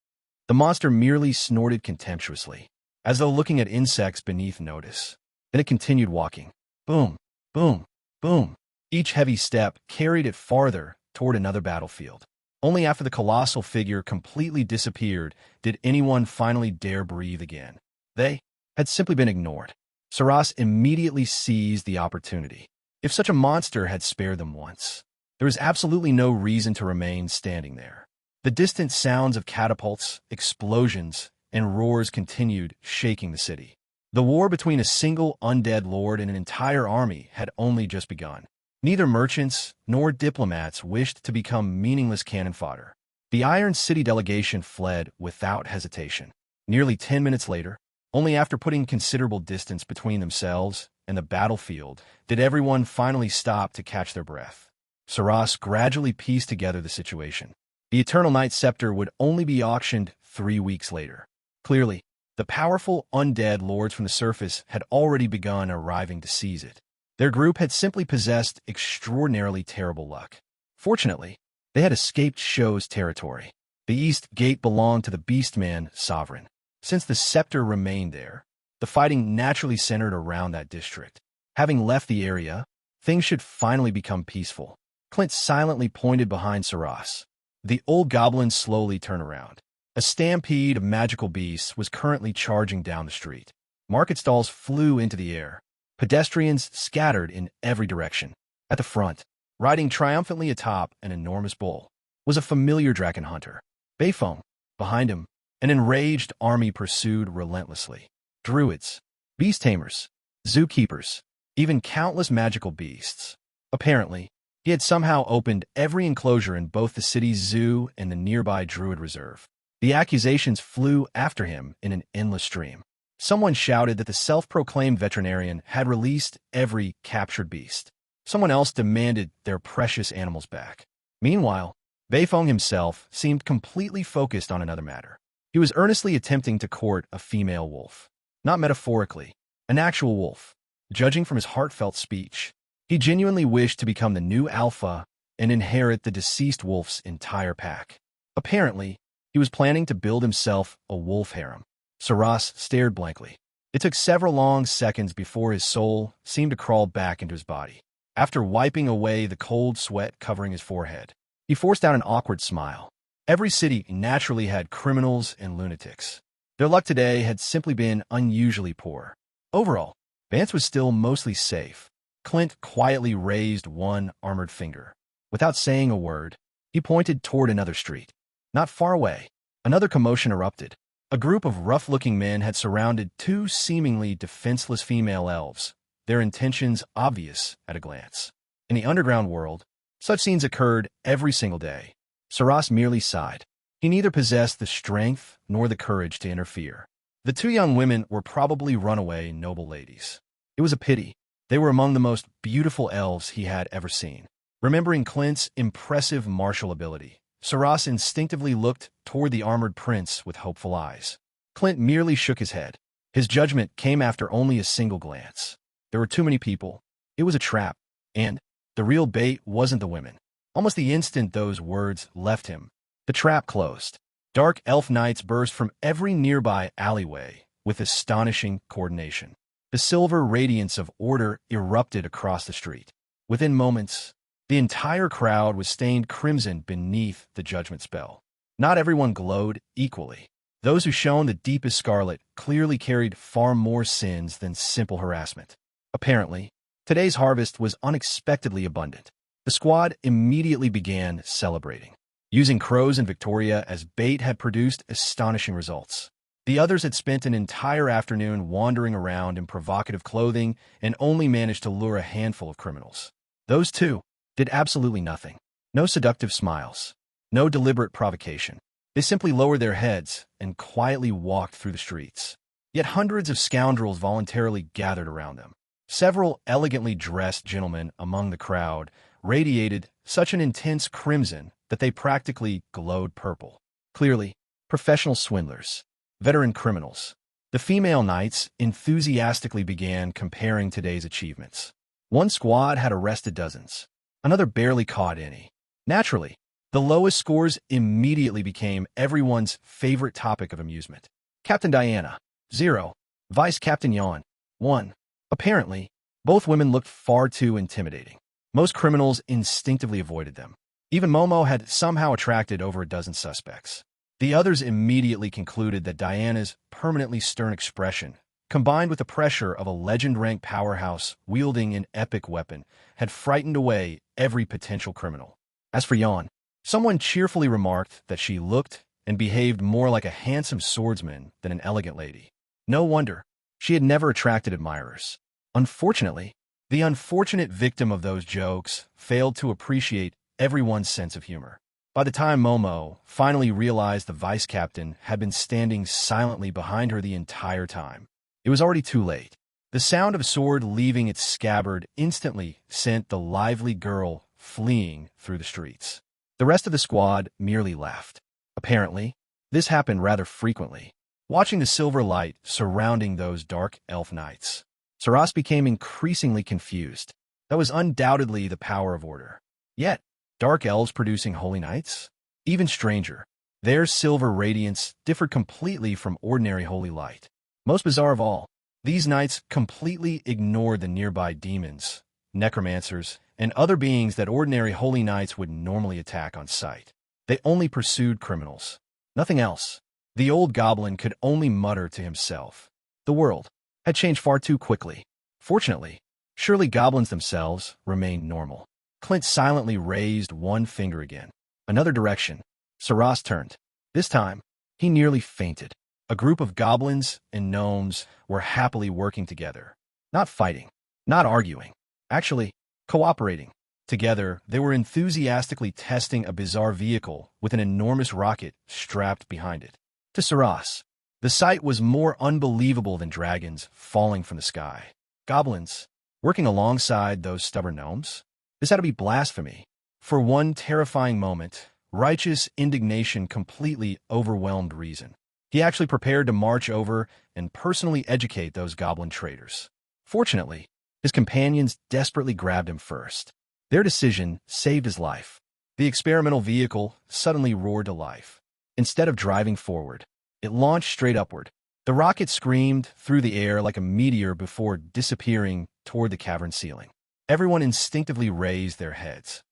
S1: The monster merely snorted contemptuously, as though looking at insects beneath notice. Then it continued walking. Boom, boom, boom. Each heavy step carried it farther toward another battlefield. Only after the colossal figure completely disappeared did anyone finally dare breathe again. They had simply been ignored. Saras immediately seized the opportunity. If such a monster had spared them once, there was absolutely no reason to remain standing there. The distant sounds of catapults, explosions, and roars continued, shaking the city. The war between a single undead lord and an entire army had only just begun. Neither merchants nor diplomats wished to become meaningless cannon fodder. The Iron City delegation fled without hesitation. Nearly 10 minutes later, only after putting considerable distance between themselves and the battlefield, did everyone finally stop to catch their breath. Saras gradually pieced together the situation. The Eternal Night Scepter would only be auctioned 3 weeks later. Clearly, the powerful undead lords from the surface had already begun arriving to seize it. Their group had simply possessed extraordinarily terrible luck. Fortunately, they had escaped Show's territory. The East Gate belonged to the Beastman sovereign. Since the scepter remained there, the fighting naturally centered around that district. Having left the area, things should finally become peaceful. Clint silently pointed behind Saras. The old goblins slowly turned around. A stampede of magical beasts was currently charging down the street. Market stalls flew into the air. Pedestrians scattered in every direction. At the front, riding triumphantly atop an enormous bull, was a familiar dragon hunter. Bayfeng, behind him, an enraged army pursued relentlessly. Druids, beast tamers, zookeepers, even countless magical beasts. Apparently, he had somehow opened every enclosure in both the city's zoo and the nearby druid reserve. The accusations flew after him in an endless stream. Someone shouted that the self-proclaimed veterinarian had released every captured beast. Someone else demanded their precious animals back. Meanwhile, Beifeng himself seemed completely focused on another matter. He was earnestly attempting to court a female wolf. Not metaphorically, an actual wolf. Judging from his heartfelt speech, he genuinely wished to become the new alpha and inherit the deceased wolf's entire pack. Apparently, he was planning to build himself a wolf harem. Saras stared blankly. It took several long seconds before his soul seemed to crawl back into his body. After wiping away the cold sweat covering his forehead, he forced out an awkward smile. Every city naturally had criminals and lunatics. Their luck today had simply been unusually poor. Overall, Vance was still mostly safe. Clint quietly raised one armored finger. Without saying a word, he pointed toward another street. Not far away, another commotion erupted. A group of rough-looking men had surrounded two seemingly defenseless female elves, their intentions obvious at a glance. In the underground world, such scenes occurred every single day. Saras merely sighed. He neither possessed the strength nor the courage to interfere. The two young women were probably runaway noble ladies. It was a pity. They were among the most beautiful elves he had ever seen. Remembering Clint's impressive martial ability, Saras instinctively looked toward the armored prince with hopeful eyes. Clint merely shook his head. His judgment came after only a single glance. There were too many people. It was a trap. And the real bait wasn't the women. Almost the instant those words left him, the trap closed. Dark elf knights burst from every nearby alleyway with astonishing coordination. The silver radiance of order erupted across the street. Within moments, the entire crowd was stained crimson beneath the judgment spell. Not everyone glowed equally. Those who shone the deepest scarlet clearly carried far more sins than simple harassment. Apparently, today's harvest was unexpectedly abundant. The squad immediately began celebrating. Using crows and Victoria as bait had produced astonishing results. The others had spent an entire afternoon wandering around in provocative clothing and only managed to lure a handful of criminals. Those two did absolutely nothing. No seductive smiles. No deliberate provocation. They simply lowered their heads and quietly walked through the streets. Yet hundreds of scoundrels voluntarily gathered around them. Several elegantly dressed gentlemen among the crowd radiated such an intense crimson that they practically glowed purple. Clearly, professional swindlers. Veteran criminals. The female knights enthusiastically began comparing today's achievements. One squad had arrested dozens. Another barely caught any. Naturally, the lowest scores immediately became everyone's favorite topic of amusement. Captain Diana, 0. Vice Captain Yon, 1. Apparently, both women looked far too intimidating. Most criminals instinctively avoided them. Even Momo had somehow attracted over a dozen suspects. The others immediately concluded that Diana's permanently stern expression, combined with the pressure of a legend-rank powerhouse wielding an epic weapon, had frightened away every potential criminal. As for Yon, someone cheerfully remarked that she looked and behaved more like a handsome swordsman than an elegant lady. No wonder. She had never attracted admirers. Unfortunately, the unfortunate victim of those jokes failed to appreciate everyone's sense of humor. By the time Momo finally realized the vice captain had been standing silently behind her the entire time, it was already too late. The sound of a sword leaving its scabbard instantly sent the lively girl fleeing through the streets. The rest of the squad merely laughed. Apparently, this happened rather frequently. Watching the silver light surrounding those dark elf knights, Saras became increasingly confused. That was undoubtedly the power of order. Yet, dark elves producing holy knights? Even stranger, their silver radiance differed completely from ordinary holy light. Most bizarre of all, these knights completely ignored the nearby demons, necromancers, and other beings that ordinary holy knights would normally attack on sight. They only pursued criminals. Nothing else. The old goblin could only mutter to himself. The world had changed far too quickly. Fortunately, surely goblins themselves remained normal. Clint silently raised one finger again. Another direction. Saras turned. This time, he nearly fainted. A group of goblins and gnomes were happily working together. Not fighting. Not arguing. Actually, cooperating. Together, they were enthusiastically testing a bizarre vehicle with an enormous rocket strapped behind it. To Saras, the sight was more unbelievable than dragons falling from the sky. Goblins, working alongside those stubborn gnomes? This had to be blasphemy. For one terrifying moment, righteous indignation completely overwhelmed reason. He actually prepared to march over and personally educate those goblin traitors. Fortunately, his companions desperately grabbed him first. Their decision saved his life. The experimental vehicle suddenly roared to life. Instead of driving forward, it launched straight upward. The rocket screamed through the air like a meteor before disappearing toward the cavern ceiling. Everyone instinctively raised their heads.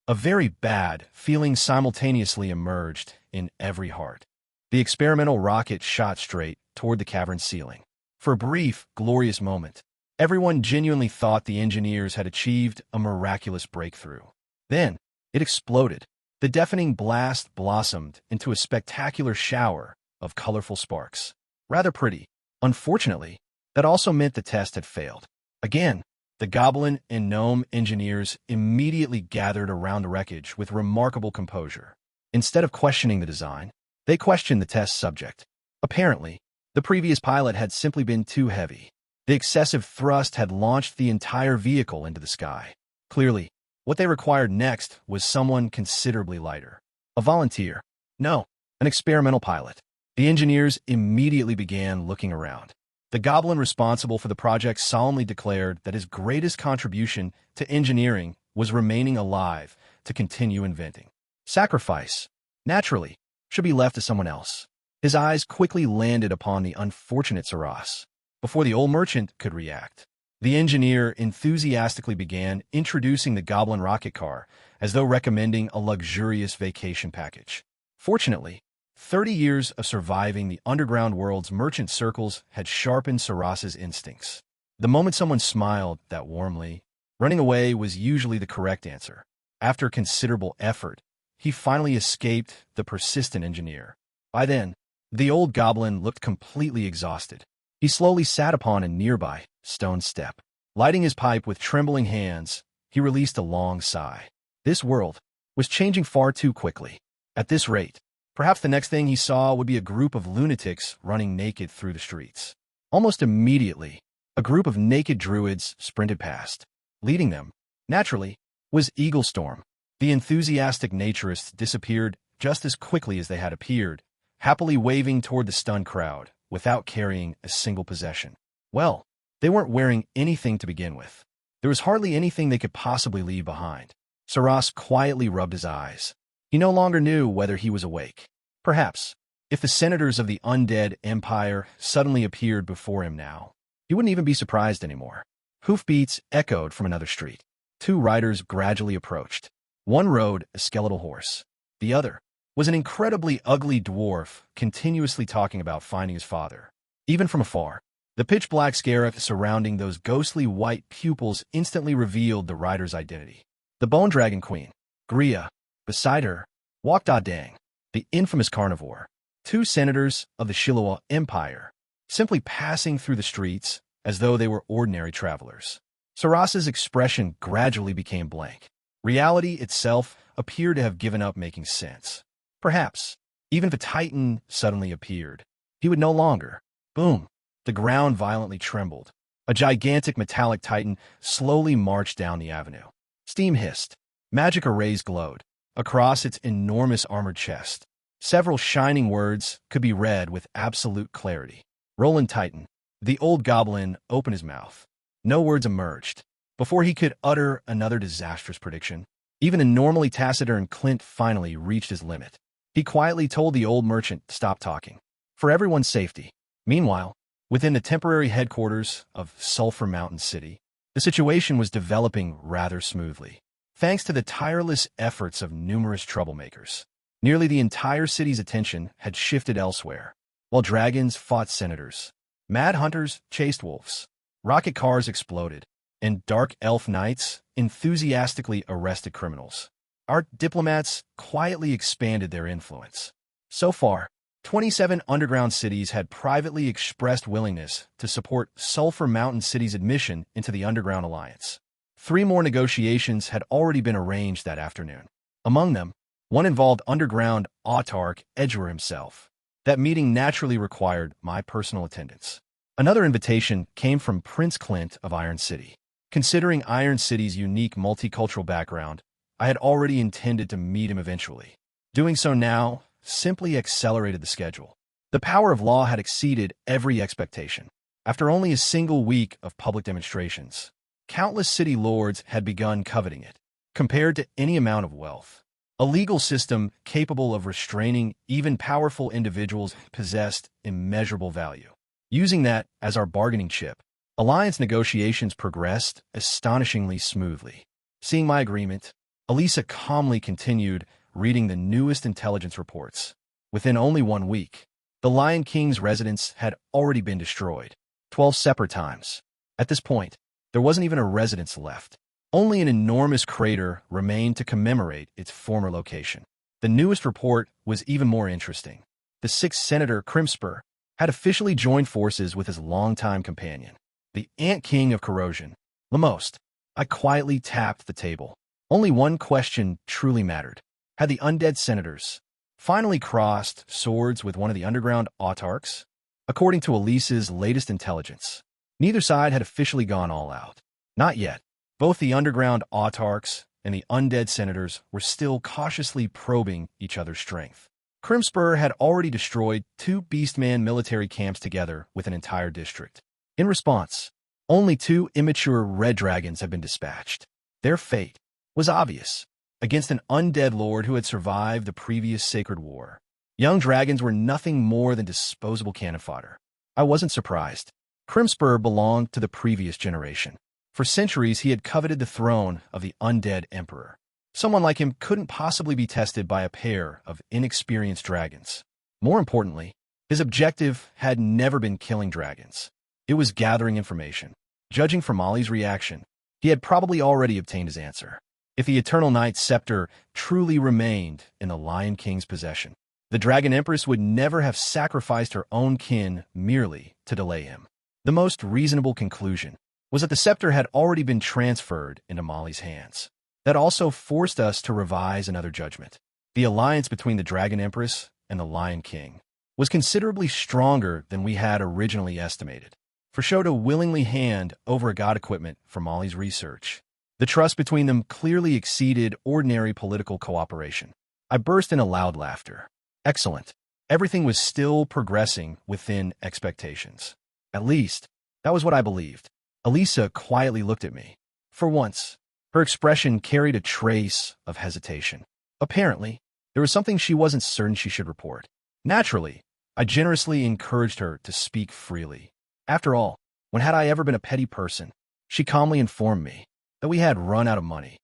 S1: A very bad feeling simultaneously emerged in every heart. The experimental rocket shot straight toward the cavern ceiling. For a brief, glorious moment, everyone genuinely thought the engineers had achieved a miraculous breakthrough. Then, it exploded. The deafening blast blossomed into a spectacular shower of colorful sparks. Rather pretty. Unfortunately, that also meant the test had failed. Again, the goblin and gnome engineers immediately gathered around the wreckage with remarkable composure. Instead of questioning the design, they questioned the test subject. Apparently, the previous pilot had simply been too heavy. The excessive thrust had launched the entire vehicle into the sky. Clearly, what they required next was someone considerably lighter. A volunteer. No, an experimental pilot. The engineers immediately began looking around. The goblin responsible for the project solemnly declared that his greatest contribution to engineering was remaining alive to continue inventing. Sacrifice, naturally, should be left to someone else. His eyes quickly landed upon the unfortunate Saras. Before the old merchant could react, the engineer enthusiastically began introducing the goblin rocket car as though recommending a luxurious vacation package. Fortunately, 30 years of surviving the underground world's merchant circles had sharpened Saras's instincts. The moment someone smiled that warmly, running away was usually the correct answer. After considerable effort, he finally escaped the persistent engineer. By then, the old goblin looked completely exhausted. He slowly sat upon a nearby stone step. Lighting his pipe with trembling hands, he released a long sigh. This world was changing far too quickly. At this rate, perhaps the next thing he saw would be a group of lunatics running naked through the streets. Almost immediately, a group of naked druids sprinted past. Leading them, naturally, was Eaglestorm. The enthusiastic naturists disappeared just as quickly as they had appeared, happily waving toward the stunned crowd, without carrying a single possession. Well, they weren't wearing anything to begin with. There was hardly anything they could possibly leave behind. Saras quietly rubbed his eyes. He no longer knew whether he was awake. Perhaps, if the senators of the undead empire suddenly appeared before him now, he wouldn't even be surprised anymore. Hoofbeats echoed from another street. Two riders gradually approached. One rode a skeletal horse. The other was an incredibly ugly dwarf continuously talking about finding his father. Even from afar, the pitch-black scarif surrounding those ghostly white pupils instantly revealed the rider's identity. The Bone Dragon Queen, Gria. Beside her walked Dang, the infamous carnivore. Two senators of the Shiloh Empire, simply passing through the streets as though they were ordinary travelers. Sarasa's expression gradually became blank. Reality itself appeared to have given up making sense. Perhaps, even if a titan suddenly appeared, he would no longer. Boom! The ground violently trembled. A gigantic metallic titan slowly marched down the avenue. Steam hissed. Magic arrays glowed. Across its enormous armored chest, several shining words could be read with absolute clarity. Roland Titan. The old goblin opened his mouth. No words emerged. Before he could utter another disastrous prediction, even a normally taciturn Clint finally reached his limit. He quietly told the old merchant to stop talking, for everyone's safety. Meanwhile, within the temporary headquarters of Sulphur Mountain City, the situation was developing rather smoothly. Thanks to the tireless efforts of numerous troublemakers, nearly the entire city's attention had shifted elsewhere. While dragons fought senators, mad hunters chased wolves, rocket cars exploded, and dark elf knights enthusiastically arrested criminals, our diplomats quietly expanded their influence. So far, 27 underground cities had privately expressed willingness to support Sulphur Mountain City's admission into the Underground Alliance. 3 more negotiations had already been arranged that afternoon. Among them, one involved underground autarch Edgeware himself. That meeting naturally required my personal attendance. Another invitation came from Prince Clint of Iron City. Considering Iron City's unique multicultural background, I had already intended to meet him eventually. Doing so now simply accelerated the schedule. The power of law had exceeded every expectation. After only a single week of public demonstrations, countless city lords had begun coveting it. Compared to any amount of wealth, a legal system capable of restraining even powerful individuals possessed immeasurable value. Using that as our bargaining chip, alliance negotiations progressed astonishingly smoothly. Seeing my agreement, Elisa calmly continued reading the newest intelligence reports. Within only 1 week, the Lion King's residence had already been destroyed 12 separate times. At this point, there wasn't even a residence left. Only an enormous crater remained to commemorate its former location. The newest report was even more interesting. The 6th Senator Crimspur had officially joined forces with his longtime companion, the Ant King of Corrosion. Lamost. I quietly tapped the table. Only one question truly mattered. Had the undead senators finally crossed swords with one of the underground autarchs? According to Elisa's latest intelligence, neither side had officially gone all out. Not yet. Both the underground autarchs and the undead senators were still cautiously probing each other's strength. Crimspur had already destroyed 2 Beastman military camps together with an entire district. In response, only 2 immature red dragons had been dispatched. Their fate was obvious. Against an undead lord who had survived the previous sacred war, young dragons were nothing more than disposable cannon fodder. I wasn't surprised. Crimspur belonged to the previous generation. For centuries, he had coveted the throne of the undead emperor. Someone like him couldn't possibly be tested by a pair of inexperienced dragons. More importantly, his objective had never been killing dragons. It was gathering information. Judging from Molly's reaction, he had probably already obtained his answer. If the Eternal Knight's scepter truly remained in the Lion King's possession, the Dragon Empress would never have sacrificed her own kin merely to delay him. The most reasonable conclusion was that the scepter had already been transferred into Molly's hands. That also forced us to revise another judgment. The alliance between the Dragon Empress and the Lion King was considerably stronger than we had originally estimated. For Show to willingly hand over god equipment for Molly's research, the trust between them clearly exceeded ordinary political cooperation. I burst into loud laughter. Excellent. Everything was still progressing within expectations. At least, that was what I believed. Elisa quietly looked at me. For once, her expression carried a trace of hesitation. Apparently, there was something she wasn't certain she should report. Naturally, I generously encouraged her to speak freely. After all, when had I ever been a petty person? She calmly informed me that we had run out of money.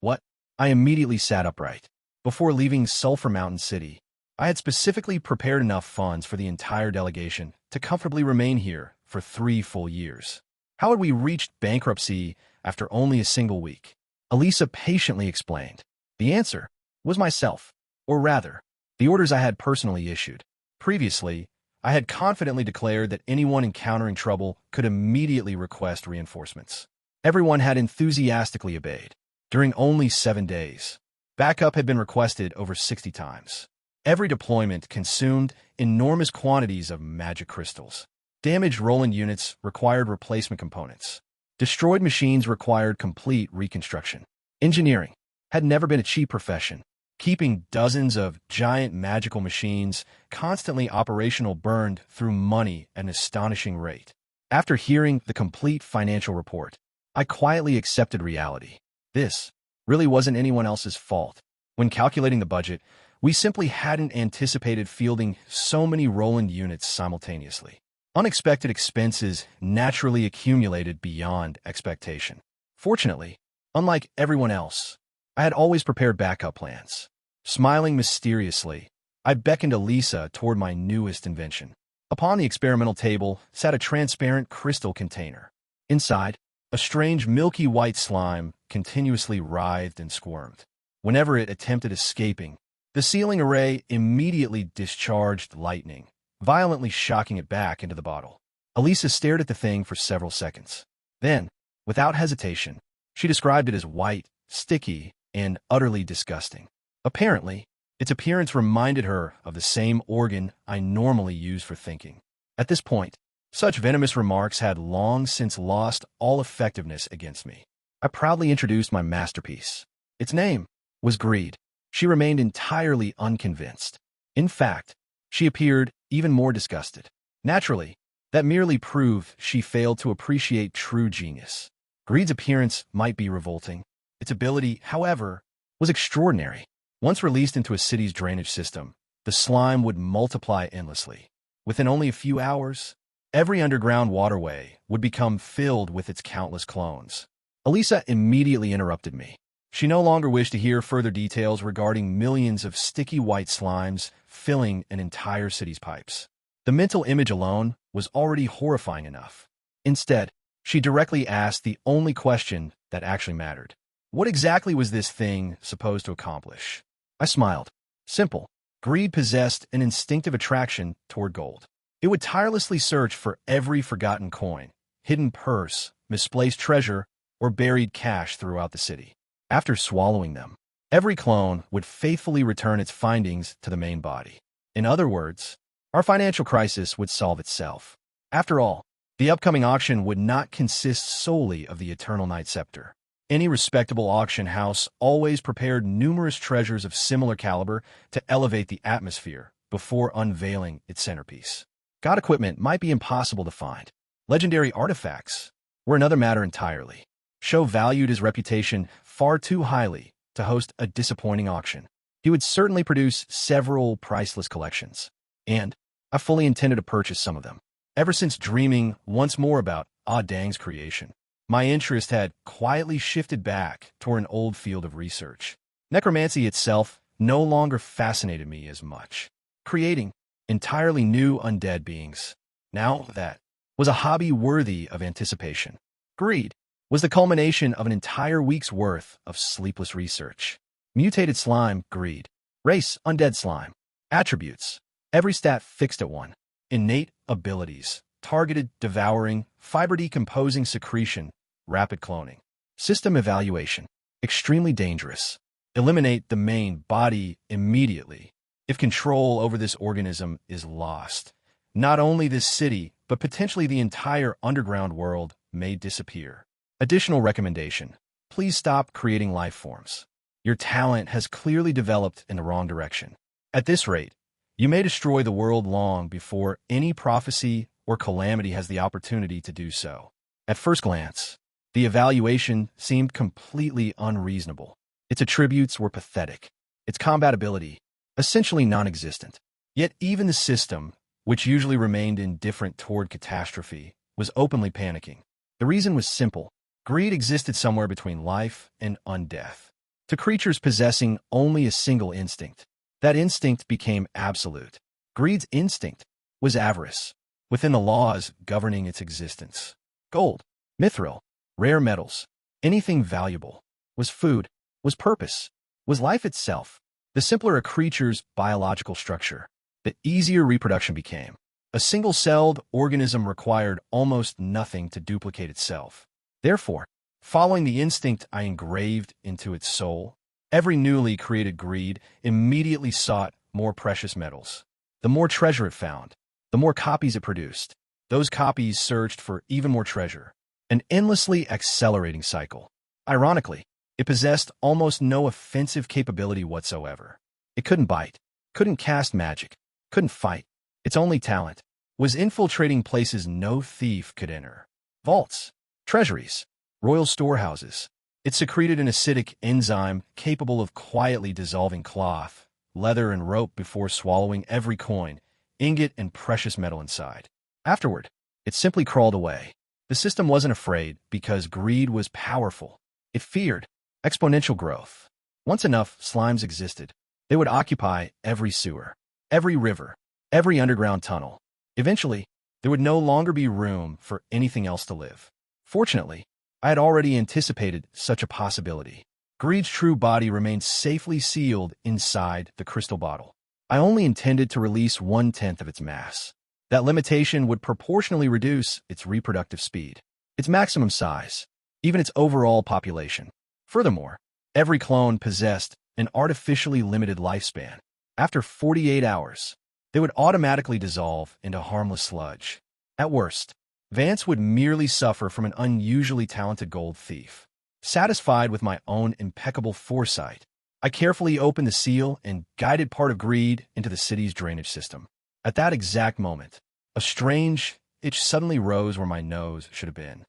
S1: What? I immediately sat upright. Before leaving Sulphur Mountain City, I had specifically prepared enough funds for the entire delegation to comfortably remain here for 3 full years. How had we reached bankruptcy after only a single week? Elisa patiently explained. The answer was myself, or rather, the orders I had personally issued. Previously, I had confidently declared that anyone encountering trouble could immediately request reinforcements. Everyone had enthusiastically obeyed. During only 7 days, backup had been requested over 60 times. Every deployment consumed enormous quantities of magic crystals. Damaged Roland units required replacement components. Destroyed machines required complete reconstruction. Engineering had never been a cheap profession. Keeping dozens of giant magical machines constantly operational burned through money at an astonishing rate. After hearing the complete financial report, I quietly accepted reality. This really wasn't anyone else's fault. When calculating the budget, we simply hadn't anticipated fielding so many Roland units simultaneously. Unexpected expenses naturally accumulated beyond expectation. Fortunately, unlike everyone else, I had always prepared backup plans. Smiling mysteriously, I beckoned Elisa toward my newest invention. Upon the experimental table sat a transparent crystal container. Inside, a strange milky white slime continuously writhed and squirmed. Whenever it attempted escaping, the sealing array immediately discharged lightning, violently shocking it back into the bottle. Elisa stared at the thing for several seconds. Then, without hesitation, she described it as white, sticky, and utterly disgusting. Apparently, its appearance reminded her of the same organ I normally use for thinking. At this point, such venomous remarks had long since lost all effectiveness against me. I proudly introduced my masterpiece. Its name was Greed. She remained entirely unconvinced. In fact, she appeared even more disgusted. Naturally, that merely proved she failed to appreciate true genius. Greed's appearance might be revolting. Its ability, however, was extraordinary. Once released into a city's drainage system, the slime would multiply endlessly. Within only a few hours, every underground waterway would become filled with its countless clones. Elisa immediately interrupted me. She no longer wished to hear further details regarding millions of sticky white slimes filling an entire city's pipes. The mental image alone was already horrifying enough. Instead, she directly asked the only question that actually mattered. What exactly was this thing supposed to accomplish? I smiled. Simple. Greed possessed an instinctive attraction toward gold. It would tirelessly search for every forgotten coin, hidden purse, misplaced treasure, or buried cash throughout the city. After swallowing them, every clone would faithfully return its findings to the main body. In other words, our financial crisis would solve itself. After all, the upcoming auction would not consist solely of the Eternal Night Scepter. Any respectable auction house always prepared numerous treasures of similar caliber to elevate the atmosphere before unveiling its centerpiece. God equipment might be impossible to find. Legendary artifacts were another matter entirely. Show valued his reputation far too highly to host a disappointing auction. He would certainly produce several priceless collections, and I fully intended to purchase some of them. Ever since dreaming once more about Ah Dang's creation, my interest had quietly shifted back toward an old field of research. Necromancy itself no longer fascinated me as much. Creating entirely new undead beings, now that was a hobby worthy of anticipation. Greed was the culmination of an entire week's worth of sleepless research. Mutated slime, greed. Race, undead slime. Attributes, every stat fixed at 1. Innate abilities, targeted devouring, fiber decomposing secretion, rapid cloning. System evaluation, extremely dangerous. Eliminate the main body immediately. If control over this organism is lost, not only this city, but potentially the entire underground world may disappear. Additional recommendation, please stop creating life forms. Your talent has clearly developed in the wrong direction. At this rate, you may destroy the world long before any prophecy or calamity has the opportunity to do so. At first glance, the evaluation seemed completely unreasonable. Its attributes were pathetic. Its combat ability, essentially non-existent. Yet even the system, which usually remained indifferent toward catastrophe, was openly panicking. The reason was simple. Greed existed somewhere between life and undeath. to creatures possessing only a single instinct. That instinct became absolute. Greed's instinct was avarice, within the laws governing its existence. Gold, mithril, rare metals, anything valuable, was food, was purpose, was life itself. The simpler a creature's biological structure, the easier reproduction became. A single-celled organism required almost nothing to duplicate itself. Therefore, following the instinct I engraved into its soul, every newly created greed immediately sought more precious metals. The more treasure it found, the more copies it produced. Those copies searched for even more treasure. An endlessly accelerating cycle. Ironically, it possessed almost no offensive capability whatsoever. It couldn't bite, couldn't cast magic, couldn't fight. Its only talent was infiltrating places no thief could enter. Vaults, treasuries, royal storehouses. It secreted an acidic enzyme capable of quietly dissolving cloth, leather, and rope before swallowing every coin, ingot, and precious metal inside. Afterward, it simply crawled away. The system wasn't afraid because greed was powerful. It feared exponential growth. Once enough slimes existed, they would occupy every sewer, every river, every underground tunnel. Eventually, there would no longer be room for anything else to live. Fortunately, I had already anticipated such a possibility. Greed's true body remained safely sealed inside the crystal bottle. I only intended to release 1/10 of its mass. That limitation would proportionally reduce its reproductive speed, its maximum size, even its overall population. Furthermore, every clone possessed an artificially limited lifespan. After 48 hours, they would automatically dissolve into harmless sludge. At worst, Vance would merely suffer from an unusually talented gold thief. Satisfied with my own impeccable foresight, I carefully opened the seal and guided part of greed into the city's drainage system. At that exact moment, a strange itch suddenly rose where my nose should have been.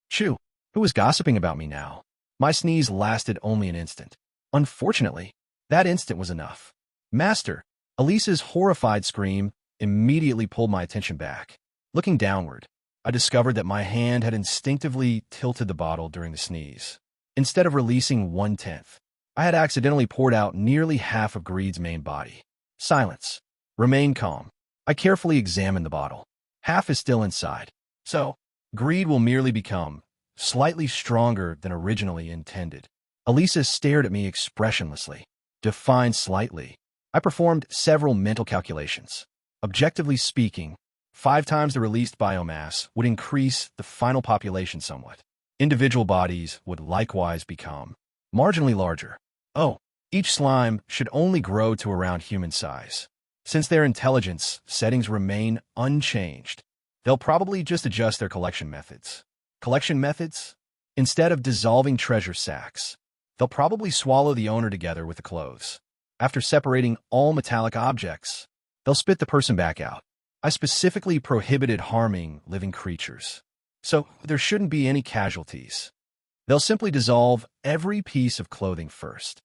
S1: Chew, who was gossiping about me now? My sneeze lasted only an instant. Unfortunately, that instant was enough. Master, Elisa's horrified scream immediately pulled my attention back. Looking downward, I discovered that my hand had instinctively tilted the bottle during the sneeze. Instead of releasing 1/10, I had accidentally poured out nearly half of Greed's main body. Silence. Remain calm. I carefully examined the bottle. Half is still inside. So, Greed will merely become slightly stronger than originally intended. Elisa stared at me expressionlessly. Defined slightly. I performed several mental calculations. Objectively speaking, 5 times the released biomass would increase the final population somewhat. Individual bodies would likewise become marginally larger. Each slime should only grow to around human size. Since their intelligence settings remain unchanged, they'll probably just adjust their collection methods. Collection methods? Instead of dissolving treasure sacks, they'll probably swallow the owner together with the clothes. After separating all metallic objects, they'll spit the person back out. I specifically prohibited harming living creatures, so there shouldn't be any casualties. They'll simply dissolve every piece of clothing first.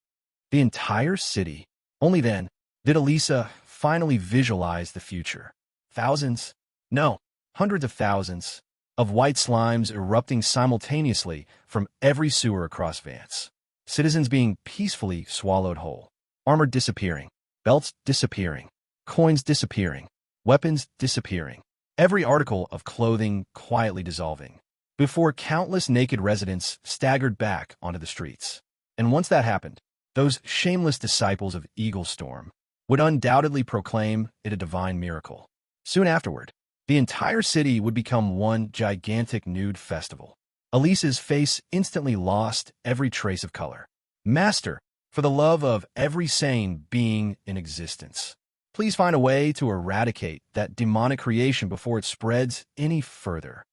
S1: The entire city. Only then did Elisa finally visualize the future. Thousands, no, hundreds of thousands, of white slimes erupting simultaneously from every sewer across Vance. Citizens being peacefully swallowed whole. Armor disappearing. Belts disappearing. Coins disappearing. Weapons disappearing. Every article of clothing quietly dissolving. Before countless naked residents staggered back onto the streets. And once that happened, those shameless disciples of Eagle Storm would undoubtedly proclaim it a divine miracle. Soon afterward, the entire city would become one gigantic nude festival. Elisa's face instantly lost every trace of color. Master, for the love of every sane being in existence, please find a way to eradicate that demonic creation before it spreads any further.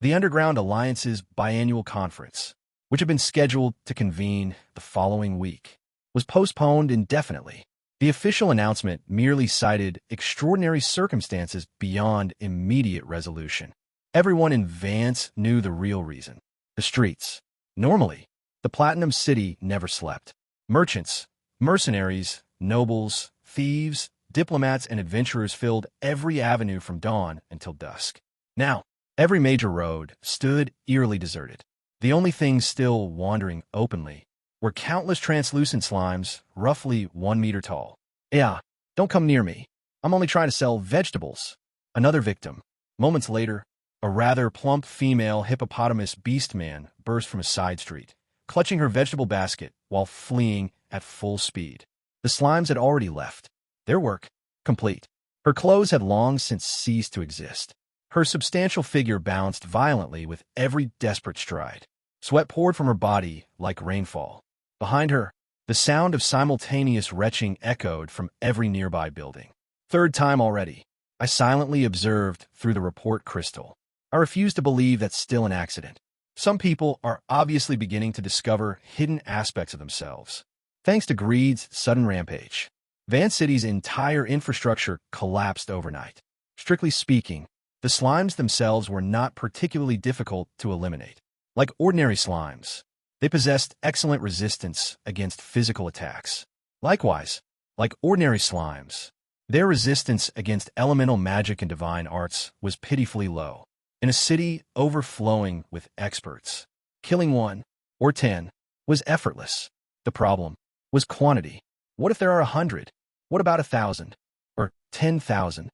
S1: The Underground Alliance's biannual conference, which had been scheduled to convene the following week, was postponed indefinitely. The official announcement merely cited extraordinary circumstances beyond immediate resolution. Everyone in Vance knew the real reason. The streets. Normally, the Platinum City never slept. Merchants, mercenaries, nobles, thieves, diplomats, and adventurers filled every avenue from dawn until dusk. Now, every major road stood eerily deserted. The only thing still wandering openly were countless translucent slimes, roughly 1 meter tall. Yeah, don't come near me. I'm only trying to sell vegetables. Another victim. Moments later, a rather plump female hippopotamus beastman burst from a side street, clutching her vegetable basket while fleeing at full speed. The slimes had already left. Their work complete. Her clothes had long since ceased to exist. Her substantial figure bounced violently with every desperate stride. Sweat poured from her body like rainfall. Behind her, the sound of simultaneous retching echoed from every nearby building. Third time already. I silently observed through the report crystal. I refuse to believe that's still an accident. Some people are obviously beginning to discover hidden aspects of themselves. Thanks to greed's sudden rampage, Van City's entire infrastructure collapsed overnight. Strictly speaking, the slimes themselves were not particularly difficult to eliminate. Like ordinary slimes, they possessed excellent resistance against physical attacks. Likewise, like ordinary slimes, their resistance against elemental magic and divine arts was pitifully low. In a city overflowing with experts, killing 1 or 10 was effortless. The problem was quantity. What if there are 100? What about 1,000? Or 10,000?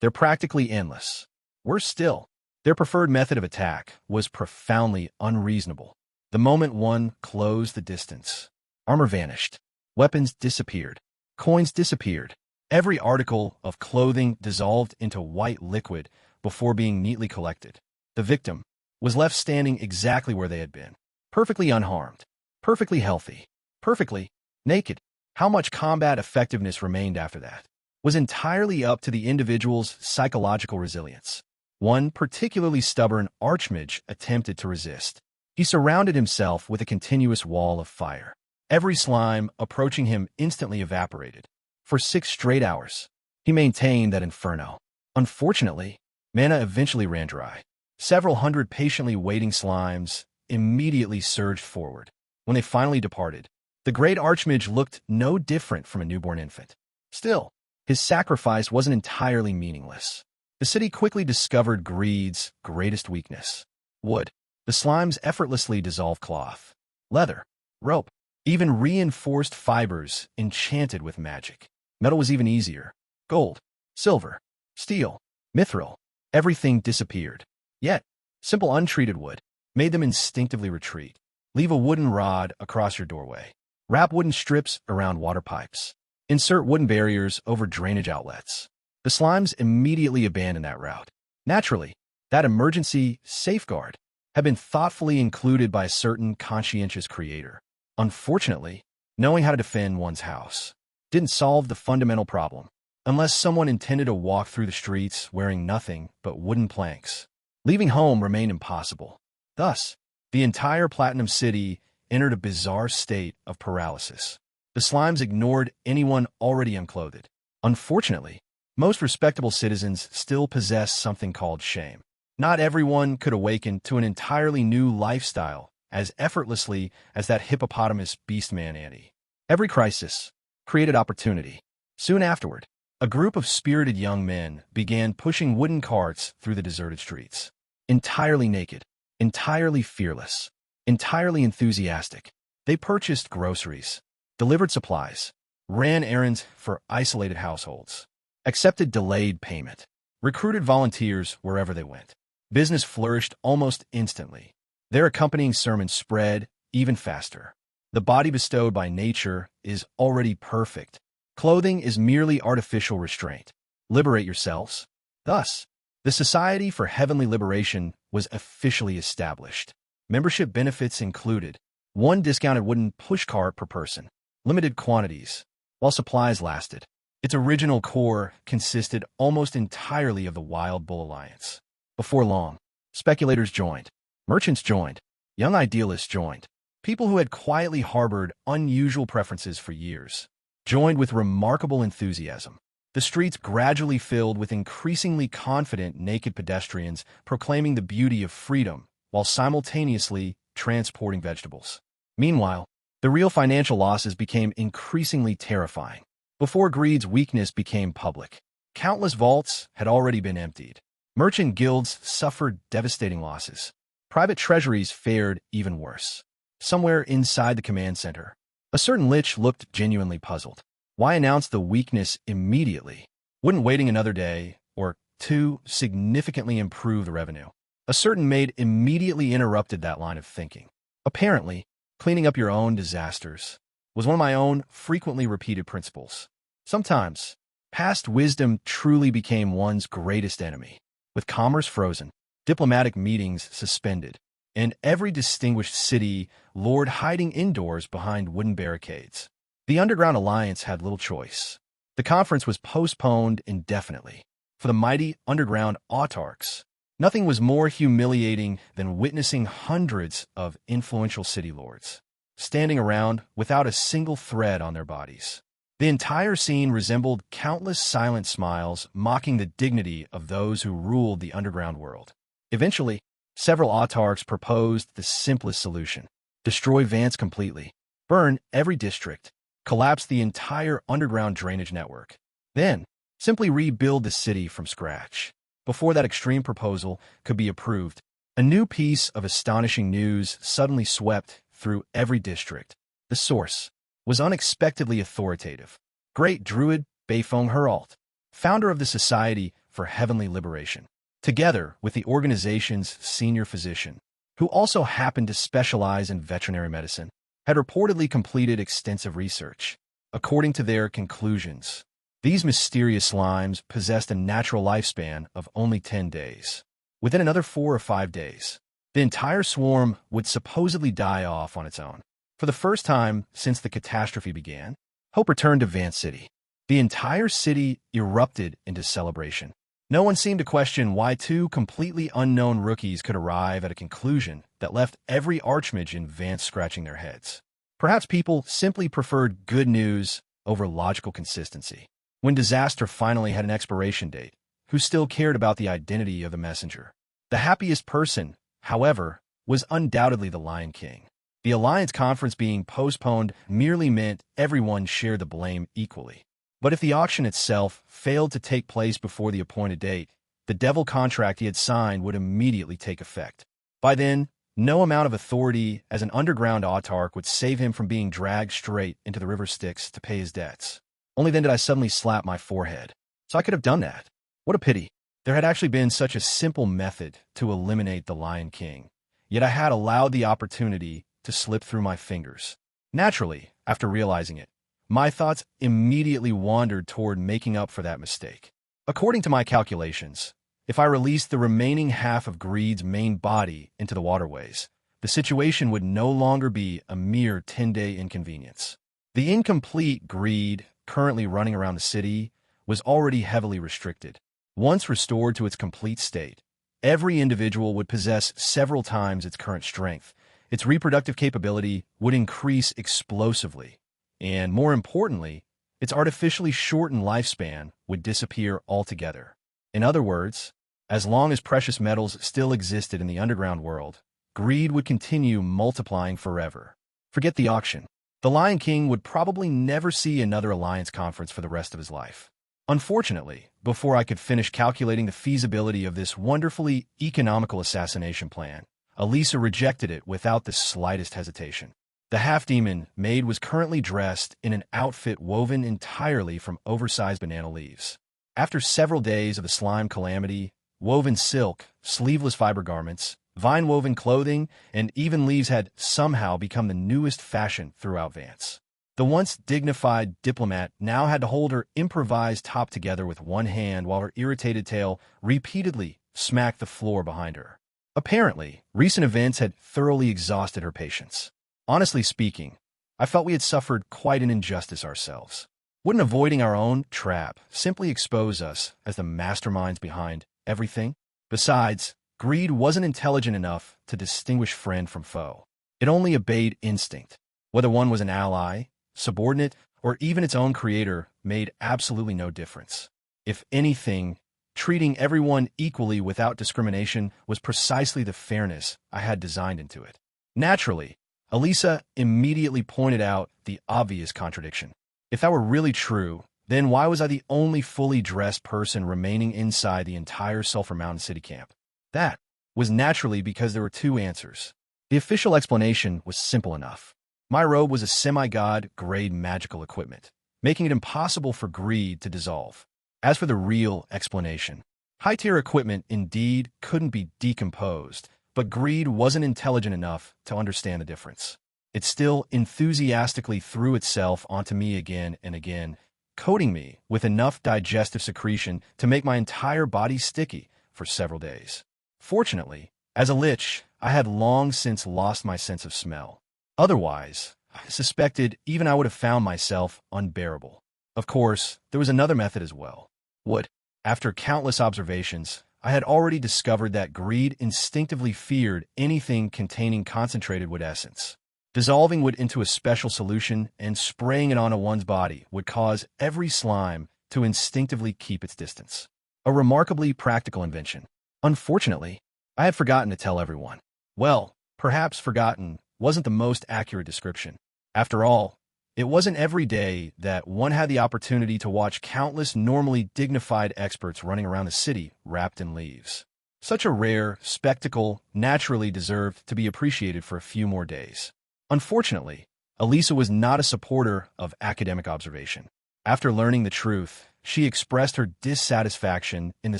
S1: They're practically endless. Worse still, their preferred method of attack was profoundly unreasonable. The moment one closed the distance, armor vanished, weapons disappeared, coins disappeared. Every article of clothing dissolved into white liquid before being neatly collected. The victim was left standing exactly where they had been, perfectly unharmed, perfectly healthy, perfectly naked. How much combat effectiveness remained after that was entirely up to the individual's psychological resilience. One particularly stubborn archmage attempted to resist. He surrounded himself with a continuous wall of fire. Every slime approaching him instantly evaporated. For 6 straight hours, he maintained that inferno. Unfortunately, mana eventually ran dry. Several hundred patiently waiting slimes immediately surged forward. When they finally departed, the great archmage looked no different from a newborn infant. Still, his sacrifice wasn't entirely meaningless. The city quickly discovered greed's greatest weakness: wood. The slimes effortlessly dissolved cloth, leather, rope, even reinforced fibers enchanted with magic. Metal was even easier. Gold, silver, steel, mithril, everything disappeared. Yet, simple untreated wood made them instinctively retreat. Leave a wooden rod across your doorway. Wrap wooden strips around water pipes. Insert wooden barriers over drainage outlets. The slimes immediately abandoned that route. Naturally, that emergency safeguard had been thoughtfully included by a certain conscientious creator. Unfortunately, knowing how to defend one's house didn't solve the fundamental problem, unless someone intended to walk through the streets wearing nothing but wooden planks. Leaving home remained impossible. Thus, the entire Platinum City entered a bizarre state of paralysis. The slimes ignored anyone already unclothed. Unfortunately, most respectable citizens still possess something called shame. Not everyone could awaken to an entirely new lifestyle as effortlessly as that hippopotamus beastman Andy. Every crisis created opportunity. Soon afterward, a group of spirited young men began pushing wooden carts through the deserted streets. Entirely naked, entirely fearless, entirely enthusiastic, they purchased groceries, delivered supplies, ran errands for isolated households, accepted delayed payment, recruited volunteers wherever they went. Business flourished almost instantly. Their accompanying sermon spread even faster. The body bestowed by nature is already perfect. Clothing is merely artificial restraint. Liberate yourselves. Thus, the Society for Heavenly Liberation was officially established. Membership benefits included 1 discounted wooden pushcart per person, limited quantities, while supplies lasted. Its original core consisted almost entirely of the Wild Bull Alliance. Before long, speculators joined, merchants joined, young idealists joined. People who had quietly harbored unusual preferences for years joined with remarkable enthusiasm. The streets gradually filled with increasingly confident naked pedestrians proclaiming the beauty of freedom while simultaneously transporting vegetables. Meanwhile, the real financial losses became increasingly terrifying. Before greed's weakness became public, countless vaults had already been emptied. Merchant guilds suffered devastating losses. Private treasuries fared even worse. somewhere inside the command center. A certain Lich looked genuinely puzzled. Why announce the weakness immediately? Wouldn't waiting another day or two significantly improve the revenue? A certain maid immediately interrupted that line of thinking. Apparently, cleaning up your own disasters was one of my own frequently repeated principles. Sometimes, past wisdom truly became one's greatest enemy. With commerce frozen, diplomatic meetings suspended, and every distinguished city lord hiding indoors behind wooden barricades, the Underground Alliance had little choice. The conference was postponed indefinitely. For the mighty underground autarchs, nothing was more humiliating than witnessing hundreds of influential city lords standing around without a single thread on their bodies. The entire scene resembled countless silent smiles mocking the dignity of those who ruled the underground world. Eventually, several autarchs proposed the simplest solution: destroy Vance completely, burn every district, collapse the entire underground drainage network, then simply rebuild the city from scratch. Before that extreme proposal could be approved, a new piece of astonishing news suddenly swept through every district. The source was unexpectedly authoritative. Great Druid Beifeng Herald, founder of the Society for Heavenly Liberation, together with the organization's senior physician, who also happened to specialize in veterinary medicine, had reportedly completed extensive research. According to their conclusions, these mysterious slimes possessed a natural lifespan of only 10 days. Within another 4 or 5 days, the entire swarm would supposedly die off on its own. For the first time since the catastrophe began, hope returned to Vance City. The entire city erupted into celebration. No one seemed to question why two completely unknown rookies could arrive at a conclusion that left every archmage in Vance scratching their heads. Perhaps people simply preferred good news over logical consistency. When disaster finally had an expiration date, who still cared about the identity of the messenger? The happiest person, however, was undoubtedly the Lion King. The Alliance conference being postponed merely meant everyone shared the blame equally. But if the auction itself failed to take place before the appointed date, the devil contract he had signed would immediately take effect. By then, no amount of authority as an underground autarch would save him from being dragged straight into the river Styx to pay his debts. Only then did I suddenly slap my forehead. So I could have done that. What a pity. There had actually been such a simple method to eliminate the Lion King, yet I had allowed the opportunity to slip through my fingers. Naturally, after realizing it, my thoughts immediately wandered toward making up for that mistake. According to my calculations, if I released the remaining half of Greed's main body into the waterways, the situation would no longer be a mere 10-day inconvenience. The incomplete Greed currently running around the city was already heavily restricted. Once restored to its complete state, every individual would possess several times its current strength. Its reproductive capability would increase explosively, and more importantly, its artificially shortened lifespan would disappear altogether. In other words, as long as precious metals still existed in the underground world, Greed would continue multiplying forever. Forget the auction. The Lion King would probably never see another Alliance conference for the rest of his life. Unfortunately, before I could finish calculating the feasibility of this wonderfully economical assassination plan, Elisa rejected it without the slightest hesitation. The half-demon maid was currently dressed in an outfit woven entirely from oversized banana leaves. After several days of the slime calamity, woven silk, sleeveless fiber garments, vine-woven clothing, and even leaves had somehow become the newest fashion throughout Vance. The once dignified diplomat now had to hold her improvised top together with one hand while her irritated tail repeatedly smacked the floor behind her. Apparently, recent events had thoroughly exhausted her patience. Honestly speaking, I felt we had suffered quite an injustice ourselves. Wouldn't avoiding our own trap simply expose us as the masterminds behind everything? Besides, Greed wasn't intelligent enough to distinguish friend from foe. It only obeyed instinct. Whether one was an ally, subordinate, or even its own creator made absolutely no difference. If anything, treating everyone equally without discrimination was precisely the fairness I had designed into it. Naturally, Elisa immediately pointed out the obvious contradiction. If that were really true, then why was I the only fully dressed person remaining inside the entire Sulphur Mountain city camp? That was naturally because there were two answers. The official explanation was simple enough. My robe was a semi-god-grade magical equipment, making it impossible for greed to dissolve. As for the real explanation, high-tier equipment indeed couldn't be decomposed, but greed wasn't intelligent enough to understand the difference. It still enthusiastically threw itself onto me again and again, coating me with enough digestive secretion to make my entire body sticky for several days. Fortunately, as a lich, I had long since lost my sense of smell. Otherwise, I suspected even I would have found myself unbearable. Of course, there was another method as well. Wood. After countless observations, I had already discovered that greed instinctively feared anything containing concentrated wood essence. Dissolving wood into a special solution and spraying it onto one's body would cause every slime to instinctively keep its distance. A remarkably practical invention. Unfortunately, I had forgotten to tell everyone. Well, perhaps forgotten wasn't the most accurate description. After all, it wasn't every day that one had the opportunity to watch countless normally dignified experts running around the city wrapped in leaves. Such a rare spectacle naturally deserved to be appreciated for a few more days. Unfortunately, Elisa was not a supporter of academic observation. After learning the truth, she expressed her dissatisfaction in the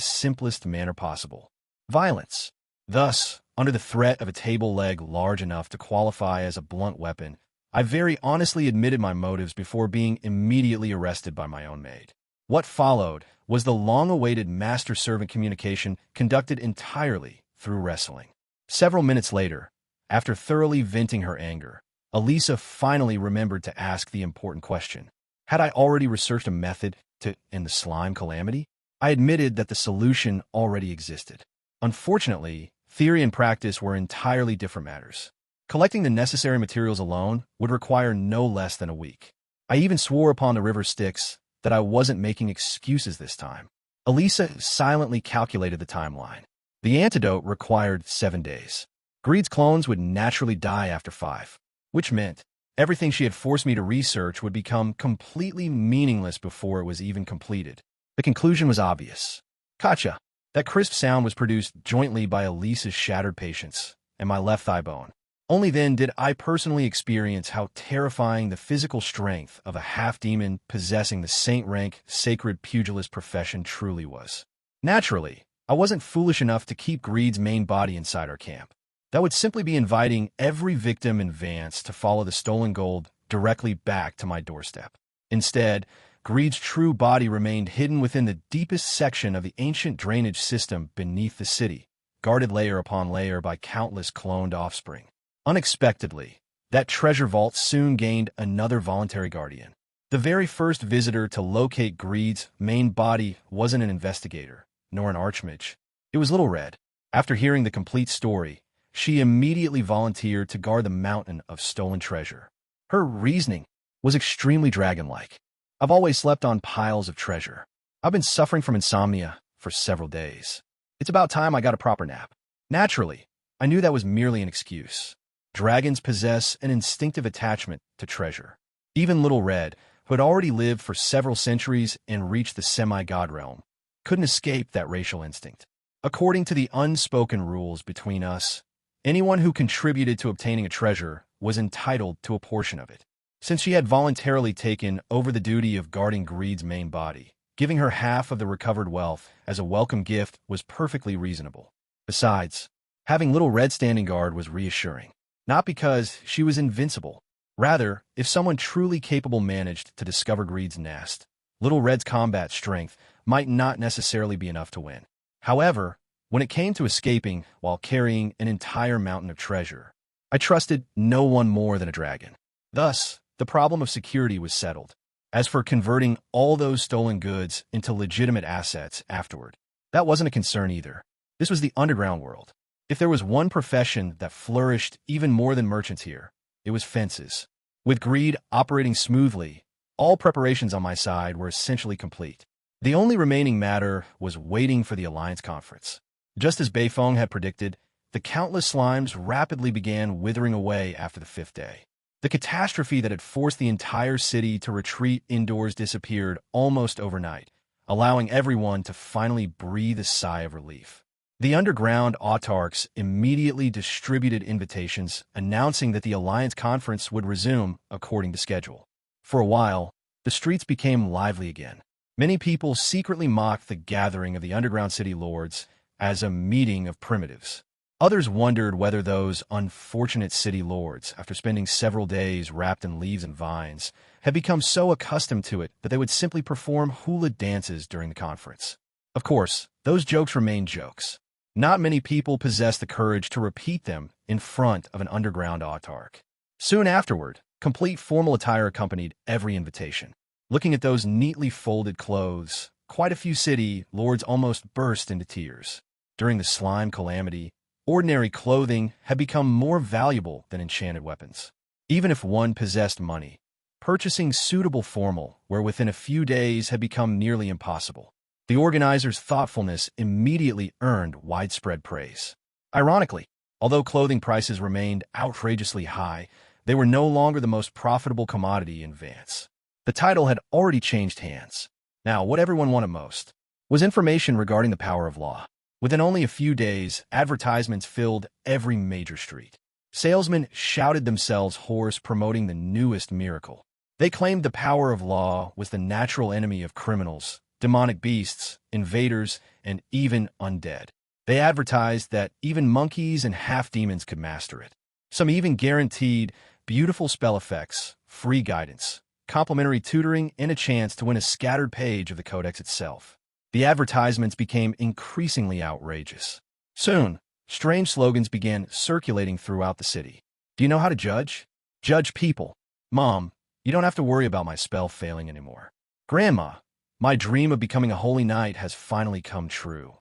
S1: simplest manner possible: violence. Thus, under the threat of a table leg large enough to qualify as a blunt weapon, I very honestly admitted my motives before being immediately arrested by my own maid. What followed was the long-awaited master-servant communication conducted entirely through wrestling. Several minutes later, after thoroughly venting her anger, Elisa finally remembered to ask the important question. Had I already researched a method to end the slime calamity? I admitted that the solution already existed. Unfortunately, theory and practice were entirely different matters. Collecting the necessary materials alone would require no less than a week. I even swore upon the river Styx that I wasn't making excuses this time. Elisa silently calculated the timeline. The antidote required 7 days. Greed's clones would naturally die after 5, which meant everything she had forced me to research would become completely meaningless before it was even completed. The conclusion was obvious. Gotcha. That crisp sound was produced jointly by Elisa's shattered patience and my left thigh bone. Only then did I personally experience how terrifying the physical strength of a half-demon possessing the saint-rank sacred pugilist profession truly was. Naturally, I wasn't foolish enough to keep Greed's main body inside our camp. That would simply be inviting every victim in Vance to follow the stolen gold directly back to my doorstep. Instead, Greed's true body remained hidden within the deepest section of the ancient drainage system beneath the city, guarded layer upon layer by countless cloned offspring. Unexpectedly, that treasure vault soon gained another voluntary guardian. The very first visitor to locate Greed's main body wasn't an investigator, nor an archmage. It was Little Red. After hearing the complete story, she immediately volunteered to guard the mountain of stolen treasure. Her reasoning was extremely dragon-like. I've always slept on piles of treasure. I've been suffering from insomnia for several days. It's about time I got a proper nap. Naturally, I knew that was merely an excuse. Dragons possess an instinctive attachment to treasure. Even Little Red, who had already lived for several centuries and reached the semi-god realm, couldn't escape that racial instinct. According to the unspoken rules between us, anyone who contributed to obtaining a treasure was entitled to a portion of it. Since she had voluntarily taken over the duty of guarding Greed's main body, giving her half of the recovered wealth as a welcome gift was perfectly reasonable. Besides, having Little Red standing guard was reassuring. Not because she was invincible. Rather, if someone truly capable managed to discover Greed's nest, Little Red's combat strength might not necessarily be enough to win. However, when it came to escaping while carrying an entire mountain of treasure, I trusted no one more than a dragon. Thus, the problem of security was settled. As for converting all those stolen goods into legitimate assets afterward, that wasn't a concern either. This was the underground world. If there was one profession that flourished even more than merchants here, it was fences. With Greed operating smoothly, all preparations on my side were essentially complete. The only remaining matter was waiting for the Alliance Conference. Just as Beifong had predicted, the countless slimes rapidly began withering away after the 5th day. The catastrophe that had forced the entire city to retreat indoors disappeared almost overnight, allowing everyone to finally breathe a sigh of relief. The underground autarchs immediately distributed invitations announcing that the Alliance conference would resume according to schedule. For a while, the streets became lively again. Many people secretly mocked the gathering of the underground city lords as a meeting of primitives. Others wondered whether those unfortunate city lords, after spending several days wrapped in leaves and vines, had become so accustomed to it that they would simply perform hula dances during the conference. Of course, those jokes remained jokes. Not many people possessed the courage to repeat them in front of an underground autarch. Soon afterward, complete formal attire accompanied every invitation. Looking at those neatly folded clothes, quite a few city lords almost burst into tears. During the slime calamity, ordinary clothing had become more valuable than enchanted weapons. Even if one possessed money, purchasing suitable formal wear within a few days had become nearly impossible. The organizers' thoughtfulness immediately earned widespread praise. Ironically, although clothing prices remained outrageously high, they were no longer the most profitable commodity in Vance. The title had already changed hands. Now, what everyone wanted most was information regarding the power of law. Within only a few days, advertisements filled every major street. Salesmen shouted themselves hoarse promoting the newest miracle. They claimed the power of law was the natural enemy of criminals, demonic beasts, invaders, and even undead. They advertised that even monkeys and half-demons could master it. Some even guaranteed beautiful spell effects, free guidance, complimentary tutoring, and a chance to win a scattered page of the codex itself. The advertisements became increasingly outrageous. Soon, strange slogans began circulating throughout the city. Do you know how to judge? Judge people. Mom, you don't have to worry about my spell failing anymore. Grandma, my dream of becoming a holy knight has finally come true.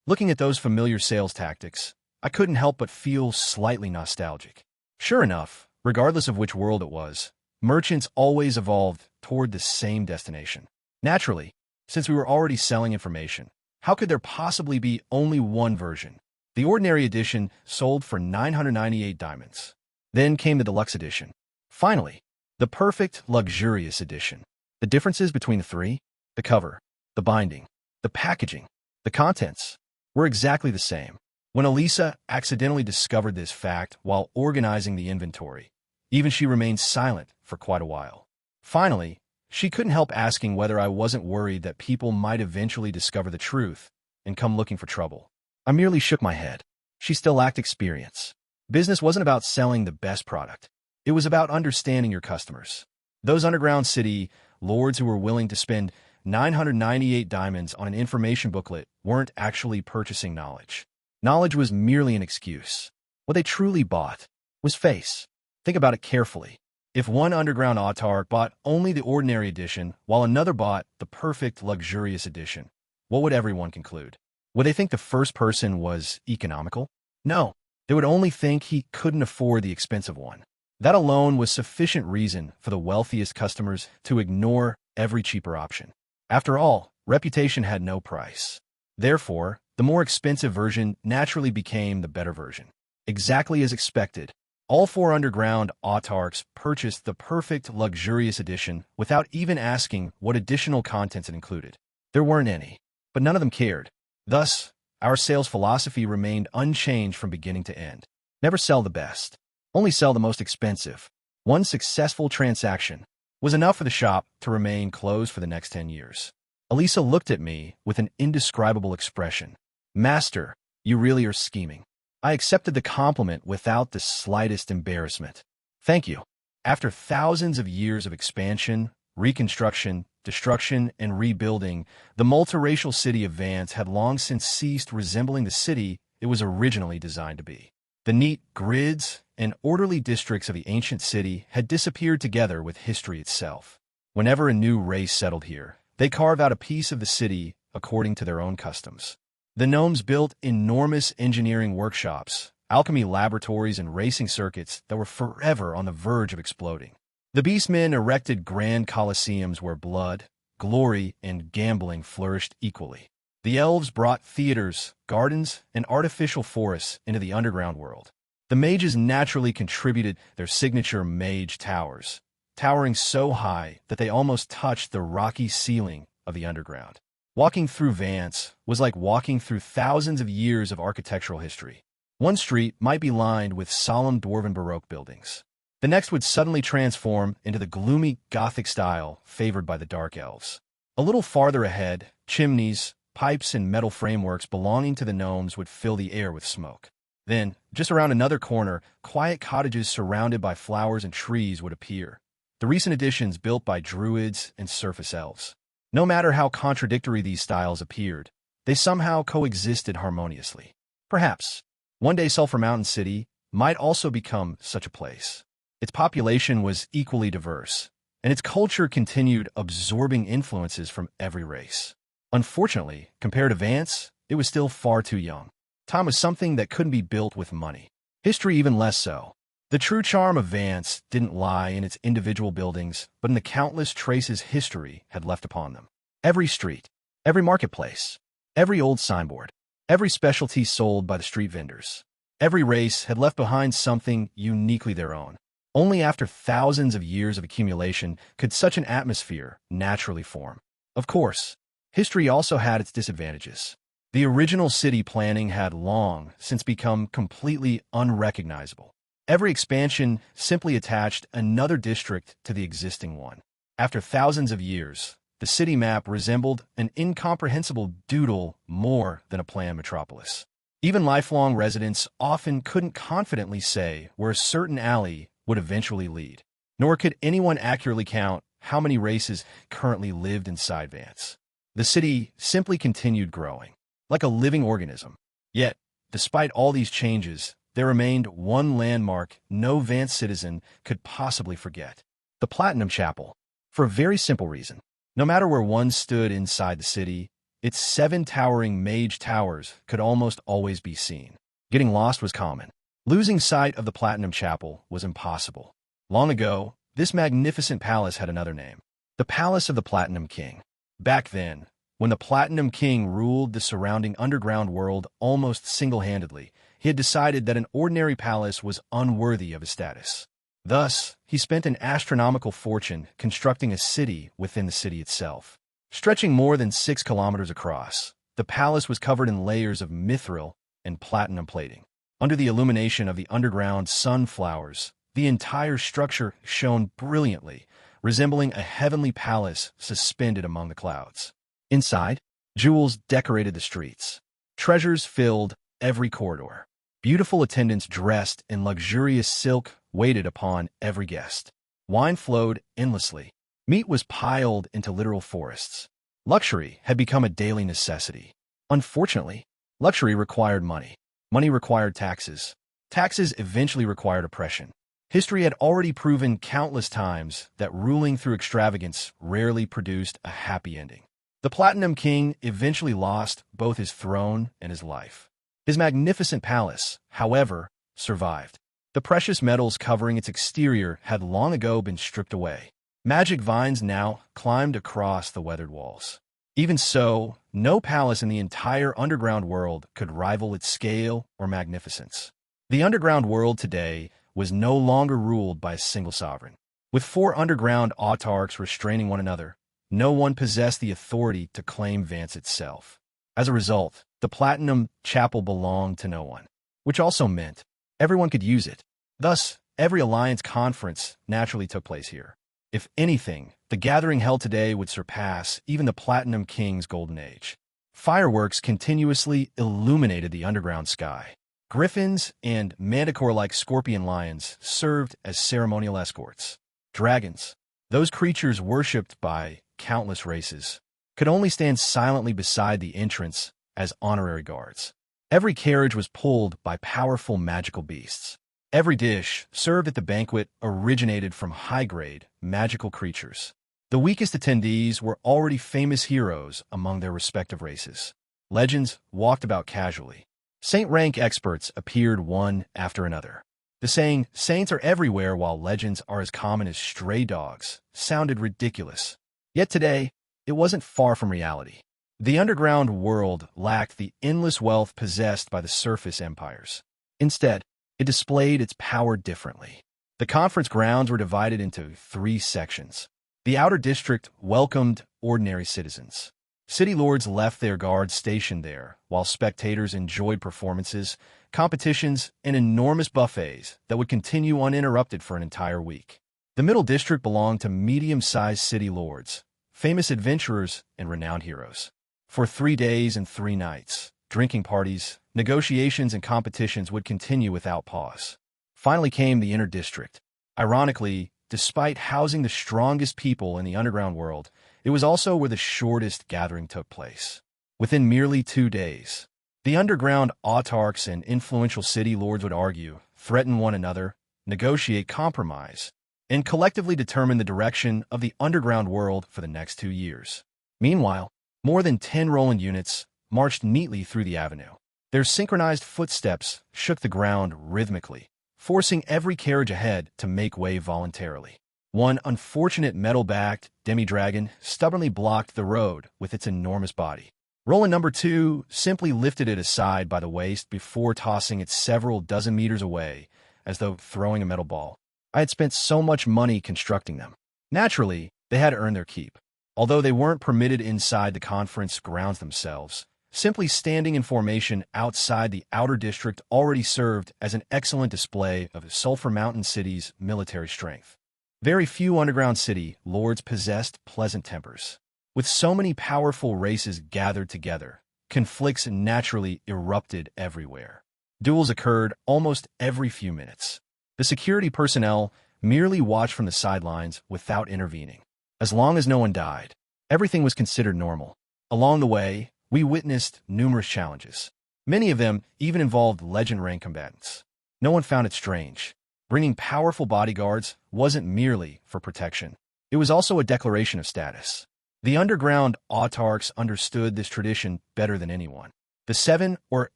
S1: Looking at those familiar sales tactics, I couldn't help but feel slightly nostalgic. Sure enough, regardless of which world it was, merchants always evolved toward the same destination. Naturally, since we were already selling information, how could there possibly be only one version? The ordinary edition sold for 998 diamonds. Then came the deluxe edition. Finally, the perfect luxurious edition. The differences between the three? The cover, the binding, the packaging, the contents were exactly the same. When Elisa accidentally discovered this fact while organizing the inventory, even she remained silent for quite a while. Finally, she couldn't help asking whether I wasn't worried that people might eventually discover the truth and come looking for trouble. I merely shook my head. She still lacked experience. Business wasn't about selling the best product. It was about understanding your customers. Those underground city lords who were willing to spend 998 diamonds on an information booklet weren't actually purchasing knowledge. Knowledge was merely an excuse. What they truly bought was face. Think about it carefully. If one underground autarch bought only the ordinary edition, while another bought the perfect luxurious edition, what would everyone conclude? Would they think the first person was economical? No, they would only think he couldn't afford the expensive one. That alone was sufficient reason for the wealthiest customers to ignore every cheaper option. After all, reputation had no price. Therefore, the more expensive version naturally became the better version. Exactly as expected, all four underground autarchs purchased the perfect luxurious edition without even asking what additional contents it included. There weren't any, but none of them cared. Thus, our sales philosophy remained unchanged from beginning to end. Never sell the best. Only sell the most expensive. One successful transaction was enough for the shop to remain closed for the next 10 years. Elisa looked at me with an indescribable expression. Master, you really are scheming. I accepted the compliment without the slightest embarrassment. Thank you. After thousands of years of expansion, reconstruction, destruction, and rebuilding, the multiracial city of Vance had long since ceased resembling the city it was originally designed to be. The neat grids and orderly districts of the ancient city had disappeared together with history itself. Whenever a new race settled here, they carved out a piece of the city according to their own customs. The gnomes built enormous engineering workshops, alchemy laboratories, and racing circuits that were forever on the verge of exploding. The beastmen erected grand coliseums where blood, glory, and gambling flourished equally. The elves brought theaters, gardens, and artificial forests into the underground world. The mages naturally contributed their signature mage towers, towering so high that they almost touched the rocky ceiling of the underground. Walking through Vance was like walking through thousands of years of architectural history. One street might be lined with solemn dwarven Baroque buildings. The next would suddenly transform into the gloomy Gothic style favored by the Dark Elves. A little farther ahead, chimneys, pipes, and metal frameworks belonging to the gnomes would fill the air with smoke. Then, just around another corner, quiet cottages surrounded by flowers and trees would appear. The recent additions built by druids and surface elves. No matter how contradictory these styles appeared, they somehow coexisted harmoniously. Perhaps, one day Sulphur Mountain City might also become such a place. Its population was equally diverse, and its culture continued absorbing influences from every race. Unfortunately, compared to Vance, it was still far too young. Time was something that couldn't be built with money. History even less so. The true charm of Vance didn't lie in its individual buildings, but in the countless traces history had left upon them. Every street, every marketplace, every old signboard, every specialty sold by the street vendors. Every race had left behind something uniquely their own. Only after thousands of years of accumulation could such an atmosphere naturally form. Of course, history also had its disadvantages. The original city planning had long since become completely unrecognizable. Every expansion simply attached another district to the existing one. After thousands of years, the city map resembled an incomprehensible doodle more than a planned metropolis. Even lifelong residents often couldn't confidently say where a certain alley would eventually lead, nor could anyone accurately count how many races currently lived inside Vance. The city simply continued growing, like a living organism. Yet, despite all these changes, there remained one landmark no Vance citizen could possibly forget: the Platinum Chapel. For a very simple reason. No matter where one stood inside the city, its 7 towering mage towers could almost always be seen. Getting lost was common. Losing sight of the Platinum Chapel was impossible. Long ago, this magnificent palace had another name: the Palace of the Platinum King. Back then, when the Platinum King ruled the surrounding underground world almost single-handedly, he had decided that an ordinary palace was unworthy of his status. Thus, he spent an astronomical fortune constructing a city within the city itself. Stretching more than 6 kilometers across, the palace was covered in layers of mithril and platinum plating. Under the illumination of the underground sunflowers, the entire structure shone brilliantly, resembling a heavenly palace suspended among the clouds. Inside, jewels decorated the streets. Treasures filled every corridor. Beautiful attendants dressed in luxurious silk waited upon every guest. Wine flowed endlessly. Meat was piled into literal forests. Luxury had become a daily necessity. Unfortunately, luxury required money. Money required taxes. Taxes eventually required oppression. History had already proven countless times that ruling through extravagance rarely produced a happy ending. The Platinum King eventually lost both his throne and his life. His magnificent palace, however, survived. The precious metals covering its exterior had long ago been stripped away. Magic vines now climbed across the weathered walls. Even so, no palace in the entire underground world could rival its scale or magnificence. The underground world today was no longer ruled by a single sovereign. With 4 underground autarchs restraining one another, no one possessed the authority to claim Vance itself. As a result, the Platinum Chapel belonged to no one, which also meant everyone could use it. Thus, every alliance conference naturally took place here. If anything, the gathering held today would surpass even the Platinum King's golden age. Fireworks continuously illuminated the underground sky. Griffins and manticore-like scorpion lions served as ceremonial escorts. Dragons, those creatures worshipped by countless races, could only stand silently beside the entrance as honorary guards. Every carriage was pulled by powerful magical beasts. Every dish served at the banquet originated from high-grade, magical creatures. The weakest attendees were already famous heroes among their respective races. Legends walked about casually. Saint-rank experts appeared one after another. The saying, "saints are everywhere while legends are as common as stray dogs," sounded ridiculous. Yet today, it wasn't far from reality. The underground world lacked the endless wealth possessed by the surface empires. Instead, it displayed its power differently. The conference grounds were divided into 3 sections. The outer district welcomed ordinary citizens. City lords left their guards stationed there, while spectators enjoyed performances, competitions, and enormous buffets that would continue uninterrupted for an entire week. The Middle District belonged to medium-sized city lords, famous adventurers, and renowned heroes. For 3 days and 3 nights, drinking parties, negotiations, and competitions would continue without pause. Finally came the Inner District. Ironically, despite housing the strongest people in the underground world, it was also where the shortest gathering took place. Within merely 2 days, the underground autarchs and influential city lords would argue, threaten one another, negotiate compromise, and collectively determine the direction of the underground world for the next 2 years. Meanwhile, more than 10 Roland units marched neatly through the avenue. Their synchronized footsteps shook the ground rhythmically, forcing every carriage ahead to make way voluntarily. One unfortunate metal-backed demi-dragon stubbornly blocked the road with its enormous body. Roland number 2 simply lifted it aside by the waist before tossing it several dozen meters away, as though throwing a metal ball. I had spent so much money constructing them. Naturally, they had earned their keep. Although they weren't permitted inside the conference grounds themselves, simply standing in formation outside the outer district already served as an excellent display of Sulphur Mountain City's military strength. Very few underground city lords possessed pleasant tempers. With so many powerful races gathered together, conflicts naturally erupted everywhere. Duels occurred almost every few minutes. The security personnel merely watched from the sidelines without intervening. As long as no one died, everything was considered normal. Along the way, we witnessed numerous challenges. Many of them even involved legend-rank combatants. No one found it strange. Bringing powerful bodyguards wasn't merely for protection. It was also a declaration of status. The underground autarchs understood this tradition better than anyone. The 7 or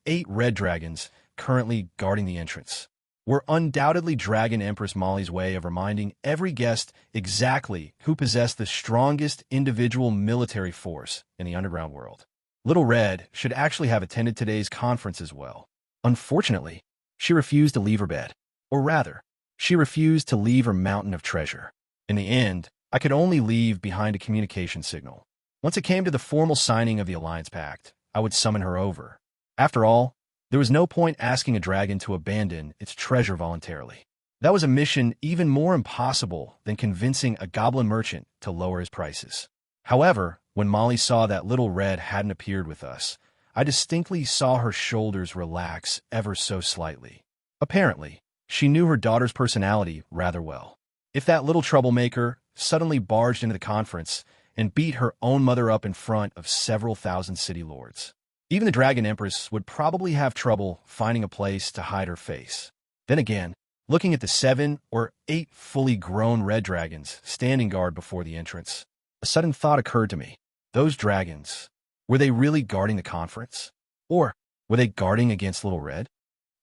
S1: 8 red dragons currently guarding the entrance were undoubtedly Dragon Empress Molly's way of reminding every guest exactly who possessed the strongest individual military force in the underground world. Little Red should actually have attended today's conference as well. Unfortunately, she refused to leave her bed. Or rather, she refused to leave her mountain of treasure. In the end, I could only leave behind a communication signal. Once it came to the formal signing of the Alliance Pact, I would summon her over. After all, there was no point asking a dragon to abandon its treasure voluntarily. That was a mission even more impossible than convincing a goblin merchant to lower his prices. However, when Molly saw that Little Red hadn't appeared with us, I distinctly saw her shoulders relax ever so slightly. Apparently, she knew her daughter's personality rather well. If that little troublemaker suddenly barged into the conference and beat her own mother up in front of several thousand city lords, even the Dragon Empress would probably have trouble finding a place to hide her face. Then again, looking at the 7 or 8 fully grown red dragons standing guard before the entrance, a sudden thought occurred to me. Those dragons, were they really guarding the conference? Or were they guarding against Little Red?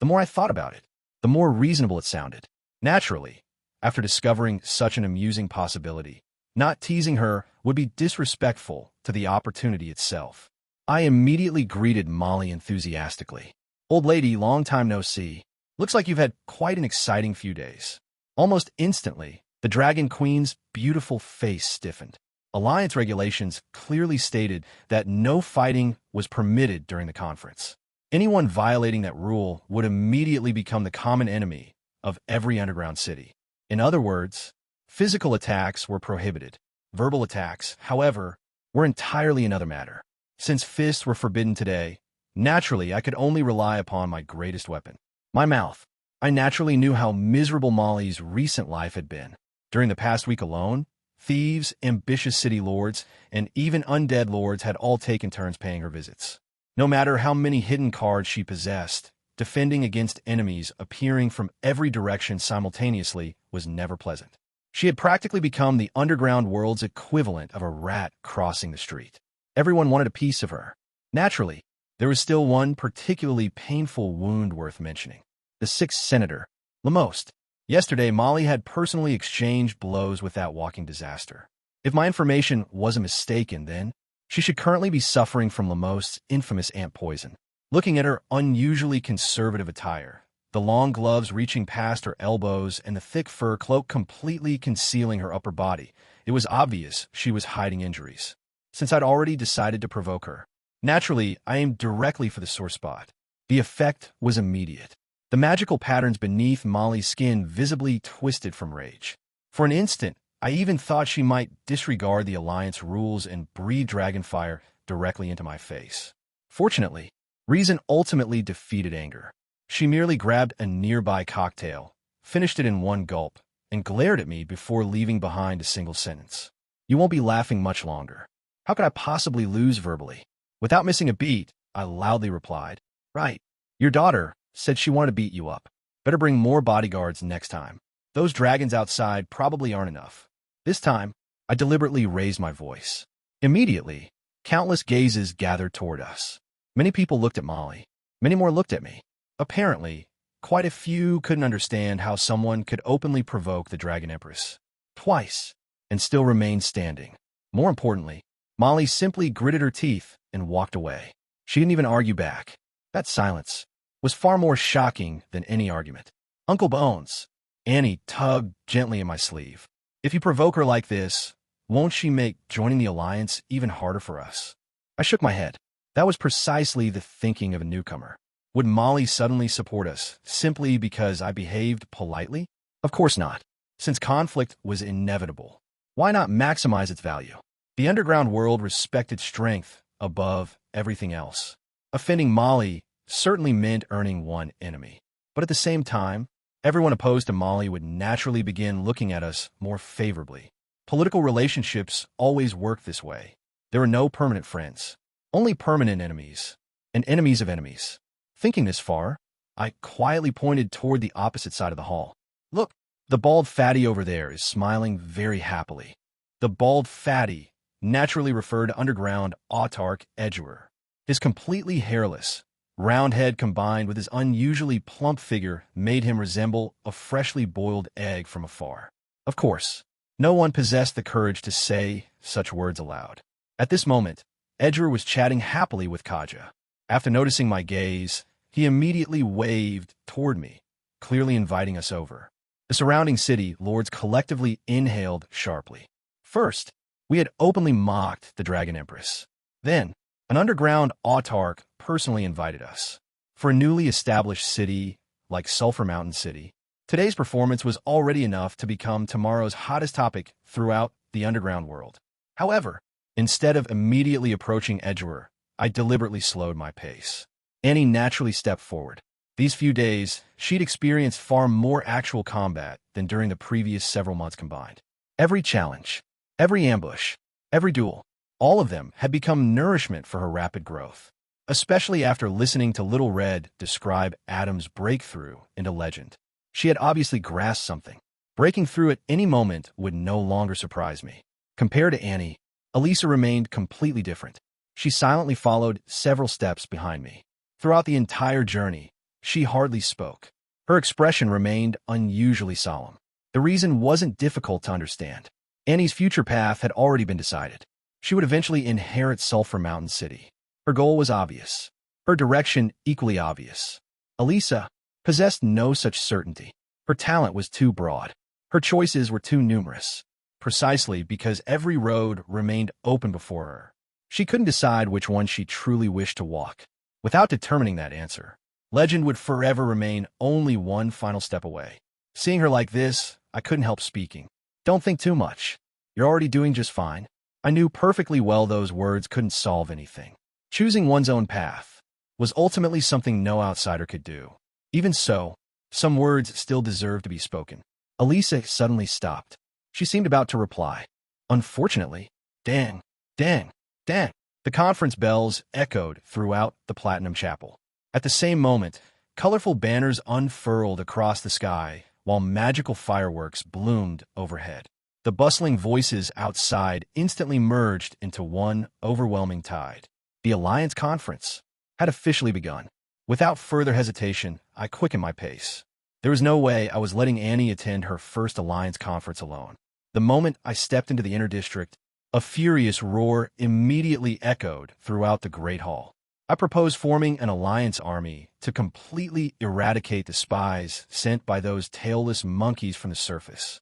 S1: The more I thought about it, the more reasonable it sounded. Naturally, after discovering such an amusing possibility, not teasing her would be disrespectful to the opportunity itself. I immediately greeted Molly enthusiastically. "Old lady, long time no see. Looks like you've had quite an exciting few days." Almost instantly, the Dragon Queen's beautiful face stiffened. Alliance regulations clearly stated that no fighting was permitted during the conference. Anyone violating that rule would immediately become the common enemy of every underground city. In other words, physical attacks were prohibited. Verbal attacks, however, were entirely another matter. Since fists were forbidden today, naturally I could only rely upon my greatest weapon, my mouth. I naturally knew how miserable Molly's recent life had been. During the past week alone, thieves, ambitious city lords, and even undead lords had all taken turns paying her visits. No matter how many hidden cards she possessed, defending against enemies appearing from every direction simultaneously was never pleasant. She had practically become the underground world's equivalent of a rat crossing the street. Everyone wanted a piece of her. Naturally, there was still one particularly painful wound worth mentioning. The 6th Senator, Lamoste. Yesterday, Molly had personally exchanged blows with that walking disaster. If my information wasn't mistaken, then she should currently be suffering from Lamoste's infamous ant poison. Looking at her unusually conservative attire, the long gloves reaching past her elbows and the thick fur cloak completely concealing her upper body, it was obvious she was hiding injuries. since I'd already decided to provoke her. Naturally, I aimed directly for the sore spot. The effect was immediate. The magical patterns beneath Molly's skin visibly twisted from rage. For an instant, I even thought she might disregard the Alliance rules and breathe dragonfire directly into my face. Fortunately, reason ultimately defeated anger. She merely grabbed a nearby cocktail, finished it in one gulp, and glared at me before leaving behind a single sentence. "You won't be laughing much longer." How could I possibly lose verbally? Without missing a beat, I loudly replied, "Right. Your daughter said she wanted to beat you up. Better bring more bodyguards next time. Those dragons outside probably aren't enough." This time, I deliberately raised my voice. Immediately, countless gazes gathered toward us. Many people looked at Molly. Many more looked at me. Apparently, quite a few couldn't understand how someone could openly provoke the Dragon Empress twice and still remain standing. More importantly, Molly simply gritted her teeth and walked away. She didn't even argue back. That silence was far more shocking than any argument. "Uncle Bones," Annie tugged gently at my sleeve. "If you provoke her like this, won't she make joining the Alliance even harder for us?" I shook my head. That was precisely the thinking of a newcomer. Would Molly suddenly support us simply because I behaved politely? Of course not. Since conflict was inevitable, why not maximize its value? The underground world respected strength above everything else. Offending Molly certainly meant earning one enemy. But at the same time, everyone opposed to Molly would naturally begin looking at us more favorably. Political relationships always work this way. There are no permanent friends, only permanent enemies, and enemies of enemies. Thinking this far, I quietly pointed toward the opposite side of the hall. "Look, the bald fatty over there is smiling very happily." The bald fatty naturally referred to underground autarch Edgewer. His completely hairless, round head combined with his unusually plump figure made him resemble a freshly boiled egg from afar. Of course, no one possessed the courage to say such words aloud. At this moment, Edgewer was chatting happily with Kaja. After noticing my gaze, he immediately waved toward me, clearly inviting us over. The surrounding city lords collectively inhaled sharply. First, we had openly mocked the Dragon Empress. Then, an underground autarch personally invited us. For a newly established city like Sulphur Mountain City, today's performance was already enough to become tomorrow's hottest topic throughout the underground world. However, instead of immediately approaching Edgewer, I deliberately slowed my pace. Annie naturally stepped forward. These few days, she'd experienced far more actual combat than during the previous several months combined. Every challenge, every ambush, every duel, all of them had become nourishment for her rapid growth, especially after listening to Little Red describe Adam's breakthrough into legend. She had obviously grasped something. Breaking through at any moment would no longer surprise me. Compared to Annie, Elisa remained completely different. She silently followed several steps behind me. Throughout the entire journey, she hardly spoke. Her expression remained unusually solemn. The reason wasn't difficult to understand. Annie's future path had already been decided. She would eventually inherit Sulphur Mountain City. Her goal was obvious. Her direction equally obvious. Elisa possessed no such certainty. Her talent was too broad. Her choices were too numerous. Precisely because every road remained open before her, she couldn't decide which one she truly wished to walk. Without determining that answer, legend would forever remain only one final step away. Seeing her like this, I couldn't help speaking. "Don't think too much. You're already doing just fine." I knew perfectly well those words couldn't solve anything. Choosing one's own path was ultimately something no outsider could do. Even so, some words still deserved to be spoken. Elisa suddenly stopped. She seemed about to reply. Unfortunately, dang, dang, dang. The conference bells echoed throughout the Platinum Chapel. At the same moment, colorful banners unfurled across the sky, while magical fireworks bloomed overhead. The bustling voices outside instantly merged into one overwhelming tide. The Alliance Conference had officially begun. Without further hesitation, I quickened my pace. There was no way I was letting Annie attend her first Alliance Conference alone. The moment I stepped into the inner district, a furious roar immediately echoed throughout the Great Hall. I proposed forming an Alliance army to completely eradicate the spies sent by those tailless monkeys from the surface.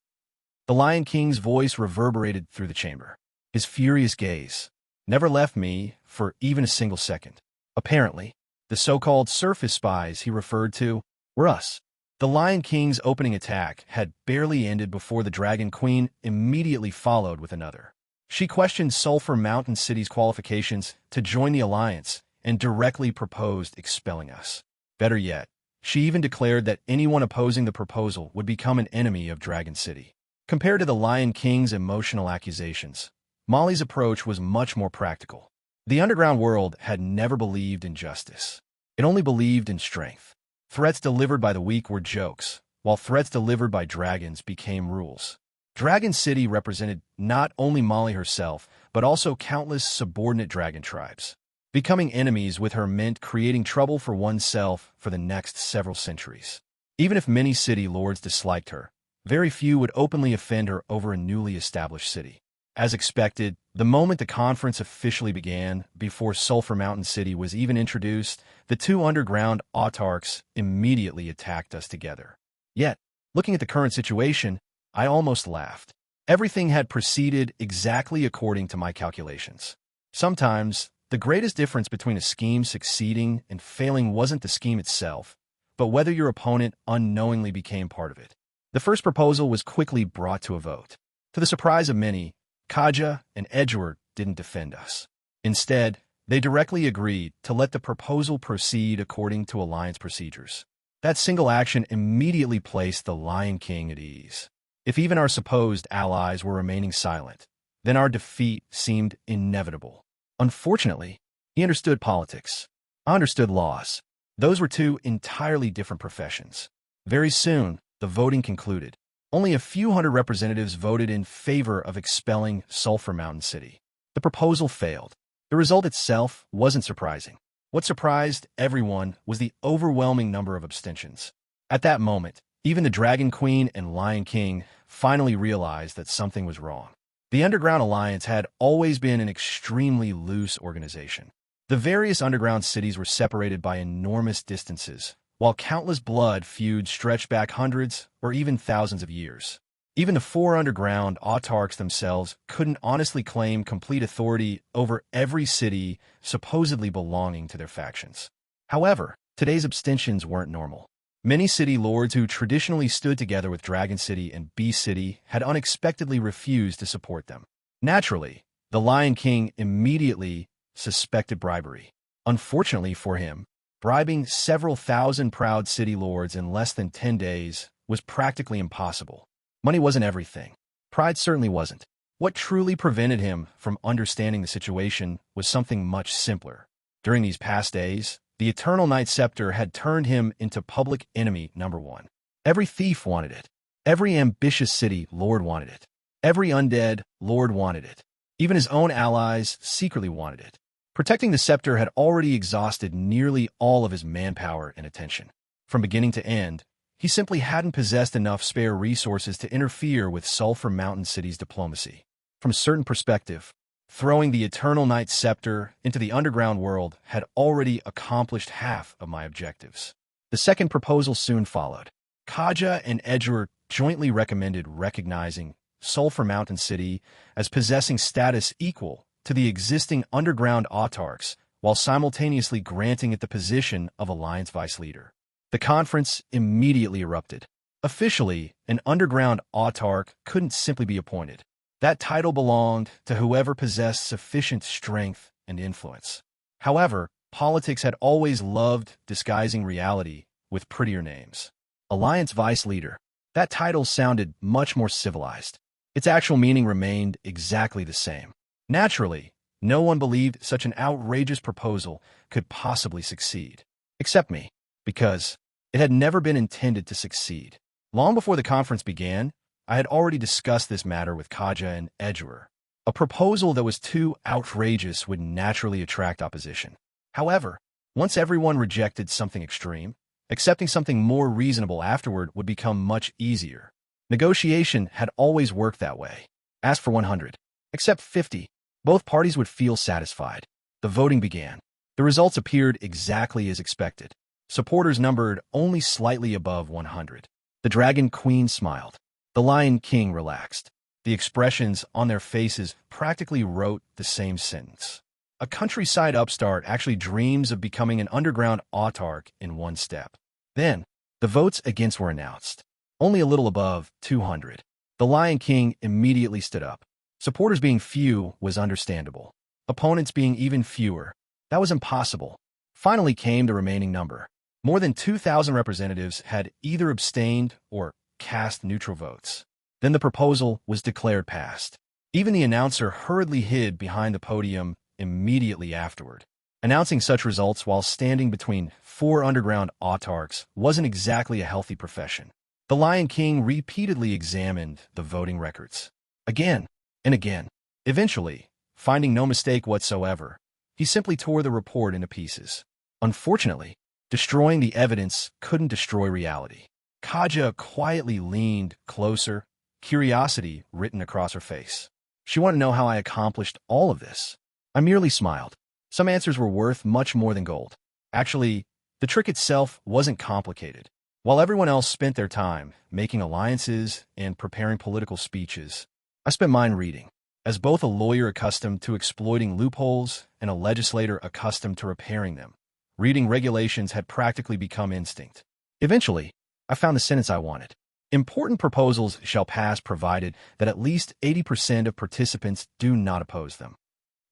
S1: The Lion King's voice reverberated through the chamber. His furious gaze, never left me for even a single second. Apparently, the so-called surface spies he referred to were us. The Lion King's opening attack had barely ended before the Dragon Queen immediately followed with another. She questioned Sulphur Mountain City's qualifications to join the alliance and directly proposed expelling us. Better yet, she even declared that anyone opposing the proposal would become an enemy of Dragon City. Compared to the Lion King's emotional accusations, Molly's approach was much more practical. The underground world had never believed in justice. It only believed in strength. Threats delivered by the weak were jokes, while threats delivered by dragons became rules. Dragon City represented not only Molly herself, but also countless subordinate dragon tribes. Becoming enemies with her meant creating trouble for oneself for the next several centuries. Even if many city lords disliked her, very few would openly offend her over a newly established city. As expected, the moment the conference officially began, before Sulphur Mountain City was even introduced, the two underground autarchs immediately attacked us together. Yet, looking at the current situation, I almost laughed. Everything had proceeded exactly according to my calculations. Sometimes, the greatest difference between a scheme succeeding and failing wasn't the scheme itself, but whether your opponent unknowingly became part of it. The first proposal was quickly brought to a vote. To the surprise of many, Kaja and Edgeworth didn't defend us. Instead, they directly agreed to let the proposal proceed according to alliance procedures. That single action immediately placed the Lion King at ease. If even our supposed allies were remaining silent, then our defeat seemed inevitable. Unfortunately, he understood politics. I understood laws. Those were two entirely different professions. Very soon, the voting concluded. Only a few hundred representatives voted in favor of expelling Sulphur Mountain City. The proposal failed. The result itself wasn't surprising. What surprised everyone was the overwhelming number of abstentions. At that moment, even the Dragon Queen and Lion King finally realized that something was wrong. The Underground Alliance had always been an extremely loose organization. The various underground cities were separated by enormous distances, while countless blood feuds stretched back hundreds or even thousands of years. Even the four underground autarchs themselves couldn't honestly claim complete authority over every city supposedly belonging to their factions. However, today's abstentions weren't normal. Many city lords who traditionally stood together with Dragon City and Beast City had unexpectedly refused to support them. Naturally, the Lion King immediately suspected bribery. Unfortunately for him, bribing several thousand proud city lords in less than 10 days was practically impossible. Money wasn't everything. Pride certainly wasn't. What truly prevented him from understanding the situation was something much simpler. During these past days, the Eternal Night Scepter had turned him into public enemy number one. Every thief wanted it. Every ambitious city lord wanted it. Every undead lord wanted it. Even his own allies secretly wanted it. Protecting the scepter had already exhausted nearly all of his manpower and attention. From beginning to end, he simply hadn't possessed enough spare resources to interfere with Sulphur Mountain City's diplomacy. From a certain perspective, throwing the Eternal Night Scepter into the underground world had already accomplished half of my objectives. The second proposal soon followed. Kaja and Edgeworth jointly recommended recognizing Sulphur Mountain City as possessing status equal to the existing underground autarchs, while simultaneously granting it the position of Alliance Vice Leader. The conference immediately erupted. Officially, an underground autarch couldn't simply be appointed. That title belonged to whoever possessed sufficient strength and influence. However, politics had always loved disguising reality with prettier names. Alliance Vice Leader. That title sounded much more civilized. Its actual meaning remained exactly the same. Naturally, no one believed such an outrageous proposal could possibly succeed. Except me, because it had never been intended to succeed. Long before the conference began, I had already discussed this matter with Kaja and Edgeworth. A proposal that was too outrageous would naturally attract opposition. However, once everyone rejected something extreme, accepting something more reasonable afterward would become much easier. Negotiation had always worked that way. Ask for 100. Accept 50. Both parties would feel satisfied. The voting began. The results appeared exactly as expected. Supporters numbered only slightly above 100. The Dragon Queen smiled. The Lion King relaxed. The expressions on their faces practically wrote the same sentence. A countryside upstart actually dreams of becoming an underground autarch in one step. Then, the votes against were announced. Only a little above 200. The Lion King immediately stood up. Supporters being few was understandable. Opponents being even fewer, that was impossible. Finally came the remaining number. More than 2,000 representatives had either abstained or cast neutral votes. Then the proposal was declared passed. Even the announcer hurriedly hid behind the podium immediately afterward. Announcing such results while standing between four underground autarchs wasn't exactly a healthy profession. The Lion King repeatedly examined the voting records. Again and again. Eventually, finding no mistake whatsoever, he simply tore the report into pieces. Unfortunately, destroying the evidence couldn't destroy reality. Kaja quietly leaned closer, curiosity written across her face. She wanted to know how I accomplished all of this. I merely smiled. Some answers were worth much more than gold. Actually, the trick itself wasn't complicated. While everyone else spent their time making alliances and preparing political speeches, I spent mine reading. As both a lawyer accustomed to exploiting loopholes and a legislator accustomed to repairing them, reading regulations had practically become instinct. Eventually, I found the sentence I wanted. Important proposals shall pass provided that at least 80% of participants do not oppose them.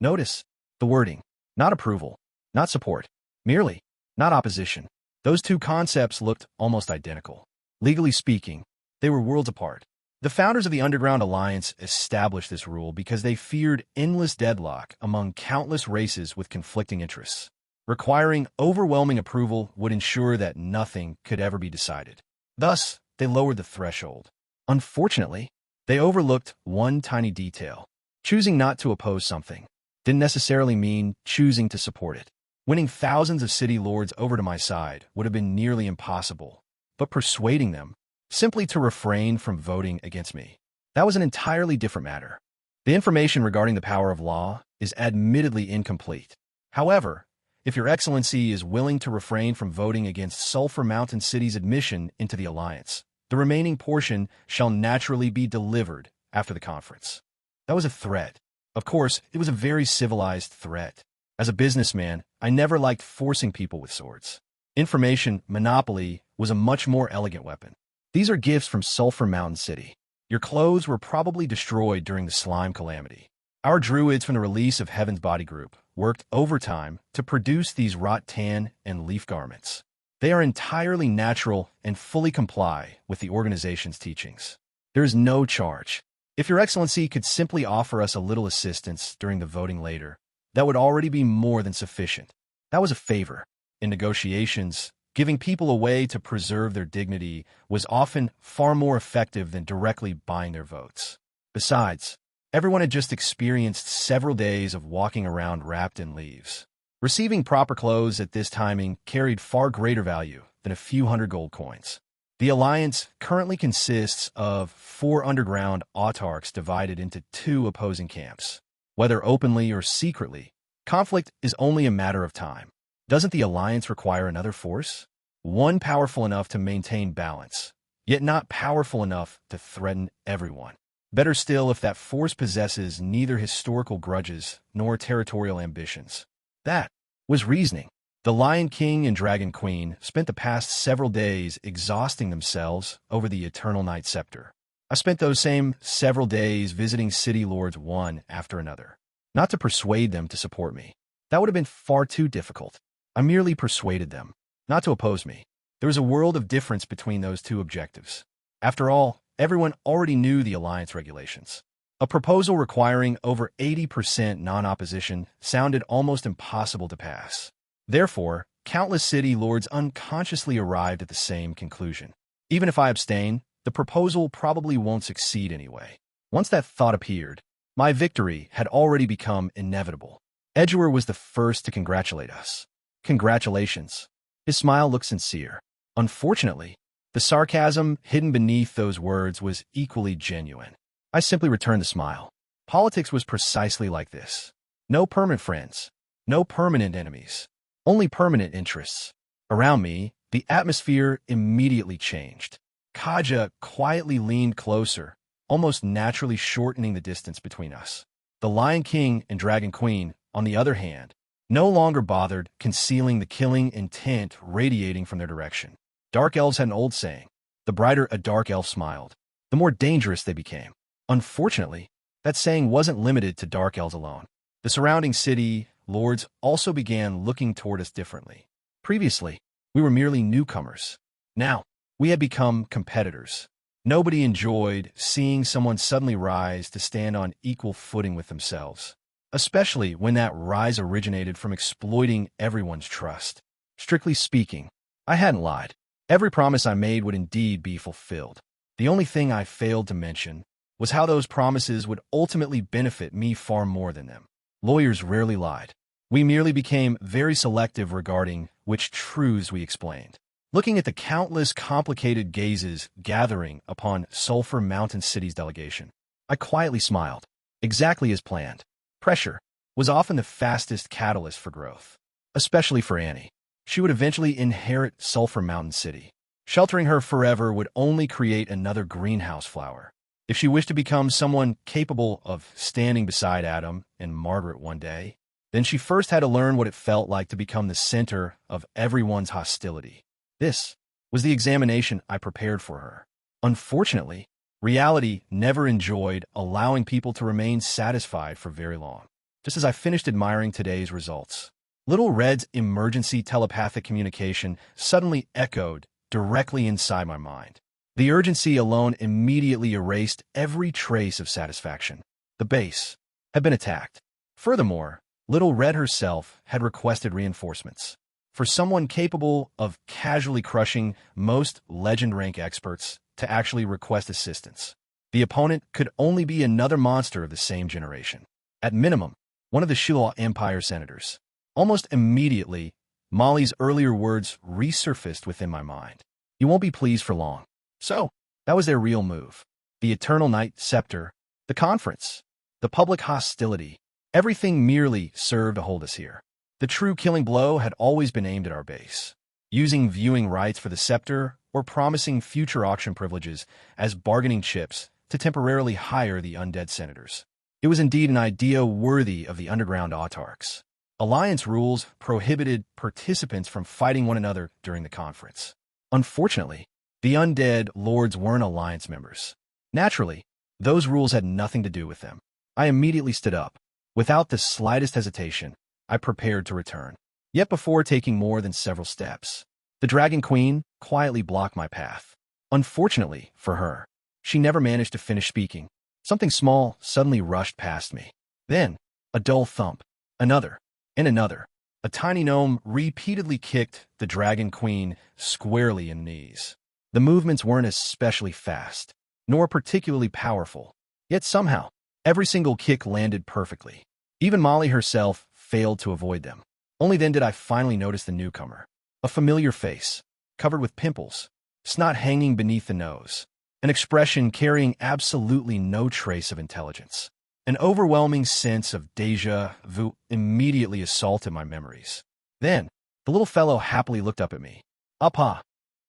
S1: Notice the wording. Not approval, not support, merely, not opposition. Those two concepts looked almost identical. Legally speaking, they were worlds apart. The founders of the Underground Alliance established this rule because they feared endless deadlock among countless races with conflicting interests. Requiring overwhelming approval would ensure that nothing could ever be decided. Thus, they lowered the threshold. Unfortunately, they overlooked one tiny detail. Choosing not to oppose something didn't necessarily mean choosing to support it. Winning thousands of city lords over to my side would have been nearly impossible, but persuading them simply to refrain from voting against me, that was an entirely different matter. The information regarding the power of law is admittedly incomplete. However, if Your Excellency is willing to refrain from voting against Sulphur Mountain City's admission into the alliance, the remaining portion shall naturally be delivered after the conference. That was a threat. Of course, it was a very civilized threat. As a businessman, I never liked forcing people with swords. Information monopoly was a much more elegant weapon. These are gifts from Sulphur Mountain City. Your clothes were probably destroyed during the slime calamity. Our druids from the release of Heaven's Body Group worked overtime to produce these wrought tan and leaf garments. They are entirely natural and fully comply with the organization's teachings. There is no charge. If Your Excellency could simply offer us a little assistance during the voting later, that would already be more than sufficient. That was a favor. In negotiations, giving people a way to preserve their dignity was often far more effective than directly buying their votes. Besides, everyone had just experienced several days of walking around wrapped in leaves. Receiving proper clothes at this timing carried far greater value than a few hundred gold coins. The alliance currently consists of 4 underground autarchs divided into 2 opposing camps. Whether openly or secretly, conflict is only a matter of time. Doesn't the alliance require another force? One powerful enough to maintain balance, yet not powerful enough to threaten everyone. Better still if that force possesses neither historical grudges nor territorial ambitions. That was reasoning. The Lion King and Dragon Queen spent the past several days exhausting themselves over the Eternal Night Scepter. I spent those same several days visiting city lords one after another. Not to persuade them to support me. That would have been far too difficult. I merely persuaded them not to oppose me. There was a world of difference between those two objectives. After all, everyone already knew the alliance regulations. A proposal requiring over 80% non-opposition sounded almost impossible to pass. Therefore, countless city lords unconsciously arrived at the same conclusion. Even if I abstain, the proposal probably won't succeed anyway. Once that thought appeared, my victory had already become inevitable. Edgewer was the first to congratulate us. Congratulations. His smile looked sincere. Unfortunately, the sarcasm hidden beneath those words was equally genuine. I simply returned the smile. Politics was precisely like this. No permanent friends. No permanent enemies. Only permanent interests. Around me, the atmosphere immediately changed. Kaja quietly leaned closer, almost naturally shortening the distance between us. The Lion King and Dragon Queen, on the other hand, no longer bothered concealing the killing intent radiating from their direction. Dark elves had an old saying, the brighter a dark elf smiled, the more dangerous they became. Unfortunately, that saying wasn't limited to dark elves alone. The surrounding city lords also began looking toward us differently. Previously, we were merely newcomers. Now, we had become competitors. Nobody enjoyed seeing someone suddenly rise to stand on equal footing with themselves, especially when that rise originated from exploiting everyone's trust. Strictly speaking, I hadn't lied. Every promise I made would indeed be fulfilled. The only thing I failed to mention was how those promises would ultimately benefit me far more than them. Lawyers rarely lied. We merely became very selective regarding which truths we explained. Looking at the countless complicated gazes gathering upon Sulphur Mountain City's delegation, I quietly smiled. Exactly as planned. Pressure was often the fastest catalyst for growth, especially for Annie. She would eventually inherit Sulphur Mountain City. Sheltering her forever would only create another greenhouse flower. If she wished to become someone capable of standing beside Adam and Margaret one day, then she first had to learn what it felt like to become the center of everyone's hostility. This was the examination I prepared for her. Unfortunately, reality never enjoyed allowing people to remain satisfied for very long. Just as I finished admiring today's results, Little Red's emergency telepathic communication suddenly echoed directly inside my mind. The urgency alone immediately erased every trace of satisfaction. The base had been attacked. Furthermore, Little Red herself had requested reinforcements. For someone capable of casually crushing most legend rank experts to actually request assistance, the opponent could only be another monster of the same generation. At minimum, one of the Shilaw Empire senators. Almost immediately, Molly's earlier words resurfaced within my mind. You won't be pleased for long. So, that was their real move. The Eternal Night Scepter, the conference, the public hostility, everything merely served to hold us here. The true killing blow had always been aimed at our base, using viewing rights for the scepter or promising future auction privileges as bargaining chips to temporarily hire the undead senators. It was indeed an idea worthy of the underground autarchs. Alliance rules prohibited participants from fighting one another during the conference. Unfortunately, the undead lords weren't Alliance members. Naturally, those rules had nothing to do with them. I immediately stood up. Without the slightest hesitation, I prepared to return. Yet before taking more than several steps, the Dragon Queen quietly blocked my path. Unfortunately for her, she never managed to finish speaking. Something small suddenly rushed past me. Then, a dull thump. Another. And another. A tiny gnome repeatedly kicked the Dragon Queen squarely in the knees. The movements weren't especially fast, nor particularly powerful. Yet somehow, every single kick landed perfectly. Even Molly herself failed to avoid them. Only then did I finally notice the newcomer. A familiar face, covered with pimples, snot hanging beneath the nose, an expression carrying absolutely no trace of intelligence. An overwhelming sense of déjà vu immediately assaulted my memories. Then, the little fellow happily looked up at me. Appa!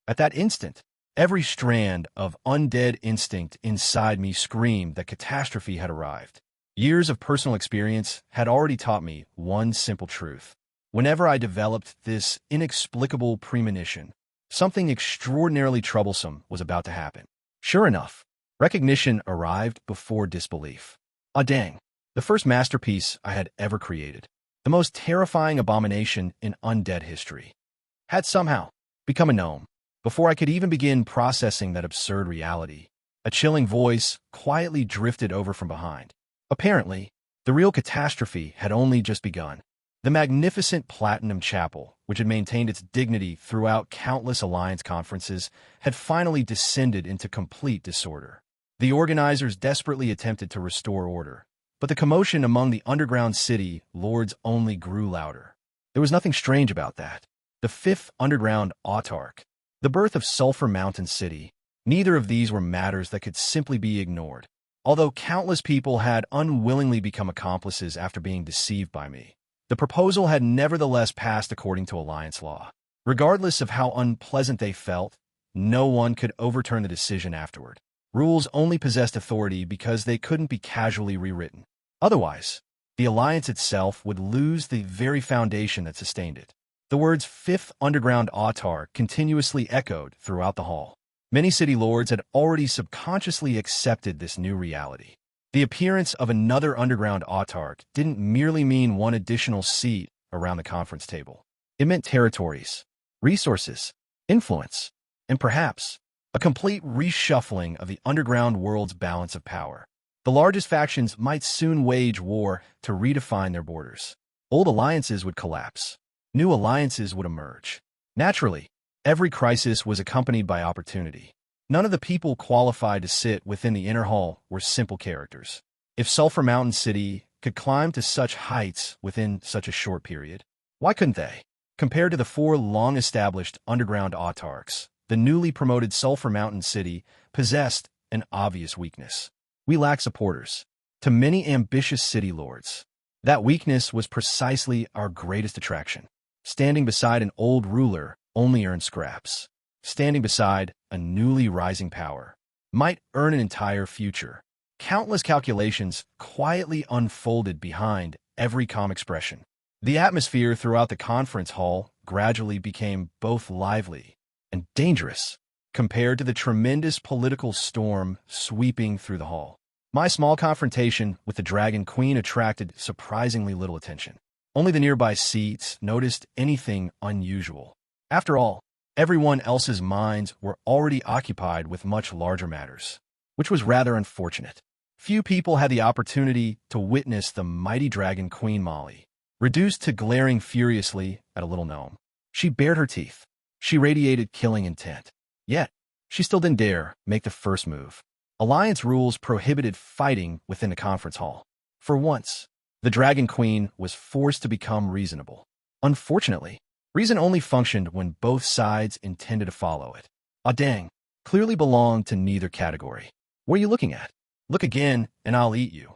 S1: At that instant, every strand of undead instinct inside me screamed that catastrophe had arrived. Years of personal experience had already taught me one simple truth. Whenever I developed this inexplicable premonition, something extraordinarily troublesome was about to happen. Sure enough, recognition arrived before disbelief. Ah dang, the first masterpiece I had ever created, the most terrifying abomination in undead history, had somehow become a gnome. Before I could even begin processing that absurd reality, a chilling voice quietly drifted over from behind. Apparently, the real catastrophe had only just begun. The magnificent Platinum Chapel, which had maintained its dignity throughout countless Alliance conferences, had finally descended into complete disorder. The organizers desperately attempted to restore order, but the commotion among the underground city lords only grew louder. There was nothing strange about that. The fifth underground autarch, the birth of Sulphur Mountain City, neither of these were matters that could simply be ignored. Although countless people had unwillingly become accomplices after being deceived by me, the proposal had nevertheless passed according to Alliance law. Regardless of how unpleasant they felt, no one could overturn the decision afterward. Rules only possessed authority because they couldn't be casually rewritten. Otherwise, the alliance itself would lose the very foundation that sustained it. The words Fifth Underground Autarch continuously echoed throughout the hall. Many city lords had already subconsciously accepted this new reality. The appearance of another underground autarch didn't merely mean one additional seat around the conference table. It meant territories, resources, influence, and perhaps a complete reshuffling of the underground world's balance of power. The largest factions might soon wage war to redefine their borders. Old alliances would collapse. New alliances would emerge. Naturally, every crisis was accompanied by opportunity. None of the people qualified to sit within the inner hall were simple characters. If Sulphur Mountain City could climb to such heights within such a short period, why couldn't they? Compared to the four long-established underground autarchs, the newly promoted Sulphur Mountain City possessed an obvious weakness. We lack supporters. To many ambitious city lords, that weakness was precisely our greatest attraction. Standing beside an old ruler only earned scraps. Standing beside a newly rising power might earn an entire future. Countless calculations quietly unfolded behind every calm expression. The atmosphere throughout the conference hall gradually became both lively and dangerous compared to the tremendous political storm sweeping through the hall. My small confrontation with the Dragon Queen attracted surprisingly little attention. Only the nearby seats noticed anything unusual. After all, everyone else's minds were already occupied with much larger matters, which was rather unfortunate. Few people had the opportunity to witness the mighty Dragon Queen Molly, reduced to glaring furiously at a little gnome. She bared her teeth. She radiated killing intent. Yet, she still didn't dare make the first move. Alliance rules prohibited fighting within the conference hall. For once, the Dragon Queen was forced to become reasonable. Unfortunately, reason only functioned when both sides intended to follow it. Ah dang, clearly belonged to neither category. What are you looking at? Look again, and I'll eat you.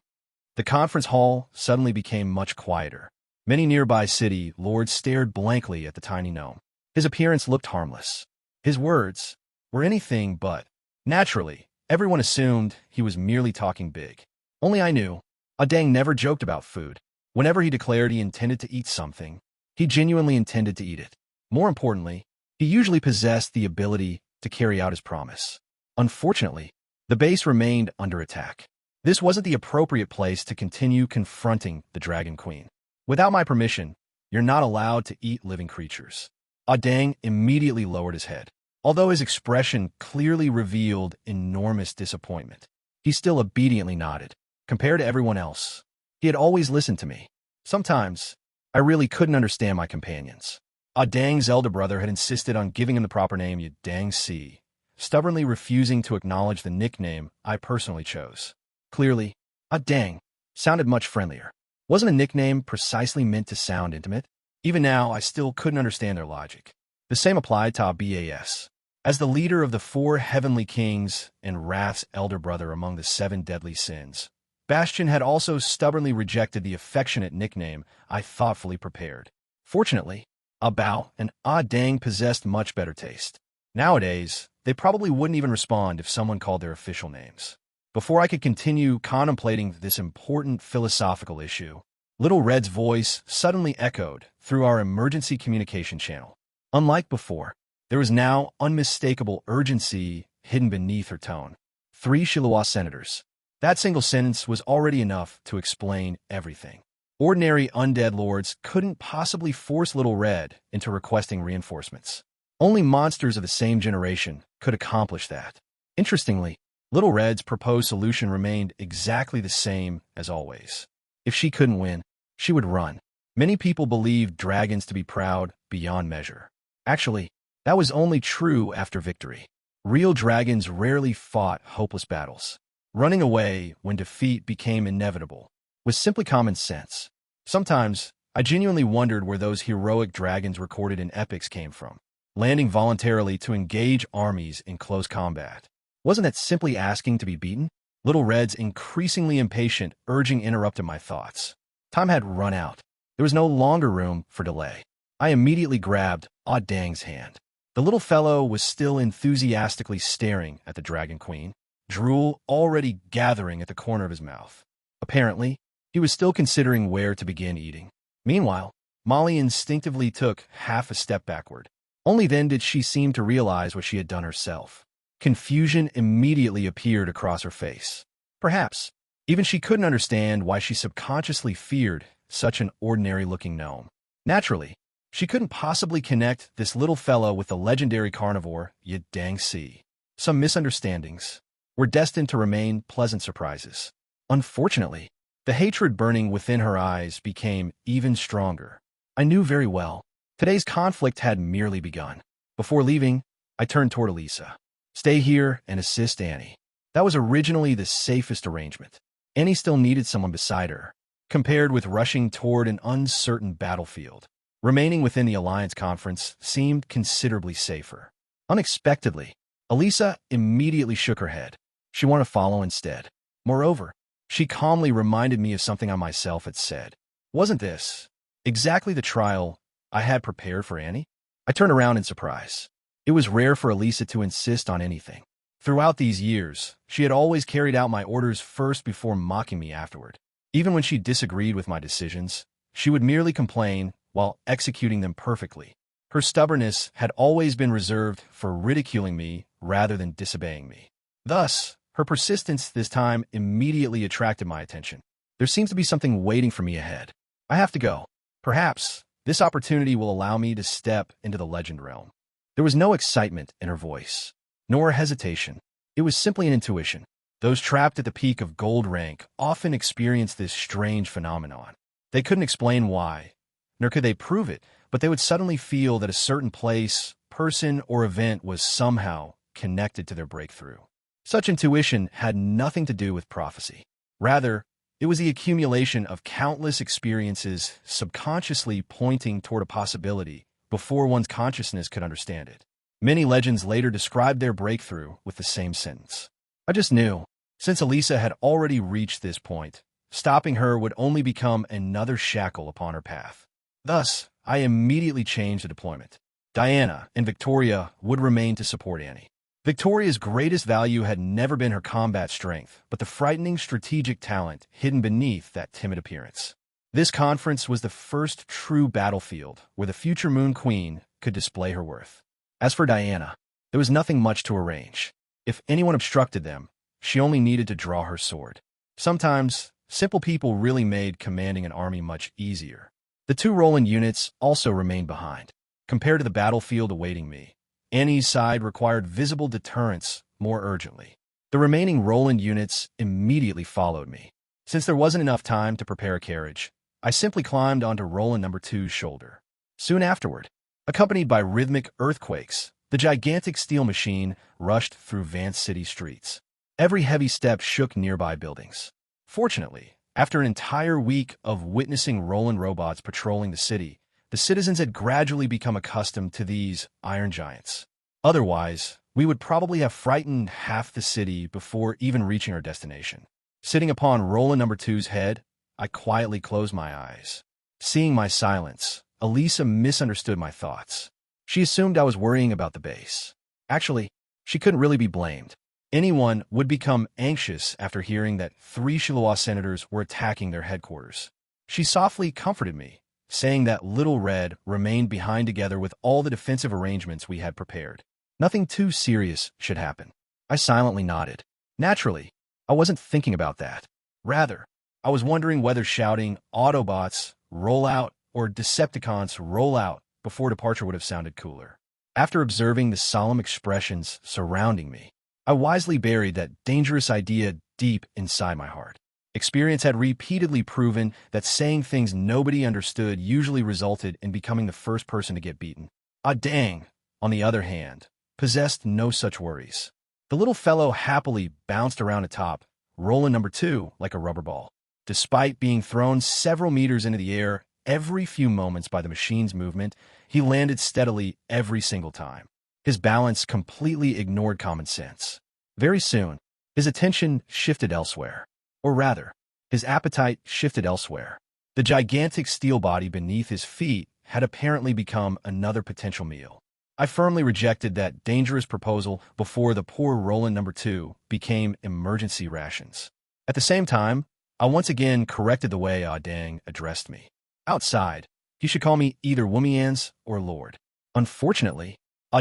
S1: The conference hall suddenly became much quieter. Many nearby city lords stared blankly at the tiny gnome. His appearance looked harmless. His words were anything but. Naturally, everyone assumed he was merely talking big. Only I knew. Adang never joked about food. Whenever he declared he intended to eat something, he genuinely intended to eat it. More importantly, he usually possessed the ability to carry out his promise. Unfortunately, the base remained under attack. This wasn't the appropriate place to continue confronting the Dragon Queen. Without my permission, you're not allowed to eat living creatures. Adang immediately lowered his head. Although his expression clearly revealed enormous disappointment, he still obediently nodded. Compared to everyone else, he had always listened to me. Sometimes, I really couldn't understand my companions. Adang's elder brother had insisted on giving him the proper name Yadang Si, stubbornly refusing to acknowledge the nickname I personally chose. Clearly, Adang sounded much friendlier. Wasn't a nickname precisely meant to sound intimate? Even now, I still couldn't understand their logic. The same applied to Bas. As the leader of the four heavenly kings and Wrath's elder brother among the seven deadly sins, Bastion had also stubbornly rejected the affectionate nickname I thoughtfully prepared. Fortunately, Abao and Dang possessed much better taste. Nowadays, they probably wouldn't even respond if someone called their official names. Before I could continue contemplating this important philosophical issue, Little Red's voice suddenly echoed through our emergency communication channel. Unlike before, there was now unmistakable urgency hidden beneath her tone. 3 Shiluwa senators. That single sentence was already enough to explain everything. Ordinary undead lords couldn't possibly force Little Red into requesting reinforcements. Only monsters of the same generation could accomplish that. Interestingly, Little Red's proposed solution remained exactly the same as always. If she couldn't win, she would run. Many people believed dragons to be proud beyond measure. Actually, that was only true after victory. Real dragons rarely fought hopeless battles. Running away when defeat became inevitable was simply common sense. Sometimes, I genuinely wondered where those heroic dragons recorded in epics came from. Landing voluntarily to engage armies in close combat. Wasn't that simply asking to be beaten? Little Red's increasingly impatient urging interrupted my thoughts. Time had run out. There was no longer room for delay. I immediately grabbed Dang's hand. The little fellow was still enthusiastically staring at the Dragon Queen. drool already gathering at the corner of his mouth. Apparently, he was still considering where to begin eating. Meanwhile, Molly instinctively took half a step backward. Only then did she seem to realize what she had done herself. Confusion immediately appeared across her face. Perhaps, even she couldn't understand why she subconsciously feared such an ordinary-looking gnome. Naturally, she couldn't possibly connect this little fellow with the legendary carnivore Yidangsi. Some misunderstandings were destined to remain pleasant surprises. Unfortunately, the hatred burning within her eyes became even stronger. I knew very well today's conflict had merely begun. Before leaving, I turned toward Elisa. Stay here and assist Annie. That was originally the safest arrangement. Annie still needed someone beside her, compared with rushing toward an uncertain battlefield. Remaining within the Alliance conference seemed considerably safer. Unexpectedly, Elisa immediately shook her head. She wanted to follow instead. Moreover, she calmly reminded me of something I myself had said. Wasn't this exactly the trial I had prepared for Annie? I turned around in surprise. It was rare for Elisa to insist on anything. Throughout these years, she had always carried out my orders first before mocking me afterward. Even when she disagreed with my decisions, she would merely complain while executing them perfectly. Her stubbornness had always been reserved for ridiculing me rather than disobeying me. Thus, her persistence this time immediately attracted my attention. There seems to be something waiting for me ahead. I have to go. Perhaps this opportunity will allow me to step into the legend realm. There was no excitement in her voice, nor hesitation. It was simply an intuition. Those trapped at the peak of gold rank often experience this strange phenomenon. They couldn't explain why, nor could they prove it, but they would suddenly feel that a certain place, person, or event was somehow connected to their breakthrough. Such intuition had nothing to do with prophecy. Rather, it was the accumulation of countless experiences subconsciously pointing toward a possibility before one's consciousness could understand it. Many legends later described their breakthrough with the same sentence. I just knew, since Elisa had already reached this point, stopping her would only become another shackle upon her path. Thus, I immediately changed the deployment. Diana and Victoria would remain to support Annie. Victoria's greatest value had never been her combat strength, but the frightening strategic talent hidden beneath that timid appearance. This conference was the first true battlefield where the future Moon Queen could display her worth. As for Diana, there was nothing much to arrange. If anyone obstructed them, she only needed to draw her sword. Sometimes, simple people really made commanding an army much easier. The 2 Roland units also remained behind. Compared to the battlefield awaiting me, Annie's side required visible deterrence more urgently. The remaining Roland units immediately followed me. Since there wasn't enough time to prepare a carriage, I simply climbed onto Roland No. 2's shoulder. Soon afterward, accompanied by rhythmic earthquakes, the gigantic steel machine rushed through Vance City streets. Every heavy step shook nearby buildings. Fortunately, after an entire week of witnessing Roland robots patrolling the city, the citizens had gradually become accustomed to these iron giants. Otherwise, we would probably have frightened half the city before even reaching our destination. Sitting upon Roland No. 2's head, I quietly closed my eyes. Seeing my silence, Elisa misunderstood my thoughts. She assumed I was worrying about the base. Actually, she couldn't really be blamed. Anyone would become anxious after hearing that 3 Shiloah senators were attacking their headquarters. She softly comforted me, saying that Little Red remained behind together with all the defensive arrangements we had prepared. Nothing too serious should happen. I silently nodded. Naturally, I wasn't thinking about that. Rather, I was wondering whether shouting Autobots, roll out, or Decepticons, roll out before departure would have sounded cooler. After observing the solemn expressions surrounding me, I wisely buried that dangerous idea deep inside my heart. Experience had repeatedly proven that saying things nobody understood usually resulted in becoming the first person to get beaten. Ah Dang, on the other hand, possessed no such worries. The little fellow happily bounced around atop Roland No. 2 like a rubber ball. Despite being thrown several meters into the air every few moments by the machine's movement, he landed steadily every single time. His balance completely ignored common sense. Very soon, his attention shifted elsewhere. Or rather, his appetite shifted elsewhere. The gigantic steel body beneath his feet had apparently become another potential meal. I firmly rejected that dangerous proposal before the poor Roland #2 became emergency rations. At the same time, I once again corrected the way Dang addressed me. Outside, he should call me either Womians or Lord. Unfortunately,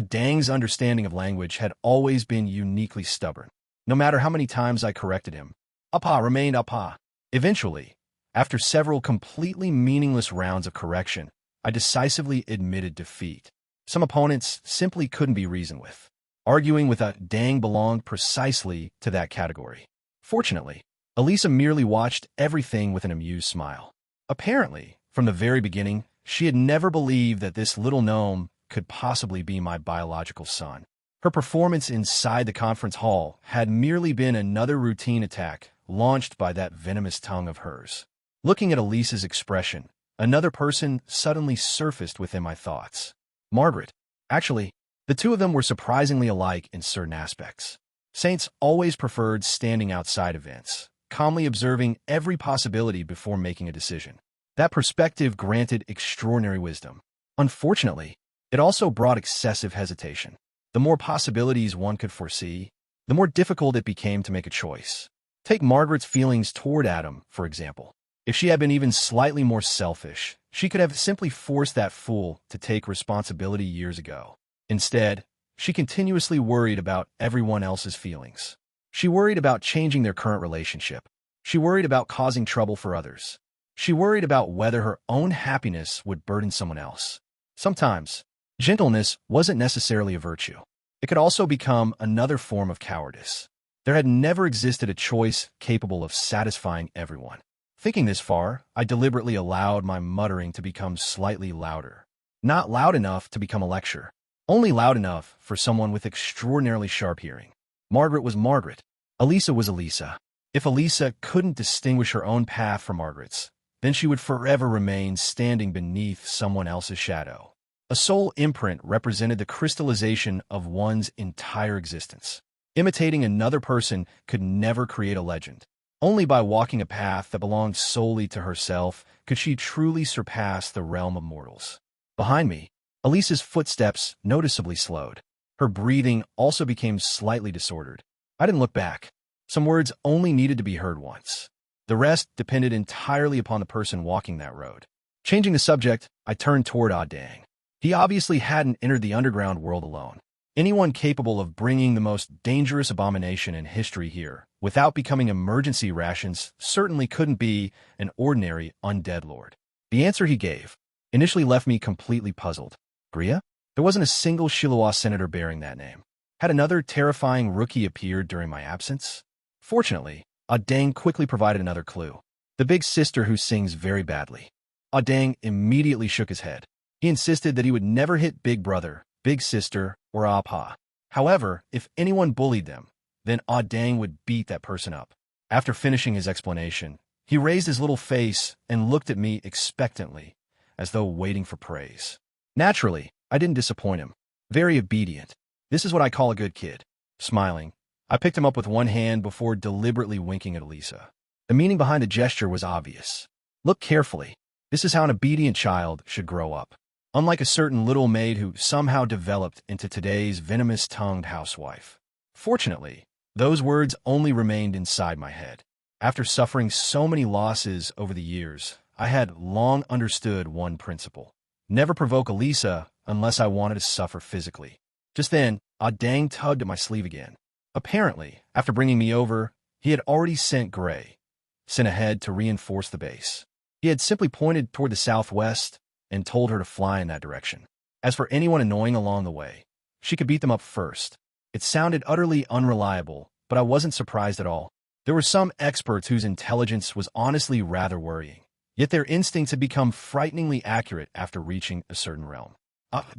S1: Dang's understanding of language had always been uniquely stubborn. No matter how many times I corrected him, Appa remained Appa. Eventually, after several completely meaningless rounds of correction, I decisively admitted defeat. Some opponents simply couldn't be reasoned with. Arguing with Dang belonged precisely to that category. Fortunately, Elisa merely watched everything with an amused smile. Apparently, from the very beginning, she had never believed that this little gnome could possibly be my biological son. Her performance inside the conference hall had merely been another routine attack launched by that venomous tongue of hers. Looking at Elisa's expression, another person suddenly surfaced within my thoughts. Margaret. Actually, the two of them were surprisingly alike in certain aspects. Saints always preferred standing outside events, calmly observing every possibility before making a decision. That perspective granted extraordinary wisdom. Unfortunately, it also brought excessive hesitation. The more possibilities one could foresee, the more difficult it became to make a choice. Take Margaret's feelings toward Adam, for example. If she had been even slightly more selfish, she could have simply forced that fool to take responsibility years ago. Instead, she continuously worried about everyone else's feelings. She worried about changing their current relationship. She worried about causing trouble for others. She worried about whether her own happiness would burden someone else. Sometimes, gentleness wasn't necessarily a virtue. It could also become another form of cowardice. There had never existed a choice capable of satisfying everyone. Thinking this far, I deliberately allowed my muttering to become slightly louder. Not loud enough to become a lecture, only loud enough for someone with extraordinarily sharp hearing. Margaret was Margaret. Elisa was Elisa. If Elisa couldn't distinguish her own path from Margaret's, then she would forever remain standing beneath someone else's shadow. A soul imprint represented the crystallization of one's entire existence. Imitating another person could never create a legend. Only by walking a path that belonged solely to herself could she truly surpass the realm of mortals. Behind me, Elisa's footsteps noticeably slowed. Her breathing also became slightly disordered. I didn't look back. Some words only needed to be heard once. The rest depended entirely upon the person walking that road. Changing the subject, I turned toward Dang. He obviously hadn't entered the underground world alone. Anyone capable of bringing the most dangerous abomination in history here without becoming emergency rations certainly couldn't be an ordinary undead lord. The answer he gave initially left me completely puzzled. Gria? There wasn't a single Shiloah senator bearing that name. Had another terrifying rookie appeared during my absence? Fortunately, Dang quickly provided another clue. The big sister who sings very badly. Dang immediately shook his head. He insisted that he would never hit Big Brother, Big Sister, or Appa. However, if anyone bullied them, then Dang would beat that person up. After finishing his explanation, he raised his little face and looked at me expectantly, as though waiting for praise. Naturally, I didn't disappoint him. Very obedient. This is what I call a good kid. Smiling, I picked him up with one hand before deliberately winking at Elisa. The meaning behind the gesture was obvious. Look carefully. This is how an obedient child should grow up. Unlike a certain little maid who somehow developed into today's venomous-tongued housewife. Fortunately, those words only remained inside my head. After suffering so many losses over the years, I had long understood one principle. Never provoke Elisa unless I wanted to suffer physically. Just then, Dang tugged at my sleeve again. Apparently, after bringing me over, he had already sent ahead to reinforce the base. He had simply pointed toward the southwest and told her to fly in that direction. As for anyone annoying along the way, she could beat them up first. It sounded utterly unreliable, but I wasn't surprised at all. There were some experts whose intelligence was honestly rather worrying, yet their instincts had become frighteningly accurate after reaching a certain realm.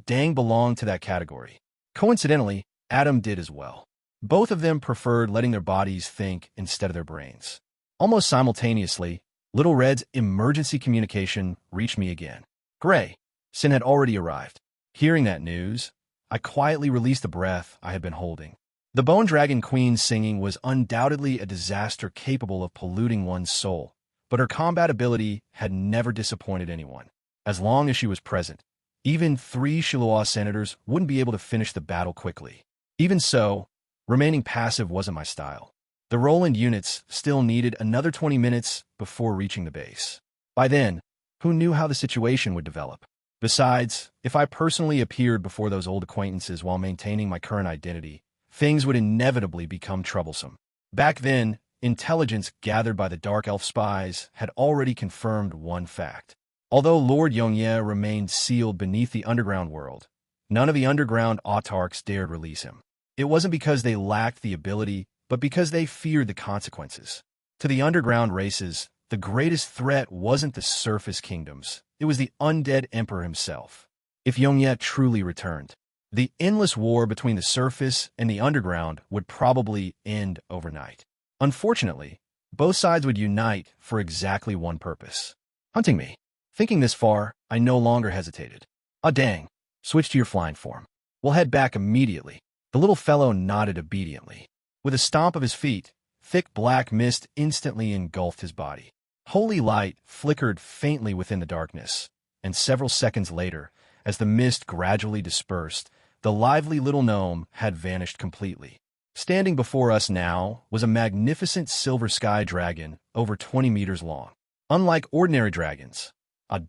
S1: Dang belonged to that category. Coincidentally, Adam did as well. Both of them preferred letting their bodies think instead of their brains. Almost simultaneously, Little Red's emergency communication reached me again. Gray, Sin had already arrived. Hearing that news, I quietly released the breath I had been holding. The Bone Dragon Queen's singing was undoubtedly a disaster capable of polluting one's soul, but her combat ability had never disappointed anyone. As long as she was present, Even 3 Shiloah senators wouldn't be able to finish the battle quickly. Even so, remaining passive wasn't my style. The Roland units still needed another 20 minutes before reaching the base. By then, who knew how the situation would develop? Besides, if I personally appeared before those old acquaintances while maintaining my current identity, things would inevitably become troublesome. Back then, intelligence gathered by the Dark Elf spies had already confirmed one fact. Although Lord Yongye remained sealed beneath the underground world, none of the underground autarchs dared release him. It wasn't because they lacked the ability, but because they feared the consequences. To the underground races, the greatest threat wasn't the surface kingdoms, it was the undead emperor himself. If Yongye truly returned, the endless war between the surface and the underground would probably end overnight. Unfortunately, both sides would unite for exactly one purpose: hunting me. Thinking this far, I no longer hesitated. "Ah dang, switch to your flying form. We'll head back immediately." The little fellow nodded obediently. With a stomp of his feet, thick black mist instantly engulfed his body. Holy light flickered faintly within the darkness, and several seconds later, as the mist gradually dispersed, the lively little gnome had vanished completely. Standing before us now was a magnificent silver sky dragon over 20 meters long. Unlike ordinary dragons,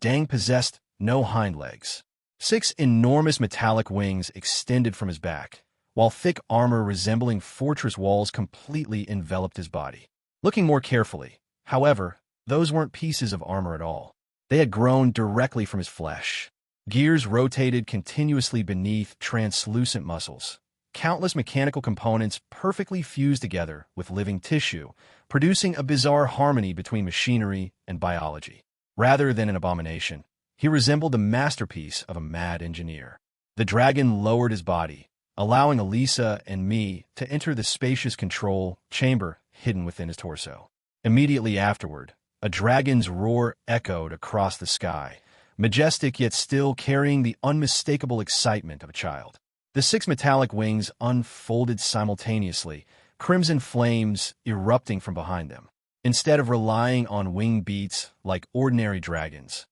S1: Dang possessed no hind legs. 6 enormous metallic wings extended from his back, while thick armor resembling fortress walls completely enveloped his body. Looking more carefully, however, those weren't pieces of armor at all. They had grown directly from his flesh. Gears rotated continuously beneath translucent muscles. Countless mechanical components perfectly fused together with living tissue, producing a bizarre harmony between machinery and biology. Rather than an abomination, he resembled the masterpiece of a mad engineer. The dragon lowered his body, allowing Elisa and me to enter the spacious control chamber hidden within his torso. Immediately afterward, a dragon's roar echoed across the sky, majestic yet still carrying the unmistakable excitement of a child. The 6 metallic wings unfolded simultaneously, crimson flames erupting from behind them. Instead of relying on wing beats like ordinary dragons,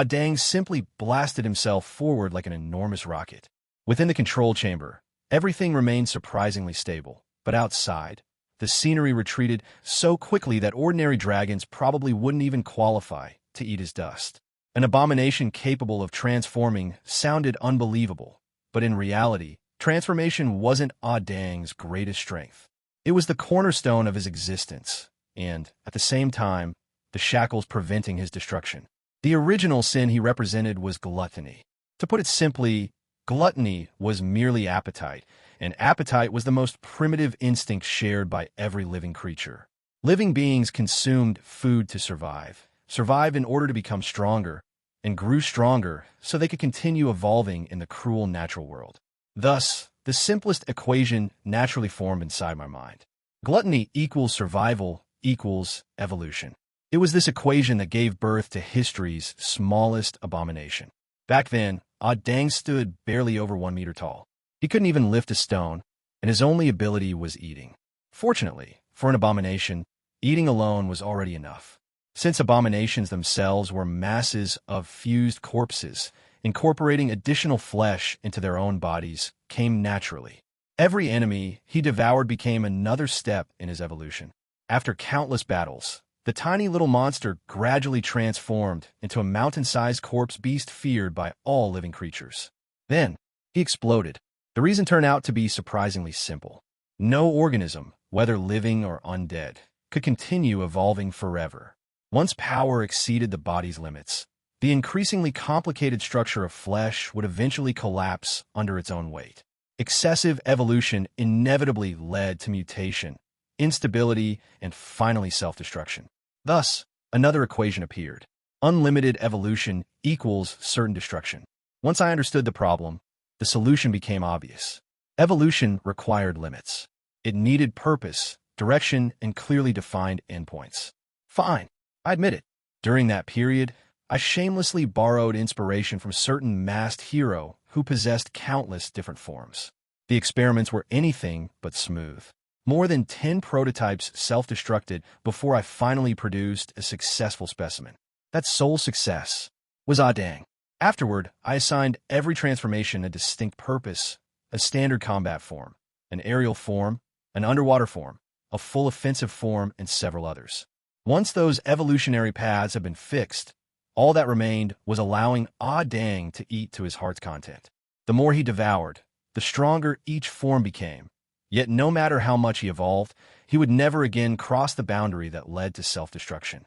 S1: Dang simply blasted himself forward like an enormous rocket. Within the control chamber, everything remained surprisingly stable, but outside, the scenery retreated so quickly that ordinary dragons probably wouldn't even qualify to eat his dust. An abomination capable of transforming sounded unbelievable, but in reality, transformation wasn't Dang's greatest strength. It was the cornerstone of his existence, and, at the same time, the shackles preventing his destruction. The original sin he represented was gluttony. To put it simply, gluttony was merely appetite, and appetite was the most primitive instinct shared by every living creature. Living beings consumed food to survived in order to become stronger, and grew stronger so they could continue evolving in the cruel natural world. Thus, the simplest equation naturally formed inside my mind. Gluttony equals survival equals evolution. It was this equation that gave birth to history's smallest abomination. Back then, Dang stood barely over 1 meter tall. He couldn't even lift a stone, and his only ability was eating. Fortunately, for an abomination, eating alone was already enough. Since abominations themselves were masses of fused corpses, incorporating additional flesh into their own bodies came naturally. Every enemy he devoured became another step in his evolution. After countless battles, the tiny little monster gradually transformed into a mountain-sized corpse beast feared by all living creatures. Then, he exploded. The reason turned out to be surprisingly simple. No organism, whether living or undead, could continue evolving forever. Once power exceeded the body's limits, the increasingly complicated structure of flesh would eventually collapse under its own weight. Excessive evolution inevitably led to mutation, instability, and finally self-destruction. Thus, another equation appeared. Unlimited evolution equals certain destruction. Once I understood the problem, the solution became obvious. Evolution required limits. It needed purpose, direction, and clearly defined endpoints. Fine, I admit it. During that period, I shamelessly borrowed inspiration from a certain masked hero who possessed countless different forms. The experiments were anything but smooth. More than 10 prototypes self-destructed before I finally produced a successful specimen. That sole success was Dang. Afterward, I assigned every transformation a distinct purpose: a standard combat form, an aerial form, an underwater form, a full offensive form, and several others. Once those evolutionary paths had been fixed, all that remained was allowing Ah Dang to eat to his heart's content. The more he devoured, the stronger each form became. Yet no matter how much he evolved, he would never again cross the boundary that led to self-destruction.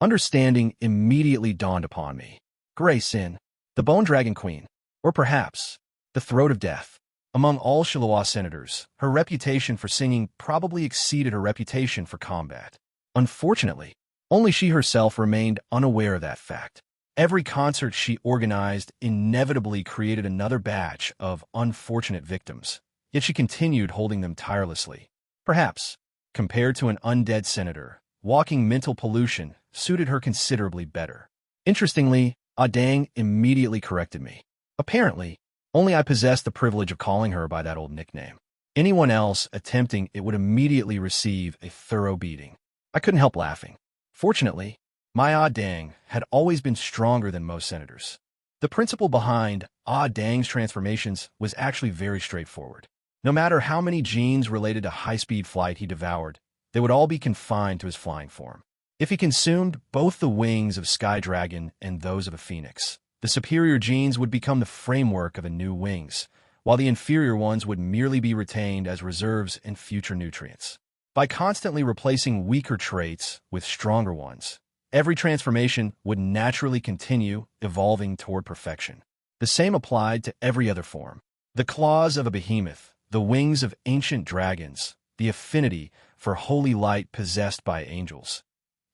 S1: Understanding immediately dawned upon me. Gray Sin, the Bone Dragon Queen, or perhaps the Throat of Death. Among all Shilloa senators, her reputation for singing probably exceeded her reputation for combat. Unfortunately, only she herself remained unaware of that fact. Every concert she organized inevitably created another batch of unfortunate victims, yet she continued holding them tirelessly. Perhaps, compared to an undead senator, walking mental pollution suited her considerably better. Interestingly, Adang immediately corrected me. Apparently, only I possessed the privilege of calling her by that old nickname. Anyone else attempting it would immediately receive a thorough beating. I couldn't help laughing. Fortunately, my Ah Dang had always been stronger than most senators. The principle behind Ah Dang's transformations was actually very straightforward. No matter how many genes related to high-speed flight he devoured, they would all be confined to his flying form. If he consumed both the wings of Sky Dragon and those of a phoenix, the superior genes would become the framework of a new wings, while the inferior ones would merely be retained as reserves and future nutrients. By constantly replacing weaker traits with stronger ones, every transformation would naturally continue evolving toward perfection. The same applied to every other form. The claws of a behemoth, the wings of ancient dragons, the affinity for holy light possessed by angels.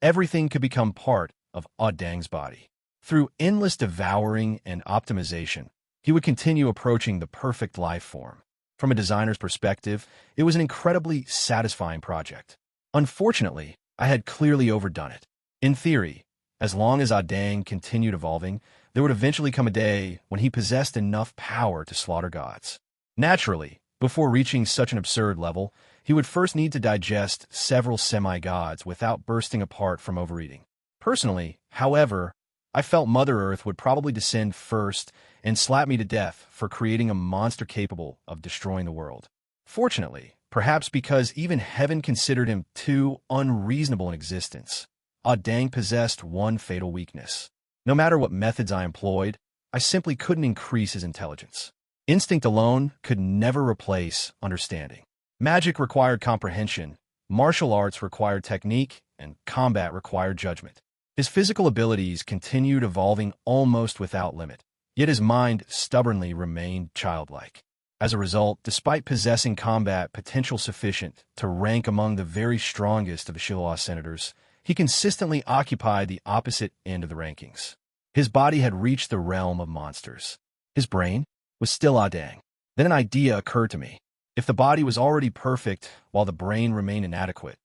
S1: Everything could become part of Ah Dang's body. Through endless devouring and optimization, he would continue approaching the perfect life form. From a designer's perspective, it was an incredibly satisfying project. Unfortunately, I had clearly overdone it. In theory, as long as Ah Dang continued evolving, there would eventually come a day when he possessed enough power to slaughter gods. Naturally, before reaching such an absurd level, he would first need to digest several semi-gods without bursting apart from overeating. Personally, however, I felt Mother Earth would probably descend first and slap me to death for creating a monster capable of destroying the world. Fortunately, perhaps because even heaven considered him too unreasonable in existence, Ah Dang possessed one fatal weakness. No matter what methods I employed, I simply couldn't increase his intelligence. Instinct alone could never replace understanding. Magic required comprehension, martial arts required technique, and combat required judgment. His physical abilities continued evolving almost without limit, yet his mind stubbornly remained childlike. As a result, despite possessing combat potential sufficient to rank among the very strongest of the Shilloa senators, he consistently occupied the opposite end of the rankings. His body had reached the realm of monsters. His brain was still Ah Dang. Then an idea occurred to me. If the body was already perfect while the brain remained inadequate,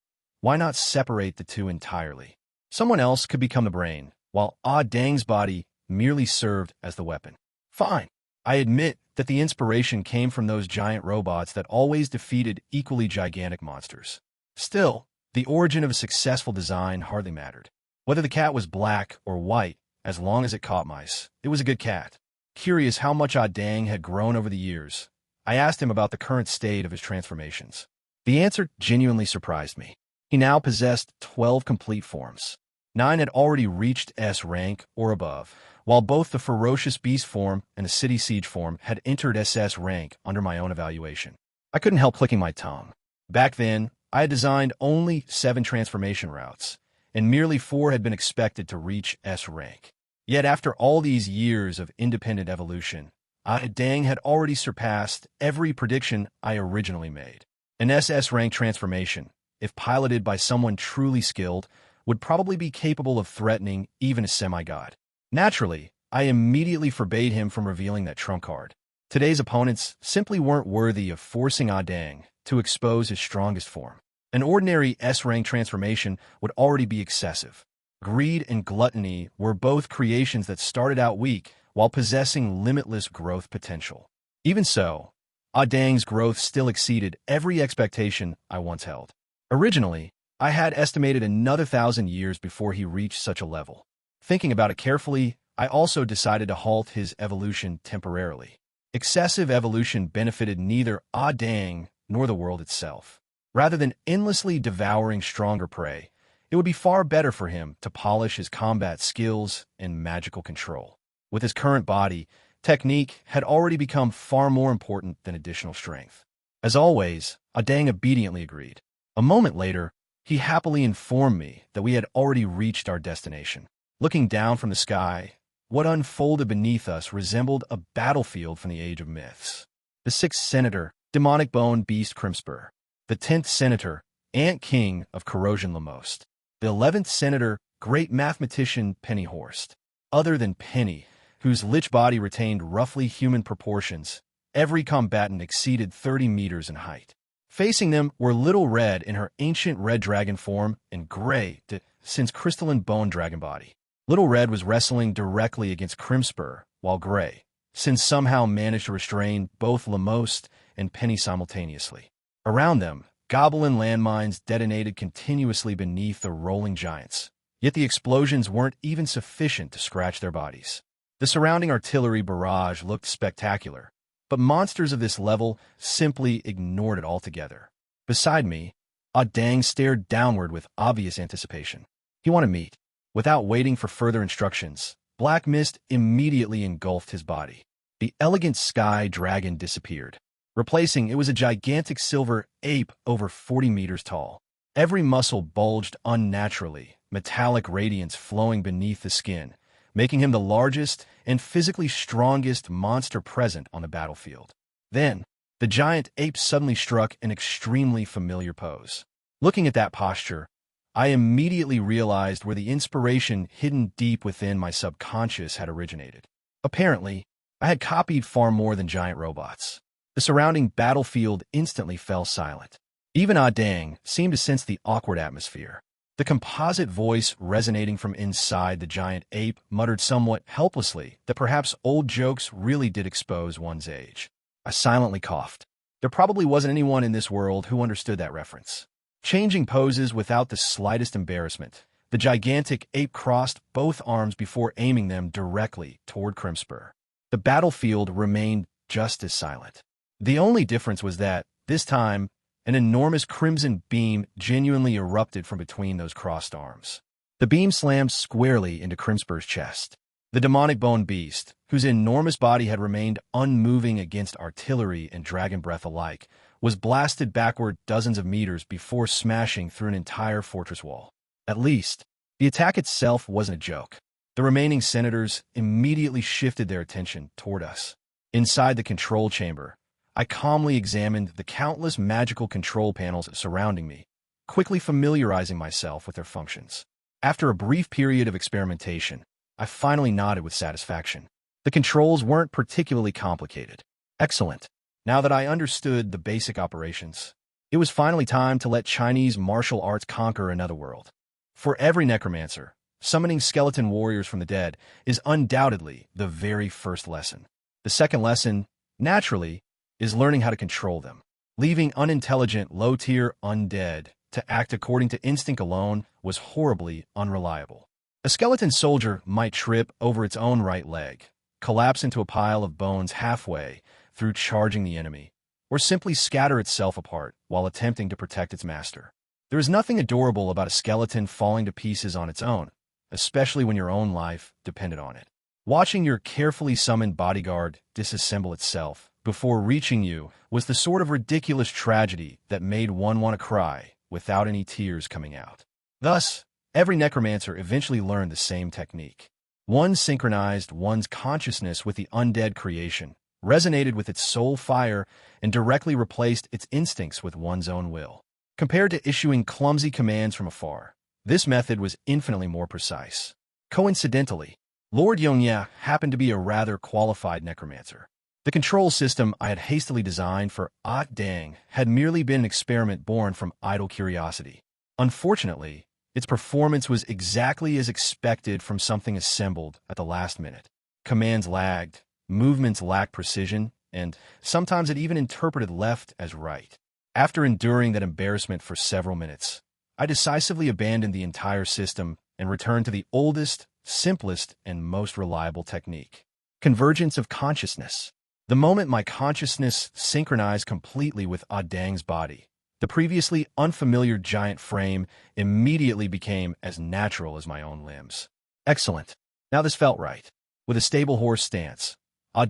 S1: why not separate the two entirely? Someone else could become the brain, while Ah Dang's body merely served as the weapon. Fine. I admit that the inspiration came from those giant robots that always defeated equally gigantic monsters. Still, the origin of a successful design hardly mattered. Whether the cat was black or white, as long as it caught mice, it was a good cat. Curious how much Ah Dang had grown over the years, I asked him about the current state of his transformations. The answer genuinely surprised me. He now possessed 12 complete forms. 9 had already reached S rank or above, while both the ferocious beast form and the city siege form had entered SS rank under my own evaluation. I couldn't help clicking my tongue. Back then, I had designed only 7 transformation routes, and merely 4 had been expected to reach S rank. Yet after all these years of independent evolution, Ah Dang had already surpassed every prediction I originally made. An SS rank transformation, if piloted by someone truly skilled, would probably be capable of threatening even a semi-god. Naturally, I immediately forbade him from revealing that trump card. Today's opponents simply weren't worthy of forcing Ah Dang to expose his strongest form. An ordinary S-rank transformation would already be excessive. Greed and gluttony were both creations that started out weak while possessing limitless growth potential. Even so, Ah Dang's growth still exceeded every expectation I once held. Originally, I had estimated another 1,000 years before he reached such a level. Thinking about it carefully, I also decided to halt his evolution temporarily. Excessive evolution benefited neither Ah Dang nor the world itself. Rather than endlessly devouring stronger prey, it would be far better for him to polish his combat skills and magical control. With his current body, technique had already become far more important than additional strength. As always, Ah Dang obediently agreed. A moment later, he happily informed me that we had already reached our destination. Looking down from the sky, what unfolded beneath us resembled a battlefield from the age of myths. The 6th Senator, demonic bone beast Crimspur. The 10th Senator, Ant King of Corrosion Lamost. The 11th Senator, great mathematician Pennyhorst. Other than Penny, whose lich body retained roughly human proportions, every combatant exceeded 30 meters in height. Facing them were Little Red in her ancient red dragon form and Gray, since crystalline bone dragon body. Little Red was wrestling directly against Crimspur, while Gray, since somehow managed to restrain both Lamost and Penny simultaneously. Around them, goblin landmines detonated continuously beneath the rolling giants, yet the explosions weren't even sufficient to scratch their bodies. The surrounding artillery barrage looked spectacular, but monsters of this level simply ignored it altogether. Beside me, Ah Dang stared downward with obvious anticipation. He wanted meat. Without waiting for further instructions, black mist immediately engulfed his body. The elegant sky dragon disappeared. Replacing it was a gigantic silver ape over 40 meters tall. Every muscle bulged unnaturally, metallic radiance flowing beneath the skin, making him the largest and physically strongest monster present on the battlefield. Then, the giant ape suddenly struck an extremely familiar pose. Looking at that posture, I immediately realized where the inspiration hidden deep within my subconscious had originated. Apparently, I had copied far more than giant robots. The surrounding battlefield instantly fell silent. Even Ah Dang seemed to sense the awkward atmosphere. The composite voice resonating from inside the giant ape muttered somewhat helplessly that perhaps old jokes really did expose one's age. I silently coughed. There probably wasn't anyone in this world who understood that reference. Changing poses without the slightest embarrassment, the gigantic ape crossed both arms before aiming them directly toward Crimspur. The battlefield remained just as silent. The only difference was that, this time, an enormous crimson beam genuinely erupted from between those crossed arms. The beam slammed squarely into Crimspur's chest. The demonic bone beast, whose enormous body had remained unmoving against artillery and dragon breath alike, was blasted backward dozens of meters before smashing through an entire fortress wall. At least, the attack itself wasn't a joke. The remaining senators immediately shifted their attention toward us. Inside the control chamber, I calmly examined the countless magical control panels surrounding me, quickly familiarizing myself with their functions. After a brief period of experimentation, I finally nodded with satisfaction. The controls weren't particularly complicated. Excellent. Now that I understood the basic operations, it was finally time to let Chinese martial arts conquer another world. For every necromancer, summoning skeleton warriors from the dead is undoubtedly the very first lesson. The second lesson, naturally, is learning how to control them. Leaving unintelligent, low-tier undead to act according to instinct alone was horribly unreliable. A skeleton soldier might trip over its own right leg, collapse into a pile of bones halfway through charging the enemy, or simply scatter itself apart while attempting to protect its master. There is nothing adorable about a skeleton falling to pieces on its own, especially when your own life depended on it. Watching your carefully summoned bodyguard disassemble itself before reaching you was the sort of ridiculous tragedy that made one want to cry without any tears coming out. Thus, every necromancer eventually learned the same technique. One synchronized one's consciousness with the undead creation, resonated with its soul fire, and directly replaced its instincts with one's own will. Compared to issuing clumsy commands from afar, this method was infinitely more precise. Coincidentally, Lord Yongya happened to be a rather qualified necromancer. The control system I had hastily designed for Ah Dang had merely been an experiment born from idle curiosity. Unfortunately, its performance was exactly as expected from something assembled at the last minute. Commands lagged, movements lacked precision, and sometimes it even interpreted left as right. After enduring that embarrassment for several minutes, I decisively abandoned the entire system and returned to the oldest, simplest and most reliable technique. Convergence of consciousness. The moment my consciousness synchronized completely with Dang's body, the previously unfamiliar giant frame immediately became as natural as my own limbs. Excellent. Now this felt right. With a stable horse stance,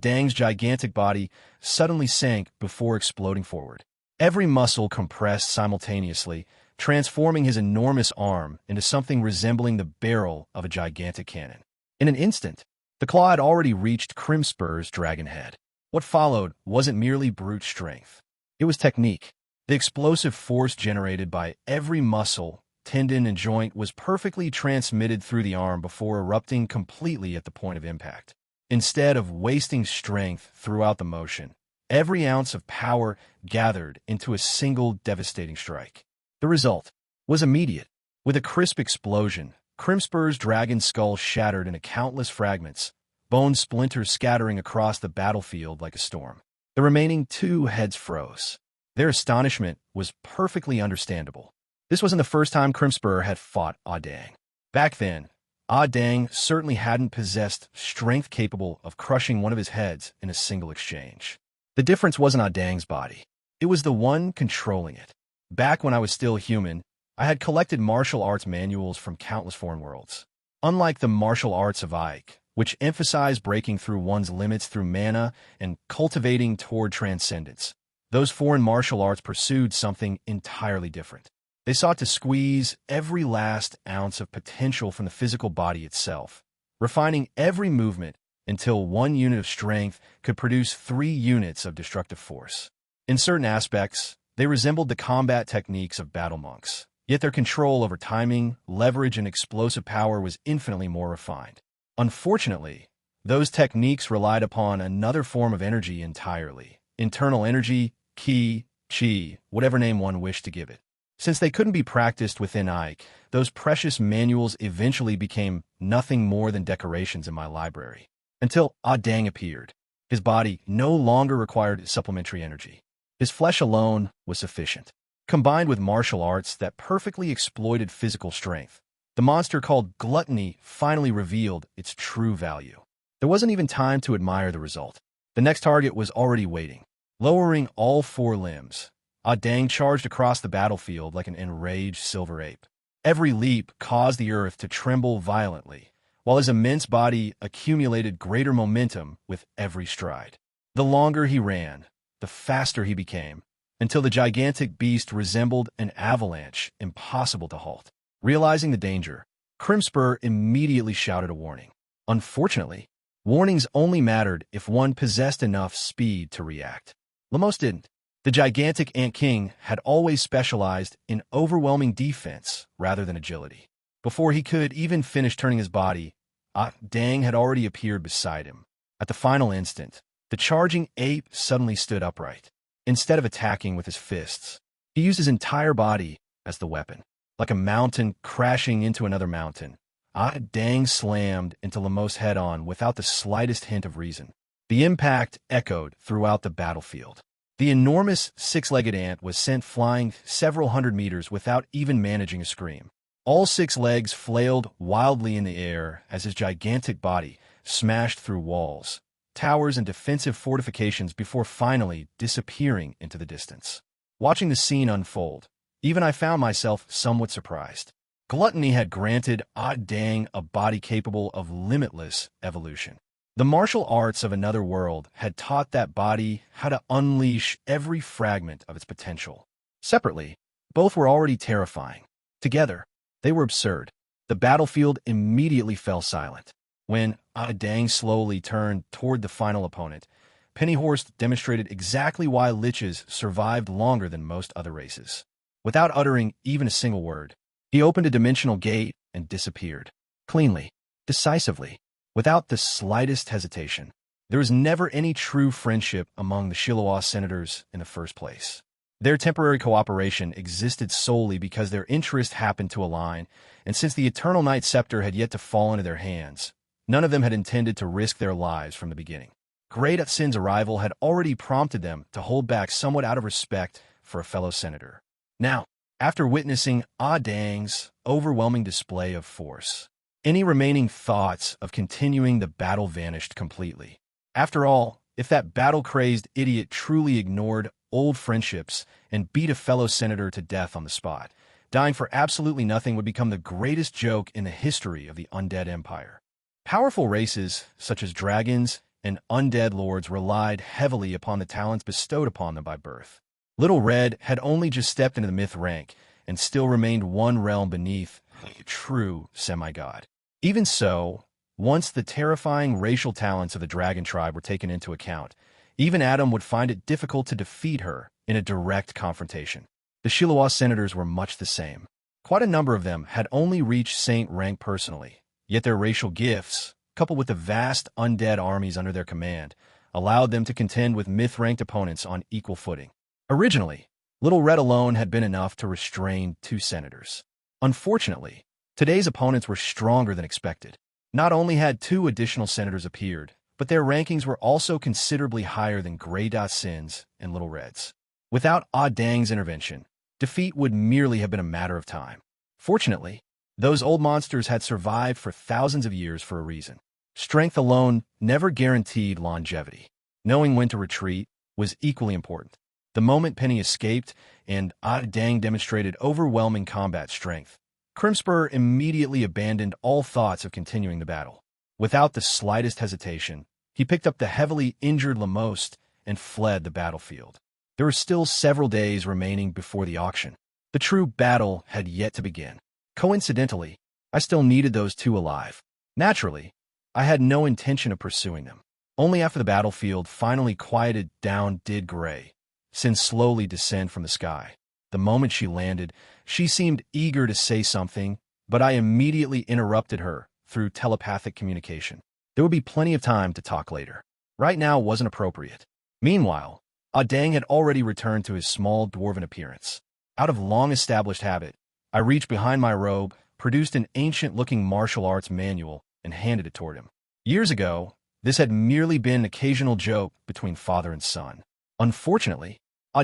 S1: Dang's gigantic body suddenly sank before exploding forward. Every muscle compressed simultaneously, transforming his enormous arm into something resembling the barrel of a gigantic cannon. In an instant, the claw had already reached Crimspur's dragon head. What followed wasn't merely brute strength. It was technique. The explosive force generated by every muscle, tendon, and joint was perfectly transmitted through the arm before erupting completely at the point of impact. Instead of wasting strength throughout the motion, every ounce of power gathered into a single devastating strike. The result was immediate. With a crisp explosion, Crimspur's dragon skull shattered into countless fragments, bone splinters scattering across the battlefield like a storm. The remaining two heads froze. Their astonishment was perfectly understandable. This wasn't the first time Crimspur had fought Dang. Back then, Dang certainly hadn't possessed strength capable of crushing one of his heads in a single exchange. The difference wasn't Dang's body. It was the one controlling it. Back when I was still human, I had collected martial arts manuals from countless foreign worlds. Unlike the martial arts of Ike, which emphasize breaking through one's limits through mana and cultivating toward transcendence, those foreign martial arts pursued something entirely different. They sought to squeeze every last ounce of potential from the physical body itself, refining every movement until one unit of strength could produce 3 units of destructive force. In certain aspects, they resembled the combat techniques of battle monks, yet their control over timing, leverage, and explosive power was infinitely more refined. Unfortunately, those techniques relied upon another form of energy entirely: internal energy, ki, chi, whatever name one wished to give it. Since they couldn't be practiced within Ike, those precious manuals eventually became nothing more than decorations in my library. Until Dang appeared. His body no longer required supplementary energy. His flesh alone was sufficient. Combined with martial arts that perfectly exploited physical strength, the monster called Gluttony finally revealed its true value. There wasn't even time to admire the result. The next target was already waiting. Lowering all 4 limbs, Dang charged across the battlefield like an enraged silver ape. Every leap caused the earth to tremble violently, while his immense body accumulated greater momentum with every stride. The longer he ran, the faster he became, until the gigantic beast resembled an avalanche impossible to halt. Realizing the danger, Crimspur immediately shouted a warning. Unfortunately, warnings only mattered if one possessed enough speed to react. Lamos didn't. The gigantic Ant King had always specialized in overwhelming defense rather than agility. Before he could even finish turning his body, Dang had already appeared beside him. At the final instant, the charging ape suddenly stood upright. Instead of attacking with his fists, he used his entire body as the weapon. Like a mountain crashing into another mountain, Dang slammed into Lamos head-on without the slightest hint of reason. The impact echoed throughout the battlefield. The enormous 6-legged ant was sent flying several hundred meters without even managing a scream. All 6 legs flailed wildly in the air as his gigantic body smashed through walls, towers, and defensive fortifications before finally disappearing into the distance. Watching the scene unfold, even I found myself somewhat surprised. Gluttony had granted Dang a body capable of limitless evolution. The martial arts of another world had taught that body how to unleash every fragment of its potential. Separately, both were already terrifying. Together, they were absurd. The battlefield immediately fell silent. When Dang slowly turned toward the final opponent, Pennyhorst demonstrated exactly why liches survived longer than most other races. Without uttering even a single word, he opened a dimensional gate and disappeared. Cleanly, decisively, without the slightest hesitation. There was never any true friendship among the Shiloah senators in the first place. Their temporary cooperation existed solely because their interests happened to align, and since the Eternal Night Scepter had yet to fall into their hands, none of them had intended to risk their lives from the beginning. Great Sin's arrival had already prompted them to hold back somewhat out of respect for a fellow senator. Now, after witnessing Dang's overwhelming display of force, Any remaining thoughts of continuing the battle vanished completely. After all, if that battle-crazed idiot truly ignored old friendships and beat a fellow senator to death on the spot, dying for absolutely nothing would become the greatest joke in the history of the undead empire. Powerful races, such as dragons and undead lords, relied heavily upon the talents bestowed upon them by birth. Little Red had only just stepped into the myth rank and still remained one realm beneath a true semi-god. Even so, once the terrifying racial talents of the dragon tribe were taken into account, even Adam would find it difficult to defeat her in a direct confrontation. The Shiloah senators were much the same. Quite a number of them had only reached saint rank personally, yet their racial gifts, coupled with the vast undead armies under their command, allowed them to contend with myth-ranked opponents on equal footing. Originally, Little Red alone had been enough to restrain 2 senators. Unfortunately, today's opponents were stronger than expected. Not only had 2 additional senators appeared, but their rankings were also considerably higher than Grey Sin's and Little Red's. Without Dang's intervention, defeat would merely have been a matter of time. Fortunately, those old monsters had survived for thousands of years for a reason. Strength alone never guaranteed longevity. Knowing when to retreat was equally important. The moment Penny escaped and Dang demonstrated overwhelming combat strength, Crimspur immediately abandoned all thoughts of continuing the battle. Without the slightest hesitation, he picked up the heavily injured Lamoste and fled the battlefield. There were still several days remaining before the auction. The true battle had yet to begin. Coincidentally, I still needed those 2 alive. Naturally, I had no intention of pursuing them. Only after the battlefield finally quieted down did Grey Sin slowly descend from the sky. The moment she landed, she seemed eager to say something, but I immediately interrupted her through telepathic communication. There would be plenty of time to talk later. Right now wasn't appropriate. Meanwhile, Dang had already returned to his small dwarven appearance. Out of long-established habit, I reached behind my robe, produced an ancient-looking martial arts manual, and handed it toward him. Years ago, this had merely been an occasional joke between father and son. Unfortunately,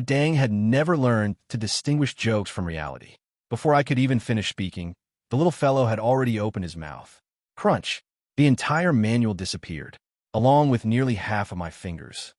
S1: Dang had never learned to distinguish jokes from reality. Before I could even finish speaking, the little fellow had already opened his mouth. Crunch! The entire manual disappeared, along with nearly half of my fingers.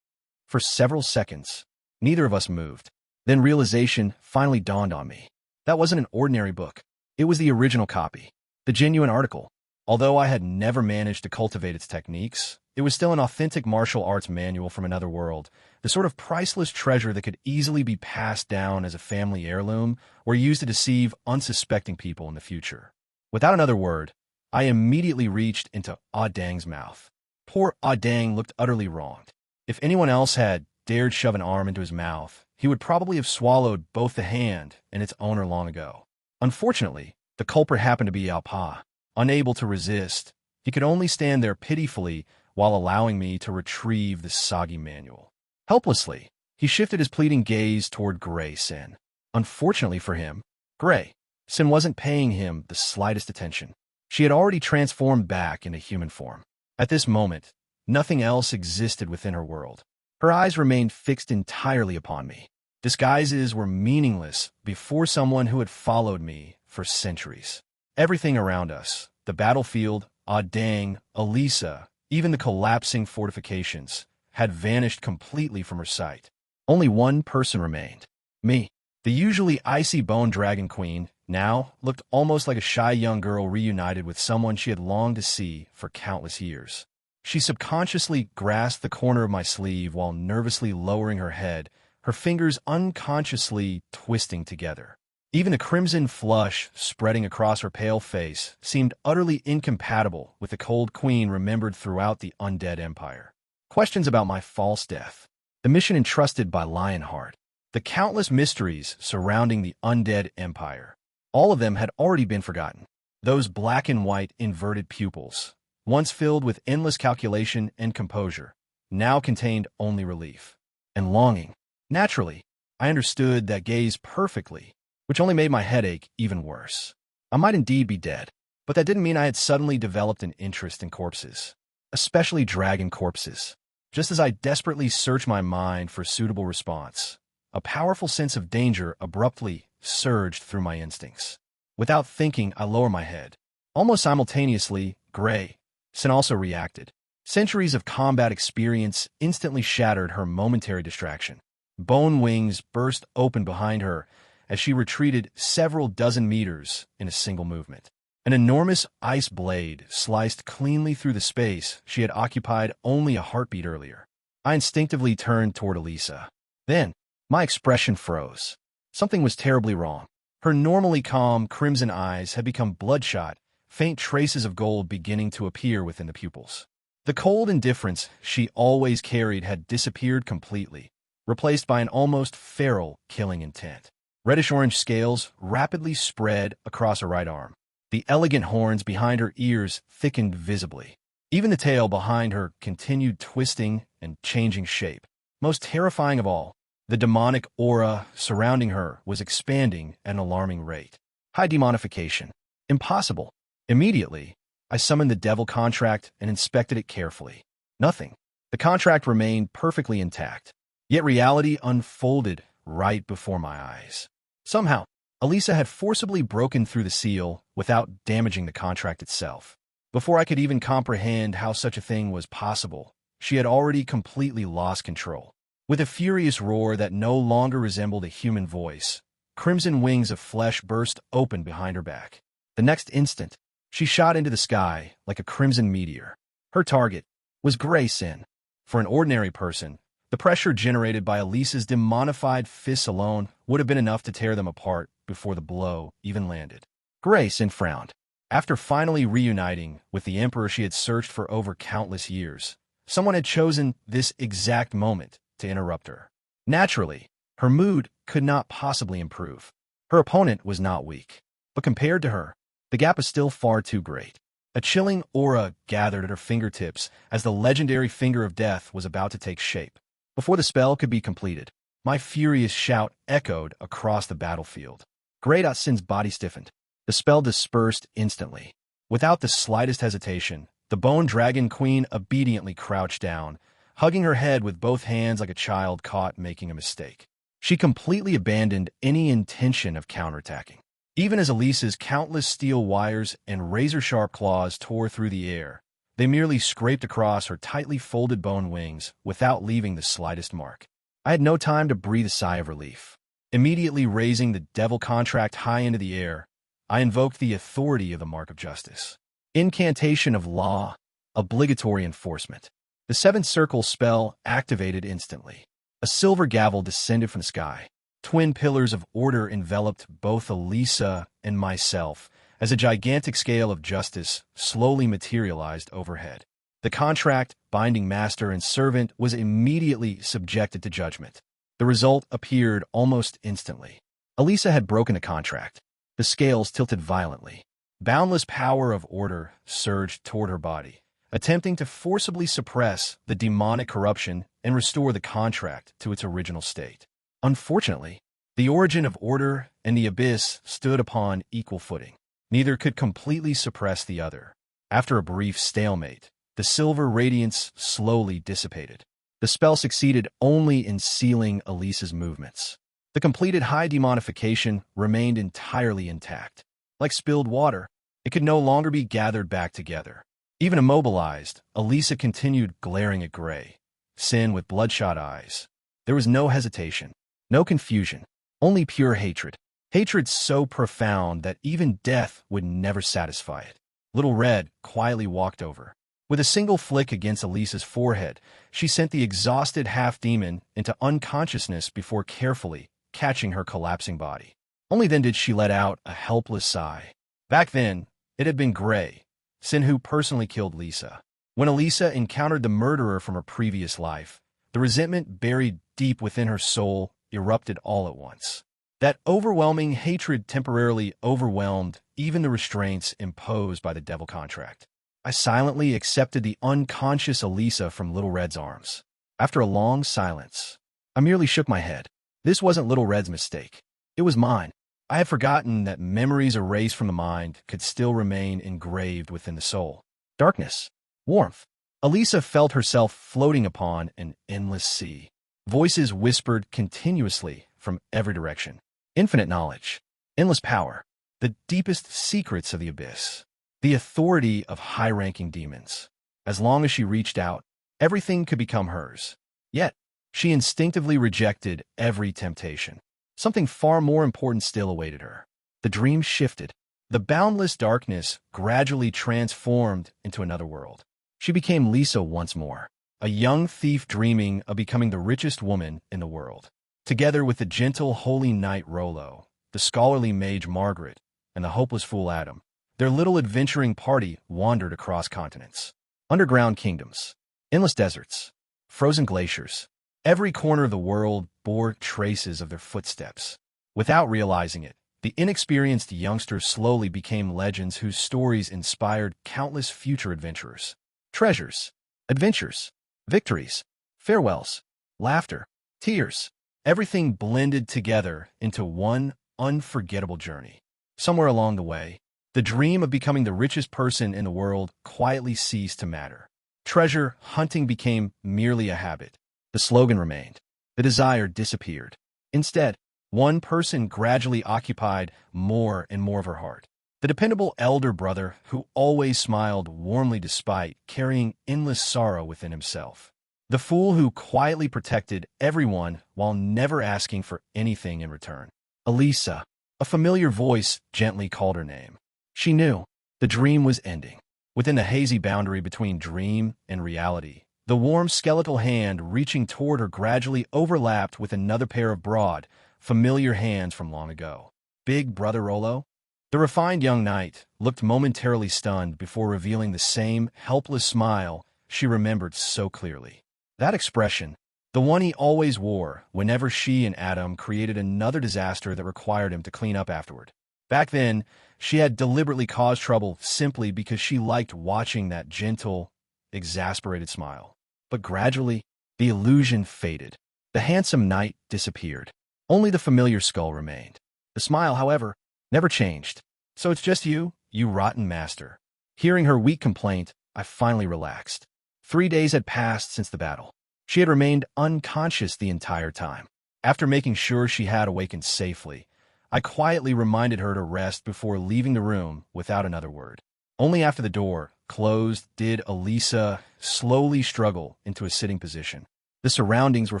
S1: For several seconds, neither of us moved. Then realization finally dawned on me. That wasn't an ordinary book. It was the original copy, the genuine article. Although I had never managed to cultivate its techniques, it was still an authentic martial arts manual from another world, the sort of priceless treasure that could easily be passed down as a family heirloom or used to deceive unsuspecting people in the future. Without another word, I immediately reached into Dang's mouth. Poor Dang looked utterly wronged. If anyone else had dared shove an arm into his mouth, he would probably have swallowed both the hand and its owner long ago. Unfortunately, the culprit happened to be Alpa. Unable to resist, he could only stand there pitifully while allowing me to retrieve the soggy manual. Helplessly, he shifted his pleading gaze toward Grey Sin. Unfortunately for him, Grey Sin wasn't paying him the slightest attention. She had already transformed back into human form. At this moment, nothing else existed within her world. Her eyes remained fixed entirely upon me. Disguises were meaningless before someone who had followed me for centuries. Everything around us, the battlefield, Dang, Elisa, even the collapsing fortifications, had vanished completely from her sight. Only one person remained. Me. The usually icy bone dragon queen now looked almost like a shy young girl reunited with someone she had longed to see for countless years. She subconsciously grasped the corner of my sleeve while nervously lowering her head, her fingers unconsciously twisting together. Even the crimson flush spreading across her pale face seemed utterly incompatible with the cold queen remembered throughout the undead empire. Questions about my false death, the mission entrusted by Lionheart, the countless mysteries surrounding the undead empire. All of them had already been forgotten. Those black and white inverted pupils, once filled with endless calculation and composure, now contained only relief and longing. Naturally, I understood that gaze perfectly, which only made my headache even worse. I might indeed be dead, but that didn't mean I had suddenly developed an interest in corpses, especially dragon corpses. Just as I desperately searched my mind for a suitable response, a powerful sense of danger abruptly surged through my instincts. Without thinking, I lowered my head. Almost simultaneously, Gray, Sin also reacted. Centuries of combat experience instantly shattered her momentary distraction. Bone wings burst open behind her as she retreated several dozen meters in a single movement. An enormous ice blade sliced cleanly through the space she had occupied only a heartbeat earlier. I instinctively turned toward Elisa. Then, my expression froze. Something was terribly wrong. Her normally calm, crimson eyes had become bloodshot, faint traces of gold beginning to appear within the pupils. The cold indifference she always carried had disappeared completely, replaced by an almost feral killing intent. Reddish-orange scales rapidly spread across her right arm. The elegant horns behind her ears thickened visibly. Even the tail behind her continued twisting and changing shape. Most terrifying of all, the demonic aura surrounding her was expanding at an alarming rate. High demonification. Impossible. Immediately, I summoned the devil contract and inspected it carefully. Nothing. The contract remained perfectly intact. Yet reality unfolded right before my eyes. Somehow, Elisa had forcibly broken through the seal without damaging the contract itself. Before I could even comprehend how such a thing was possible, she had already completely lost control. With a furious roar that no longer resembled a human voice, crimson wings of flesh burst open behind her back. The next instant, she shot into the sky like a crimson meteor. Her target was Gray Sin. For an ordinary person, the pressure generated by Elisa's demonified fists alone would have been enough to tear them apart before the blow even landed. Gray Sin frowned. After finally reuniting with the emperor she had searched for over countless years, someone had chosen this exact moment to interrupt her. Naturally, her mood could not possibly improve. Her opponent was not weak, but compared to her, the gap was still far too great. A chilling aura gathered at her fingertips as the legendary finger of death was about to take shape. Before the spell could be completed, my furious shout echoed across the battlefield. Gray.Sin's body stiffened. The spell dispersed instantly. Without the slightest hesitation, the Bone Dragon Queen obediently crouched down, hugging her head with both hands like a child caught making a mistake. She completely abandoned any intention of counterattacking. Even as Elisa's countless steel wires and razor-sharp claws tore through the air, they merely scraped across her tightly folded bone wings without leaving the slightest mark. I had no time to breathe a sigh of relief. Immediately raising the devil contract high into the air, I invoked the authority of the Mark of Justice. Incantation of Law, obligatory enforcement. The seventh circle spell activated instantly. A silver gavel descended from the sky. Twin pillars of order enveloped both Elisa and myself as a gigantic scale of justice slowly materialized overhead. The contract, binding master and servant, was immediately subjected to judgment. The result appeared almost instantly. Elisa had broken the contract. The scales tilted violently. Boundless power of order surged toward her body, attempting to forcibly suppress the demonic corruption and restore the contract to its original state. Unfortunately, the origin of order and the abyss stood upon equal footing. Neither could completely suppress the other. After a brief stalemate, the silver radiance slowly dissipated. The spell succeeded only in sealing Elisa's movements. The completed high demonification remained entirely intact. Like spilled water, it could no longer be gathered back together. Even immobilized, Elisa continued glaring at Gray Sin with bloodshot eyes. There was no hesitation, no confusion, only pure hatred. Hatred so profound that even death would never satisfy it. Little Red quietly walked over. With a single flick against Elisa's forehead, she sent the exhausted half-demon into unconsciousness before carefully catching her collapsing body. Only then did she let out a helpless sigh. Back then, it had been Gray Sin who personally killed Lisa. When Elisa encountered the murderer from her previous life, the resentment buried deep within her soul erupted all at once. That overwhelming hatred temporarily overwhelmed even the restraints imposed by the devil contract. I silently accepted the unconscious Elisa from Little Red's arms. After a long silence, I merely shook my head. This wasn't Little Red's mistake. It was mine. I had forgotten that memories erased from the mind could still remain engraved within the soul. Darkness. Warmth. Elisa felt herself floating upon an endless sea. Voices whispered continuously from every direction. Infinite knowledge. Endless power. The deepest secrets of the abyss. the authority of high-ranking demons. As long as she reached out, everything could become hers. Yet, she instinctively rejected every temptation. Something far more important still awaited her. The dream shifted. The boundless darkness gradually transformed into another world. She became Lisa once more, a young thief dreaming of becoming the richest woman in the world. Together with the gentle holy knight Rollo, the scholarly mage Margaret, and the hopeless fool Adam, their little adventuring party wandered across continents. Underground kingdoms, endless deserts, frozen glaciers. Every corner of the world bore traces of their footsteps. Without realizing it, the inexperienced youngsters slowly became legends whose stories inspired countless future adventurers. Treasures, adventures, victories, farewells, laughter, tears. Everything blended together into one unforgettable journey. Somewhere along the way, the dream of becoming the richest person in the world quietly ceased to matter. Treasure hunting became merely a habit. The slogan remained. The desire disappeared. Instead, one person gradually occupied more and more of her heart. The dependable elder brother who always smiled warmly despite carrying endless sorrow within himself. The fool who quietly protected everyone while never asking for anything in return. Elisa, a familiar voice gently called her name. She knew the dream was ending. Within the hazy boundary between dream and reality, the warm skeletal hand reaching toward her gradually overlapped with another pair of broad, familiar hands from long ago. Big Brother Rollo? The refined young knight looked momentarily stunned before revealing the same helpless smile she remembered so clearly. That expression, the one he always wore whenever she and Adam created another disaster that required him to clean up afterward. Back then, she had deliberately caused trouble simply because she liked watching that gentle, exasperated smile. But gradually, the illusion faded. The handsome knight disappeared. Only the familiar skull remained. The smile, however, never changed. So it's just you, you rotten master. Hearing her weak complaint, I finally relaxed. 3 days had passed since the battle. She had remained unconscious the entire time. After making sure she had awakened safely, I quietly reminded her to rest before leaving the room without another word. Only after the door closed did Elisa slowly struggle into a sitting position. The surroundings were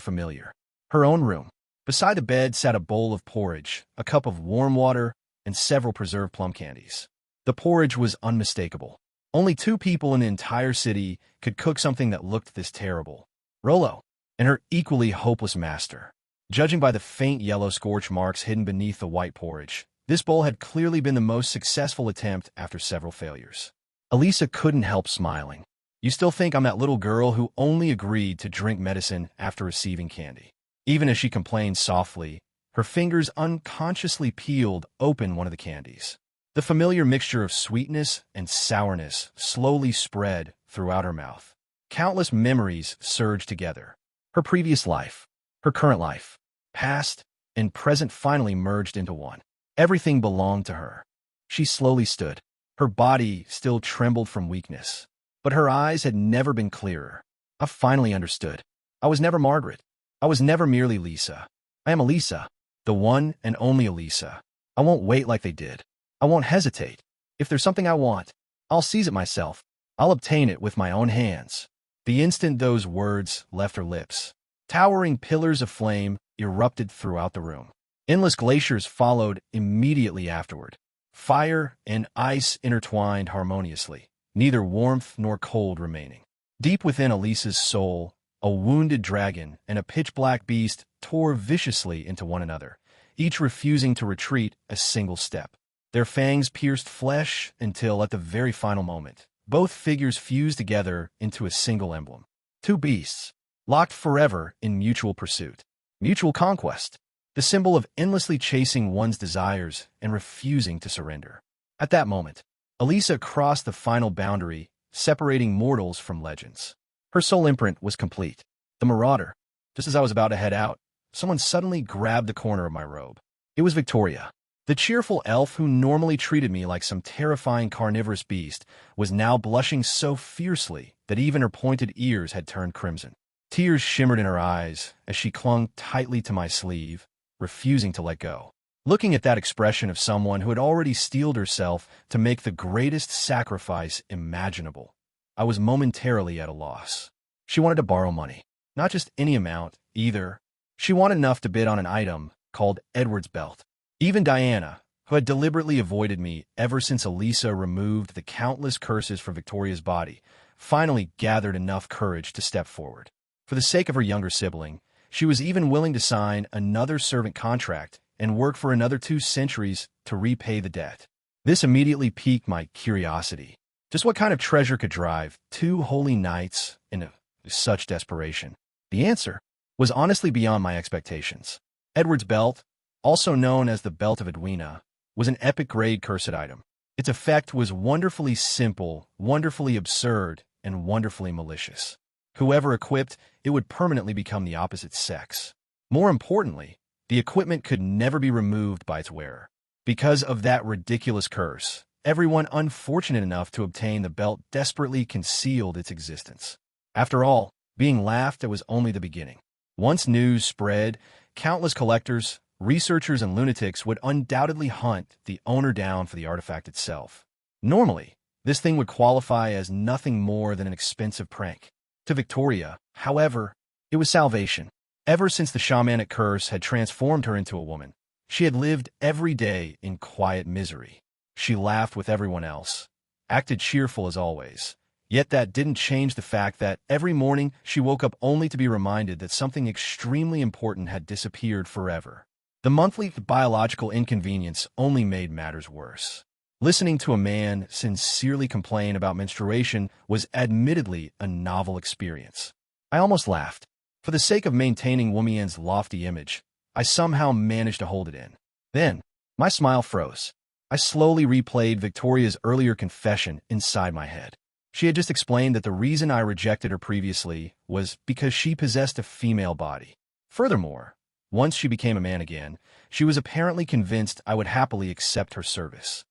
S1: familiar. Her own room. Beside the bed sat a bowl of porridge, a cup of warm water, and several preserved plum candies. The porridge was unmistakable. Only 2 people in the entire city could cook something that looked this terrible. Rollo and her equally hopeless master. Judging by the faint yellow scorch marks hidden beneath the white porridge, this bowl had clearly been the most successful attempt after several failures. Elisa couldn't help smiling. You still think I'm that little girl who only agreed to drink medicine after receiving candy. Even as she complained softly, her fingers unconsciously peeled open one of the candies. The familiar mixture of sweetness and sourness slowly spread throughout her mouth. Countless memories surged together. Her previous life, her current life, past and present finally merged into one. Everything belonged to her. She slowly stood. Her body still trembled from weakness, but her eyes had never been clearer. I finally understood. I was never Margaret. I was never merely Lisa. I am Elisa, the one and only Elisa. I won't wait like they did. I won't hesitate. If there's something I want, I'll seize it myself. I'll obtain it with my own hands. The instant those words left her lips, towering pillars of flame erupted throughout the room. Endless glaciers followed immediately afterward. Fire and ice intertwined harmoniously, neither warmth nor cold remaining. Deep within Elisa's soul, a wounded dragon and a pitch-black beast tore viciously into one another, each refusing to retreat a single step. Their fangs pierced flesh until, at the very final moment, both figures fused together into a single emblem. 2 beasts, locked forever in mutual pursuit. Mutual conquest, the symbol of endlessly chasing one's desires and refusing to surrender. At that moment, Elisa crossed the final boundary, separating mortals from legends. Her soul imprint was complete. The Marauder. Just as I was about to head out, someone suddenly grabbed the corner of my robe. It was Victoria. The cheerful elf who normally treated me like some terrifying carnivorous beast was now blushing so fiercely that even her pointed ears had turned crimson. Tears shimmered in her eyes as she clung tightly to my sleeve, refusing to let go. looking at that expression of someone who had already steeled herself to make the greatest sacrifice imaginable. I was momentarily at a loss. She wanted to borrow money. Not just any amount, either. She wanted enough to bid on an item called Edward's belt. Even Diana, who had deliberately avoided me ever since Elisa removed the countless curses from Victoria's body, finally gathered enough courage to step forward. For the sake of her younger sibling, she was even willing to sign another servant contract and work for another 2 centuries to repay the debt. This immediately piqued my curiosity. Just what kind of treasure could drive 2 holy knights into such desperation? The answer was honestly beyond my expectations. Edward's belt, also known as the Belt of Edwina, was an epic-grade cursed item. Its effect was wonderfully simple, wonderfully absurd, and wonderfully malicious. Whoever equipped it would permanently become the opposite sex. More importantly, the equipment could never be removed by its wearer. Because of that ridiculous curse, everyone unfortunate enough to obtain the belt desperately concealed its existence. After all, being laughed at was only the beginning. Once news spread, countless collectors, researchers, and lunatics would undoubtedly hunt the owner down for the artifact itself. Normally, this thing would qualify as nothing more than an expensive prank. To Victoria, however, it was salvation. Ever since the shamanic curse had transformed her into a woman, she had lived every day in quiet misery. She laughed with everyone else, acted cheerful as always. Yet that didn't change the fact that every morning she woke up only to be reminded that something extremely important had disappeared forever. The monthly biological inconvenience only made matters worse. Listening to a man sincerely complain about menstruation was admittedly a novel experience. I almost laughed. For the sake of maintaining Wumian's lofty image, I somehow managed to hold it in. Then, my smile froze. I slowly replayed Victoria's earlier confession inside my head. She had just explained that the reason I rejected her previously was because she possessed a female body. Furthermore, once she became a man again, she was apparently convinced I would happily accept her service.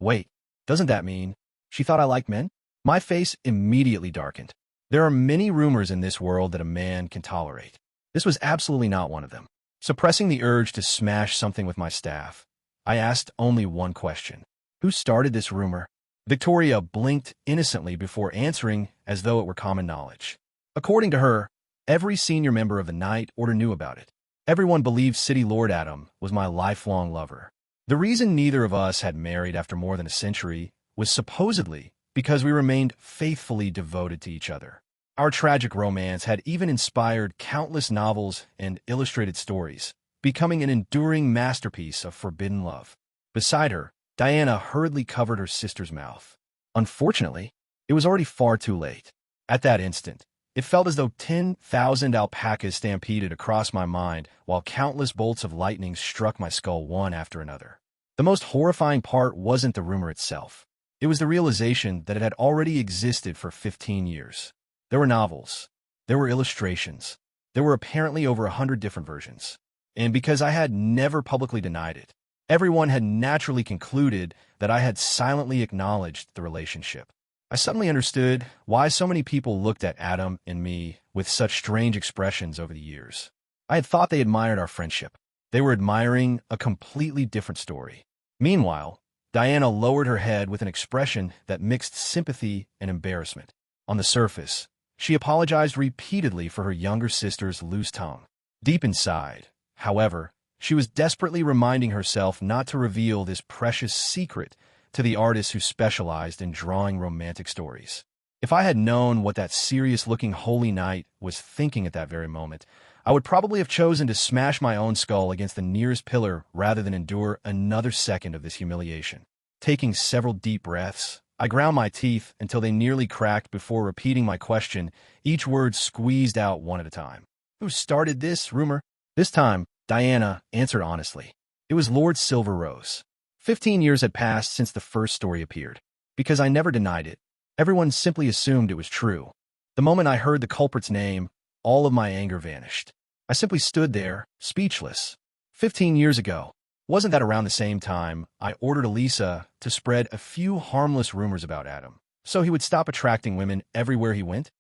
S1: Wait, doesn't that mean she thought I liked men? My face immediately darkened. There are many rumors in this world that a man can tolerate. This was absolutely not one of them. Suppressing the urge to smash something with my staff, I asked only one question. Who started this rumor? Victoria blinked innocently before answering as though it were common knowledge. According to her, every senior member of the Night Order knew about it. Everyone believed City Lord Adam was my lifelong lover. The reason neither of us had married after more than a century was supposedly because we remained faithfully devoted to each other. Our tragic romance had even inspired countless novels and illustrated stories, becoming an enduring masterpiece of forbidden love. Beside her, Diana hurriedly covered her sister's mouth. Unfortunately, it was already far too late. At that instant, it felt as though 10,000 alpacas stampeded across my mind while countless bolts of lightning struck my skull one after another. The most horrifying part wasn't the rumor itself. It was the realization that it had already existed for 15 years. There were novels. There were illustrations. There were apparently over 100 different versions. And because I had never publicly denied it, everyone had naturally concluded that I had silently acknowledged the relationship. I suddenly understood why so many people looked at Adam and me with such strange expressions over the years. I had thought they admired our friendship. They were admiring a completely different story. Meanwhile, Diana lowered her head with an expression that mixed sympathy and embarrassment. On the surface, she apologized repeatedly for her younger sister's loose tongue. Deep inside, however, she was desperately reminding herself not to reveal this precious secret to the artists who specialized in drawing romantic stories. If I had known what that serious-looking holy knight was thinking at that very moment, I would probably have chosen to smash my own skull against the nearest pillar rather than endure another second of this humiliation. Taking several deep breaths, I ground my teeth until they nearly cracked before repeating my question, each word squeezed out one at a time. Who started this rumor? This time, Diana answered honestly. It was Lord Silver Rose. 15 years had passed since the first story appeared. Because I never denied it, everyone simply assumed it was true. The moment I heard the culprit's name, all of my anger vanished. I simply stood there, speechless. 15 years ago, wasn't that around the same time I ordered Elisa to spread a few harmless rumors about Adam, so he would stop attracting women everywhere he went?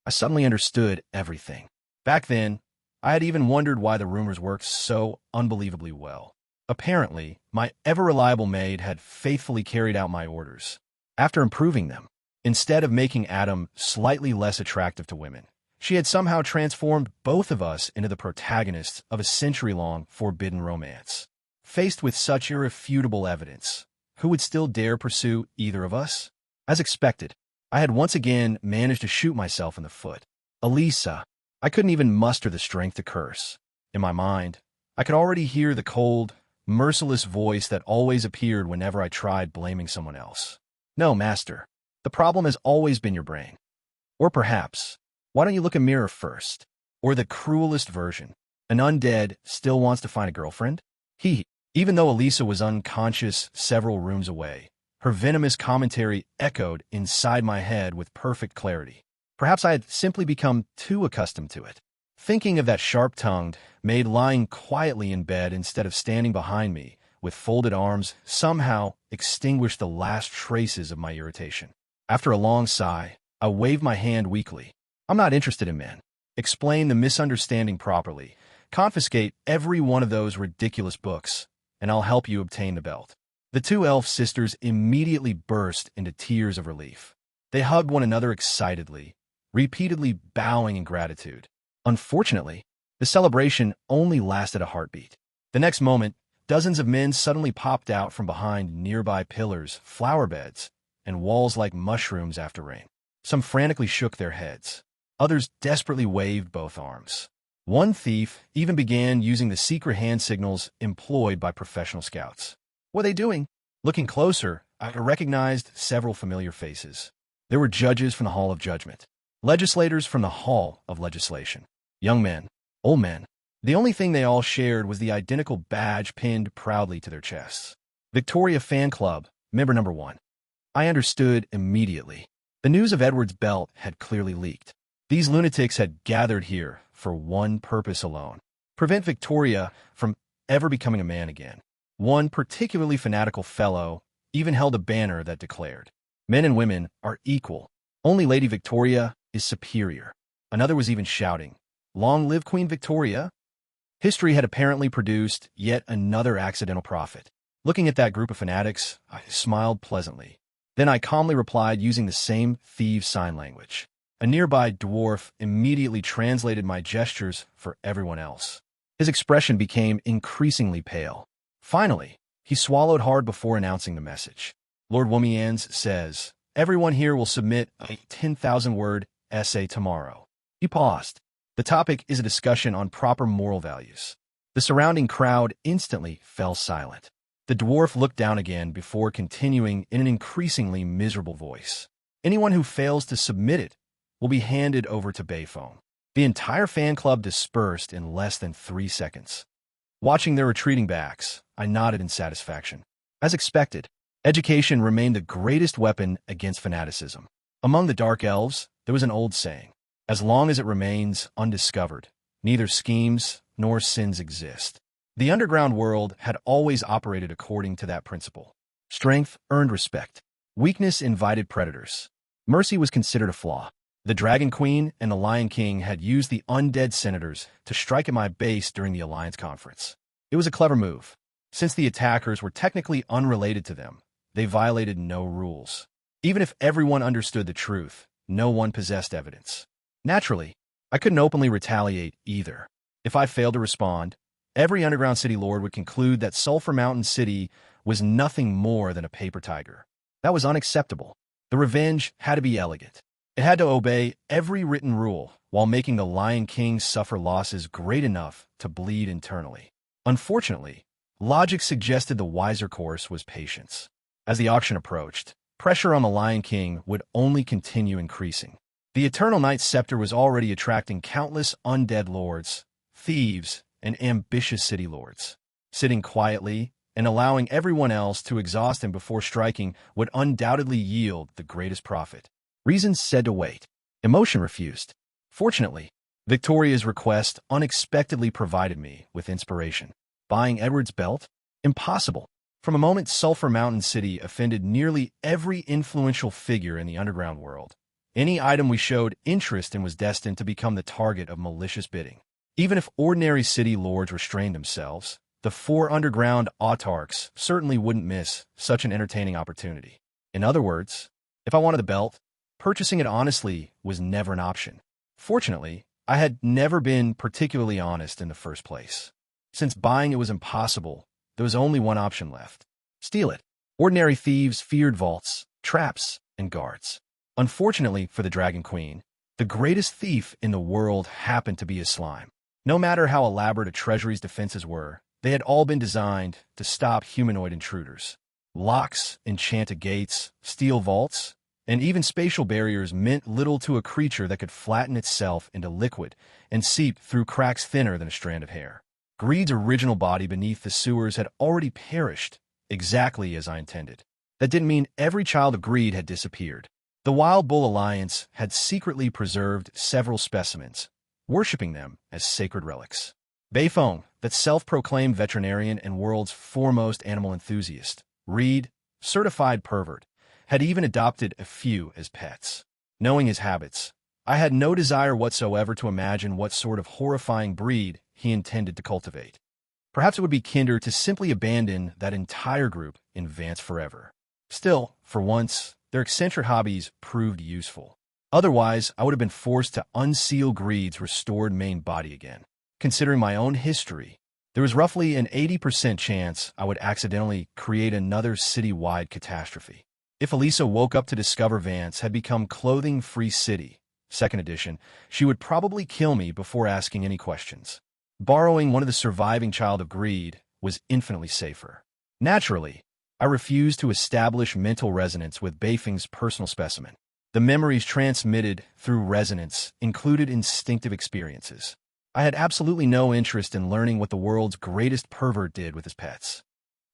S1: I suddenly understood everything. Back then, I had even wondered why the rumors worked so unbelievably well. Apparently, my ever-reliable maid had faithfully carried out my orders. After improving them, instead of making Adam slightly less attractive to women, she had somehow transformed both of us into the protagonists of a century-long forbidden romance. Faced with such irrefutable evidence, who would still dare pursue either of us? As expected, I had once again managed to shoot myself in the foot. Elisa. I couldn't even muster the strength to curse. In my mind, I could already hear the cold, merciless voice that always appeared whenever I tried blaming someone else. No, master. The problem has always been your brain. Or perhaps, why don't you look in a mirror first? Or the cruelest version, an undead still wants to find a girlfriend? Even though Elisa was unconscious several rooms away, her venomous commentary echoed inside my head with perfect clarity. Perhaps I had simply become too accustomed to it. Thinking of that sharp-tongued maid lying quietly in bed instead of standing behind me with folded arms somehow extinguished the last traces of my irritation. After a long sigh, I waved my hand weakly. I'm not interested in men. Explain the misunderstanding properly. Confiscate every one of those ridiculous books, and I'll help you obtain the belt. The two elf sisters immediately burst into tears of relief. They hugged one another excitedly, repeatedly bowing in gratitude. Unfortunately, the celebration only lasted a heartbeat. The next moment, dozens of men suddenly popped out from behind nearby pillars, flower beds, and walls like mushrooms after rain. Some frantically shook their heads. Others desperately waved both arms. One thief even began using the secret hand signals employed by professional scouts. What are they doing? Looking closer, I recognized several familiar faces. There were judges from the Hall of Judgment, legislators from the Hall of Legislation, young men, old men. The only thing they all shared was the identical badge pinned proudly to their chests. Victoria Fan Club, member number 1. I understood immediately. The news of Edward's belt had clearly leaked. These lunatics had gathered here for one purpose alone: prevent Victoria from ever becoming a man again. One particularly fanatical fellow even held a banner that declared, "Men and women are equal. Only Lady Victoria is superior." Another was even shouting, "Long live Queen Victoria!" History had apparently produced yet another accidental prophet. Looking at that group of fanatics, I smiled pleasantly. Then I calmly replied using the same thieves' sign language. A nearby dwarf immediately translated my gestures for everyone else. His expression became increasingly pale. Finally, he swallowed hard before announcing the message. Lord Womians says, "Everyone here will submit a 10,000-word essay tomorrow." He paused. The topic is a discussion on proper moral values. The surrounding crowd instantly fell silent. The dwarf looked down again before continuing in an increasingly miserable voice. "Anyone who fails to submit it will be handed over to Bayfoam." The entire fan club dispersed in less than 3 seconds. Watching their retreating backs, I nodded in satisfaction. As expected, education remained the greatest weapon against fanaticism. Among the Dark Elves, there was an old saying: as long as it remains undiscovered, neither schemes nor sins exist. The underground world had always operated according to that principle. Strength earned respect. Weakness invited predators. Mercy was considered a flaw. The Dragon Queen and the Lion King had used the undead senators to strike at my base during the Alliance Conference. It was a clever move. Since the attackers were technically unrelated to them, they violated no rules. Even if everyone understood the truth, no one possessed evidence. Naturally, I couldn't openly retaliate either. If I failed to respond, every underground city lord would conclude that Sulphur Mountain City was nothing more than a paper tiger. That was unacceptable. The revenge had to be elegant. It had to obey every written rule while making the Lion King suffer losses great enough to bleed internally. Unfortunately, logic suggested the wiser course was patience. As the auction approached, pressure on the Lion King would only continue increasing. The Eternal Knight's scepter was already attracting countless undead lords, thieves, and ambitious city lords. Sitting quietly and allowing everyone else to exhaust him before striking would undoubtedly yield the greatest profit. Reason said to wait. Emotion refused. Fortunately, Victoria's request unexpectedly provided me with inspiration. Buying Edward's belt? Impossible. From a moment Sulphur Mountain City offended nearly every influential figure in the underground world. Any item we showed interest in was destined to become the target of malicious bidding. Even if ordinary city lords restrained themselves, the 4 underground autarchs certainly wouldn't miss such an entertaining opportunity. In other words, if I wanted the belt, purchasing it honestly was never an option. Fortunately, I had never been particularly honest in the first place. Since buying it was impossible, there was only one option left: steal it. Ordinary thieves feared vaults, traps, and guards. Unfortunately for the Dragon Queen, the greatest thief in the world happened to be a slime. No matter how elaborate a treasury's defenses were, they had all been designed to stop humanoid intruders. Locks, enchanted gates, steel vaults, and even spatial barriers meant little to a creature that could flatten itself into liquid and seep through cracks thinner than a strand of hair. Greed's original body beneath the sewers had already perished, exactly as I intended. That didn't mean every child of Greed had disappeared. The Wild Bull Alliance had secretly preserved several specimens, worshipping them as sacred relics. Beifong, that self-proclaimed veterinarian and world's foremost animal enthusiast, Reed, certified pervert, had even adopted a few as pets. Knowing his habits, I had no desire whatsoever to imagine what sort of horrifying breed he intended to cultivate. Perhaps it would be kinder to simply abandon that entire group in Vance forever. Still, for once, their eccentric hobbies proved useful. Otherwise, I would have been forced to unseal Greed's restored main body again. Considering my own history, there was roughly an 80% chance I would accidentally create another city-wide catastrophe. If Elisa woke up to discover Vance had become Clothing-Free City, 2nd edition, she would probably kill me before asking any questions. Borrowing one of the surviving Child of Greed was infinitely safer. Naturally, I refused to establish mental resonance with Beifeng's personal specimen. The memories transmitted through resonance included instinctive experiences. I had absolutely no interest in learning what the world's greatest pervert did with his pets.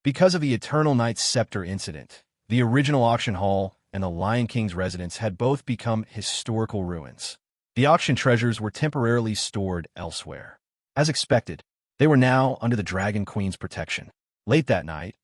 S1: Because of the Eternal Knight's Scepter incident, the original auction hall and the Lion King's residence had both become historical ruins. The auction treasures were temporarily stored elsewhere. As expected, they were now under the Dragon Queen's protection. Late that night,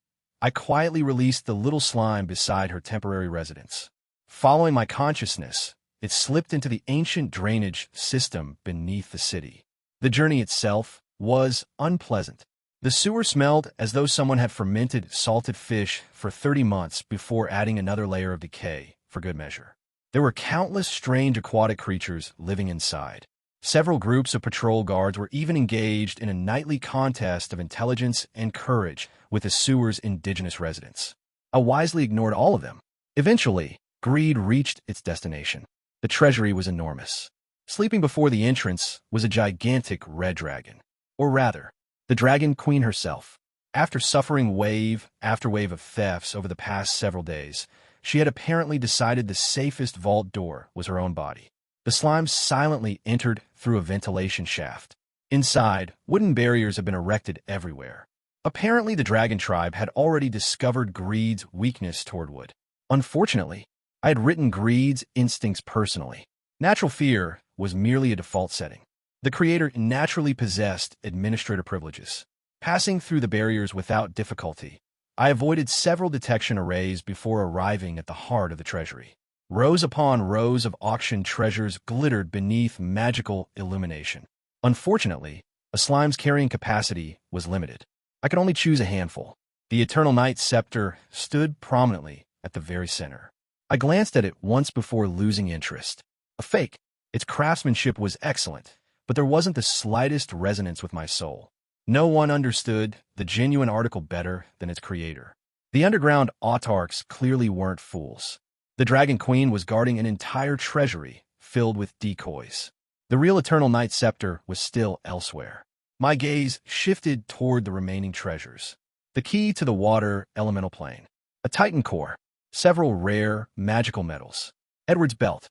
S1: I quietly released the little slime beside her temporary residence. Following my consciousness, it slipped into the ancient drainage system beneath the city. The journey itself was unpleasant. The sewer smelled as though someone had fermented salted fish for 30 months before adding another layer of decay, for good measure. There were countless strange aquatic creatures living inside. Several groups of patrol guards were even engaged in a nightly contest of intelligence and courage with the sewer's indigenous residents. I wisely ignored all of them. Eventually, Greed reached its destination. The treasury was enormous. Sleeping before the entrance was a gigantic red dragon. Or rather, the Dragon Queen herself. After suffering wave after wave of thefts over the past several days, she had apparently decided the safest vault door was her own body. The slime silently entered through a ventilation shaft. Inside, wooden barriers had been erected everywhere. Apparently, the dragon tribe had already discovered Greed's weakness toward wood. Unfortunately, I had written Greed's instincts personally. Natural fear was merely a default setting. The creator naturally possessed administrator privileges. Passing through the barriers without difficulty, I avoided several detection arrays before arriving at the heart of the treasury. Rows upon rows of auction treasures glittered beneath magical illumination. Unfortunately, a slime's carrying capacity was limited. I could only choose a handful. The Eternal Knight's Scepter stood prominently at the very center. I glanced at it once before losing interest. A fake. Its craftsmanship was excellent, but there wasn't the slightest resonance with my soul. No one understood the genuine article better than its creator. The underground autarchs clearly weren't fools. The Dragon Queen was guarding an entire treasury filled with decoys. The real Eternal Knight's Scepter was still elsewhere. My gaze shifted toward the remaining treasures. The key to the water elemental plane. A Titan core. Several rare, magical metals. Edward's belt.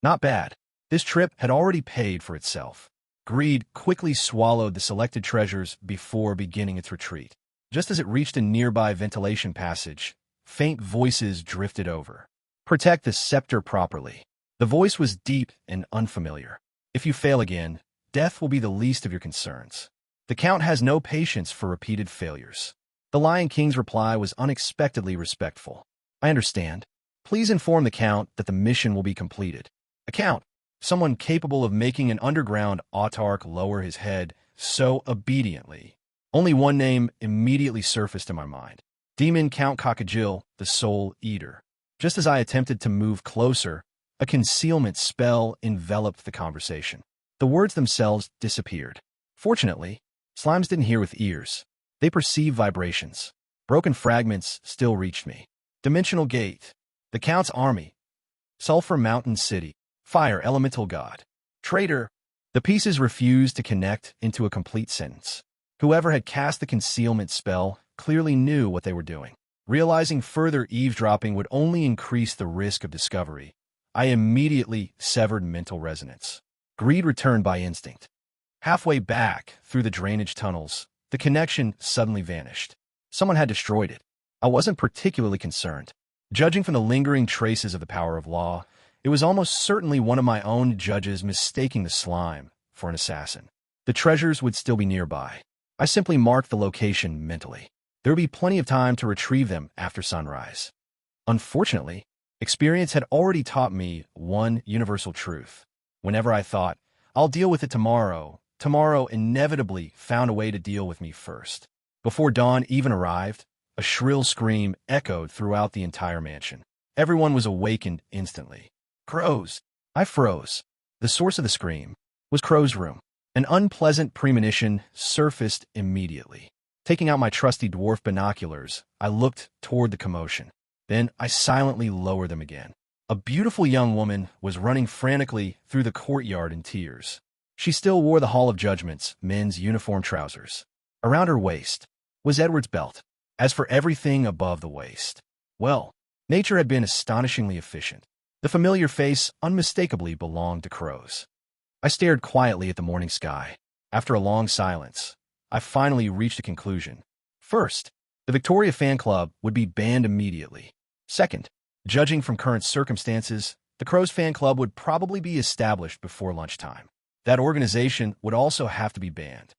S1: Not bad. This trip had already paid for itself. Greed quickly swallowed the selected treasures before beginning its retreat. Just as it reached a nearby ventilation passage, faint voices drifted over. Protect the scepter properly. The voice was deep and unfamiliar. If you fail again, death will be the least of your concerns. The Count has no patience for repeated failures. The Lion King's reply was unexpectedly respectful. I understand. Please inform the Count that the mission will be completed. A Count, someone capable of making an underground autarch lower his head so obediently, Only one name immediately surfaced in my mind. Demon Count Cockagil, the Soul Eater. Just as I attempted to move closer, a concealment spell enveloped the conversation. The words themselves disappeared. Fortunately, slimes didn't hear with ears. They perceived vibrations. Broken fragments still reached me. Dimensional Gate. The Count's Army. Sulphur Mountain City. Fire Elemental God. Traitor. The pieces refused to connect into a complete sentence. Whoever had cast the concealment spell clearly knew what they were doing. Realizing further eavesdropping would only increase the risk of discovery, I immediately severed mental resonance. Greed returned by instinct. Halfway back through the drainage tunnels, the connection suddenly vanished. Someone had destroyed it. I wasn't particularly concerned. Judging from the lingering traces of the power of law, it was almost certainly one of my own judges mistaking the slime for an assassin. The treasures would still be nearby. I simply marked the location mentally. There would be plenty of time to retrieve them after sunrise. Unfortunately, experience had already taught me one universal truth. Whenever I thought, I'll deal with it tomorrow, tomorrow inevitably found a way to deal with me first. Before dawn even arrived, a shrill scream echoed throughout the entire mansion. Everyone was awakened instantly. Crows! I froze. The source of the scream was Crow's room. An unpleasant premonition surfaced immediately. Taking out my trusty dwarf binoculars, I looked toward the commotion. Then I silently lowered them again. A beautiful young woman was running frantically through the courtyard in tears. She still wore the Hall of Judgment's men's uniform trousers. Around her waist was Edward's belt. As for everything above the waist, well, nature had been astonishingly efficient. The familiar face unmistakably belonged to Crow's. I stared quietly at the morning sky. After a long silence, I finally reached a conclusion. First, the Victoria fan club would be banned immediately. Second, judging from current circumstances, the Crows fan club would probably be established before lunchtime. That organization would also have to be banned.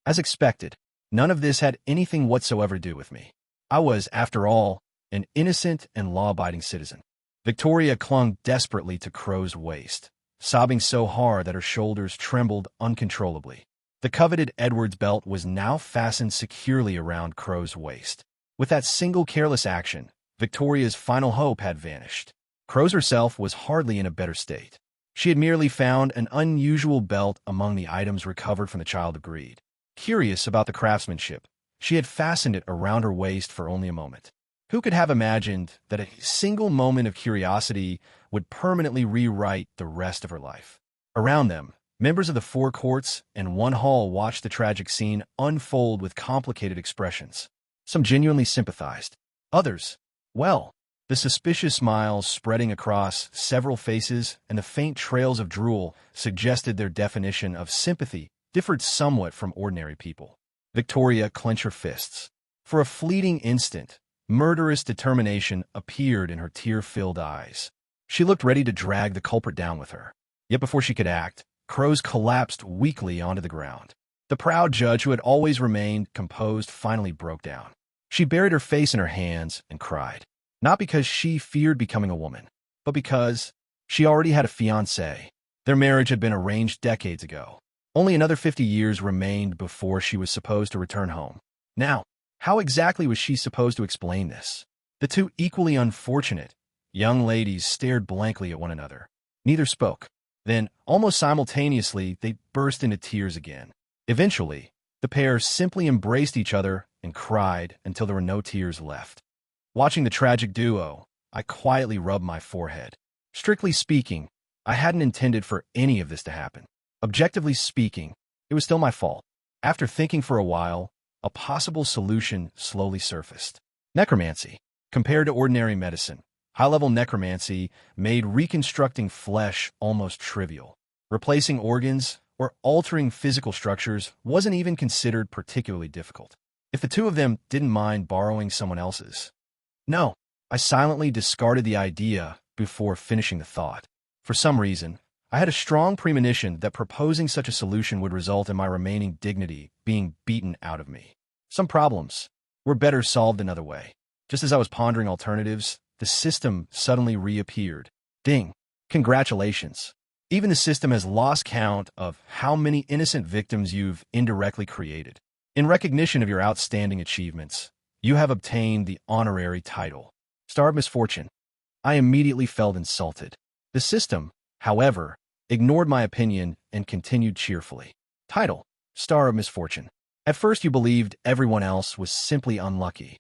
S1: As expected, none of this had anything whatsoever to do with me. I was, after all, an innocent and law-abiding citizen. Victoria clung desperately to Crow's waist, sobbing so hard that her shoulders trembled uncontrollably. The coveted Edward's belt was now fastened securely around Crow's waist. With that single careless action, Victoria's final hope had vanished. Crow's herself was hardly in a better state. She had merely found an unusual belt among the items recovered from the Child of Greed. Curious about the craftsmanship, she had fastened it around her waist for only a moment. Who could have imagined that a single moment of curiosity would permanently rewrite the rest of her life? Around them, members of the four courts and one hall watched the tragic scene unfold with complicated expressions. Some genuinely sympathized. Others, well, the suspicious smiles spreading across several faces and the faint trails of drool suggested their definition of sympathy differed somewhat from ordinary people. Victoria clenched her fists. For a fleeting instant, murderous determination appeared in her tear-filled eyes. She looked ready to drag the culprit down with her. Yet before she could act, Crow's collapsed weakly onto the ground. The proud judge, who had always remained composed, finally broke down. She buried her face in her hands and cried. Not because she feared becoming a woman, but because she already had a fiancé. Their marriage had been arranged decades ago. Only another 50 years remained before she was supposed to return home. Now, how exactly was she supposed to explain this? The two equally unfortunate young ladies stared blankly at one another. Neither spoke. Then, almost simultaneously, they burst into tears again. Eventually, the pair simply embraced each other and cried until there were no tears left. Watching the tragic duo, I quietly rubbed my forehead. Strictly speaking, I hadn't intended for any of this to happen. Objectively speaking, it was still my fault. After thinking for a while, a possible solution slowly surfaced. Necromancy. Compared to ordinary medicine, high-level necromancy made reconstructing flesh almost trivial. Replacing organs or altering physical structures wasn't even considered particularly difficult. If the two of them didn't mind borrowing someone else's. No, I silently discarded the idea before finishing the thought. For some reason, I had a strong premonition that proposing such a solution would result in my remaining dignity being beaten out of me. Some problems were better solved another way. Just as I was pondering alternatives, the system suddenly reappeared. Ding! Congratulations! Even the system has lost count of how many innocent victims you've indirectly created. In recognition of your outstanding achievements, you have obtained the honorary title, Star of Misfortune. I immediately felt insulted. The system, however, ignored my opinion and continued cheerfully. Title, Star of Misfortune. At first you believed everyone else was simply unlucky.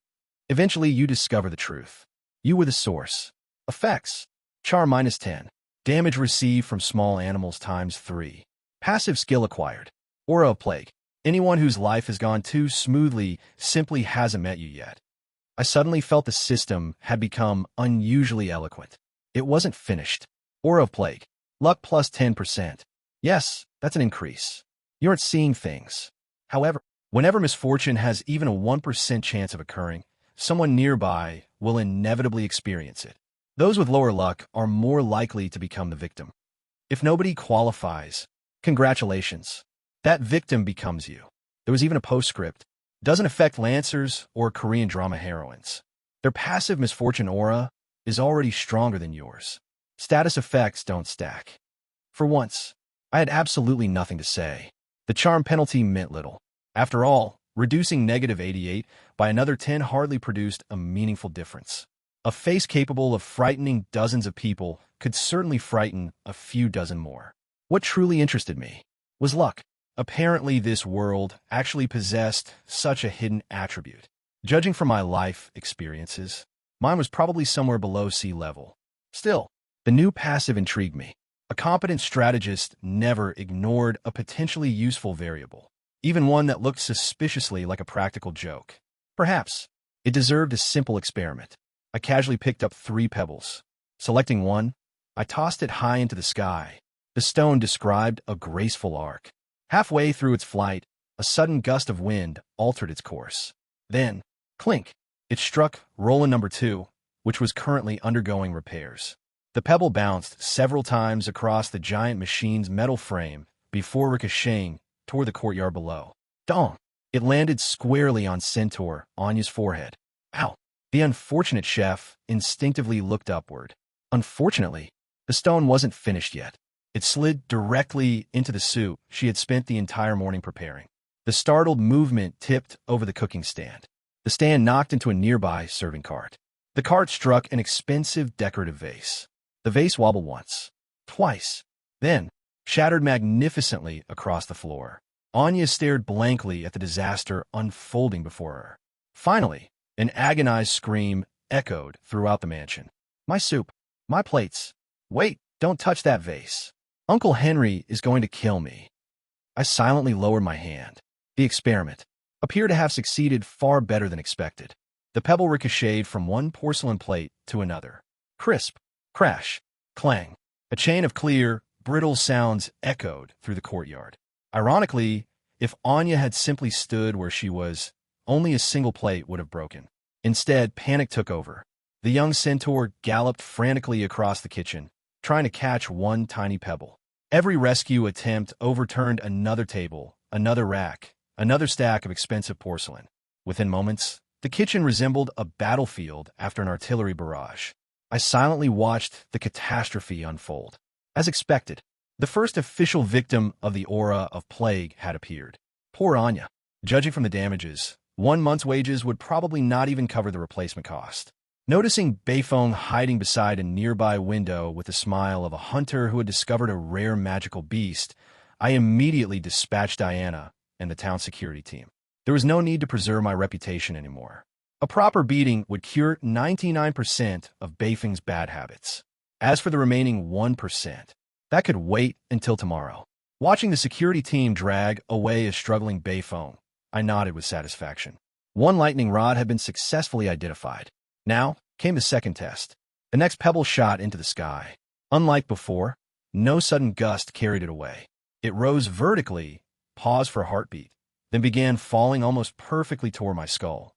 S1: Eventually you discover the truth. You were the source. Effects. Charm -10. Damage received from small animals ×3. Passive skill acquired. Aura of Plague. Anyone whose life has gone too smoothly simply hasn't met you yet. I suddenly felt the system had become unusually eloquent. It wasn't finished. Aura of Plague. Luck plus 10%. Yes, that's an increase. You aren't seeing things. However, whenever misfortune has even a 1% chance of occurring, someone nearby will inevitably experience it. Those with lower luck are more likely to become the victim. If nobody qualifies, congratulations. That victim becomes you. There was even a postscript. Doesn't affect Lancers or Korean drama heroines. Their passive misfortune aura is already stronger than yours. Status effects don't stack. For once, I had absolutely nothing to say. The charm penalty meant little. After all, reducing -88 by another 10 hardly produced a meaningful difference. A face capable of frightening dozens of people could certainly frighten a few dozen more. What truly interested me was luck. Apparently, this world actually possessed such a hidden attribute. Judging from my life experiences, mine was probably somewhere below sea level. Still, the new passive intrigued me. A competent strategist never ignored a potentially useful variable, even one that looked suspiciously like a practical joke. Perhaps it deserved a simple experiment. I casually picked up 3 pebbles. Selecting one, I tossed it high into the sky. The stone described a graceful arc. Halfway through its flight, a sudden gust of wind altered its course. Then, clink, it struck Roland number 2, which was currently undergoing repairs. The pebble bounced several times across the giant machine's metal frame before ricocheting toward the courtyard below. Dong! It landed squarely on Centaur Anya's forehead. Ow! The unfortunate chef instinctively looked upward. Unfortunately, the stone wasn't finished yet. It slid directly into the soup she had spent the entire morning preparing. The startled movement tipped over the cooking stand. The stand knocked into a nearby serving cart. The cart struck an expensive decorative vase. The vase wobbled once, twice, then shattered magnificently across the floor. Anya stared blankly at the disaster unfolding before her. Finally, an agonized scream echoed throughout the mansion. My soup! My plates! Wait, don't touch that vase. Uncle Henry is going to kill me. I silently lowered my hand. The experiment appeared to have succeeded far better than expected. The pebble ricocheted from one porcelain plate to another. Crisp, crash, clang. A chain of clear, brittle sounds echoed through the courtyard. Ironically, if Anya had simply stood where she was, only a single plate would have broken. Instead, panic took over. The young centaur galloped frantically across the kitchen, trying to catch one tiny pebble. Every rescue attempt overturned another table, another rack, another stack of expensive porcelain. Within moments, the kitchen resembled a battlefield after an artillery barrage. I silently watched the catastrophe unfold. As expected, the first official victim of the aura of plague had appeared. Poor Anya. Judging from the damages, 1 month's wages would probably not even cover the replacement cost. Noticing Beifong hiding beside a nearby window with the smile of a hunter who had discovered a rare magical beast, I immediately dispatched Diana and the town security team. There was no need to preserve my reputation anymore. A proper beating would cure 99% of Beifeng's bad habits. As for the remaining 1%, that could wait until tomorrow. Watching the security team drag away a struggling Beifong, I nodded with satisfaction. 1 lightning rod had been successfully identified. Now came the second test. The next pebble shot into the sky. Unlike before, no sudden gust carried it away. It rose vertically, paused for a heartbeat, then began falling almost perfectly toward my skull.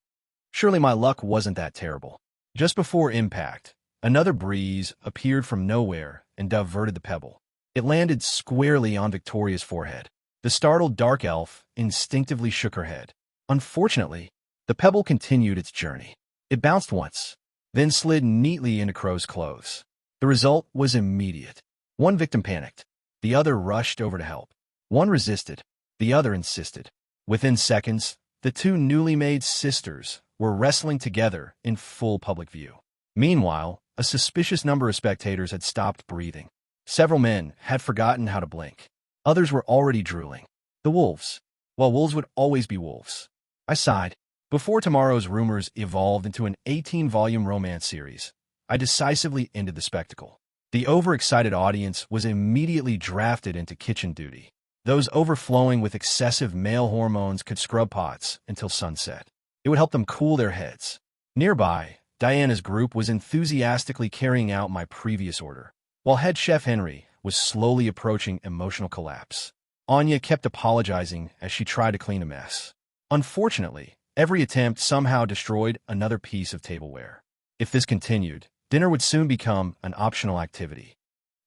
S1: Surely my luck wasn't that terrible. Just before impact, another breeze appeared from nowhere and diverted the pebble. It landed squarely on Victoria's forehead. The startled dark elf instinctively shook her head. Unfortunately, the pebble continued its journey. It bounced once, then slid neatly into Crow's clothes. The result was immediate. One victim panicked. The other rushed over to help. One resisted. The other insisted. Within seconds, The two newly made sisters were wrestling together in full public view. Meanwhile, a suspicious number of spectators had stopped breathing. Several men had forgotten how to blink. Others were already drooling. The wolves. Well, wolves would always be wolves. I sighed. Before tomorrow's rumors evolved into an 18-volume romance series, I decisively ended the spectacle. The overexcited audience was immediately drafted into kitchen duty. Those overflowing with excessive male hormones could scrub pots until sunset. It would help them cool their heads. Nearby, Diana's group was enthusiastically carrying out my previous order, while head chef Henry was slowly approaching emotional collapse. Anya kept apologizing as she tried to clean a mess. Unfortunately, every attempt somehow destroyed another piece of tableware. If this continued, dinner would soon become an optional activity.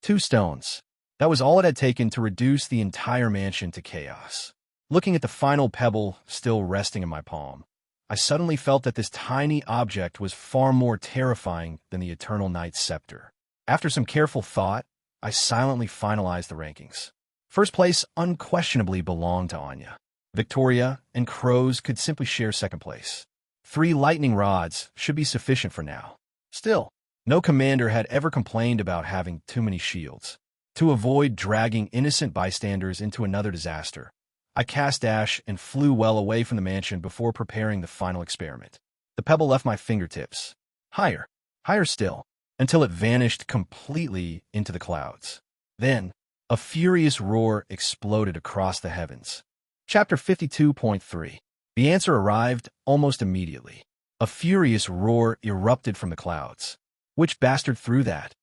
S1: 2 stones. That was all it had taken to reduce the entire mansion to chaos. Looking at the final pebble still resting in my palm, I suddenly felt that this tiny object was far more terrifying than the Eternal Knight's scepter. After some careful thought, I silently finalized the rankings. First place unquestionably belonged to Anya. Victoria and Crows could simply share second place. 3 lightning rods should be sufficient for now. Still, no commander had ever complained about having too many shields. To avoid dragging innocent bystanders into another disaster, I cast dash and flew well away from the mansion before preparing the final experiment. The pebble left my fingertips. Higher, higher still, until it vanished completely into the clouds. Then, a furious roar exploded across the heavens. Chapter 52.3. The answer arrived almost immediately. A furious roar erupted from the clouds. Which bastard threw that?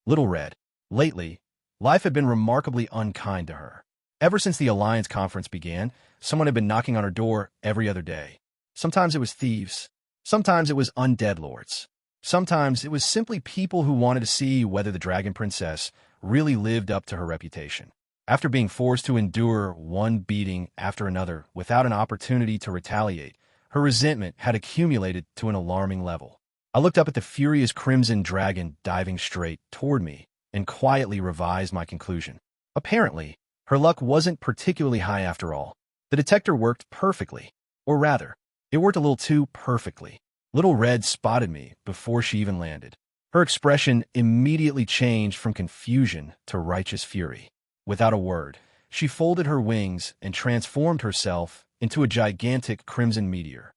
S1: Little Red. Lately, life had been remarkably unkind to her. Ever since the Alliance Conference began, someone had been knocking on her door every other day. Sometimes it was thieves. Sometimes it was undead lords. Sometimes it was simply people who wanted to see whether the Dragon Princess really lived up to her reputation. After being forced to endure one beating after another without an opportunity to retaliate, her resentment had accumulated to an alarming level. I looked up at the furious crimson dragon diving straight toward me and quietly revised my conclusion. Apparently, her luck wasn't particularly high after all. The detector worked perfectly. Or rather, it worked a little too perfectly. Little Red spotted me before she even landed. Her expression immediately changed from confusion to righteous fury. Without a word, she folded her wings and transformed herself into a gigantic crimson meteor.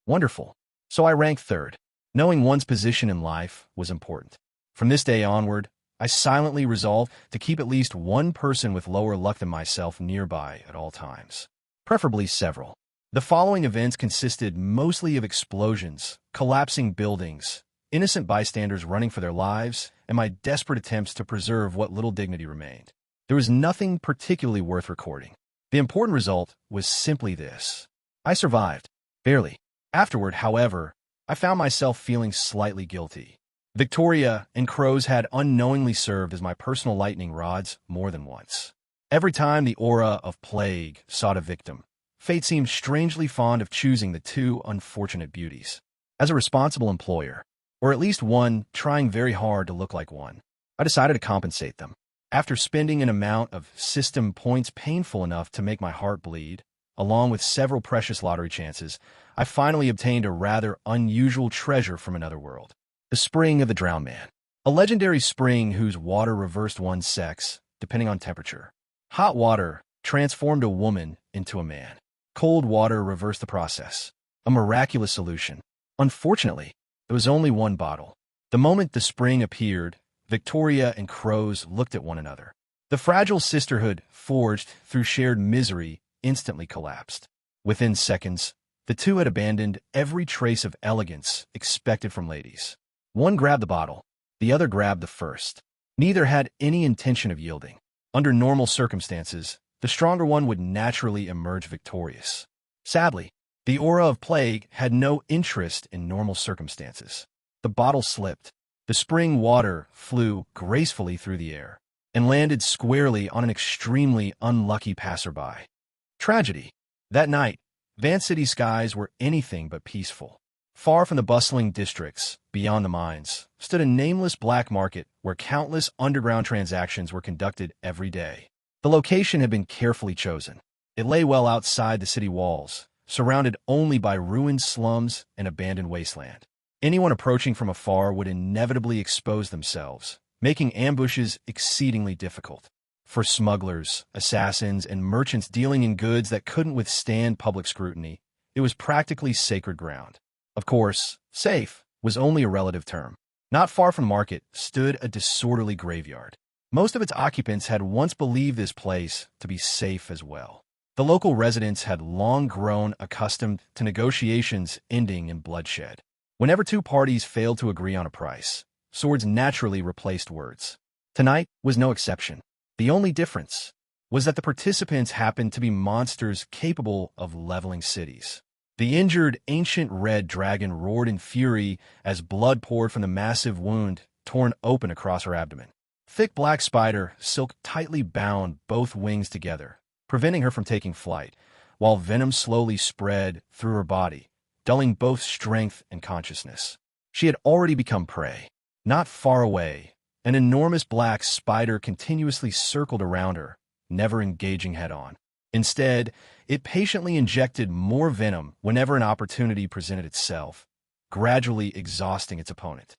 S1: Wonderful. So I ranked third. Knowing one's position in life was important. From this day onward, I silently resolved to keep at least one person with lower luck than myself nearby at all times. Preferably several. The following events consisted mostly of explosions, collapsing buildings, innocent bystanders running for their lives, and my desperate attempts to preserve what little dignity remained. There was nothing particularly worth recording. The important result was simply this. I survived. Barely. Afterward, however, I found myself feeling slightly guilty. Victoria and Crows had unknowingly served as my personal lightning rods more than once. Every time the aura of plague sought a victim, fate seemed strangely fond of choosing the 2 unfortunate beauties. As a responsible employer, or at least one trying very hard to look like one, I decided to compensate them. After spending an amount of system points painful enough to make my heart bleed, along with several precious lottery chances, I finally obtained a rather unusual treasure from another world. The Spring of the Drowned Man. A legendary spring whose water reversed one's sex, depending on temperature. Hot water transformed a woman into a man. Cold water reversed the process. A miraculous solution. Unfortunately, there was only one bottle. The moment the spring appeared, Victoria and Crows looked at one another. The fragile sisterhood, forged through shared misery, instantly collapsed. Within seconds, the 2 had abandoned every trace of elegance expected from ladies. One grabbed the bottle, the other grabbed the first. Neither had any intention of yielding. Under normal circumstances, the stronger one would naturally emerge victorious. Sadly, the aura of plague had no interest in normal circumstances. The bottle slipped. The spring water flew gracefully through the air and landed squarely on an extremely unlucky passerby. Tragedy. That night, Van City skies were anything but peaceful. Far from the bustling districts, beyond the mines, stood a nameless black market where countless underground transactions were conducted every day. The location had been carefully chosen. It lay well outside the city walls, surrounded only by ruined slums and abandoned wasteland. Anyone approaching from afar would inevitably expose themselves, making ambushes exceedingly difficult. For smugglers, assassins, and merchants dealing in goods that couldn't withstand public scrutiny, it was practically sacred ground. Of course, safe was only a relative term. Not far from market stood a disorderly graveyard. Most of its occupants had once believed this place to be safe as well. The local residents had long grown accustomed to negotiations ending in bloodshed. Whenever two parties failed to agree on a price, swords naturally replaced words. Tonight was no exception. The only difference was that the participants happened to be monsters capable of leveling cities. The injured ancient red dragon roared in fury as blood poured from the massive wound torn open across her abdomen. Thick black spider silk tightly bound both wings together, preventing her from taking flight, while venom slowly spread through her body, dulling both strength and consciousness. She had already become prey. Not far away, an enormous black spider continuously circled around her, never engaging head-on. Instead, it patiently injected more venom whenever an opportunity presented itself, gradually exhausting its opponent.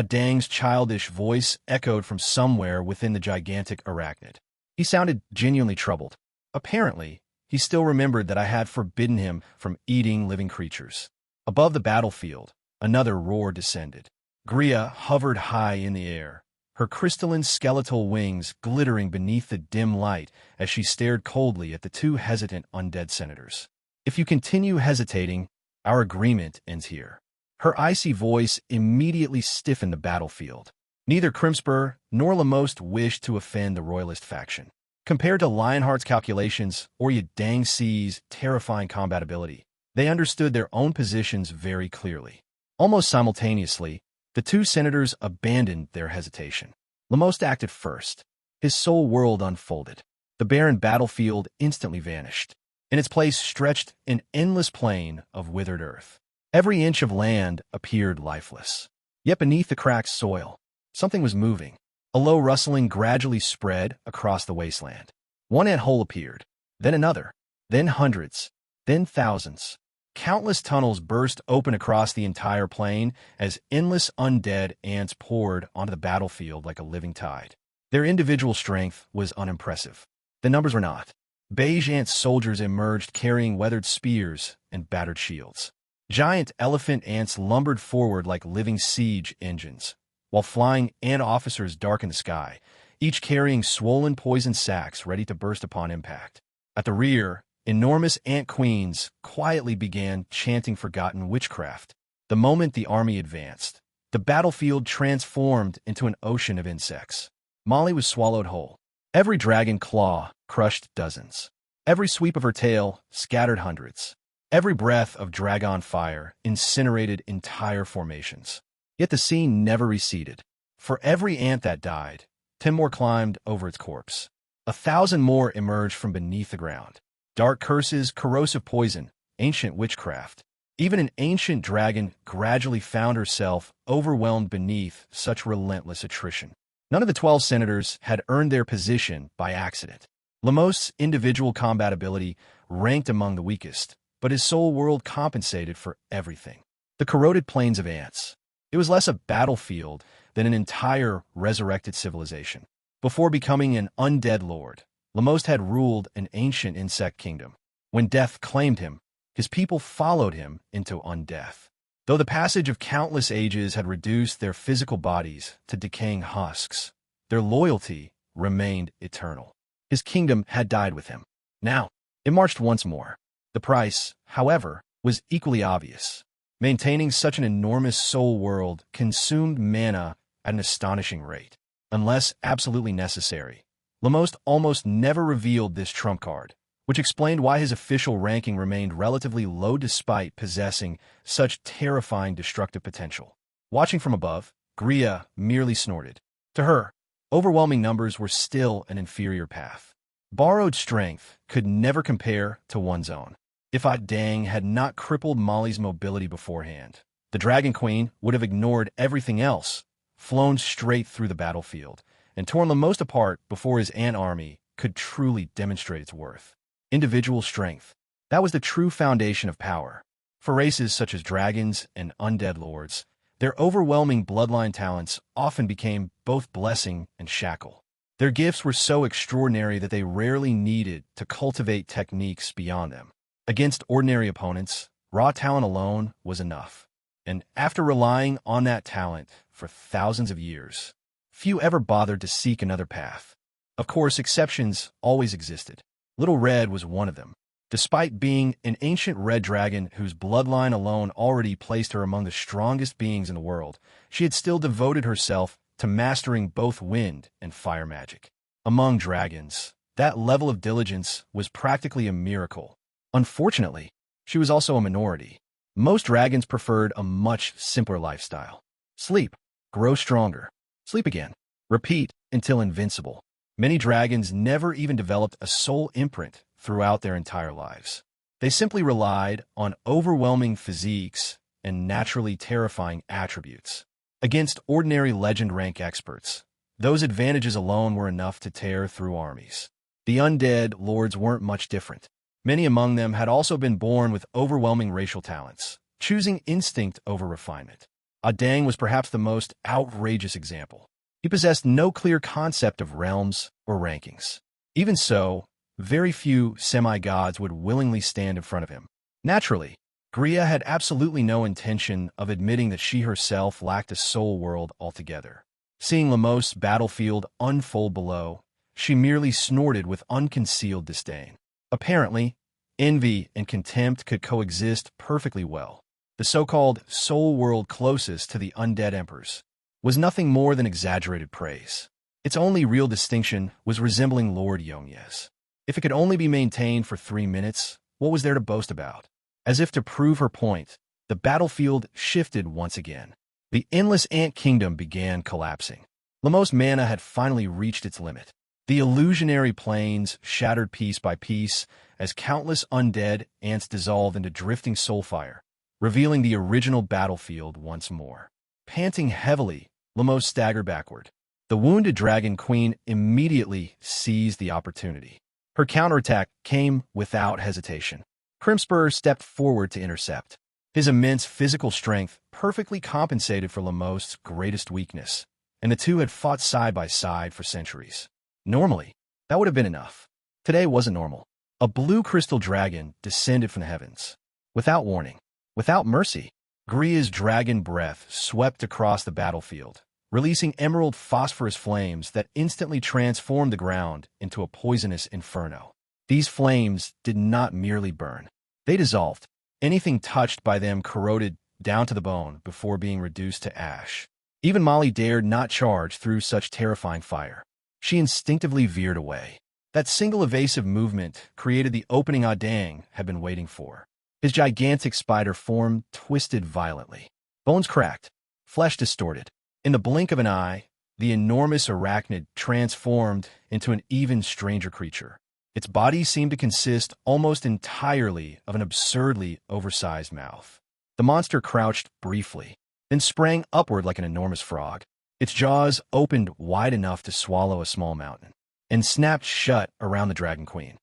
S1: Dang's childish voice echoed from somewhere within the gigantic arachnid. He sounded genuinely troubled. Apparently, he still remembered that I had forbidden him from eating living creatures. Above the battlefield, another roar descended. Gria hovered high in the air, her crystalline skeletal wings glittering beneath the dim light as she stared coldly at the two hesitant undead senators. If you continue hesitating, our agreement ends here. Her icy voice immediately stiffened the battlefield. Neither Crimspur nor Lamost wished to offend the Royalist faction. Compared to Lionheart's calculations or Dang C's terrifying combat ability, they understood their own positions very clearly. Almost simultaneously, the two senators abandoned their hesitation. Lamost acted first. His soul world unfolded. The barren battlefield instantly vanished. In its place stretched an endless plain of withered earth. Every inch of land appeared lifeless. Yet beneath the cracked soil, something was moving. A low rustling gradually spread across the wasteland. One ant-hole appeared, then another, then hundreds, then thousands. Countless tunnels burst open across the entire plain as endless undead ants poured onto the battlefield like a living tide. Their individual strength was unimpressive. The numbers were not. Beige ant soldiers emerged carrying weathered spears and battered shields. Giant elephant ants lumbered forward like living siege engines, while flying ant officers darkened the sky, each carrying swollen poison sacks ready to burst upon impact. At the rear, enormous ant queens quietly began chanting forgotten witchcraft. The moment the army advanced, the battlefield transformed into an ocean of insects. Molly was swallowed whole. Every dragon claw crushed dozens. Every sweep of her tail scattered hundreds. Every breath of dragon fire incinerated entire formations. Yet the scene never receded. For every ant that died, 10 more climbed over its corpse. 1,000 more emerged from beneath the ground. Dark curses, corrosive poison, ancient witchcraft. Even an ancient dragon gradually found herself overwhelmed beneath such relentless attrition. None of the 12 senators had earned their position by accident. Lamost's individual combat ability ranked among the weakest, but his soul world compensated for everything. The corroded plains of ants. It was less a battlefield than an entire resurrected civilization. Before becoming an undead lord, Lamost had ruled an ancient insect kingdom. When death claimed him, his people followed him into undeath. Though the passage of countless ages had reduced their physical bodies to decaying husks, their loyalty remained eternal. His kingdom had died with him. Now, it marched once more. The price, however, was equally obvious. Maintaining such an enormous soul world consumed mana at an astonishing rate. Unless absolutely necessary, Lamost almost never revealed this trump card, which explained why his official ranking remained relatively low despite possessing such terrifying destructive potential. Watching from above, Gria merely snorted. To her, overwhelming numbers were still an inferior path. Borrowed strength could never compare to one's own. If Dang had not crippled Molly's mobility beforehand, the Dragon Queen would have ignored everything else, flown straight through the battlefield, and torn Lamost apart before his ant army could truly demonstrate its worth. Individual strength, That was the true foundation of power. For races such as dragons and undead lords, their overwhelming bloodline talents often became both blessing and shackle. Their gifts were so extraordinary that they rarely needed to cultivate techniques beyond them. Against ordinary opponents, raw talent alone was enough. And after relying on that talent for thousands of years, few ever bothered to seek another path. Of course, exceptions always existed. Little Red was one of them. Despite being an ancient red dragon whose bloodline alone already placed her among the strongest beings in the world, she had still devoted herself to mastering both wind and fire magic. Among dragons, that level of diligence was practically a miracle. Unfortunately, she was also a minority. Most dragons preferred a much simpler lifestyle. Sleep, grow stronger, sleep again, repeat until invincible. Many dragons never even developed a soul imprint throughout their entire lives. They simply relied on overwhelming physiques and naturally terrifying attributes. Against ordinary legend rank experts, those advantages alone were enough to tear through armies. The undead lords weren't much different. Many among them had also been born with overwhelming racial talents, choosing instinct over refinement. Adang was perhaps the most outrageous example. He possessed no clear concept of realms or rankings. Even so, very few semi-gods would willingly stand in front of him. Naturally, Gria had absolutely no intention of admitting that she herself lacked a soul world altogether. Seeing Lemos's battlefield unfold below, she merely snorted with unconcealed disdain. Apparently, envy and contempt could coexist perfectly well. The so-called soul world closest to the undead emperors was nothing more than exaggerated praise. Its only real distinction was resembling Lord Yongyes. If it could only be maintained for 3 minutes, what was there to boast about? As if to prove her point, the battlefield shifted once again. The endless ant kingdom began collapsing. Lemos's mana had finally reached its limit. The illusionary plains shattered piece by piece as countless undead ants dissolved into drifting soulfire, revealing the original battlefield once more. Panting heavily, Lemos staggered backward. The wounded Dragon Queen immediately seized the opportunity. Her counterattack came without hesitation. Crimspur stepped forward to intercept. His immense physical strength perfectly compensated for Lemos's greatest weakness, and the two had fought side by side for centuries. Normally, that would have been enough. Today wasn't normal. A blue crystal dragon descended from the heavens. Without warning, without mercy, Gria's dragon breath swept across the battlefield, releasing emerald phosphorus flames that instantly transformed the ground into a poisonous inferno. These flames did not merely burn. They dissolved. Anything touched by them corroded down to the bone before being reduced to ash. Even Molly dared not charge through such terrifying fire. She instinctively veered away. That single evasive movement created the opening Adang had been waiting for. His gigantic spider form twisted violently. Bones cracked, flesh distorted. In the blink of an eye, the enormous arachnid transformed into an even stranger creature. Its body seemed to consist almost entirely of an absurdly oversized mouth. The monster crouched briefly, then sprang upward like an enormous frog. Its jaws opened wide enough to swallow a small mountain, and snapped shut around the Dragon Queen.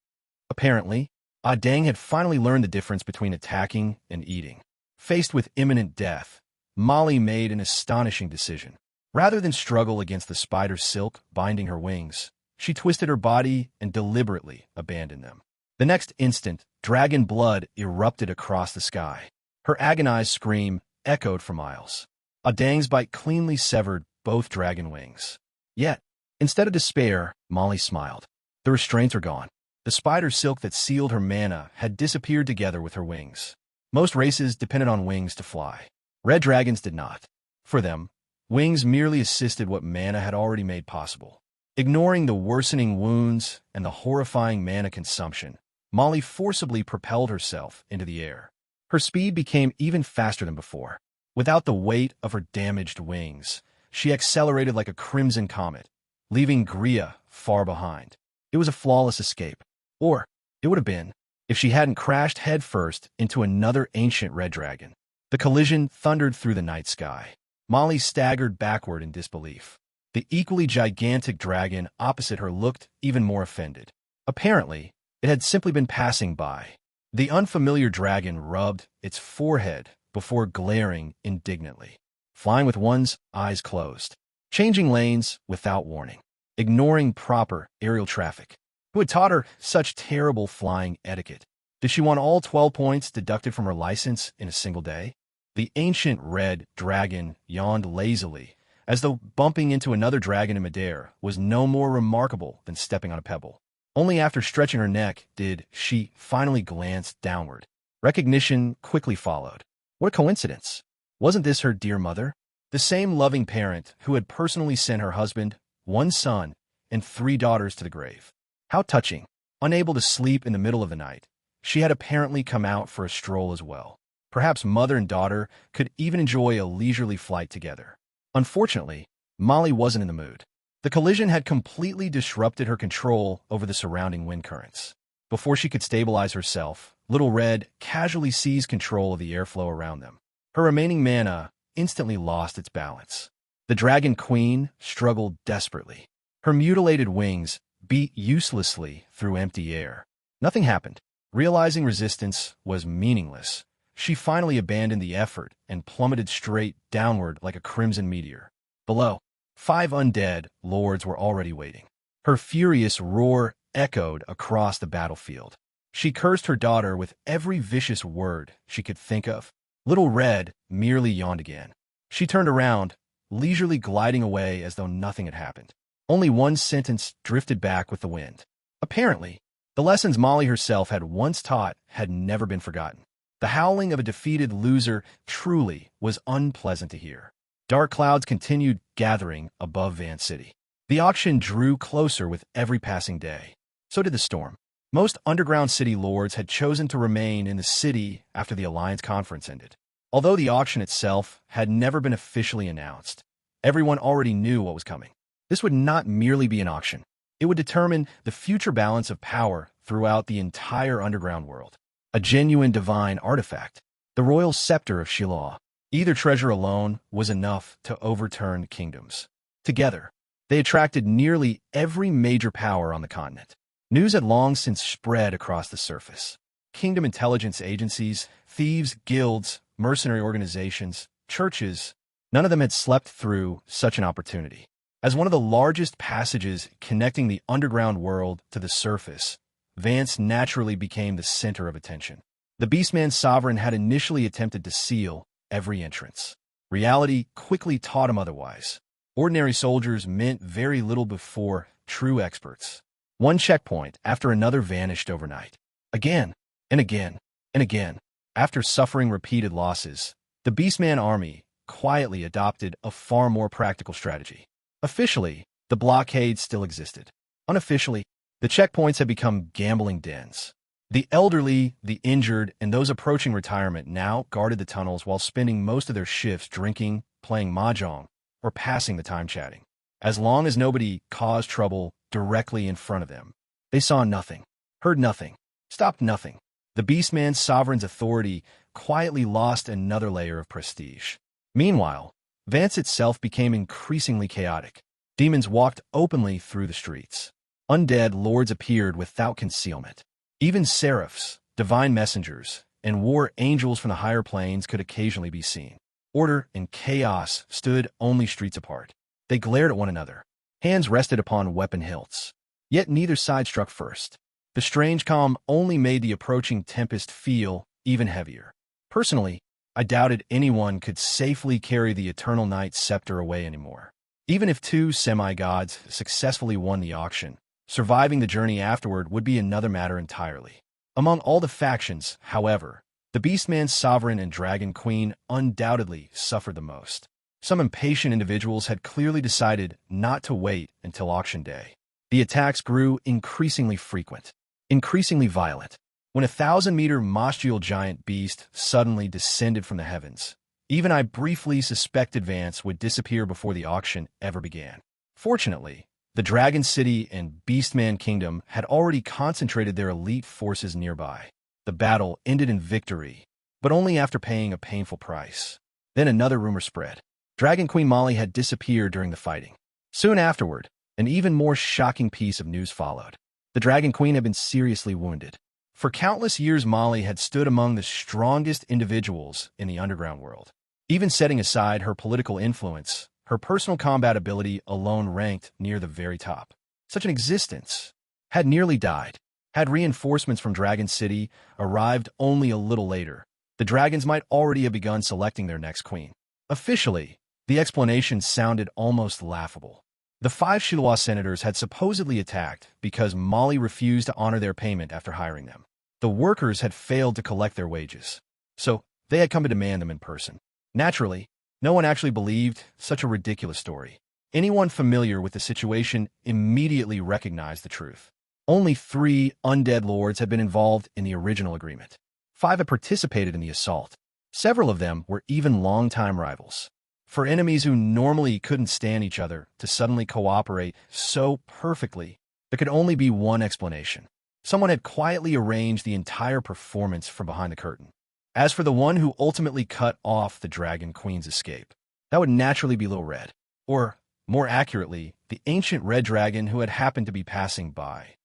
S1: Apparently, Adang had finally learned the difference between attacking and eating. Faced with imminent death, Molly made an astonishing decision. Rather than struggle against the spider's silk binding her wings, she twisted her body and deliberately abandoned them. The next instant, dragon blood erupted across the sky. Her agonized scream echoed for miles. Adang's bite cleanly severed both dragon wings. Yet, instead of despair, Molly smiled. The restraints were gone. The spider silk that sealed her mana had disappeared together with her wings. Most races depended on wings to fly. Red dragons did not. For them, wings merely assisted what mana had already made possible. Ignoring the worsening wounds and the horrifying mana consumption, Molly forcibly propelled herself into the air. Her speed became even faster than before. Without the weight of her damaged wings, she accelerated like a crimson comet, leaving Gria far behind. It was a flawless escape. Or, it would have been, if she hadn't crashed headfirst into another ancient red dragon. The collision thundered through the night sky. Molly staggered backward in disbelief. The equally gigantic dragon opposite her looked even more offended. Apparently, it had simply been passing by. The unfamiliar dragon rubbed its forehead before glaring indignantly, flying with one's eyes closed, changing lanes without warning, ignoring proper aerial traffic. Who had taught her such terrible flying etiquette? Did she want all 12 points deducted from her license in a single day? The ancient red dragon yawned lazily, as though bumping into another dragon in midair was no more remarkable than stepping on a pebble. Only after stretching her neck did she finally glance downward. Recognition quickly followed. What a coincidence! Wasn't this her dear mother? The same loving parent who had personally sent her husband, one son, and 3 daughters to the grave. How touching. Unable to sleep in the middle of the night, she had apparently come out for a stroll as well. Perhaps mother and daughter could even enjoy a leisurely flight together. Unfortunately, Molly wasn't in the mood. The collision had completely disrupted her control over the surrounding wind currents. Before she could stabilize herself, Little Red casually seized control of the airflow around them. Her remaining mana instantly lost its balance. The Dragon Queen struggled desperately. Her mutilated wings beat uselessly through empty air. Nothing happened. Realizing resistance was meaningless, she finally abandoned the effort and plummeted straight downward like a crimson meteor. Below, 5 undead lords were already waiting. Her furious roar echoed across the battlefield. She cursed her daughter with every vicious word she could think of. Little Red merely yawned again. She turned around, leisurely gliding away as though nothing had happened. Only one sentence drifted back with the wind. Apparently, the lessons Molly herself had once taught had never been forgotten. The howling of a defeated loser truly was unpleasant to hear. Dark clouds continued gathering above Van City. The auction drew closer with every passing day. So did the storm. Most underground city lords had chosen to remain in the city after the Alliance conference ended. Although the auction itself had never been officially announced, everyone already knew what was coming. This would not merely be an auction. It would determine the future balance of power throughout the entire underground world. A genuine divine artifact, the royal scepter of Shiloh. Either treasure alone was enough to overturn kingdoms. Together, they attracted nearly every major power on the continent. News had long since spread across the surface. Kingdom intelligence agencies, thieves, guilds, mercenary organizations, churches, none of them had slept through such an opportunity. As one of the largest passages connecting the underground world to the surface, Vance naturally became the center of attention. The Beastman Sovereign had initially attempted to seal every entrance. Reality quickly taught him otherwise. Ordinary soldiers meant very little before true experts. One checkpoint after another vanished overnight. Again, and again, and again. After suffering repeated losses, the Beastman army quietly adopted a far more practical strategy. Officially, the blockade still existed. Unofficially, the checkpoints had become gambling dens. The elderly, the injured, and those approaching retirement now guarded the tunnels while spending most of their shifts drinking, playing mahjong, or passing the time chatting. As long as nobody caused trouble directly in front of them, they saw nothing, heard nothing, stopped nothing. The Beastman Sovereign's authority quietly lost another layer of prestige. Meanwhile, Vance itself became increasingly chaotic. Demons walked openly through the streets. Undead lords appeared without concealment. Even seraphs, divine messengers, and war angels from the higher planes could occasionally be seen. Order and chaos stood only streets apart. They glared at one another. Hands rested upon weapon hilts. Yet neither side struck first. The strange calm only made the approaching tempest feel even heavier. Personally, I doubted anyone could safely carry the Eternal Night's scepter away anymore. Even if 2 semi-gods successfully won the auction, surviving the journey afterward would be another matter entirely. Among all the factions, however, the Beastman Sovereign and Dragon Queen undoubtedly suffered the most. Some impatient individuals had clearly decided not to wait until auction day. The attacks grew increasingly frequent, increasingly violent. When a 1,000-meter Mostial giant beast suddenly descended from the heavens, even I briefly suspected Vance would disappear before the auction ever began. Fortunately, the Dragon City and Beastman Kingdom had already concentrated their elite forces nearby. The battle ended in victory, but only after paying a painful price. Then another rumor spread. Dragon Queen Molly had disappeared during the fighting. Soon afterward, an even more shocking piece of news followed. The Dragon Queen had been seriously wounded. For countless years, Molly had stood among the strongest individuals in the underground world. Even setting aside her political influence, her personal combat ability alone ranked near the very top. Such an existence had nearly died. Had reinforcements from Dragon City arrived only a little later, the dragons might already have begun selecting their next queen. Officially, the explanation sounded almost laughable. The 5 Chillois senators had supposedly attacked because Molly refused to honor their payment after hiring them. The workers had failed to collect their wages, so they had come to demand them in person. Naturally, no one actually believed such a ridiculous story. Anyone familiar with the situation immediately recognized the truth. Only 3 undead lords had been involved in the original agreement. 5 had participated in the assault. Several of them were even longtime rivals. For enemies who normally couldn't stand each other to suddenly cooperate so perfectly, there could only be one explanation. Someone had quietly arranged the entire performance from behind the curtain. As for the one who ultimately cut off the Dragon Queen's escape, that would naturally be Little Red. Or, more accurately, the ancient red dragon who had happened to be passing by.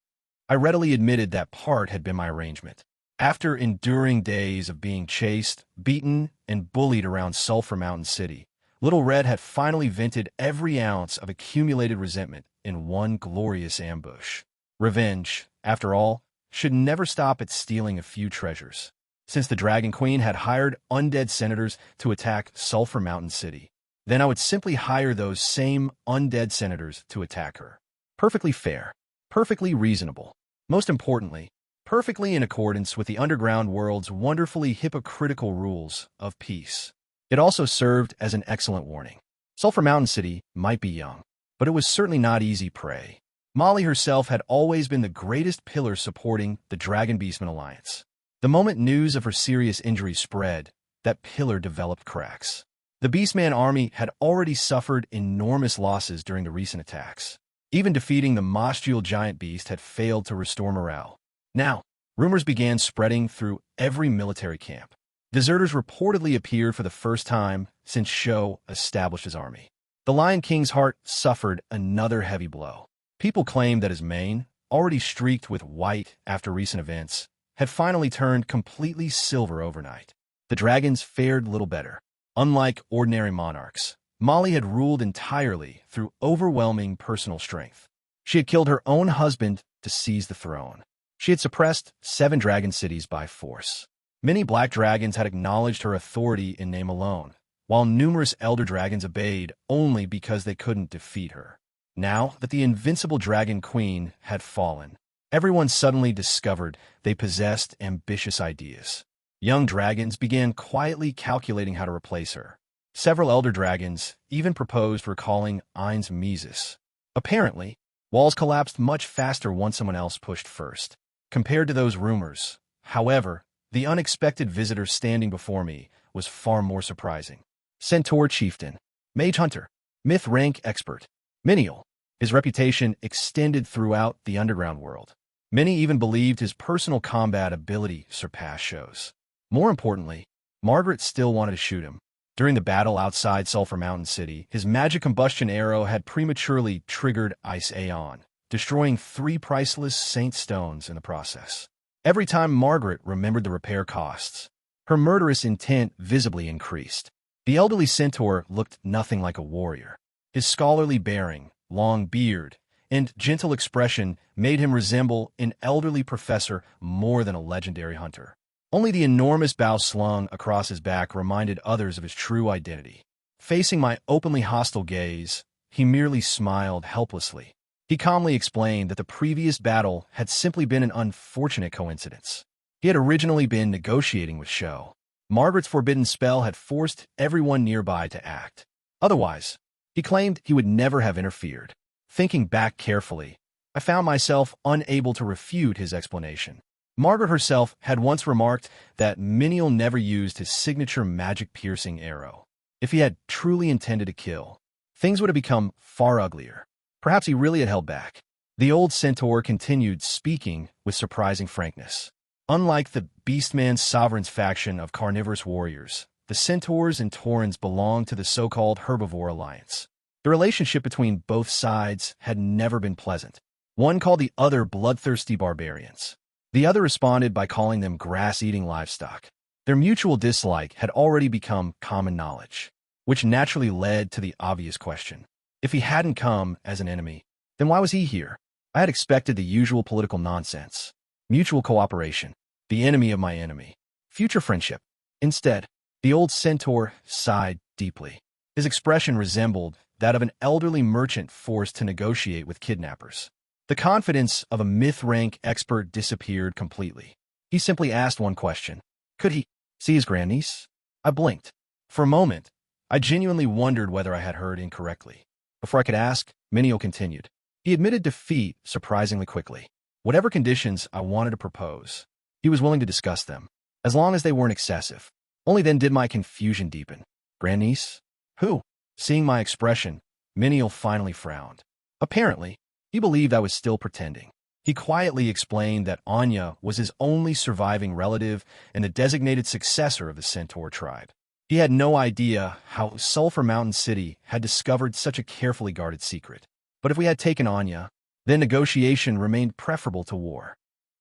S1: I readily admitted that part had been my arrangement. After enduring days of being chased, beaten, and bullied around Sulphur Mountain City, Little Red had finally vented every ounce of accumulated resentment in one glorious ambush. Revenge, after all, should never stop at stealing a few treasures. Since the Dragon Queen had hired undead senators to attack Sulphur Mountain City, then I would simply hire those same undead senators to attack her. Perfectly fair, perfectly reasonable. Most importantly, perfectly in accordance with the underground world's wonderfully hypocritical rules of peace. It also served as an excellent warning. Sulphur Mountain City might be young, but it was certainly not easy prey. Molly herself had always been the greatest pillar supporting the Dragon Beastman Alliance. The moment news of her serious injury spread, that pillar developed cracks. The Beastman army had already suffered enormous losses during the recent attacks. Even defeating the Mostial giant beast had failed to restore morale. Now, rumors began spreading through every military camp. Deserters reportedly appeared for the first time since Sho established his army. The Lion King's heart suffered another heavy blow. People claimed that his mane, already streaked with white after recent events, had finally turned completely silver overnight. The dragons fared little better. Unlike ordinary monarchs, Molly had ruled entirely through overwhelming personal strength. She had killed her own husband to seize the throne. She had suppressed 7 dragon cities by force. Many black dragons had acknowledged her authority in name alone, while numerous elder dragons obeyed only because they couldn't defeat her. Now that the invincible Dragon Queen had fallen, everyone suddenly discovered they possessed ambitious ideas. Young dragons began quietly calculating how to replace her. Several elder dragons even proposed recalling Ain's Mises. Apparently, walls collapsed much faster once someone else pushed first. Compared to those rumors, however, the unexpected visitor standing before me was far more surprising. Centaur Chieftain, Mage Hunter, Myth Rank Expert, Menial. His reputation extended throughout the underground world. Many even believed his personal combat ability surpassed Sho's. More importantly, Margaret still wanted to shoot him. During the battle outside Sulphur Mountain City, his magic combustion arrow had prematurely triggered Ice Aeon, destroying 3 priceless Saint Stones in the process. Every time Margaret remembered the repair costs, her murderous intent visibly increased. The elderly centaur looked nothing like a warrior. His scholarly bearing, long beard, and gentle expression made him resemble an elderly professor more than a legendary hunter. Only the enormous bow slung across his back reminded others of his true identity. Facing my openly hostile gaze, he merely smiled helplessly. He calmly explained that the previous battle had simply been an unfortunate coincidence. He had originally been negotiating with Sho. Margaret's forbidden spell had forced everyone nearby to act. Otherwise, he claimed he would never have interfered. Thinking back carefully, I found myself unable to refute his explanation. Margaret herself had once remarked that Menial never used his signature magic-piercing arrow. If he had truly intended to kill, things would have become far uglier. Perhaps he really had held back. The old centaur continued speaking with surprising frankness. Unlike the Beastman Sovereign's faction of carnivorous warriors, the centaurs and taurens belonged to the so-called herbivore alliance. The relationship between both sides had never been pleasant. One called the other bloodthirsty barbarians. The other responded by calling them grass-eating livestock. Their mutual dislike had already become common knowledge, which naturally led to the obvious question. If he hadn't come as an enemy, then why was he here? I had expected the usual political nonsense. Mutual cooperation, the enemy of my enemy, future friendship. Instead, the old centaur sighed deeply. His expression resembled that of an elderly merchant forced to negotiate with kidnappers. The confidence of a myth-rank expert disappeared completely. He simply asked one question. Could he see his grandniece? I blinked. For a moment, I genuinely wondered whether I had heard incorrectly. Before I could ask, Minio continued. He admitted defeat surprisingly quickly. Whatever conditions I wanted to propose, he was willing to discuss them, as long as they weren't excessive. Only then did my confusion deepen. Grandniece? Who? Seeing my expression, Minio finally frowned. Apparently, he believed I was still pretending. He quietly explained that Anya was his only surviving relative and the designated successor of the centaur tribe. He had no idea how Sulphur Mountain City had discovered such a carefully guarded secret. But if we had taken Anya, then negotiation remained preferable to war.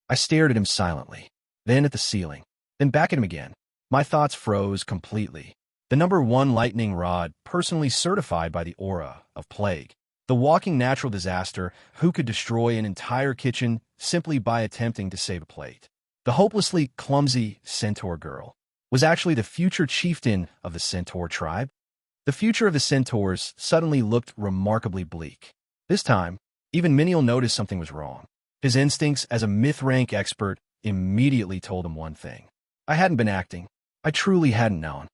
S1: I stared at him silently, then at the ceiling, then back at him again. My thoughts froze completely. The number 1 lightning rod, personally certified by the aura of plague. The walking natural disaster who could destroy an entire kitchen simply by attempting to save a plate. The hopelessly clumsy centaur girl was actually the future chieftain of the centaur tribe. The future of the centaurs suddenly looked remarkably bleak. This time, even Miniel noticed something was wrong. His instincts as a myth-rank expert immediately told him one thing. I hadn't been acting. I truly hadn't known.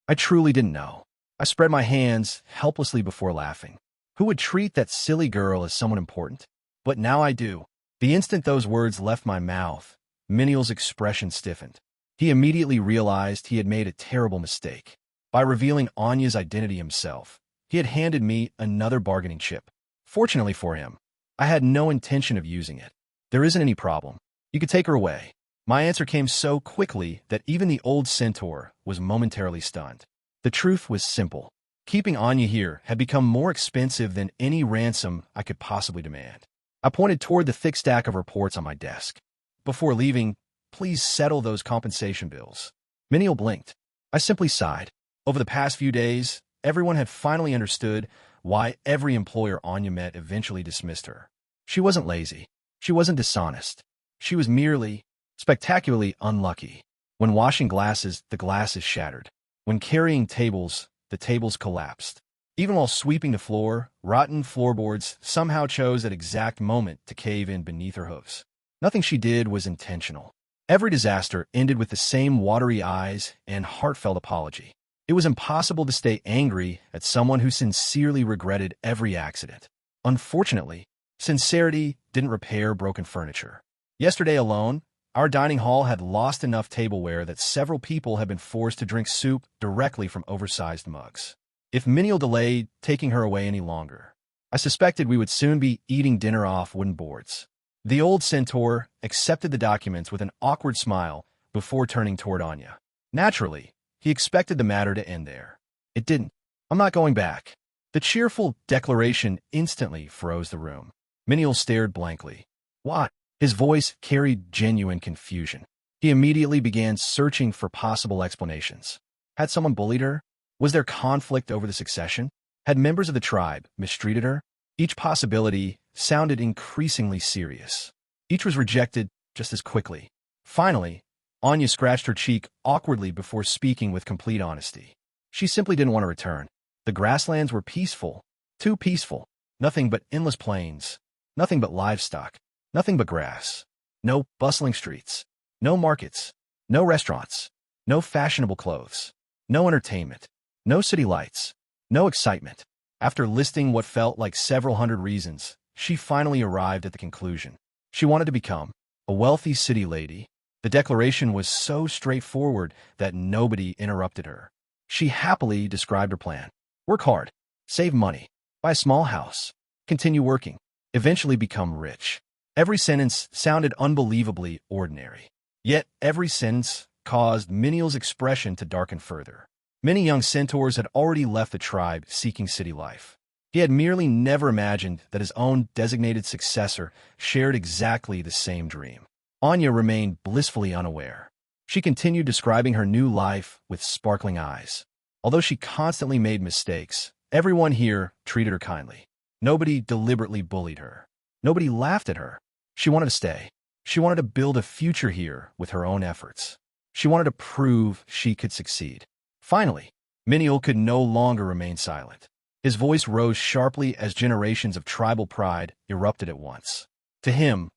S1: I truly didn't know. I spread my hands helplessly before laughing. Who would treat that silly girl as someone important? But now I do. The instant those words left my mouth, Miniel's expression stiffened. He immediately realized he had made a terrible mistake. By revealing Anya's identity himself, he had handed me another bargaining chip. Fortunately for him, I had no intention of using it. There isn't any problem. You could take her away. My answer came so quickly that even the old centaur was momentarily stunned. The truth was simple. Keeping Anya here had become more expensive than any ransom I could possibly demand. I pointed toward the thick stack of reports on my desk. Before leaving, please settle those compensation bills. Miniel blinked. I simply sighed. Over the past few days, everyone had finally understood why every employer Anya met eventually dismissed her. She wasn't lazy. She wasn't dishonest. She was merely spectacularly unlucky. When washing glasses, the glasses shattered. When carrying tables, the tables collapsed. Even while sweeping the floor, rotten floorboards somehow chose that exact moment to cave in beneath her hooves. Nothing she did was intentional. Every disaster ended with the same watery eyes and heartfelt apology. It was impossible to stay angry at someone who sincerely regretted every accident. Unfortunately, sincerity didn't repair broken furniture. Yesterday alone, our dining hall had lost enough tableware that several people had been forced to drink soup directly from oversized mugs. If Miniel delayed taking her away any longer, I suspected we would soon be eating dinner off wooden boards. The old centaur accepted the documents with an awkward smile before turning toward Anya. Naturally, he expected the matter to end there. It didn't. I'm not going back. The cheerful declaration instantly froze the room. Miniel stared blankly. What? His voice carried genuine confusion. He immediately began searching for possible explanations. Had someone bullied her? Was there conflict over the succession? Had members of the tribe mistreated her? Each possibility sounded increasingly serious. Each was rejected just as quickly. Finally, Anya scratched her cheek awkwardly before speaking with complete honesty. She simply didn't want to return. The grasslands were peaceful, too peaceful. Nothing but endless plains, nothing but livestock. Nothing but grass. No bustling streets. No markets. No restaurants. No fashionable clothes. No entertainment. No city lights. No excitement. After listing what felt like several hundred reasons, she finally arrived at the conclusion. She wanted to become a wealthy city lady. The declaration was so straightforward that nobody interrupted her. She happily described her plan. Work hard. Save money. Buy a small house. Continue working. Eventually become rich. Every sentence sounded unbelievably ordinary. Yet every sentence caused Miniel's expression to darken further. Many young centaurs had already left the tribe seeking city life. He had merely never imagined that his own designated successor shared exactly the same dream. Anya remained blissfully unaware. She continued describing her new life with sparkling eyes. Although she constantly made mistakes, everyone here treated her kindly. Nobody deliberately bullied her. Nobody laughed at her. She wanted to stay. She wanted to build a future here with her own efforts. She wanted to prove she could succeed. Finally, Miniel could no longer remain silent. His voice rose sharply as generations of tribal pride erupted at once. To him,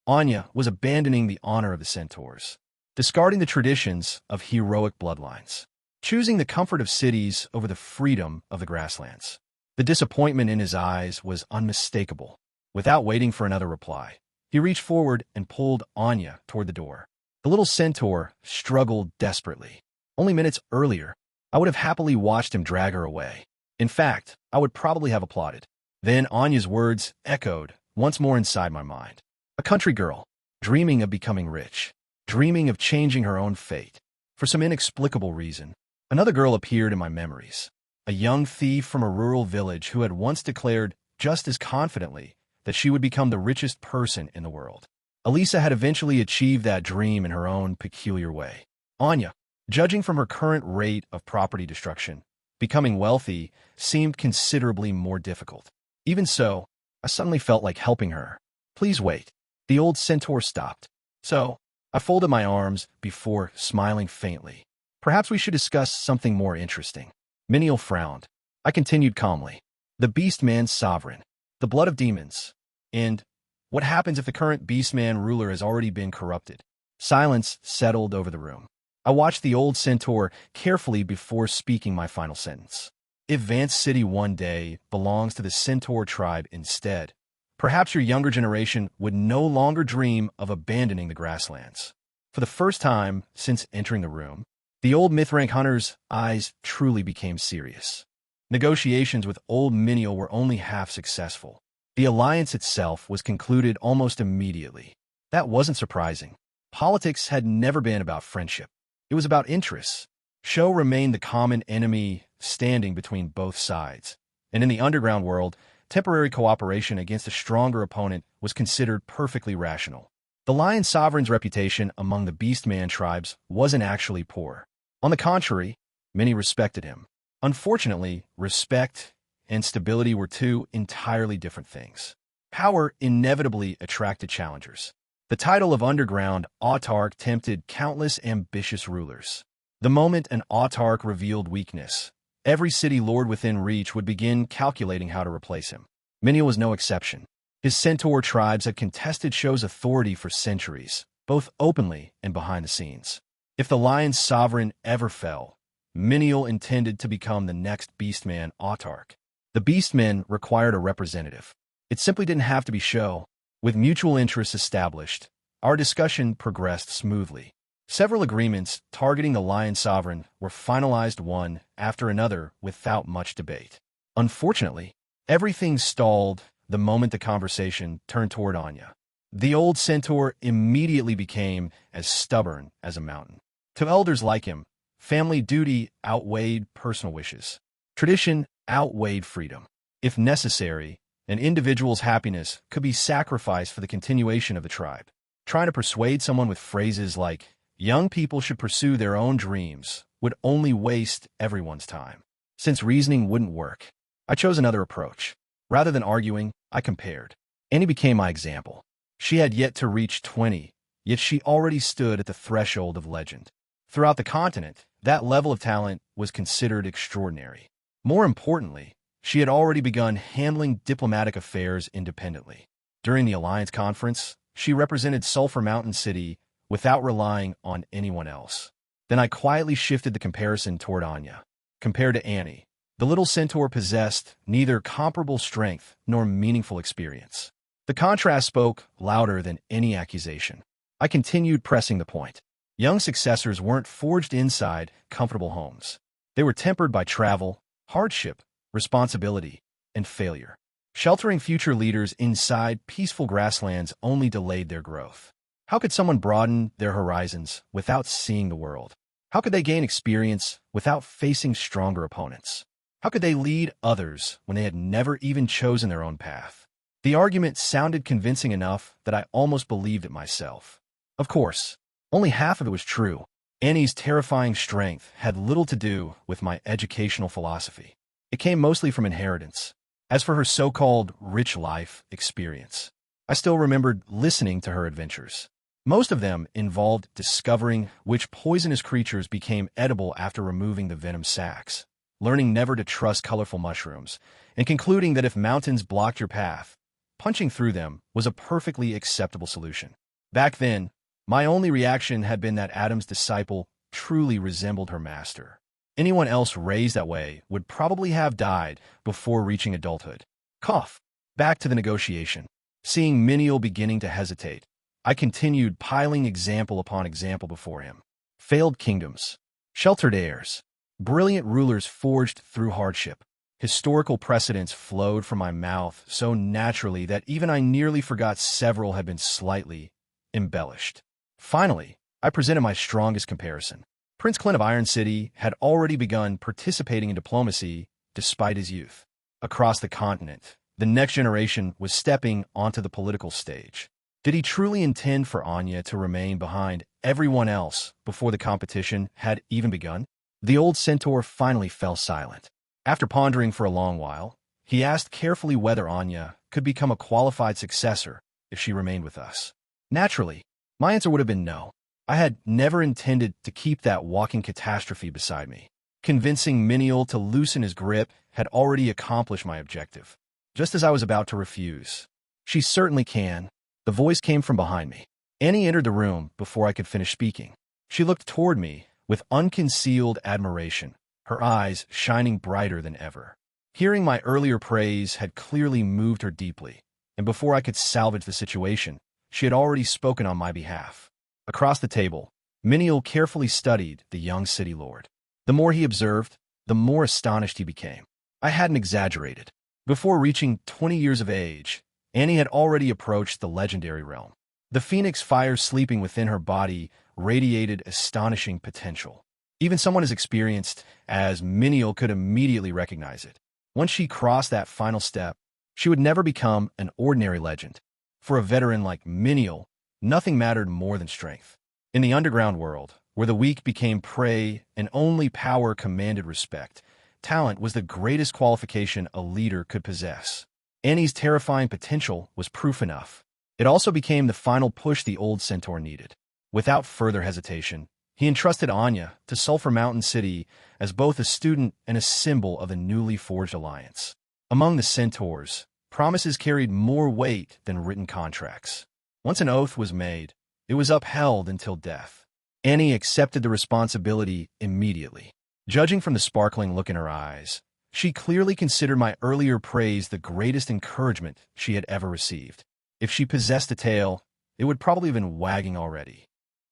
S1: Anya was abandoning the honor of the centaurs, discarding the traditions of heroic bloodlines, choosing the comfort of cities over the freedom of the grasslands. The disappointment in his eyes was unmistakable. Without waiting for another reply, he reached forward and pulled Anya toward the door. The little centaur struggled desperately. Only minutes earlier, I would have happily watched him drag her away. In fact, I would probably have applauded. Then Anya's words echoed once more inside my mind. A country girl, dreaming of becoming rich, dreaming of changing her own fate. For some inexplicable reason, another girl appeared in my memories. A young thief from a rural village who had once declared just as confidently that she would become the richest person in the world. Elisa had eventually achieved that dream in her own peculiar way. Anya, judging from her current rate of property destruction, becoming wealthy seemed considerably more difficult. Even so, I suddenly felt like helping her. Please wait. The old centaur stopped. So, I folded my arms before smiling faintly. Perhaps we should discuss something more interesting. Miniel frowned. I continued calmly. The Beastman's sovereign. The blood of demons. And what happens if the current Beastman ruler has already been corrupted? Silence settled over the room. I watched the old centaur carefully before speaking my final sentence. If Vance City one day belongs to the centaur tribe instead, perhaps your younger generation would no longer dream of abandoning the grasslands. For the first time since entering the room, the old Mythrank hunter's eyes truly became serious. Negotiations with old Miniel were only half successful. The alliance itself was concluded almost immediately. That wasn't surprising. Politics had never been about friendship. It was about interests. Sho remained the common enemy standing between both sides. And in the underground world, temporary cooperation against a stronger opponent was considered perfectly rational. The Lion Sovereign's reputation among the Beastman tribes wasn't actually poor. On the contrary, many respected him. Unfortunately, respect and stability were two entirely different things. Power inevitably attracted challengers. The title of underground autarch tempted countless ambitious rulers. The moment an autarch revealed weakness, every city lord within reach would begin calculating how to replace him. Miniel was no exception. His centaur tribes had contested Sho's authority for centuries, both openly and behind the scenes. If the Lion's sovereign ever fell, Miniel intended to become the next Beastman autarch. The Beastmen required a representative. It simply didn't have to be Sho. With mutual interests established, our discussion progressed smoothly. Several agreements targeting the Lion Sovereign were finalized one after another without much debate. Unfortunately, everything stalled the moment the conversation turned toward Anya. The old centaur immediately became as stubborn as a mountain. To elders like him, family duty outweighed personal wishes. Tradition outweighed freedom. If necessary, an individual's happiness could be sacrificed for the continuation of the tribe. Trying to persuade someone with phrases like, young people should pursue their own dreams, would only waste everyone's time. Since reasoning wouldn't work, I chose another approach. Rather than arguing, I compared. Annie became my example. She had yet to reach 20, yet she already stood at the threshold of legend. Throughout the continent, that level of talent was considered extraordinary. More importantly, she had already begun handling diplomatic affairs independently. During the Alliance Conference, she represented Sulphur Mountain City without relying on anyone else. Then I quietly shifted the comparison toward Anya. Compared to Annie, the little centaur possessed neither comparable strength nor meaningful experience. The contrast spoke louder than any accusation. I continued pressing the point. Young successors weren't forged inside comfortable homes. They were tempered by travel, hardship, responsibility, and failure. Sheltering future leaders inside peaceful grasslands only delayed their growth. How could someone broaden their horizons without seeing the world? How could they gain experience without facing stronger opponents? How could they lead others when they had never even chosen their own path? The argument sounded convincing enough that I almost believed it myself. Of course, only half of it was true. Annie's terrifying strength had little to do with my educational philosophy. It came mostly from inheritance. As for her so-called rich life experience, I still remembered listening to her adventures. Most of them involved discovering which poisonous creatures became edible after removing the venom sacs, learning never to trust colorful mushrooms, and concluding that if mountains blocked your path, punching through them was a perfectly acceptable solution. Back then, my only reaction had been that Adam's disciple truly resembled her master. Anyone else raised that way would probably have died before reaching adulthood. Cough. Back to the negotiation. Seeing Menial beginning to hesitate, I continued piling example upon example before him. Failed kingdoms, sheltered heirs, brilliant rulers forged through hardship. Historical precedents flowed from my mouth so naturally that even I nearly forgot several had been slightly embellished. Finally, I presented my strongest comparison. Prince Clint of Iron City had already begun participating in diplomacy despite his youth. Across the continent, the next generation was stepping onto the political stage. Did he truly intend for Anya to remain behind everyone else before the competition had even begun? The old centaur finally fell silent. After pondering for a long while, he asked carefully whether Anya could become a qualified successor if she remained with us. Naturally, my answer would have been no. I had never intended to keep that walking catastrophe beside me. Convincing Menial to loosen his grip had already accomplished my objective. Just as I was about to refuse, "She certainly can," the voice came from behind me. Annie entered the room before I could finish speaking. She looked toward me with unconcealed admiration, her eyes shining brighter than ever. Hearing my earlier praise had clearly moved her deeply, and before I could salvage the situation, she had already spoken on my behalf. Across the table, Menial carefully studied the young city lord. The more he observed, the more astonished he became. I hadn't exaggerated. Before reaching 20 years of age, Annie had already approached the legendary realm. The phoenix fire sleeping within her body radiated astonishing potential. Even someone as experienced as Menial could immediately recognize it. Once she crossed that final step, she would never become an ordinary legend. For a veteran like Menial, nothing mattered more than strength. In the underground world, where the weak became prey and only power commanded respect, talent was the greatest qualification a leader could possess. Annie's terrifying potential was proof enough. It also became the final push the old centaur needed. Without further hesitation, he entrusted Anya to Sulphur Mountain City as both a student and a symbol of the newly forged alliance. Among the centaurs, promises carried more weight than written contracts. Once an oath was made, it was upheld until death. Annie accepted the responsibility immediately. Judging from the sparkling look in her eyes, she clearly considered my earlier praise the greatest encouragement she had ever received. If she possessed a tail, it would probably have been wagging already.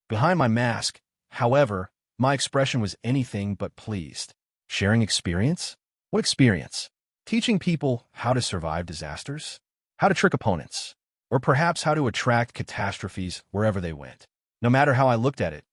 S1: Behind my mask, however, my expression was anything but pleased. Sharing experience? What experience? Teaching people how to survive disasters? How to trick opponents? Or perhaps how to attract catastrophes wherever they went? No matter how I looked at it,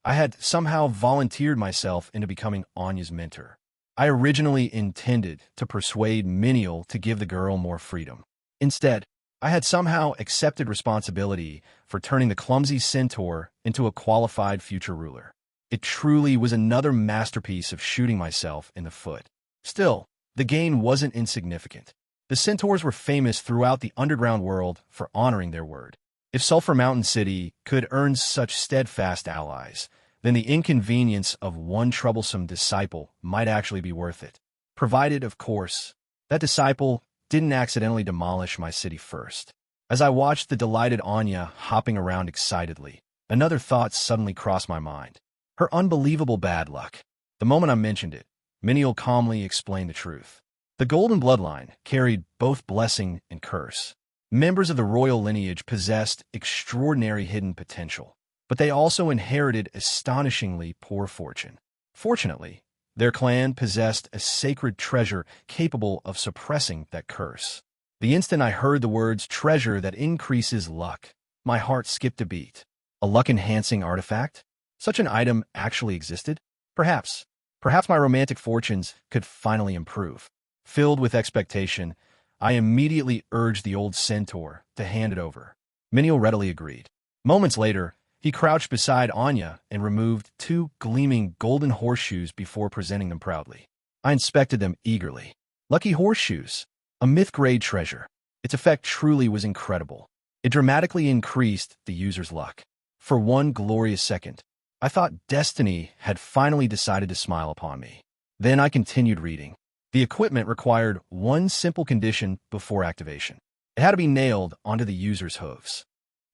S1: I had somehow volunteered myself into becoming Anya's mentor. I originally intended to persuade Menial to give the girl more freedom. Instead, I had somehow accepted responsibility for turning the clumsy centaur into a qualified future ruler. It truly was another masterpiece of shooting myself in the foot. Still, the gain wasn't insignificant. The centaurs were famous throughout the underground world for honoring their word. If Sulphur Mountain City could earn such steadfast allies, then the inconvenience of one troublesome disciple might actually be worth it. Provided, of course, that disciple didn't accidentally demolish my city first. As I watched the delighted Anya hopping around excitedly, another thought suddenly crossed my mind. Her unbelievable bad luck. The moment I mentioned it, Menial calmly explained the truth. The golden bloodline carried both blessing and curse. Members of the royal lineage possessed extraordinary hidden potential, but they also inherited astonishingly poor fortune. Fortunately, their clan possessed a sacred treasure capable of suppressing that curse. The instant I heard the words "treasure that increases luck," my heart skipped a beat. A luck-enhancing artifact? Such an item actually existed? Perhaps my romantic fortunes could finally improve. Filled with expectation, I immediately urged the old centaur to hand it over. Menial readily agreed. Moments later, He crouched beside Anya and removed two gleaming golden horseshoes before presenting them proudly. I inspected them eagerly. Lucky horseshoes, a myth-grade treasure. Its effect truly was incredible. It dramatically increased the user's luck. For one glorious second, I thought destiny had finally decided to smile upon me. Then I continued reading. The equipment required one simple condition before activation. It had to be nailed onto the user's hooves.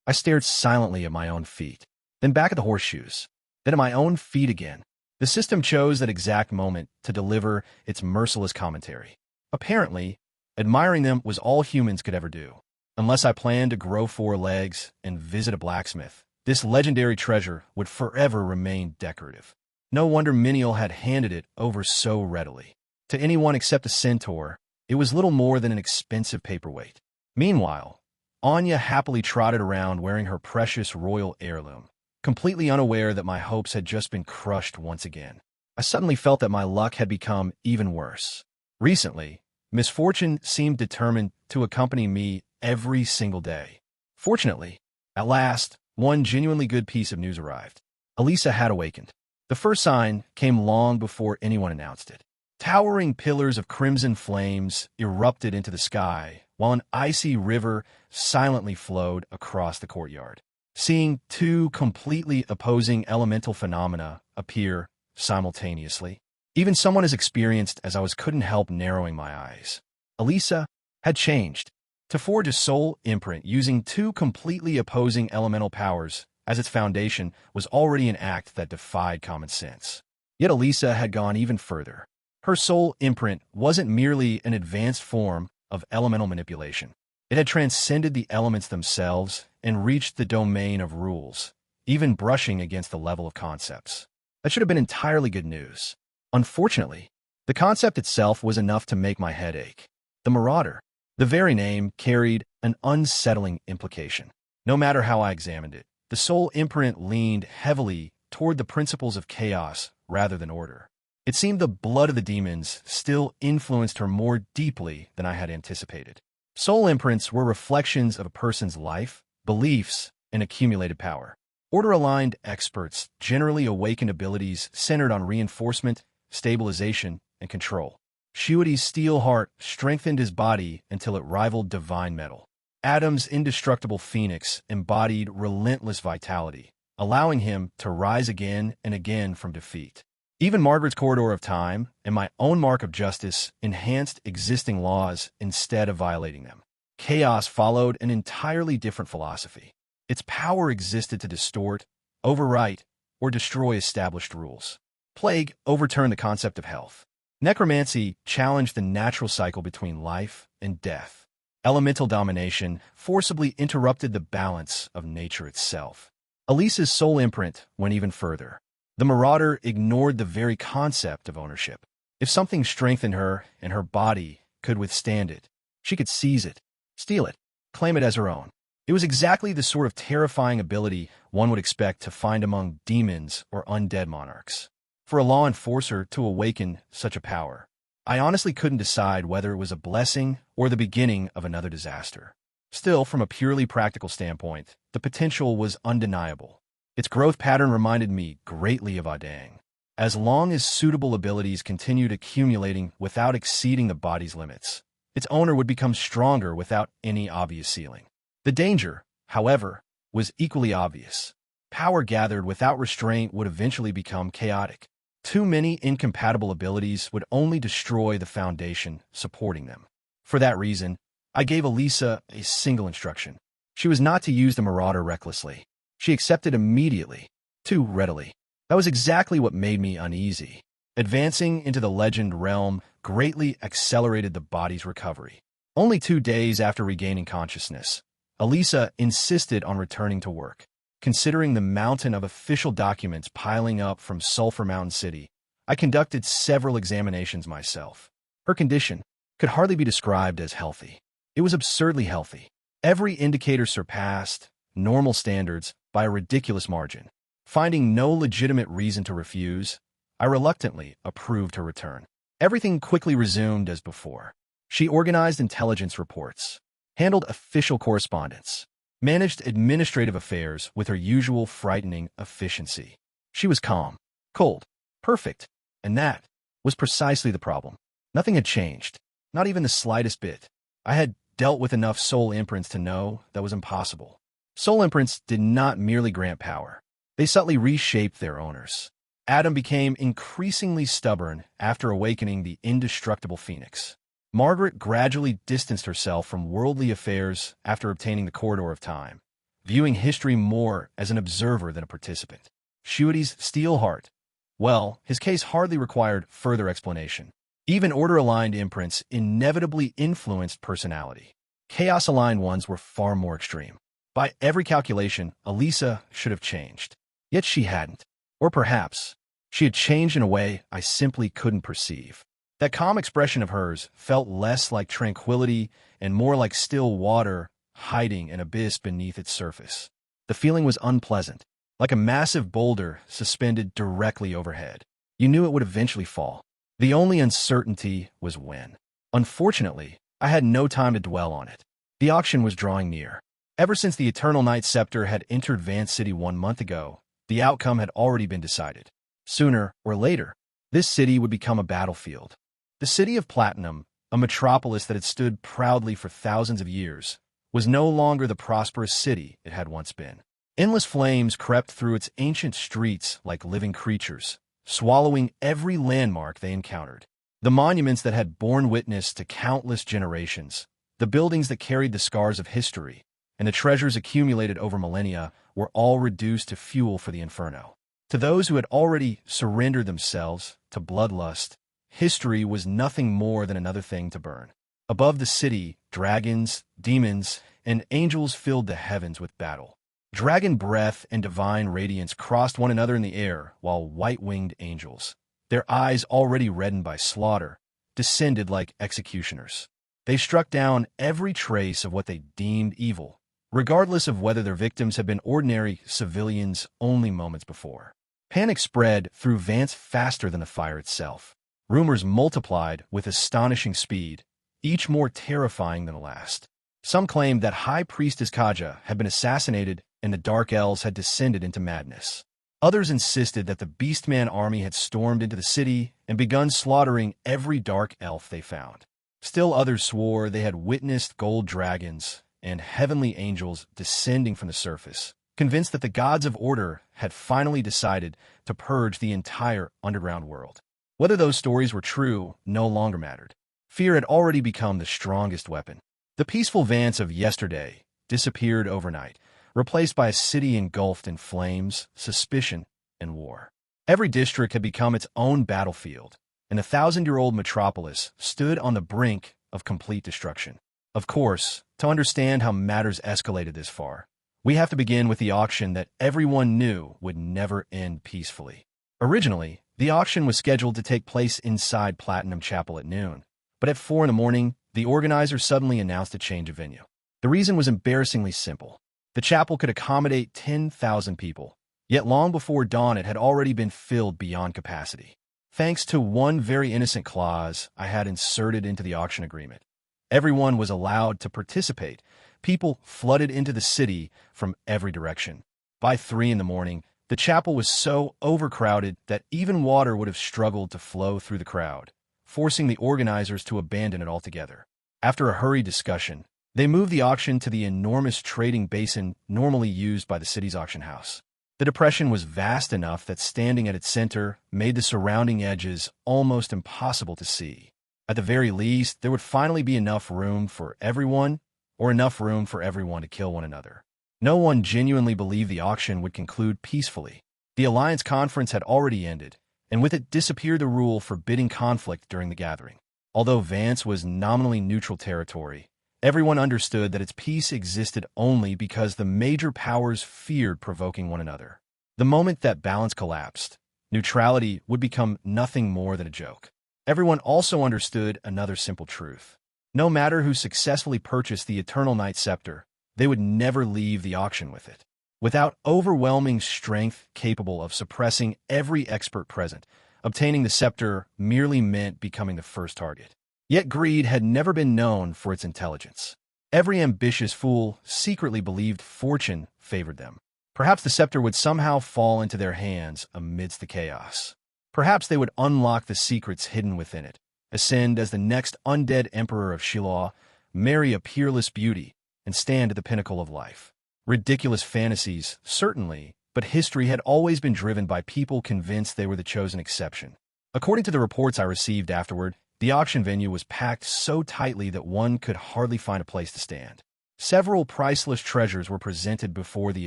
S1: I stared silently at my own feet, then back at the horseshoes, then at my own feet again. The system chose that exact moment to deliver its merciless commentary. Apparently, admiring them was all humans could ever do. Unless I planned to grow 4 legs and visit a blacksmith, this legendary treasure would forever remain decorative. No wonder Menial had handed it over so readily. To anyone except a centaur, it was little more than an expensive paperweight. Meanwhile, Anya happily trotted around wearing her precious royal heirloom, completely unaware that my hopes had just been crushed once again. I suddenly felt that my luck had become even worse. Recently, misfortune seemed determined to accompany me every single day. Fortunately, at last, one genuinely good piece of news arrived. Elisa had awakened. The first sign came long before anyone announced it. Towering pillars of crimson flames erupted into the sky, while an icy river silently flowed across the courtyard. Seeing two completely opposing elemental phenomena appear simultaneously, even someone as experienced as I was couldn't help narrowing my eyes. Elisa had changed to forge a soul imprint using two completely opposing elemental powers as its foundation was already an act that defied common sense. Yet Elisa had gone even further. Her soul imprint wasn't merely an advanced form of elemental manipulation. It had transcended the elements themselves and reached the domain of rules, even brushing against the level of concepts. That should have been entirely good news. Unfortunately, the concept itself was enough to make my head ache. The Marauder, the very name, carried an unsettling implication. No matter how I examined it, the soul imprint leaned heavily toward the principles of chaos rather than order. It seemed the blood of the demons still influenced her more deeply than I had anticipated. Soul imprints were reflections of a person's life, beliefs, and accumulated power. Order-aligned experts generally awakened abilities centered on reinforcement, stabilization, and control. Shuidi's steel heart strengthened his body until it rivaled divine metal. Adam's indestructible phoenix embodied relentless vitality, allowing him to rise again and again from defeat. Even Margaret's corridor of time and my own mark of justice enhanced existing laws instead of violating them. Chaos followed an entirely different philosophy. Its power existed to distort, overwrite, or destroy established rules. Plague overturned the concept of health. Necromancy challenged the natural cycle between life and death. Elemental domination forcibly interrupted the balance of nature itself. Elisa's soul imprint went even further. The Marauder ignored the very concept of ownership. If something strengthened her and her body could withstand it, she could seize it, steal it, claim it as her own. It was exactly the sort of terrifying ability one would expect to find among demons or undead monarchs. For a law enforcer to awaken such a power, I honestly couldn't decide whether it was a blessing or the beginning of another disaster. Still, from a purely practical standpoint, the potential was undeniable. Its growth pattern reminded me greatly of Adang. As long as suitable abilities continued accumulating without exceeding the body's limits, its owner would become stronger without any obvious ceiling. The danger, however, was equally obvious. Power gathered without restraint would eventually become chaotic. Too many incompatible abilities would only destroy the foundation supporting them. For that reason, I gave Elisa a single instruction. She was not to use the Marauder recklessly. She accepted immediately, too readily. That was exactly what made me uneasy. Advancing into the legend realm greatly accelerated the body's recovery. Only 2 days after regaining consciousness, Elisa insisted on returning to work. Considering the mountain of official documents piling up from Sulphur Mountain City, I conducted several examinations myself. Her condition could hardly be described as healthy. It was absurdly healthy. Every indicator surpassed normal standards by a ridiculous margin. Finding no legitimate reason to refuse, I reluctantly approved her return. Everything quickly resumed as before. She organized intelligence reports, handled official correspondence, managed administrative affairs with her usual frightening efficiency. She was calm, cold, perfect, and that was precisely the problem. Nothing had changed, not even the slightest bit. I had dealt with enough soul imprints to know that was impossible. Soul imprints did not merely grant power. They subtly reshaped their owners. Adam became increasingly stubborn after awakening the indestructible phoenix. Margaret gradually distanced herself from worldly affairs after obtaining the Corridor of Time, viewing history more as an observer than a participant. Shuity's steel heart. Well, his case hardly required further explanation. Even order-aligned imprints inevitably influenced personality. Chaos-aligned ones were far more extreme. By every calculation, Elisa should have changed. Yet she hadn't. Or perhaps, she had changed in a way I simply couldn't perceive. That calm expression of hers felt less like tranquility and more like still water hiding an abyss beneath its surface. The feeling was unpleasant, like a massive boulder suspended directly overhead. You knew it would eventually fall. The only uncertainty was when. Unfortunately, I had no time to dwell on it. The auction was drawing near. Ever since the Eternal Night Scepter had entered Vance City 1 month ago, the outcome had already been decided. Sooner or later, this city would become a battlefield. The city of Platinum, a metropolis that had stood proudly for thousands of years, was no longer the prosperous city it had once been. Endless flames crept through its ancient streets like living creatures, swallowing every landmark they encountered. The monuments that had borne witness to countless generations, the buildings that carried the scars of history, and the treasures accumulated over millennia were all reduced to fuel for the inferno. To those who had already surrendered themselves to bloodlust, history was nothing more than another thing to burn. Above the city, dragons, demons, and angels filled the heavens with battle. Dragon breath and divine radiance crossed one another in the air, while white-winged angels, their eyes already reddened by slaughter, descended like executioners. They struck down every trace of what they deemed evil, regardless of whether their victims had been ordinary civilians only moments before. Panic spread through Vance faster than the fire itself. Rumors multiplied with astonishing speed, each more terrifying than the last. Some claimed that High Priestess Kaja had been assassinated and the Dark Elves had descended into madness. Others insisted that the Beastman army had stormed into the city and begun slaughtering every Dark Elf they found. Still others swore they had witnessed gold dragons and heavenly angels descending from the surface, convinced that the gods of order had finally decided to purge the entire underground world. Whether those stories were true no longer mattered. Fear had already become the strongest weapon. The peaceful Vance of yesterday disappeared overnight, replaced by a city engulfed in flames, suspicion, and war. Every district had become its own battlefield, and the 1,000-year-old metropolis stood on the brink of complete destruction. Of course, to understand how matters escalated this far, we have to begin with the auction that everyone knew would never end peacefully. Originally, the auction was scheduled to take place inside Platinum Chapel at noon, but at 4 a.m, the organizers suddenly announced a change of venue. The reason was embarrassingly simple. The chapel could accommodate 10,000 people, yet long before dawn it had already been filled beyond capacity. Thanks to one very innocent clause I had inserted into the auction agreement, everyone was allowed to participate. People flooded into the city from every direction. By 3 a.m, the chapel was so overcrowded that even water would have struggled to flow through the crowd, forcing the organizers to abandon it altogether. After a hurried discussion, they moved the auction to the enormous trading basin normally used by the city's auction house. The depression was vast enough that standing at its center made the surrounding edges almost impossible to see. At the very least, there would finally be enough room for everyone, or enough room for everyone to kill one another. No one genuinely believed the auction would conclude peacefully. The Alliance Conference had already ended, and with it disappeared the rule forbidding conflict during the gathering. Although Vance was nominally neutral territory, everyone understood that its peace existed only because the major powers feared provoking one another. The moment that balance collapsed, neutrality would become nothing more than a joke. Everyone also understood another simple truth. No matter who successfully purchased the Eternal Night Scepter, they would never leave the auction with it. Without overwhelming strength capable of suppressing every expert present, obtaining the scepter merely meant becoming the first target. Yet greed had never been known for its intelligence. Every ambitious fool secretly believed fortune favored them. Perhaps the scepter would somehow fall into their hands amidst the chaos. Perhaps they would unlock the secrets hidden within it, ascend as the next undead emperor of Shiloh, marry a peerless beauty, and stand at the pinnacle of life. Ridiculous fantasies, certainly, but history had always been driven by people convinced they were the chosen exception. According to the reports I received afterward, the auction venue was packed so tightly that one could hardly find a place to stand. Several priceless treasures were presented before the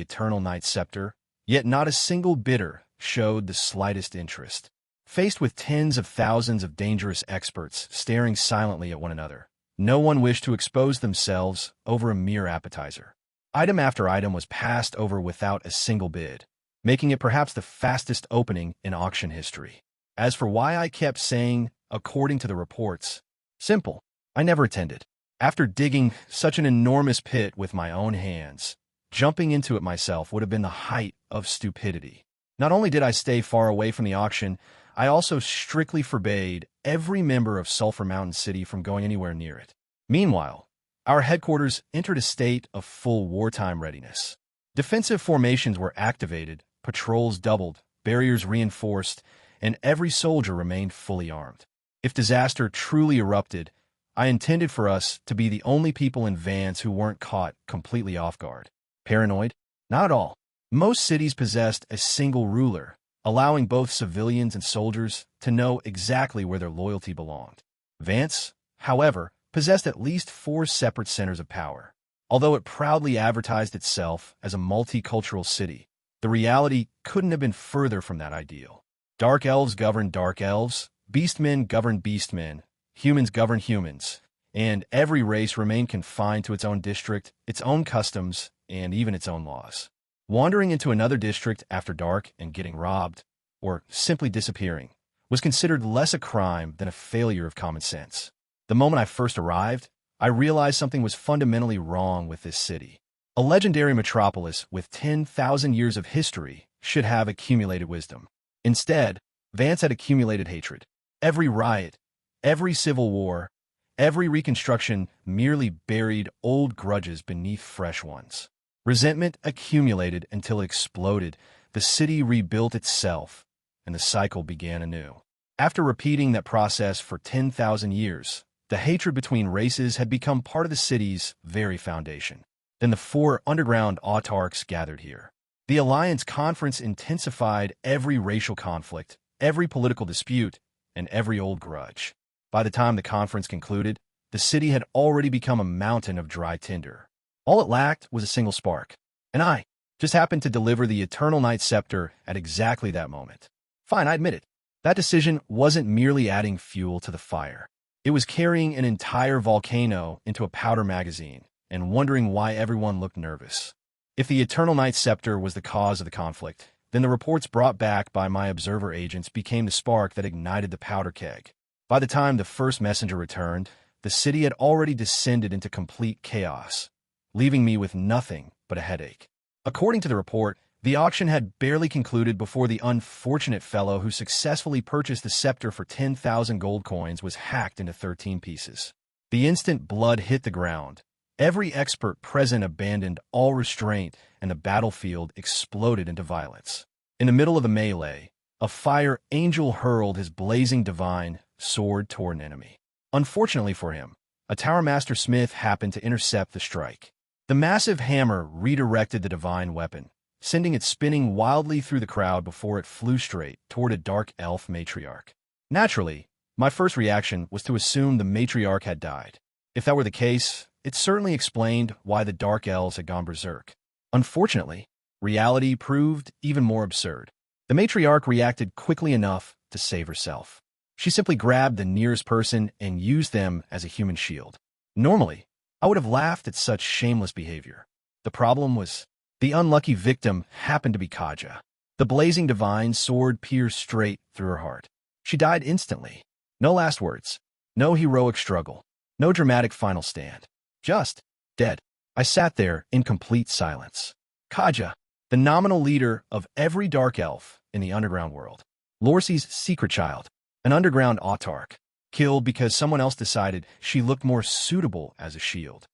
S1: Eternal Night Scepter, yet not a single bidder showed the slightest interest. Faced with tens of thousands of dangerous experts staring silently at one another, no one wished to expose themselves over a mere appetizer. Item after item was passed over without a single bid, making it perhaps the fastest opening in auction history. As for why I kept saying, according to the reports, simple, I never attended. After digging such an enormous pit with my own hands, jumping into it myself would have been the height of stupidity. Not only did I stay far away from the auction, I also strictly forbade every member of Sulphur Mountain City from going anywhere near it. Meanwhile, our headquarters entered a state of full wartime readiness. Defensive formations were activated, patrols doubled, barriers reinforced, and every soldier remained fully armed. If disaster truly erupted, I intended for us to be the only people in Vance who weren't caught completely off guard. Paranoid? Not at all. Most cities possessed a single ruler, allowing both civilians and soldiers to know exactly where their loyalty belonged. Vance, however, possessed at least 4 separate centers of power. Although it proudly advertised itself as a multicultural city, the reality couldn't have been further from that ideal. Dark elves governed dark elves, beastmen governed beastmen, humans governed humans, and every race remained confined to its own district, its own customs, and even its own laws. Wandering into another district after dark and getting robbed, or simply disappearing, was considered less a crime than a failure of common sense. The moment I first arrived, I realized something was fundamentally wrong with this city. A legendary metropolis with 10,000 years of history should have accumulated wisdom. Instead, Vance had accumulated hatred. Every riot, every civil war, every reconstruction merely buried old grudges beneath fresh ones. Resentment accumulated until it exploded, the city rebuilt itself, and the cycle began anew. After repeating that process for 10,000 years, the hatred between races had become part of the city's very foundation. Then the 4 underground autarchs gathered here. The Alliance Conference intensified every racial conflict, every political dispute, and every old grudge. By the time the conference concluded, the city had already become a mountain of dry tinder. All it lacked was a single spark, and I just happened to deliver the Eternal Night Scepter at exactly that moment. Fine, I admit it. That decision wasn't merely adding fuel to the fire. It was carrying an entire volcano into a powder magazine and wondering why everyone looked nervous. If the Eternal Night Scepter was the cause of the conflict, then the reports brought back by my observer agents became the spark that ignited the powder keg. By the time the first messenger returned, the city had already descended into complete chaos, leaving me with nothing but a headache. According to the report, the auction had barely concluded before the unfortunate fellow who successfully purchased the scepter for 10,000 gold coins was hacked into 13 pieces. The instant blood hit the ground, every expert present abandoned all restraint, and the battlefield exploded into violence. In the middle of the melee, a fire angel hurled his blazing divine sword toward an enemy. Unfortunately for him, a Tower Master Smith happened to intercept the strike. The massive hammer redirected the divine weapon, sending it spinning wildly through the crowd before it flew straight toward a dark elf matriarch. Naturally, my first reaction was to assume the matriarch had died. If that were the case, it certainly explained why the dark elves had gone berserk. Unfortunately, reality proved even more absurd. The matriarch reacted quickly enough to save herself. She simply grabbed the nearest person and used them as a human shield. Normally, I would have laughed at such shameless behavior. The problem was, the unlucky victim happened to be Kaja. The blazing divine sword pierced straight through her heart. She died instantly. No last words. No heroic struggle. No dramatic final stand. Just dead. I sat there in complete silence. Kaja, the nominal leader of every dark elf in the underground world. Lorcie's secret child, an underground autarch, killed because someone else decided she looked more suitable as a shield.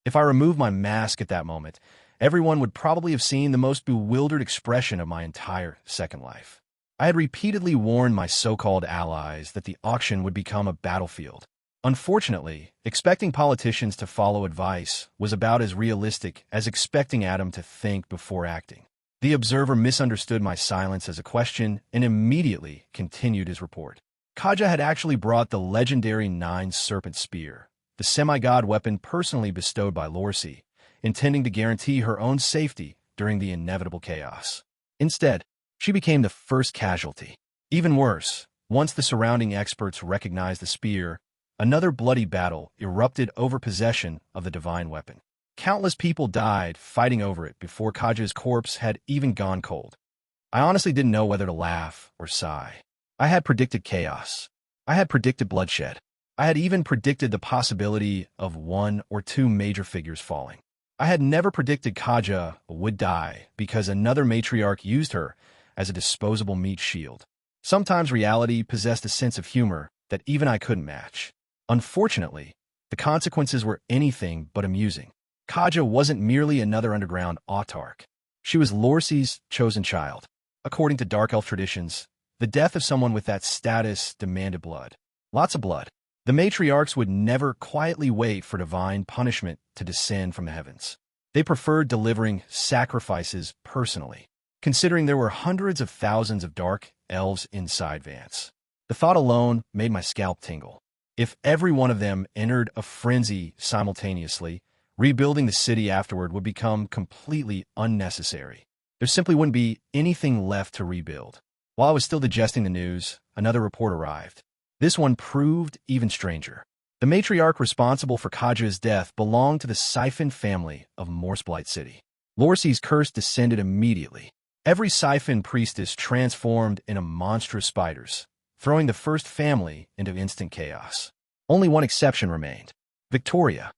S1: If I removed my mask at that moment, everyone would probably have seen the most bewildered expression of my entire second life. I had repeatedly warned my so-called allies that the auction would become a battlefield. Unfortunately, expecting politicians to follow advice was about as realistic as expecting Adam to think before acting. The observer misunderstood my silence as a question and immediately continued his report. Kaja had actually brought the legendary Nine-Serpent Spear, the semi-god weapon personally bestowed by Lorsi, intending to guarantee her own safety during the inevitable chaos. Instead, she became the first casualty. Even worse, once the surrounding experts recognized the spear, another bloody battle erupted over possession of the divine weapon. Countless people died fighting over it before Kaja's corpse had even gone cold. I honestly didn't know whether to laugh or sigh. I had predicted chaos. I had predicted bloodshed. I had even predicted the possibility of one or two major figures falling. I had never predicted Kaja would die because another matriarch used her as a disposable meat shield. Sometimes reality possessed a sense of humor that even I couldn't match. Unfortunately, the consequences were anything but amusing. Kaja wasn't merely another underground autarch. She was Lorsi's chosen child. According to Dark Elf traditions, the death of someone with that status demanded blood. Lots of blood. The matriarchs would never quietly wait for divine punishment to descend from the heavens. They preferred delivering sacrifices personally, considering there were hundreds of thousands of dark elves inside Vance. The thought alone made my scalp tingle. If every one of them entered a frenzy simultaneously, rebuilding the city afterward would become completely unnecessary. There simply wouldn't be anything left to rebuild. While I was still digesting the news, another report arrived. This one proved even stranger. The matriarch responsible for Kaja's death belonged to the Siphon family of Morseblight City. Lorsi's curse descended immediately. Every Siphon priestess transformed into monstrous spiders, throwing the first family into instant chaos. Only one exception remained: Victoria.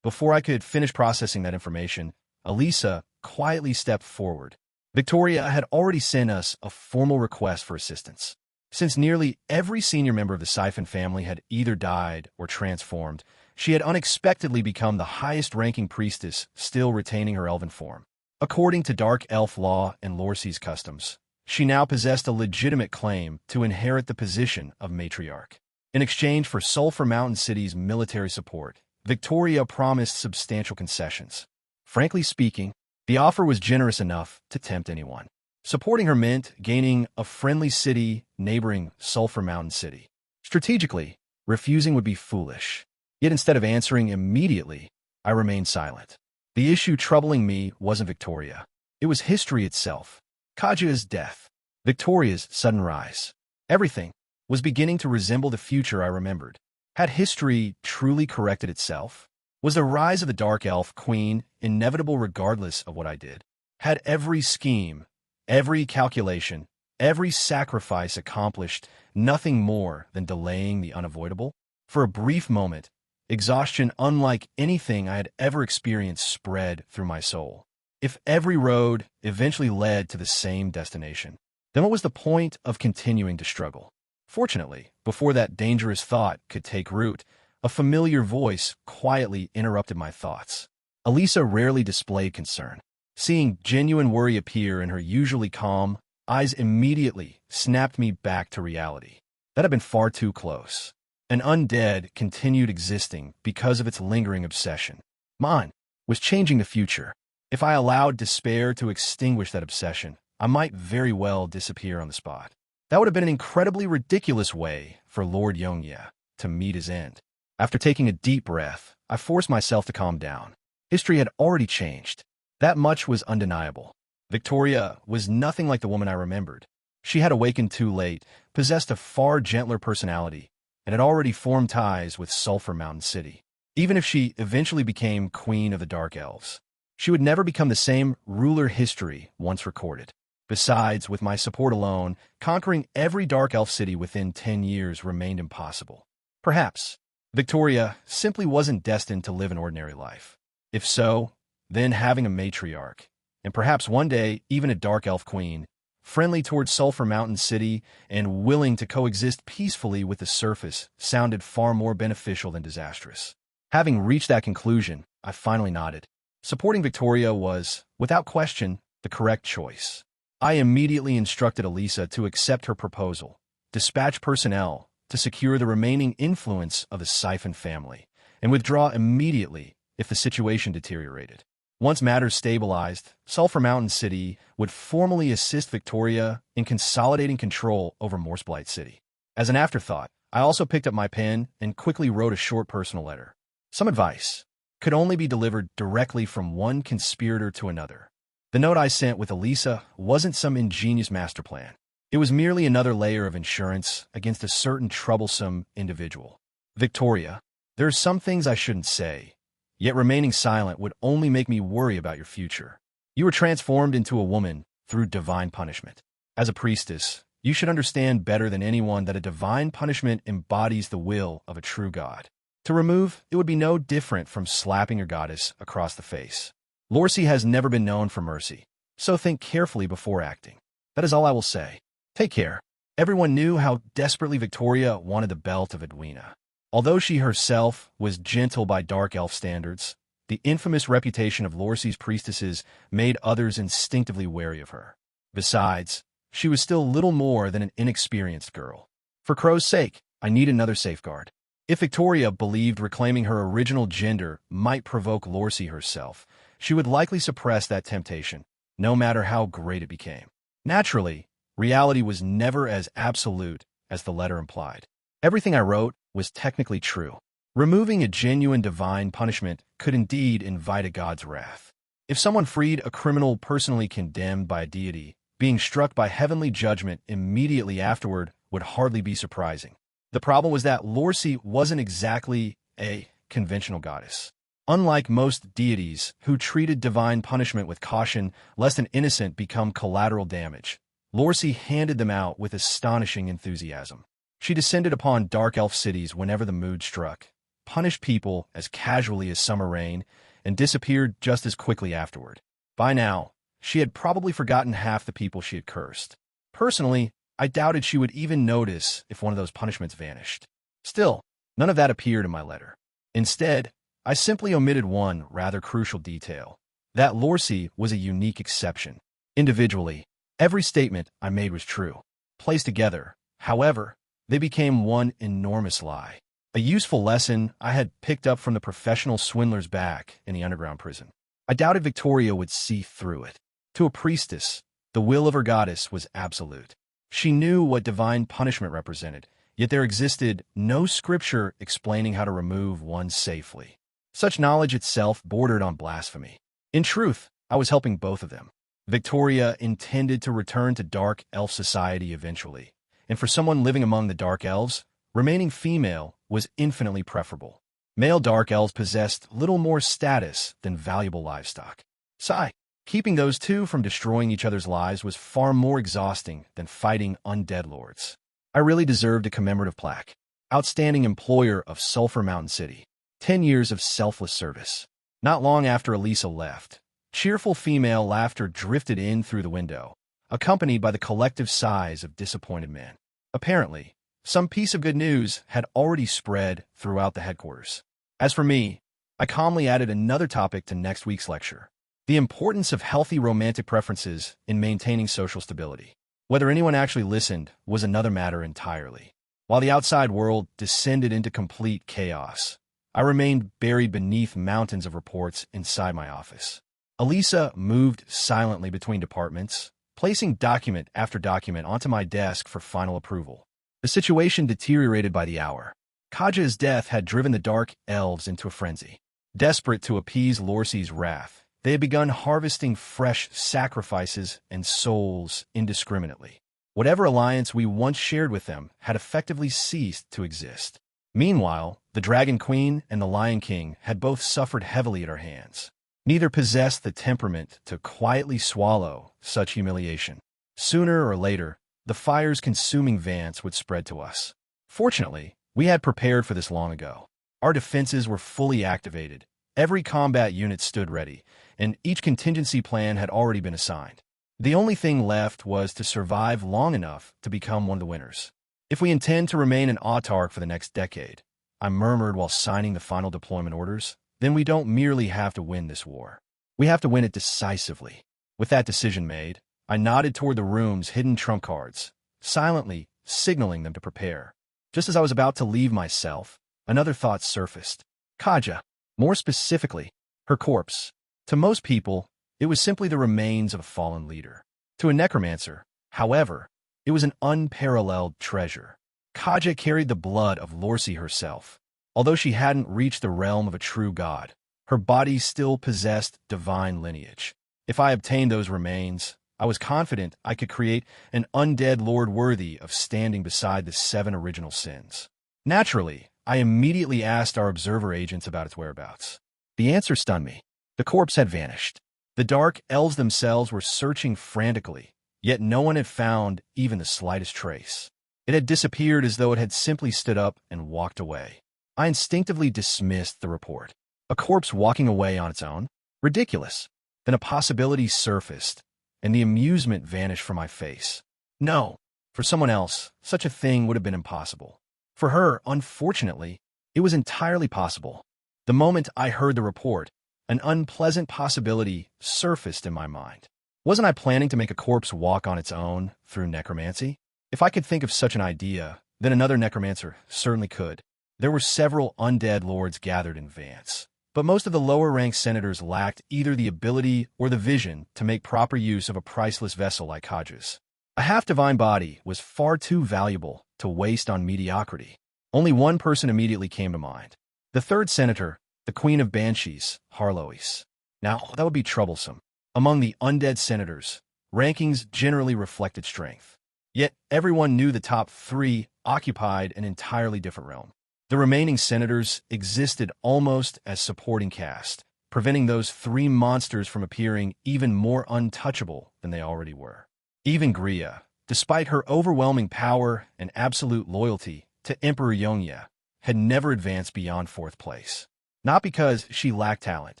S1: Before I could finish processing that information, Elisa quietly stepped forward. Victoria had already sent us a formal request for assistance. Since nearly every senior member of the Siphon family had either died or transformed, she had unexpectedly become the highest-ranking priestess, still retaining her elven form. According to Dark Elf law and Lorsi's customs, she now possessed a legitimate claim to inherit the position of matriarch. In exchange for Sulphur Mountain City's military support, Victoria promised substantial concessions. Frankly speaking, the offer was generous enough to tempt anyone. Supporting her meant gaining a friendly city neighboring Sulphur Mountain City. Strategically, refusing would be foolish. Yet instead of answering immediately, I remained silent. The issue troubling me wasn't Victoria. It was history itself. Kaja's death. Victoria's sudden rise. Everything was beginning to resemble the future I remembered. Had history truly corrected itself? Was the rise of the Dark Elf Queen inevitable regardless of what I did? Had every scheme, every calculation, every sacrifice accomplished nothing more than delaying the unavoidable? For a brief moment, exhaustion unlike anything I had ever experienced spread through my soul. If every road eventually led to the same destination, then what was the point of continuing to struggle? Fortunately, before that dangerous thought could take root, a familiar voice quietly interrupted my thoughts. Elisa rarely displayed concern. Seeing genuine worry appear in her usually calm eyes immediately snapped me back to reality. That had been far too close. An undead continued existing because of its lingering obsession. Mine was changing the future. If I allowed despair to extinguish that obsession, I might very well disappear on the spot. That would have been an incredibly ridiculous way for Lord Yongya to meet his end. After taking a deep breath, I forced myself to calm down. History had already changed. That much was undeniable. Victoria was nothing like the woman I remembered. She had awakened too late, possessed a far gentler personality, and had already formed ties with Sulphur Mountain City. Even if she eventually became Queen of the Dark Elves, she would never become the same ruler history once recorded. Besides, with my support alone, conquering every Dark Elf city within 10 years remained impossible. Perhaps Victoria simply wasn't destined to live an ordinary life. If so, then having a matriarch, and perhaps one day even a Dark Elf Queen, friendly towards Sulphur Mountain City and willing to coexist peacefully with the surface, sounded far more beneficial than disastrous. Having reached that conclusion, I finally nodded. Supporting Victoria was, without question, the correct choice. I immediately instructed Elisa to accept her proposal, dispatch personnel to secure the remaining influence of the Siphon family, and withdraw immediately if the situation deteriorated. Once matters stabilized, Sulphur Mountain City would formally assist Victoria in consolidating control over Morseblight City. As an afterthought, I also picked up my pen and quickly wrote a short personal letter. Some advice could only be delivered directly from one conspirator to another. The note I sent with Elisa wasn't some ingenious master plan. It was merely another layer of insurance against a certain troublesome individual. Victoria, there are some things I shouldn't say, yet remaining silent would only make me worry about your future. You were transformed into a woman through divine punishment. As a priestess, you should understand better than anyone that a divine punishment embodies the will of a true god. To remove, it would be no different from slapping your goddess across the face. Lorcy has never been known for mercy, so think carefully before acting. That is all I will say. Take care. Everyone knew how desperately Victoria wanted the belt of Edwina. Although she herself was gentle by dark elf standards, the infamous reputation of Lorcy's priestesses made others instinctively wary of her. Besides, she was still little more than an inexperienced girl. For Crow's sake, I need another safeguard. If Victoria believed reclaiming her original gender might provoke Lorcy herself, she would likely suppress that temptation, no matter how great it became. Naturally, reality was never as absolute as the letter implied. Everything I wrote was technically true. Removing a genuine divine punishment could indeed invite a god's wrath. If someone freed a criminal personally condemned by a deity, being struck by heavenly judgment immediately afterward would hardly be surprising. The problem was that Lorcy wasn't exactly a conventional goddess. Unlike most deities who treated divine punishment with caution lest an innocent become collateral damage, Lorcy handed them out with astonishing enthusiasm. She descended upon dark elf cities whenever the mood struck, punished people as casually as summer rain, and disappeared just as quickly afterward. By now, she had probably forgotten half the people she had cursed. Personally, I doubted she would even notice if one of those punishments vanished. Still, none of that appeared in my letter. Instead, I simply omitted one rather crucial detail. That Lorcy was a unique exception. Individually, every statement I made was true. Placed together, however, they became one enormous lie. A useful lesson I had picked up from the professional swindlers back in the underground prison. I doubted Victoria would see through it. To a priestess, the will of her goddess was absolute. She knew what divine punishment represented, yet there existed no scripture explaining how to remove one safely. Such knowledge itself bordered on blasphemy. In truth, I was helping both of them. Victoria intended to return to dark elf society eventually, and for someone living among the dark elves, remaining female was infinitely preferable. Male dark elves possessed little more status than valuable livestock. Sigh. Keeping those two from destroying each other's lives was far more exhausting than fighting undead lords. I really deserved a commemorative plaque. Outstanding employer of Sulphur Mountain City. 10 years of selfless service. Not long after Elisa left, cheerful female laughter drifted in through the window, accompanied by the collective sighs of disappointed men. Apparently, some piece of good news had already spread throughout the headquarters. As for me, I calmly added another topic to next week's lecture. The importance of healthy romantic preferences in maintaining social stability. Whether anyone actually listened was another matter entirely. While the outside world descended into complete chaos, I remained buried beneath mountains of reports inside my office. Elisa moved silently between departments, placing document after document onto my desk for final approval. The situation deteriorated by the hour. Kaja's death had driven the dark elves into a frenzy. Desperate to appease Lorcy's wrath, they had begun harvesting fresh sacrifices and souls indiscriminately. Whatever alliance we once shared with them had effectively ceased to exist. Meanwhile, the Dragon Queen and the Lion King had both suffered heavily at our hands. Neither possessed the temperament to quietly swallow such humiliation. Sooner or later, the fire's consuming vance would spread to us. Fortunately, we had prepared for this long ago. Our defenses were fully activated. Every combat unit stood ready, and each contingency plan had already been assigned. The only thing left was to survive long enough to become one of the winners. If we intend to remain an autarch for the next decade, I murmured while signing the final deployment orders. Then we don't merely have to win this war. We have to win it decisively. With that decision made, I nodded toward the room's hidden trump cards, silently signaling them to prepare. Just as I was about to leave myself, another thought surfaced. Kaja, more specifically, her corpse. To most people, it was simply the remains of a fallen leader. To a necromancer, however, it was an unparalleled treasure. Kaja carried the blood of Lorsi herself. Although she hadn't reached the realm of a true god, her body still possessed divine lineage. If I obtained those remains, I was confident I could create an undead lord worthy of standing beside the 7 original sins. Naturally, I immediately asked our observer agents about its whereabouts. The answer stunned me. The corpse had vanished. The dark elves themselves were searching frantically, yet no one had found even the slightest trace. It had disappeared as though it had simply stood up and walked away. I instinctively dismissed the report. A corpse walking away on its own? Ridiculous. Then a possibility surfaced, and the amusement vanished from my face. No, for someone else, such a thing would have been impossible. For her, unfortunately, it was entirely possible. The moment I heard the report, an unpleasant possibility surfaced in my mind. Wasn't I planning to make a corpse walk on its own through necromancy? If I could think of such an idea, then another necromancer certainly could. There were several undead lords gathered in Vance, but most of the lower-ranked senators lacked either the ability or the vision to make proper use of a priceless vessel like Kaja's. A half-divine body was far too valuable to waste on mediocrity. Only one person immediately came to mind. The third senator, the Queen of Banshees, Harlois. Now, that would be troublesome. Among the undead senators, rankings generally reflected strength. Yet everyone knew the top 3 occupied an entirely different realm. The remaining senators existed almost as supporting cast, preventing those 3 monsters from appearing even more untouchable than they already were. Even Gria, despite her overwhelming power and absolute loyalty to Emperor Yongya, had never advanced beyond 4th place. Not because she lacked talent,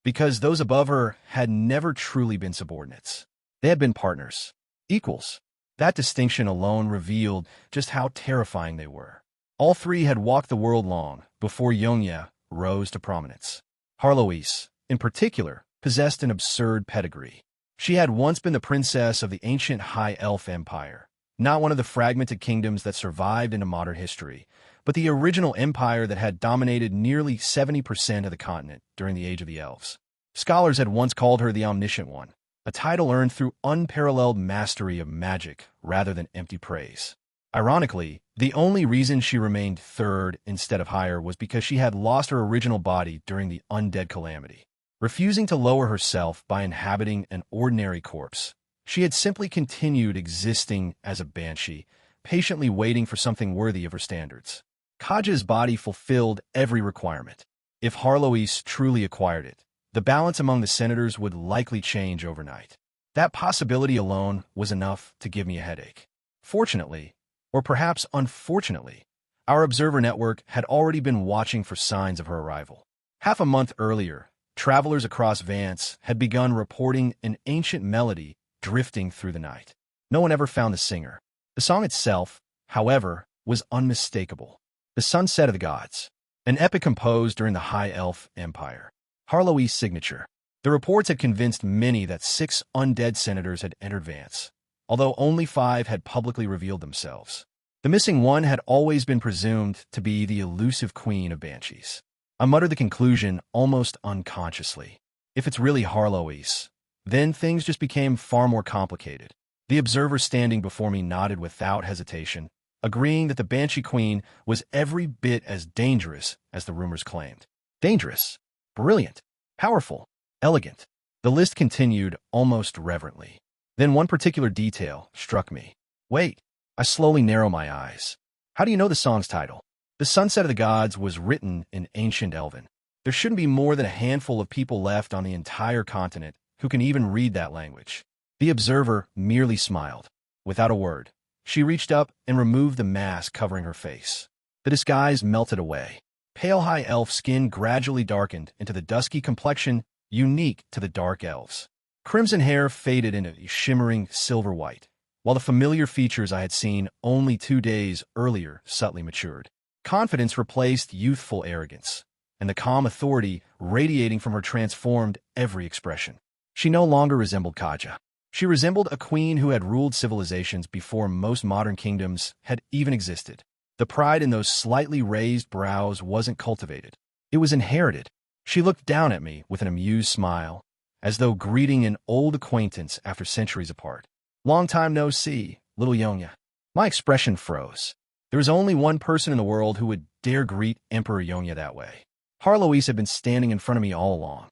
S1: because those above her had never truly been subordinates. They had been partners, equals. That distinction alone revealed just how terrifying they were. All 3 had walked the world long before Yongya rose to prominence. Harlois, in particular, possessed an absurd pedigree. She had once been the princess of the ancient High Elf Empire, not one of the fragmented kingdoms that survived into modern history, but the original empire that had dominated nearly 70% of the continent during the Age of the Elves. Scholars had once called her the Omniscient One, a title earned through unparalleled mastery of magic rather than empty praise. Ironically, the only reason she remained 3rd instead of higher was because she had lost her original body during the undead calamity. Refusing to lower herself by inhabiting an ordinary corpse, she had simply continued existing as a banshee, patiently waiting for something worthy of her standards. Kaja's body fulfilled every requirement. If Harlois truly acquired it, the balance among the senators would likely change overnight. That possibility alone was enough to give me a headache. Fortunately, or perhaps unfortunately, our observer network had already been watching for signs of her arrival. Half a month earlier, travelers across Vance had begun reporting an ancient melody drifting through the night. No one ever found the singer. The song itself, however, was unmistakable. The Sunset of the Gods, an epic composed during the High Elf Empire. Harlois' signature. The reports had convinced many that 6 undead senators had entered Vance, although only 5 had publicly revealed themselves. The missing one had always been presumed to be the elusive Queen of Banshees. I muttered the conclusion almost unconsciously. If it's really Harlois, then things just became far more complicated. The observer standing before me nodded without hesitation, agreeing that the Banshee Queen was every bit as dangerous as the rumors claimed. Dangerous, brilliant, powerful, elegant. The list continued almost reverently. Then one particular detail struck me. Wait, I slowly narrow my eyes. How do you know the song's title? The Sunset of the Gods was written in ancient Elven. There shouldn't be more than a handful of people left on the entire continent who can even read that language. The observer merely smiled. Without a word, she reached up and removed the mask covering her face. The disguise melted away. Pale high elf skin gradually darkened into the dusky complexion unique to the dark elves. Crimson hair faded into shimmering silver white, while the familiar features I had seen only 2 days earlier subtly matured. Confidence replaced youthful arrogance, and the calm authority radiating from her transformed every expression. She no longer resembled Kaja. She resembled a queen who had ruled civilizations before most modern kingdoms had even existed. The pride in those slightly raised brows wasn't cultivated. It was inherited. She looked down at me with an amused smile, as though greeting an old acquaintance after centuries apart. "Long time no see, little Yonya." My expression froze. There was only one person in the world who would dare greet Emperor Yonya that way. Harloise had been standing in front of me all along.